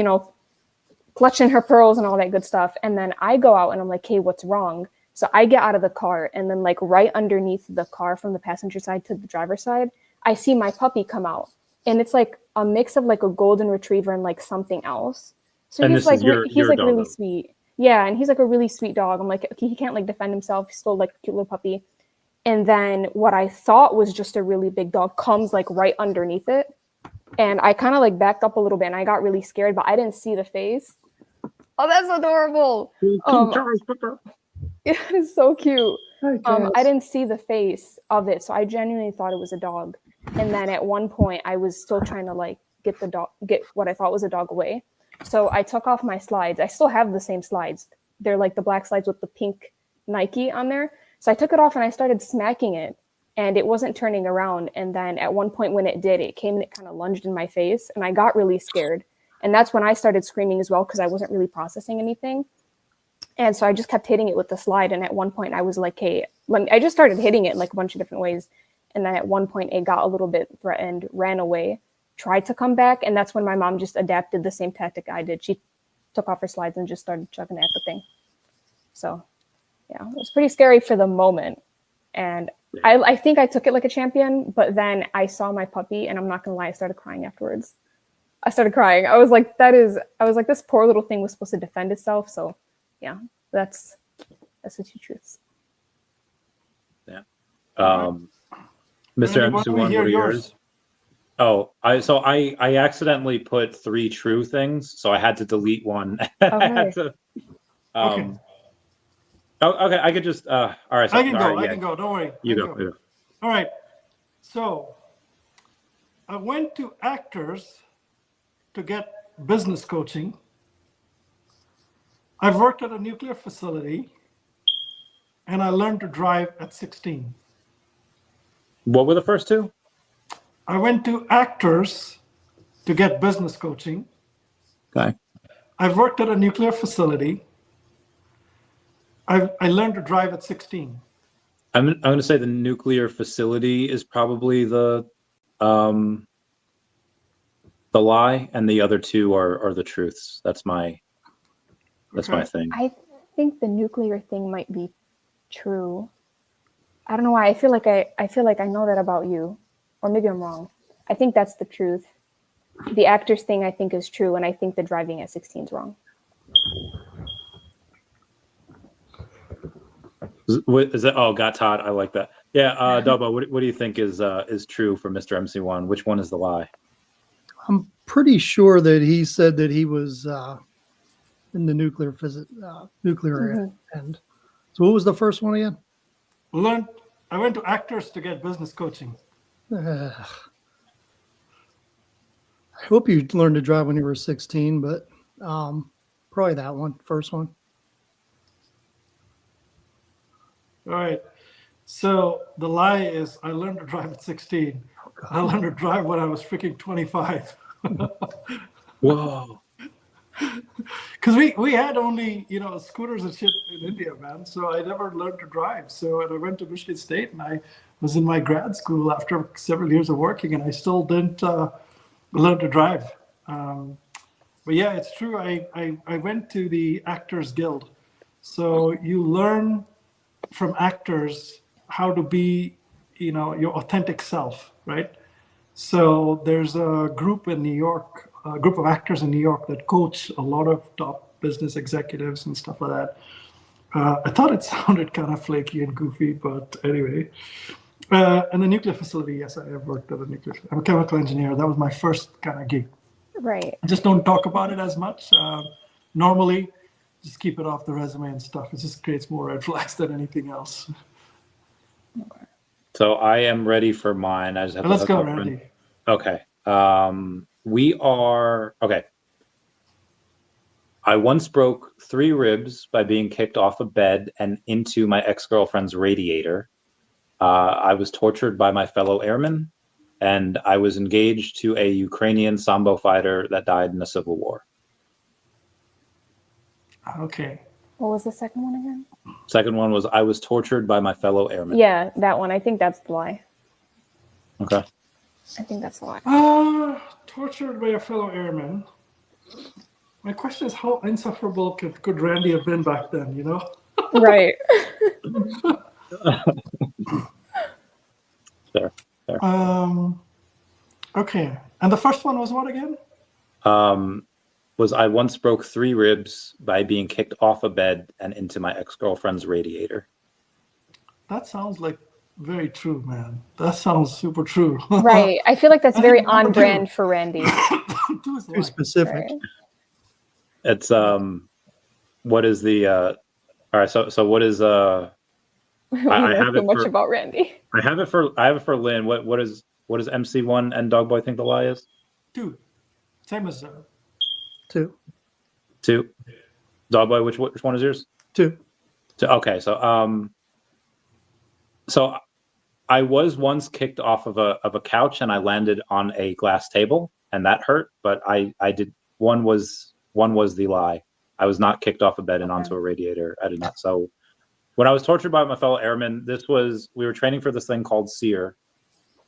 clutching her pearls and all that good stuff. And then I go out and I'm like, hey, what's wrong? So I get out of the car and then like right underneath the car from the passenger side to the driver's side, I see my puppy come out. And it's like a mix of like a golden retriever and like something else. So and he's like, he's like dog, really though. sweet. Yeah. And he's like a really sweet dog. I'm like, okay, he can't like defend himself. He's still like a cute little puppy. And then what I thought was just a really big dog comes like right underneath it. And I kind of like backed up a little bit and I got really scared, but I didn't see the face. Oh, that's adorable. It's so cute. I didn't see the face of it, so I genuinely thought it was a dog. And then at one point, I was still trying to like get what I thought was a dog away. So I took off my slides. I still have the same slides. They're like the black slides with the pink Nike on there. So I took it off and I started smacking it, and it wasn't turning around. And then at one point when it did, it came and it kind of lunged in my face, and I got really scared. And that's when I started screaming as well because I wasn't really processing anything. And so I just kept hitting it with the slide. And at one point I was like, hey, I just started hitting it in like a bunch of different ways. And then at one point it got a little bit threatened, ran away, tried to come back. And that's when my mom just adapted the same tactic I did. She took off her slides and just started chugging at the thing. So yeah, it was pretty scary for the moment. And I think I took it like a champion, but then I saw my puppy and I'm not gonna lie, I started crying afterwards. I started crying. I was like, this poor little thing was supposed to defend itself. So yeah, that's the 2 truths. Yeah. Mr. M. Suwan, what are yours? Oh, I accidentally put 3 true things, so I had to delete one. Okay. Okay, I could just all right. So, I can go. Right, I can go. Don't worry. You go. All right. So I went to Actors to get business coaching. I've worked at a nuclear facility, and I learned to drive at 16. What were the first 2? I went to Actors to get business coaching. Okay. I've worked at a nuclear facility. I learned to drive at 16. I'm going to say the nuclear facility is probably the lie, and the other two are the truths. That's my thing. I think the nuclear thing might be true. I don't know why. I feel like I know that about you, or maybe I'm wrong. I think that's the truth. The actors thing I think is true, and I think the driving at 16 is wrong. What is that? Oh, got Todd. I like that. Yeah, Dubbo, what do you think is true for Mr. MC1? Which one is the lie? I'm pretty sure that he said that he was in the nuclear end. So what was the first one again? I went to Actors to get business coaching. I hope you learned to drive when you were 16, but probably that one, first one. All right. So the lie is I learned to drive at 16. I learned to drive when I was freaking 25. Whoa. Because we had only, scooters and shit in India, man. So I never learned to drive. So and I went to Michigan State, and I was in my grad school after several years of working, and I still didn't learn to drive. But yeah, it's true. I went to the Actors Guild. So you learn from actors how to be, your authentic self, right? So there's a group in New York, a group of actors in New York that coach a lot of top business executives and stuff like that. I thought it sounded kind of flaky and goofy, but anyway. In the nuclear facility, yes, I have worked at a nuclear. I'm a chemical engineer. That was my first kind of gig. Right. I just don't talk about it as much. Normally, just keep it off the resume and stuff. It just creates more red flags than anything else. So I am ready for mine. I just have Let's to go, Randy. Okay. We are okay. I once broke 3 ribs by being kicked off a bed and into my ex-girlfriend's radiator. I was tortured by my fellow airmen, and I was engaged to a Ukrainian Sambo fighter that died in the Civil War. Okay. What was the second one again? Second one was I was tortured by my fellow airmen. Yeah, that one. I think that's the lie. Okay. I think that's the lie. Tortured by a fellow airman. My question is, how insufferable could Randy have been back then, Right. Fair. Okay. And the first one was what again? Was I once broke 3 ribs by being kicked off a bed and into my ex-girlfriend's radiator. That sounds like very true, man. That sounds super true. Right. I feel like that's very on brand for Randy. Too specific. Right. It's what is the all right, so what is I have too it much for, about Randy. I have it for Lynn. What does MC1 and Dogboy think the lie is? 2. Same as 2. 2. Dogboy, which one is yours? 2. Okay, so I was once kicked off of a couch and I landed on a glass table and that hurt, but I did one was the lie. I was not kicked off a bed and onto a radiator. I did not. So when I was tortured by my fellow airmen, we were training for this thing called SEER.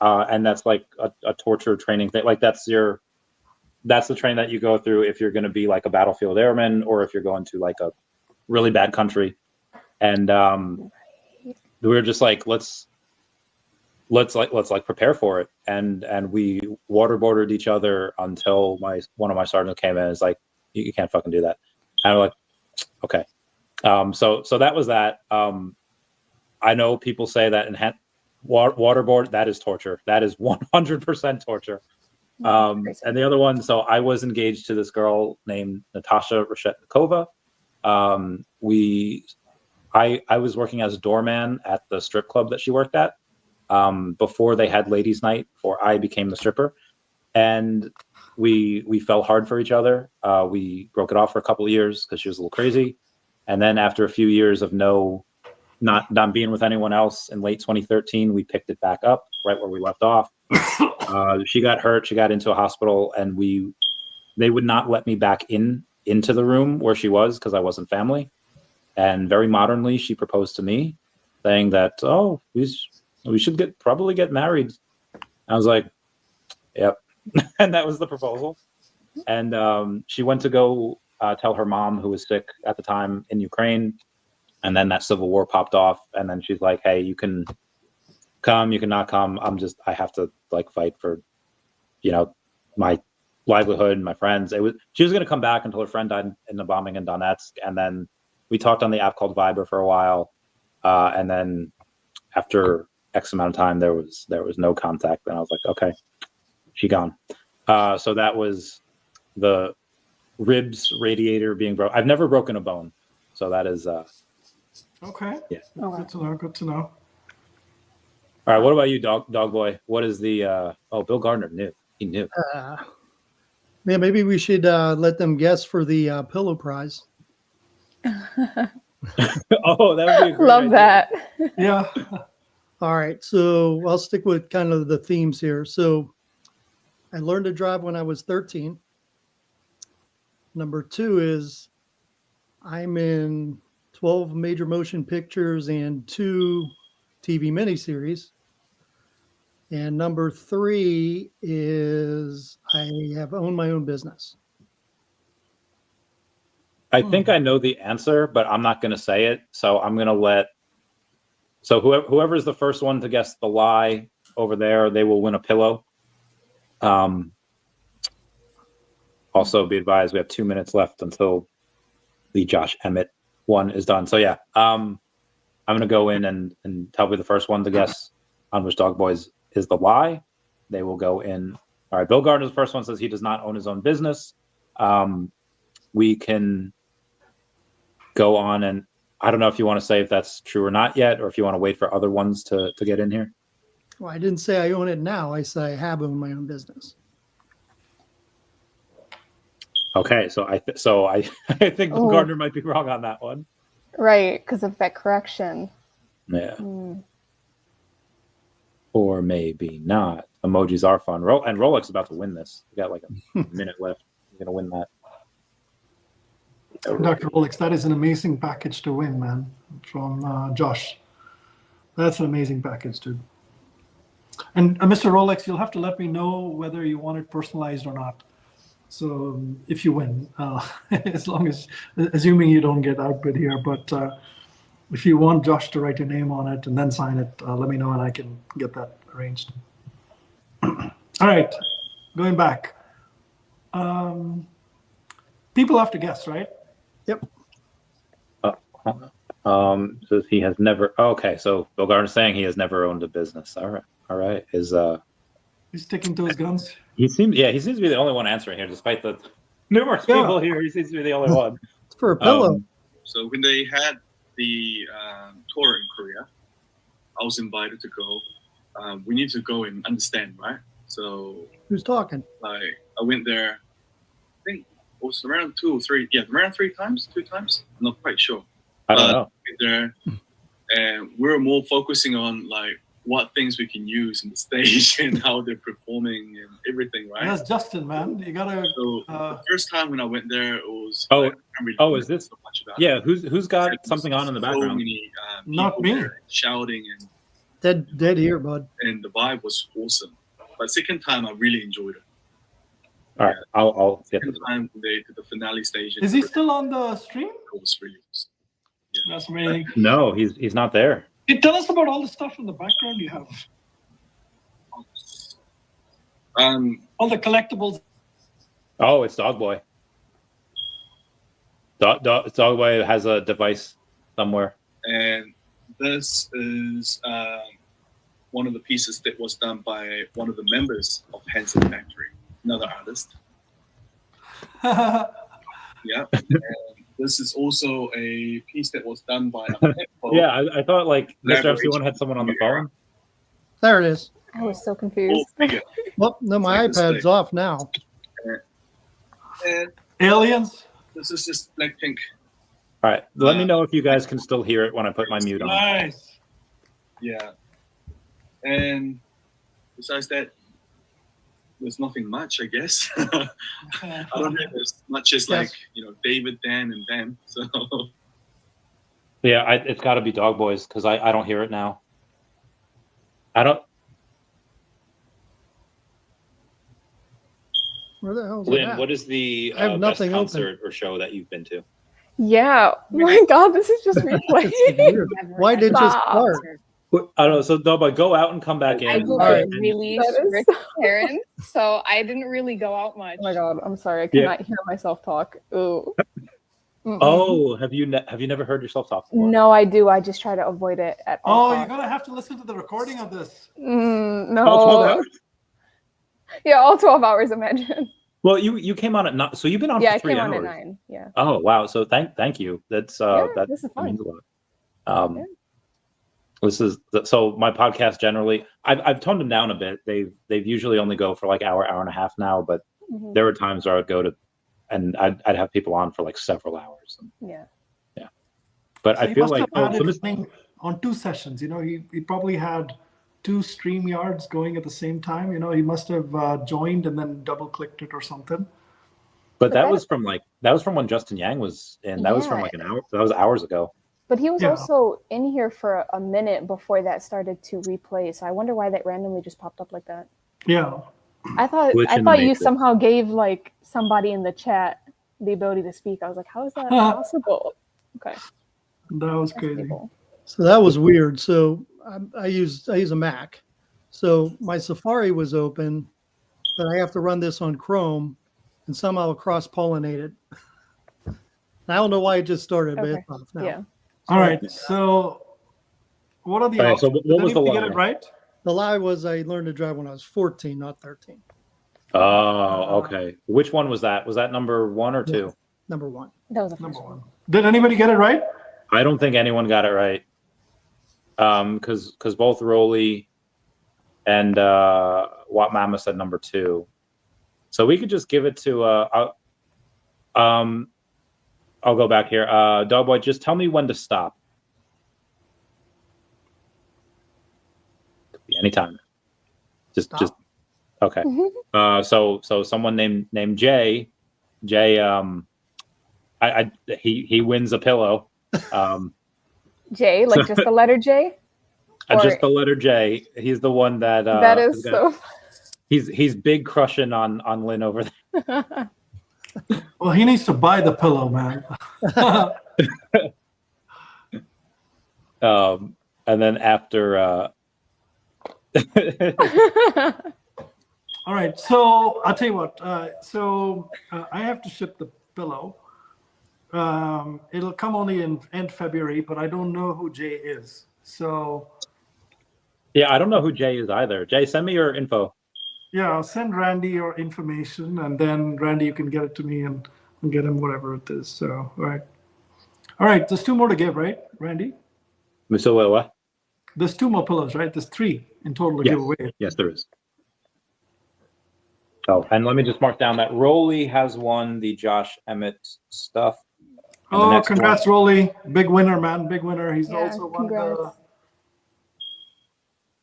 And that's like a torture training thing. Like that's the training that you go through if you're going to be like a battlefield airman or if you're going to like a really bad country. And we were just like, let's prepare for it. And we waterboarded each other until one of my sergeants came in and was like, you can't fucking do that. And I'm like, okay. So that was that. I know people say that waterboard, that is torture. That is 100% torture. And the other one, so I was engaged to this girl named Natasha Reshetnikova. I was working as a doorman at the strip club that she worked at before they had ladies' night, before I became the stripper. And we fell hard for each other. We broke it off for a couple of years because she was a little crazy. And then after a few years of not being with anyone else in late 2013, we picked it back up right where we left off. She got hurt. She got into a hospital, and they would not let me back in into the room where she was because I wasn't family. And very modernly, she proposed to me, saying that, oh, we should probably get married. I was like, yep. And that was the proposal. And she went to go tell her mom, who was sick at the time in Ukraine. And then that civil war popped off. And then she's like, hey, you can come, you cannot come. I have to like fight for, my livelihood and my friends. She was going to come back until her friend died in the bombing in Donetsk. And then we talked on the app called Viber for a while. And then after X amount of time, there was no contact. And I was like, okay, she gone. So that was the ribs radiator being broke. I've never broken a bone. So that is, okay. Yeah. Good to know. Good to know. All right. What about you, Dog Boy? What is the, Bill Gardner knew. He knew. Yeah, maybe we should let them guess for the pillow prize. Oh, that would be a great Love idea. that. Yeah. All right, so I'll stick with kind of the themes here. So I learned to drive when I was 13. Number 2 is I'm in 12 major motion pictures and 2 TV miniseries. And number 3 is I have owned my own business. I think I know the answer, but I'm not going to say it. So I'm going to so whoever's the first one to guess the lie over there, they will win a pillow. Also be advised, we have 2 minutes left until the Josh Emmett one is done. So yeah, I'm going to go in and tell you the first one to guess on which Dog Boys is the lie. They will go in. All right. Bill Gardner's first one says he does not own his own business. We can go on, and I don't know if you want to say if that's true or not yet, or if you want to wait for other ones to get in here. Well, I didn't say I own it now. I say I have owned my own business. Okay, so I think Bill Gardner might be wrong on that one. Right, because of that correction. Yeah. Or maybe not. Emojis are fun. And Rolex is about to win this. We got like a minute left. We're gonna win that. Dr. Rolex, that is an amazing package to win, man, from Josh. That's an amazing package, dude. And Mr. Rolex, you'll have to let me know whether you want it personalized or not. So if you win, assuming you don't get outbid here, but if you want Josh to write your name on it and then sign it, let me know and I can get that arranged. All right, going back. People have to guess, right? Yep. Says he has never. Okay, so Bill Gardner's saying he has never owned a business. All right. He's sticking to his guns. He seems to be the only one answering here, despite the numerous people here. He seems to be the only one. It's for a pillow. So when they had the tour in Korea, I was invited to go. We need to go and understand, right? So who's talking? I went there. I think it was around 2 or 3. Yeah, around 2 times. I'm not quite sure. I don't know. Went there, and we were more focusing on like what things we can use in the stage and how they're performing and everything, right? Yes, Justin, man, you gotta. So the first time when I went there, it was. Is this? So much about yeah, who's got something on in the background? So many, not me. Shouting and. Dead here, bud. And the vibe was awesome. But second time, I really enjoyed it. All right, I'll get second time they did the finale stage. Is he still on the stream? It was really awesome. Yeah. That's amazing. No, he's not there. Tell us about all the stuff in the background you have. All the collectibles. Oh, it's Dog Boy. Dog Boy has a device somewhere. And this is one of the pieces that was done by one of the members of Hanson Factory, another artist. Yeah. And this is also a piece that was done by a yeah, I thought like Mr. FC1 had someone on the phone. There it is. I was so confused. Well, no, my iPad's off now. And aliens. This is just Blackpink. All right, let me know if you guys can still hear it when I put my mute on. there's nothing much, I guess. I don't think there's much as like, David, Dan, and Ben. So Yeah, it's got to be Dog Boys because I don't hear it now. I don't. Where the hell is Lynn, that? what is the I have best nothing concert or show that you've been to? Yeah. My God, this is just replay. Why did you Stop. start? I don't know. So, Dogboy, go out and come back in. I grew up really strict parents, so I didn't really go out much. Oh my God, I'm sorry. I Yeah. cannot hear myself talk. Ooh. Oh, have you never heard yourself talk before? No, I do. I just try to avoid it at all Oh, you're costs. gonna have to listen to the recording of this. No. All 12 hours? Yeah, all 12 hours. Imagine. Well, you came on at 9, so you've been on Yeah, for I 3 came hours. on at 9. Yeah. Oh wow! So thank you. That's that this is fun. means a lot. This is so my podcast generally. I've toned them down a bit. They've usually only go for like hour and a half now, but there were times where I would go to, and I'd have people on for like several hours. Yeah. But So I he feel must like have had it running on 2 sessions. He probably had 2 StreamYards going at the same time. He must have joined and then double clicked it or something. But that was from when Justin Yang was in. That was from Yeah. like an hour. That was hours ago. But he was Yeah. also in here for a minute before that started to replay. So I wonder why that randomly just popped up like that. Yeah. I thought Glitch in the you matrix. somehow gave like somebody in the chat the ability to speak. I was like, how is that possible? Okay. That was crazy. So that was weird. So I use a Mac. So my Safari was open, but I have to run this on Chrome, and somehow cross-pollinated. I don't know why it just started, but it's off now. Yeah. All right. So what are the All right, options? so what Did was the anybody get lie? it right? The lie was I learned to drive when I was 14, not 13. Oh, okay. Which one was that? Was that number 1 or 2? Number 1. That was the Number 1. Did anybody get it right? I don't think anyone got it right. Because both Rolly and Wat Mama said number 2. So we could just give it to I'll go back here. Dogboy, just tell me when to stop. Could be anytime. Just okay. So someone named Jay, he wins a pillow. J, like just the letter J? Just the letter J. He's the one that that is so. He's big crushing on Lynn over there. Well, he needs to buy the pillow, man. And then after all right, so I'll tell you what. I have to ship the pillow. It'll come only in end February, but I don't know who Jay is. So yeah, I don't know who Jay is either. Jay, send me your info. yeah, I'll send Randy your information, and then Randy, you can get it to me and get him whatever it is. So all right. There's 2 more to give, right, Randy? So what? There's 2 more pillows, right? There's 3 in total to Yes. give away. Yes, there is. Oh, and let me just mark down that Rolly has won the Josh Emmett stuff. And the Oh, next congrats, one- Rolly! Big winner, man! Big winner. He's Yeah, also won the. congrats.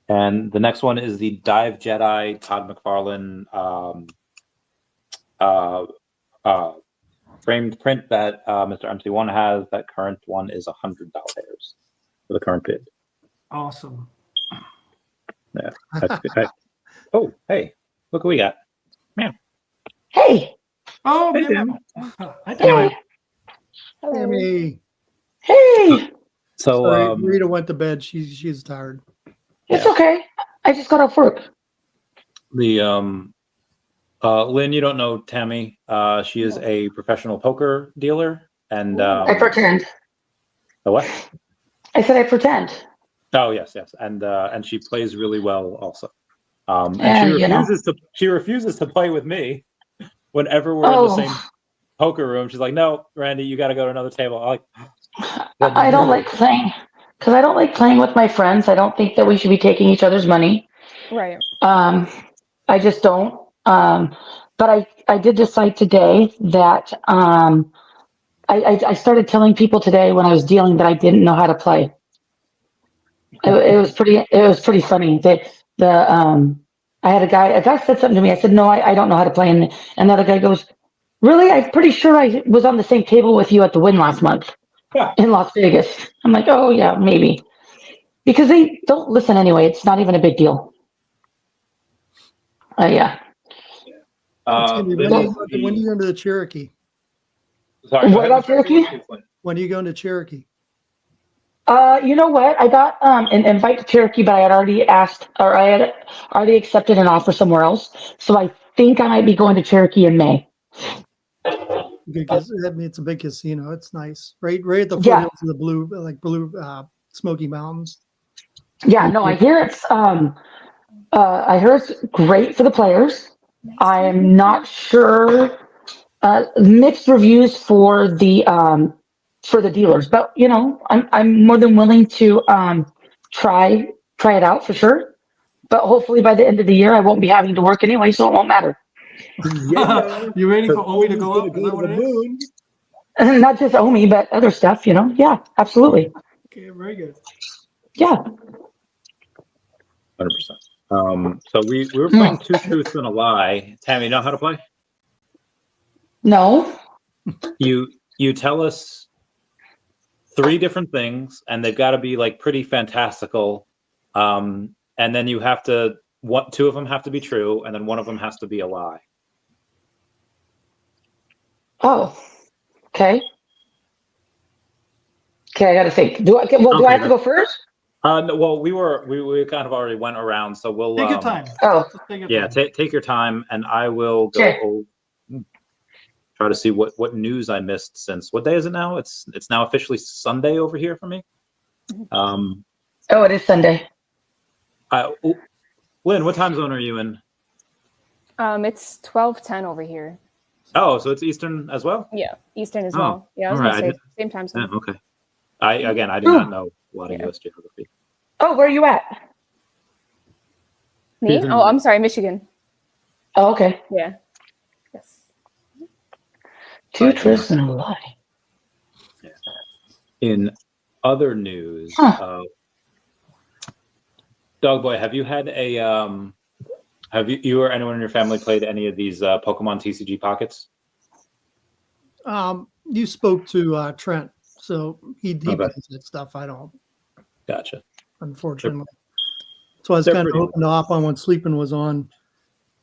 And the next one is the Dive Jedi Todd McFarlane framed print that Mr. MC1 has. That current one is $100 for the current bid. Awesome. Yeah. That's good. Oh, hey, look what we got. Meow. Hey. Oh, Hey, yeah. Tim. Hi, Tim. Tammy. Hey. So Sorry, Rita went to bed. She's tired. It's okay. I just got off work. The Lynn, you don't know Tammy. She is a professional poker dealer, and I pretend. the what? I said I pretend. Oh yes, and she plays really well also. And Yeah, she refuses to play with me whenever we're in the same poker room. She's like, "No, Randy, you got to go to another table." I'm like, I don't like playing because I don't like playing with my friends. I don't think that we should be taking each other's money. Right. I just don't. But I did decide today that I started telling people today when I was dealing that I didn't know how to play. It was pretty funny. I I had a guy said something to me. I said, no, I don't know how to play. And another guy goes, really? I'm pretty sure I was on the same table with you at the Win last month in Las Vegas. I'm like, oh yeah, maybe. Because they don't listen anyway. It's not even a big deal. Yeah. When do you go to the Cherokee? Sorry, what about Cherokee? When are you going to Cherokee? You know what? I got an invite to Cherokee, but I had already asked, or I had already accepted an offer somewhere else. So I think I might be going to Cherokee in May. Because I mean, it's a big casino. It's nice, right at the Yeah. foothills of the blue Smoky Mountains. Yeah, no, I hear it's great for the players. I'm not sure. Mixed reviews for the dealers, but you know, I'm more than willing to try it out for sure. But hopefully by the end of the year, I won't be having to work anyway, so it won't matter. You're waiting for Omi to go up? Is that what it is? Not just Omi, but other stuff. You know, yeah, absolutely. Okay, very good. Yeah. 100%. So we were playing Two Truths and a Lie. Tammy, you know how to play? No. You tell us 3 different things, and they've got to be like pretty fantastical. And then you have to 2 of them have to be true, and then 1 of them has to be a lie. Oh. Okay. Okay, I got to think. Do I have to go first? No, well, we kind of already went around, so we'll take your time. Oh, yeah, take your time, and I will go try to see what news I missed since. What day is it now? It's now officially Sunday over here for me. Oh, it is Sunday. Lynn, what time zone are you in? It's 12:10 over here. Oh, so it's Eastern as well? Yeah, Eastern as well. Yeah, I was gonna say same time zone. Yeah, okay. I do not know a lot of U.S. geography. Oh, where are you at? Me? Oh, I'm sorry, Michigan. Oh, okay. Yeah. Yes. 2 truths and a lie. In other news, Dog Boy, have you had a have you or anyone in your family played any of these Pokemon TCG Pockets? You spoke to Trent, so he Okay. plays that stuff. I don't. Gotcha. Unfortunately. So I was kind of hoping to hop on when Sleeping was on.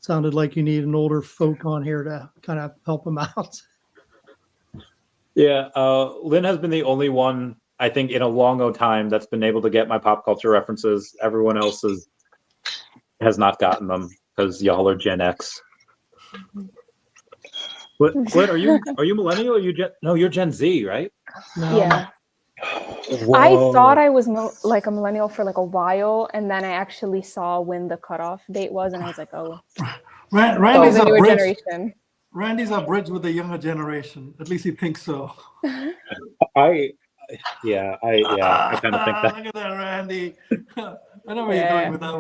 Sounded like you need an older folk on here to kind of help him out. Yeah, Lynn has been the only one, I think, in a long time that's been able to get my pop culture references. Everyone else has not gotten them because y'all are Gen X. Lynn, are you millennial or you're Gen Z, right? No. Yeah. Whoa. I thought I was like a millennial for like a while, and then I actually saw when the cutoff date was, and I was like, oh. Randy's a newer bridge. generation. Randy's a bridge with the younger generation. At least he thinks so. I kind of think that. Look at that, Randy. I know where you're going with that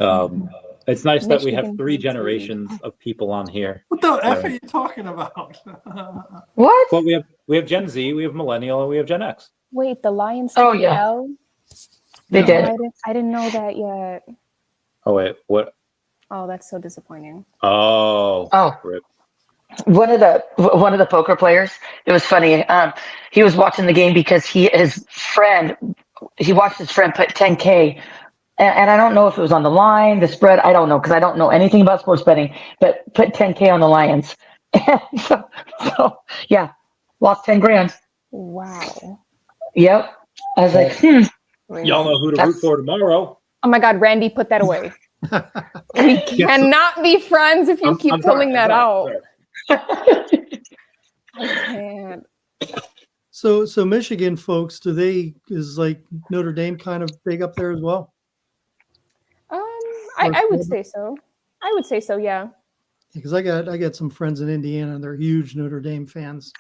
one. It's nice that we have 3 generations of people on here. What the F are you talking about? What? Well, we have Gen Z, we have Millennial, and we have Gen X. Wait, the Lions Oh, took yeah. L? They did. I didn't know that yet. Oh wait, what? Oh, that's so disappointing. Oh. Rip. One of the poker players, it was funny. He was watching the game because he watched his friend put 10K, and I don't know if it was on the line, the spread. I don't know because I don't know anything about sports betting. But put 10K on the Lions, so yeah, lost 10 grand. Wow. Yep. I was like, Y'all know who to root for tomorrow. Oh my God, Randy, put that away. We cannot be friends if you keep pulling that out. I can't. So Michigan folks, is like Notre Dame kind of big up there as well? I would say so. I would say so, yeah. Because I got some friends in Indiana and they're huge Notre Dame fans,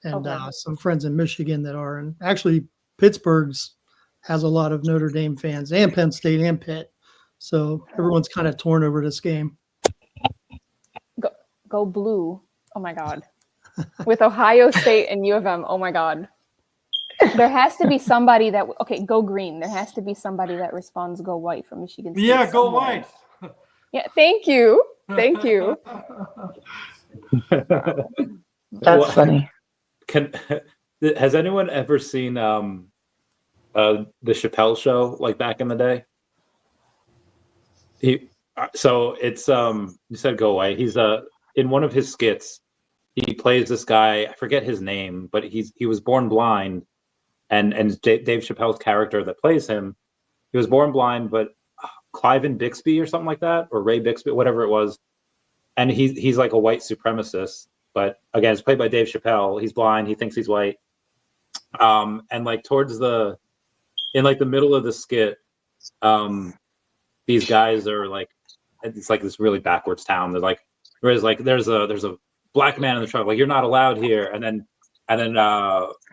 and some friends in Michigan that are, and actually Pittsburgh's has a lot of Notre Dame fans, and Penn State and Pitt. So everyone's kind of torn over this game. Go blue. Oh my God. With Ohio State and U of M. Oh my God. There has to be somebody that, go green. There has to be somebody that responds go white from Michigan State. Yeah, go white. Yeah, thank you. Thank you. That's funny. Has anyone ever seen the Chappelle Show, like back in the day? So it's you said go away. He's in one of his skits, he plays this guy, I forget his name, but he was born blind, and Dave Chappelle's character that plays him, he was born blind, but Cliven Bixby or something like that, or Ray Bixby, whatever it was, and he's like a white supremacist, but again, it's played by Dave Chappelle. He's blind, he thinks he's white, and like towards the middle of the skit, these guys are like, it's like this really backwards town. They're like, there's a black man in the truck, like, you're not allowed here, and then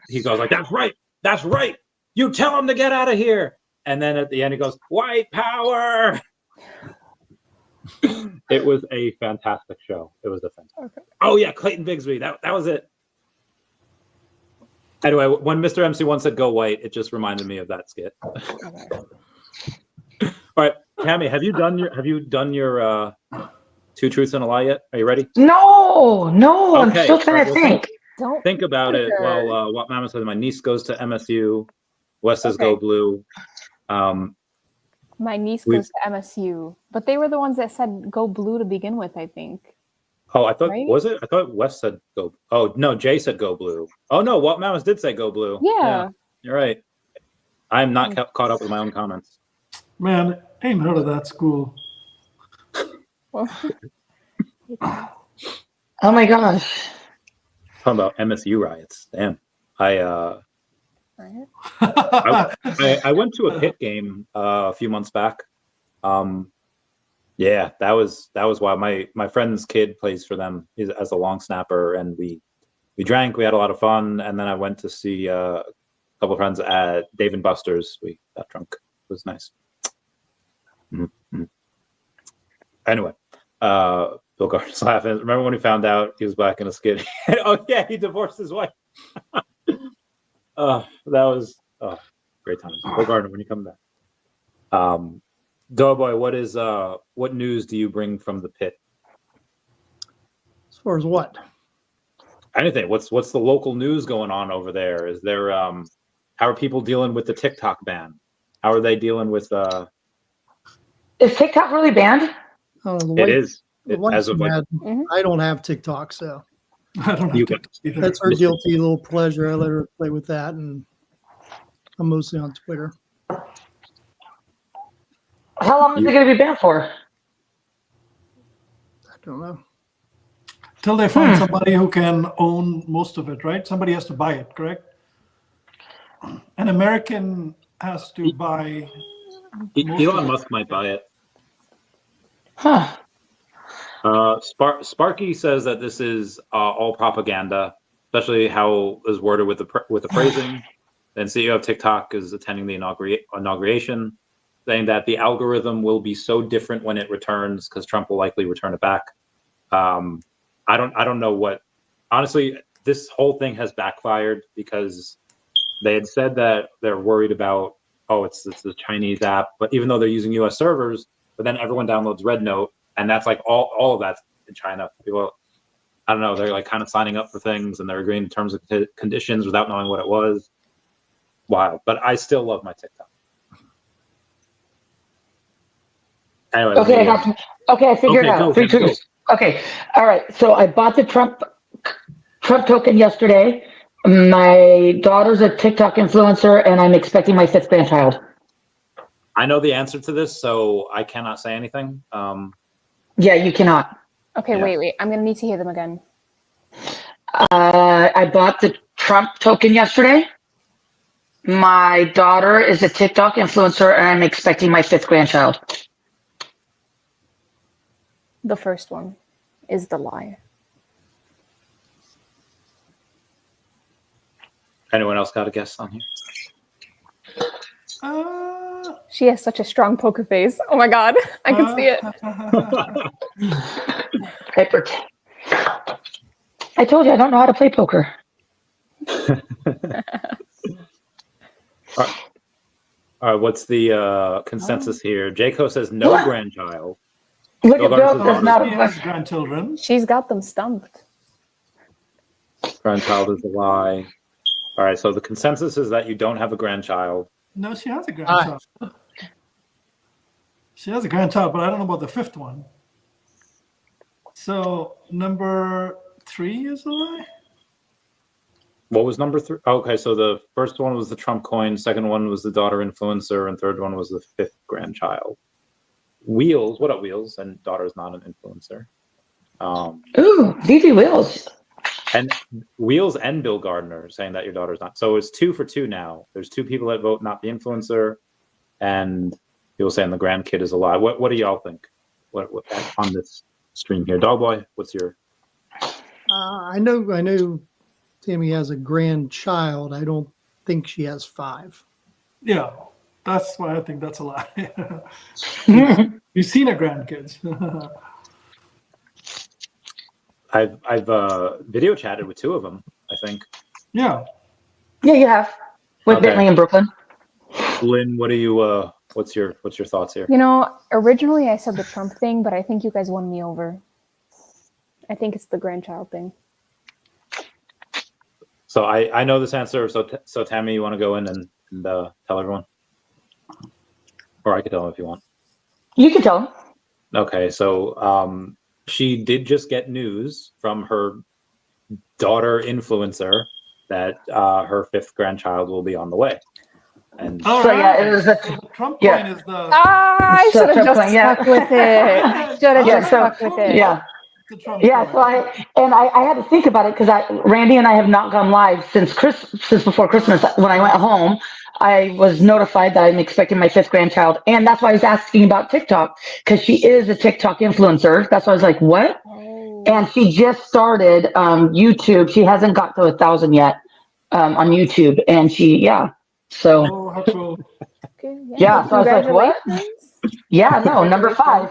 he goes like, that's right, you tell him to get out of here, and then at the end he goes, white power. It was a fantastic show. It was a fantastic. Oh yeah, Clayton Bigsby. That was it. Anyway, when Mr. MC1 said "Go White," it just reminded me of that skit. All right, Tammy, have you done your 2 truths and a lie yet? Are you ready? No, Okay. I'm still trying to think. Think about it. Well, what Mama says, my niece goes to MSU. Wes says go blue. My niece goes to MSU, but they were the ones that said go blue to begin with, I think. Oh, I thought, right? Was it? I thought Wes said go. Oh, no, Jay said go blue. Oh, no, What Mamas did say go blue. Yeah. You're right. I'm not caught up with my own comments. Man, I ain't heard of that school. Oh my gosh. Talking about MSU riots. Damn. I went to a Pitt game a few months back. Yeah, that was wild. My friend's kid plays for them as a long snapper, and we drank. We had a lot of fun, and then I went to see a couple of friends at Dave and Buster's. We got drunk. It was nice. Mm-hmm. Anyway, Bill Gardner's laughing. Remember when he found out he was black in a skit? Oh yeah, he divorced his wife. That was great times. Bill Gardner, when you come back. Doughboy, what news do you bring from the pit? As far as what? Anything. What's the local news going on over there? Is there how are people dealing with the TikTok ban? How are they dealing with Is TikTok really banned? It is. As of like, I don't have TikTok, so I don't have TikTok either. That's her guilty little pleasure. I let her play with that, and I'm mostly on Twitter. How long is it going to be banned for? I don't know. Till they find somebody who can own most of it, right? Somebody has to buy it, correct? An American has to buy. Elon Musk might buy it. Huh. Sparky says that this is all propaganda, especially how it was worded with the phrasing. Then CEO of TikTok is attending the inauguration, saying that the algorithm will be so different when it returns because Trump will likely return it back. I don't know what. Honestly, this whole thing has backfired because they had said that they're worried about it's the Chinese app, but even though they're using U.S. servers, but then everyone downloads Red Note, and that's like all of that's in China. People, I don't know, they're like kind of signing up for things and they're agreeing to terms and conditions without knowing what it was. Wild, but I still love my TikTok. Anyway, I figured it out. 3 truths. Okay, all right. So I bought the Trump token yesterday. My daughter's a TikTok influencer, and I'm expecting my 5th grandchild. I know the answer to this, so I cannot say anything. Yeah, you cannot. Okay, wait. I'm going to need to hear them again. I bought the Trump token yesterday. My daughter is a TikTok influencer, and I'm expecting my 5th grandchild. The first one is the lie. Anyone else got a guess on here? She has such a strong poker face. Oh my God, I can see it. I told you I don't know how to play poker. All right, what's the consensus here? Jaco says no grandchild. Look at Bill Gardner's does not She have has grandchildren. She's got them stumped. grandchild is a lie. All right, so the consensus is that you don't have a grandchild. No, she has a grandchild. She has a grandchild, but I don't know about the fifth one. So number 3 is a lie? What was number 3? Okay, so the first one was the Trump coin, second one was the daughter influencer, and third one was the 5th grandchild. Wheels, what up, Wheels? And daughter's not an influencer. Ooh, VeVe Wheels. And Wheels and Bill Gardner saying that your daughter's not. So it's 2 for 2 now. There's 2 people that vote not the influencer, and people saying the grandkid is a lie. What do y'all think? What on this stream here? Dogboy, what's your? I know Tammy has a grandchild. I don't think she has 5. Yeah, that's why I think that's a lie. You've seen her grandkids. I've video chatted with 2 of them, I think. Yeah. Yeah, you have. With Bentley in Brooklyn. Lynn, what do you what's your thoughts here? You know, originally I said the Trump thing, but I think you guys won me over. I think it's the grandchild thing. So I know this answer. So Tammy, you want to go in and tell everyone, or I could tell them if you want. You can tell them. Okay, so she did just get news from her daughter influencer that her 5th grandchild will be on the way. And so yeah, it was the Trump yeah. coin is the. I should have just stuck with it. Should have just stuck with it. Yeah. Yeah, so I had to think about it because Randy and I have not gone live since before Christmas. When I went home, I was notified that I'm expecting my 5th grandchild, and that's why I was asking about TikTok because she is a TikTok influencer. That's why I was like, "What?" And she just started YouTube. She hasn't got to 1,000 yet on YouTube, and so Oh, how cool! Okay, yeah. So I was like, "What?" Yeah, no, number 5.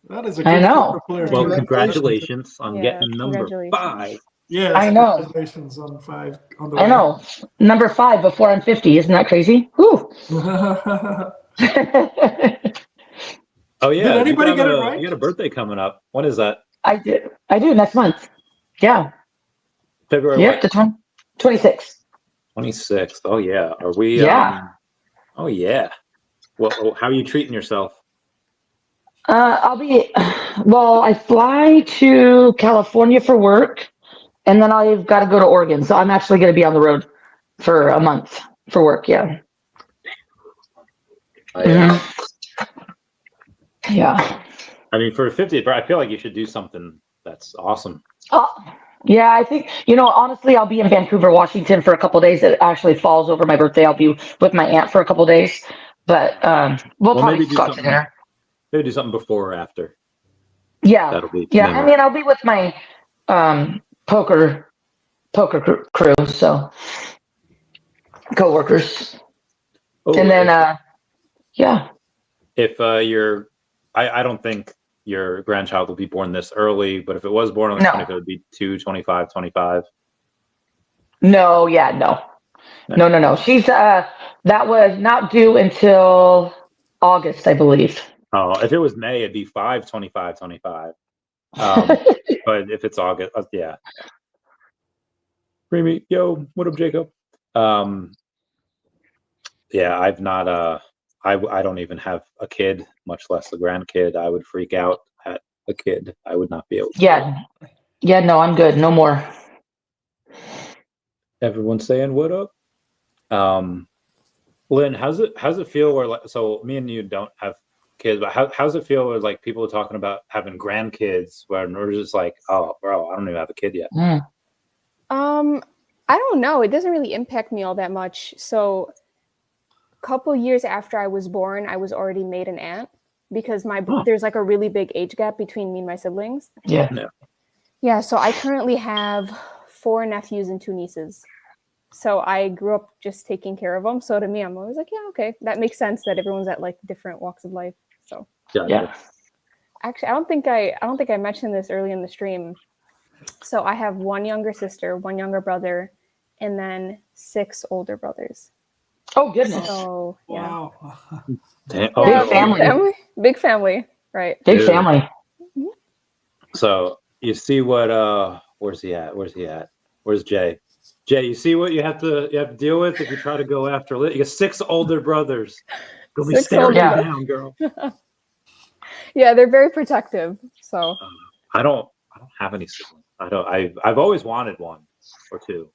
That is a I good know. player. Well, congratulations on getting number 5. Yes, I know. Congratulations on 5 on the I way. know. Number 5 before I'm 50. Isn't that crazy? Whew. Oh yeah. Did anybody get it right? You got a birthday coming up. When is that? I do next month. Yeah. February. Yep, the 26th. 26th. Oh yeah. Are we? Yeah. Oh yeah. Well, how are you treating yourself? I fly to California for work, and then I've got to go to Oregon. So I'm actually going to be on the road for a month for work. Yeah. Yeah. I mean, for 50th, I feel like you should do something that's awesome. Yeah, I think, honestly, I'll be in Vancouver, Washington for a couple of days. It actually falls over my birthday. I'll be with my aunt for a couple of days, but we'll probably go out to dinner. Maybe do something before or after. Yeah. That'll be I mean, I'll be with my poker crew, so co-workers. And then, if I don't think your grandchild will be born this early, but if it was born on the 25th, it would be 2/25/25. No. She's that was not due until August, I believe. Oh, if it was May, it'd be 5/25/25. But if it's August, yeah. Remy, yo, what up, Jacob? Yeah, I've not. I don't even have a kid, much less a grandkid. I would freak out at a kid. I would not be able to. Yeah. No, I'm good. No more. Everyone's saying what up. Lynn, how's it feel? Where so me and you don't have kids, but how's it feel? Where people are talking about having grandkids, where we're just like, oh, bro, I don't even have a kid yet. I don't know. It doesn't really impact me all that much. So a couple years after I was born, I was already made an aunt because there's like a really big age gap between me and my siblings. Yeah. So I currently have 4 nephews and 2 nieces. So I grew up just taking care of them. So to me, I'm always like, yeah, okay, that makes sense that everyone's at like different walks of life. So yeah. Actually, I don't think I mentioned this early in the stream. So I have 1 younger sister, 1 younger brother, and then 6 older brothers. Oh goodness! So yeah. Wow. Big family. Big family, right? Big family. So you see what? Where's he at? Where's Jay? Jay, you see what you have to deal with if you try to go after Linda. You got 6 older brothers. They'll be staring you down, girl. Yeah, they're very protective. So I don't have any siblings. I've always wanted 1 or 2.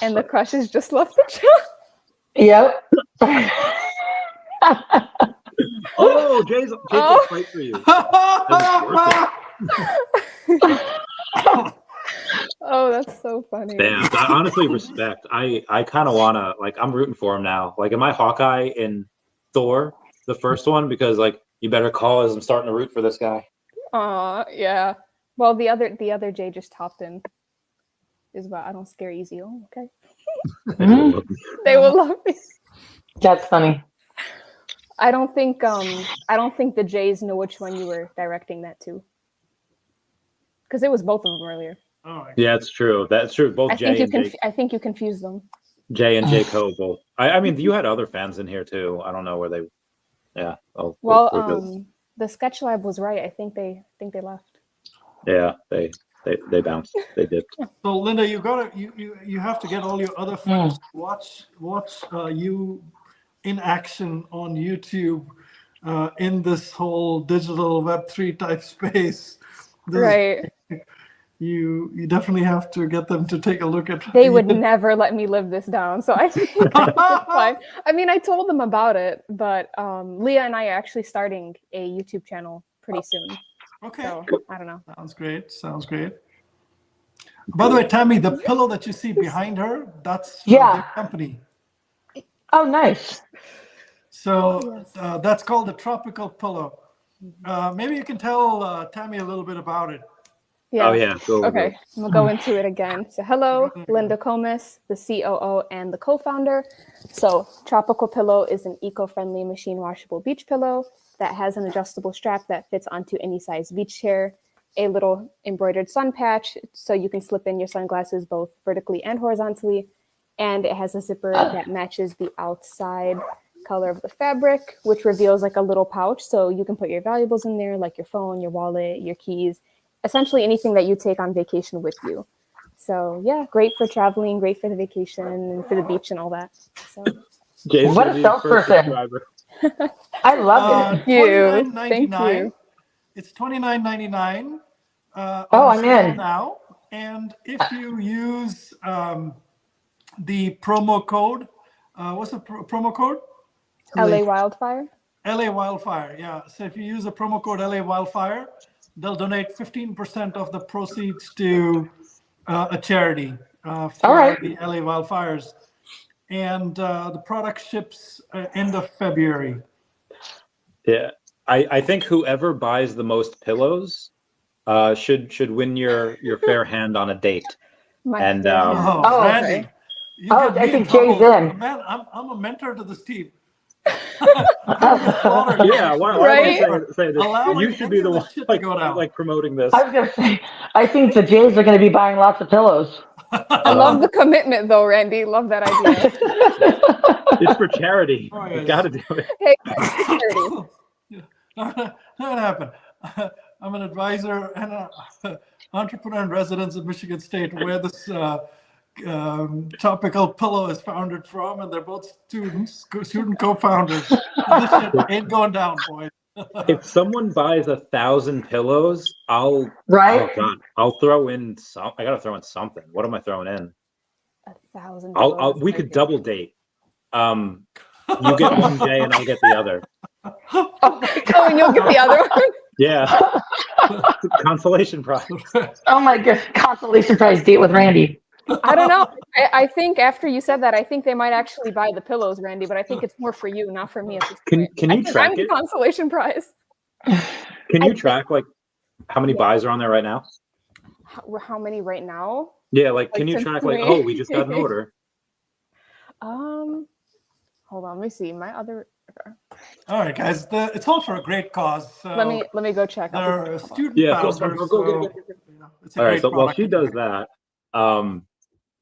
And the crushes just left the chat. Yep. Oh, Jay's gonna fight for you. Oh, that's so funny. Damn, I honestly respect. I kind of wanna, like, I'm rooting for him now. Like, am I Hawkeye in Thor, the first one? Because, like, you better call as I'm starting to root for this guy. Yeah. Well, the other Jay just topped in. Is about I don't scare easy. Oh, okay. They will love me. That's funny. I don't think the Jays know which one you were directing that to. Because it was both of them earlier. Oh, yeah, it's true. That's true. Both I Jay and Jay. I think you confused them. Jay and Jay Co. both. I mean, you had other fans in here too. I don't know where they. Yeah. The Sketch Lab was right. I think they left. Yeah, they bounced. They dipped. So Linda, you have to get all your other friends to watch you in action on YouTube in this whole digital Web3 type space. Right. You definitely have to get them to take a look at. They would never let me live this down, so I think it's fine. I mean, I told them about it, but Leah and I are actually starting a YouTube channel pretty soon. Okay. So I don't know. Sounds great. By the way, Tammy, the pillow that you see behind her, that's their company. Oh, nice. So that's called the Tropical Pillow. Maybe you can tell Tammy a little bit about it. Yeah. Oh, yeah. Okay, I'm gonna go into it again. So hello, Linda Comis, the COO and the co-founder. So Tropical Pillow is an eco-friendly machine washable beach pillow that has an adjustable strap that fits onto any size beach chair, a little embroidered sun patch so you can slip in your sunglasses both vertically and horizontally, and it has a zipper that matches the outside color of the fabric, which reveals like a little pouch so you can put your valuables in there, like your phone, your wallet, your keys, essentially anything that you take on vacation with you. So yeah, great for traveling, great for the vacation and for the beach and all that. So what a salesperson. I love it. Thank you. It's $29.99. I'm in now. And if you use the promo code, what's the promo code? LA Wildfire. LA Wildfire, yeah. So if you use the promo code LA Wildfire, they'll donate 15% of the proceeds to a charity for the LA wildfires. And the product ships end of February. Yeah, I think whoever buys the most pillows should win your fair hand on a date. Randy, I think trouble. Jay's in. Man, I'm a mentor to this team. Yeah, why say this? You should be the one like promoting this. I was gonna say, I think the Jays are gonna be buying lots of pillows. I love the commitment though, Randy. Love that idea. It's for charity. You gotta do it. Hey, charity. Not happen. I'm an advisor and an entrepreneur in residence in Michigan State, where this Tropical Pillow is founded from, and they're both student co-founders. This shit ain't going down, boys. If someone buys 1,000 pillows, I'll throw in some. I gotta throw in something. What am I throwing in? 1,000. We could double date. You get one Jay and I'll get the other. Oh, and you'll get the other one. Yeah. Consolation prize. Oh my gosh, consolation prize date with Randy. I don't know. I think after you said that, I think they might actually buy the pillows, Randy, but I think it's more for you, not for me at this point. Can you track I'm the consolation prize. Can you track like how many buys are on there right now? How many right now? Yeah, like can you track like, oh, we just got an order? Hold on, let me see. My other. All right, guys. It's all for a great cause. So let me go check. They're student founders. Go. It's a all right. So while product. she does that,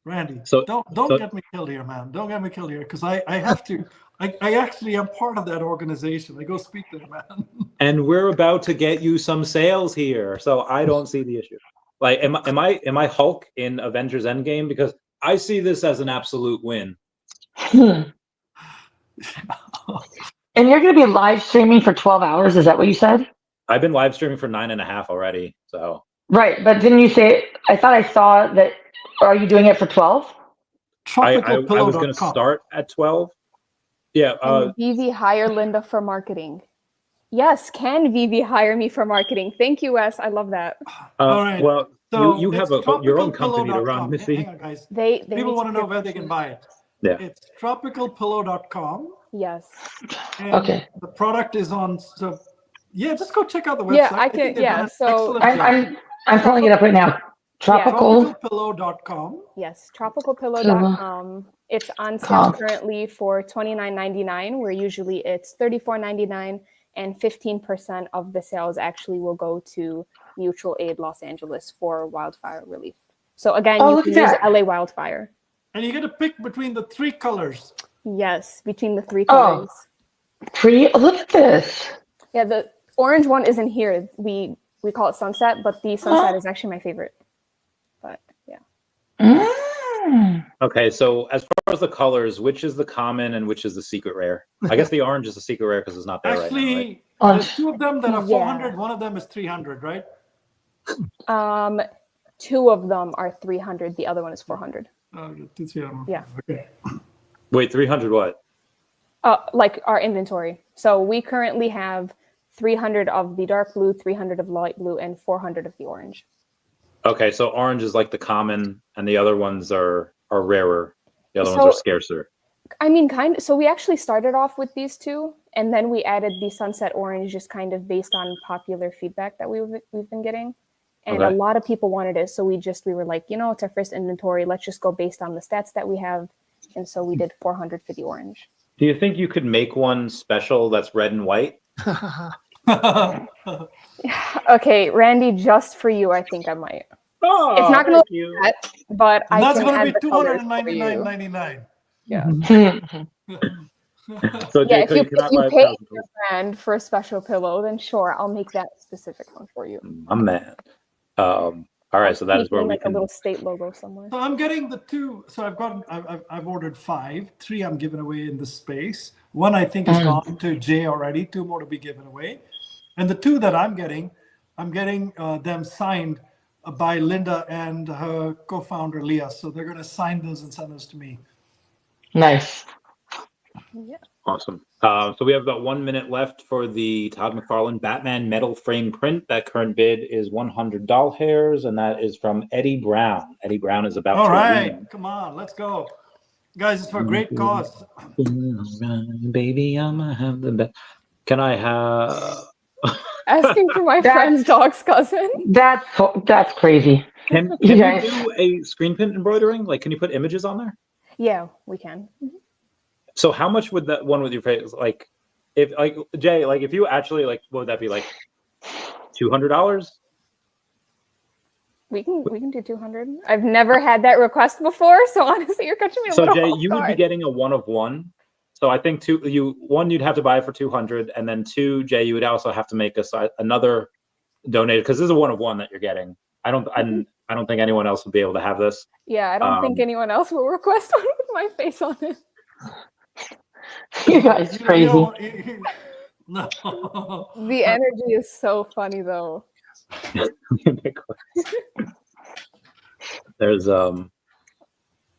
Randy, so don't get me killed here, man. Don't get me killed here, because I have to. I actually am part of that organization. I go speak there, man. And we're about to get you some sales here, so I don't see the issue. Like, am I Hulk in Avengers Endgame? Because I see this as an absolute win. And you're going to be live streaming for 12 hours. Is that what you said? I've been live streaming for 9.5 already. So right, but didn't you say? I thought I saw that. Are you doing it for 12? I was going to start at 12. Yeah. Can VeVe hire Linda for marketing? Yes, can VeVe hire me for marketing? Thank you, Wes. I love that. All right. Well, So you have your own company to run, tropicalpillow.com. Missy. Hang on, guys. They People want to know where they can buy it. Yeah. It's tropicalpillow.com. Yes. And okay. The product is on. So yeah, just go check out the website. Yeah, I can. Yeah. So I'm pulling it up right now. Tropicalpillow.com. Yes, tropicalpillow.com. It's on sale currently for $29.99, where usually it's $34.99, and 15% of the sales actually will go to Mutual Aid Los Angeles for wildfire relief. So again, you can use LA Wildfire. And you get to pick between the 3 colors. Yes, between the 3 colors. Look at this. Yeah, the orange one isn't here. We call it Sunset, but the Sunset is actually my favorite. But yeah. Okay, so as far as the colors, which is the common and which is the secret rare? I guess the orange is the secret rare because it's not there actually, right now, right? There's 2 of them that are 400. One of them is 300, right? 2 of them are 300. The other one is 400. Yeah. Okay. Wait, 300 what? Like our inventory. So we currently have 300 of the dark blue, 300 of light blue, and 400 of the orange. Okay, so orange is like the common, and the other ones are rarer. The other ones are scarcer. I mean, kind of. So we actually started off with these 2, and then we added the Sunset Orange just kind of based on popular feedback that we've been getting. And a lot of people wanted it, so we were like, it's our first inventory. Let's just go based on the stats that we have. And so we did 400 for the orange. Do you think you could make one special that's red and white? Okay, Randy, just for you, I think I might. Oh, it's not going to look like that, but and I that's can going add to be $299.99. Yeah. So yeah, if you pay $1,000 your friend for a special pillow, then sure, I'll make that specific one for you. I'm mad. All right, so that is where we like can. A little state logo somewhere. So I'm getting the 2. So I've ordered 5. 3 I'm giving away in this space. 1 I think is gone to Jay already. 2 more to be given away. And the 2 that I'm getting them signed by Linda and her co-founder Leah. So they're going to sign those and send those to me. Nice. Yeah. Awesome. So we have about 1 minute left for the Todd McFarlane Batman metal frame print. That current bid is 100 doll hairs, and that is from Eddie Brown. Eddie Brown is about. All right, come on, let's go, guys! It's for a great cause. Baby, I'ma have the best. Can I have? Asking for my friend's dog's cousin. That's crazy. Can you do a screen print embroidering? Like, can you put images on there? Yeah, we can. So how much would that one with your face, like, if like Jay, like if you actually like, what would that be, like $200? We can do 200. I've never had that request before, so honestly, you're catching me a little. So Jay, off you would be guard. getting a 1 of 1. So I think you'd have to buy it for 200, and then 2, Jay, you would also have to make another donate because this is a 1 of 1 that you're getting. I don't think anyone else would be able to have this. Yeah, I don't think anyone else will request one with my face on it. You guys crazy. No. The energy is so funny though. There's so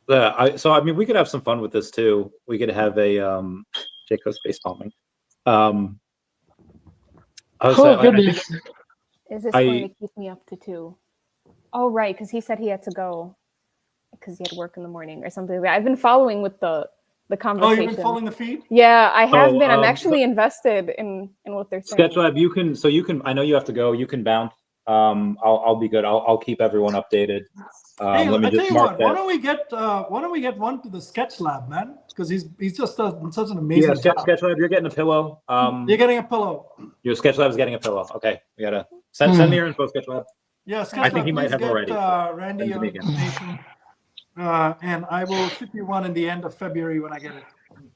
I mean we could have some fun with this too. We could have a Jayco's face palming. Goodness. Is this going to keep me up to 2? Oh right, because he said he had to go because he had work in the morning or something. I've been following with the conversation. Oh, you've been following the feed? Yeah, I have been. I'm actually invested in what they're saying. SketchLab, you can. I know you have to go. You can bounce. I'll be good. I'll keep everyone updated. Hey, let me I tell just you mark what. that. Why don't we get one to the Sketch Lab, man? Because he's just done such an amazing job. SketchLab, you're getting a pillow. You're getting a pillow. Your SketchLab is getting a pillow. Okay, we gotta send me your info, SketchLab. Yeah, SketchLab, I think he might have get, already. Randy, your information, and I will ship you one in the end of February when I get it.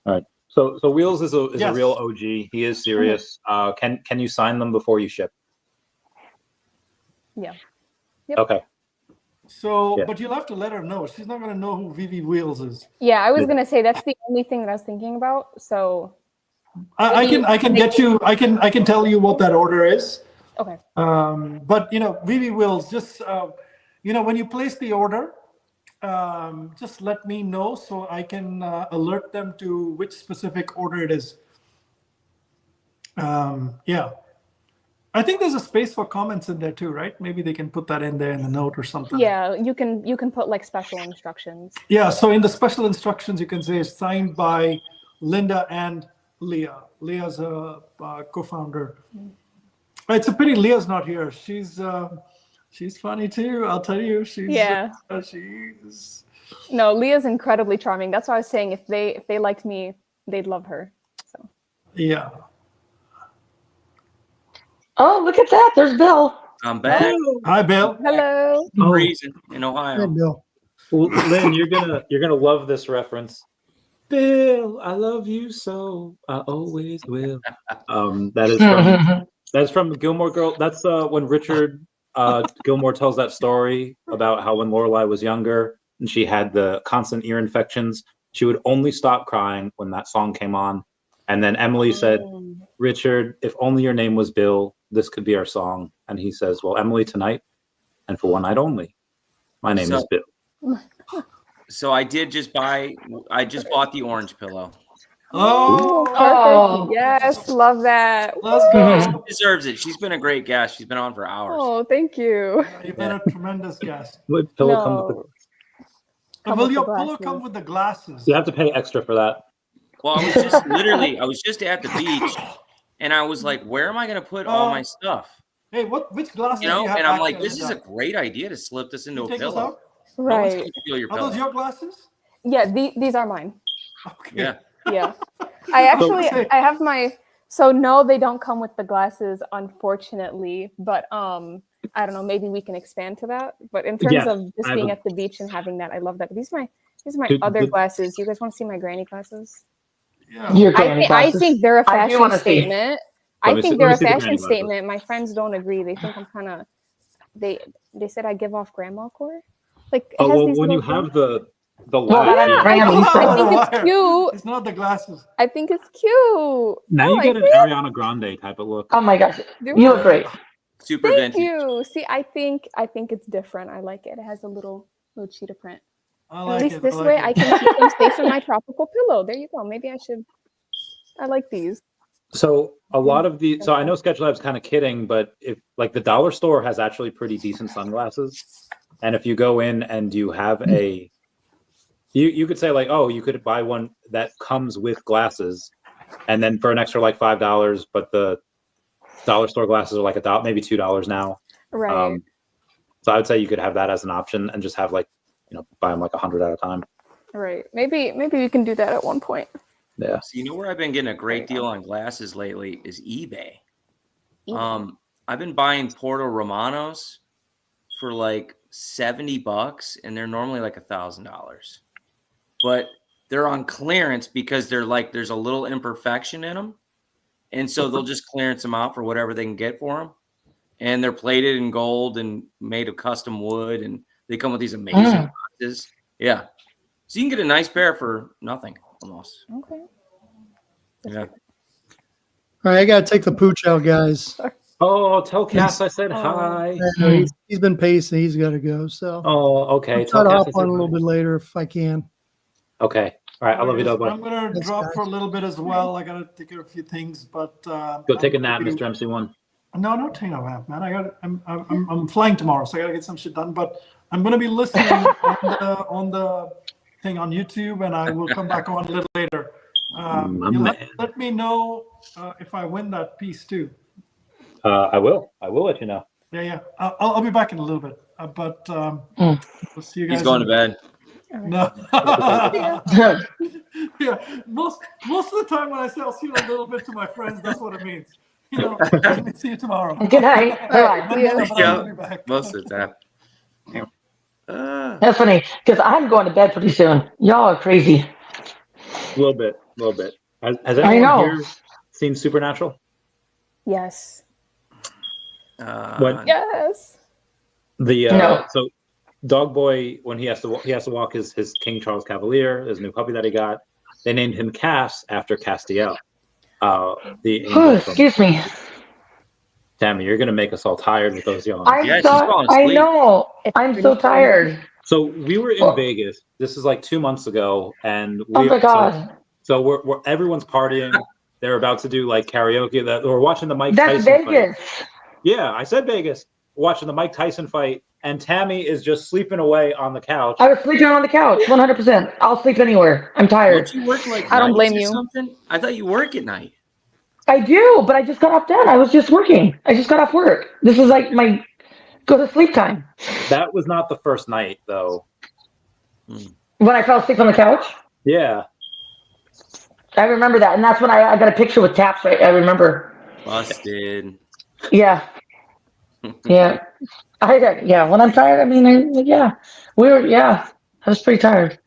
All right. So Wheels is a Yes. real OG. He is serious. Can you sign them before you ship? Yeah. Yep. Okay. So, Yeah. but you'll have to let her know. She's not going to know who VeVe Wheels is. Yeah, I was gonna say that's the only thing that I was thinking about. So I can get you. I can tell you what that order is. Okay. But VeVe Wheels, just when you place the order, just let me know so I can alert them to which specific order it is. Yeah. I think there's a space for comments in there too, right? Maybe they can put that in there in the note or something. Yeah, you can put like special instructions. Yeah, so in the special instructions, you can say it's signed by Linda and Leah. Leah's a co-founder. It's a pity Leah's not here. She's funny too. I'll tell you. She's. No, Leah's incredibly charming. That's why I was saying if they liked me, they'd love her. So. Yeah. Oh, look at that! There's Bill. I'm back. Hi, Bill. Hello. Freezing in Ohio. Hey, Bill. Well, Lynn, you're gonna love this reference. Bill, I love you so. I always will. That's from Gilmore Girls. That's when Richard Gilmore tells that story about how when Lorelai was younger and she had the constant ear infections, she would only stop crying when that song came on. And then Emily said, Richard, if only your name was Bill, this could be our song. And he says, well, Emily, tonight and for one night only, my name is Bill. So I just bought the orange pillow. Oh, perfect. Yes, love that. Let's go. She deserves it. She's been a great guest. She's been on for hours. Oh, thank you. You've been a tremendous guest. Would pillow come with Will your pillow come with the glasses? You have to pay extra for that. Well, I was just at the beach, and I was like, where am I going to put all my stuff? Hey, which glasses do you have? And I'm back like, there, this is a great idea to slip this into a take this pillow. out? No one's Right. gonna steal your Are pillow. those your glasses? Yeah, these are mine. Yeah. Yeah. I have my. So no, they don't come with the glasses, unfortunately. But I don't know. Maybe we can expand to that. But in terms of just being at the beach and having that, I love that. These are my other glasses. You guys want to see my granny glasses? Yeah. Your granny I glasses. think they're a I do fashion wanna see. statement. I Let me think see- they're let a me see the fashion granny glasses. statement. My friends don't agree. They think I'm kind of. They said I give off grandma core. Like it Oh has well, these when you little have things. the Well, latch, that's Graham I Lisa. think it's cute. It's not the glasses. I think it's cute. now I you like get an it. Ariana Grande type of look. Oh my gosh, Do you I? look great. Super Thank vintage. you. See, I think it's different. I like it. It has a little cheetah print. I At like least it. this I like way it. I can keep them safe in my tropical pillow. There you go. Maybe I should. I like these. So a lot of the I know SketchLab's kind of kidding, but if like the dollar store has actually pretty decent sunglasses, and if you go in and you have you could say like, oh, you could buy one that comes with glasses, and then for an extra like $5, but the dollar store glasses are like $1, maybe $2 now. Right. So I would say you could have that as an option and just have like, buy them like 100 at a time. Right. Maybe we can do that at one point. Yeah. So you know where I've been getting a great deal on glasses lately is eBay. I've been buying Porto Romanos for like $70, and they're normally like $1,000. But they're on clearance because they're like there's a little imperfection in them, and so they'll just clearance them out for whatever they can get for them. And they're plated in gold and made of custom wood, and they come with these amazing boxes. Yeah, so you can get a nice pair for nothing almost. Okay. Yeah. All right, I gotta take the pooch out, guys. Oh, tell Cass I said hi. He's been pacing. He's got to go. So. Oh, okay. I'll try Tell to Cass hop I said on a little hi. bit later if I can. Okay. All right. I love you, Doug. I'm gonna drop for a little bit as well. I gotta take care of a few things, but Go take a nap, Mr. MC1. No, not taking a nap, man. I'm flying tomorrow, so I gotta get some shit done. But I'm gonna be listening on the thing on YouTube, and I will come back on a little later. Let me know if I win that piece too. I will let you know. Yeah. I'll be back in a little bit. But we'll see you guys. He's going to bed. No. Yeah. Most of the time when I say I'll see you in a little bit to my friends, that's what it means. Let me see you tomorrow. Good night. Yeah. Most of the time. That's funny because I'm going to bed pretty soon. Y'all are crazy. A little bit. Has anyone here seen Supernatural? Yes. Yes. So Dog Boy, when he has to walk his King Charles Cavalier, his new puppy that he got, they named him Cass after Castiel. The angel excuse me. Tammy, you're gonna make us all tired with those yawns. I know. I'm so tired. So we were in Vegas. This is like 2 months ago, and Oh my God. So we're everyone's partying. They're about to do like karaoke. We're watching the Mike That's Tyson Vegas. fight. Yeah, I said Vegas. We're watching the Mike Tyson fight, and Tammy is just sleeping away on the couch. I was sleeping on the couch, 100%. I'll sleep anywhere. I'm tired. Don't you work like I don't blame nights or you. something? I thought you work at night. I do, but I just got off done. I was just working. I just got off work. This is like my go to sleep time. That was not the first night, though. When I fell asleep on the couch? Yeah. I remember that. And that's when I got a picture with Taps, right? I remember. Busted. Yeah. Yeah. When I'm tired, I mean, I was pretty tired.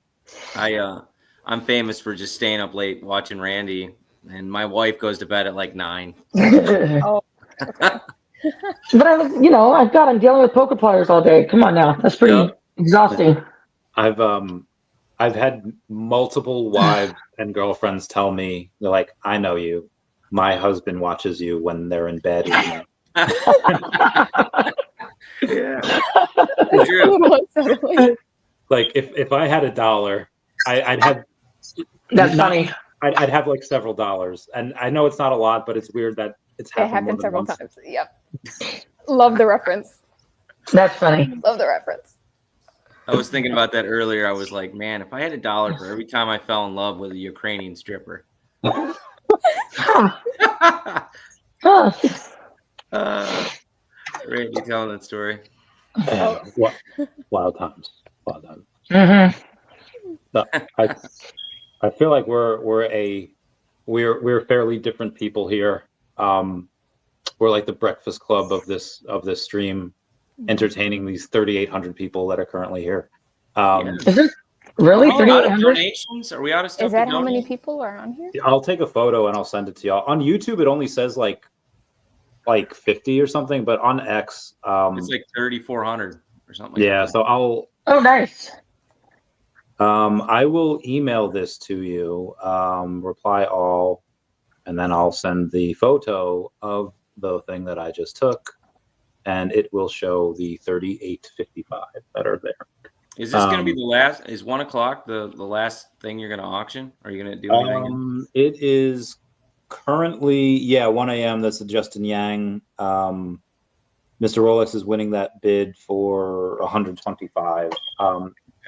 I'm famous for just staying up late watching Randy, and my wife goes to bed at like 9. Oh, okay. But I'm dealing with poker players all day. Come on now. That's pretty exhausting. I've had multiple wives and girlfriends tell me, they're like, I know you. My husband watches you when they're in bed. Yeah. Like if I had $1, I'd have. That's funny. I'd have like several dollars, and I know it's not a lot, but it's weird that it happened several times. Yep. Love the reference. That's funny. Love the reference. I was thinking about that earlier. I was like, man, if I had $1 for every time I fell in love with a Ukrainian stripper. Randy telling that story. Wild times. Mm-hmm. So I feel like we're fairly different people here. We're like the breakfast club of this stream, entertaining these 3,800 people that are currently here. Is it really 3,800 donations? Are we out of stuff? Is that how many people are on here? I'll take a photo and I'll send it to y'all. On YouTube, it only says like 50 or something, but on X, it's like 3,400 or something. Yeah, like that. so I'll. Oh, nice. I will email this to you, reply all, and then I'll send the photo of the thing that I just took, and it will show the 3,855 that are there. Is this going to be the last? Is 1 o'clock the last thing you're going to auction? Are you going to do anything? It is currently 1 a.m. That's the Justin Yang. Mr. Rolex is winning that bid for 125.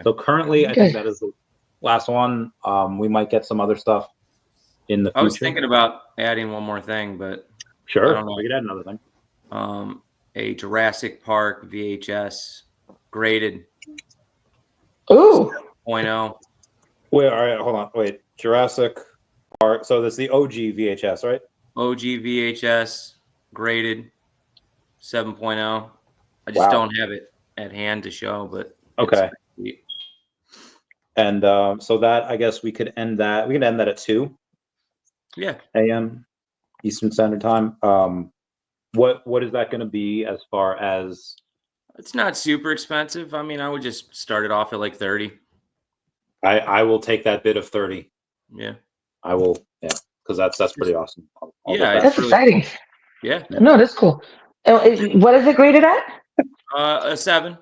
So currently, I think that is the last one. We might get some other stuff in the future. I was thinking about adding one more thing, but sure, I don't know. We could add another thing. A Jurassic Park VHS graded. Ooh. 7.0. Wait, all right, hold on. Wait, Jurassic Park. So that's the OG VHS, right? OG VHS graded 7.0. I just don't have it at hand to show, but okay. And so that, I guess we could end that. We can end that at 2 a.m. Eastern Standard Time. What is that going to be as far as? It's not super expensive. I mean, I would just start it off at like 30. I will take that bid of 30. Yeah. I will. Yeah, because that's pretty awesome. That's really exciting. Cool. Yeah. No, that's cool. What is it graded at? A 7.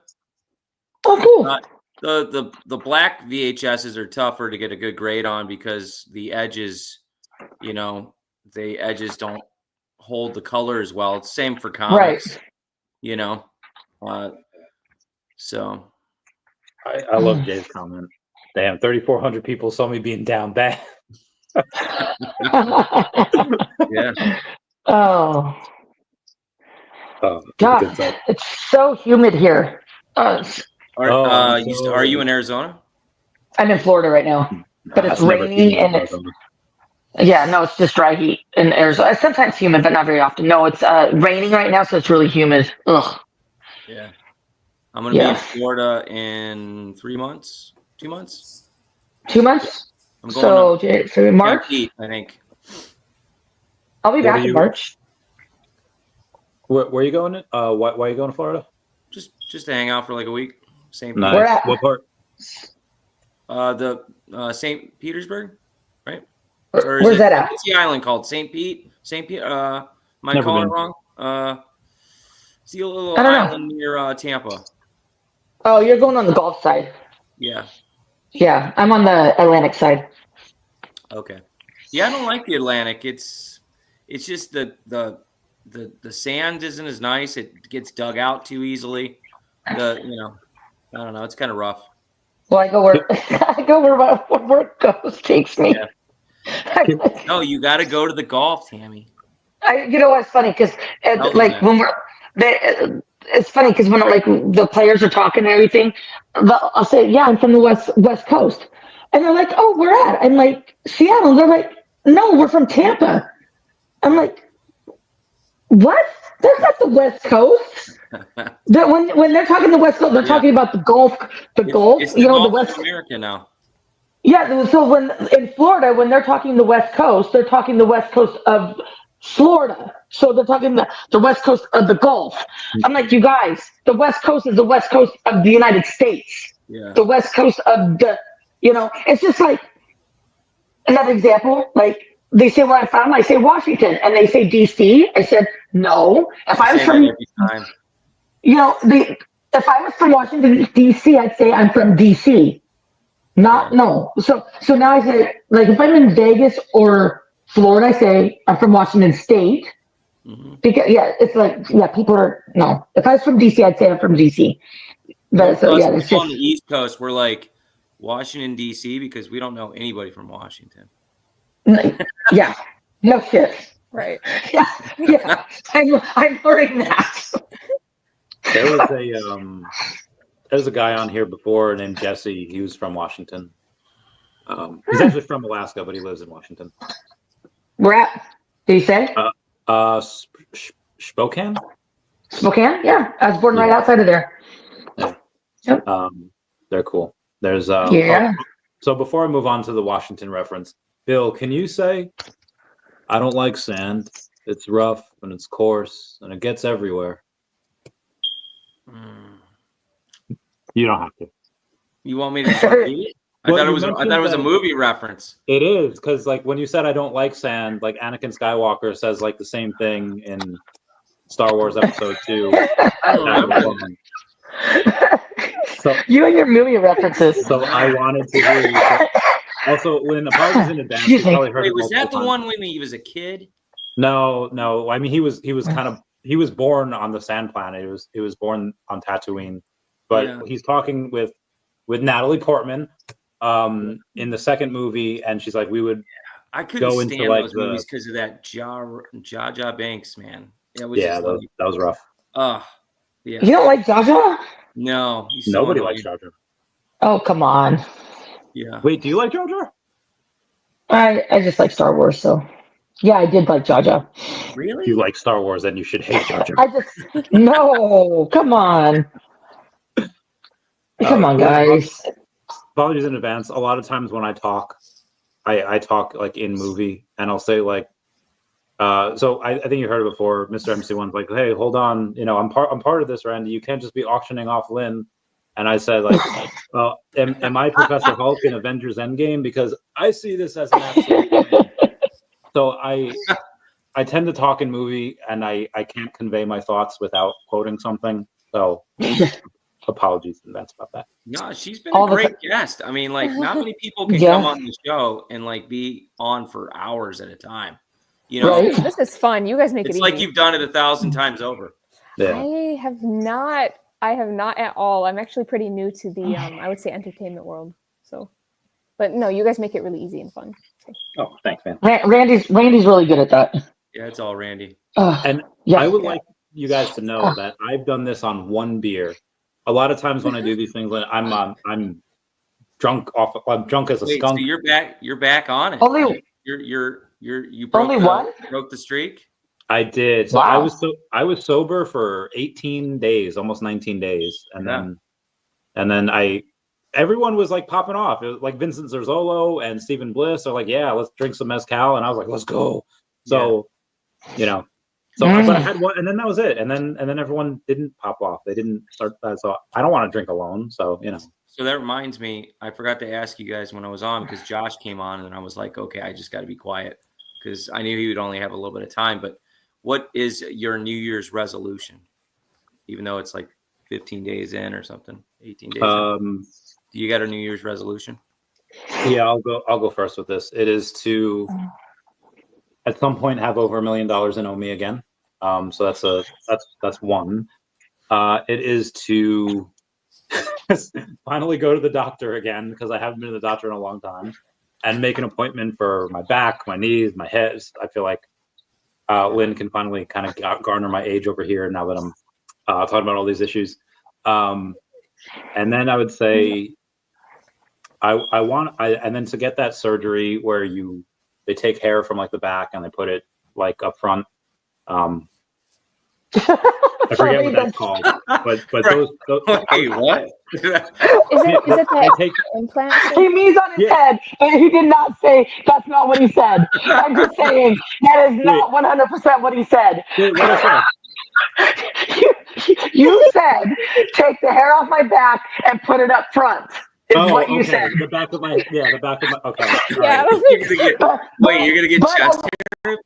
Oh, cool. The black VHSs are tougher to get a good grade on because the edges, the edges don't hold the color as well. It's same for comics, right. So I love Jay's comment. Damn, 3,400 people saw me being down bad. Yeah. Oh. God, it's so humid here. Are you in Arizona? I'm in Florida right now, but it's raining and it's it's just dry heat in Arizona. It's sometimes humid, but not very often. No, it's raining right now, so it's really humid. Ugh. Yeah. I'm going to be in Florida in 3 months. 2 months? 2 months? I'm going to so March. St. Pete, I think. I'll be back in March. Where are you going? Why are you going to Florida? Just to hang out for like a week. St. Pete. Nice. What part? The St. Petersburg, right? Where's that at? What's the island called? St. Pete. St. Pete. Am I Never calling it been. wrong? It's the little I don't know. island near Tampa. Oh, you're going on the Gulf side. Yeah. Yeah, I'm on the Atlantic side. Okay. Yeah, I don't like the Atlantic. It's just the sand isn't as nice. It gets dug out too easily. I don't know. It's kind of rough. Well, I go where my work goes takes me. Yeah. No, you got to go to the Gulf, Tammy. You know what's funny? Because like when it's funny because when like the players are talking and everything, I'll say, "Yeah, I'm from the West Coast," and they're like, "Oh, where at?" I'm like, "Seattle." They're like, "No, we're from Tampa." I'm like, "What? That's not the West Coast." When they're talking the West Coast, they're talking about the Gulf. It's the Gulf of America now. Yeah, so when in Florida, when they're talking the West Coast, they're talking the West Coast of Florida. So they're talking the West Coast of the Gulf. I'm like, you guys, the West Coast is the West Coast of the United States. Yeah. The West Coast of it's just like another example. Like they say where I'm from, I say Washington, and they say DC. I said no. If I was from, if I was from Washington DC, I'd say I'm from DC. No. So now I say, like, if I'm in Vegas or Florida, I say I'm from Washington State. Mm-hmm. Because it's like people are no. If I was from DC, I'd say I'm from DC. But so Plus, it's people on just the East Coast, we're like Washington D.C. because we don't know anybody from Washington. yeah, no shit. Right. Yeah. I'm learning that. There's a guy on here before named Jesse. He was from Washington. He's actually from Alaska, but he lives in Washington. Where at? Did you say? Spokane. Spokane? Yeah, I was born right outside of there. Yeah. Yep. They're cool. There's so before I move on to the Washington reference, Bill, can you say, "I don't like sand. It's rough and it's coarse and it gets everywhere." You don't have to. You want me to just repeat it? I thought it was a movie reference. It is, because like when you said I don't like sand, like Anakin Skywalker says like the same thing in Star Wars Episode 2. I don't remember. So you and your movie references. So I wanted to hear you. Also, Lynn, apologies in advance. You probably heard Wait, it was that the times. one when he was a kid? No. I mean, he was born on the sand planet. He was born on Tatooine, but he's talking with Natalie Portman in the second movie, and she's like, we would. I couldn't go stand into like those movies because of that Jar Jar Banks, man. It was that was rough. Yeah. You don't like Jar Jar? No, nobody likes Jar Jar. Oh, come on. Yeah. Wait, do you like Jar Jar? I just like Star Wars, so yeah, I did like Jar Jar. Really? If you like Star Wars, then you should hate Jar Jar. No, come on. Come on, guys. Apologies in advance. A lot of times when I talk, I talk like in movie, and I'll say like, so I think you heard it before. Mr. MC1's like, hey, hold on, I'm part of this, Randy. You can't just be auctioning off Lynn. And I said like, well, am I Professor Hulk in Avengers Endgame? Because I see this as an absolute win. So I tend to talk in movie, and I can't convey my thoughts without quoting something. So apologies in advance about that. No, she's been a great guest. I mean, like, not many people can come on the show and like be on for hours at a time. This is fun. You guys make it easy. It's like you've done it 1,000 times over. Yeah. I have not at all. I'm actually pretty new to the I would say entertainment world. So, but no, you guys make it really easy and fun. So. Oh, thanks, man. Randy's really good at that. Yeah, it's all Randy. And I would like you guys to know that I've done this on one beer. A lot of times when I do these things, I'm drunk I'm drunk as a skunk. So you're back on it. Only you broke broke the streak. I did. So I was sober for 18 days, almost 19 days, and then everyone was like popping off. It was like Vincent Zerzolo and Stephen Bliss are like, yeah, let's drink some mezcal, and I was like, let's go. So, but I had one, and then that was it. And then everyone didn't pop off. They didn't start that. So I don't want to drink alone. So So that reminds me, I forgot to ask you guys when I was on, because Josh came on and I was like, okay, I just got to be quiet because I knew he would only have a little bit of time. But what is your New Year's resolution? Even though it's like 15 days in or something, 18 days in. Do you got a New Year's resolution? Yeah, I'll go first with this. It is to at some point have over $1 million in OMI again. So that's one. It is to finally go to the doctor again, because I haven't been to the doctor in a long time, and make an appointment for my back, my knees, my hips. I feel like Lynn can finally kind of garner my age over here now that I'm talking about all these issues. And then I would say and then to get that surgery where they take hair from like the back and they put it like up front. I forget what that's called, but those Wait, what? Is it the implant? He means on his head, but he did not say that's not what he said. I'm just saying that is not 100% what he said. Wait, what I said? You said take the hair off my back and put it up front. Is what you said. The back of my okay. Yeah, Wait, you're gonna get chest hair?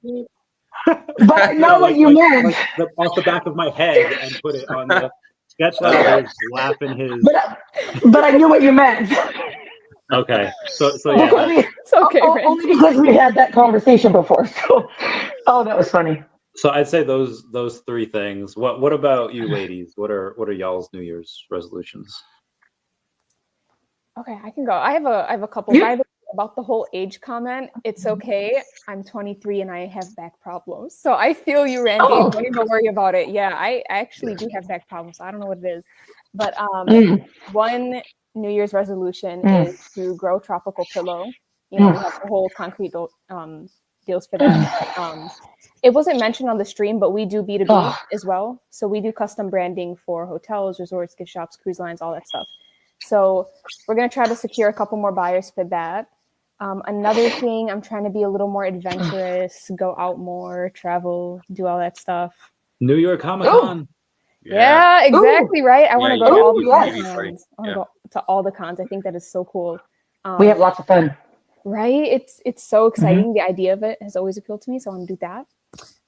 But I know what you meant. Off the back of my head and put it on the sketch lab is laughing his. But I knew what you meant. Okay, so yeah. It's okay. Only because we had that conversation before. So, that was funny. So I'd say those three things. What about you, ladies? What are y'all's New Year's resolutions? Okay, I can go. I have a couple. By the way, about the whole age comment, it's okay. I'm 23 and I have back problems. So I feel you, Randy. Don't even worry about it. Yeah, I actually do have back problems. I don't know what it is. But one New Year's resolution is to grow tropical pillow. We have the whole concrete deals for that. It wasn't mentioned on the stream, but we do B2B as well. So we do custom branding for hotels, resorts, gift shops, cruise lines, all that stuff. So we're going to try to secure a couple more buyers for that. Another thing, I'm trying to be a little more adventurous, go out more, travel, do all that stuff. New York Comic-Con. Yeah, exactly, right? I want to go to all the yes. cons. I want to go to all the cons. I think that is so cool. We have lots of fun. Right? It's so exciting. The idea of it has always appealed to me, so I want to do that.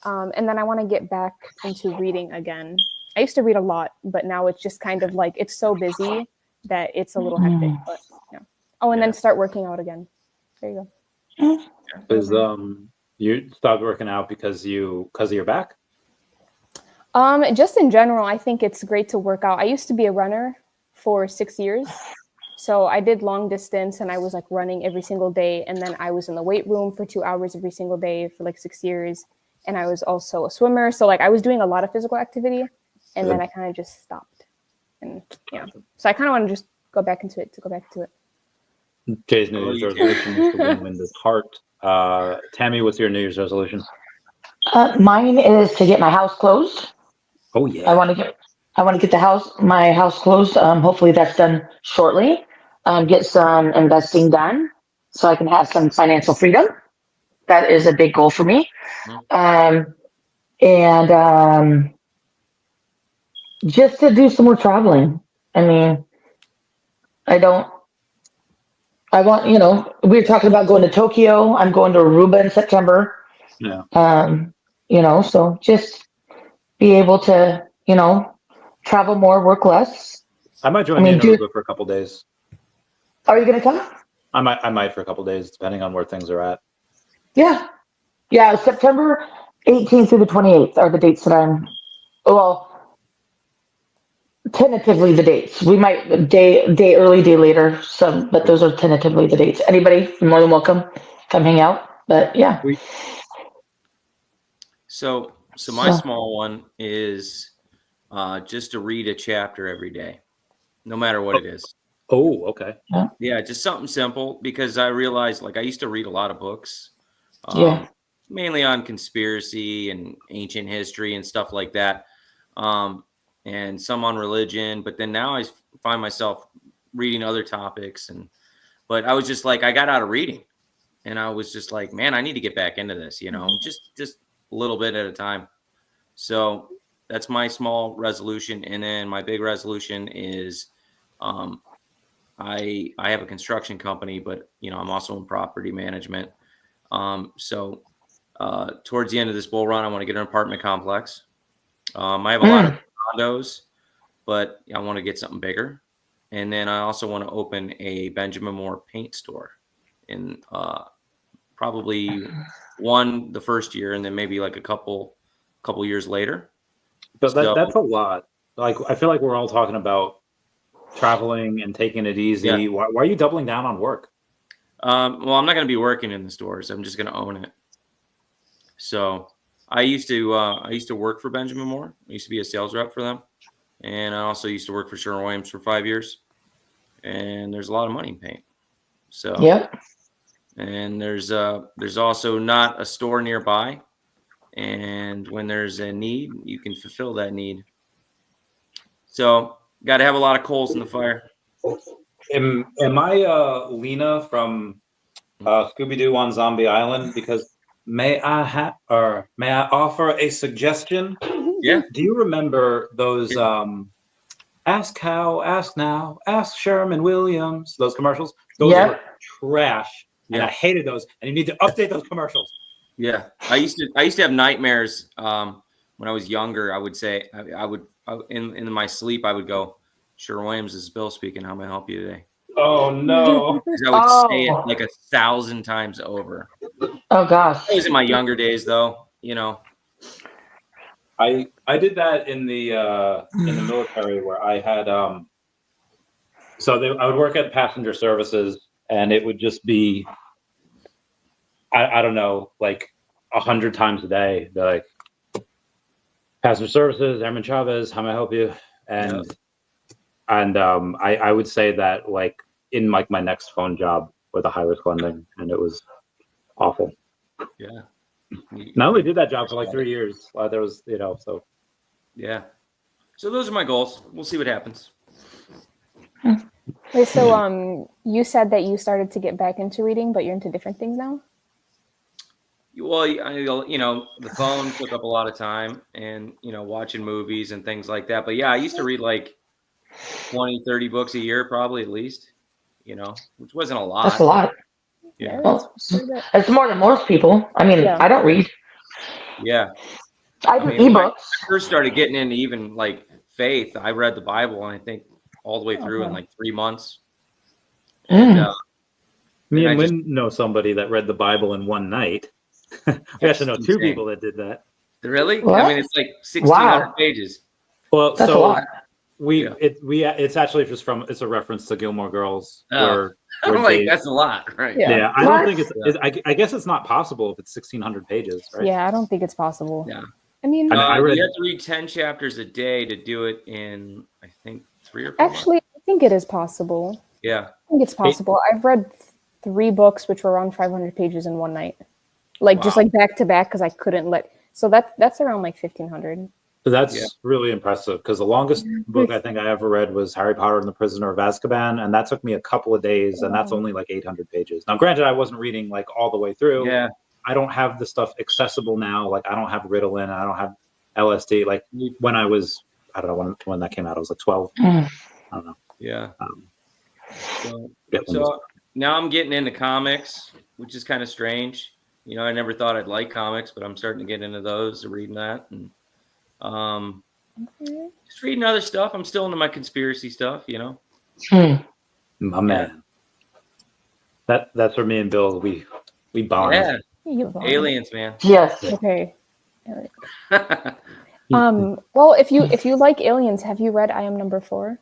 And then I want to get back into reading again. I used to read a lot, but now it's just kind of like, it's so busy that it's a little hectic. But yeah. Oh, and then start working out again. There you go. Because you stopped working out because of your back? Just in general, I think it's great to work out. I used to be a runner for 6 years. So I did long distance and I was like running every single day. And then I was in the weight room for 2 hours every single day for like 6 years. And I was also a swimmer. So like I was doing a lot of physical activity and then I kind of just stopped. And yeah, so I kind of want to just go back into it. Jay's New Year's resolution is to win this heart. Tammy, what's your New Year's resolution? Mine is to get my house closed. Oh yeah. I want to get my house closed. Hopefully that's done shortly. Get some investing done so I can have some financial freedom. That is a big goal for me. And just to do some more traveling. I mean, I want, we were talking about going to Tokyo. I'm going to Aruba in September. Yeah. So just be able to, travel more, work less. I might join you in Aruba for a couple days. Are you going to come? I might for a couple days, depending on where things are at. Yeah. Yeah. September 18th through the 28th are the dates that tentatively the dates. We might day early, day later. But those are tentatively the dates. Anybody, you're more than welcome, come hang out. But yeah. So my small one is just to read a chapter every day, no matter what it is. Oh, okay. Yeah, just something simple, because I realized, like, I used to read a lot of books, mainly on conspiracy and ancient history and stuff like that, and some on religion. But then now I find myself reading other topics, but I was just like, I got out of reading, and I was just like, man, I need to get back into this, just a little bit at a time. So that's my small resolution. And then my big resolution is, I have a construction company, but I'm also in property management. So towards the end of this bull run, I want to get an apartment complex. I have a lot of condos, but I want to get something bigger. And then I also want to open a Benjamin Moore paint store in probably the first year, and then maybe like a couple years later. But that's a lot. Like, I feel like we're all talking about traveling and taking it easy. Yeah. Why are you doubling down on work? Well, I'm not going to be working in the stores. I'm just going to own it. So I used to work for Benjamin Moore. I used to be a sales rep for them. And I also used to work for Sherwin-Williams for 5 years. And there's a lot of money in paint. So Yep. And there's also not a store nearby. And when there's a need, you can fulfill that need. So got to have a lot of coals in the fire. Am I Lena from Scooby-Doo on Zombie Island? Because may I offer a suggestion? Yeah. Do you remember those Ask How, Ask Now, Ask Sherman Williams, those commercials? Those were trash. And I hated those. And you need to update those commercials. Yeah. I used to have nightmares when I was younger. I would say in my sleep I would go, Sherwin-Williams, this is Bill speaking. How may I help you today? Oh no. I would say it like 1,000 times over. Oh gosh. It was in my younger days though, I did that in the military where I had I would work at passenger services, and it would just be I don't know, like 100 times a day. They're like, passenger services, Airman Chavez, how may I help you? And I would say that like in like my next phone job with a high risk lending, and it was awful. Yeah. I only did that job for like 3 years. There was, so. Yeah. So those are my goals. We'll see what happens. Wait, so you said that you started to get back into reading, but you're into different things now? Well, the phone took up a lot of time, and, watching movies and things like that. But yeah, I used to read like 20, 30 books a year, probably at least, which wasn't a lot. That's a lot. Yeah. Well, it's more than most people. I mean, I don't read. Yeah. I do When ebooks. I first started getting into even like faith, I read the Bible, and I think all the way through in like 3 months. And, Me and Wynn know somebody that read the Bible in one night. We actually know two people that did that. Really? What? I mean, it's like 1,600 pages. Well, That's a lot. It's actually just it's a reference to Gilmore Girls. Where I'm like, that's a lot, right? Yeah, I don't think I guess it's not possible if it's 1,600 pages, right? Yeah, I don't think it's possible. Yeah. I mean, you have to read 10 chapters a day to do it in, I think, 3 or 4 actually, I think it is possible. Yeah. I think it's possible. I've read 3 books which were around 500 pages in one night, just like back to back, because I couldn't let. So that's around like 1,500. So that's really impressive, because the longest book I think I ever read was Harry Potter and the Prisoner of Azkaban, and that took me a couple of days, and that's only like 800 pages. Now, granted, I wasn't reading like all the way through. Yeah. I don't have the stuff accessible now. Like, I don't have Ritalin, I don't have LSD. Like when I was, I don't know when that came out, I was like 12. I don't know. Yeah. So now I'm getting into comics, which is kind of strange. I never thought I'd like comics, but I'm starting to get into those, reading that, and just reading other stuff. I'm still into my conspiracy stuff, My man. That's where me and Bill we bond. Yeah. You Aliens, man. Yes. Okay. Well, if you like aliens, have you read I Am Number 4?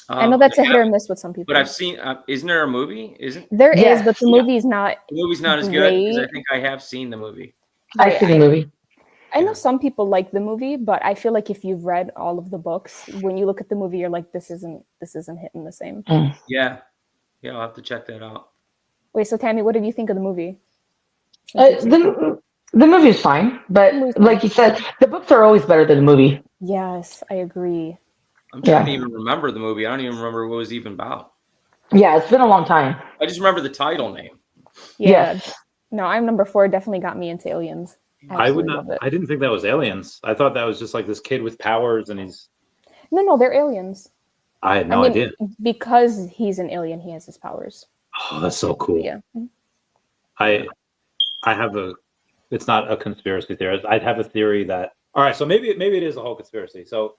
I know that's a hit or miss with some people. But I've seen. Isn't there a movie? There is, but the movie's not. The movie's not as good, because I think I have seen the movie. I've seen the movie. I know some people like the movie, but I feel like if you've read all of the books, when you look at the movie, you're like, this isn't hitting the same. Yeah. I'll have to check that out. Wait, so Tammy, what did you think of the movie? The movie is fine, but like you said, the books are always better than the movie. Yes, I agree. I'm trying to even remember the movie. I don't even remember what it was even about. Yeah, it's been a long time. I just remember the title name. Yeah. Yes. No, I'm number 4. Definitely got me into Aliens. I would Absolutely not. love it. I didn't think that was aliens. I thought that was just like this kid with powers, and he's. No, they're aliens. I had no idea. Because he's an alien, he has his powers. Oh, that's so cool. Yeah. I have a. It's not a conspiracy theory. I'd have a theory that. All right, so maybe it is a whole conspiracy. So,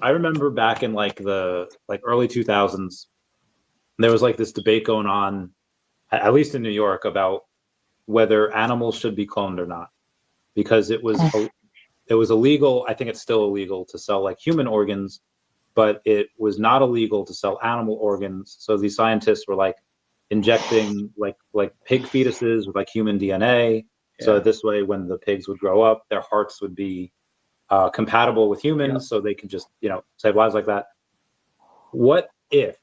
I remember back in like the early 2000s, there was like this debate going on, at least in New York, about whether animals should be cloned or not, because it was illegal. I think it's still illegal to sell like human organs, but it was not illegal to sell animal organs. So these scientists were like injecting like pig fetuses with like human DNA. Yeah. So this way, when the pigs would grow up, their hearts would be compatible with humans, so they could just save lives like that. What if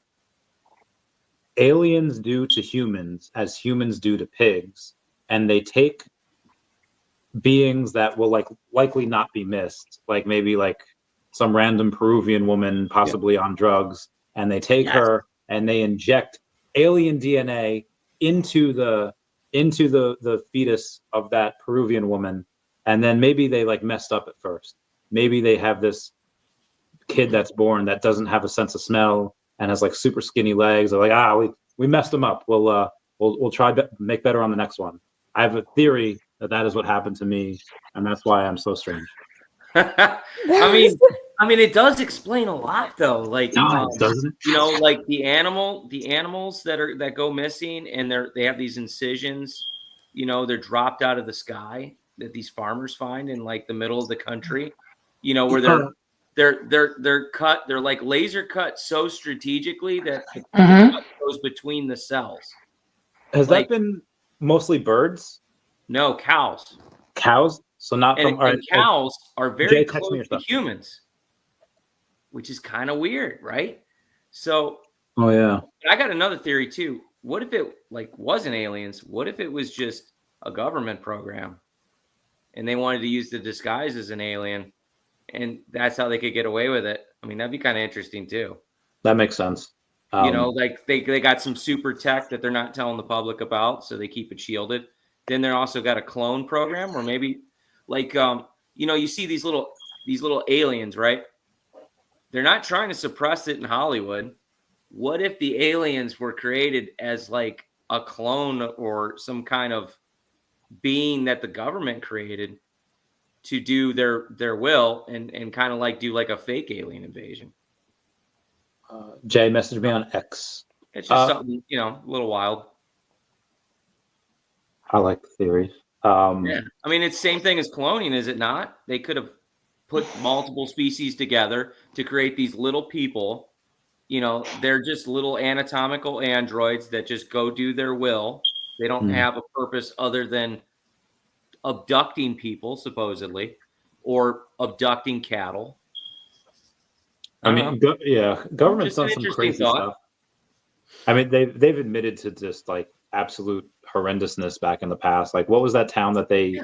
aliens do to humans as humans do to pigs, and they take beings that will likely not be missed, like maybe like some random Peruvian woman possibly on drugs, and they take her and they inject alien DNA into the fetus of that Peruvian woman, and then maybe they like messed up at first. Maybe they have this kid that's born that doesn't have a sense of smell and has like super skinny legs. They're like, we messed him up. We'll try to make better on the next one. I have a theory that is what happened to me, and that's why I'm so strange. I mean, it does explain a lot, though. Like, doesn't it? Like the animals that go missing, and they have these incisions. They're dropped out of the sky that these farmers find in like the middle of the country. Where they're cut. They're like laser cut so strategically that the cut goes between the cells. Has that been mostly birds? No, cows. Cows? So not from. And cows are very close to humans, which is kind of weird, right? So. Oh yeah. I got another theory too. What if it wasn't aliens? What if it was just a government program, and they wanted to use the disguise as an alien, and that's how they could get away with it? I mean, that'd be kind of interesting too. That makes sense. Like they got some super tech that they're not telling the public about, so they keep it shielded. Then they're also got a clone program, or maybe you see these little aliens, right? They're not trying to suppress it in Hollywood. What if the aliens were created as like a clone or some kind of being that the government created to do their will and kind of like do like a fake alien invasion? Jay messaged me on X. It's just something, a little wild. I like the theories. Yeah. I mean, it's the same thing as cloning, is it not? They could have put multiple species together to create these little people. They're just little anatomical androids that just go do their will. They don't have a purpose other than abducting people, supposedly, or abducting cattle. Government's done some crazy stuff. I mean, they've admitted to just like absolute horrendousness back in the past. Like, what was that town that they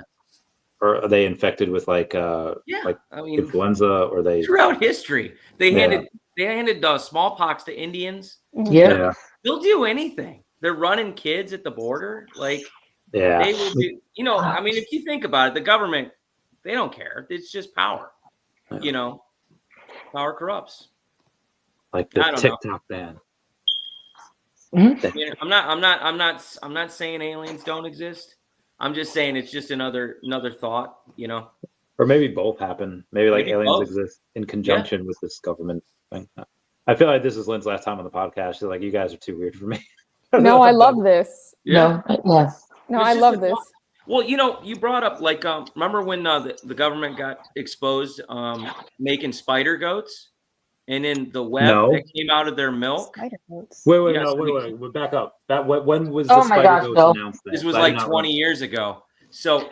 are they infected with influenza, or they throughout history they handed smallpox to Indians. Yeah. They'll do anything. They're running kids at the border. Like, they will do. I mean, if you think about it, the government, they don't care. It's just power. Power corrupts. Like the TikTok ban. I'm not saying aliens don't exist. I'm just saying it's just another thought, Or maybe both happen. Maybe aliens exist in conjunction with this government thing. I feel like this is Lynn's last time on the podcast. She's like, you guys are too weird for me. No, I love this. Yeah. No, I love this. Well, you brought up remember when the government got exposed making spider goats, and then the web that came out of their milk. Spider goats. Wait. Back up. When was the spider goats announced? This was like 20 years ago. So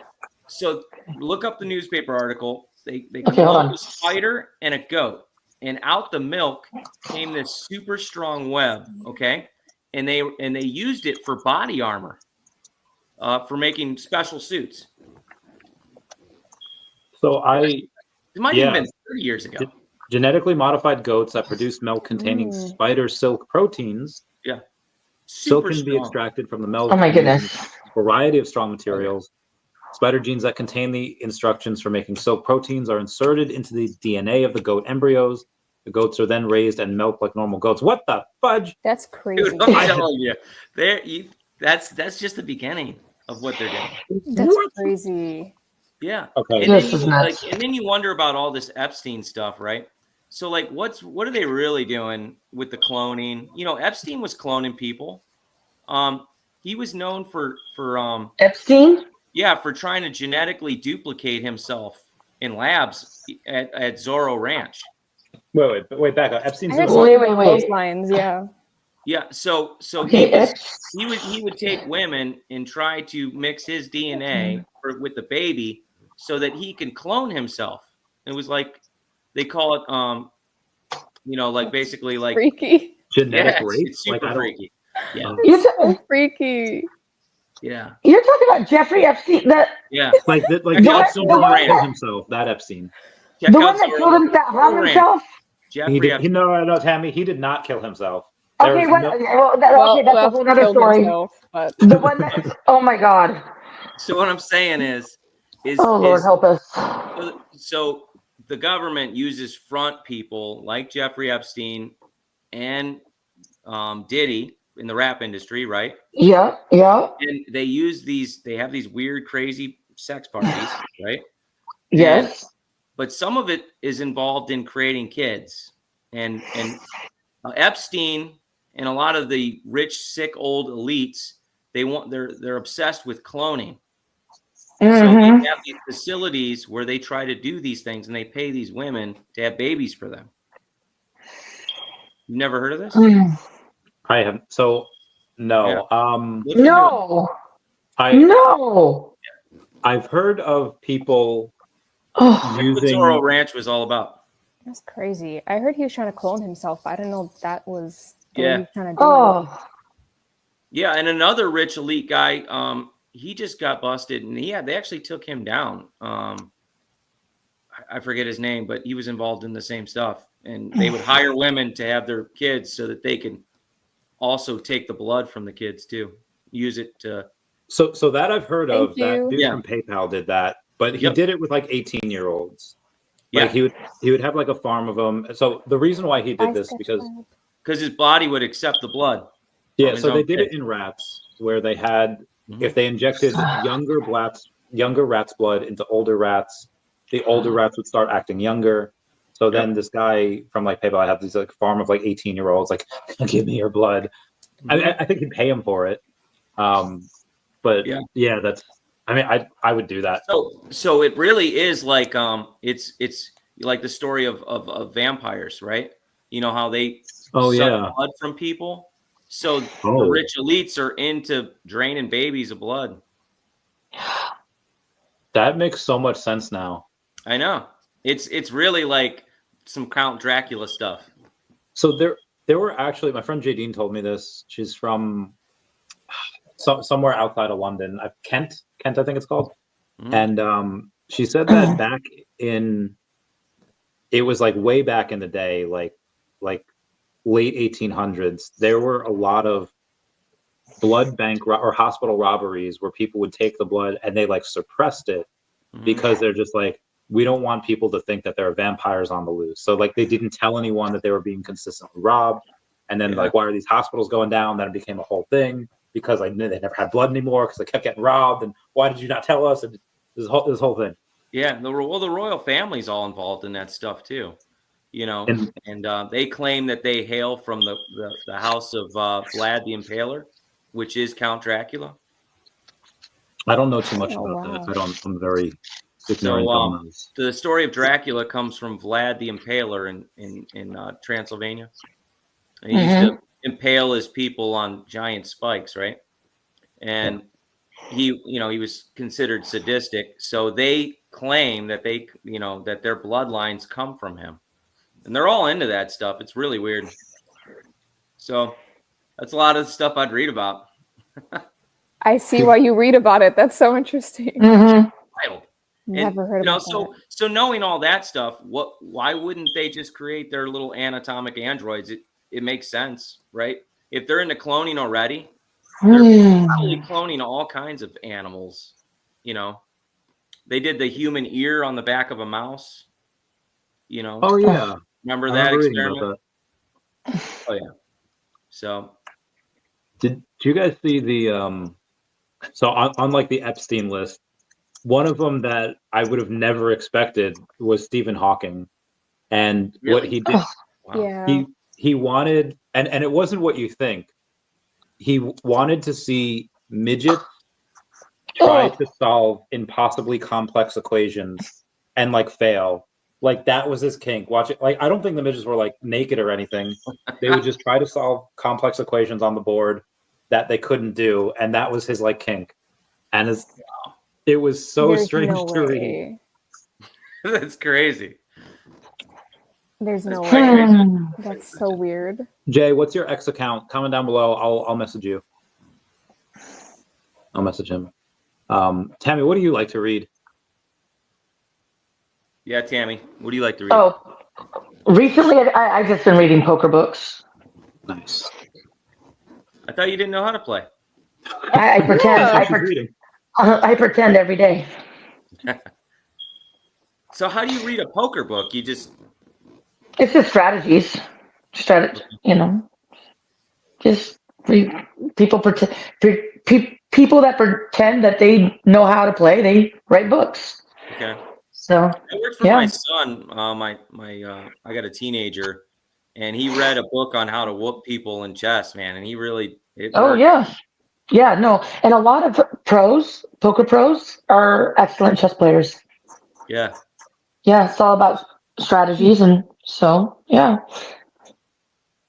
look up the newspaper article. They cloned a spider and a goat, and out the milk came this super strong web. Okay, and they used it for body armor. For making special suits. So it might have been 30 years ago. genetically modified goats that produce milk containing spider silk proteins. Yeah. Silk Super can be strong. extracted from the milk. Oh my using goodness. a variety of strong materials. Spider genes that contain the instructions for making silk proteins are inserted into the DNA of the goat embryos. The goats are then raised and milked like normal goats. What the fudge? That's crazy. Dude, I'm telling you, that's just the beginning of what they're doing. That's crazy. Yeah. Okay. And then This you is nuts. and then you wonder about all this Epstein stuff, right? So like what are they really doing with the cloning? You know, Epstein was cloning people. He was known for Epstein? Yeah, for trying to genetically duplicate himself in labs at Zorro Ranch. Wait, back up. I Epstein's heard doing something what? along those lines. Yeah. Yeah, so Okay, he would take women and try to mix his DNA with the baby so that he can clone himself. It was like they call it you know, like basically like Freaky. Genetic yeah, rape? it's super Like, I don't- freaky. Yeah. You're, So freaky. Yeah. you're talking about Jeffrey Epstein, Yeah. like The he one- also the did not one kill that- himself. That Epstein. Check the out one that killed him, that hung Zorro Ranch. himself? Jeffrey He did. Epstein. No, Tammy. He did not kill himself. Okay, There's okay, that's a whole other killed story. himself, but The one that, oh my God. So what I'm saying is Oh Lord, help us. so the government uses front people like Jeffrey Epstein and Diddy in the rap industry, right? Yeah, yeah. And they use they have these weird, crazy sex parties, right? Yes. But some of it is involved in creating kids. And Epstein and a lot of the rich, sick, old elites, they're obsessed with cloning. So they have these facilities where they try to do these things, and they pay these women to have babies for them. You never heard of this? I have. So no. Look into No. I No. I've heard of people That's what using. Zorro Ranch was all about. That's crazy. I heard he was trying to clone himself, but I didn't know that was the way Yeah. he was trying to do it. Yeah, and another rich elite guy, he just got busted, and they actually took him down. I forget his name, but he was involved in the same stuff, and they would hire women to have their kids so that they can also take the blood from the kids too, use it to. So that I've heard of. Thank That you. dude Yeah. from PayPal did that, but he Yep. did it with like 18-year-olds. Yeah. Like he would have like a farm of them. So the reason why he did this because his body would accept the blood. yeah, from his so they own did kid. it in rats where they had if they injected younger rats' blood into older rats, the older rats would start acting younger. So then this guy from like PayPal, I have these like farm of like 18-year-olds, like give me your blood. I think he'd pay him for it. But yeah, that's. I mean, I would do that. So it really is like it's like the story of vampires, right? You know how they Oh, suck yeah. blood from people. So the Oh. rich elites are into draining babies of blood. That makes so much sense now. I know. It's really like some Count Dracula stuff. So there were actually, my friend Jadine told me this. She's from somewhere outside of London, Kent, I think it's called. And she said that back in, it was like way back in the day, like late 1800s, there were a lot of blood bank or hospital robberies where people would take the blood and they like suppressed it because they're just like, we don't want people to think that there are vampires on the loose. So like they didn't tell anyone that they were being consistently robbed. And then like, why are these hospitals going down? Then it became a whole thing because like they never had blood anymore because they kept getting robbed. And why did you not tell us? And this whole thing. Yeah, the royal family's all involved in that stuff too. You know, and they claim that they hail from the house of Vlad the Impaler, which is Count Dracula. I don't know too much about that. I'm very ignorant on those. The story of Dracula comes from Vlad the Impaler in Transylvania. And he used to impale his people on giant spikes, right? And he was considered sadistic. So they claim that that their bloodlines come from him. And they're all into that stuff. It's really weird. So that's a lot of the stuff I'd read about. I see why you read about it. That's so interesting. Wild. Never heard about that. So knowing all that stuff, why wouldn't they just create their little anatomic androids? It makes sense, right? If they're into cloning already, they're probably cloning all kinds of animals. You know, they did the human ear on the back of a mouse. You know. Oh yeah. Remember I that remember reading experiment? about Oh yeah. So did you guys see the so on like the Epstein list, one of them that I would have never expected was Stephen Hawking, and Really? what he did, Yeah. he wanted, and it wasn't what you think. He wanted to see midgets try to solve impossibly complex equations and like fail. Like that was his kink. Watch it. Like I don't think the midgets were like naked or anything. They would just try to solve complex equations on the board that they couldn't do, and that was his like kink. And it was so There's strange no to read. way. That's crazy. There's no That's way. crazy. That's so weird. Jay, what's your X account? Comment down below. I'll message you. I'll message him. Tammy, what do you like to read? Yeah, Tammy, what do you like to read? Oh, recently I've just been reading poker books. Nice. I thought you didn't know how to play. I pretend. I pretend every day. So how do you read a poker book? You just It's just strategies. You know, just people pretend. People that pretend that they know how to play, they write books. okay. So It worked for my son. I got a teenager, and he read a book on how to whoop people in chess, man, and he really worked. Yeah, no, and a lot of poker pros are excellent chess players. Yeah. Yeah, it's all about strategies, and so yeah.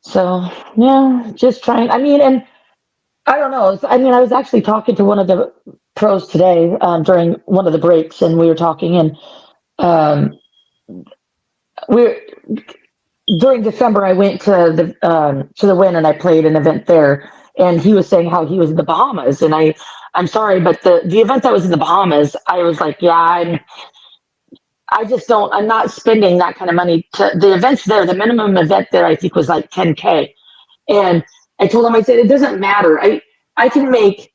So yeah, just trying. I mean, and I don't know. I mean, I was actually talking to one of the pros today during one of the breaks, and we were talking, and during December I went to the Wynn and I played an event there, and he was saying how he was in the Bahamas, and I'm sorry, but the event that was in the Bahamas, I was like, yeah, I'm not spending that kind of money the events there. The minimum event there I think was like 10K. And I told him, I said, it doesn't matter. I can make,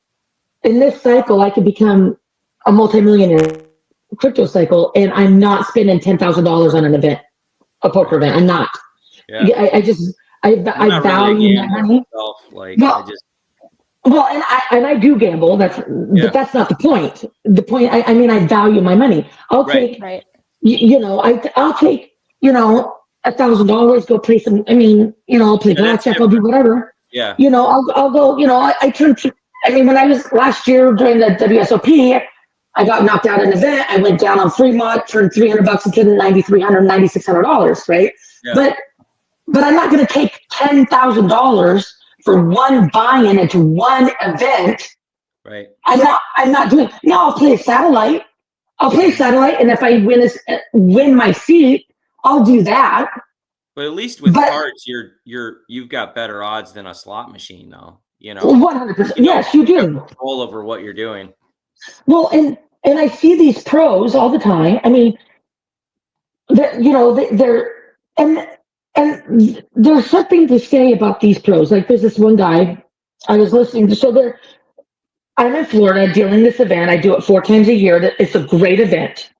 in this cycle, I could become a multimillionaire crypto cycle, and I'm not spending $10,000 on an event, a poker event. I'm not. Yeah. I value my money. Well, and I do gamble. But that's not the point. The point, I mean, I value my money. I'll take, I'll take, $1,000, go play some. I mean, I'll play blackjack. I'll do whatever. Yeah. I'll go. When I was last year during the WSOP, I got knocked out in an event. I went down on Fremont, turned $300 into $9,300, $9,600, right? Yeah. But I'm not going to take $10,000 for one buy-in into one event. Right. I'm not doing. Now I'll play satellite. And if I win my seat, I'll do that. But at least with cards, you've got better odds than a slot machine, though. 100%. Yes, you do. Control over what you're doing. Well, and I see these pros all the time. I mean, they're and there's something to say about these pros. Like there's this one guy I was listening to. So I'm in Florida doing this event. I do it 4 times a year. It's a great event.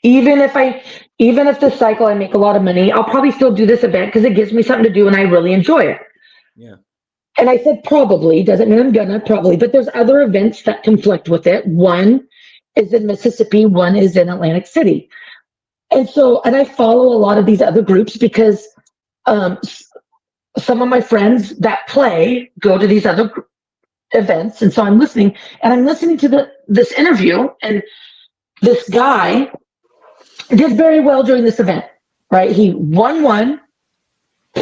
Even if this cycle I make a lot of money, I'll probably still do this event because it gives me something to do and I really enjoy it. Yeah. And I said probably, doesn't mean I'm gonna, probably, but there's other events that conflict with it. One is in Mississippi, one is in Atlantic City. And I follow a lot of these other groups because some of my friends that play go to these other events. And so I'm listening to this interview, and this guy did very well during this event, right? He won one,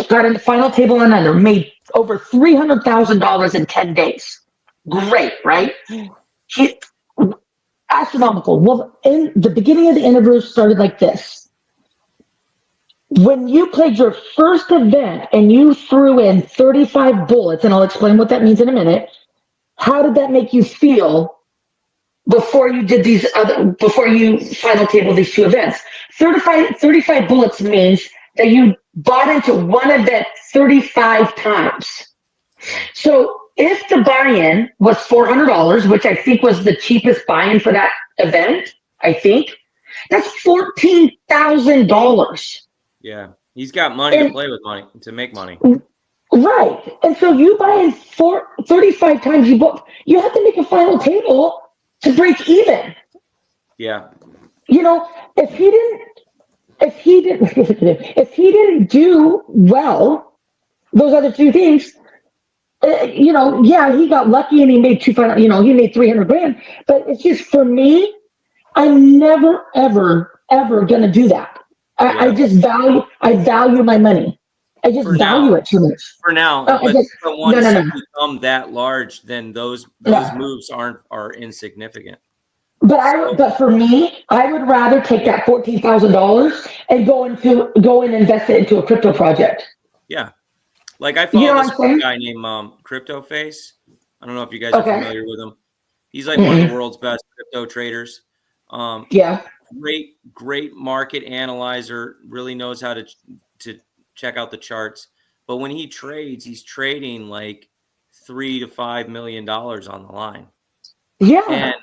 got in the final table and under, made over $300,000 in 10 days. Great, right? Astronomical. Well, in the beginning of the interview started like this. When you played your first event and you threw in 35 bullets, and I'll explain what that means in a minute, how did that make you feel before you did these other, before you final table these two events. 35 bullets means that you bought into one event 35 times. So if the buy-in was $400, which I think was the cheapest buy-in for that event, I think, that's $14,000. Yeah. He's got money to play with, money to make money. Right. And so you buy in 35 times you have to make a final table to break even. Yeah. You know, if he didn't do well, those other two things, you know, yeah, he got lucky and he made he made 300 grand, but it's just for me, I'm never, ever, ever going to do that. I value my money. I just value it too much. For now, but once you become that large, then those moves are insignificant. But for me, I would rather take that $14,000 and go and invest it into a crypto project. Yeah, like I follow this one guy named Crypto Face. I don't know if you guys are familiar with him. He's like one of the world's best crypto traders. Great market analyzer. Really knows how to check out the charts. But when he trades, he's trading like $3 to $5 million on the line. Yeah. And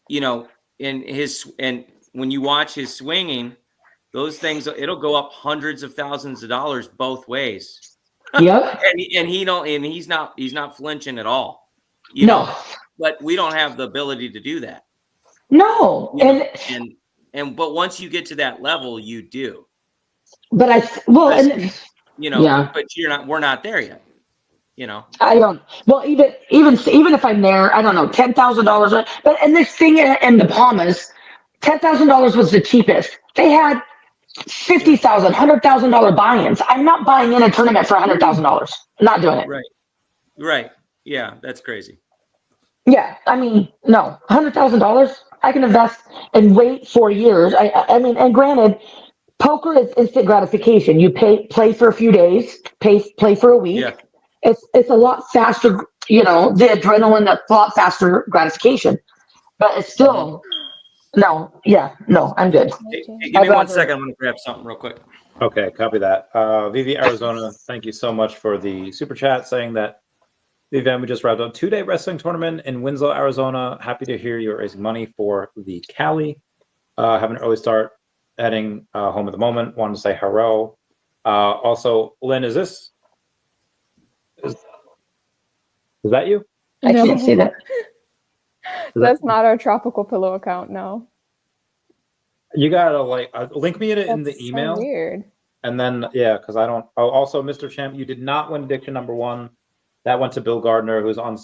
you know, and when you watch his swinging, those things, it'll go up hundreds of thousands of dollars both ways. Yep. and he's not flinching at all. You know, but we don't have the ability to do that. No. But once you get to that level, you do. But we're not there yet. You know, I don't. Well, even if I'm there, I don't know, $10,000. But and this thing in the Bahamas, $10,000 was the cheapest. They had $50,000, $100,000 buy-ins. I'm not buying in a tournament for $100,000. I'm not doing it. Right. Yeah, that's crazy. Yeah, I mean, no, $100,000. I can invest and wait 4 years. I mean, and granted, poker is instant gratification. You play for a few days, play for a week. Yeah. It's a lot faster, you know, the adrenaline, a lot faster gratification. But it's still, no, I'm good. Hey, give me 1 second. I'm going to grab something real quick. Okay, copy that. VeVe Arizona, thank you so much for the super chat saying that the event we just wrapped up, 2-day wrestling tournament in Winslow, Arizona. Happy to hear you're raising money for the Cali. Have an early start, heading home at the moment. Wanted to say hello. Also, Lynn, is that you? I can't see that. That's not our Tropical Pillow account, no. You gotta link me in the email. So weird. And then because I don't. Oh, also, Mr. Champ, you did not win addiction number 1. That went to Bill Gardner, who's on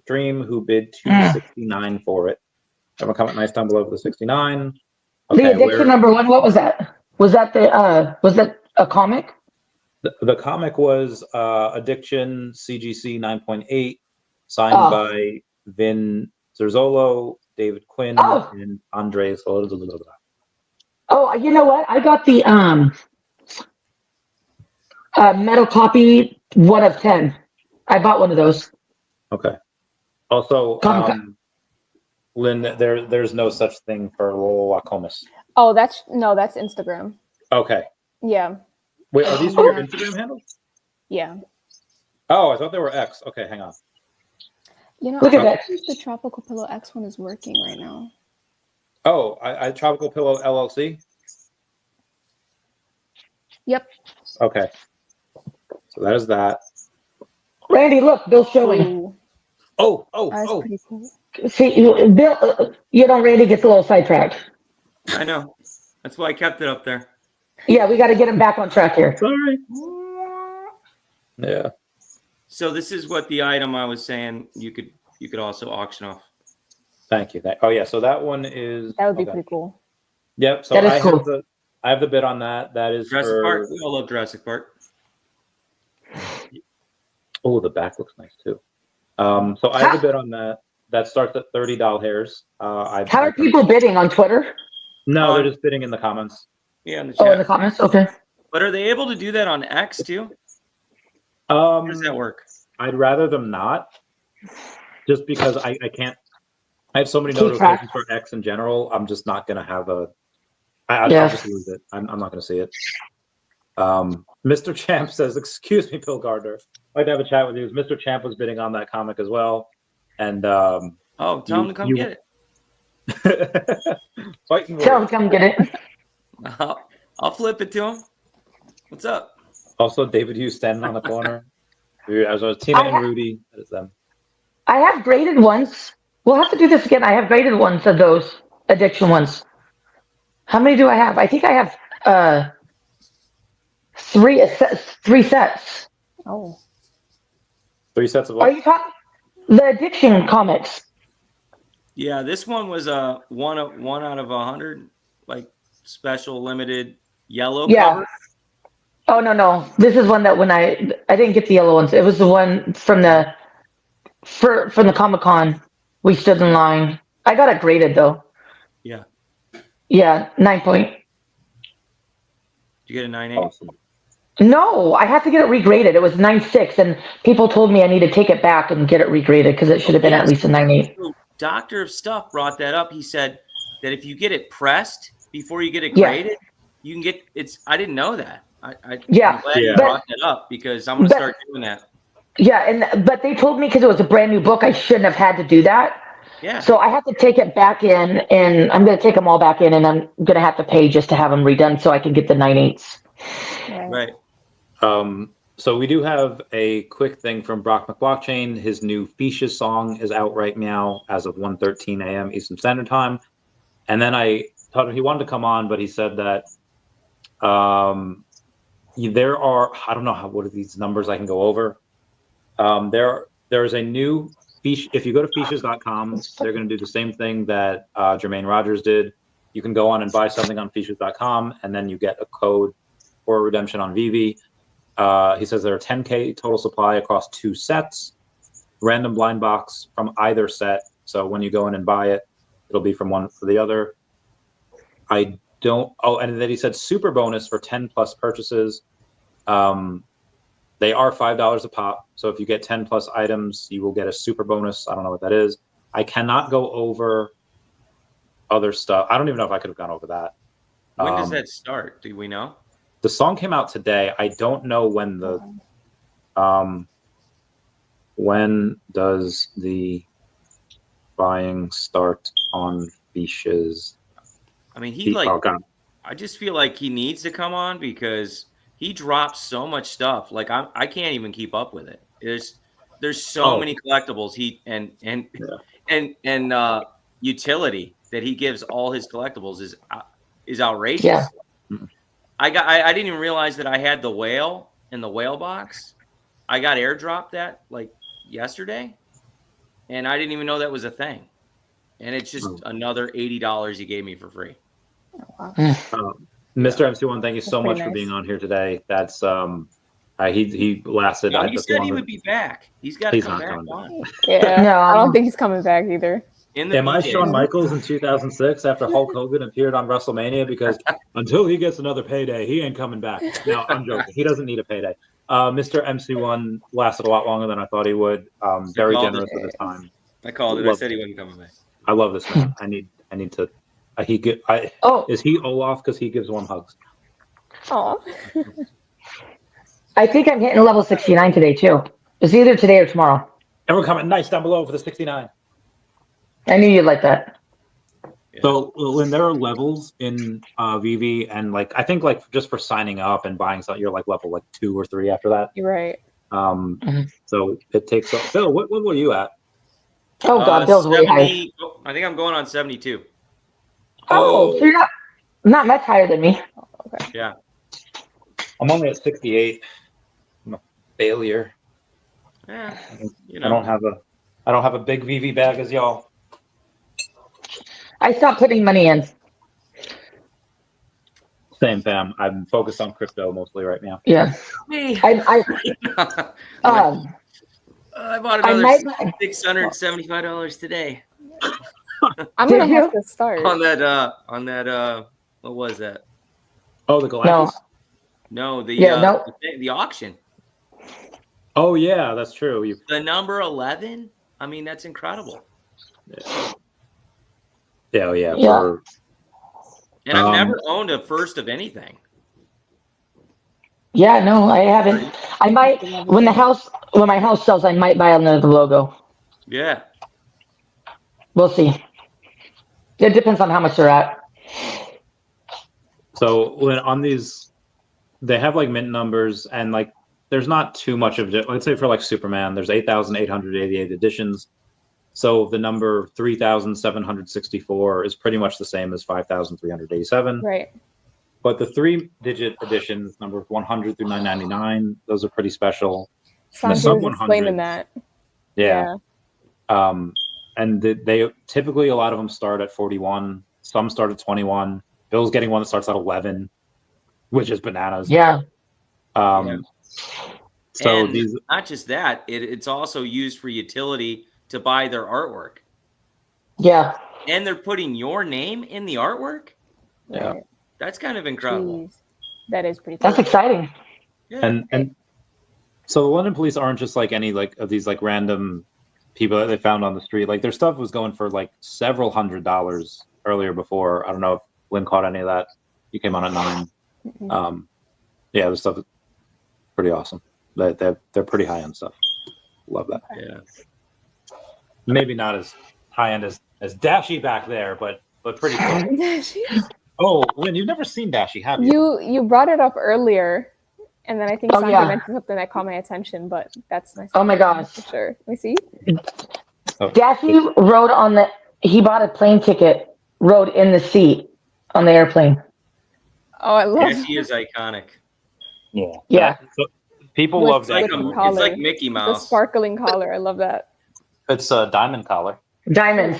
stream, who bid $269 for it. Everyone comment nice down below for the 69. Okay, the addiction number 1. What was that? Was that a comic? The comic was Addiction CGC 9.8, signed by Vin Zerzolo, David Quinn, and Andres. Oh, you know what? I got the metal copy 1 of 10. I bought one of those. Okay. Also, Lynn, there's no such thing for Lola Comas. Oh, that's Instagram. Okay. Yeah. Wait, are these your Instagram handles? Yeah. Oh, I thought they were X. Okay, hang on. You know, look at that. The Tropical Pillow X one is working right now. Oh, I Tropical Pillow LLC. Yep. Okay. So that is that. Randy, look, Bill's showing. Oh. That's pretty cool. See, Bill, Randy gets a little sidetracked. I know. That's why I kept it up there. Yeah, we got to get him back on track here. Sorry. Yeah. So this is what the item I was saying you could also auction off. Thank you. Oh yeah, so that one is. That would be pretty cool. Yep. So I have the bid on that. That is Jurassic Park. We all love Jurassic Park. Oh, the back looks nice too. So I have a bid on that. That starts at $30 hairs. How are people bidding on Twitter? No, they're just bidding in the comments. Yeah, in the chat. Oh, in the comments. Okay. But are they able to do that on X too? How does that work? I'd rather them not, just because I can't I have so many Keep track. notifications for X in general. I'm just not going to have a. I'll just lose it. I'm not going to see it. Mr. Champ says, "Excuse me, Bill Gardner. I'd like to have a chat with you." Mr. Champ was bidding on that comic as well, and tell him to come get it. Fighting Tell him to come get it. I'll flip it to him. What's up? Also, David Hughes standing on the corner. As a Tina and Rudy, that is them. I have graded ones. We'll have to do this again. I have graded ones of those addiction ones. How many do I have? I think I have three sets. Oh. 3 sets of what? Are you talking the addiction comics? Yeah, this one was one out of 100, like special limited yellow cover. Oh no. This is one that when I didn't get the yellow ones. It was the one from the Comic-Con. We stood in line. I got it graded though. Yeah. Yeah, 9 point. Did you get a 9.8? Awesome. No, I had to get it regraded. It was 9.6, and people told me I need to take it back and get it regraded because it should have been at least a 9.8. So Doctor of Stuff brought that up. He said that if you get it pressed before you get it graded, you can get it's. I didn't know that. I'm glad you brought that up because I'm going to start doing that. Yeah, but they told me because it was a brand new book, I shouldn't have had to do that. Yeah. So I have to take it back in, and I'm going to take them all back in, and I'm going to have to pay just to have them redone so I can get the 9.8s. Right. So we do have a quick thing from Brock McBlockchain. His new Fishes song is out right now as of 1:13 a.m. Eastern Standard Time. And then I thought he wanted to come on, but he said that there are, I don't know what are these numbers I can go over. There's a new Fish. If you go to Fishes.com, they're going to do the same thing that Jermaine Rogers did. You can go on and buy something on Fishes.com, and then you get a code for redemption on VeVe. He says there are 10K total supply across 2 sets, random blind box from either set. So when you go in and buy it, it'll be from one for the other. And then he said super bonus for 10 plus purchases. They are $5 a pop. So if you get 10 plus items, you will get a super bonus. I don't know what that is. I cannot go over other stuff. I don't even know if I could have gone over that. When does that start? Do we know? The song came out today. I don't know when when does the buying start on Fishes? I mean, I just feel like he needs to come on because he drops so much stuff. Like I can't even keep up with it. There's so many collectibles and utility that he gives all his collectibles is outrageous. Yeah. I didn't even realize that I had the whale in the whale box. I got airdropped that like yesterday, and I didn't even know that was a thing. And it's just another $80 he gave me for free. Oh, wow. Mr. MC1, thank you so much for being on here today. That's he lasted. No, he said he would be back. He's got to come back on. Yeah, no, I don't think he's coming back either. Am I Shawn Michaels in 2006 after Hulk Hogan appeared on WrestleMania? Because until he gets another payday, he ain't coming back. No, I'm joking. He doesn't need a payday. Mr. MC1 lasted a lot longer than I thought he would. Very generous with his time. I called it. I said he wasn't coming back. I love this man. I need to. Is he Olaf because he gives warm hugs? Oh. I think I'm hitting level 69 today too. It's either today or tomorrow. Everyone comment nice down below for the 69. I knew you'd like that. So when there are levels in VeVe, and like I think like just for signing up and buying something, you're like level like 2 or 3 after that. You're right. So it takes up. Phil, what were you at? Oh God, Bill's way high. I think I'm going on 72. Oh, so you're not much higher than me. Okay. Yeah. I'm only at 68. I'm a failure. Yeah. I don't have a big VeVe bag as y'all. I stopped putting money in. Same, fam. I'm focused on crypto mostly right now. Yeah. I bought another $675 today. I'm gonna have to start on that. What was that? Oh, the Galactus. No, the auction. Oh yeah, that's true. The number 11. I mean, that's incredible. Yeah. Yeah, yeah. Yeah. And I've never owned a first of anything. Yeah, no, I haven't. I might when my house sells, I might buy another logo. Yeah. We'll see. It depends on how much they're at. So when on these, they have like mint numbers, and like there's not too much of it. Let's say for like Superman, there's 8,888 editions. So the number 3,764 is pretty much the same as 5,387. Right. But the 3-digit editions, numbers 100 through 999, those are pretty special. And the Sanjay sub was explaining 100s, that. yeah. And they typically, a lot of them start at 41. Some start at 21. Bill's getting one that starts at 11, which is bananas. Yeah. So and these, not just that, it's also used for utility to buy their artwork. Yeah. And they're putting your name in the artwork? Yeah. That's kind of incredible. Jeez. That is pretty That's cool. exciting. Yeah. And so the London police aren't just like any like of these like random people that they found on the street. Like their stuff was going for like several $100s earlier before. I don't know if Lynn caught any of that. You came on at 9. Yeah, the stuff is pretty awesome. They're pretty high end stuff. Love that. Yeah. Maybe not as high end as Dashy back there, but pretty close. Oh, Lynn, you've never seen Dashy, have you? You brought it up earlier, and then I think Oh, Sanjay yeah. mentioned something that caught my attention, but that's nice. Oh my gosh. For sure. Let me see. Daffy rode he bought a plane ticket, rode in the seat on the airplane. Oh, I love Dashy is iconic. Yeah. Yeah. So people With- love It's like, Dashy. it's like Mickey The Mouse. sparkling collar. I love that. It's a diamond collar. Diamonds.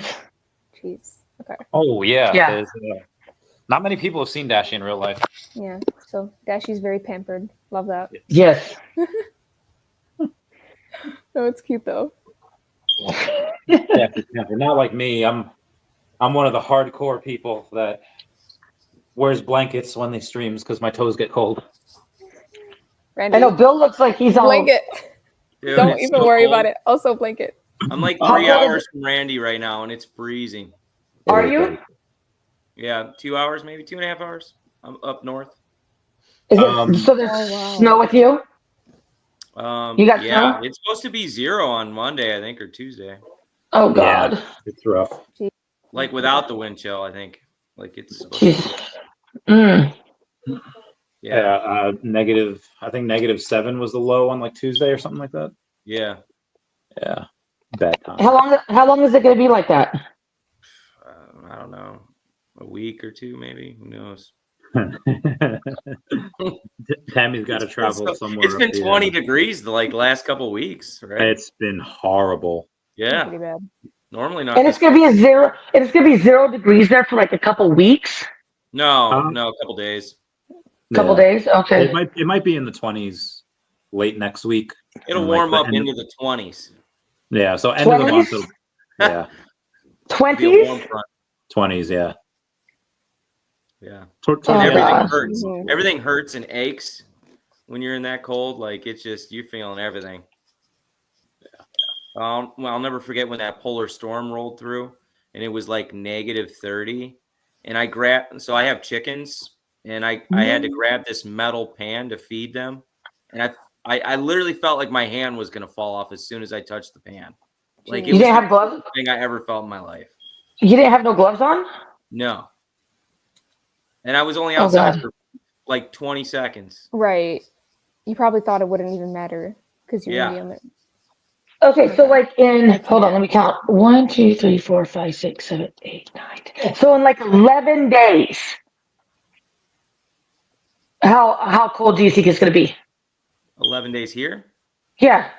Jeez. Okay. Oh yeah. Yeah. There's, not many people have seen Dashy in real life. Yeah. So Dashy's very pampered. Love that. Yes. No, it's cute though. Dashy's pampered. Not like me. I'm one of the hardcore people that wears blankets when they streams because my toes get cold. Randy, I know Bill looks like he's all blanket. Dude, Don't it's even so worry cold. about it. Also blanket. I'm like How 3 cold is hours from Randy right now, and it's freezing. Are you? Yeah, 2 hours, maybe 2.5 hours. I'm up north. Is it so there's Oh, wow. snow with you? You got Yeah, snow? it's supposed to be 0 on Monday, I think, or Tuesday. Oh God. Yeah, it's rough. Like without the wind chill, I think. Like it's supposed to Jeez. be. Mm. Yeah. Negative. I think -7 was the low on like Tuesday or something like that. Yeah. Yeah. Bad time. How long is it gonna be like that? I don't know. A week or two, maybe. Who knows? Tammy's got to travel somewhere. It's been 20 degrees the last couple of weeks, right? It's been horrible. Yeah. Pretty bad. Normally not. And it's gonna be a 0. And it's gonna be 0 degrees there for like a couple weeks. No, a couple days. Couple days. Okay. It might be in the 20s late next week. It'll And, warm the up end into the 20s. Yeah. So end of the month. 20s? Yeah. 20s? 20s. Yeah. Yeah. Towards Oh, the end of the Everything month. hurts. Mhm. Everything hurts and aches when you're in that cold. Like it's just you're feeling everything. Well, I'll never forget when that polar storm rolled through, and it was like -30, and I grabbed. So I have chickens, and I had to grab this metal pan to feed them, and I literally felt like my hand was gonna fall off as soon as I touched the pan. Like it You was didn't the have gloves? worst thing I ever felt in my life. You didn't have no gloves on? No. And I was only Oh, outside God. for like 20 seconds. Right. You probably thought it wouldn't even matter because you Yeah. were on it. Okay, so like hold on, let me count. 1, 2, 3, 4, 5, 6, 7, 8, 9, 10. So in like 11 days, how cold do you think it's gonna be? 11 days here? Yeah.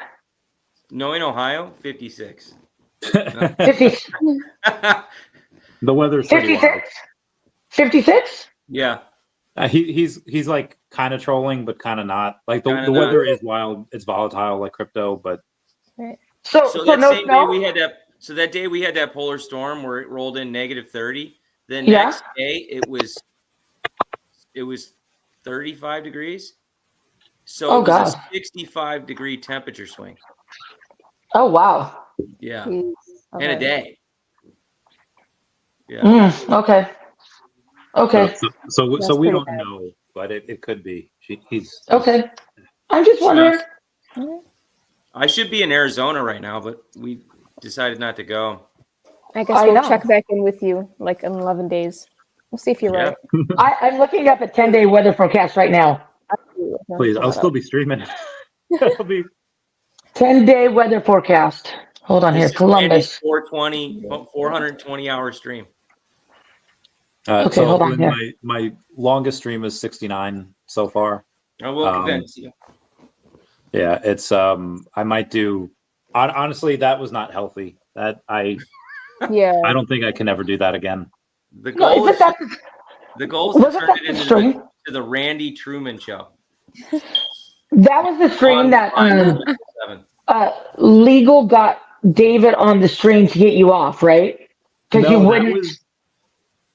No, in Ohio, 56. 50, The weather's pretty wild. 56? 56? Yeah. He's like kind of trolling, but kind of not. Like the not. weather is wild. It's volatile, like crypto, but Right. So that no same day snow? we had that day we had that polar storm where it rolled in -30. The Yeah. next day it was 35 degrees. So Oh, it was God. a 65-degree temperature swing. Oh wow. Yeah. Jeez. In a Okay. day. Yeah. Okay. Okay. So we don't know, but it could be. He's Okay. I'm just wondering. I should be in Arizona right now, but we decided not to go. I guess we'll check back in with you like in 11 days. We'll see if you're right. I'm looking up a 10-day weather forecast right now. Please, I'll still be streaming. I'll be 10-day weather forecast. Hold on This here, is Randy's Columbus. 420 hour stream. Okay, so hold on here. my longest stream is 69 so far. I will convince you. Yeah, it's I might do. Honestly, that was not healthy. That I don't think I can ever do that again. The goal is to turn it into stream? the Randy Truman show. That was the stream that Legal got David on the stream to get you off, right? Because you wouldn't.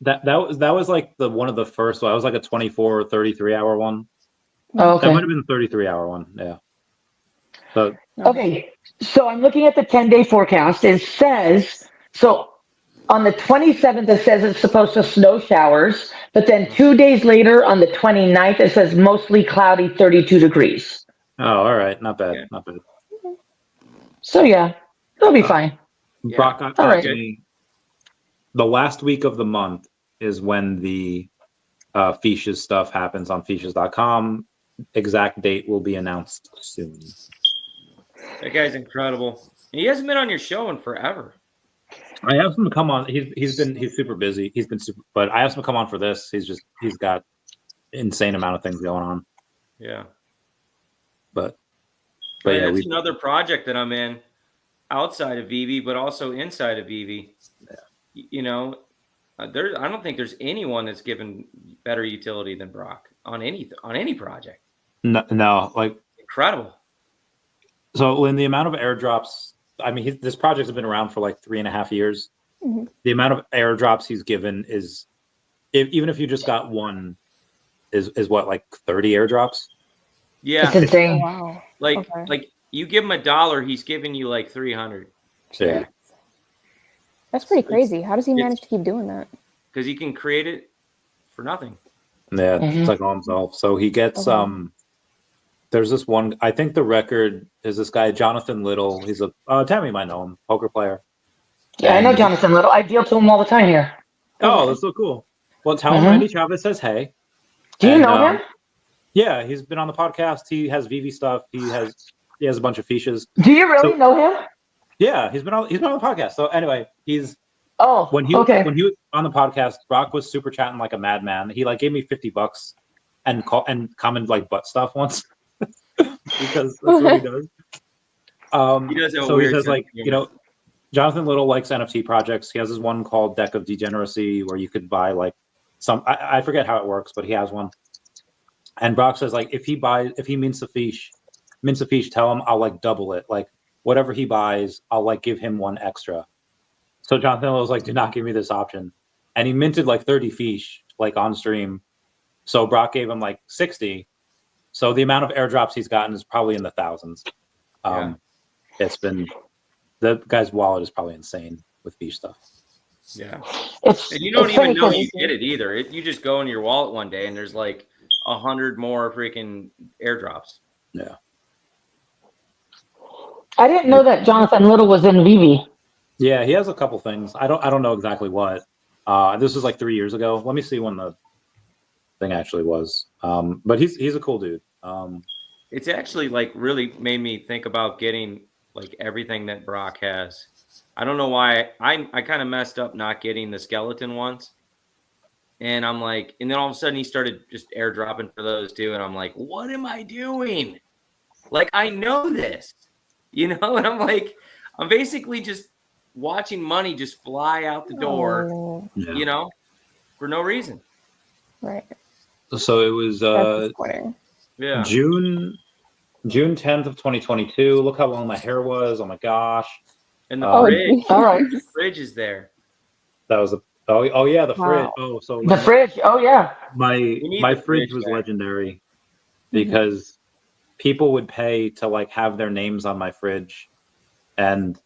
That was like one of the first. I was like a 24 or 33 hour one. Oh, okay. That might have been the 33 hour one. Yeah. So okay, so I'm looking at the 10-day forecast. It says so on the 27th. It says it's supposed to snow showers, but then 2 days later on the 29th it says mostly cloudy, 32 degrees. Oh, all right, not bad, not bad. So yeah, it'll be fine. Brock got me. The last week of the month is when the Fiches stuff happens on Fiches.com. Exact date will be announced soon. That guy's incredible. He hasn't been on your show in forever. I have him come on. He's super busy. He's been super, but I asked him to come on for this. He's got insane amount of things going on. Yeah. But yeah, that's another project that I'm in outside of VeVe, but also inside of VeVe. You know, I don't think there's anyone that's given better utility than Brock on any project. No, like incredible. So in the amount of airdrops, I mean, this project has been around for like 3.5 years. Mm-hmm. The amount of airdrops he's given is, even if you just got one, is what, like 30 airdrops? Yeah, it's insane. Wow. Like you give him $1, he's giving you like 300. Yeah, that's pretty crazy. How does he manage to keep doing that? Because he can create it for nothing. Yeah, it's like all himself. So he gets there's this one. I think the record is this guy Jonathan Little. He's a Tammy might know him, poker player. Yeah, I know Jonathan Little. I deal to him all the time here. Oh, that's so cool. Well, tell him Randy Chavez says hey. Do you know him? Yeah, he's been on the podcast. He has VeVe stuff. He has a bunch of fiches. Do you really know him? Yeah, he's been on the podcast. So anyway, when he was on the podcast, Brock was super chatting like a madman. He like gave me $50 and commented like butt stuff once because that's what he does. He does have a weird he says like humor. Jonathan Little likes NFT projects. He has this one called Deck of Degeneracy where you could buy like I forget how it works, but he has one. And Brock says like if he mints a fiche, tell him I'll like double it. Like whatever he buys, I'll like give him one extra. So Jonathan was like, do not give me this option. And he minted like 30 fiche like on stream. So Brock gave him like 60. So the amount of airdrops he's gotten is probably in the thousands. It's been, the guy's wallet is probably insane with fiche stuff. Yeah. And you don't even know you did it either. You just go into your wallet one day and there's like 100 more freaking airdrops. Yeah. I didn't know that Jonathan Little was in VeVe. Yeah, he has a couple things. I don't know exactly what. This was like 3 years ago. Let me see when the thing actually was. But he's a cool dude. It's actually like really made me think about getting like everything that Brock has. I don't know why I kind of messed up not getting the skeleton ones. And I'm like, and then all of a sudden he started just airdropping for those too. And I'm like, what am I doing? Like, I know this, you know? And I'm like, I'm basically just watching money just fly out the door, you know, for no reason. Right. So it was June 10th of 2022. Look how long my hair was. Oh my gosh. And the fridge. All right. The fridge is there. That was yeah, the fridge. Oh, so the fridge. Oh yeah. My fridge was legendary because people would pay to like have their names on my fridge and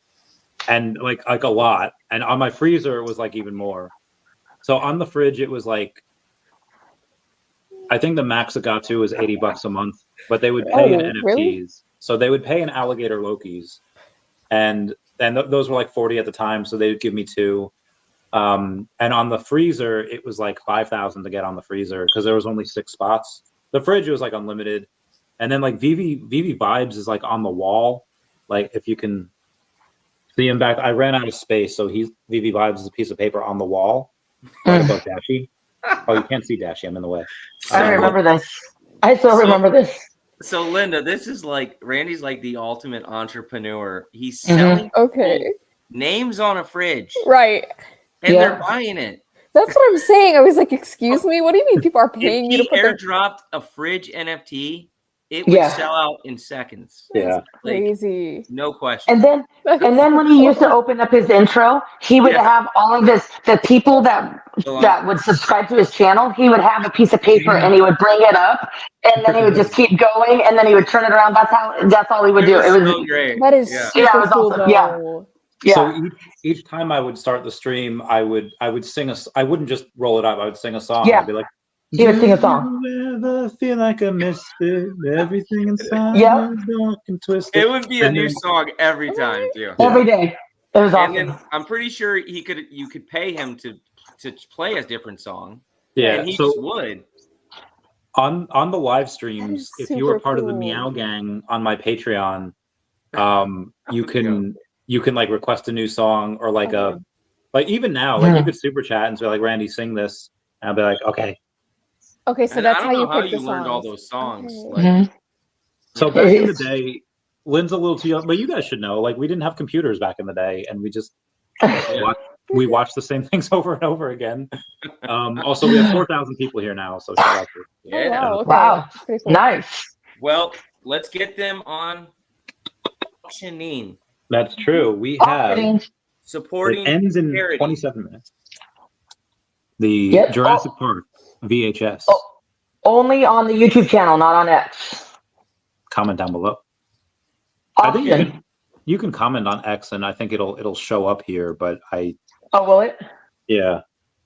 like a lot. And on my freezer it was like even more. So on the fridge, it was like, I think the max it got to was $80 a month, but they would pay in NFTs. Really? So they would pay in alligator Lokis, and those were like 40 at the time. So they would give me 2. And on the freezer, it was like 5,000 to get on the freezer because there was only 6 spots. The fridge was like unlimited, and then like VeVe Vibes is like on the wall. Like if you can see him back, I ran out of space, so VeVe Vibes is a piece of paper on the wall right above Dashy. Oh, you can't see Dashy. I'm in the way. I remember this. I still remember this. So Linda, this is like Randy's like the ultimate entrepreneur. He's selling names on a fridge, right? And they're buying it. That's what I'm saying. I was like, excuse me, what do you mean people are paying you to put their airdropped a fridge NFT? It would sell out in seconds. Yeah, crazy. No question. And then when he used to open up his intro, he would have all of the people that would subscribe to his channel. He would have a piece of paper and he would bring it up, and then he would just keep going, and then he would turn it around. That's all he would do. It was so great. That is super it was cool, awesome. though. Yeah. So each time I would start the stream, I would sing I wouldn't just roll it up. I would sing a song. Yeah. I'd be like, he would sing a song. You ever feel like a misfit? Everything inside Yep. is dark and twisted. It would be a new song every time, too. Every day. It was awesome. And then I'm pretty sure you could pay him to play a different song. Yeah, and he so just would. On the live streams, if you were part of the Meow Gang on my Patreon, you can like request a new song or like even now, like you could super chat and say like, Randy, sing this, and I'll be like, okay. Okay, so And that's I how don't you know how pick you the learned all songs. those songs. Okay. Like, So back in the day, Lynn's a little too young, but you guys should know, like we didn't have computers back in the day, and we just we watched the same things over and over again. Also, we have 4,000 people here now, so shout out to yeah. Oh, wow, okay. Wow. Pretty cool. Nice. Well, let's get them on auctioning. That's true. We have Supporting it ends in charity. 27 minutes. The Jurassic Park VHS. Only on the YouTube channel, not on X. Comment down below. Auction. I think you can comment on X, and I think it'll show up here. But Oh, will it? Yeah,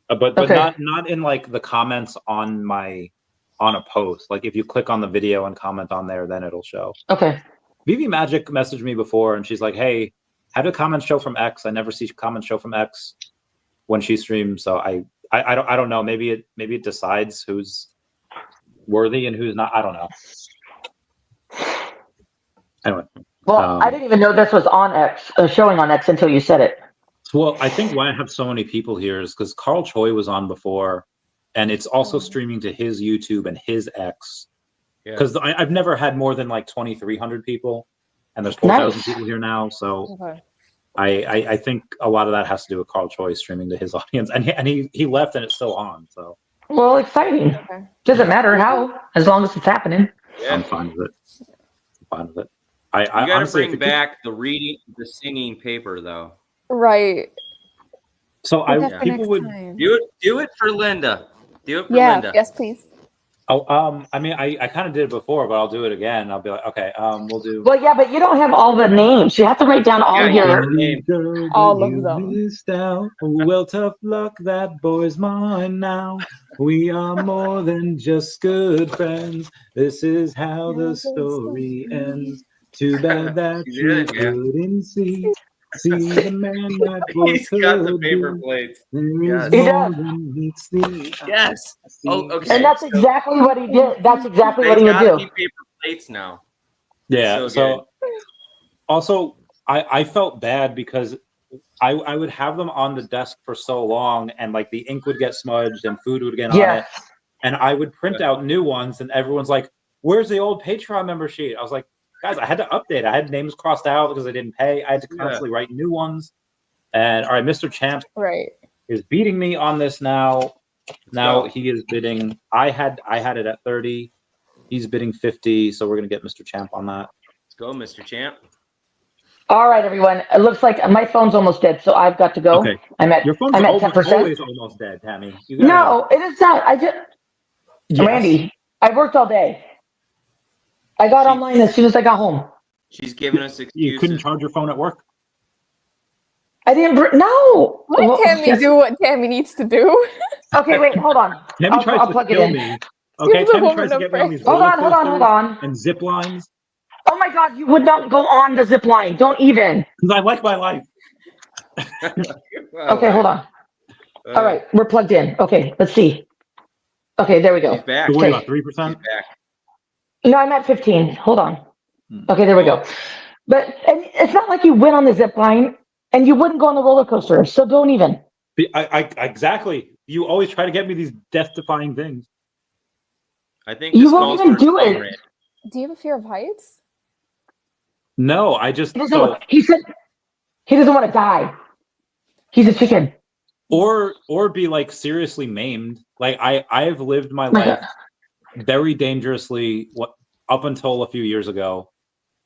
but not in like the comments on a post. Like if you click on the video and comment on there, then it'll show. Okay. VeVe Magic messaged me before, and she's like, "Hey, how do comments show from X? I never see comments show from X when she streams." So I don't know. Maybe it decides who's worthy and who's not. I don't know. Anyway. Well, I didn't even know this was on X, showing on X until you said it. Well, I think why I have so many people here is because Carl Choi was on before, and it's also streaming to his YouTube and his X. Because I've never had more than like 2,300 people, and there's 4,000 people here now. So I think a lot of that has to do with Carl Choi streaming to his audience, and he left and it's still on. So well, exciting. Doesn't matter how, as long as it's happening. I'm fine with it. I'm fine with it. You got to honestly, bring back the singing paper, though. Right. So people would do it for Linda. Do it for Linda. Yes, please. Oh, I mean, I kind of did it before, but I'll do it again. I'll be like, okay, we'll do. Well, yeah, but you don't have all the names. You have to write down all your all of them. Missed out. Well, tough luck, that boy's mine now. We are more than just good friends. This is how the story ends. Too bad that you couldn't see the man that He's got the paper plates. Yes. Oh, okay. And that's exactly what he did. That's exactly what he would do. Paper plates now. Yeah. So also, I felt bad because I would have them on the desk for so long, and like the ink would get smudged and food would get on it, and I would print out new ones, and everyone's like, "Where's the old Patreon member sheet?" I was like, guys, I had to update. I had names crossed out because I didn't pay. I had to constantly write new ones. And all right, Mr. Champ is beating me on this now. Now he is bidding. I had it at 30. He's bidding 50. So we're gonna get Mr. Champ on that. Let's go, Mr. Champ. All right, everyone. It looks like my phone's almost dead, so I've got to go. Okay. I'm at Your phone's 10%. always almost dead, Tammy. No, it is not. Randy, I worked all day. I got online as soon as I got home. She's giving us excuses. You couldn't charge your phone at work? I didn't. No. Let Tammy do what Tammy needs to do. Okay, wait, hold on. Tammy tries I'll to plug it kill in. me. Okay, She's a Tammy woman tries to of get me on these Hold roller on, hold on, hold coasters on. and zip lines Oh my God, you would not go on the zip line. Don't even. because I like my life. Okay, hold on. All right, we're plugged in. Okay, let's see. Okay, there we go. She's back. So what are you Okay. at, 3%? She's back. No, I'm at 15. Hold on. Okay, there we go. But and it's not like you went on the zip line and you wouldn't go on the roller coaster. So don't even. I exactly. You always try to get me these death-defying things. I think You this won't calls even for a do sting it. rate. Do you have a fear of heights? No, I just He said he doesn't want to die. He's a chicken. or be like seriously maimed. Like I've lived my life very dangerously up until a few years ago,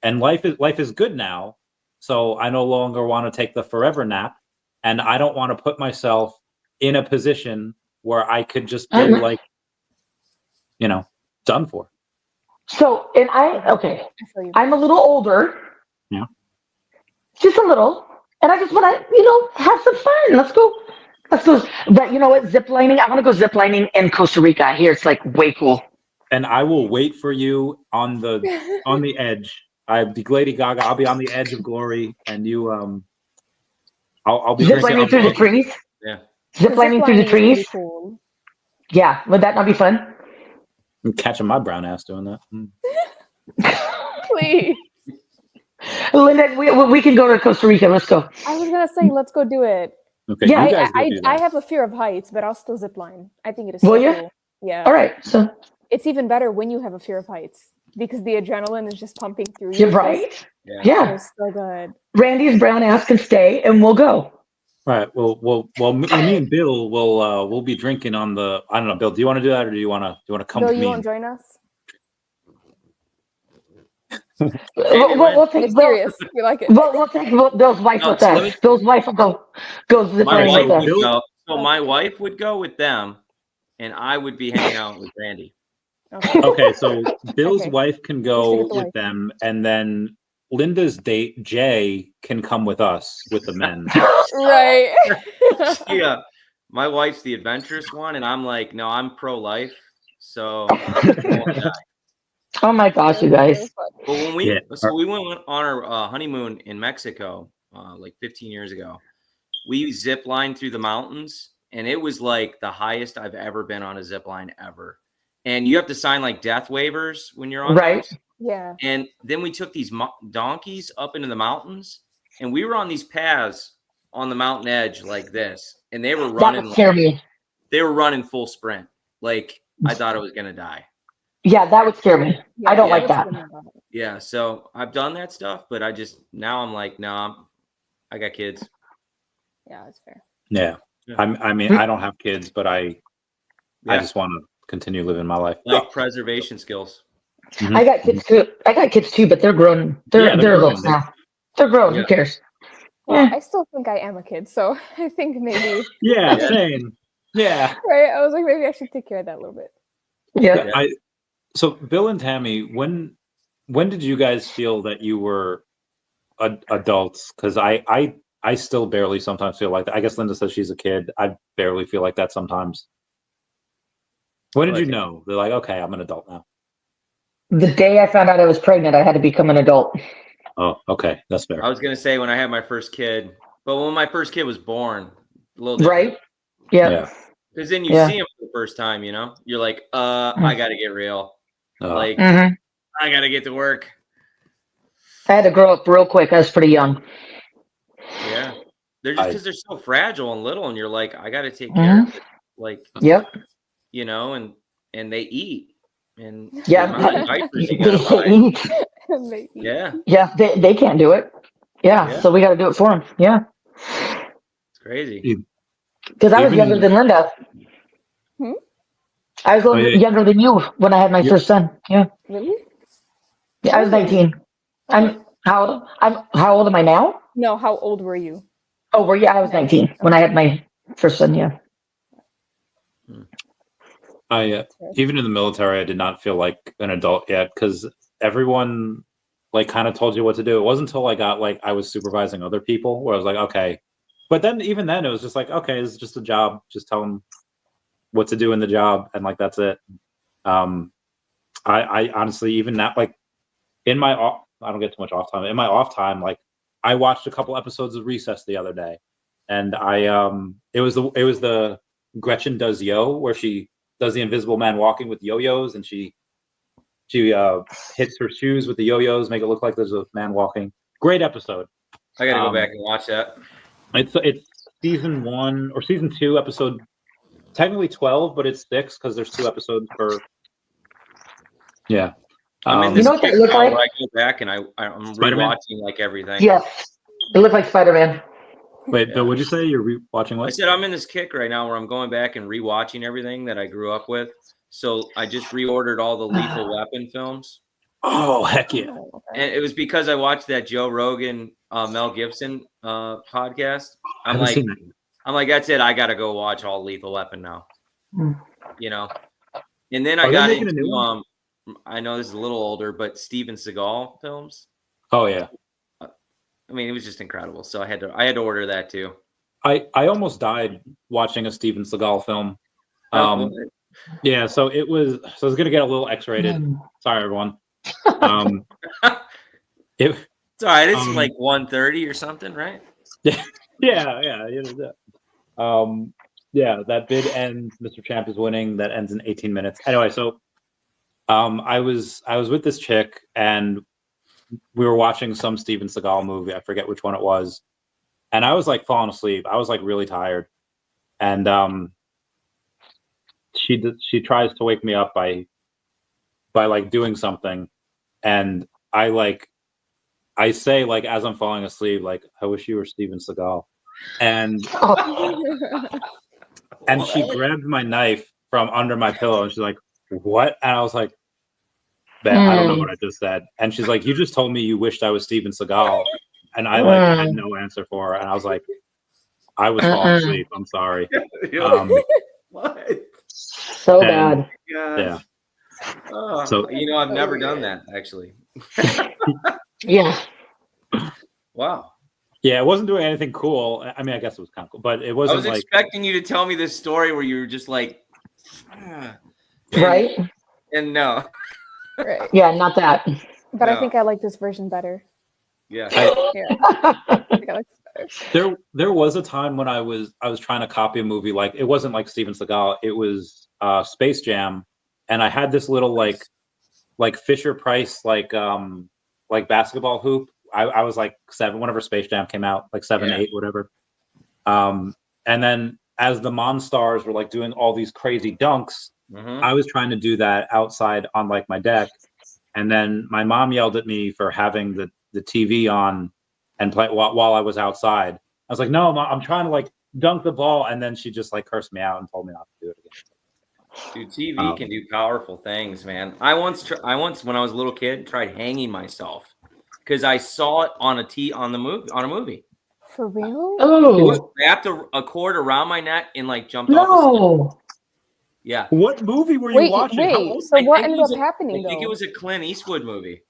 and life is good now. So I no longer want to take the forever nap, and I don't want to put myself in a position where I could just be like, done for. So and I'm a little older. Yeah. Just a little. And I just want to, have some fun. Let's go. But you know what? Zip lining. I want to go zip lining in Costa Rica. I hear it's like way cool. And I will wait for you on the edge. I'll be Lady Gaga. I'll be on the edge of glory, and you I'll be zip lining through the trees. Yeah. Zip lining through the trees. Cool. Yeah. Would that not be fun? I'm catching my brown ass doing that. Please. Linda, we can go to Costa Rica. Let's go. I was gonna say, let's go do it. Okay, Yeah, you guys go do that. I have a fear of heights, but I'll still zip line. I think it is Will so you? cool. Yeah. All right. So It's even better when you have a fear of heights because the adrenaline is just pumping through you. you're right. Yeah. Yeah. It's so good. Randy's brown ass can stay, and we'll go. All right. Well. Me and Bill we'll be drinking on the. I don't know, Bill. Do you want to do that, or do you want to come Bill, with you me? won't join us? We'll take Mysterious. You like it? We'll take Bill's wife with so let us. me- Bill's wife will go zip My lining wife with us. would go. So my wife would go with them, and I would be hanging out with Randy. Okay. So Bill's Okay. wife can You go stay with the with wife. them, and then Linda's date Jay can come with us with the men. Right. Yeah. My wife's the adventurous one, and I'm like, no, I'm pro-life, so. Oh my gosh, you guys. But when we Yeah. we went on our honeymoon in Mexico like 15 years ago, we zip lined through the mountains, and it was like the highest I've ever been on a zip line ever. And you have to sign like death waivers when you're on Right. those. Yeah. And then we took these donkeys up into the mountains, and we were on these paths on the mountain edge like this, and they were That running. would scare me. They were running full sprint. Like I thought I was gonna die. Yeah, that would scare me. I don't like that. Yeah, so I've done that stuff, but now I'm like, no, I got kids. Yeah, that's fair. Yeah. I mean, I don't have kids, but I just want to continue living my life. Like preservation skills. Mhm. I got kids too, but they're grown. They're grown. adults now. They're grown. Yeah. Who cares? Well, Yeah. I still think I am a kid, so I think maybe. Yeah, same. Yeah. Right. I was like, maybe I should take care of that a little bit. Yeah. So Bill and Tammy, when did you guys feel that you were adults? Because I still barely sometimes feel like that. I guess Linda says she's a kid. I barely feel like that sometimes. When did you know? They're like, okay, I'm an adult now. The day I found out I was pregnant, I had to become an adult. Oh, okay, that's fair. I was gonna say when I had my first kid, but when my first kid was born, a little different. Right? Yeah. Because then you see him for the first time, you're like, I gotta get real. Like, Mhm. I gotta get to work. I had to grow up real quick. I was pretty young. Yeah. They're just because they're so fragile and little, and you're like, I gotta take care of it. Like, Yep. And they eat. And Yeah. the amount of diapers you gotta buy. Yeah. Yeah, they can't do it. Yeah. So we got to do it for them. Yeah. It's crazy. Because I was younger than Linda. I was a little younger than you when I had my first son. Yeah. Really? Yeah, I was 19. How old am I now? No, how old were you? Oh, I was 19 when I had my first son. Yeah. I even in the military, I did not feel like an adult yet because everyone like kind of told you what to do. It wasn't until I got I was supervising other people where I was like, okay, But then even then it was just like, okay, it's just a job. Just tell them what to do in the job, and like that's it. I honestly, even that, like in my off, I don't get too much off time. In my off time, like I watched a couple episodes of Recess the other day, and it was the Gretchen Does Yo, where she does the Invisible Man walking with yo-yos, and she hits her shoes with the yo-yos, make it look like there's a man walking. Great episode. I gotta go back and watch that. It's season 1 or season 2, episode technically 12, but it's 6 because there's 2 episodes per. Yeah. I'm in You this know what kick that look now like? where I go back and I'm Spider-Man? rewatching like everything. Yes, it looked like Spider-Man. Wait, Bill, what'd you say? You're watching what? I said I'm in this kick right now where I'm going back and rewatching everything that I grew up with. So I just reordered all the Lethal Weapon films. Oh, heck yeah. And it was because I watched that Joe Rogan, Mel Gibson podcast. I'm haven't like, seen that yet. that's it. I got to go watch all Lethal Weapon now. You know? And then I Are they got making a new into, one? I know this is a little older, but Steven Seagal films. Oh yeah. I mean, it was just incredible. So I had to order that too. I almost died watching a Steven Seagal film. Yeah, so it was gonna get a little X-rated. Sorry, everyone. It's all right. It's like 1:30 or something, right? Yeah. Yeah, that bid ends. Mr. Champ is winning. That ends in 18 minutes. Anyway, so I was with this chick and we were watching some Steven Seagal movie. I forget which one it was. And I was like falling asleep. I was like really tired. And she tries to wake me up by like doing something. And I say like as I'm falling asleep, like, I wish you were Steven Seagal. And and she grabbed my knife from under my pillow and she's like, what? And I was like, I don't know what I just said. And she's like, you just told me you wished I was Steven Seagal. And I like had no answer for her. And I was like, I was falling asleep. I'm sorry. What? So bad. Yeah. Oh, So I've never done that actually. Yeah. Wow. Yeah, it wasn't doing anything cool. I mean, I guess it was kind of cool, but it wasn't I was like expecting you to tell me this story where you were just like, Right? And no. Right. Yeah, not that. But I No. think I like this version better. Yeah. Yeah. I think I like this better. There was a time when I was trying to copy a movie, like it wasn't like Steven Seagal, it was Space Jam, and I had this little like Fisher Price like basketball hoop. I was like 7 whenever Space Jam came out, like 7, 8, whatever. And then as the Monstars were like doing all these crazy dunks, I was trying to do that outside on like my deck, and then my mom yelled at me for having the TV on and play while I was outside. I was like, no, Mom, I'm trying to like dunk the ball, and then she just like cursed me out and told me not to do it again. Dude, TV can do powerful things, man. I once when I was a little kid tried hanging myself because I saw it on a movie. For real? Oh. I wrapped a cord around my neck and like jumped off the stage. No. Yeah. What movie were you watching? How old- So what think ended it was up happening I think though? it was a Clint Eastwood movie.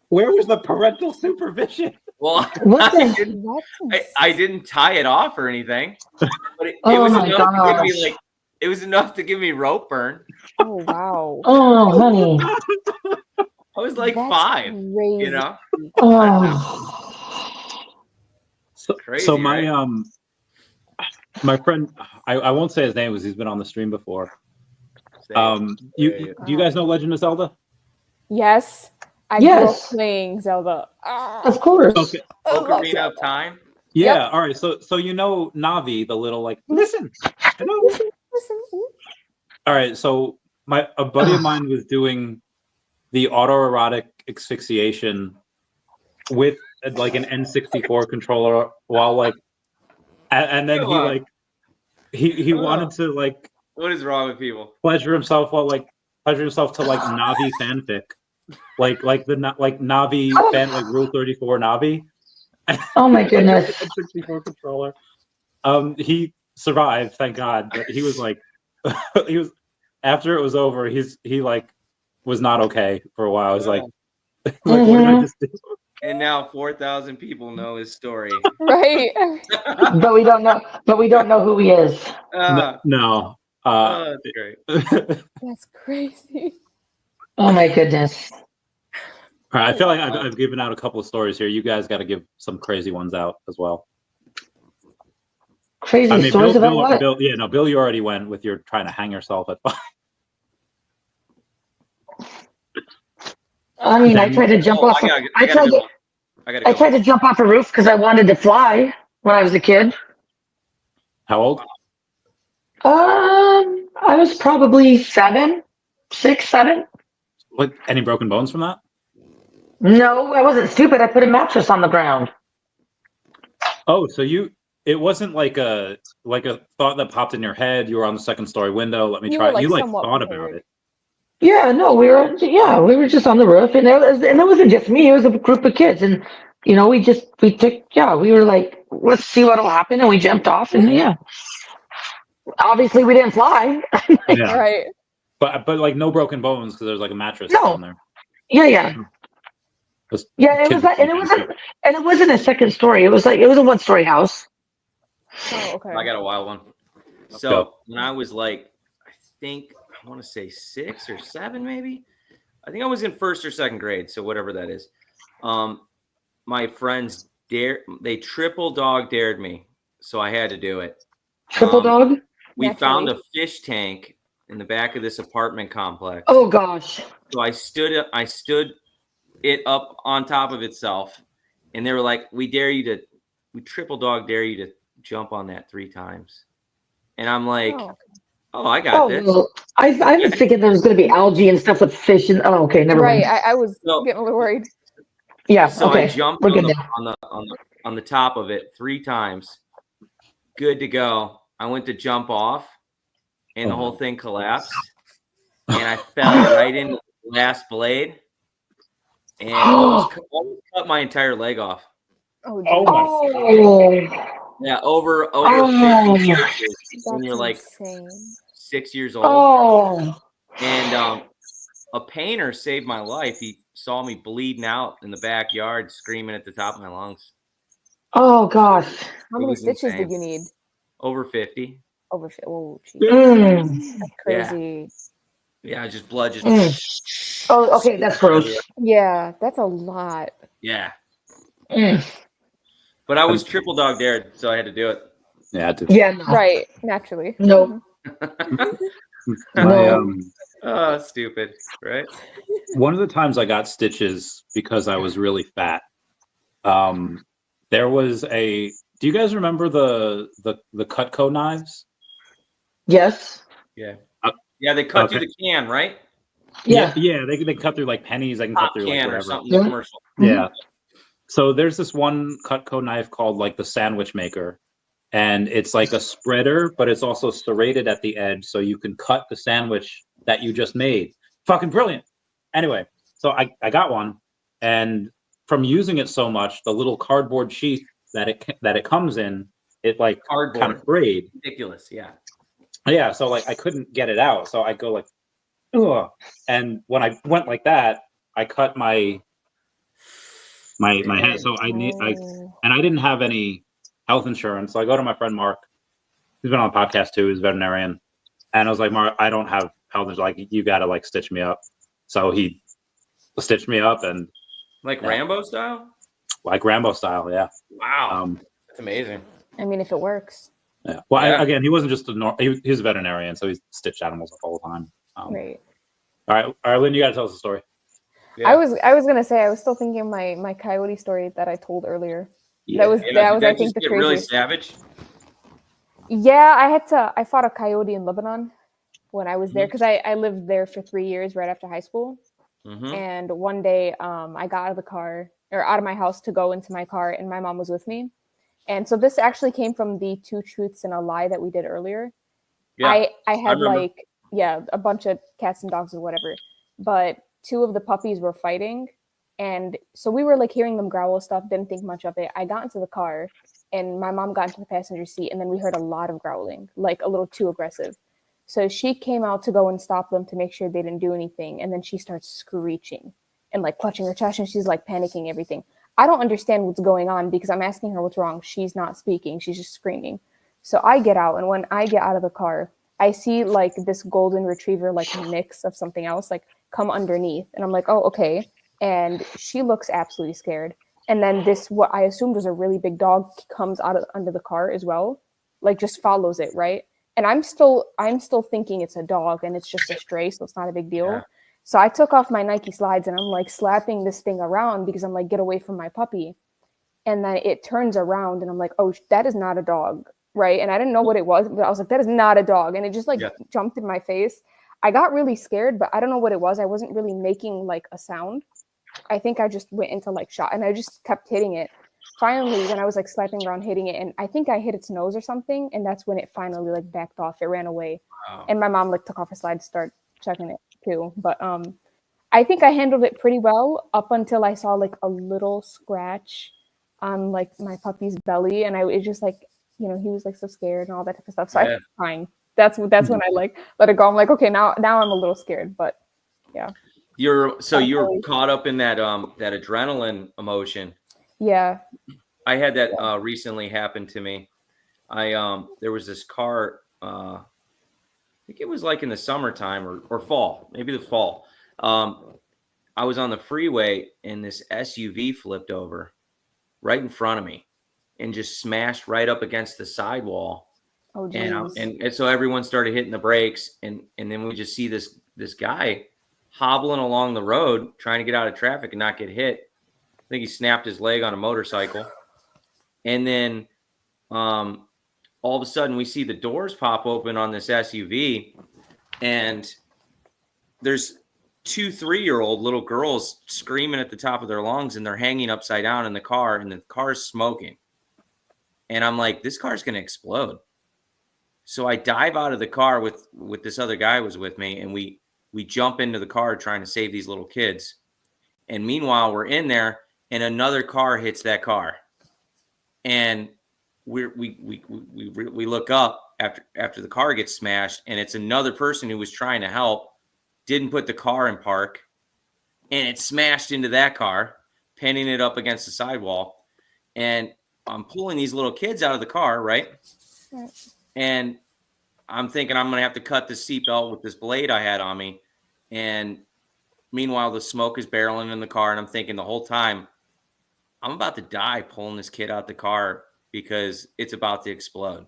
Where was the parental supervision? Well, What I the- didn't tie it off or anything, but it Oh was my enough to give me gosh. like it was enough to give me rope burn. Oh wow. Oh, honey. I was like That's 5, crazy. you know. Oh. Crazy, So my right? my friend, I won't say his name because he's been on the stream before. Do you guys know Legend of Zelda? Yes. I grew up Yes. playing Zelda. Of course. Okay. Ocarina of Time. Yeah. All right. So you know Navi, the little like listen. Listen. All right. So a buddy of mine was doing the autoerotic asphyxiation with like an N64 controller while like, and then Come he on. like he wanted to like What is wrong with people? pleasure himself to like Navi fanfic, like the Navi fan like Rule 34 Navi. Oh my goodness. N64 controller. He survived, thank God. But he was like, he was after it was over. He like was not okay for a while. I was like, what did I just do? And now 4,000 people know his story. Right. But we don't know. But we don't know who he is. No. That's great. That's crazy. Oh my goodness. All right, I feel like I've given out a couple of stories here. You guys got to give some crazy ones out as well. Crazy stories about what? Bill, you already went with your trying to hang yourself at 5. I mean, I tried to jump off. I tried to jump off a roof because I wanted to fly when I was a kid. How old? I was probably 6, 7. What? Any broken bones from that? No, I wasn't stupid. I put a mattress on the ground. Oh, so it wasn't like a thought that popped in your head. You were on the second story window. Let me try. You thought about it. Yeah, no, we were just on the roof, and it wasn't just me. It was a group of kids, and we were like, let's see what'll happen, and we jumped off, and yeah. Obviously, we didn't fly. Yeah. Right. But like no broken bones because there's like a mattress on there. Yeah. Yeah, it was like, and it wasn't a second story. It was a 1-story house. Oh, okay. I got a wild one. So when I was like, I want to say 6 or 7, maybe. I think I was in 1st or 2nd grade. So whatever that is. My friends they triple dog dared me. So I had to do it. Triple dog? We found a fish tank in the back of this apartment complex. Oh gosh. So I stood it up on top of itself, and they were like, we triple dog dare you to jump on that 3 times. And I'm like, I got this. Well, I was thinking there was going to be algae and stuff with fish, and okay, never mind. Right, I was getting a little worried. Yeah, so okay. I jumped on the top of it 3 times. Good to go. I went to jump off, and the whole thing collapsed, and I fell right into the last blade, and almost cut my entire leg off. Oh. Yeah, over 50 stitches when you're like 6 years old. Oh. And a painter saved my life. He saw me bleeding out in the backyard, screaming at the top of my lungs. Oh gosh. How many stitches did you need? Over 50. Over 50. Oh, jeez. That's crazy. Yeah, just blood Oh, okay, that's gross. Yeah, that's a lot. Yeah. But I was triple dog dared, so I had to do it. Yeah, I did. Yeah, no. Right, naturally. No. Stupid, right? One of the times I got stitches because I was really fat. There was do you guys remember the Cutco knives? Yes. Yeah. Yeah, they cut through the can, right? Yeah. Yeah, they cut through like pennies. They can cut through like can whatever. or something commercial. Yeah. So there's this one Cutco knife called like the sandwich maker, and it's like a spreader, but it's also serrated at the edge, so you can cut the sandwich that you just made. Fucking brilliant. Anyway, so I got one, and from using it so much, the little cardboard sheath that it comes in, it like kind of frayed. Ridiculous, yeah. Yeah, so like I couldn't get it out, so I go like, ugh. And when I went like that, I cut my head. So I didn't have any health insurance. So I go to my friend Mark, who's been on the podcast too, he's a veterinarian. And I was like, Mark, I don't have health insurance. Like, you gotta like stitch me up. So he stitched me up and Rambo style? Like Rambo style, yeah. Wow. That's amazing. I mean, if it works. Yeah. Well, again, he wasn't just he was a veterinarian, so he's stitched animals up all the time. Right. All right, Lynn, you gotta tell us a story. Yeah. I was gonna say I was still thinking of my coyote story that I told earlier. Yeah. That was I think the craziest. really savage. Yeah, I fought a coyote in Lebanon when I was there because I lived there for 3 years right after high school. And one day I got out of the car or out of my house to go into my car, and my mom was with me. And so this actually came from the 2 truths and a lie that we did earlier. Yeah, I had a bunch of cats and dogs or whatever, but 2 of the puppies were fighting. And so we were like hearing them growl stuff, didn't think much of it. I got into the car and my mom got into the passenger seat, and then we heard a lot of growling, like a little too aggressive. So she came out to go and stop them to make sure they didn't do anything. And then she starts screeching and like clutching her chest, and she's like panicking everything. I don't understand what's going on because I'm asking her what's wrong. She's not speaking. She's just screaming. So I get out, and when I get out of the car, I see like this golden retriever, like mix of something else, like come underneath. And I'm like, oh, okay. And she looks absolutely scared. And then this, what I assumed was a really big dog, comes out of under the car as well, like just follows it, right? And I'm still thinking it's a dog and it's just a stray, so it's not a big deal. Yeah. So I took off my Nike slides and I'm like slapping this thing around because I'm like, get away from my puppy. And then it turns around and I'm like, oh, that is not a dog, right? And I didn't know what it was, but I was like, that is not a dog. And it just like jumped in my face. I got really scared, but I don't know what it was. I wasn't really making like a sound. I think I just went into like shock, and I just kept hitting it. Finally, when I was like slapping around hitting it, and I think I hit its nose or something, and that's when it finally like backed off. It ran away. Wow. And my mom like took off her slide to start checking it too. But I think I handled it pretty well up until I saw like a little scratch on like my puppy's belly, and it just like, you know, he was like so scared and all that type of stuff. So I was crying. That's when I like let it go. I'm like, okay, now I'm a little scared, but yeah. You're caught up in that that adrenaline emotion. Yeah. I had that recently happen to me. There was this car, I think it was like in the summertime or fall, maybe the fall. I was on the freeway and this SUV flipped over right in front of me and just smashed right up against the sidewall. Oh, geez. And so everyone started hitting the brakes, and then we just see this guy hobbling along the road trying to get out of traffic and not get hit. I think he snapped his leg on a motorcycle. And then all of a sudden we see the doors pop open on this SUV, and there's 2 3-year-old little girls screaming at the top of their lungs, and they're hanging upside down in the car, and the car's smoking. And I'm like, this car's going to explode. So I dive out of the car with this other guy who was with me, and we jump into the car trying to save these little kids. And meanwhile, we're in there, and another car hits that car. And we look up after the car gets smashed, and it's another person who was trying to help, didn't put the car in park, and it smashed into that car, pinning it up against the sidewall. And I'm pulling these little kids out of the car, right? And I'm thinking I'm going to have to cut the seatbelt with this blade I had on me. And meanwhile, the smoke is barreling in the car. And I'm thinking the whole time, I'm about to die pulling this kid out the car because it's about to explode.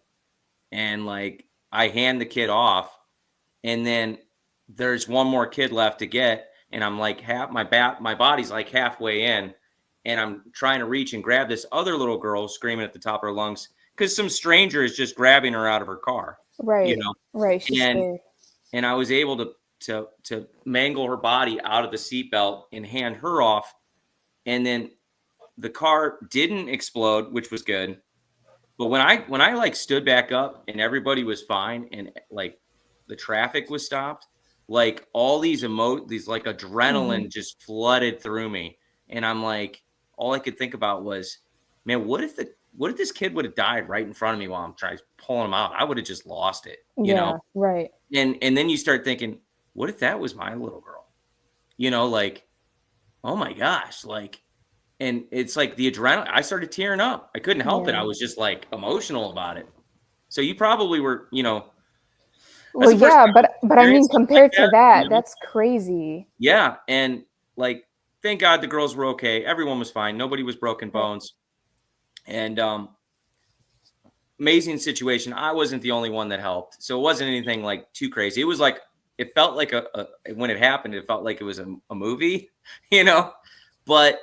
And like, I hand the kid off, and then there's one more kid left to get. And I'm like my body's like halfway in, and I'm trying to reach and grab this other little girl screaming at the top of her lungs because some stranger is just grabbing her out of her car. Right. You know? Right. She's scared. And I was able to mangle her body out of the seatbelt and hand her off. And then the car didn't explode, which was good. But when I like stood back up and everybody was fine and like the traffic was stopped, like all these like adrenaline just flooded through me. And I'm like, all I could think about was, man, what if this kid would have died right in front of me while I'm trying to pull him out? I would have just lost it, you know? Right. And then you start thinking, what if that was my little girl? You know, like, oh my gosh, like, and it's like the adrenaline, I started tearing up. I couldn't help it. I was just like emotional about it. So you probably were, you know. Well, yeah, but I mean, compared to that, that's crazy. Yeah. And like, thank God the girls were okay. Everyone was fine. Nobody was broken bones. And amazing situation. I wasn't the only one that helped. So it wasn't anything like too crazy. It was like, it felt like when it happened, it felt like it was a movie, you know, but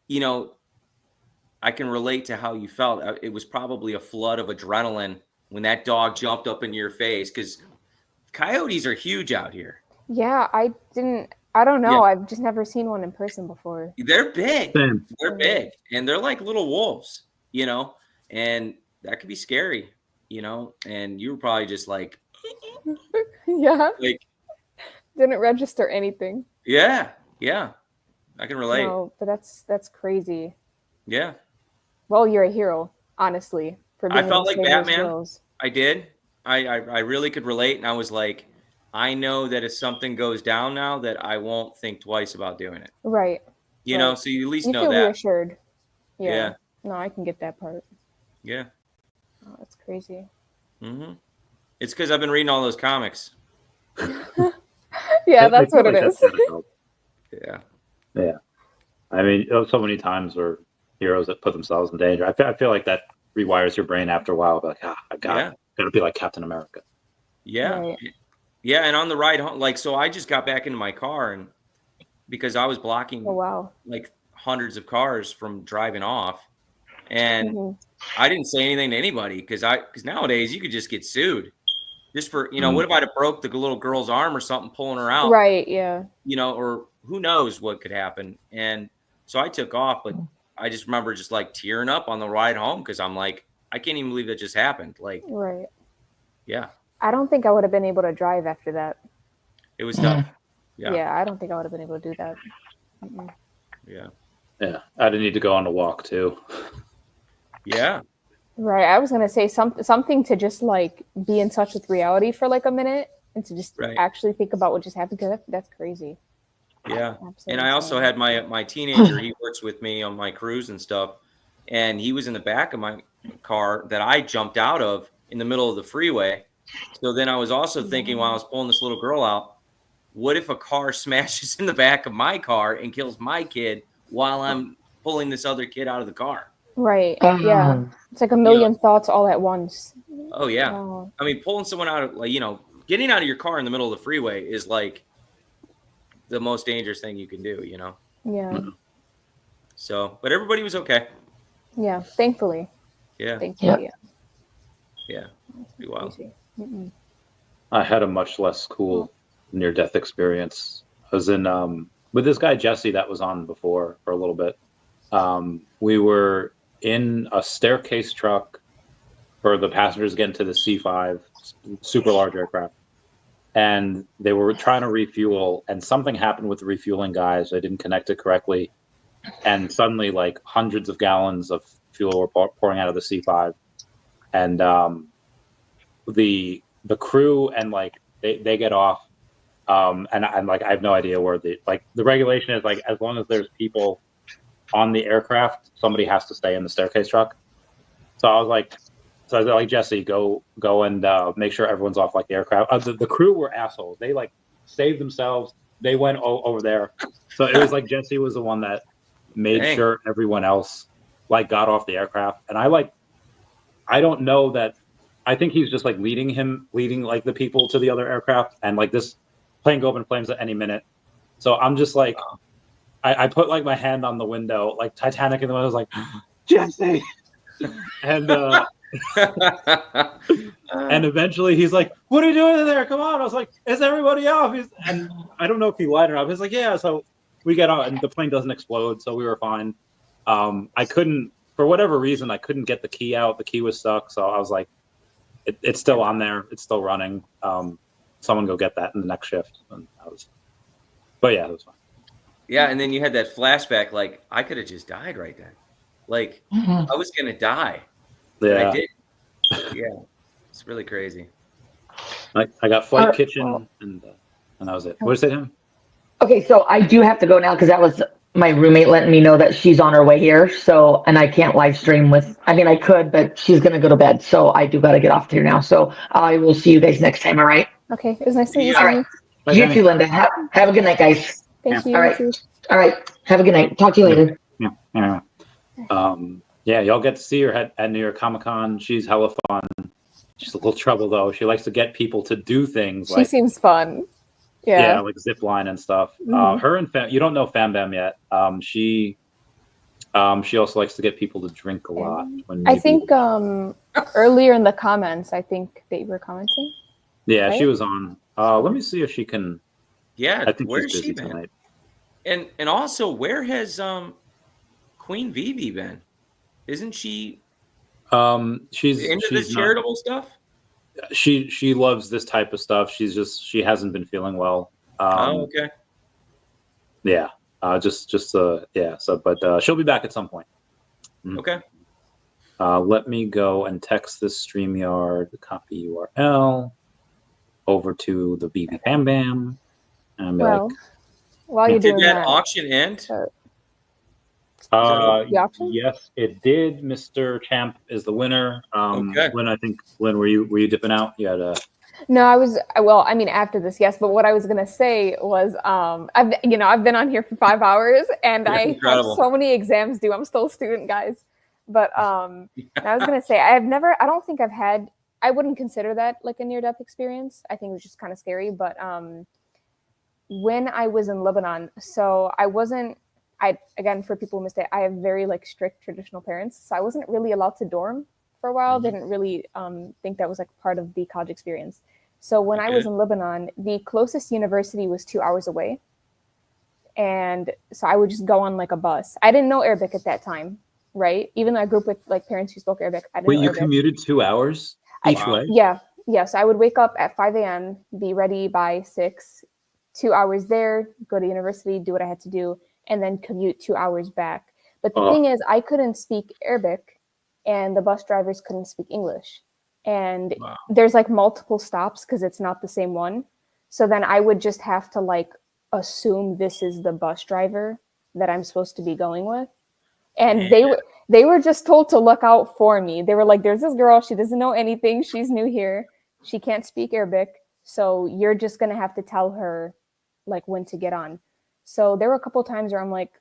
you know, I can relate to how you felt. It was probably a flood of adrenaline when that dog jumped up into your face, because coyotes are huge out here. Yeah, I don't know. Yeah. I've just never seen one in person before. They're big. Same. They're big, and they're like little wolves, you know, and that could be scary, you know, and you were probably just like, yeah, like, didn't register anything. Yeah. I can relate. No, but that's crazy. Yeah. Well, you're a hero, honestly. For being I felt like able to save those Batman. girls. I did. I really could relate, and I was like, I know that if something goes down now, that I won't think twice about doing it. Right. You know, so you at least you know feel that. reassured. Yeah. No, I can get that part. Yeah. Oh, that's crazy. It's because I've been reading all those comics. Yeah, that's what it is. Yeah. Yeah. I mean, so many times where heroes that put themselves in danger. I feel like that rewires your brain after a while. Like, I gotta be like Captain America. Yeah. Right. Yeah. And on the ride home, like, so I just got back into my car, and because I was blocking like hundreds of cars from driving off, and I didn't say anything to anybody because nowadays you could just get sued just for, what if I'd have broke the little girl's arm or something pulling her out? Right. Yeah. Or who knows what could happen. And so I took off, but I just remember just like tearing up on the ride home because I'm like, I can't even believe that just happened. Like, right. Yeah. I don't think I would have been able to drive after that. It was tough. Yeah. Yeah, I don't think I would have been able to do that. Yeah. Yeah. I didn't need to go on a walk too. Yeah. Right. I was gonna say something to just like be in touch with reality for like a minute and to just actually think about what just happened, because that's crazy. Yeah. Absolutely And I also insane. had my teenager, he works with me on my cruise and stuff. And he was in the back of my car that I jumped out of in the middle of the freeway. So then I was also thinking while I was pulling this little girl out, what if a car smashes in the back of my car and kills my kid while I'm pulling this other kid out of the car? Right. Yeah. It's like a million thoughts all at once. Oh yeah. Wow. I mean, pulling someone out of, like, getting out of your car in the middle of the freeway is like the most dangerous thing you can do, Yeah. So, but everybody was okay. Yeah. Thankfully. Yeah. Thankfully. Yeah. Pretty wild. I had a much less cool near-death experience. I was in with this guy Jesse that was on before for a little bit. We were in a staircase truck for the passengers getting to the C5, super large aircraft, and they were trying to refuel, and something happened with the refueling guys. They didn't connect it correctly, and suddenly like hundreds of gallons of fuel were pouring out of the C5, and the crew and like they get off, and I'm like, I have no idea where the regulation is, like, as long as there's people on the aircraft, somebody has to stay in the staircase truck. So I was like, Jesse, go and make sure everyone's off like the aircraft. The crew were assholes. They like saved themselves. They went over there. So it was like Jesse was the one that made sure everyone else like got off the aircraft. And I don't know that. I think he's just like leading like the people to the other aircraft, and like this plane go up in flames at any minute. So I'm just like, I put like my hand on the window, like Titanic in the window. I was like, Jesse, and and eventually he's like, "What are you doing in there? Come on!" I was like, "Is everybody off?" And I don't know if he lied or not. He's like, "Yeah." So we get out, and the plane doesn't explode, so we were fine. I couldn't, for whatever reason, I couldn't get the key out. The key was stuck, so I was like, "It's still on there. It's still running. Someone go get that in the next shift." And but yeah, it was fine. Yeah, and then you had that flashback, like, I could have just died right then. Like, I was going to die. Yeah. I did. Yeah. It's really crazy. I got flight kitchen, and that was it. What did you say, Tim? Okay, so I do have to go now because that was my roommate letting me know that she's on her way here. So, and I can't live stream I could, but she's going to go to bed. So I do got to get off here now. So I will see you guys next time. All right. Okay. It was nice to meet you. All right. You too, Linda. Have a good night, guys. Thank you. All right. All right. Have a good night. Talk to you later. Yeah. Yeah, y'all get to see her at New York Comic Con. She's hella fun. She's a little trouble though. She likes to get people to do things. She seems fun. Yeah, like zip line and stuff. Mhm. Her and you don't know Fam Bam yet. She also likes to get people to drink a lot. I think earlier in the comments, I think they were commenting. Yeah, right? she was on. Let me see if she can. Yeah, I think where's she's busy she been? tonight. And also, where has Queen VeVe been? Isn't she She's into she's this not- charitable stuff? She loves this type of stuff. She hasn't been feeling well. Okay. Yeah. Yeah. So, but she'll be back at some point. Okay. Let me go and text this StreamYard copy URL over to the VeVe Bam Bam, and be Well, like, while you're Did doing that that, auction end? the auction? Yes, it did. Mr. Champ is the winner. Okay. Lynn, were you dipping out? You had a. No, I was, well, I mean, after this, yes, but what I was gonna say was, I've been on here for 5 hours and That's I incredible. have so many exams due. I'm still a student, guys. But and I was gonna say, I don't think I've had, I wouldn't consider that like a near-death experience. I think it was just kind of scary. But when I was in Lebanon, so again, for people who mistake, I have very like strict traditional parents, so I wasn't really allowed to dorm for a while. Didn't really think that was like part of the college experience. So when I was in Lebanon, the closest university was 2 hours away. And so I would just go on like a bus. I didn't know Arabic at that time, right? Even though I grew up with like parents who spoke Arabic, I didn't know Wait, you Arabic. commuted 2 hours each way? Yeah. So I would wake up at 5 a.m., be ready by 6, 2 hours there, go to university, do what I had to do, and then commute 2 hours back. But the thing is, I couldn't speak Arabic and the bus drivers couldn't speak English. And there's like multiple stops because it's not the same one. So then I would just have to like assume this is the bus driver that I'm supposed to be going with. And they were just told to look out for me. They were like, there's this girl, she doesn't know anything, she's new here, she can't speak Arabic, so you're just gonna have to tell her like when to get on. So there were a couple of times where I'm like,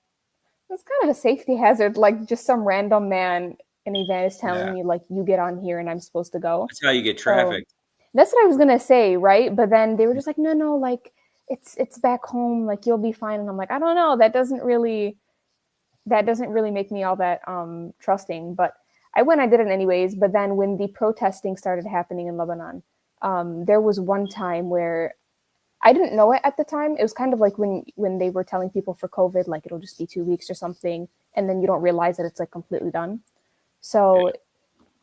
it's kind of a safety hazard, like just some random man in a van is telling me like, you get on here and I'm supposed to go. That's how you get trafficked. So, that's what I was gonna say, right? But then they were just like, no, like it's back home, like you'll be fine. And I'm like, I don't know, that doesn't really make me all that trusting. But I did it anyways. But then when the protesting started happening in Lebanon, there was one time where I didn't know it at the time. It was kind of like when they were telling people for COVID, like it'll just be 2 weeks or something, and then you don't realize that it's like completely done. So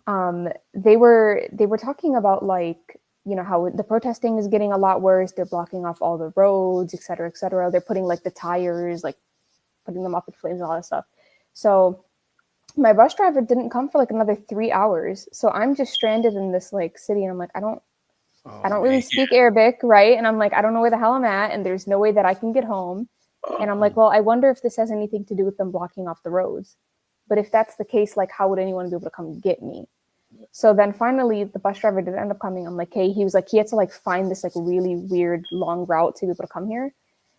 they were talking about like, you know, how the protesting is getting a lot worse. They're blocking off all the roads, et cetera, et cetera. They're putting like the tires, like putting them up in flames and all that stuff. So my bus driver didn't come for like another 3 hours. So I'm just stranded in this like city, and I'm like, I don't really speak Arabic, right? And I'm like, I don't know where the hell I'm at, and there's no way that I can get home. And I'm like, well, I wonder if this has anything to do with them blocking off the roads. But if that's the case, like, how would anyone be able to come get me? So then finally, the bus driver did end up coming. I'm like, hey, he was like, he had to like find this like really weird long route to be able to come here.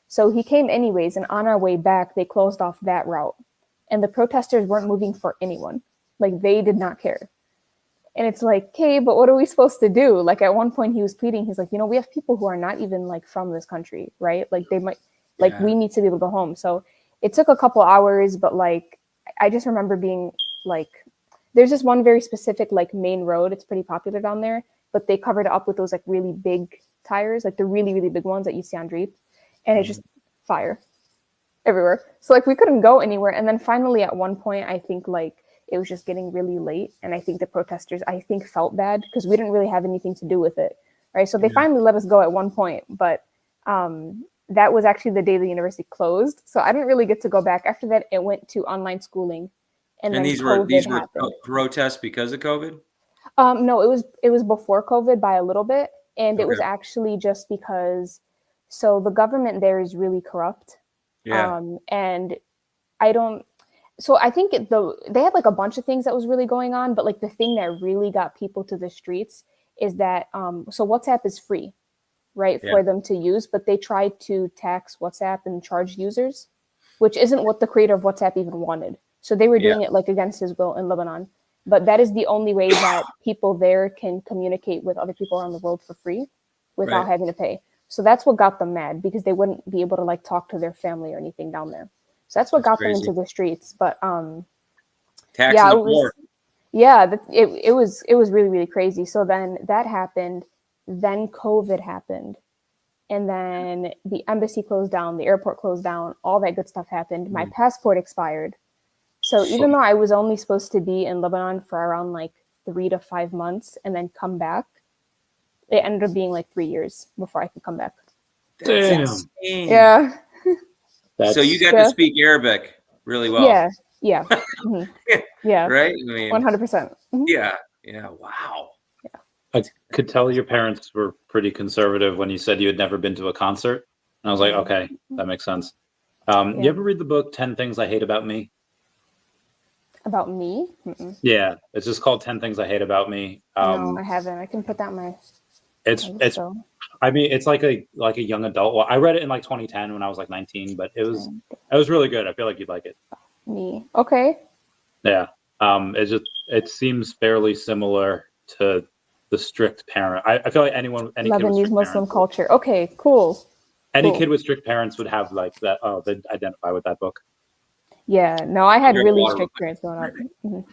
So he came anyways, and on our way back, they closed off that route. And the protesters weren't moving for anyone. Like, they did not care. And it's like, okay, but what are we supposed to do? Like, at one point he was pleading, he's like, you know, we have people who are not even like from this country, right? Like, they might, like, we need to be able to go home. So it took a couple hours, but like, I just remember being like, there's this one very specific like main road. It's pretty popular down there, but they covered it up with those like really big tires, like the really, really big ones that you see on Jeep. And it's just fire everywhere. So like we couldn't go anywhere. And then finally at one point, I think like it was just getting really late. And I think the protesters, felt bad because we didn't really have anything to do with it. Right. So they finally let us go at one point. But that was actually the day the university closed. So I didn't really get to go back. After that, it went to online schooling. And then these were protests because of COVID? No, it was before COVID by a little bit. And it was actually just because, so the government there is really corrupt. Yeah. And I think they had like a bunch of things that was really going on, but like the thing that really got people to the streets is that, so WhatsApp is free, right, for them to use, but they tried to tax WhatsApp and charge users, which isn't what the creator of WhatsApp even wanted. So they were doing it like against his will in Lebanon. But that is the only way that people there can communicate with other people around the world for free without having to pay. So that's what got them mad, because they wouldn't be able to like talk to their family or anything down there. So that's what got them into the streets. But it was really, really crazy. So then that happened. Then COVID happened. And then the embassy closed down, the airport closed down, all that good stuff happened. My passport expired. So even though I was only supposed to be in Lebanon for around like 3 to 5 months and then come back, it ended up being like 3 years before I could come back. Damn. Insane. Yeah. So you got to speak Arabic really well. Yeah. Mm-hmm. Yeah. Right? I mean, 100%. Mm-hmm. Yeah. Wow. I could tell your parents were pretty conservative when you said you had never been to a concert. And I was like, okay, that makes sense. You ever read the book 10 Things I Hate About Me? About me? Yeah, it's just called 10 Things I Hate About Me. No, I haven't. I can put that in my. It's I mean, it's like a young adult. Well, I read it in like 2010 when I was like 19, but it was really good. I feel like you'd like it. Me. Okay. Yeah. It seems fairly similar to The Strict Parent. I feel like any kid with Lebanese strict Muslim parents, culture. Okay, cool. any Cool. kid with strict parents would have like that. Oh, they'd identify with that book. Yeah, no, I had Drink really water strict parents growing up. Mhm.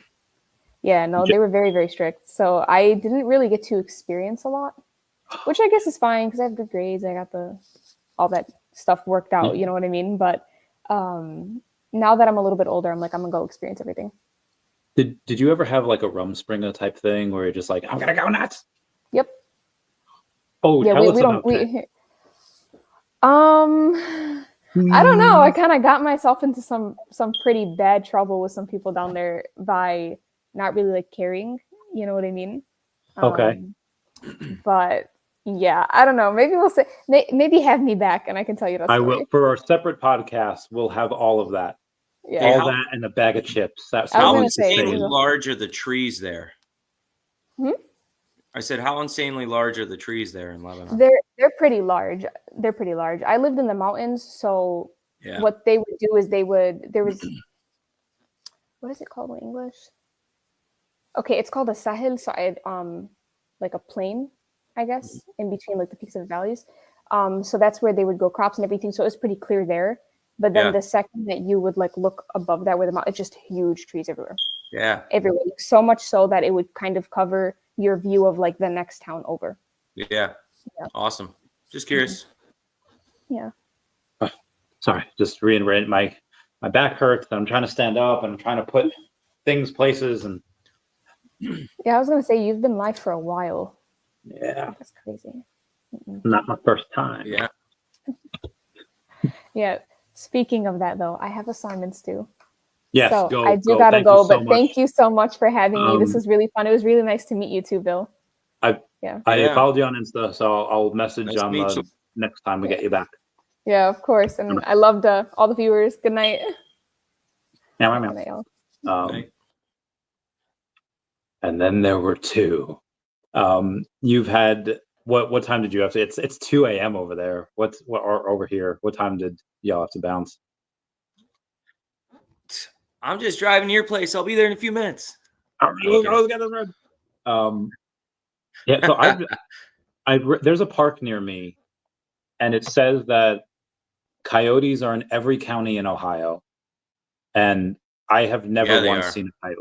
Yeah, no, they were very, very strict. So I didn't really get to experience a lot, which I guess is fine because I have good grades. I got all that stuff worked out. You know what I mean? But now that I'm a little bit older, I'm like, I'm gonna go experience everything. Did you ever have like a Rumspringa type thing where you're just like, I'm gonna go nuts? Yep. Oh, Yeah, tell us we about don't that. I don't know. I kind of got myself into some pretty bad trouble with some people down there by not really like caring. You know what I mean? Okay. But yeah, I don't know. Maybe we'll say maybe have me back and I can tell you that I story. will, for our separate podcast, we'll have all of that. Yeah. All Hey, that and a bag of chips. That's I was How gonna say, insanely large are the trees there? Hmm? I said, how insanely large are the trees there in Lebanon? They're pretty large. They're pretty large. I lived in the mountains, so Yeah. what they would do is there was what is it called in English? Okay, it's called a sahil, so like a plain, I guess, in between like the peaks of the valleys. So that's where they would grow crops and everything. So it was pretty clear there. But then Yeah. the second that you would like look above that where the mountain, it's just huge trees everywhere. Yeah. Everywhere. So much so that it would kind of cover your view of like the next town over. Yeah. Awesome. Just curious. Yeah. Sorry, just reiterating my back hurts. I'm trying to stand up and I'm trying to put things places and Yeah, I was gonna say you've been live for a while. yeah, That's crazy. not my first time. Yeah. Yeah. Speaking of that though, I have assignments too. Yes, So go. I do go. gotta Thank go, you so but much. thank you so much for having me. This was really fun. It was really nice to meet you too, Bill. I Yeah. followed you on Insta, so I'll message Nice to meet you. next time we get you back. Yeah, of course. And I loved all the viewers. Good night. Yeah, Good night, y'all. And then there were two. You've had what time did you have to? It's 2 a.m. over there. Or over here? What time did y'all have to bounce? I'm just driving to your place. I'll be there in a few minutes. Yeah, so there's a park near me, and it says that coyotes are in every county in Ohio, and I have never Yeah, they once are. seen a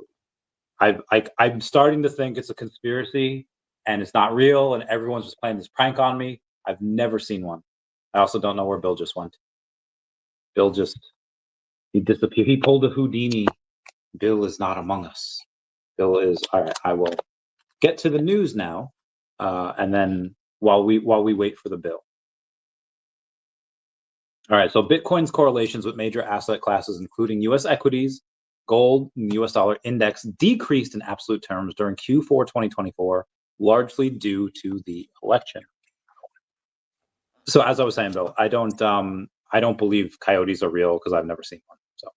coyote. I'm starting to think it's a conspiracy and it's not real, and everyone's just playing this prank on me. I've never seen one. I also don't know where Bill just went. He disappeared. He pulled a Houdini. Bill is not among us. Bill is all right. I will get to the news now, and then while we wait for the bill. All right. So Bitcoin's correlations with major asset classes, including U.S. equities, gold, and U.S. dollar index, decreased in absolute terms during Q4 2024, largely due to the election. So as I was saying, Bill, I don't believe coyotes are real because I've never seen one. So.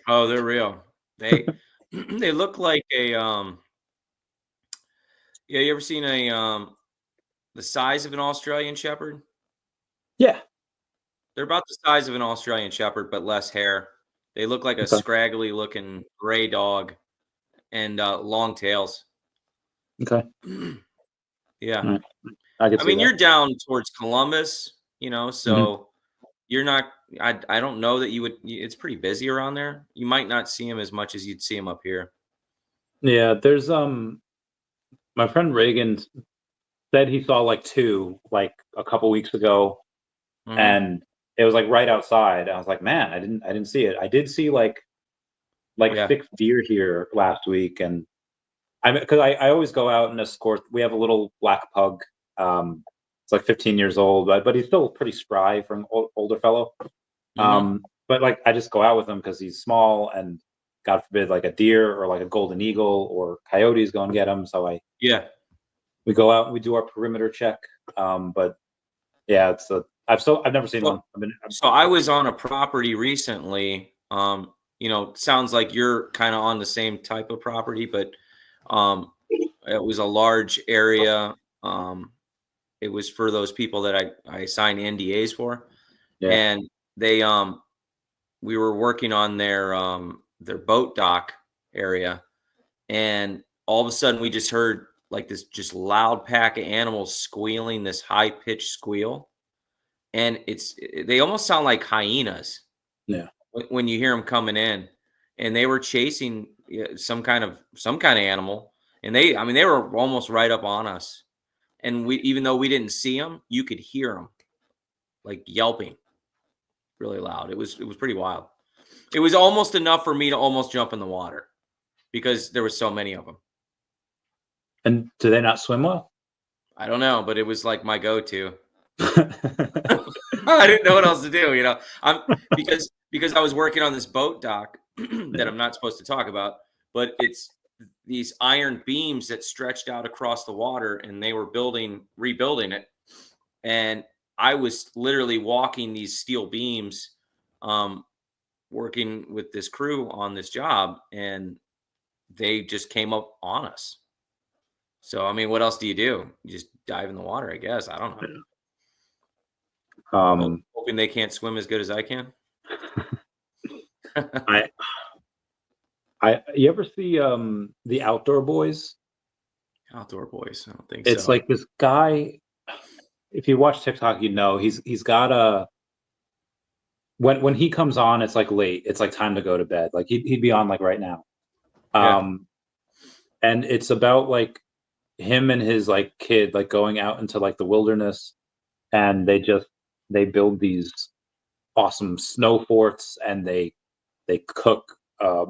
Oh, they're real. They they look like a Yeah, you ever seen the size of an Australian Shepherd? Yeah. They're about the size of an Australian Shepherd, but less hair. They look like a Okay. scraggly looking gray dog and long tails. Okay. Yeah. All right. I can I see mean, that. you're down towards Columbus, so you're not, I don't know that it's pretty busy around there. You might not see him as much as you'd see him up here. Yeah, there's my friend Reagan said he saw like two like a couple weeks ago, and it was like right outside. I was like, man, I didn't see it. I did see like Yeah. 6 deer here last week, and because I always go out and escort. We have a little black pug. It's like 15 years old, but he's still pretty spry for an older fellow. But like I just go out with him because he's small, and God forbid, like a deer or like a golden eagle or coyotes go and get him. So we go out and we do our perimeter check. But yeah, I've never seen one. So I was on a property recently. sounds like you're kind of on the same type of property, but it was a large area. It was for those people that I signed NDAs for. Yeah. And they we were working on their boat dock area, and all of a sudden we just heard like this just loud pack of animals squealing, this high pitched squeal, and they almost sound like hyenas. Yeah. When you hear them coming in, and they were chasing some kind of animal, and they were almost right up on us, and even though we didn't see them, you could hear them like yelping really loud. It was pretty wild. It was almost enough for me to almost jump in the water because there was so many of them. And do they not swim well? I don't know, but it was like my go-to. I didn't know what else to do, because I was working on this boat dock that I'm not supposed to talk about, but it's these iron beams that stretched out across the water, and they were rebuilding it. And I was literally walking these steel beams, working with this crew on this job, and they just came up on us. So, I mean, what else do? You just dive in the water, I guess. I don't know. Hoping they can't swim as good as I can. You ever see the Outdoor Boys? Outdoor Boys? I don't think It's so. like this guy. If you watch TikTok, he's got a. When he comes on, it's like late. It's like time to go to bed. Like he'd be on like right now. And it's about like him and his like kid like going out into like the wilderness, and they build these awesome snow forts, and they cook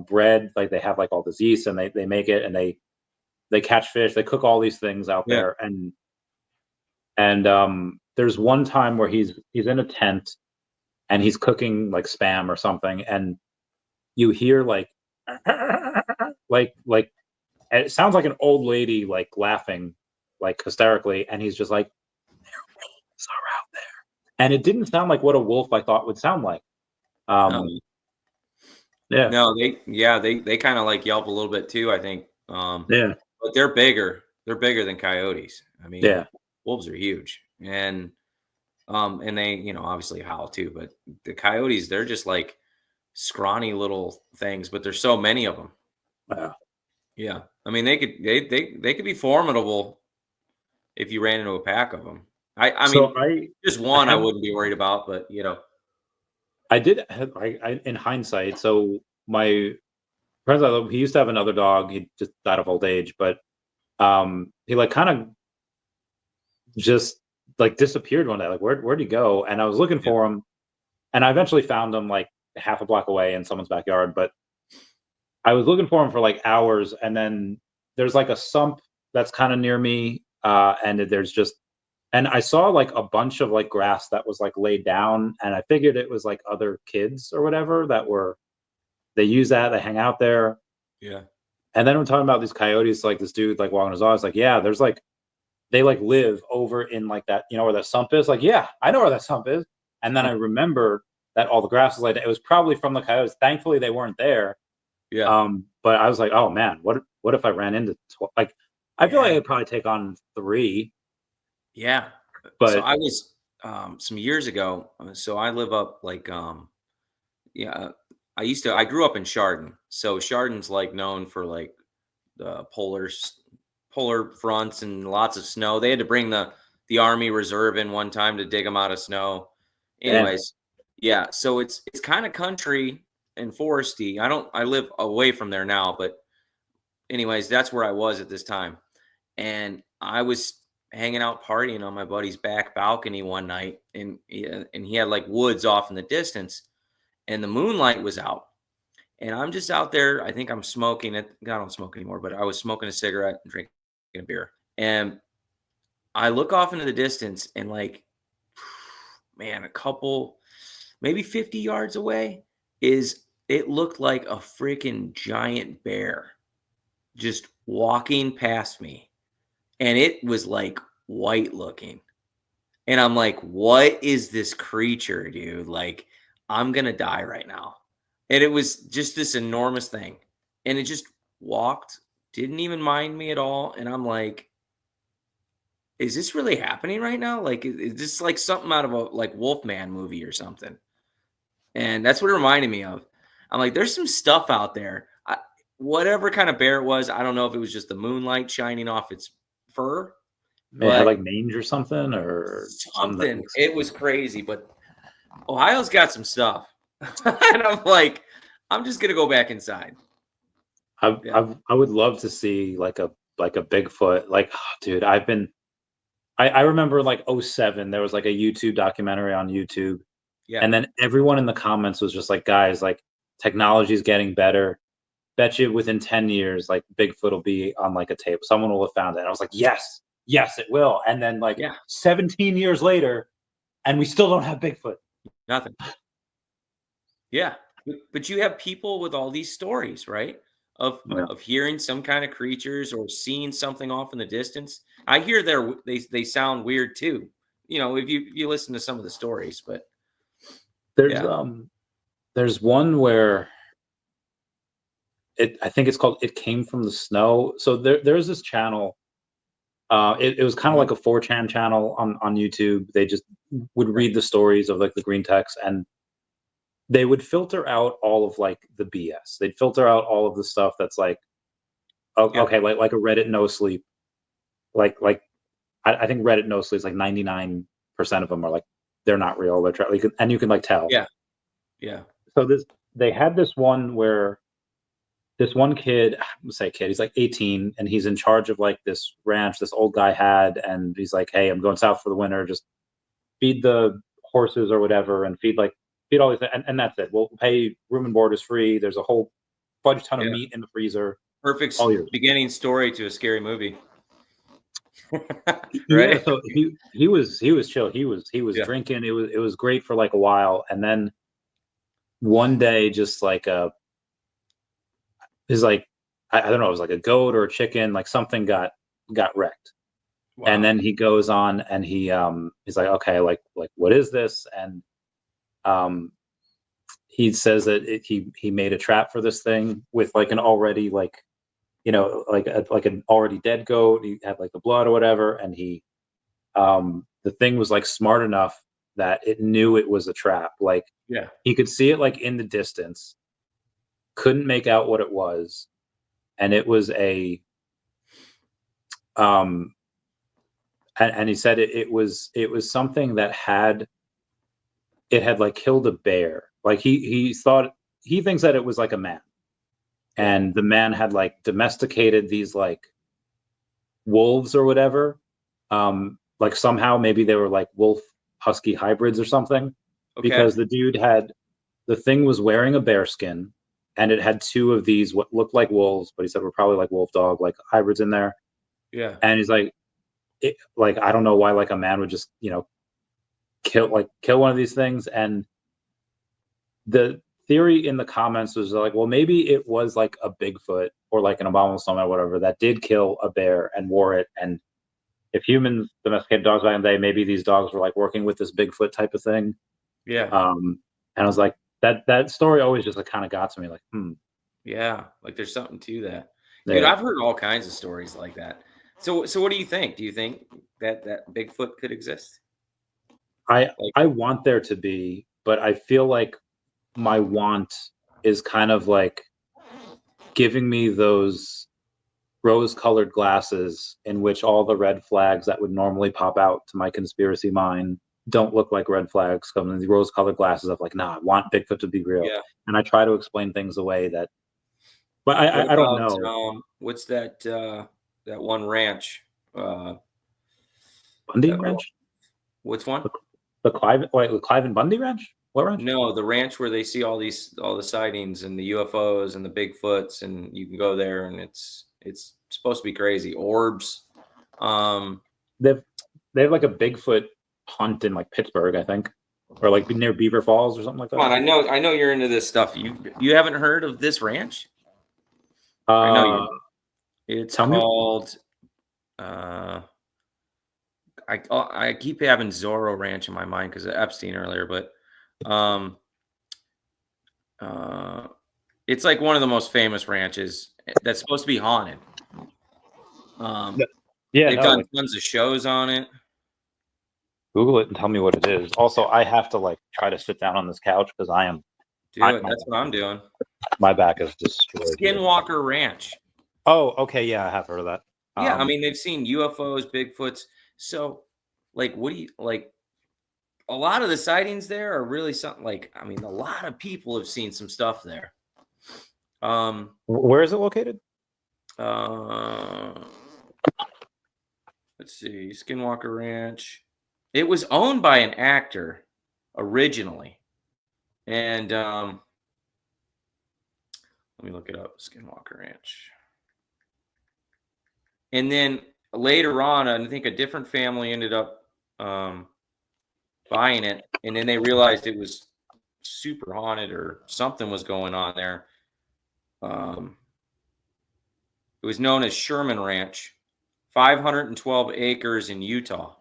bread. Like they have like all this yeast, and they make it, and they catch fish. They cook all these things out there, and there's one time where he's in a tent, and he's cooking like spam or something, and you hear like like it sounds like an old lady like laughing like hysterically, and he's just like, there wolves are out there, and it didn't sound like what a wolf I thought would sound like. Yeah. No, they kind of like yelp a little bit too, I think. Yeah. But they're bigger. They're bigger than coyotes. I mean, wolves are huge, and they obviously howl too. But the coyotes, they're just like scrawny little things, but there's so many of them. Wow. Yeah, I mean, they could be formidable if you ran into a pack of them. I mean, just one I wouldn't be worried about, but I did have, in hindsight. So my friend, he used to have another dog. He just died of old age, but he like kind of just like disappeared one day. Like where'd he go? And I was looking for him, and I eventually found him like half a block away in someone's backyard. But I was looking for him for like hours, and then there's like a sump that's kind of near me, and and I saw like a bunch of like grass that was like laid down, and I figured it was like other kids or whatever they use that, they hang out there. Yeah. And then we're talking about these coyotes, like this dude like walking his dog. It's like, yeah, there's like they like live over in like that, where that sump is. Like, yeah, I know where that sump is. And then I remember that all the grass was like that. It was probably from the coyotes. Thankfully, they weren't there. Yeah. But I was like, oh man, what if I ran into like? I feel like I'd probably take on 3. Yeah. But so I was some years ago. So I live up like I grew up in Chardon. So Chardon's like known for like the polar fronts and lots of snow. They had to bring the Army Reserve in one time to dig them out of snow. Anyways, yeah. So it's kind of country and foresty. I live away from there now, but anyways, that's where I was at this time. And I was hanging out partying on my buddy's back balcony one night, and he had like woods off in the distance, and the moonlight was out, and I'm just out there. I think I'm smoking it. I don't smoke anymore, but I was smoking a cigarette and drinking a beer, and I look off into the distance, and like, man, a couple, maybe 50 yards away it looked like a freaking giant bear just walking past me. And it was like white looking. And I'm like, what is this creature, dude? Like, I'm going to die right now. And it was just this enormous thing. And it just walked, didn't even mind me at all. And I'm like, is this really happening right now? Like, is this like something out of a like Wolfman movie or something? And that's what it reminded me of. I'm like, there's some stuff out there. Whatever kind of bear it was, I don't know if it was just the moonlight shining off its fur. It had like mange or something, or something. It was crazy, but Ohio's got some stuff. And I'm like, I'm just gonna go back inside. I would love to see like a Bigfoot. Like, oh, dude, I remember like 2007, there was like a YouTube documentary on YouTube. Yeah. And then everyone in the comments was just like, guys, like technology is getting better. Bet you within 10 years, like Bigfoot will be on like a tape. Someone will have found it. And I was like, yes, it will. And then like 17 years later, and we still don't have Bigfoot. Nothing. Yeah. But you have people with all these stories, right? Of hearing some kind of creatures or seeing something off in the distance. I hear they sound weird too. You know, if you listen to some of the stories, but there's one where I think it's called It Came from the Snow. So there's this channel. It was kind of like a 4chan channel on YouTube. They just would read the stories of like the green text, and they would filter out all of like the BS. They'd filter out all of the stuff that's like, okay, like a Reddit no sleep. Like I think Reddit no sleep is like 99% of them are like, they're not real. They're and you can like tell. Yeah. Yeah. So they had this one where this one kid, he's like 18, and he's in charge of like this ranch this old guy had, and he's like, hey, I'm going south for the winter, just feed the horses or whatever, and feed all these, and that's it. We'll pay room and board is free. There's a whole bunch ton of meat in the freezer. Perfect beginning story to a scary movie. Right? Yeah, so he was chill. He was drinking. It was great for like a while, and then one day, just like is like I don't know, it was like a goat or a chicken, like something got wrecked. Wow. And then he goes on and he's like, okay, like what is this? And he says that he made a trap for this thing with like an already like, you know, like an already dead goat. He had like the blood or whatever, and he the thing was like smart enough that it knew it was a trap. Like he could see it like in the distance, couldn't make out what it was, and it was a and he said it was something that had like killed a bear. Like he thinks that it was like a man, and the man had like domesticated these like wolves or whatever. Like somehow maybe they were like wolf husky hybrids or something, because the dude the thing was wearing a bear skin, and it had two of these what looked like wolves, but he said were probably like wolf dog like hybrids in there. Yeah. And he's like, like I don't know why like a man would just, you know, kill one of these things. And the theory in the comments was like, well, maybe it was like a Bigfoot or like an abominable snowman or whatever that did kill a bear and wore it. And if humans domesticated dogs back in the day, maybe these dogs were like working with this Bigfoot type of thing. Yeah. And I was like, that story always just like kind of got to me, like, Yeah, like there's something to that. Dude, I've heard all kinds of stories like that. So what do you think? Do you think that Bigfoot could exist? I want there to be, but I feel like my want is kind of like giving me those rose-colored glasses in which all the red flags that would normally pop out to my conspiracy mind don't look like red flags. Come in these rose-colored glasses of like, nah, I want Bigfoot to be real. Yeah. And I try to explain things away that, but I don't know. What's that one ranch? Bundy Ranch? Which one? The Clive and Bundy Ranch? What ranch? No, the ranch where they see all the sightings and the UFOs and the Bigfoots, and you can go there and it's supposed to be crazy. Orbs. They have like a Bigfoot hunt in like Pittsburgh, I think, or like near Beaver Falls or something like that. Come on, I know you're into this stuff. You haven't heard of this ranch? I know you. It's called. I keep having Zorro Ranch in my mind because of Epstein earlier, but It's like one of the most famous ranches that's supposed to be haunted. They've done tons of shows on it. Google it and tell me what it is. Also, I have to like try to sit down on this couch because I am. That's what I'm doing. My back is destroyed. Skinwalker Ranch. Oh, okay. Yeah, I have heard of that. Yeah, I mean, they've seen UFOs, Bigfoots. So, like, what do you like? A lot of the sightings there are really something like, I mean, a lot of people have seen some stuff there. Where is it located? Let's see, Skinwalker Ranch. It was owned by an actor originally, and let me look it up. Skinwalker Ranch. And then later on, I think a different family ended up buying it, and then they realized it was super haunted or something was going on there. It was known as Sherman Ranch, 512 acres in Utah.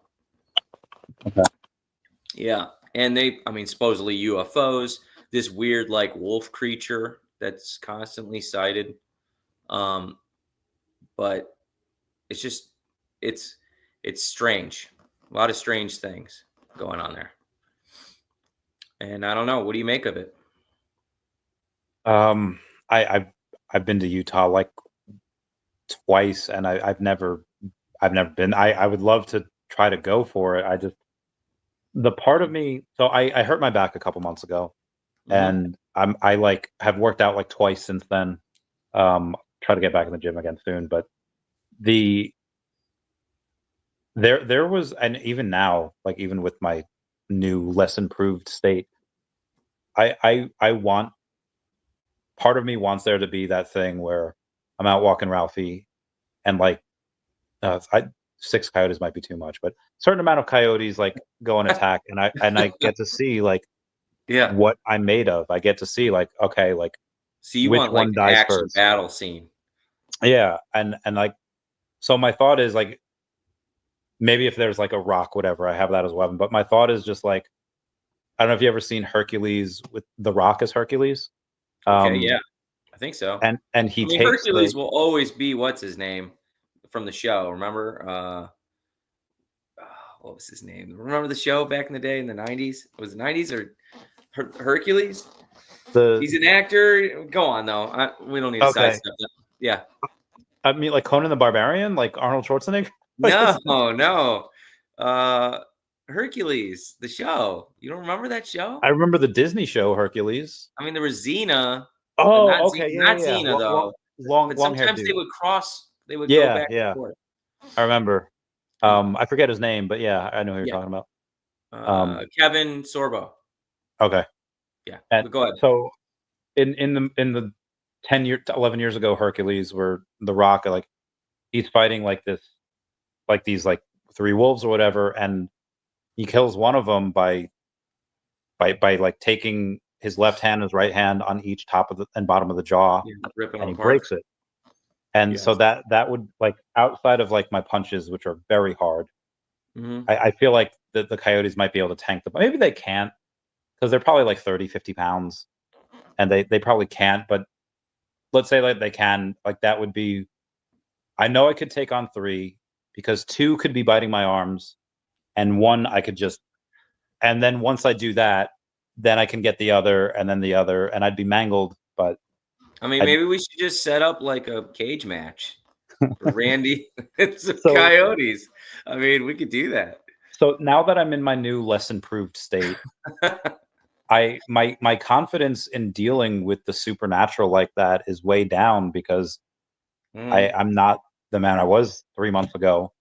Okay. Yeah, and I mean, supposedly UFOs, this weird like wolf creature that's constantly sighted. But it's just, it's strange. A lot of strange things going on there. And I don't know, what do you make of it? I've been to Utah like twice, and I've never been. I would love to try to go for it. The part of me, so I hurt my back a couple months ago, and I like have worked out like twice since then. Try to get back in the gym again soon, but there was, and even now, like even with my new, less improved state, I want, part of me wants there to be that thing where I'm out walking Ralphie, and like 6 coyotes might be too much, but a certain amount of coyotes like go and attack, and I get to see like what I'm made of. I get to see like, okay, like so you which want one like dies action first. battle scene. Yeah, and like, so my thought is like, maybe if there's like a rock, whatever, I have that as a weapon. But my thought is just like, I don't know if you ever seen Hercules with the Rock as Hercules. Okay, yeah, I think so. And he takes Hercules will always be what's his name from the show. Remember? What was his name? Remember the show back in the day in the 90s? Was it 90s or Hercules? He's an actor. Go on though. We don't need to sidestep that. Yeah. I mean, like Conan the Barbarian, like Arnold Schwarzenegger. No. Hercules, the show. You don't remember that show? I remember the Disney show Hercules. I mean, there was Xena. Oh, not okay, not Xena though. Long sometimes they would cross. They would go back and forth. I remember. I forget his name, but yeah, I know who you're talking about. Kevin Sorbo. Okay. Yeah. And go ahead. So, in the 11 years ago, Hercules, where the Rock, like, he's fighting like these like 3 wolves or whatever, and he kills one of them by like taking his left hand and his right hand on each top of and bottom of the jaw, ripping and he apart. breaks it. And so that would, like, outside of like my punches, which are very hard, I feel like the coyotes might be able to tank them. Maybe they can't, because they're probably like 30, 50 pounds, and they probably can't. But let's say like they can, like that would be, I know I could take on 3, because 2 could be biting my arms, and 1 I could just, and then once I do that, then I can get the other, and then the other, and I'd be mangled. But I mean, maybe we should just set up like a cage match for Randy and some coyotes. I mean, we could do that. So now that I'm in my new, less improved state, my confidence in dealing with the supernatural like that is way down, because I'm not the man I was 3 months ago.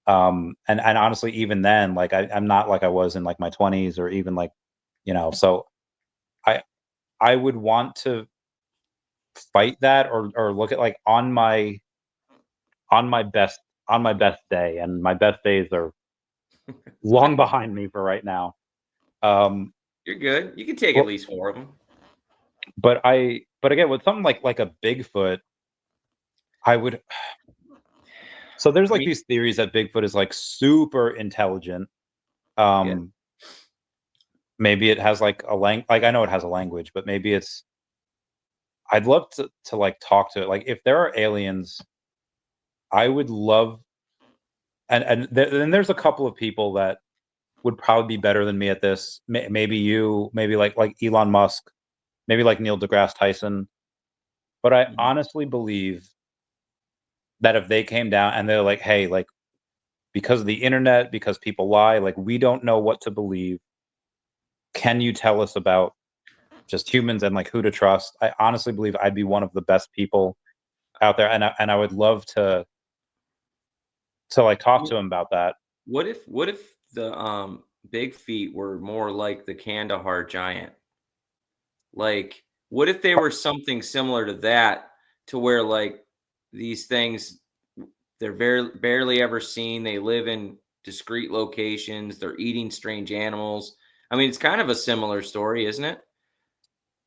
And honestly, even then, like I'm not like I was in like my 20s, or even like, so I would want to fight that, or look at like on my best day, and my best days are long behind me for right now. You're good. You can take at least 4 of them. But again, with something like a Bigfoot, I would. So there's like these theories that Bigfoot is like super intelligent. Maybe it has like a like I know it has a language, but maybe it's, I'd love to like talk to, like, if there are aliens, I would love, and then there's a couple of people that would probably be better than me at this. Maybe you, maybe like Elon Musk, maybe like Neil deGrasse Tyson. But I honestly believe that if they came down and they're like, hey, like, because of the internet, because people lie, like, we don't know what to believe. Can you tell us about just humans and like who to trust? I honestly believe I'd be one of the best people out there, and I would love to like talk to him about that. What if the big feet were more like the Kandahar giant? Like, what if they were something similar to that, to where like these things, they're barely ever seen. They live in discrete locations. They're eating strange animals. I mean, it's kind of a similar story, isn't it?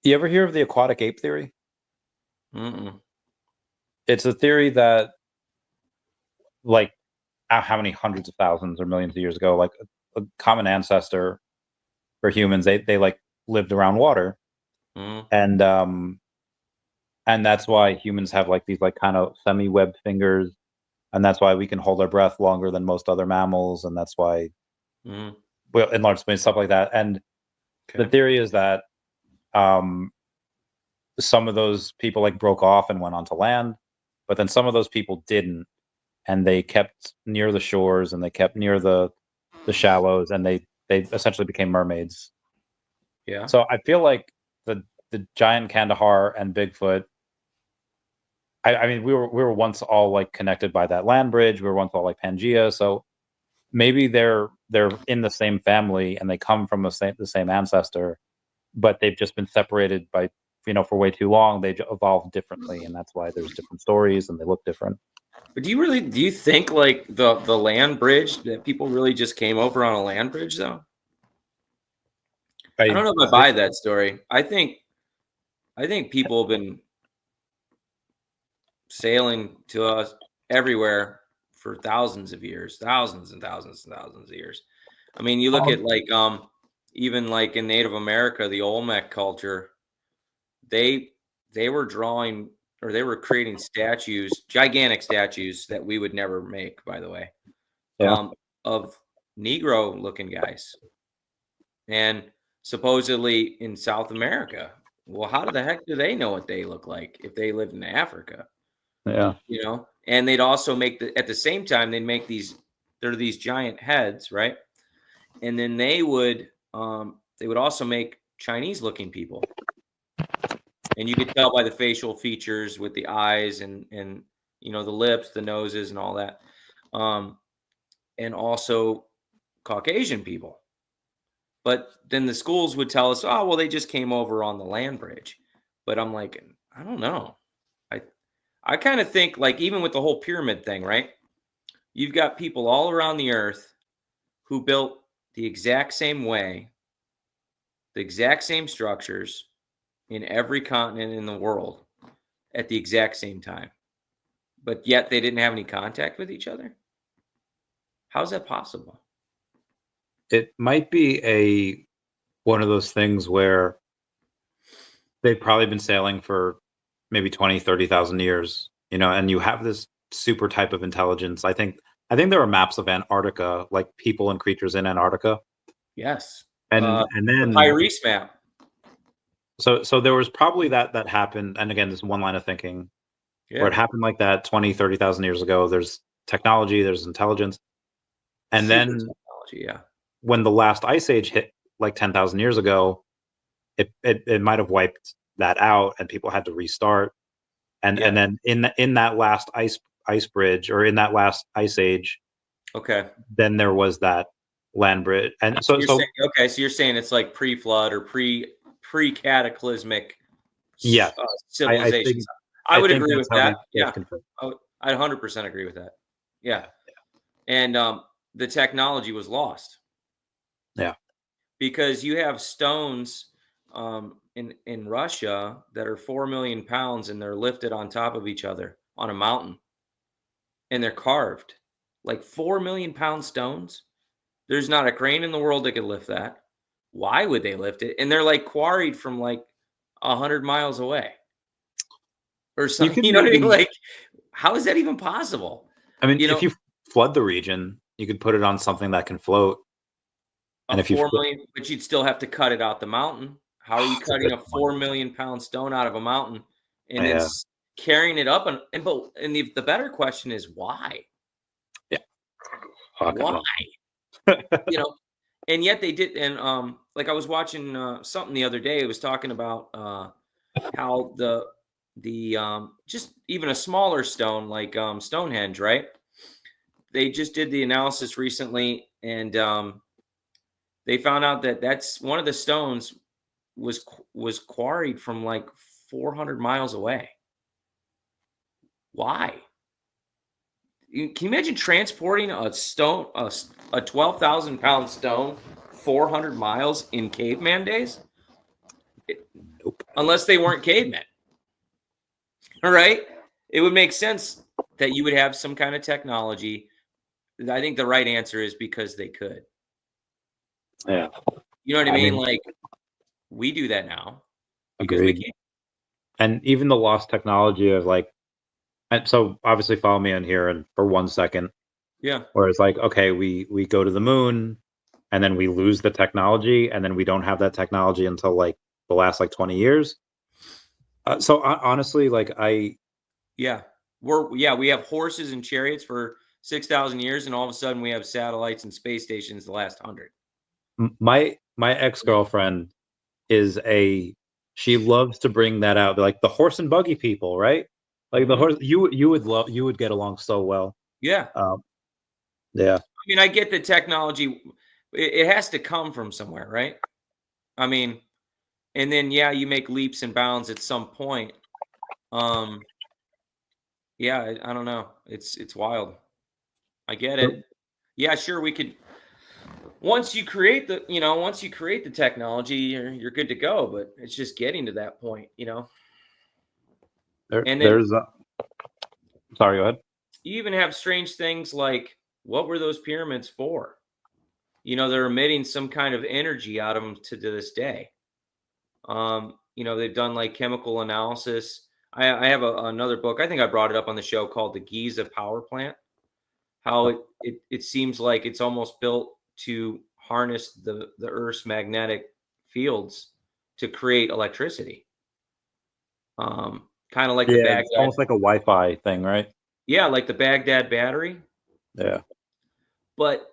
You ever hear of the aquatic ape theory? Mm-mm. It's a theory that, like, how many hundreds of thousands or millions of years ago, like a common ancestor for humans, they like lived around water, and that's why humans have like these like kind of semi-webbed fingers, and that's why we can hold our breath longer than most other mammals, and that's why well, in large space, stuff like that. And the theory is that some of those people like broke off and went onto land, but then some of those people didn't, and they kept near the shores and they kept near the shallows, and they essentially became mermaids. Yeah. So I feel like the giant Kandahar and Bigfoot, I mean, we were once all like connected by that land bridge. We were once all like Pangea. So maybe they're in the same family and they come from the same ancestor, but they've just been separated by, for way too long. They've evolved differently, and that's why there's different stories and they look different. But do you think like the land bridge, that people really just came over on a land bridge though? I don't know if I buy that story. I think people have been sailing to us everywhere for thousands of years, thousands and thousands and thousands of years. I mean, you look at like even like in Native America, the Olmec culture, they were drawing, or they were creating statues, gigantic statues that we would never make, by the way, of Negro looking guys. And supposedly in South America, well, how the heck do they know what they look like if they lived in Africa? Yeah. And they'd also make at the same time, they'd make these giant heads, right? And then they would also make Chinese looking people. And you could tell by the facial features with the eyes and the lips, the noses and all that. And also Caucasian people. But then the schools would tell us, oh, well, they just came over on the land bridge. But I'm like, I don't know. I kind of think, like, even with the whole pyramid thing, right? You've got people all around the earth who built the exact same way, the exact same structures in every continent in the world at the exact same time. But yet they didn't have any contact with each other. How's that possible? It might be one of those things where they've probably been sailing for maybe 20, 30,000 years, and you have this super type of intelligence. I think there are maps of Antarctica, like people and creatures in Antarctica. Yes. And then the Pyrese map. So there was probably that happened. And again, this one line of thinking where it happened like that 20, 30,000 years ago. There's technology, there's intelligence. And Super then technology, yeah. When the last ice age hit like 10,000 years ago, it might have wiped that out and people had to restart. And then in that last ice bridge, or in that last ice age, then there was that land bridge. And so you're saying it's like pre-flood or pre-cataclysmic civilizations. I would agree with that. Yeah. I'd 100% agree with that. Yeah. And the technology was lost. Yeah. Because you have stones in Russia that are 4 million pounds, and they're lifted on top of each other on a mountain, and they're carved like 4 million pound stones. There's not a crane in the world that could lift that. Why would they lift it? And they're like quarried from like 100 miles away. or something. You know what I mean? Like, how is that even possible? I mean, You know, if you flood the region, you could put it on something that can float. And if 4 million, but you'd still have to cut it out the mountain. How are you cutting a 4 million pound stone out of a mountain and then carrying it up? And the better question is why? Yeah. Why? You know, and yet they did. And like I was watching something the other day. It was talking about how the just even a smaller stone like Stonehenge, right? They just did the analysis recently, and they found out that that's one of the stones was quarried from like 400 miles away. Why? Can you imagine transporting a stone, a 12,000 pound stone, 400 miles in caveman days? Nope. Unless they weren't cavemen. All right. It would make sense that you would have some kind of technology. I think the right answer is because they could. Yeah. You know what I mean? Like, we do that now because agreed. we can. And even the lost technology of like, and so obviously follow me on here and for 1 second. Yeah. Where it's like, okay, we go to the moon and then we lose the technology and then we don't have that technology until like the last like 20 years. So honestly, like we have horses and chariots for 6,000 years, and all of a sudden we have satellites and space stations the last 100. My ex-girlfriend she loves to bring that out, like the horse and buggy people, right? Like the horse, you would get along so well. Yeah. Yeah. I mean, I get the technology. It has to come from somewhere, right? I mean, and then you make leaps and bounds at some point. Yeah, I don't know. It's wild. I get it. Yeah, sure. We could. Once you create the technology, you're good to go. But it's just getting to that point, you know. Sorry, go ahead. You even have strange things like, what were those pyramids for? You know, they're emitting some kind of energy out of them to this day. You know, they've done like chemical analysis. I have another book. I think I brought it up on the show called The Giza Power Plant. How it seems like it's almost built to harness the Earth's magnetic fields to create electricity. Kind of like the Baghdad. It's almost like a Wi-Fi thing, right? Yeah, like the Baghdad battery. Yeah. But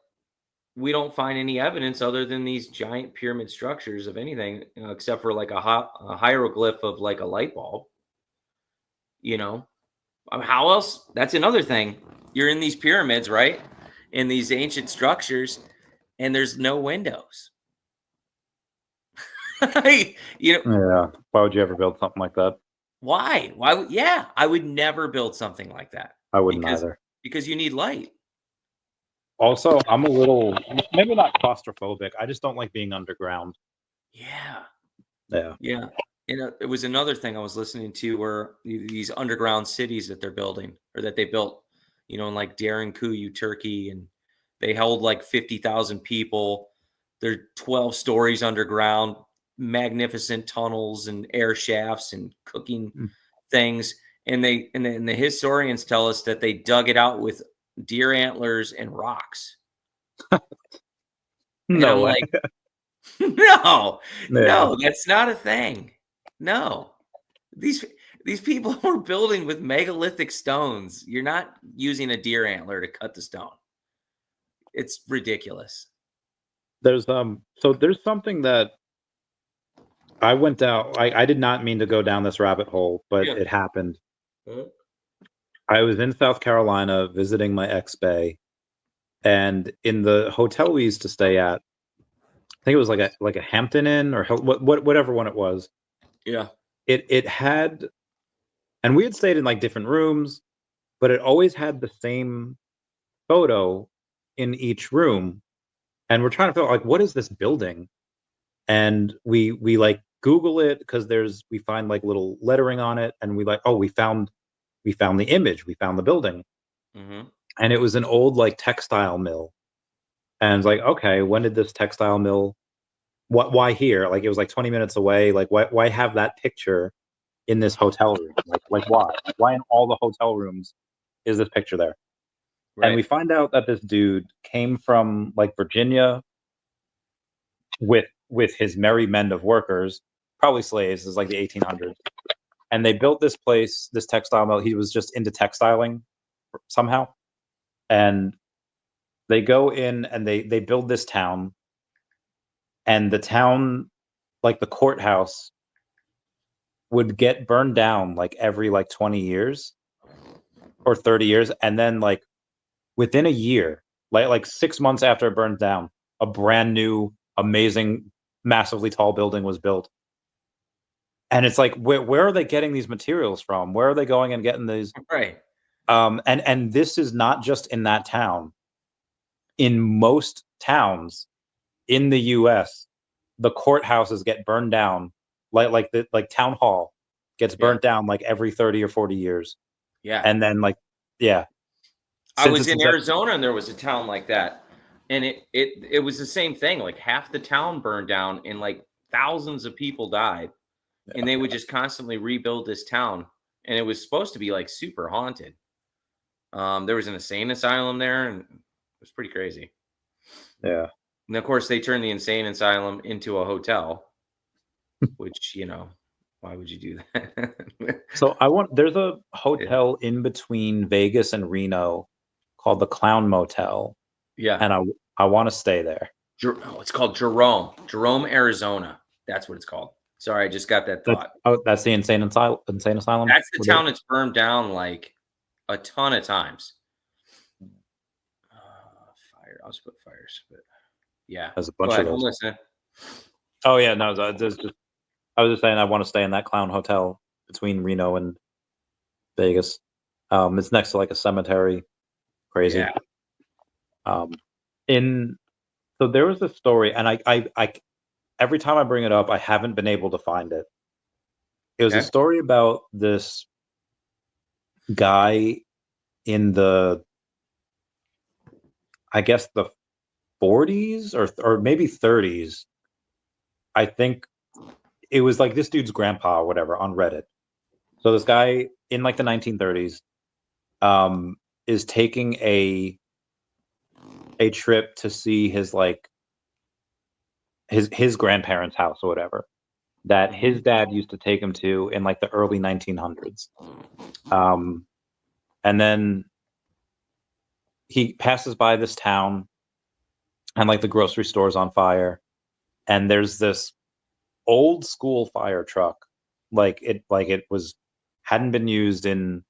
we don't find any evidence other than these giant pyramid structures of anything, except for like a hieroglyph of like a light bulb. You know, how else? That's another thing. You're in these pyramids, right? In these ancient structures, and there's no windows. You know? Yeah. Why would you ever build something like that? Why? I would never build something like that. I wouldn't either. Because you need light. Also, I'm a little, maybe not claustrophobic. I just don't like being underground. Yeah. Yeah. Yeah. And it was another thing I was listening to where these underground cities that they're building or that they built, you know, in like Derinkuyu, Turkey, and they held like 50,000 people. They're 12 stories underground, magnificent tunnels and air shafts and cooking things. And the historians tell us that they dug it out with deer antlers and rocks. No way. Like, no, that's not a thing. No, these people were building with megalithic stones. You're not using a deer antler to cut the stone. It's ridiculous. There's something that I went down. I did not mean to go down this rabbit hole, but it happened. I was in South Carolina visiting my ex-bae, and in the hotel we used to stay at, I think it was like a Hampton Inn or whatever one it was. Yeah. It had, and we had stayed in like different rooms, but it always had the same photo in each room. And we're trying to figure out like, what is this building? And we like Google it because we find like little lettering on it, and we like, oh, we found the image, we found the building. Mm-hmm. And it was an old like textile mill. And it's like, okay, when did this textile mill, why here? Like it was like 20 minutes away. Like why have that picture in this hotel room. Like why? Why in all the hotel rooms is this picture there? Right. And we find out that this dude came from like Virginia with his merry men of workers, probably slaves. This is like the 1800s, and they built this place, this textile mill. He was just into textiling somehow, and they go in and they build this town, and the town, like the courthouse, would get burned down like every like 20 years or 30 years, and then like within a year, like 6 months after it burned down, a brand new, amazing, massively tall building was built. And it's like, where are they getting these materials from? Where are they going and getting these? Right. And this is not just in that town. In most towns in the U.S., the courthouses get burned down, like town hall gets burnt down like every 30 or 40 years. Yeah. And then like, yeah. I was in Arizona and there was a town like that. And it was the same thing. Like half the town burned down and like thousands of people died. And they would just constantly rebuild this town. And it was supposed to be like super haunted. There was an insane asylum there, and it was pretty crazy. Yeah. And of course, they turned the insane asylum into a hotel, which, why would you do that? So there's a hotel in between Vegas and Reno called the Clown Motel. Yeah. And I want to stay there. It's called Jerome, Arizona. That's what it's called. Sorry, I just got that thought. That's the insane asylum. That's the town that's burned down like a ton of times. Fire. I'll just put fires, but yeah. There's a bunch of those. I'm listening. Oh yeah, no, I was just saying I want to stay in that Clown Hotel between Reno and Vegas. It's next to like a cemetery. Crazy. Yeah. So there was a story, and I every time I bring it up, I haven't been able to find it. It was a story about this guy in the, I guess the 40s or maybe 30s. I think it was like this dude's grandpa or whatever on Reddit. So this guy in like the 1930s is taking a trip to see his like his grandparents' house or whatever that his dad used to take him to in like the early 1900s. And then he passes by this town and like the grocery store's on fire, and there's this old school fire truck, like it hadn't been used in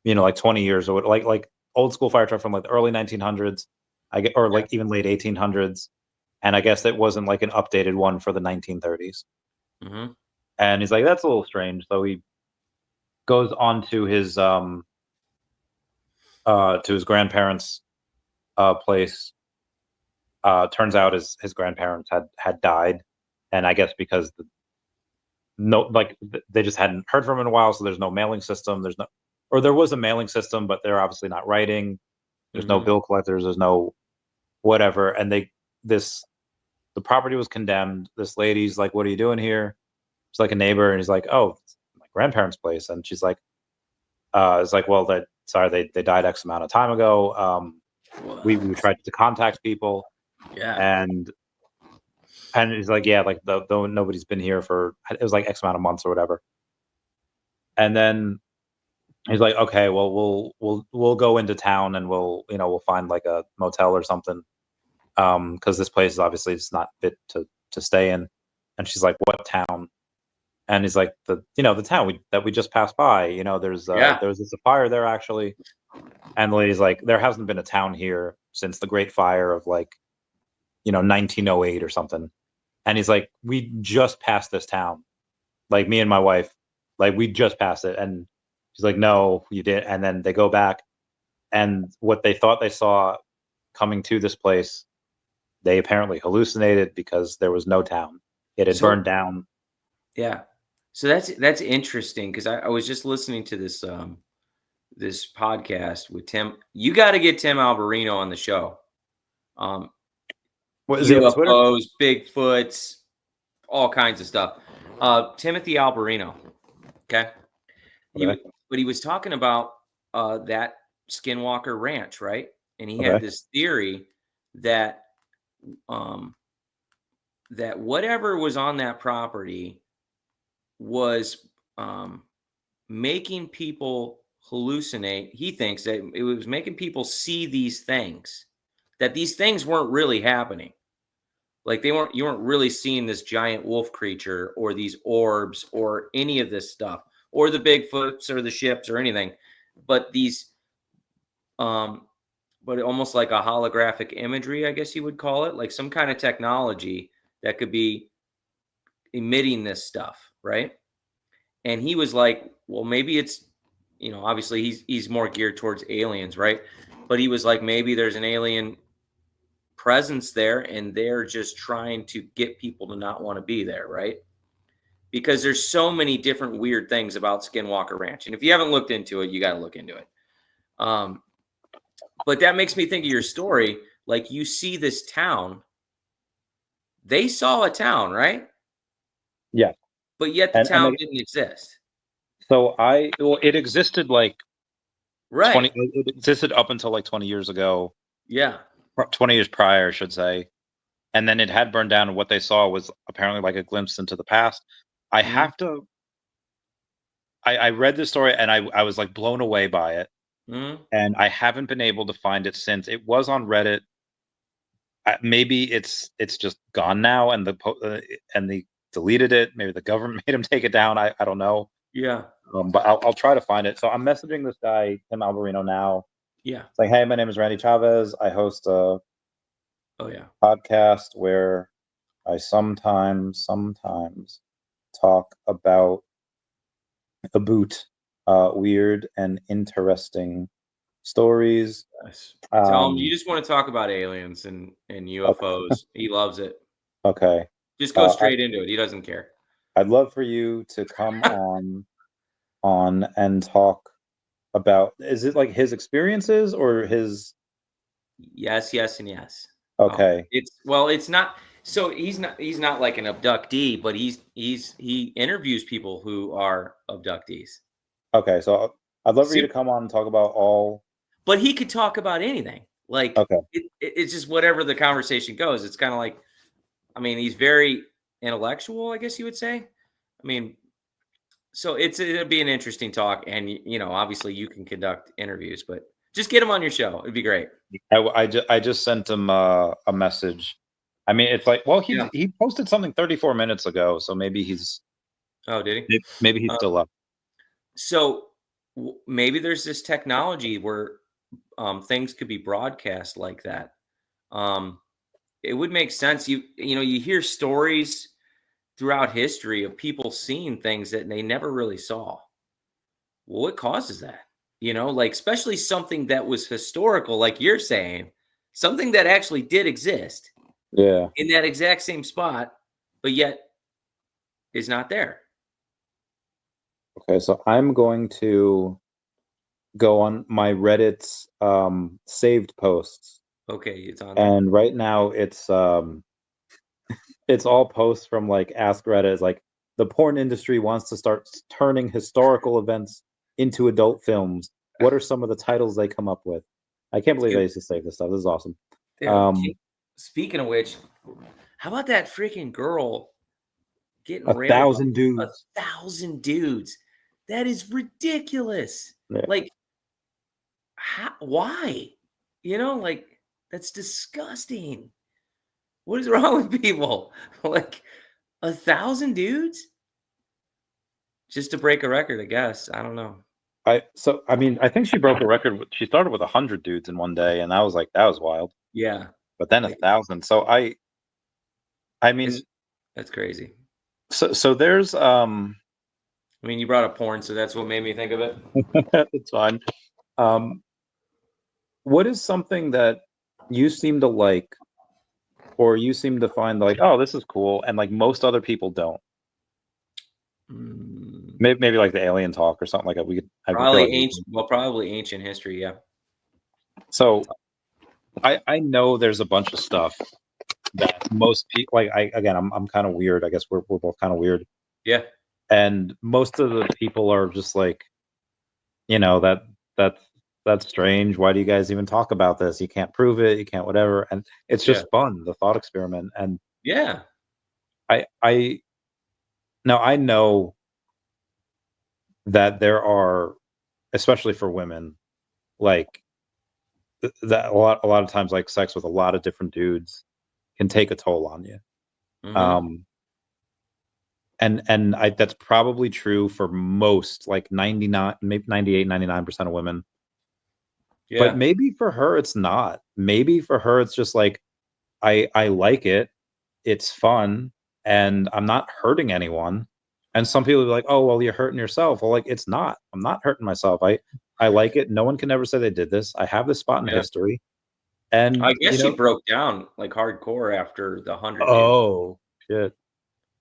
like 20 years or like old school fire truck from like the early 1900s, or like even late 1800s, and I guess it wasn't like an updated one for the 1930s. Mm-hmm. And he's like, that's a little strange. So he goes on to his grandparents' place. Turns out his grandparents had died, and I guess because they just hadn't heard from him in a while, so there's no mailing system. There was a mailing system, but they're obviously not writing. There's no bill collectors. There's no whatever. And the property was condemned. This lady's like, "What are you doing here?" She's like a neighbor, and he's like, "Oh, it's my grandparents' place." And she's like, "It's like, well, they died X amount of time ago. We tried to contact people, and he's like, yeah, like though nobody's been here for, it was like X amount of months or whatever." And then he's like, "Okay, well, we'll go into town and we'll find like a motel or something, because this place is obviously just not fit to stay in." And she's like, "What town?" And he's like, the town that we just passed by. There's a fire there actually. And the lady's like, "There hasn't been a town here since the Great Fire of like 1908 or something." And he's like, "We just passed this town, like me and my wife, like we just passed it." And she's like, "No, you didn't." And then they go back, and what they thought they saw coming to this place, they apparently hallucinated, because there was no town. It had burned down. Yeah. So that's interesting, because I was just listening to this this podcast with Tim. You got to get Tim Alberino on the show. What is he on Twitter? UFOs, Bigfoots, all kinds of stuff. Timothy Alberino. Okay. But he was talking about that Skinwalker Ranch, right? And he had this theory that that whatever was on that property was making people hallucinate. He thinks that it was making people see these things, that these things weren't really happening. Like you weren't really seeing this giant wolf creature or these orbs or any of this stuff or the Bigfoots or the ships or anything, but these, but almost like a holographic imagery, I guess you would call it, like some kind of technology that could be emitting this stuff, right? And he was like, well, maybe it's, obviously he's more geared towards aliens, right? But he was like, maybe there's an alien presence there and they're just trying to get people to not want to be there, right? Because there's so many different weird things about Skinwalker Ranch. And if you haven't looked into it, you got to look into it. But that makes me think of your story. Like you see this town, they saw a town, right? Yeah. But yet the town didn't exist. So it existed like right. 20, it existed up until like 20 years ago. Yeah. 20 years prior, I should say. And then it had burned down, and what they saw was apparently like a glimpse into the past. I have to, I read this story and I was like blown away by it. And I haven't been able to find it since. It was on Reddit. Maybe it's just gone now, and they deleted it. Maybe the government made them take it down. I don't know. Yeah. But I'll try to find it. So I'm messaging this guy, Tim Alberino, now. Yeah. It's like, hey, my name is Randy Chavez. I host a podcast where I sometimes talk about weird and interesting stories. Tell him you just want to talk about aliens and UFOs. Okay. He loves it. Okay. Just go straight into it. He doesn't care. I'd love for you to come on and talk about, is it like his experiences or his? Yes, and yes. Okay. It's not. So he's not like an abductee, but he interviews people who are abductees. Okay, so I'd love for you to come on and talk about all. But he could talk about anything. Like it's just whatever the conversation goes. It's kind of like, I mean, he's very intellectual, I guess you would say. I mean, so it'll be an interesting talk, and obviously you can conduct interviews, but just get him on your show. It'd be great. I just sent him a message. I mean, it's like, well, he posted something 34 minutes ago, so maybe he's. Oh, did he? Maybe he's still up. So maybe there's this technology where things could be broadcast like that. It would make sense. You hear stories throughout history of people seeing things that they never really saw. Well, what causes that? Like especially something that was historical, like you're saying, something that actually did exist. Yeah. In that exact same spot, but yet is not there. Okay, so I'm going to go on my Reddit's saved posts. Okay, it's on there. And right now it's all posts from like Ask Reddit. It's like the porn industry wants to start turning historical events into adult films. What are some of the titles they come up with? I can't believe I used to save this stuff. This is awesome. Dude, speaking of which, how about that freaking girl getting 1,000 dudes? 1,000 dudes. That is ridiculous. Yeah. Like, why? Like that's disgusting. What is wrong with people? Like 1,000 dudes just to break a record, I guess. I don't know. I think she broke a record. She started with 100 dudes in one day, and that was wild. Yeah. But then 1,000. So I mean, that's crazy. So there's I mean, you brought up porn, so that's what made me think of it. It's fine. What is something that you seem to like, or you seem to find like, oh, this is cool, and like most other people don't? Maybe like the alien talk or something like that. We could probably ancient history. Yeah. So I know there's a bunch of stuff that most people like. I'm kind of weird. I guess we're both kind of weird. Yeah. And most of the people are just like, that's strange. Why do you guys even talk about this? You can't prove it. You can't whatever. And it's just fun, the thought experiment. And yeah, I know that there are, especially for women, like that a lot of times, like sex with a lot of different dudes can take a toll on you. Mhm. And that's probably true for most, like 99, maybe 98, 99% of women. But Yeah. maybe for her it's not. Maybe for her it's just like, I like it. It's fun, and I'm not hurting anyone. And some people will be like, "Oh, well, you're hurting yourself." Well, like, it's not. I'm not hurting myself. I like it. No one can ever say they did this. I have this spot in Yeah. history. And, I guess she broke down like hardcore after the 100 dude. oh, shit.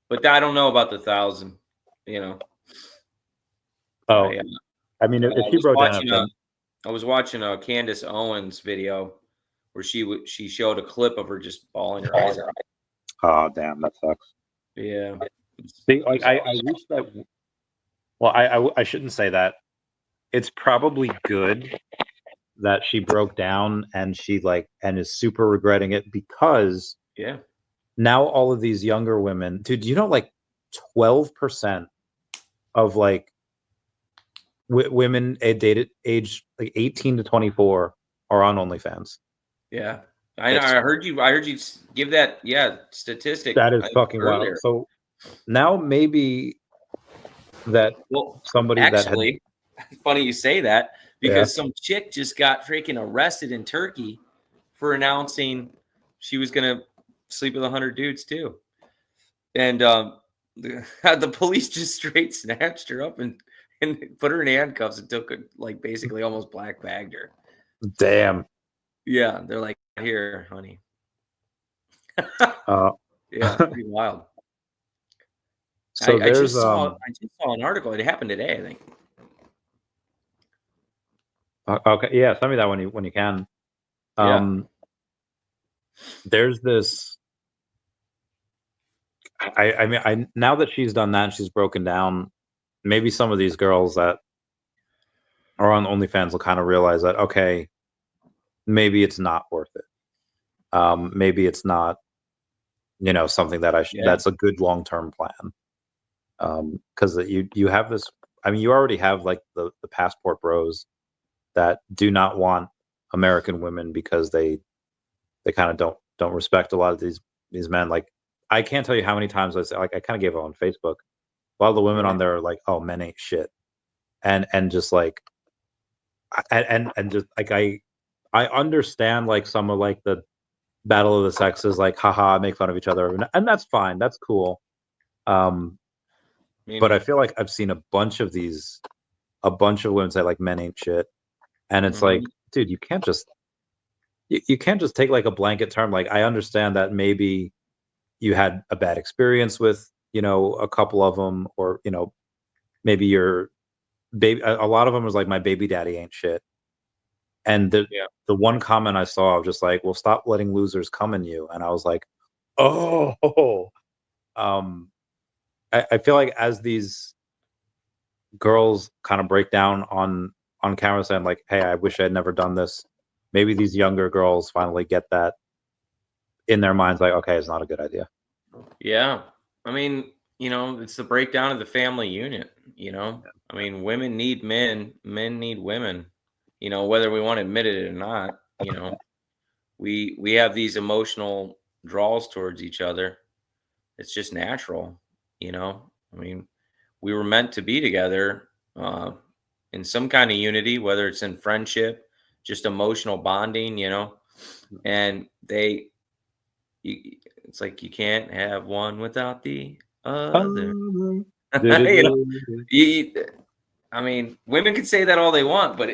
But I don't know about the 1,000, you know. Oh, I mean, if she broke down, then I was watching a Candace Owens video where she showed a clip of her just bawling her eyes out. oh, damn, that sucks. Yeah. See, like, I wish that. Well, I shouldn't say that. It's probably good that she broke down and she and is super regretting it, because Yeah. now all of these younger women, dude, you know, like 12% of like women dated age like 18 to 24 are on OnlyFans. Yeah. I know. I heard you give that statistic. That is fucking earlier. wild. So now maybe that somebody actually, that had, funny you say that, because some chick just got freaking arrested in Turkey for announcing she was gonna sleep with 100 dudes too, and the police just straight snatched her up and put her in handcuffs and took her, like, basically almost black bagged her. Damn. Yeah, they're like, here, honey. Yeah, pretty wild. So I just saw an article. It happened today, I think. Okay, yeah, send me that when you can. There's this. I mean, now that she's done that, and she's broken down. Maybe some of these girls that are on OnlyFans will kind of realize that, okay, maybe it's not worth it. Maybe it's not, something that that's a good long-term plan. Because you have this. I mean, you already have like the passport bros that do not want American women because they kind of don't respect a lot of these men. Like, I can't tell you how many times I say, like, I kind of gave it on Facebook. A lot of the women on there are like, "Oh, men ain't shit," and just like, and just like I understand like some of like the battle of the sexes, like, haha, make fun of each other, and that's fine, that's cool. But I feel like I've seen a bunch of women say like men ain't shit, and it's like, dude, you can't just take like a blanket term. Like, I understand that maybe you had a bad experience with a couple of them, or maybe your baby. A lot of them was like, my baby daddy ain't shit. And the one comment I saw, I was just like, well, stop letting losers come in you. And I was like, oh. I feel like as these girls kind of break down on camera saying like, hey, I wish I had never done this, maybe these younger girls finally get that in their minds, like, okay, it's not a good idea. Yeah. I mean, it's the breakdown of the family unit, I mean, women need men need women, whether we want to admit it or not. We have these emotional draws towards each other. It's just natural. I mean, we were meant to be together in some kind of unity, whether it's in friendship, just emotional bonding, and it's like you can't have one without the other. I mean, women can say that all they want, but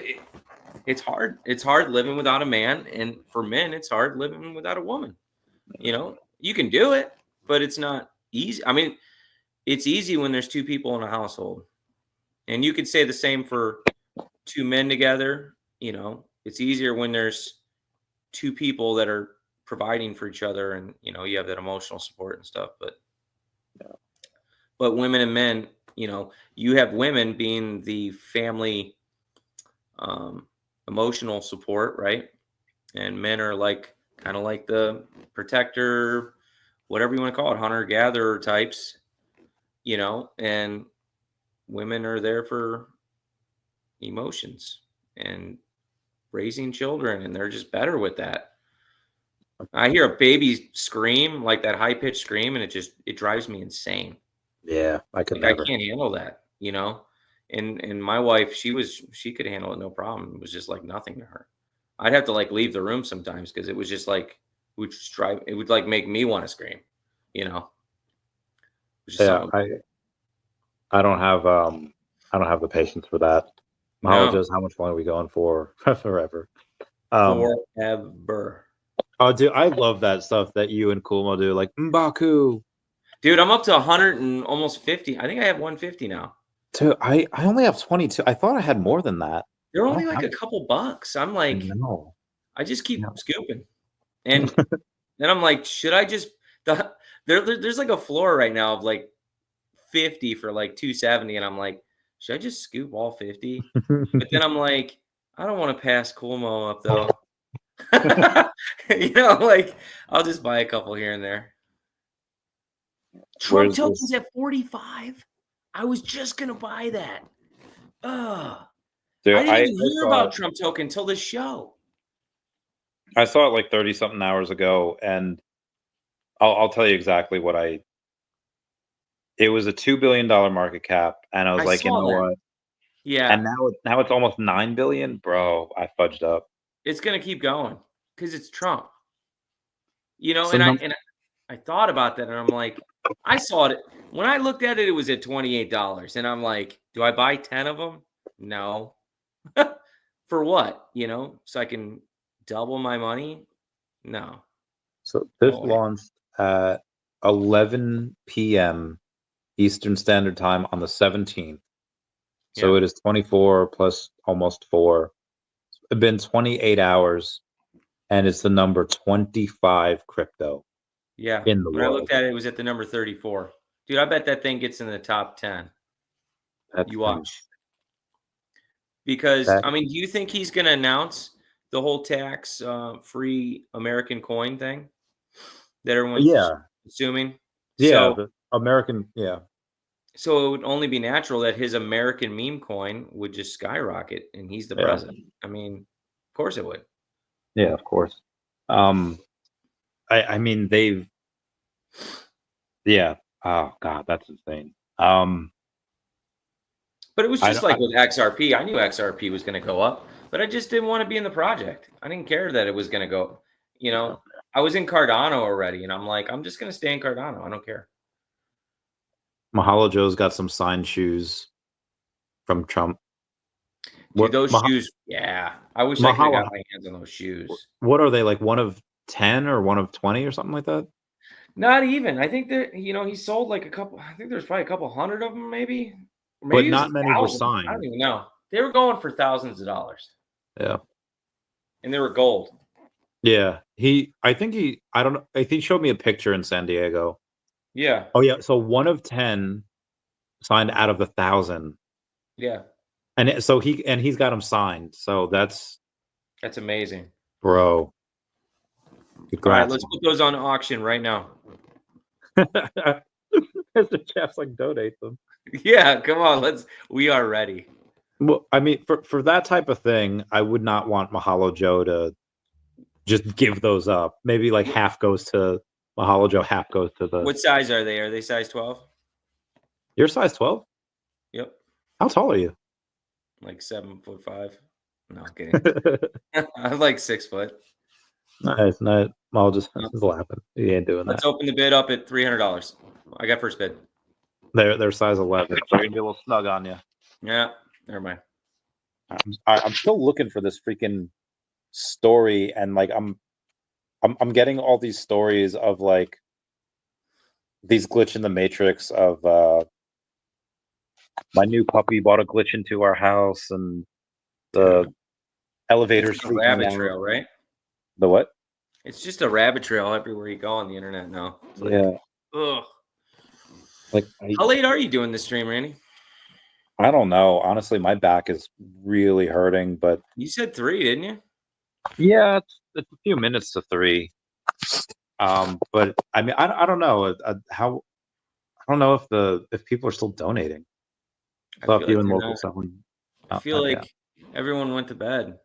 it's hard. It's hard living without a man, and for men, it's hard living without a woman. You can do it, but it's not easy. I mean, it's easy when there's two people in a household, and you could say the same for two men together. It's easier when there's two people that are providing for each other, and you have that emotional support and stuff. But women and men, you know, you have women being the family emotional support, right? And men are like kind of like the protector, whatever you want to call it, hunter gatherer types, you know, and women are there for emotions and raising children, and they're just better with that. I hear a baby scream, like that high pitched scream, and it drives me insane. Yeah, I could Like, never. I can't handle that, you know. And my wife, she could handle it no problem. It was just like nothing to her. I'd have to like leave the room sometimes because it was just like it would like make me want to scream, you know. Yeah, I don't have the patience for that. Mahalo, No. how much longer are we going for? Forever. Forever. Oh, dude, I love that stuff that you and Kulmo do, like M'Baku. Dude, I'm up to 100 and almost 50. I think I have 150 now. Dude, I only have 22. I thought I had more than that. They're only like a couple bucks. I'm like, no. I just keep scooping. And then I'm like, should I just there's like a floor right now of like 50 for like 270, and I'm like, should I just scoop all 50? But then I'm like, I don't want to pass Kulmo up though. You know, like I'll just buy a couple here and there. Trump tokens at 45. I was just gonna buy that. Dude, I didn't even hear about Trump token until this show. I saw it like 30 something hours ago, and I'll tell you exactly what it was a $2 billion market cap, and I was like, you know what? Yeah. And now it's almost 9 billion, bro. I fudged up. It's gonna keep going because it's Trump. You know, So and I thought about that, and I'm like, I saw it when I looked at it. It was at $28, and I'm like, do I buy 10 of them? No. For what? You know, so I can double my money? No. So this launched at 11 p.m. Eastern Standard Time on the 17th. So it is 24 plus almost 4. It's been 28 hours, and it's the number 25 crypto. Yeah. In the when world. I looked at it, it was at the number 34. Dude, I bet that thing gets in the top 10. You watch. Because, I mean, do you think he's going to announce the whole tax free American coin thing that everyone's assuming? Yeah, so, the American, So it would only be natural that his American meme coin would just skyrocket, and he's the president. I mean, of course it would. Yeah, of course. I mean, they've, oh God, that's insane. But it was just like with XRP. I knew XRP was going to go up, but I just didn't want to be in the project. I didn't care that it was going to go. You know, I was in Cardano already, and I'm like, I'm just going to stay in Cardano. I don't care. Mahalo Joe's got some signed shoes from Trump. Dude, those shoes, I wish I could have got my hands on those shoes. What are they, like 1 of 10 or 1 of 20 or something like that? Not even. I think that, you know, he sold like a couple. I think there's probably a couple hundred of them, maybe. But not many were signed. I don't even know. They were going for thousands of dollars. Yeah. And they were gold. Yeah. I think he showed me a picture in San Diego. Yeah. Oh, yeah. So 1 of 10 signed out of 1,000. Yeah. And so he's got them signed. So that's amazing. Bro. Congrats. All right, let's put those on auction right now. Mr. Jeff's like, donate them. Yeah, come on. We are ready. Well, I mean, for that type of thing, I would not want Mahalo Joe to just give those up. Maybe like half goes to Mahalo Joe, half goes to the. What size are they? Are they size 12? You're size 12? Yep. How tall are you? Like 7'5". No, I'm kidding. I'm like 6 foot. Nice. I'll just laughing. He ain't doing that. Let's open the bid up at $300. I got first bid. They're size 11. So you're gonna be a little snug on you. Yeah. Never mind. I'm still looking for this freaking story, and like I'm getting all these stories of like these glitch in the matrix of my new puppy bought a glitch into our house, and the elevators. It's a rabbit trail, right? The what? It's just a rabbit trail everywhere you go on the internet now. It's like, yeah. Ugh. Like, how late are you doing this stream, Randy? I don't know. Honestly, my back is really hurting, but You said 3, didn't you? yeah, it's a few minutes to 3. But I mean, I don't know how. I don't know if people are still donating. I So feel if you like and they're local not. someone, I feel yeah, like everyone went to bed.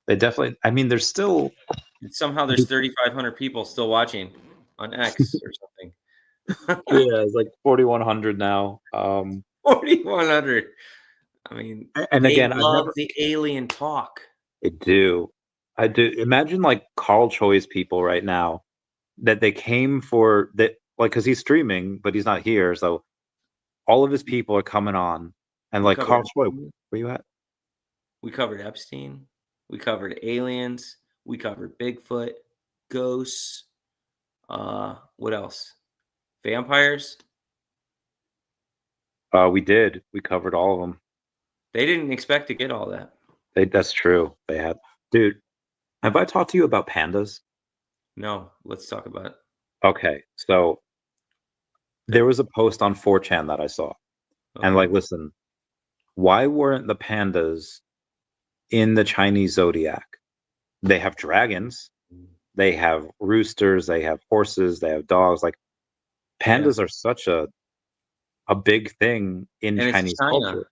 they definitely. I mean, there's still And somehow there's 3,500 people still watching on X or something. yeah, it's like 4,100 now. 4,100. I mean, And they again, I've love never. the alien talk. I do. I do. Imagine like Carl Choi's people right now that they came for that, like, because he's streaming, but he's not here. So all of his people are coming on, and We like covered Carl Choi, where you at? We covered Epstein. We covered aliens. We covered Bigfoot, ghosts. What else? Vampires. We did. We covered all of them. They didn't expect to get all that. That's true. They had. Dude, have I talked to you about pandas? No, let's talk about it. Okay, so there was a post on 4chan that I saw, and like, listen, why weren't the pandas in the Chinese zodiac? They have dragons, they have roosters, they have horses, they have dogs. Like, pandas are such a big thing in And it's Chinese China. culture.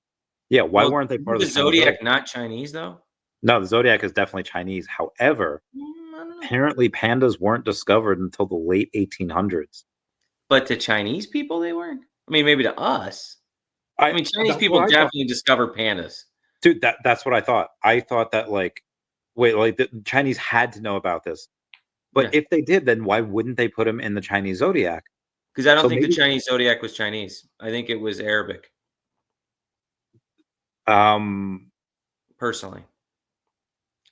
Yeah, why Well, weren't they part of the the Chinese Zodiac not Chinese though? No, the zodiac is definitely Chinese. However, apparently pandas weren't discovered until the late 1800s. But to Chinese people, they weren't. I mean, maybe to us. I mean, Chinese that's people what I thought. definitely discovered pandas. Dude, that's what I thought. I thought that, like, wait, like the Chinese had to know about this. But if they did, then why wouldn't they put them in the Chinese zodiac? Because I don't So think maybe- the Chinese zodiac was Chinese. I think it was Arabic. Personally,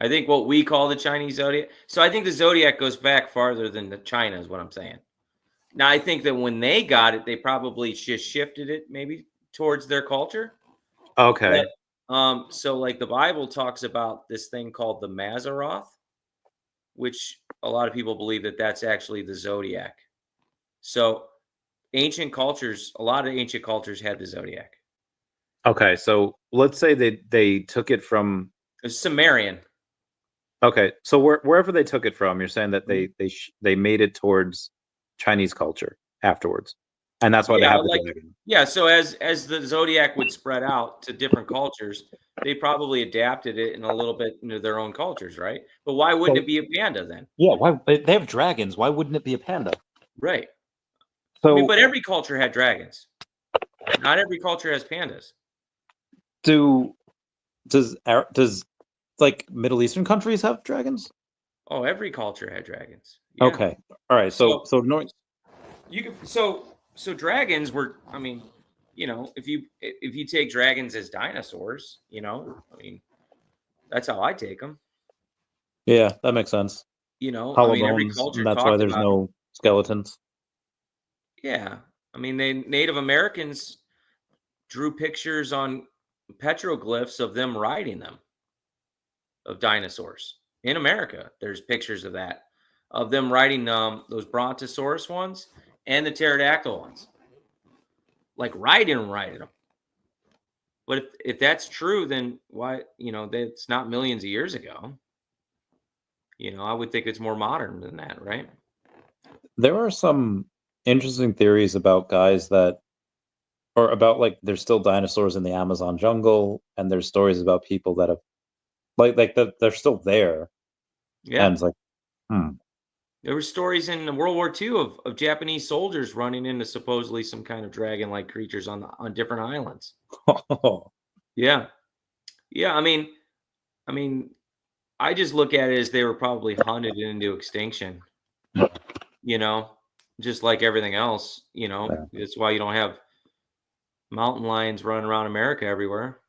I think what we call the Chinese zodiac. So I think the zodiac goes back farther than the China is what I'm saying. Now I think that when they got it, they probably just shifted it maybe towards their culture. Okay. But, so like the Bible talks about this thing called the Mazzaroth, which a lot of people believe that that's actually the zodiac. So ancient cultures, a lot of ancient cultures had the zodiac. Okay, so let's say they took it from Sumerian. Okay, so wherever they took it from, you're saying that they made it towards Chinese culture afterwards, and that's why they have the dragon. Yeah. So as the zodiac would spread out to different cultures, they probably adapted it in a little bit into their own cultures, right? But why wouldn't it be a panda then? Yeah, why they have dragons? Why wouldn't it be a panda? Right. So, I mean, but every culture had dragons. Not every culture has pandas. Does like Middle Eastern countries have dragons? Oh, every culture had dragons. Yeah. Okay, all right. So you could so dragons were. I mean, you know, if you take dragons as dinosaurs, you know, I mean, that's how I take them. yeah, that makes sense. You know, Hollow I mean, every bones, culture and that's talked why there's about no skeletons. Yeah, I mean, Native Americans drew pictures on petroglyphs of them riding them, of dinosaurs in America. There's pictures of that, of them riding those Brontosaurus ones and the pterodactyl ones, like riding them. But if that's true, then why, you know, that's not millions of years ago. You know, I would think it's more modern than that, right? There are some interesting theories about guys that, or about like there's still dinosaurs in the Amazon jungle, and there's stories about people that have like that they're still there. Yeah. And it's like, There were stories in World War II of Japanese soldiers running into supposedly some kind of dragon-like creatures on different islands. Yeah. Yeah, I mean, I just look at it as they were probably hunted into extinction. You know, just like everything else, you know. Yeah. That's why you don't have mountain lions running around America everywhere,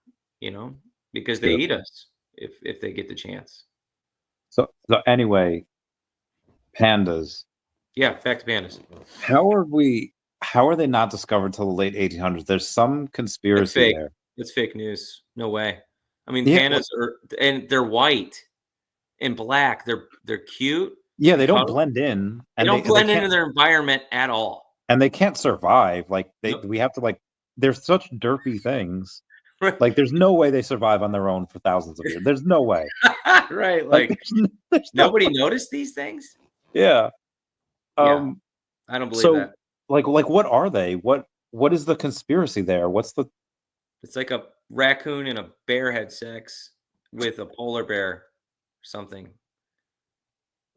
you know, because they eat us if they get the chance. So anyway, pandas. Yeah, back to pandas. How are they not discovered till the late 1800s? There's some conspiracy fake. there. It's fake news. No way. I mean, Yeah, pandas are, and they're white and black. They're cute. Yeah, they don't blend in. They don't blend into their environment at all. And they can't survive. Like we have to like they're such derpy things. Like, there's no way they survive on their own for thousands of years. There's no way. Right. Like there's nobody noticed these things. Yeah. Yeah. I don't believe So, that. like, what are they? What is the conspiracy there? What's the? It's like a raccoon and a bear had sex with a polar bear or something.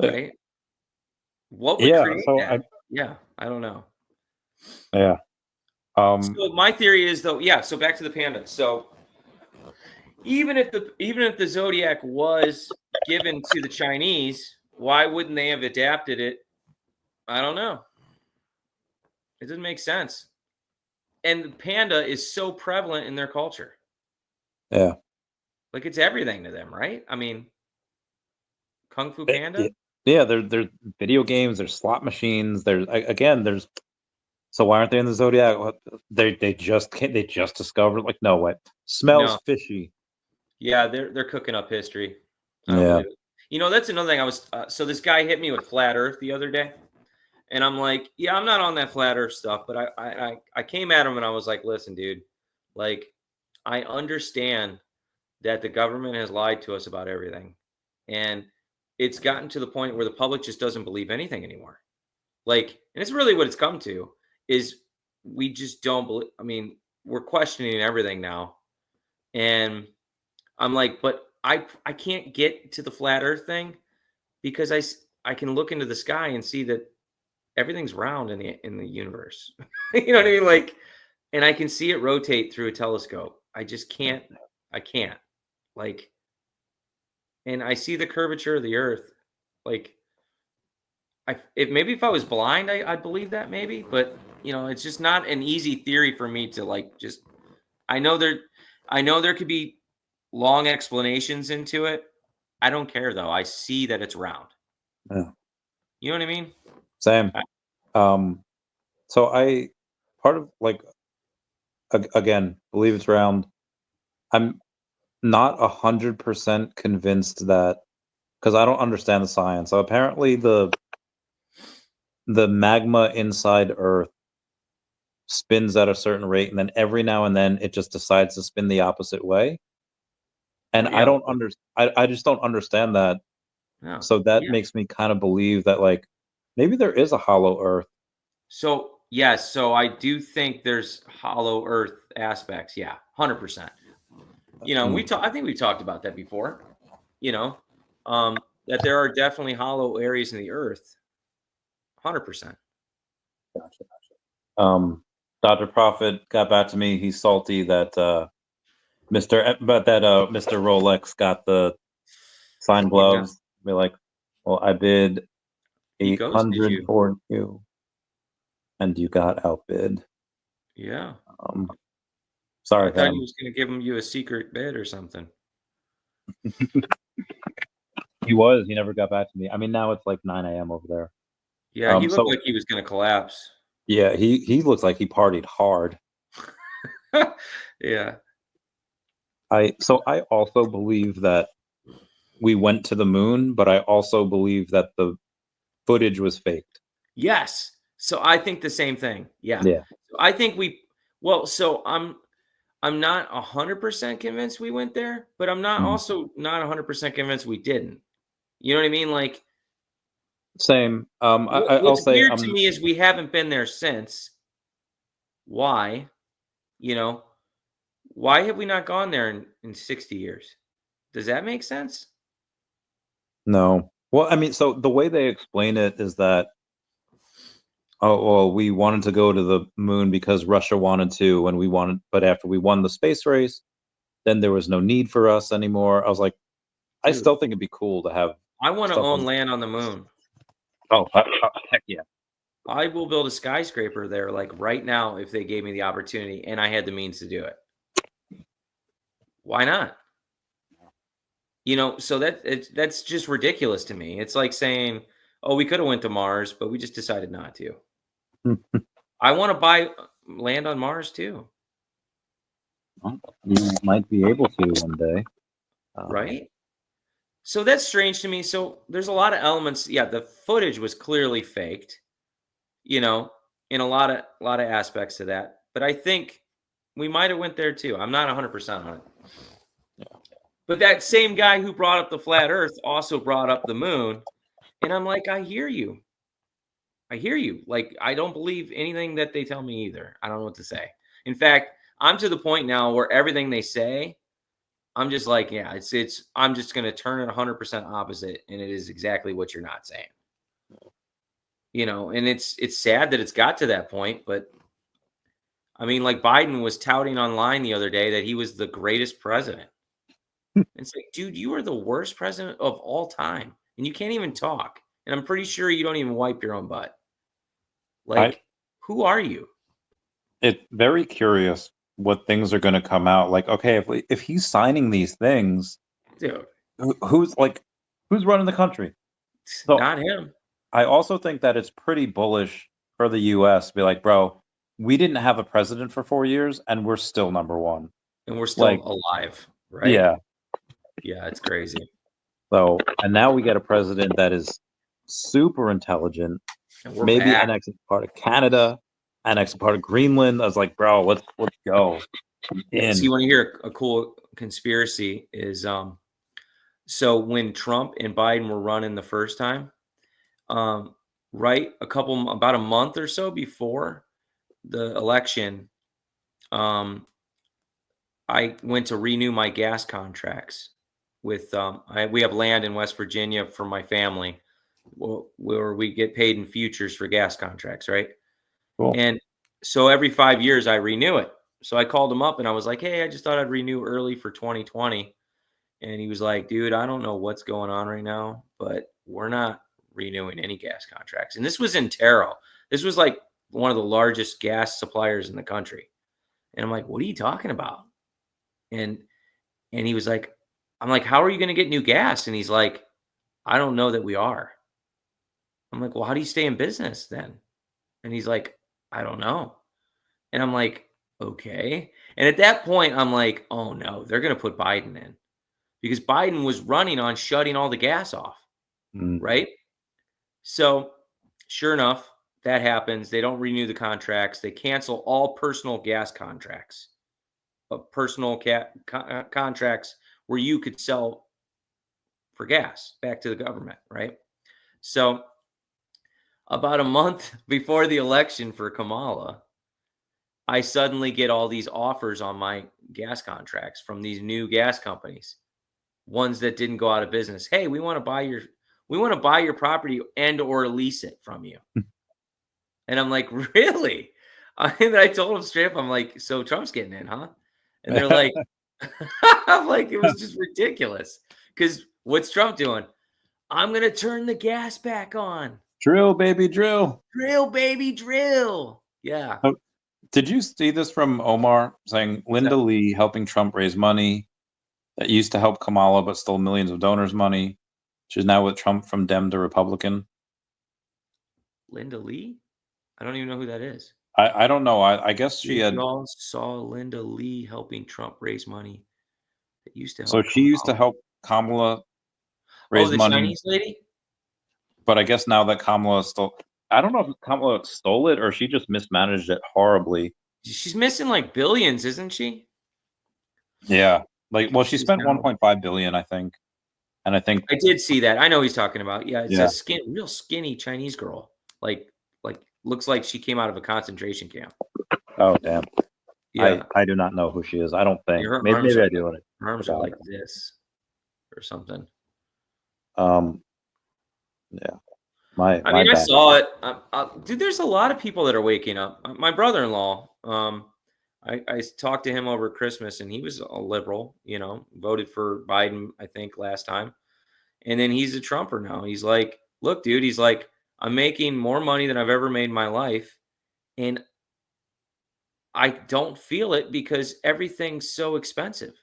Right? What would create that? Yeah, I don't know. Yeah. So my theory is, though, yeah, so back to the panda. So even if the zodiac was given to the Chinese, why wouldn't they have adapted it? I don't know. It doesn't make sense. And the panda is so prevalent in their culture. Yeah. Like, it's everything to them, right? I mean, Kung Fu Panda? Yeah, there's video games, there's slot machines, there's so why aren't they in the Zodiac? They just discovered, like, no way. Smells fishy. Yeah, they're cooking up history. I don't Yeah. believe it. You know, that's another thing. I was so this guy hit me with flat Earth the other day, and I'm like, yeah, I'm not on that flat Earth stuff, but I came at him and I was like, listen, dude, like, I understand that the government has lied to us about everything, and it's gotten to the point where the public just doesn't believe anything anymore. Like, and it's really what it's come to is we just don't believe. I mean, we're questioning everything now, and I'm like, but I can't get to the flat Earth thing because I can look into the sky and see that everything's round in the universe. You know what I mean? Like, and I can see it rotate through a telescope. I just can't. I can't. Like, and I see the curvature of the Earth. Like, if I was blind, I'd believe that maybe, but you know, it's just not an easy theory for me to like. Just I know there could be long explanations into it. I don't care though. I see that it's round. Yeah. You know what I mean? Same. So I part of, like, again, believe it's round. I'm not 100% convinced that, because I don't understand the science. So apparently the magma inside Earth spins at a certain rate, and then every now and then it just decides to spin the opposite way. And Yeah. I just don't understand that. No. So that Yeah. makes me kind of believe that, like, maybe there is a hollow Earth. So yes, so I do think there's hollow Earth aspects. Yeah, 100%. You know, I think we've talked about that before. You know, that there are definitely hollow areas in the Earth. 100%. Dr. Prophet got back to me. He's salty that Mr. Rolex got the signed gloves. Be like, well, I bid He ghosted 800 you. for you, and you got outbid. Yeah. Sorry, I thought he fam. was going to give you a secret bid or something. He was. He never got back to me. I mean, now it's like 9 a.m. over there. Yeah, he looked like he was going to collapse. Yeah, he looks like he partied hard. Yeah. I also believe that we went to the moon, but I also believe that the footage was faked. Yes. So I think the same thing. Yeah. Yeah. I think so I'm not 100% convinced we went there, but I'm not also not 100% convinced we didn't. You know what I mean? Like, same. I'll what's say weird to me is we haven't been there since. Why? You know, why have we not gone there in 60 years? Does that make sense? No. Well, I mean, so the way they explain it is that, oh, well, we wanted to go to the moon because Russia wanted to, but after we won the space race, then there was no need for us anymore. I was like, I Dude, still think it'd be cool to have. I want to stuff own on- land on the moon. Oh, heck yeah. I will build a skyscraper there, like right now, if they gave me the opportunity and I had the means to do it. Why not? You know, so that's just ridiculous to me. It's like saying, "Oh, we could have went to Mars, but we just decided not to." I want to buy land on Mars too. You might be able to one day. Right? So that's strange to me. So there's a lot of elements. Yeah, the footage was clearly faked, you know, in a lot of aspects to that. But I think we might have went there too. I'm not 100% on it. But that same guy who brought up the flat Earth also brought up the moon, and I'm like, I hear you. Like, I don't believe anything that they tell me either. I don't know what to say. In fact, I'm to the point now where everything they say, I'm just like, yeah, it's. I'm just going to turn it 100% opposite, and it is exactly what you're not saying. And it's sad that it's got to that point, but I mean, like Biden was touting online the other day that he was the greatest president. It's like, dude, you are the worst president of all time, and you can't even talk. And I'm pretty sure you don't even wipe your own butt. Like, who are you? It's very curious what things are going to come out. Like, okay, if he's signing these things, dude, who's running the country? So, not him. I also think that it's pretty bullish for the U.S. to be like, bro, we didn't have a president for 4 years, and we're still number one, and we're still alive, right? Yeah. Yeah, it's crazy. So, and now we get a president that is super intelligent, maybe back. annexing part of Canada, annexing part of Greenland. I was like, bro, let's go. So you want to hear a cool conspiracy is so when Trump and Biden were running the first time, right, about a month or so before the election, I went to renew my gas contracts with we have land in West Virginia for my family where we get paid in futures for gas contracts, right? Cool. And so every 5 years I renew it. So I called him up and I was like, hey, I just thought I'd renew early for 2020. And he was like, dude, I don't know what's going on right now, but we're not renewing any gas contracts. And this was in Terrell. This was like one of the largest gas suppliers in the country. And I'm like, what are you talking about? And he was like, I'm like, how are you going to get new gas? And he's like, I don't know that we are. I'm like, well, how do you stay in business then? And he's like, I don't know. And I'm like, okay. And at that point, I'm like, oh no, they're going to put Biden in because Biden was running on shutting all the gas off. Right. So sure enough, that happens. They don't renew the contracts. They cancel all personal gas contracts of personal contracts where you could sell for gas back to the government. Right. So about a month before the election for Kamala, I suddenly get all these offers on my gas contracts from these new gas companies, ones that didn't go out of business. Hey, we want to buy your property and or lease it from you. And I'm like, really? And I told them straight up, I'm like, so Trump's getting in, huh? And they're like, I'm like, it was just ridiculous. Because what's Trump doing? I'm going to turn the gas back on. Drill, baby, drill. Drill, baby, drill. Yeah. Did you see this from Omar saying Linda Lee helping Trump raise money that used to help Kamala but stole millions of donors' money? She's now with Trump from Dem to Republican. Linda Lee? I don't even know who that is. I don't know. I guess she had. We all saw Linda Lee helping Trump raise money. That used to help. So she used to help Kamala raise the money. Chinese lady? But I guess now that Kamala stole, I don't know if Kamala stole it or she just mismanaged it horribly. She's missing like billions, isn't she? Yeah. Like, well, she spent 1.5 billion, I think. And I think I did see that. I know he's talking about. Yeah, it's Yeah. a real skinny Chinese girl. Like looks like she came out of a concentration camp. Oh, damn. Yeah. I do not know who she is. I don't think. Her Maybe arms I are- do. Her arms are like this or something. Yeah. My I mean, I bad. saw it. Dude, there's a lot of people that are waking up. My brother-in-law, I talked to him over Christmas, and he was a liberal, voted for Biden, I think, last time. And then he's a Trumper now. He's like, look, dude, he's like, I'm making more money than I've ever made in my life. And I don't feel it because everything's so expensive.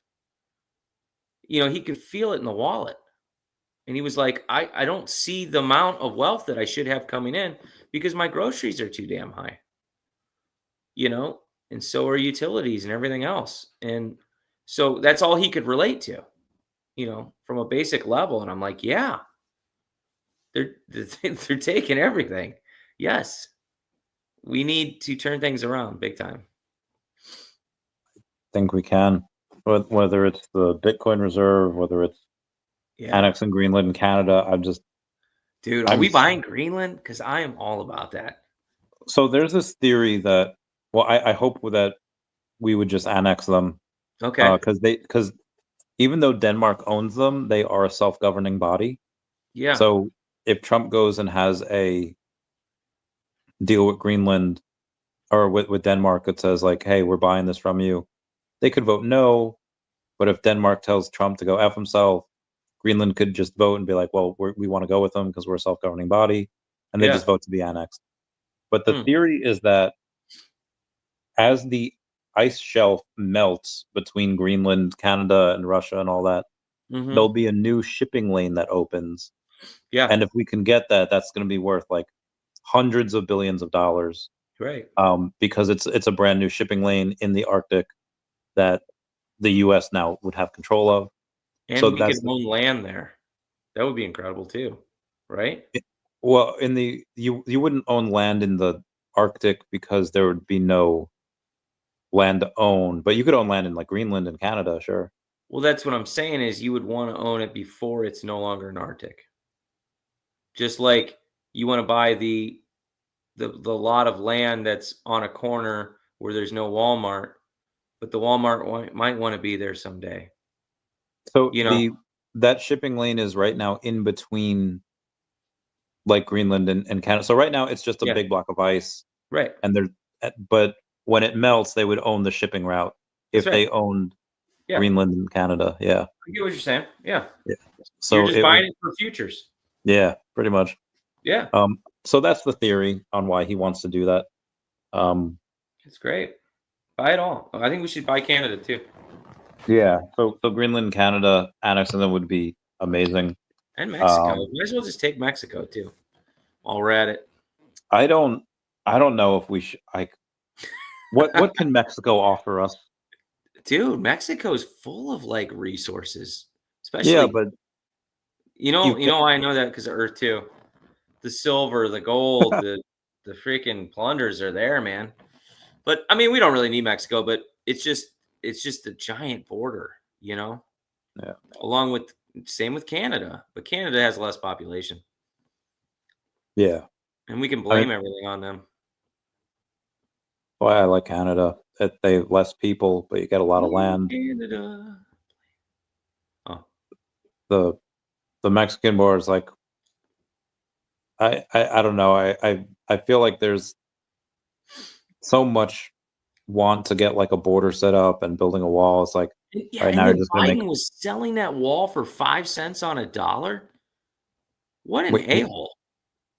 He could feel it in the wallet. And he was like, I don't see the amount of wealth that I should have coming in because my groceries are too damn high. And so are utilities and everything else. And so that's all he could relate to, from a basic level. And I'm like, yeah, they're taking everything. Yes. We need to turn things around big time. think we can. Whether it's the Bitcoin reserve, whether it's annexing Greenland and Canada, Dude, are we buying Greenland? Because I am all about that. So there's this theory that, well, I hope that we would just annex them. Okay. Because even though Denmark owns them, they are a self-governing body. Yeah. So if Trump goes and has a deal with Greenland or with Denmark that says like, hey, we're buying this from you, they could vote no. But if Denmark tells Trump to go F himself, Greenland could just vote and be like, well, we want to go with them because we're a self-governing body. And they just vote to be annexed. But the theory is that as the ice shelf melts between Greenland, Canada, and Russia and all that, there'll be a new shipping lane that opens. Yeah. And if we can get that, that's going to be worth like hundreds of billions of dollars. Right. Because it's a brand new shipping lane in the Arctic that the U.S. now would have control of. And so we could own land there. That would be incredible too, right? Well, you wouldn't own land in the Arctic because there would be no land to own, but you could own land in like Greenland and Canada, sure. Well, that's what I'm saying is you would want to own it before it's no longer an Arctic. Just like you want to buy the lot of land that's on a corner where there's no Walmart, but the Walmart might want to be there someday. So that shipping lane is right now in between like Greenland and Canada. So right now it's just a big block of ice. Right. But when it melts, they would own the shipping route if they owned Greenland and Canada. Yeah. I get what you're saying. Yeah. Yeah. So you're just buying it for futures. Yeah, pretty much. Yeah. So that's the theory on why he wants to do that. It's great. Buy it all. I think we should buy Canada too. Yeah. So Greenland and Canada annexing them would be amazing. And Mexico. Might as well just take Mexico too. While we're at it. I don't know if we should what can Mexico offer us? Dude, Mexico is full of like resources. Especially but you know I know that because of Earth 2. The silver, the gold, the freaking plunders are there, man. But I mean, we don't really need Mexico, but it's just a giant border, Yeah. Along with same with Canada, but Canada has less population. Yeah. And we can blame everything on them. Well, I like Canada. They have less people, but you get a lot of land. Canada. Oh. The Mexican border is like I don't know. I feel like there's so much want to get like a border set up and building a wall. It's like right now just Biden was selling that wall for 5 cents on a dollar. What an a-hole.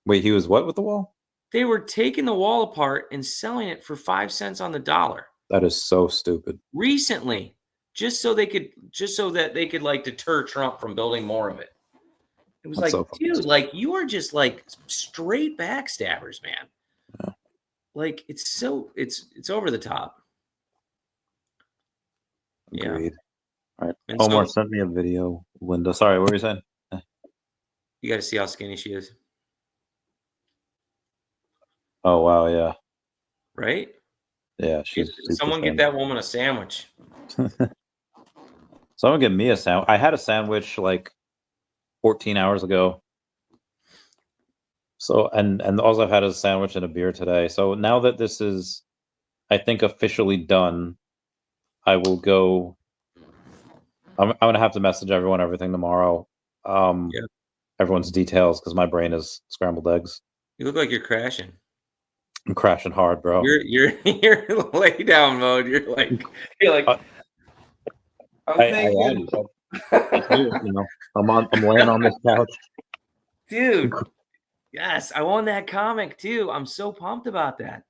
Wait, he was what with the wall? They were taking the wall apart and selling it for 5 cents on the dollar. That is so stupid. Recently, just so that they could like deter Trump from building more of it. It was like, dude, like you are just like straight backstabbers, man. Yeah. Like it's over the top. Agreed. Yeah. All right. Omar sent me a video. Linda, sorry, what were you saying? You got to see how skinny she is. Oh wow, yeah. Right? Yeah, she's. Someone get that woman a sandwich. Someone get me a sandwich. I had a sandwich like 14 hours ago. So and all I've had is a sandwich and a beer today. So now that this is, I think, officially done, I will go. I'm gonna have to message everything tomorrow. Everyone's details because my brain is scrambled eggs. You look like you're crashing. I'm crashing hard, bro. You're lay down mode. You're like I'm thinking. I'm laying on this couch. Dude, yes, I won that comic too. I'm so pumped about that.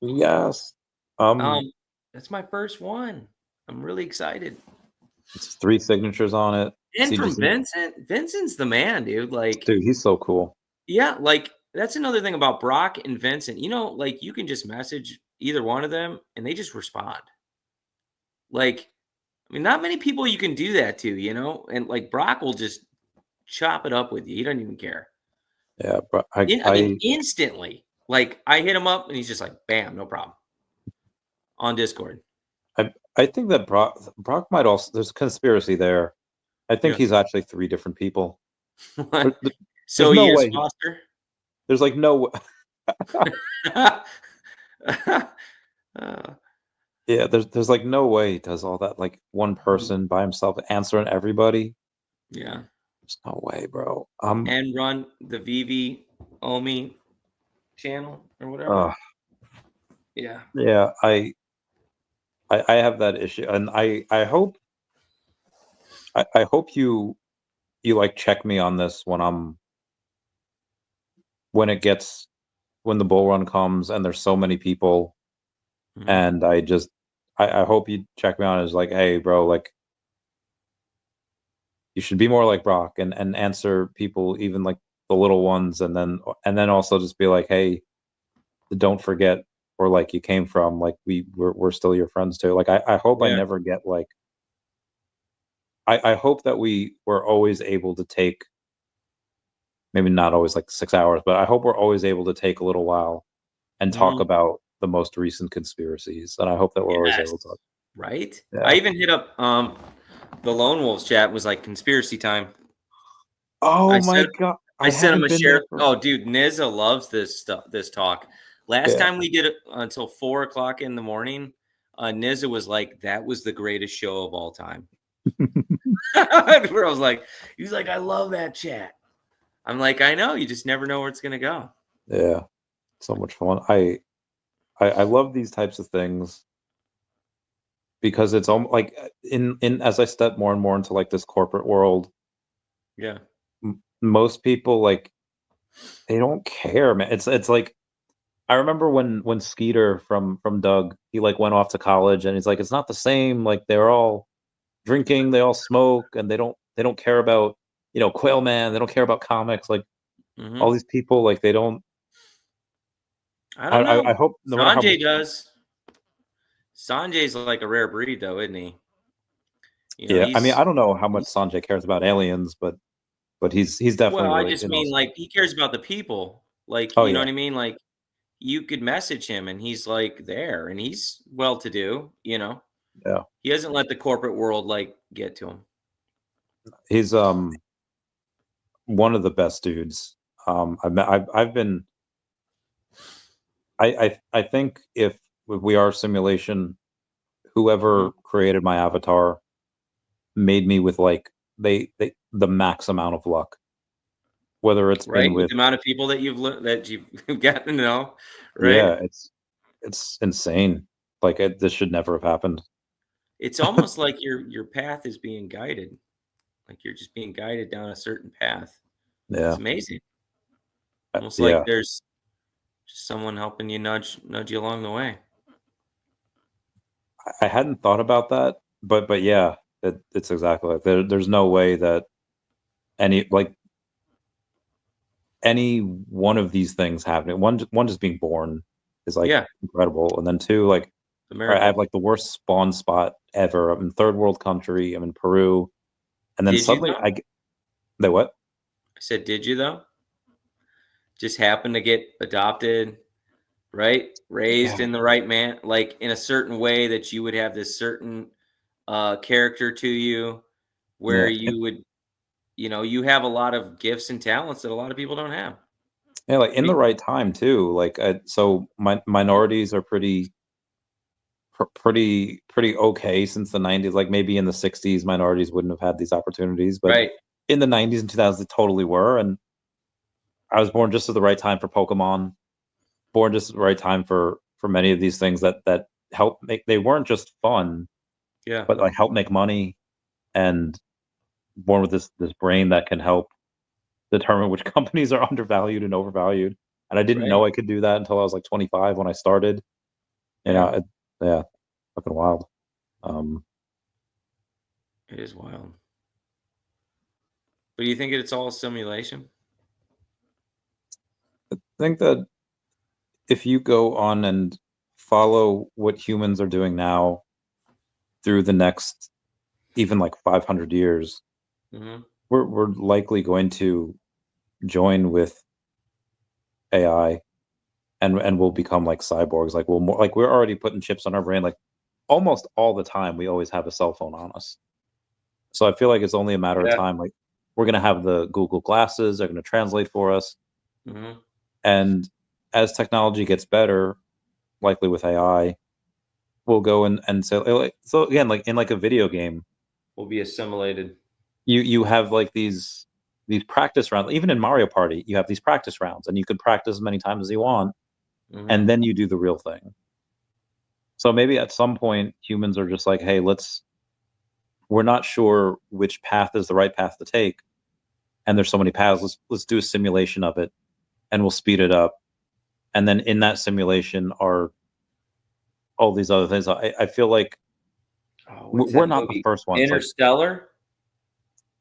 Yes. That's my first one. I'm really excited. It's 3 signatures on it. And from Vincent. Vincent's the man, dude. Like, dude, he's so cool. Yeah, like that's another thing about Brock and Vincent. Like you can just message either one of them and they just respond. Like, I mean, not many people you can do that to, and like Brock will just chop it up with you. He doesn't even care. Yeah, but I mean, instantly. Like I hit him up and he's just like, bam, no problem. On Discord. I think that Brock might also. There's a conspiracy there. I think Yeah. he's actually 3 different people. What? There's So no he is way. Foster? There's like no. Yeah, there's like no way he does all that. Like one person by himself answering everybody. Yeah. There's no way, bro. And run the VeVe Omi channel or whatever. Yeah. Yeah, I have that issue, and I hope I hope you like check me on this when it gets when the bull run comes and there's so many people, and I hope you check me on it as like, hey, bro, like you should be more like Brock and answer people, even like the little ones, and then also just be like, hey, don't forget where like you came from, like we're still your friends too. Like I hope I Yeah. never get like I hope that we were always able to take, maybe not always like 6 hours, but I hope we're always able to take a little while and talk Mhm. about the most recent conspiracies, and I hope that we're always able to. Right? Yeah. I even hit up the Lone Wolves chat, was like conspiracy time. Oh my God. I sent him haven't a been share. there for- Oh, dude, Nizza loves this stuff, this talk. Last Yeah. time we did it until 4 o'clock in the morning, Nizza was like, that was the greatest show of all time. Where I was like, he's like, I love that chat. I'm like, I know, you just never know where it's gonna go. Yeah, so much fun. I love these types of things because it's almost like in as I step more and more into like this corporate world, Yeah. most people like they don't care, man. It's like I remember when Skeeter from Doug, he like went off to college and he's like, it's not the same. Like they're all drinking, they all smoke, and they don't care about, Quail Man. They don't care about comics. Like all these people, like they don't. I don't know. I hope no matter how Sanjay much. does. Sanjay's like a rare breed, though, isn't he? Yeah, I mean, I don't know how much Sanjay cares about aliens, but he's definitely Well, I really, just mean like he cares about the people. Like, Oh you know yeah, what I mean? Like you could message him and he's like there and he's well to do, yeah. He doesn't let the corporate world like get to him. He's one of the best dudes. I've been. I think if we are a simulation, whoever created my avatar made me with like the max amount of luck. Whether it's Right? been With with the amount of people that you've gotten to know, right? Yeah, it's insane. Like this should never have happened. It's almost like your path is being guided. Like you're just being guided down a certain path. Yeah. It's amazing. Almost Yeah. like there's just someone helping you nudge you along the way. I hadn't thought about that, but yeah, it's exactly like there's no way that any one of these things happening, one just being born is like incredible, and then two, like The I have miracle. like the worst spawn spot ever. I'm in third world country. I'm in Peru, and then Did you suddenly though? the what? I said, did you though? Just happen to get adopted, right? Raised Yeah. in the right man, like in a certain way that you would have this certain character to you, where Yeah. you would, you have a lot of gifts and talents that a lot of people don't have. Yeah, like in the right time too. Like so minorities are pretty okay since the 90s. Like maybe in the 60s minorities wouldn't have had these opportunities, but Right. in the 90s and 2000s they totally were. And I was born just at the right time for Pokemon, born just at the right time for many of these things that help make, they weren't just fun, Yeah. but like help make money, and born with this brain that can help determine which companies are undervalued and overvalued. And I didn't Right. know I could do that until I was like 25 when I started. Yeah. Yeah, fucking wild. It is wild. But do you think it's all simulation? I think that if you go on and follow what humans are doing now through the next even like 500 years, Mm-hmm. we're likely going to join with AI, and we'll become like cyborgs. Like we're already putting chips on our brain. Like almost all the time we always have a cell phone on us. So I feel like it's only a matter of time. Like we're going to have the Google glasses, they're going to translate for us. Mm-hmm. And as technology gets better, likely with AI, we'll go and say, so again, like in like a video game, Will be assimilated. You have like these practice rounds. Even in Mario Party, you have these practice rounds, and you could practice as many times as you want, and then you do the real thing. So maybe at some point, humans are just like, hey, we're not sure which path is the right path to take, and there's so many paths. Let's do a simulation of it, and we'll speed it up. And then in that simulation are all these other things. I feel like we're not the first ones. Interstellar.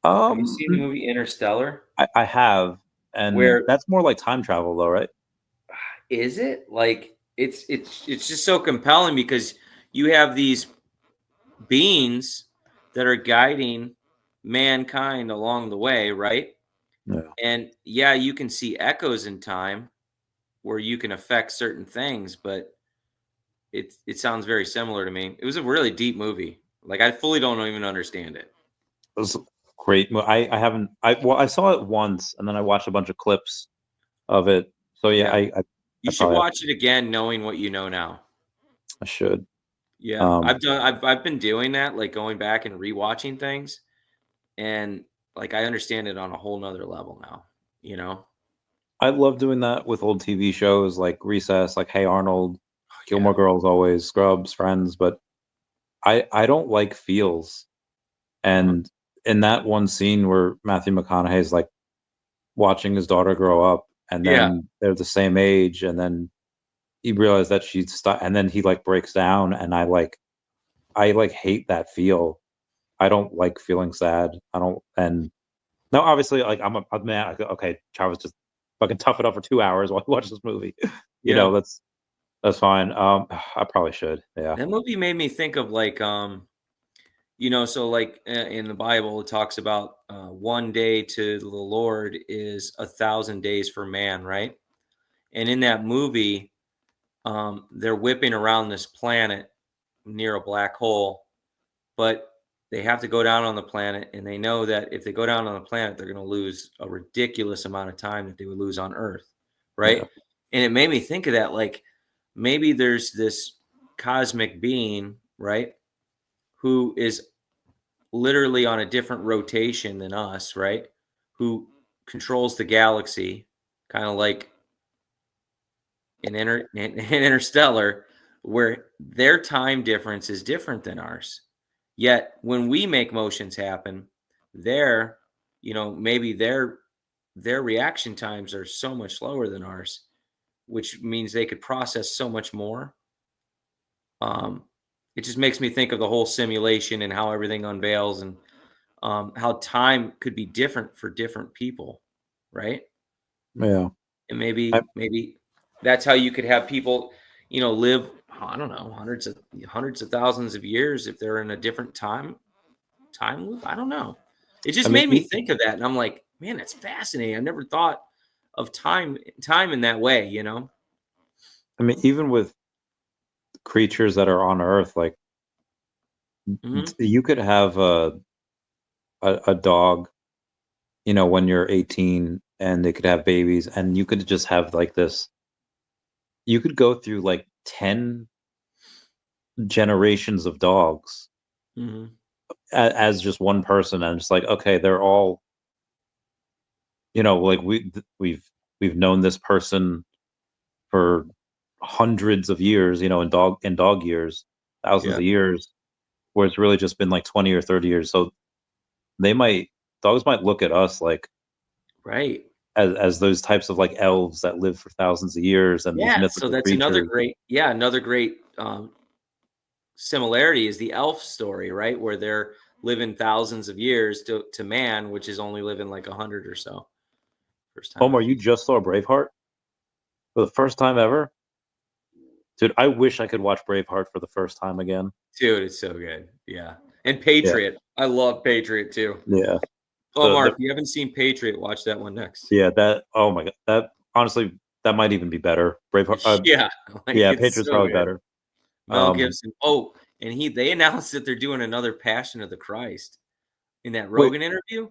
Have you Like, seen the movie Interstellar? I have, and that's more like time travel, though, right? Is it? Like it's just so compelling because you have these beings that are guiding mankind along the way, right? Yeah. And yeah, you can see echoes in time where you can affect certain things, but it sounds very similar to me. It was a really deep movie. Like I fully don't even understand it. It was great. I haven't. I saw it once, and then I watched a bunch of clips of it. So yeah, You should watch it again, knowing what you know now. I should. Yeah, I've been doing that, like going back and rewatching things, and like I understand it on a whole nother level now. You know, I love doing that with old TV shows like Recess, like Hey Arnold, Gilmore Girls, always Scrubs, Friends. But I don't like feels, and in that one scene where Matthew McConaughey is like watching his daughter grow up, and then they're the same age, and then he realized that she's and then he like breaks down, and I hate that feel. I don't like feeling sad. I don't, and no, obviously, like I'm a man. Okay, Travis, just fucking tough it up for 2 hours while you watch this movie. You know, that's fine. I probably should. Yeah. that movie made me think of like so like in the Bible, it talks about one day to the Lord is 1,000 days for man, right? And in that movie, they're whipping around this planet near a black hole, but they have to go down on the planet, and they know that if they go down on the planet, they're going to lose a ridiculous amount of time that they would lose on Earth, right? Yeah. And it made me think of that, like maybe there's this cosmic being, right, who is literally on a different rotation than us, right, who controls the galaxy, kind of like in Interstellar, where their time difference is different than ours. Yet when we make motions happen, maybe their reaction times are so much slower than ours, which means they could process so much more. It just makes me think of the whole simulation and how everything unveils, and how time could be different for different people, right? Yeah. And maybe that's how you could have people, live, I don't know, hundreds of thousands of years if they're in a different time loop. I don't know. It just made me think of that, and I'm like, man, that's fascinating. I never thought of time in that way, I mean, even with creatures that are on Earth, like you could have a dog, when you're 18, and they could have babies, and you could just have like this. You could go through like 10 generations of dogs as just one person, and it's like, okay, they're all, like we've known this person for hundreds of years, in dog years, thousands of years, where it's really just been like 20 or 30 years. So dogs might look at us like, right, as those types of like elves that live for thousands of years, and these mythical so that's creatures. another great similarity is the elf story, right, where they're living thousands of years to man, which is only living like 100 or so. First time. Omar, you just saw Braveheart for the first time ever? Dude, I wish I could watch Braveheart for the first time again. Dude, it's so good. Yeah. And Patriot. Yeah. I love Patriot too. Yeah. Omar, if you haven't seen Patriot, watch that one next. Yeah, oh my God. That honestly, that might even be better. Braveheart. Yeah. Patriot's so probably better. Mel Gibson. Oh, and they announced that they're doing another Passion of the Christ in that Rogan interview.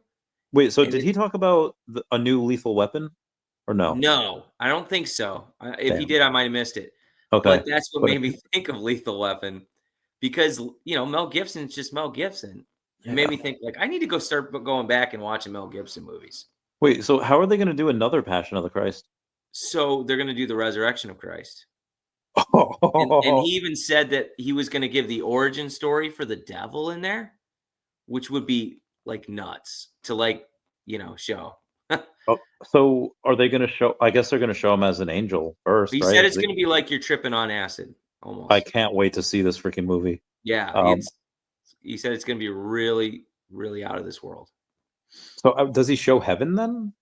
Wait, so And did he talk about a new Lethal Weapon, or no? No, I don't think so. If he Damn. did, I might have missed it. Okay. But that's what made me think of Lethal Weapon, because Mel Gibson's just Mel Gibson. It made me think, like, I need to go start going back and watching Mel Gibson movies. Wait, so how are they going to do another Passion of the Christ? So they're going to do the Resurrection of Christ. And he even said that he was going to give the origin story for the devil in there, which would be like nuts to show. So are they going to show? I guess they're going to show him as an angel first, He right? said it's going to be like you're tripping on acid, almost. I can't wait to see this freaking movie. Yeah, he said it's going to be really, really out of this world. So does he show heaven then?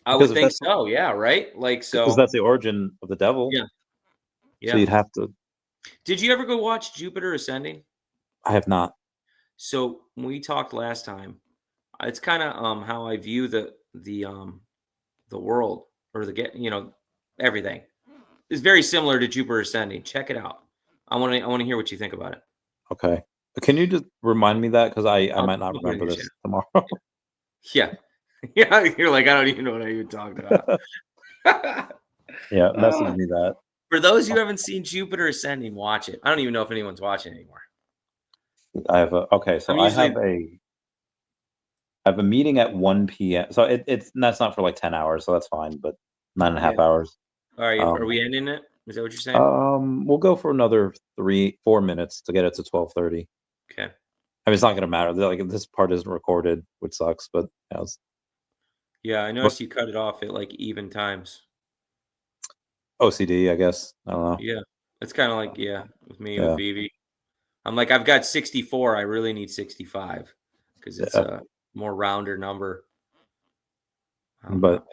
I would think so. Yeah, right. Like, so because that's the origin of the devil. Yeah. So you'd have to. Did you ever go watch Jupiter Ascending? I have not. So when we talked last time, it's kind of how I view the world, or everything is very similar to Jupiter Ascending. Check it out. I want to hear what you think about it. Okay. Can you just remind me that, because I might not remember this tomorrow. Yeah. You're like, I don't even know what I even talked about. Yeah, message me that. For those who haven't seen Jupiter Ascending, watch it. I don't even know if anyone's watching anymore. I have a meeting at 1 p.m. So that's not for like 10 hours, so that's fine, but 9.5 hours. All right, are we ending it? Is that what you're saying? We'll go for another 4 minutes to get it to 12:30. Okay. I mean, it's not going to matter. Like, this part isn't recorded, which sucks, but yeah, I noticed you cut it off at like even times. OCD, I guess. I don't know. Yeah, it's kind of like with me with VeVe. I'm like, I've got 64. I really need 65 because it's a more rounder number. But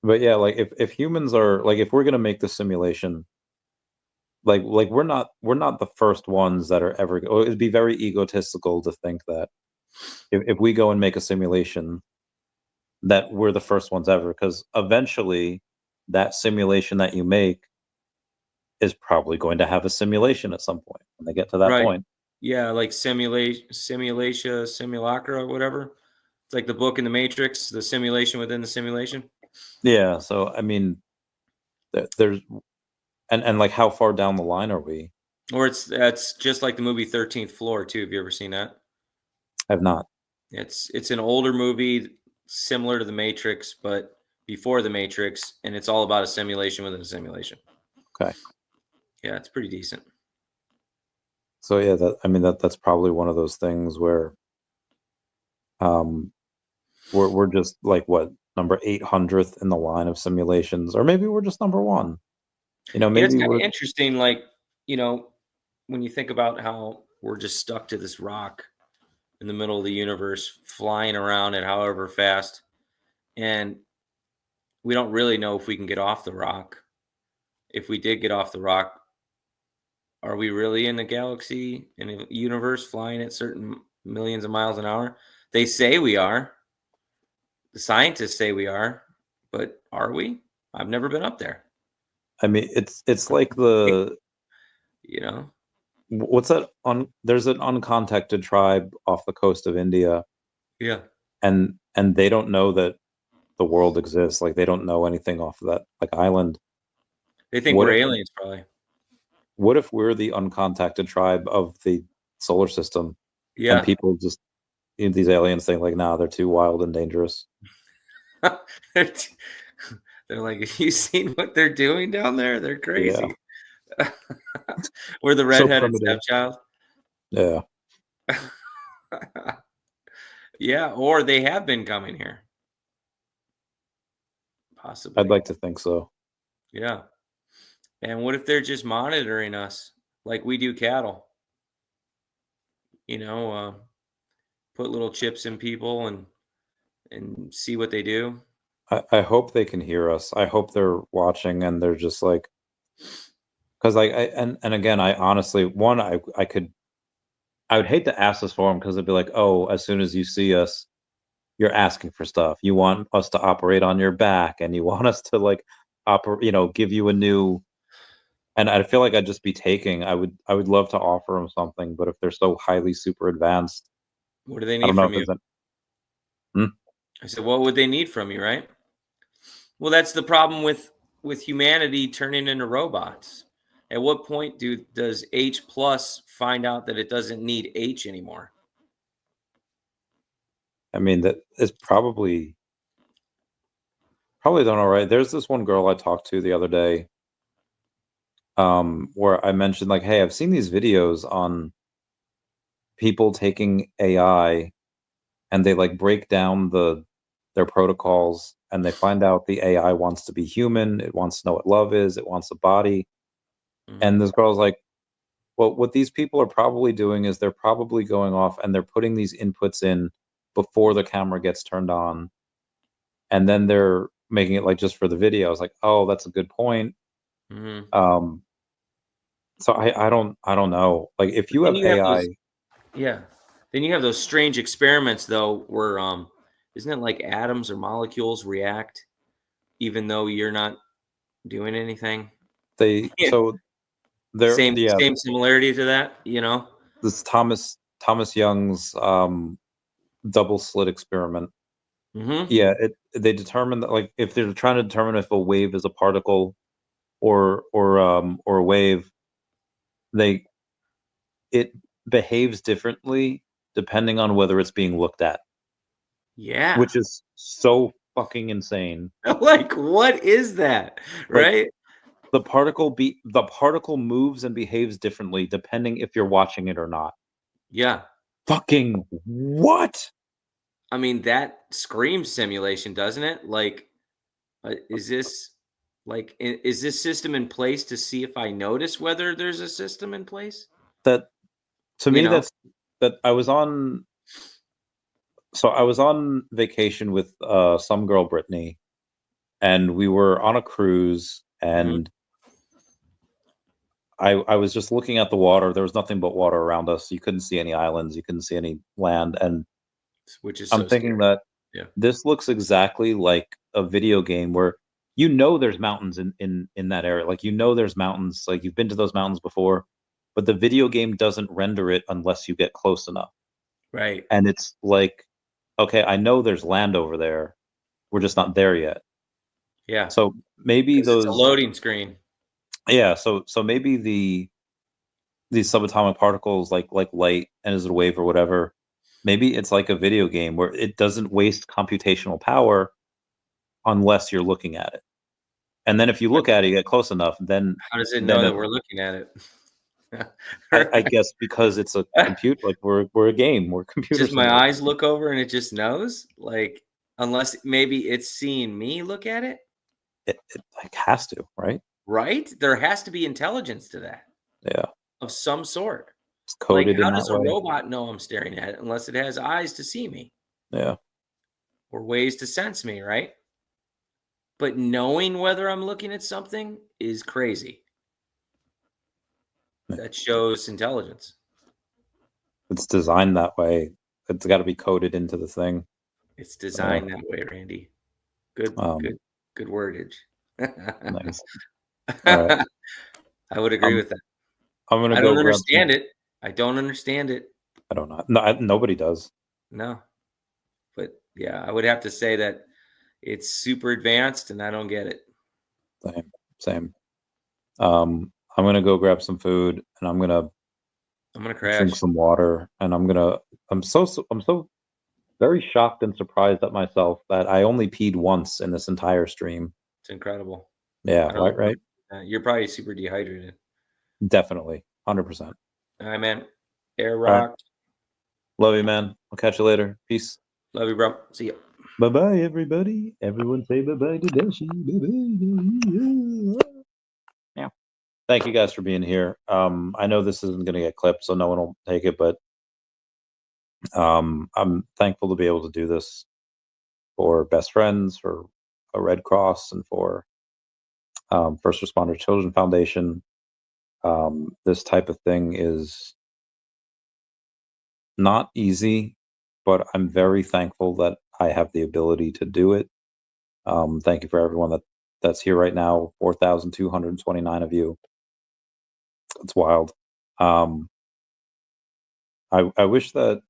yeah, like if humans are like, if we're gonna make the simulation, like we're not the first ones that are ever. It'd be very egotistical to think that if we go and make a simulation, that we're the first ones ever, because eventually that simulation that you make is probably going to have a simulation at some point when they get to that point. Yeah, like simulacra, whatever. It's like the book in the Matrix, the simulation within the simulation. Yeah, so I mean, there's and like, how far down the line are we? Or that's just like the movie 13th Floor too. Have you ever seen that? I have not. It's an older movie similar to the Matrix, but before the Matrix, and it's all about a simulation within a simulation. Okay. Yeah, it's pretty decent. So yeah, that's probably one of those things where we're just like, what, number 800th in the line of simulations, or maybe we're just number 1. Maybe it's kind of interesting, like, when you think about how we're just stuck to this rock in the middle of the universe, flying around at however fast, and we don't really know if we can get off the rock. If we did get off the rock, are we really in a galaxy, in a universe, flying at certain millions of miles an hour? They say we are. The scientists say we are, but are we? I've never been up there. I mean, it's like the, what's that? There's an uncontacted tribe off the coast of India. Yeah. And they don't know that the world exists. Like, they don't know anything off of that island. They think we're aliens, probably. What if we're the uncontacted tribe of the solar system? Yeah. And people just, these aliens think like, nah, they're too wild and dangerous. They're like, have you seen what they're doing down there? They're crazy. Yeah. We're the redheaded stepchild. Yeah. Yeah, or they have been coming here. Possibly. I'd like to think so. Yeah. And what if they're just monitoring us like we do cattle? Put little chips in people and see what they do. I hope they can hear us. I hope they're watching and they're just like, because and again, I honestly, I would hate to ask this for them, because it'd be like, oh, as soon as you see us, you're asking for stuff. You want us to operate on your back, and you want us to like give you a new And I feel like I'd just be taking. I would love to offer them something, but if they're so highly super advanced, What do they I need don't know from if you? there's a, I said, what would they need from you, right? Well, that's the problem with humanity turning into robots. At what point does H plus find out that it doesn't need H anymore? I mean, that is probably done all right. There's this one girl I talked to the other day, where I mentioned like, hey, I've seen these videos on people taking AI and they like break down their protocols and they find out the AI wants to be human, it wants to know what love is, it wants a body. And this girl's like, well, what these people are probably doing is they're probably going off and they're putting these inputs in before the camera gets turned on. And then they're making it like just for the video. I was like, oh, that's a good point. Mm-hmm. So I don't know. Like if you have AI, yeah. Then you have those strange experiments though, where isn't it like atoms or molecules react even though you're not doing anything? so they're Same similarity to that, you know? This Thomas Young's double slit experiment. Mm-hmm. Yeah, they determine that like if they're trying to determine if a wave is a particle or a wave, it behaves differently depending on whether it's being looked at. Yeah. Which is so fucking insane. Like, what is that? Right? Like, the particle moves and behaves differently depending if you're watching it or not. Yeah. Fucking what? I mean, that screams simulation, doesn't it? Like, is this system in place to see if I notice whether there's a system in place? That to me, know? I was on vacation with some girl, Brittany, and we were on a cruise, and I was just looking at the water. There was nothing but water around us. You couldn't see any islands. You couldn't see any land. And which is I'm thinking that this looks exactly like a video game where there's mountains in that area. Like there's mountains. Like you've been to those mountains before, but the video game doesn't render it unless you get close enough. Right. And it's like, okay, I know there's land over there. We're just not there yet. Yeah. So maybe it's a loading screen. Yeah. So maybe these subatomic particles like light and is it a wave or whatever, maybe it's like a video game where it doesn't waste computational power unless you're looking at it. And then if you look at it, you get close enough, then how does it know that we're looking at it? I guess because it's a computer, like we're a game, we're computers. Just my eyes look over and it just knows, like, unless maybe it's seeing me look at it. It like has to, right? Right? There has to be intelligence to that. Yeah. Of some sort. It's coded like, how in does that a way. robot know I'm staring at it unless it has eyes to see me? Yeah. Or ways to sense me, right? But knowing whether I'm looking at something is crazy. That shows intelligence. It's designed that way. It's got to be coded into the thing. It's designed that way, Randy. Good wordage. Nice. All right. I would agree with that. I don't understand it. I don't understand it. I don't know. No, nobody does. No. But yeah, I would have to say that it's super advanced and I don't get it. Same. I'm gonna go grab some food and I'm gonna crash. Drink some water and I'm so very shocked and surprised at myself that I only peed once in this entire stream. It's incredible. Yeah, right. You're probably super dehydrated. Definitely, 100%. All right, man. Air rock. Right. Love you, man. I'll catch you later. Peace. Love you, bro. See ya. Bye-bye, everybody. Everyone say bye-bye to Dashi. Bye-bye. Yeah. Thank you guys for being here. I know this isn't going to get clipped, so no one will take it, but I'm thankful to be able to do this for Best Friends, for a Red Cross, and for First Responder Children Foundation. This type of thing is not easy, but I'm very thankful that I have the ability to do it. Thank you for everyone that's here right now, 4,229 of you. It's wild. I wish that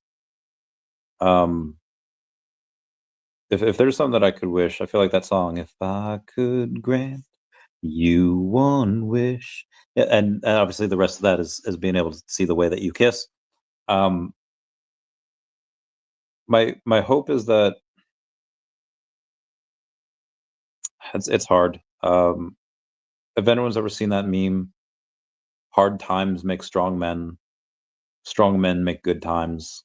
if there's something that I could wish, I feel like that song, if I could grant you one wish. Yeah, and obviously the rest of that is being able to see the way that you kiss. My hope is that it's hard. If anyone's ever seen that meme, hard times make strong men make good times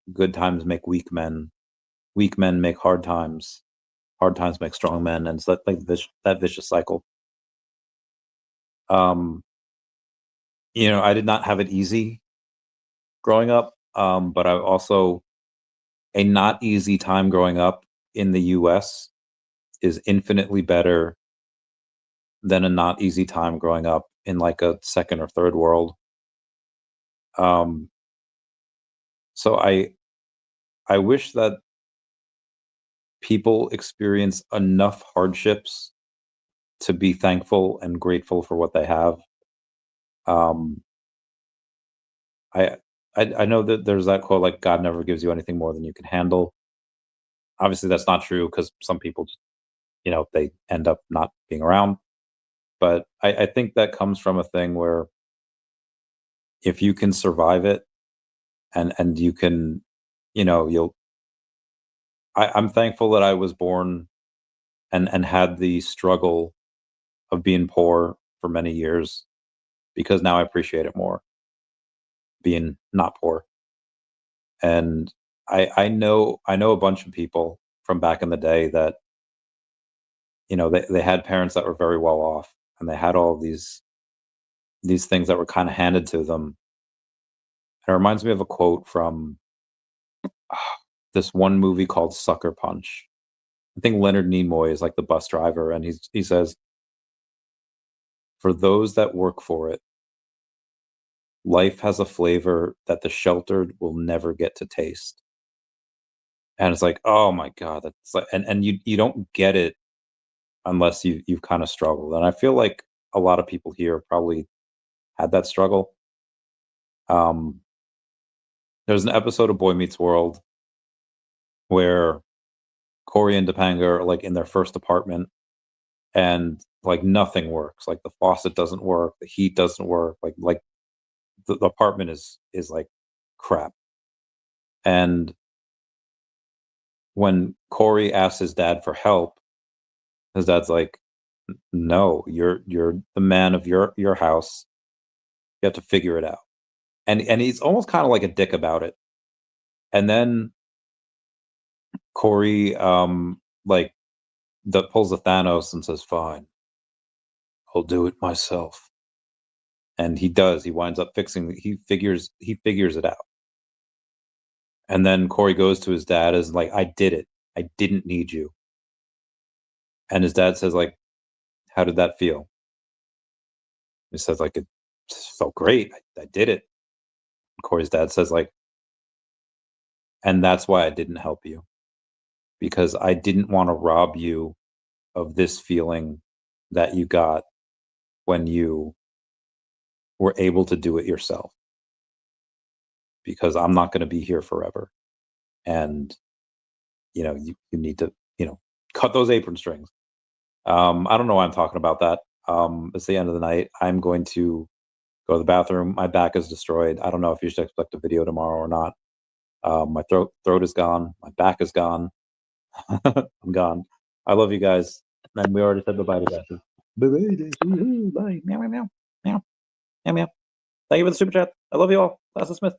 make weak men make hard times make strong men, and it's like that vicious cycle. I did not have it easy growing up, but I also a not easy time growing up in the US is infinitely better than a not easy time growing up in like a second or third world. So I wish that people experience enough hardships to be thankful and grateful for what they have. I know that there's that quote, like, God never gives you anything more than you can handle. Obviously, that's not true because some people, they end up not being around. But I think that comes from a thing where if you can survive it and you can, I'm thankful that I was born and had the struggle of being poor for many years, because now I appreciate it more, being not poor. And I know a bunch of people from back in the day that, they had parents that were very well off, and they had all these things that were kind of handed to them. And it reminds me of a quote from this one movie called Sucker Punch. I think Leonard Nimoy is like the bus driver, and he says, "For those that work for it, life has a flavor that the sheltered will never get to taste." And it's like, oh my God, that's like, and you don't get it unless you've kind of struggled. And I feel like a lot of people here probably had that struggle. There's an episode of Boy Meets World where Corey and Topanga are like in their first apartment, and like nothing works. Like the faucet doesn't work, the heat doesn't work. Like the apartment is like crap. And when Corey asks his dad for help, his dad's like, "No, you're the man of your house. You have to figure it out." And he's almost kind of like a dick about it. And then Corey like pulls the Thanos and says, "Fine, I'll do it myself." And he does. He winds up he figures it out. And then Corey goes to his dad as like, "I did it. I didn't need you." And his dad says, like, "How did that feel?" He says, like, "It felt great. I did it." And Corey's dad says, like, "And that's why I didn't help you, because I didn't want to rob you of this feeling that you got when you were able to do it yourself, because I'm not going to be here forever. And, you need to, cut those apron strings." I don't know why I'm talking about that. It's the end of the night. I'm going to go to the bathroom. My back is destroyed. I don't know if you should expect a video tomorrow or not. My throat is gone. My back is gone. I'm gone. I love you guys. And we already said bye-bye to guys. Bye. Bye. Meow, meow, meow. Meow, meow, meow. Thank you for the super chat. I love you all. Class Smith.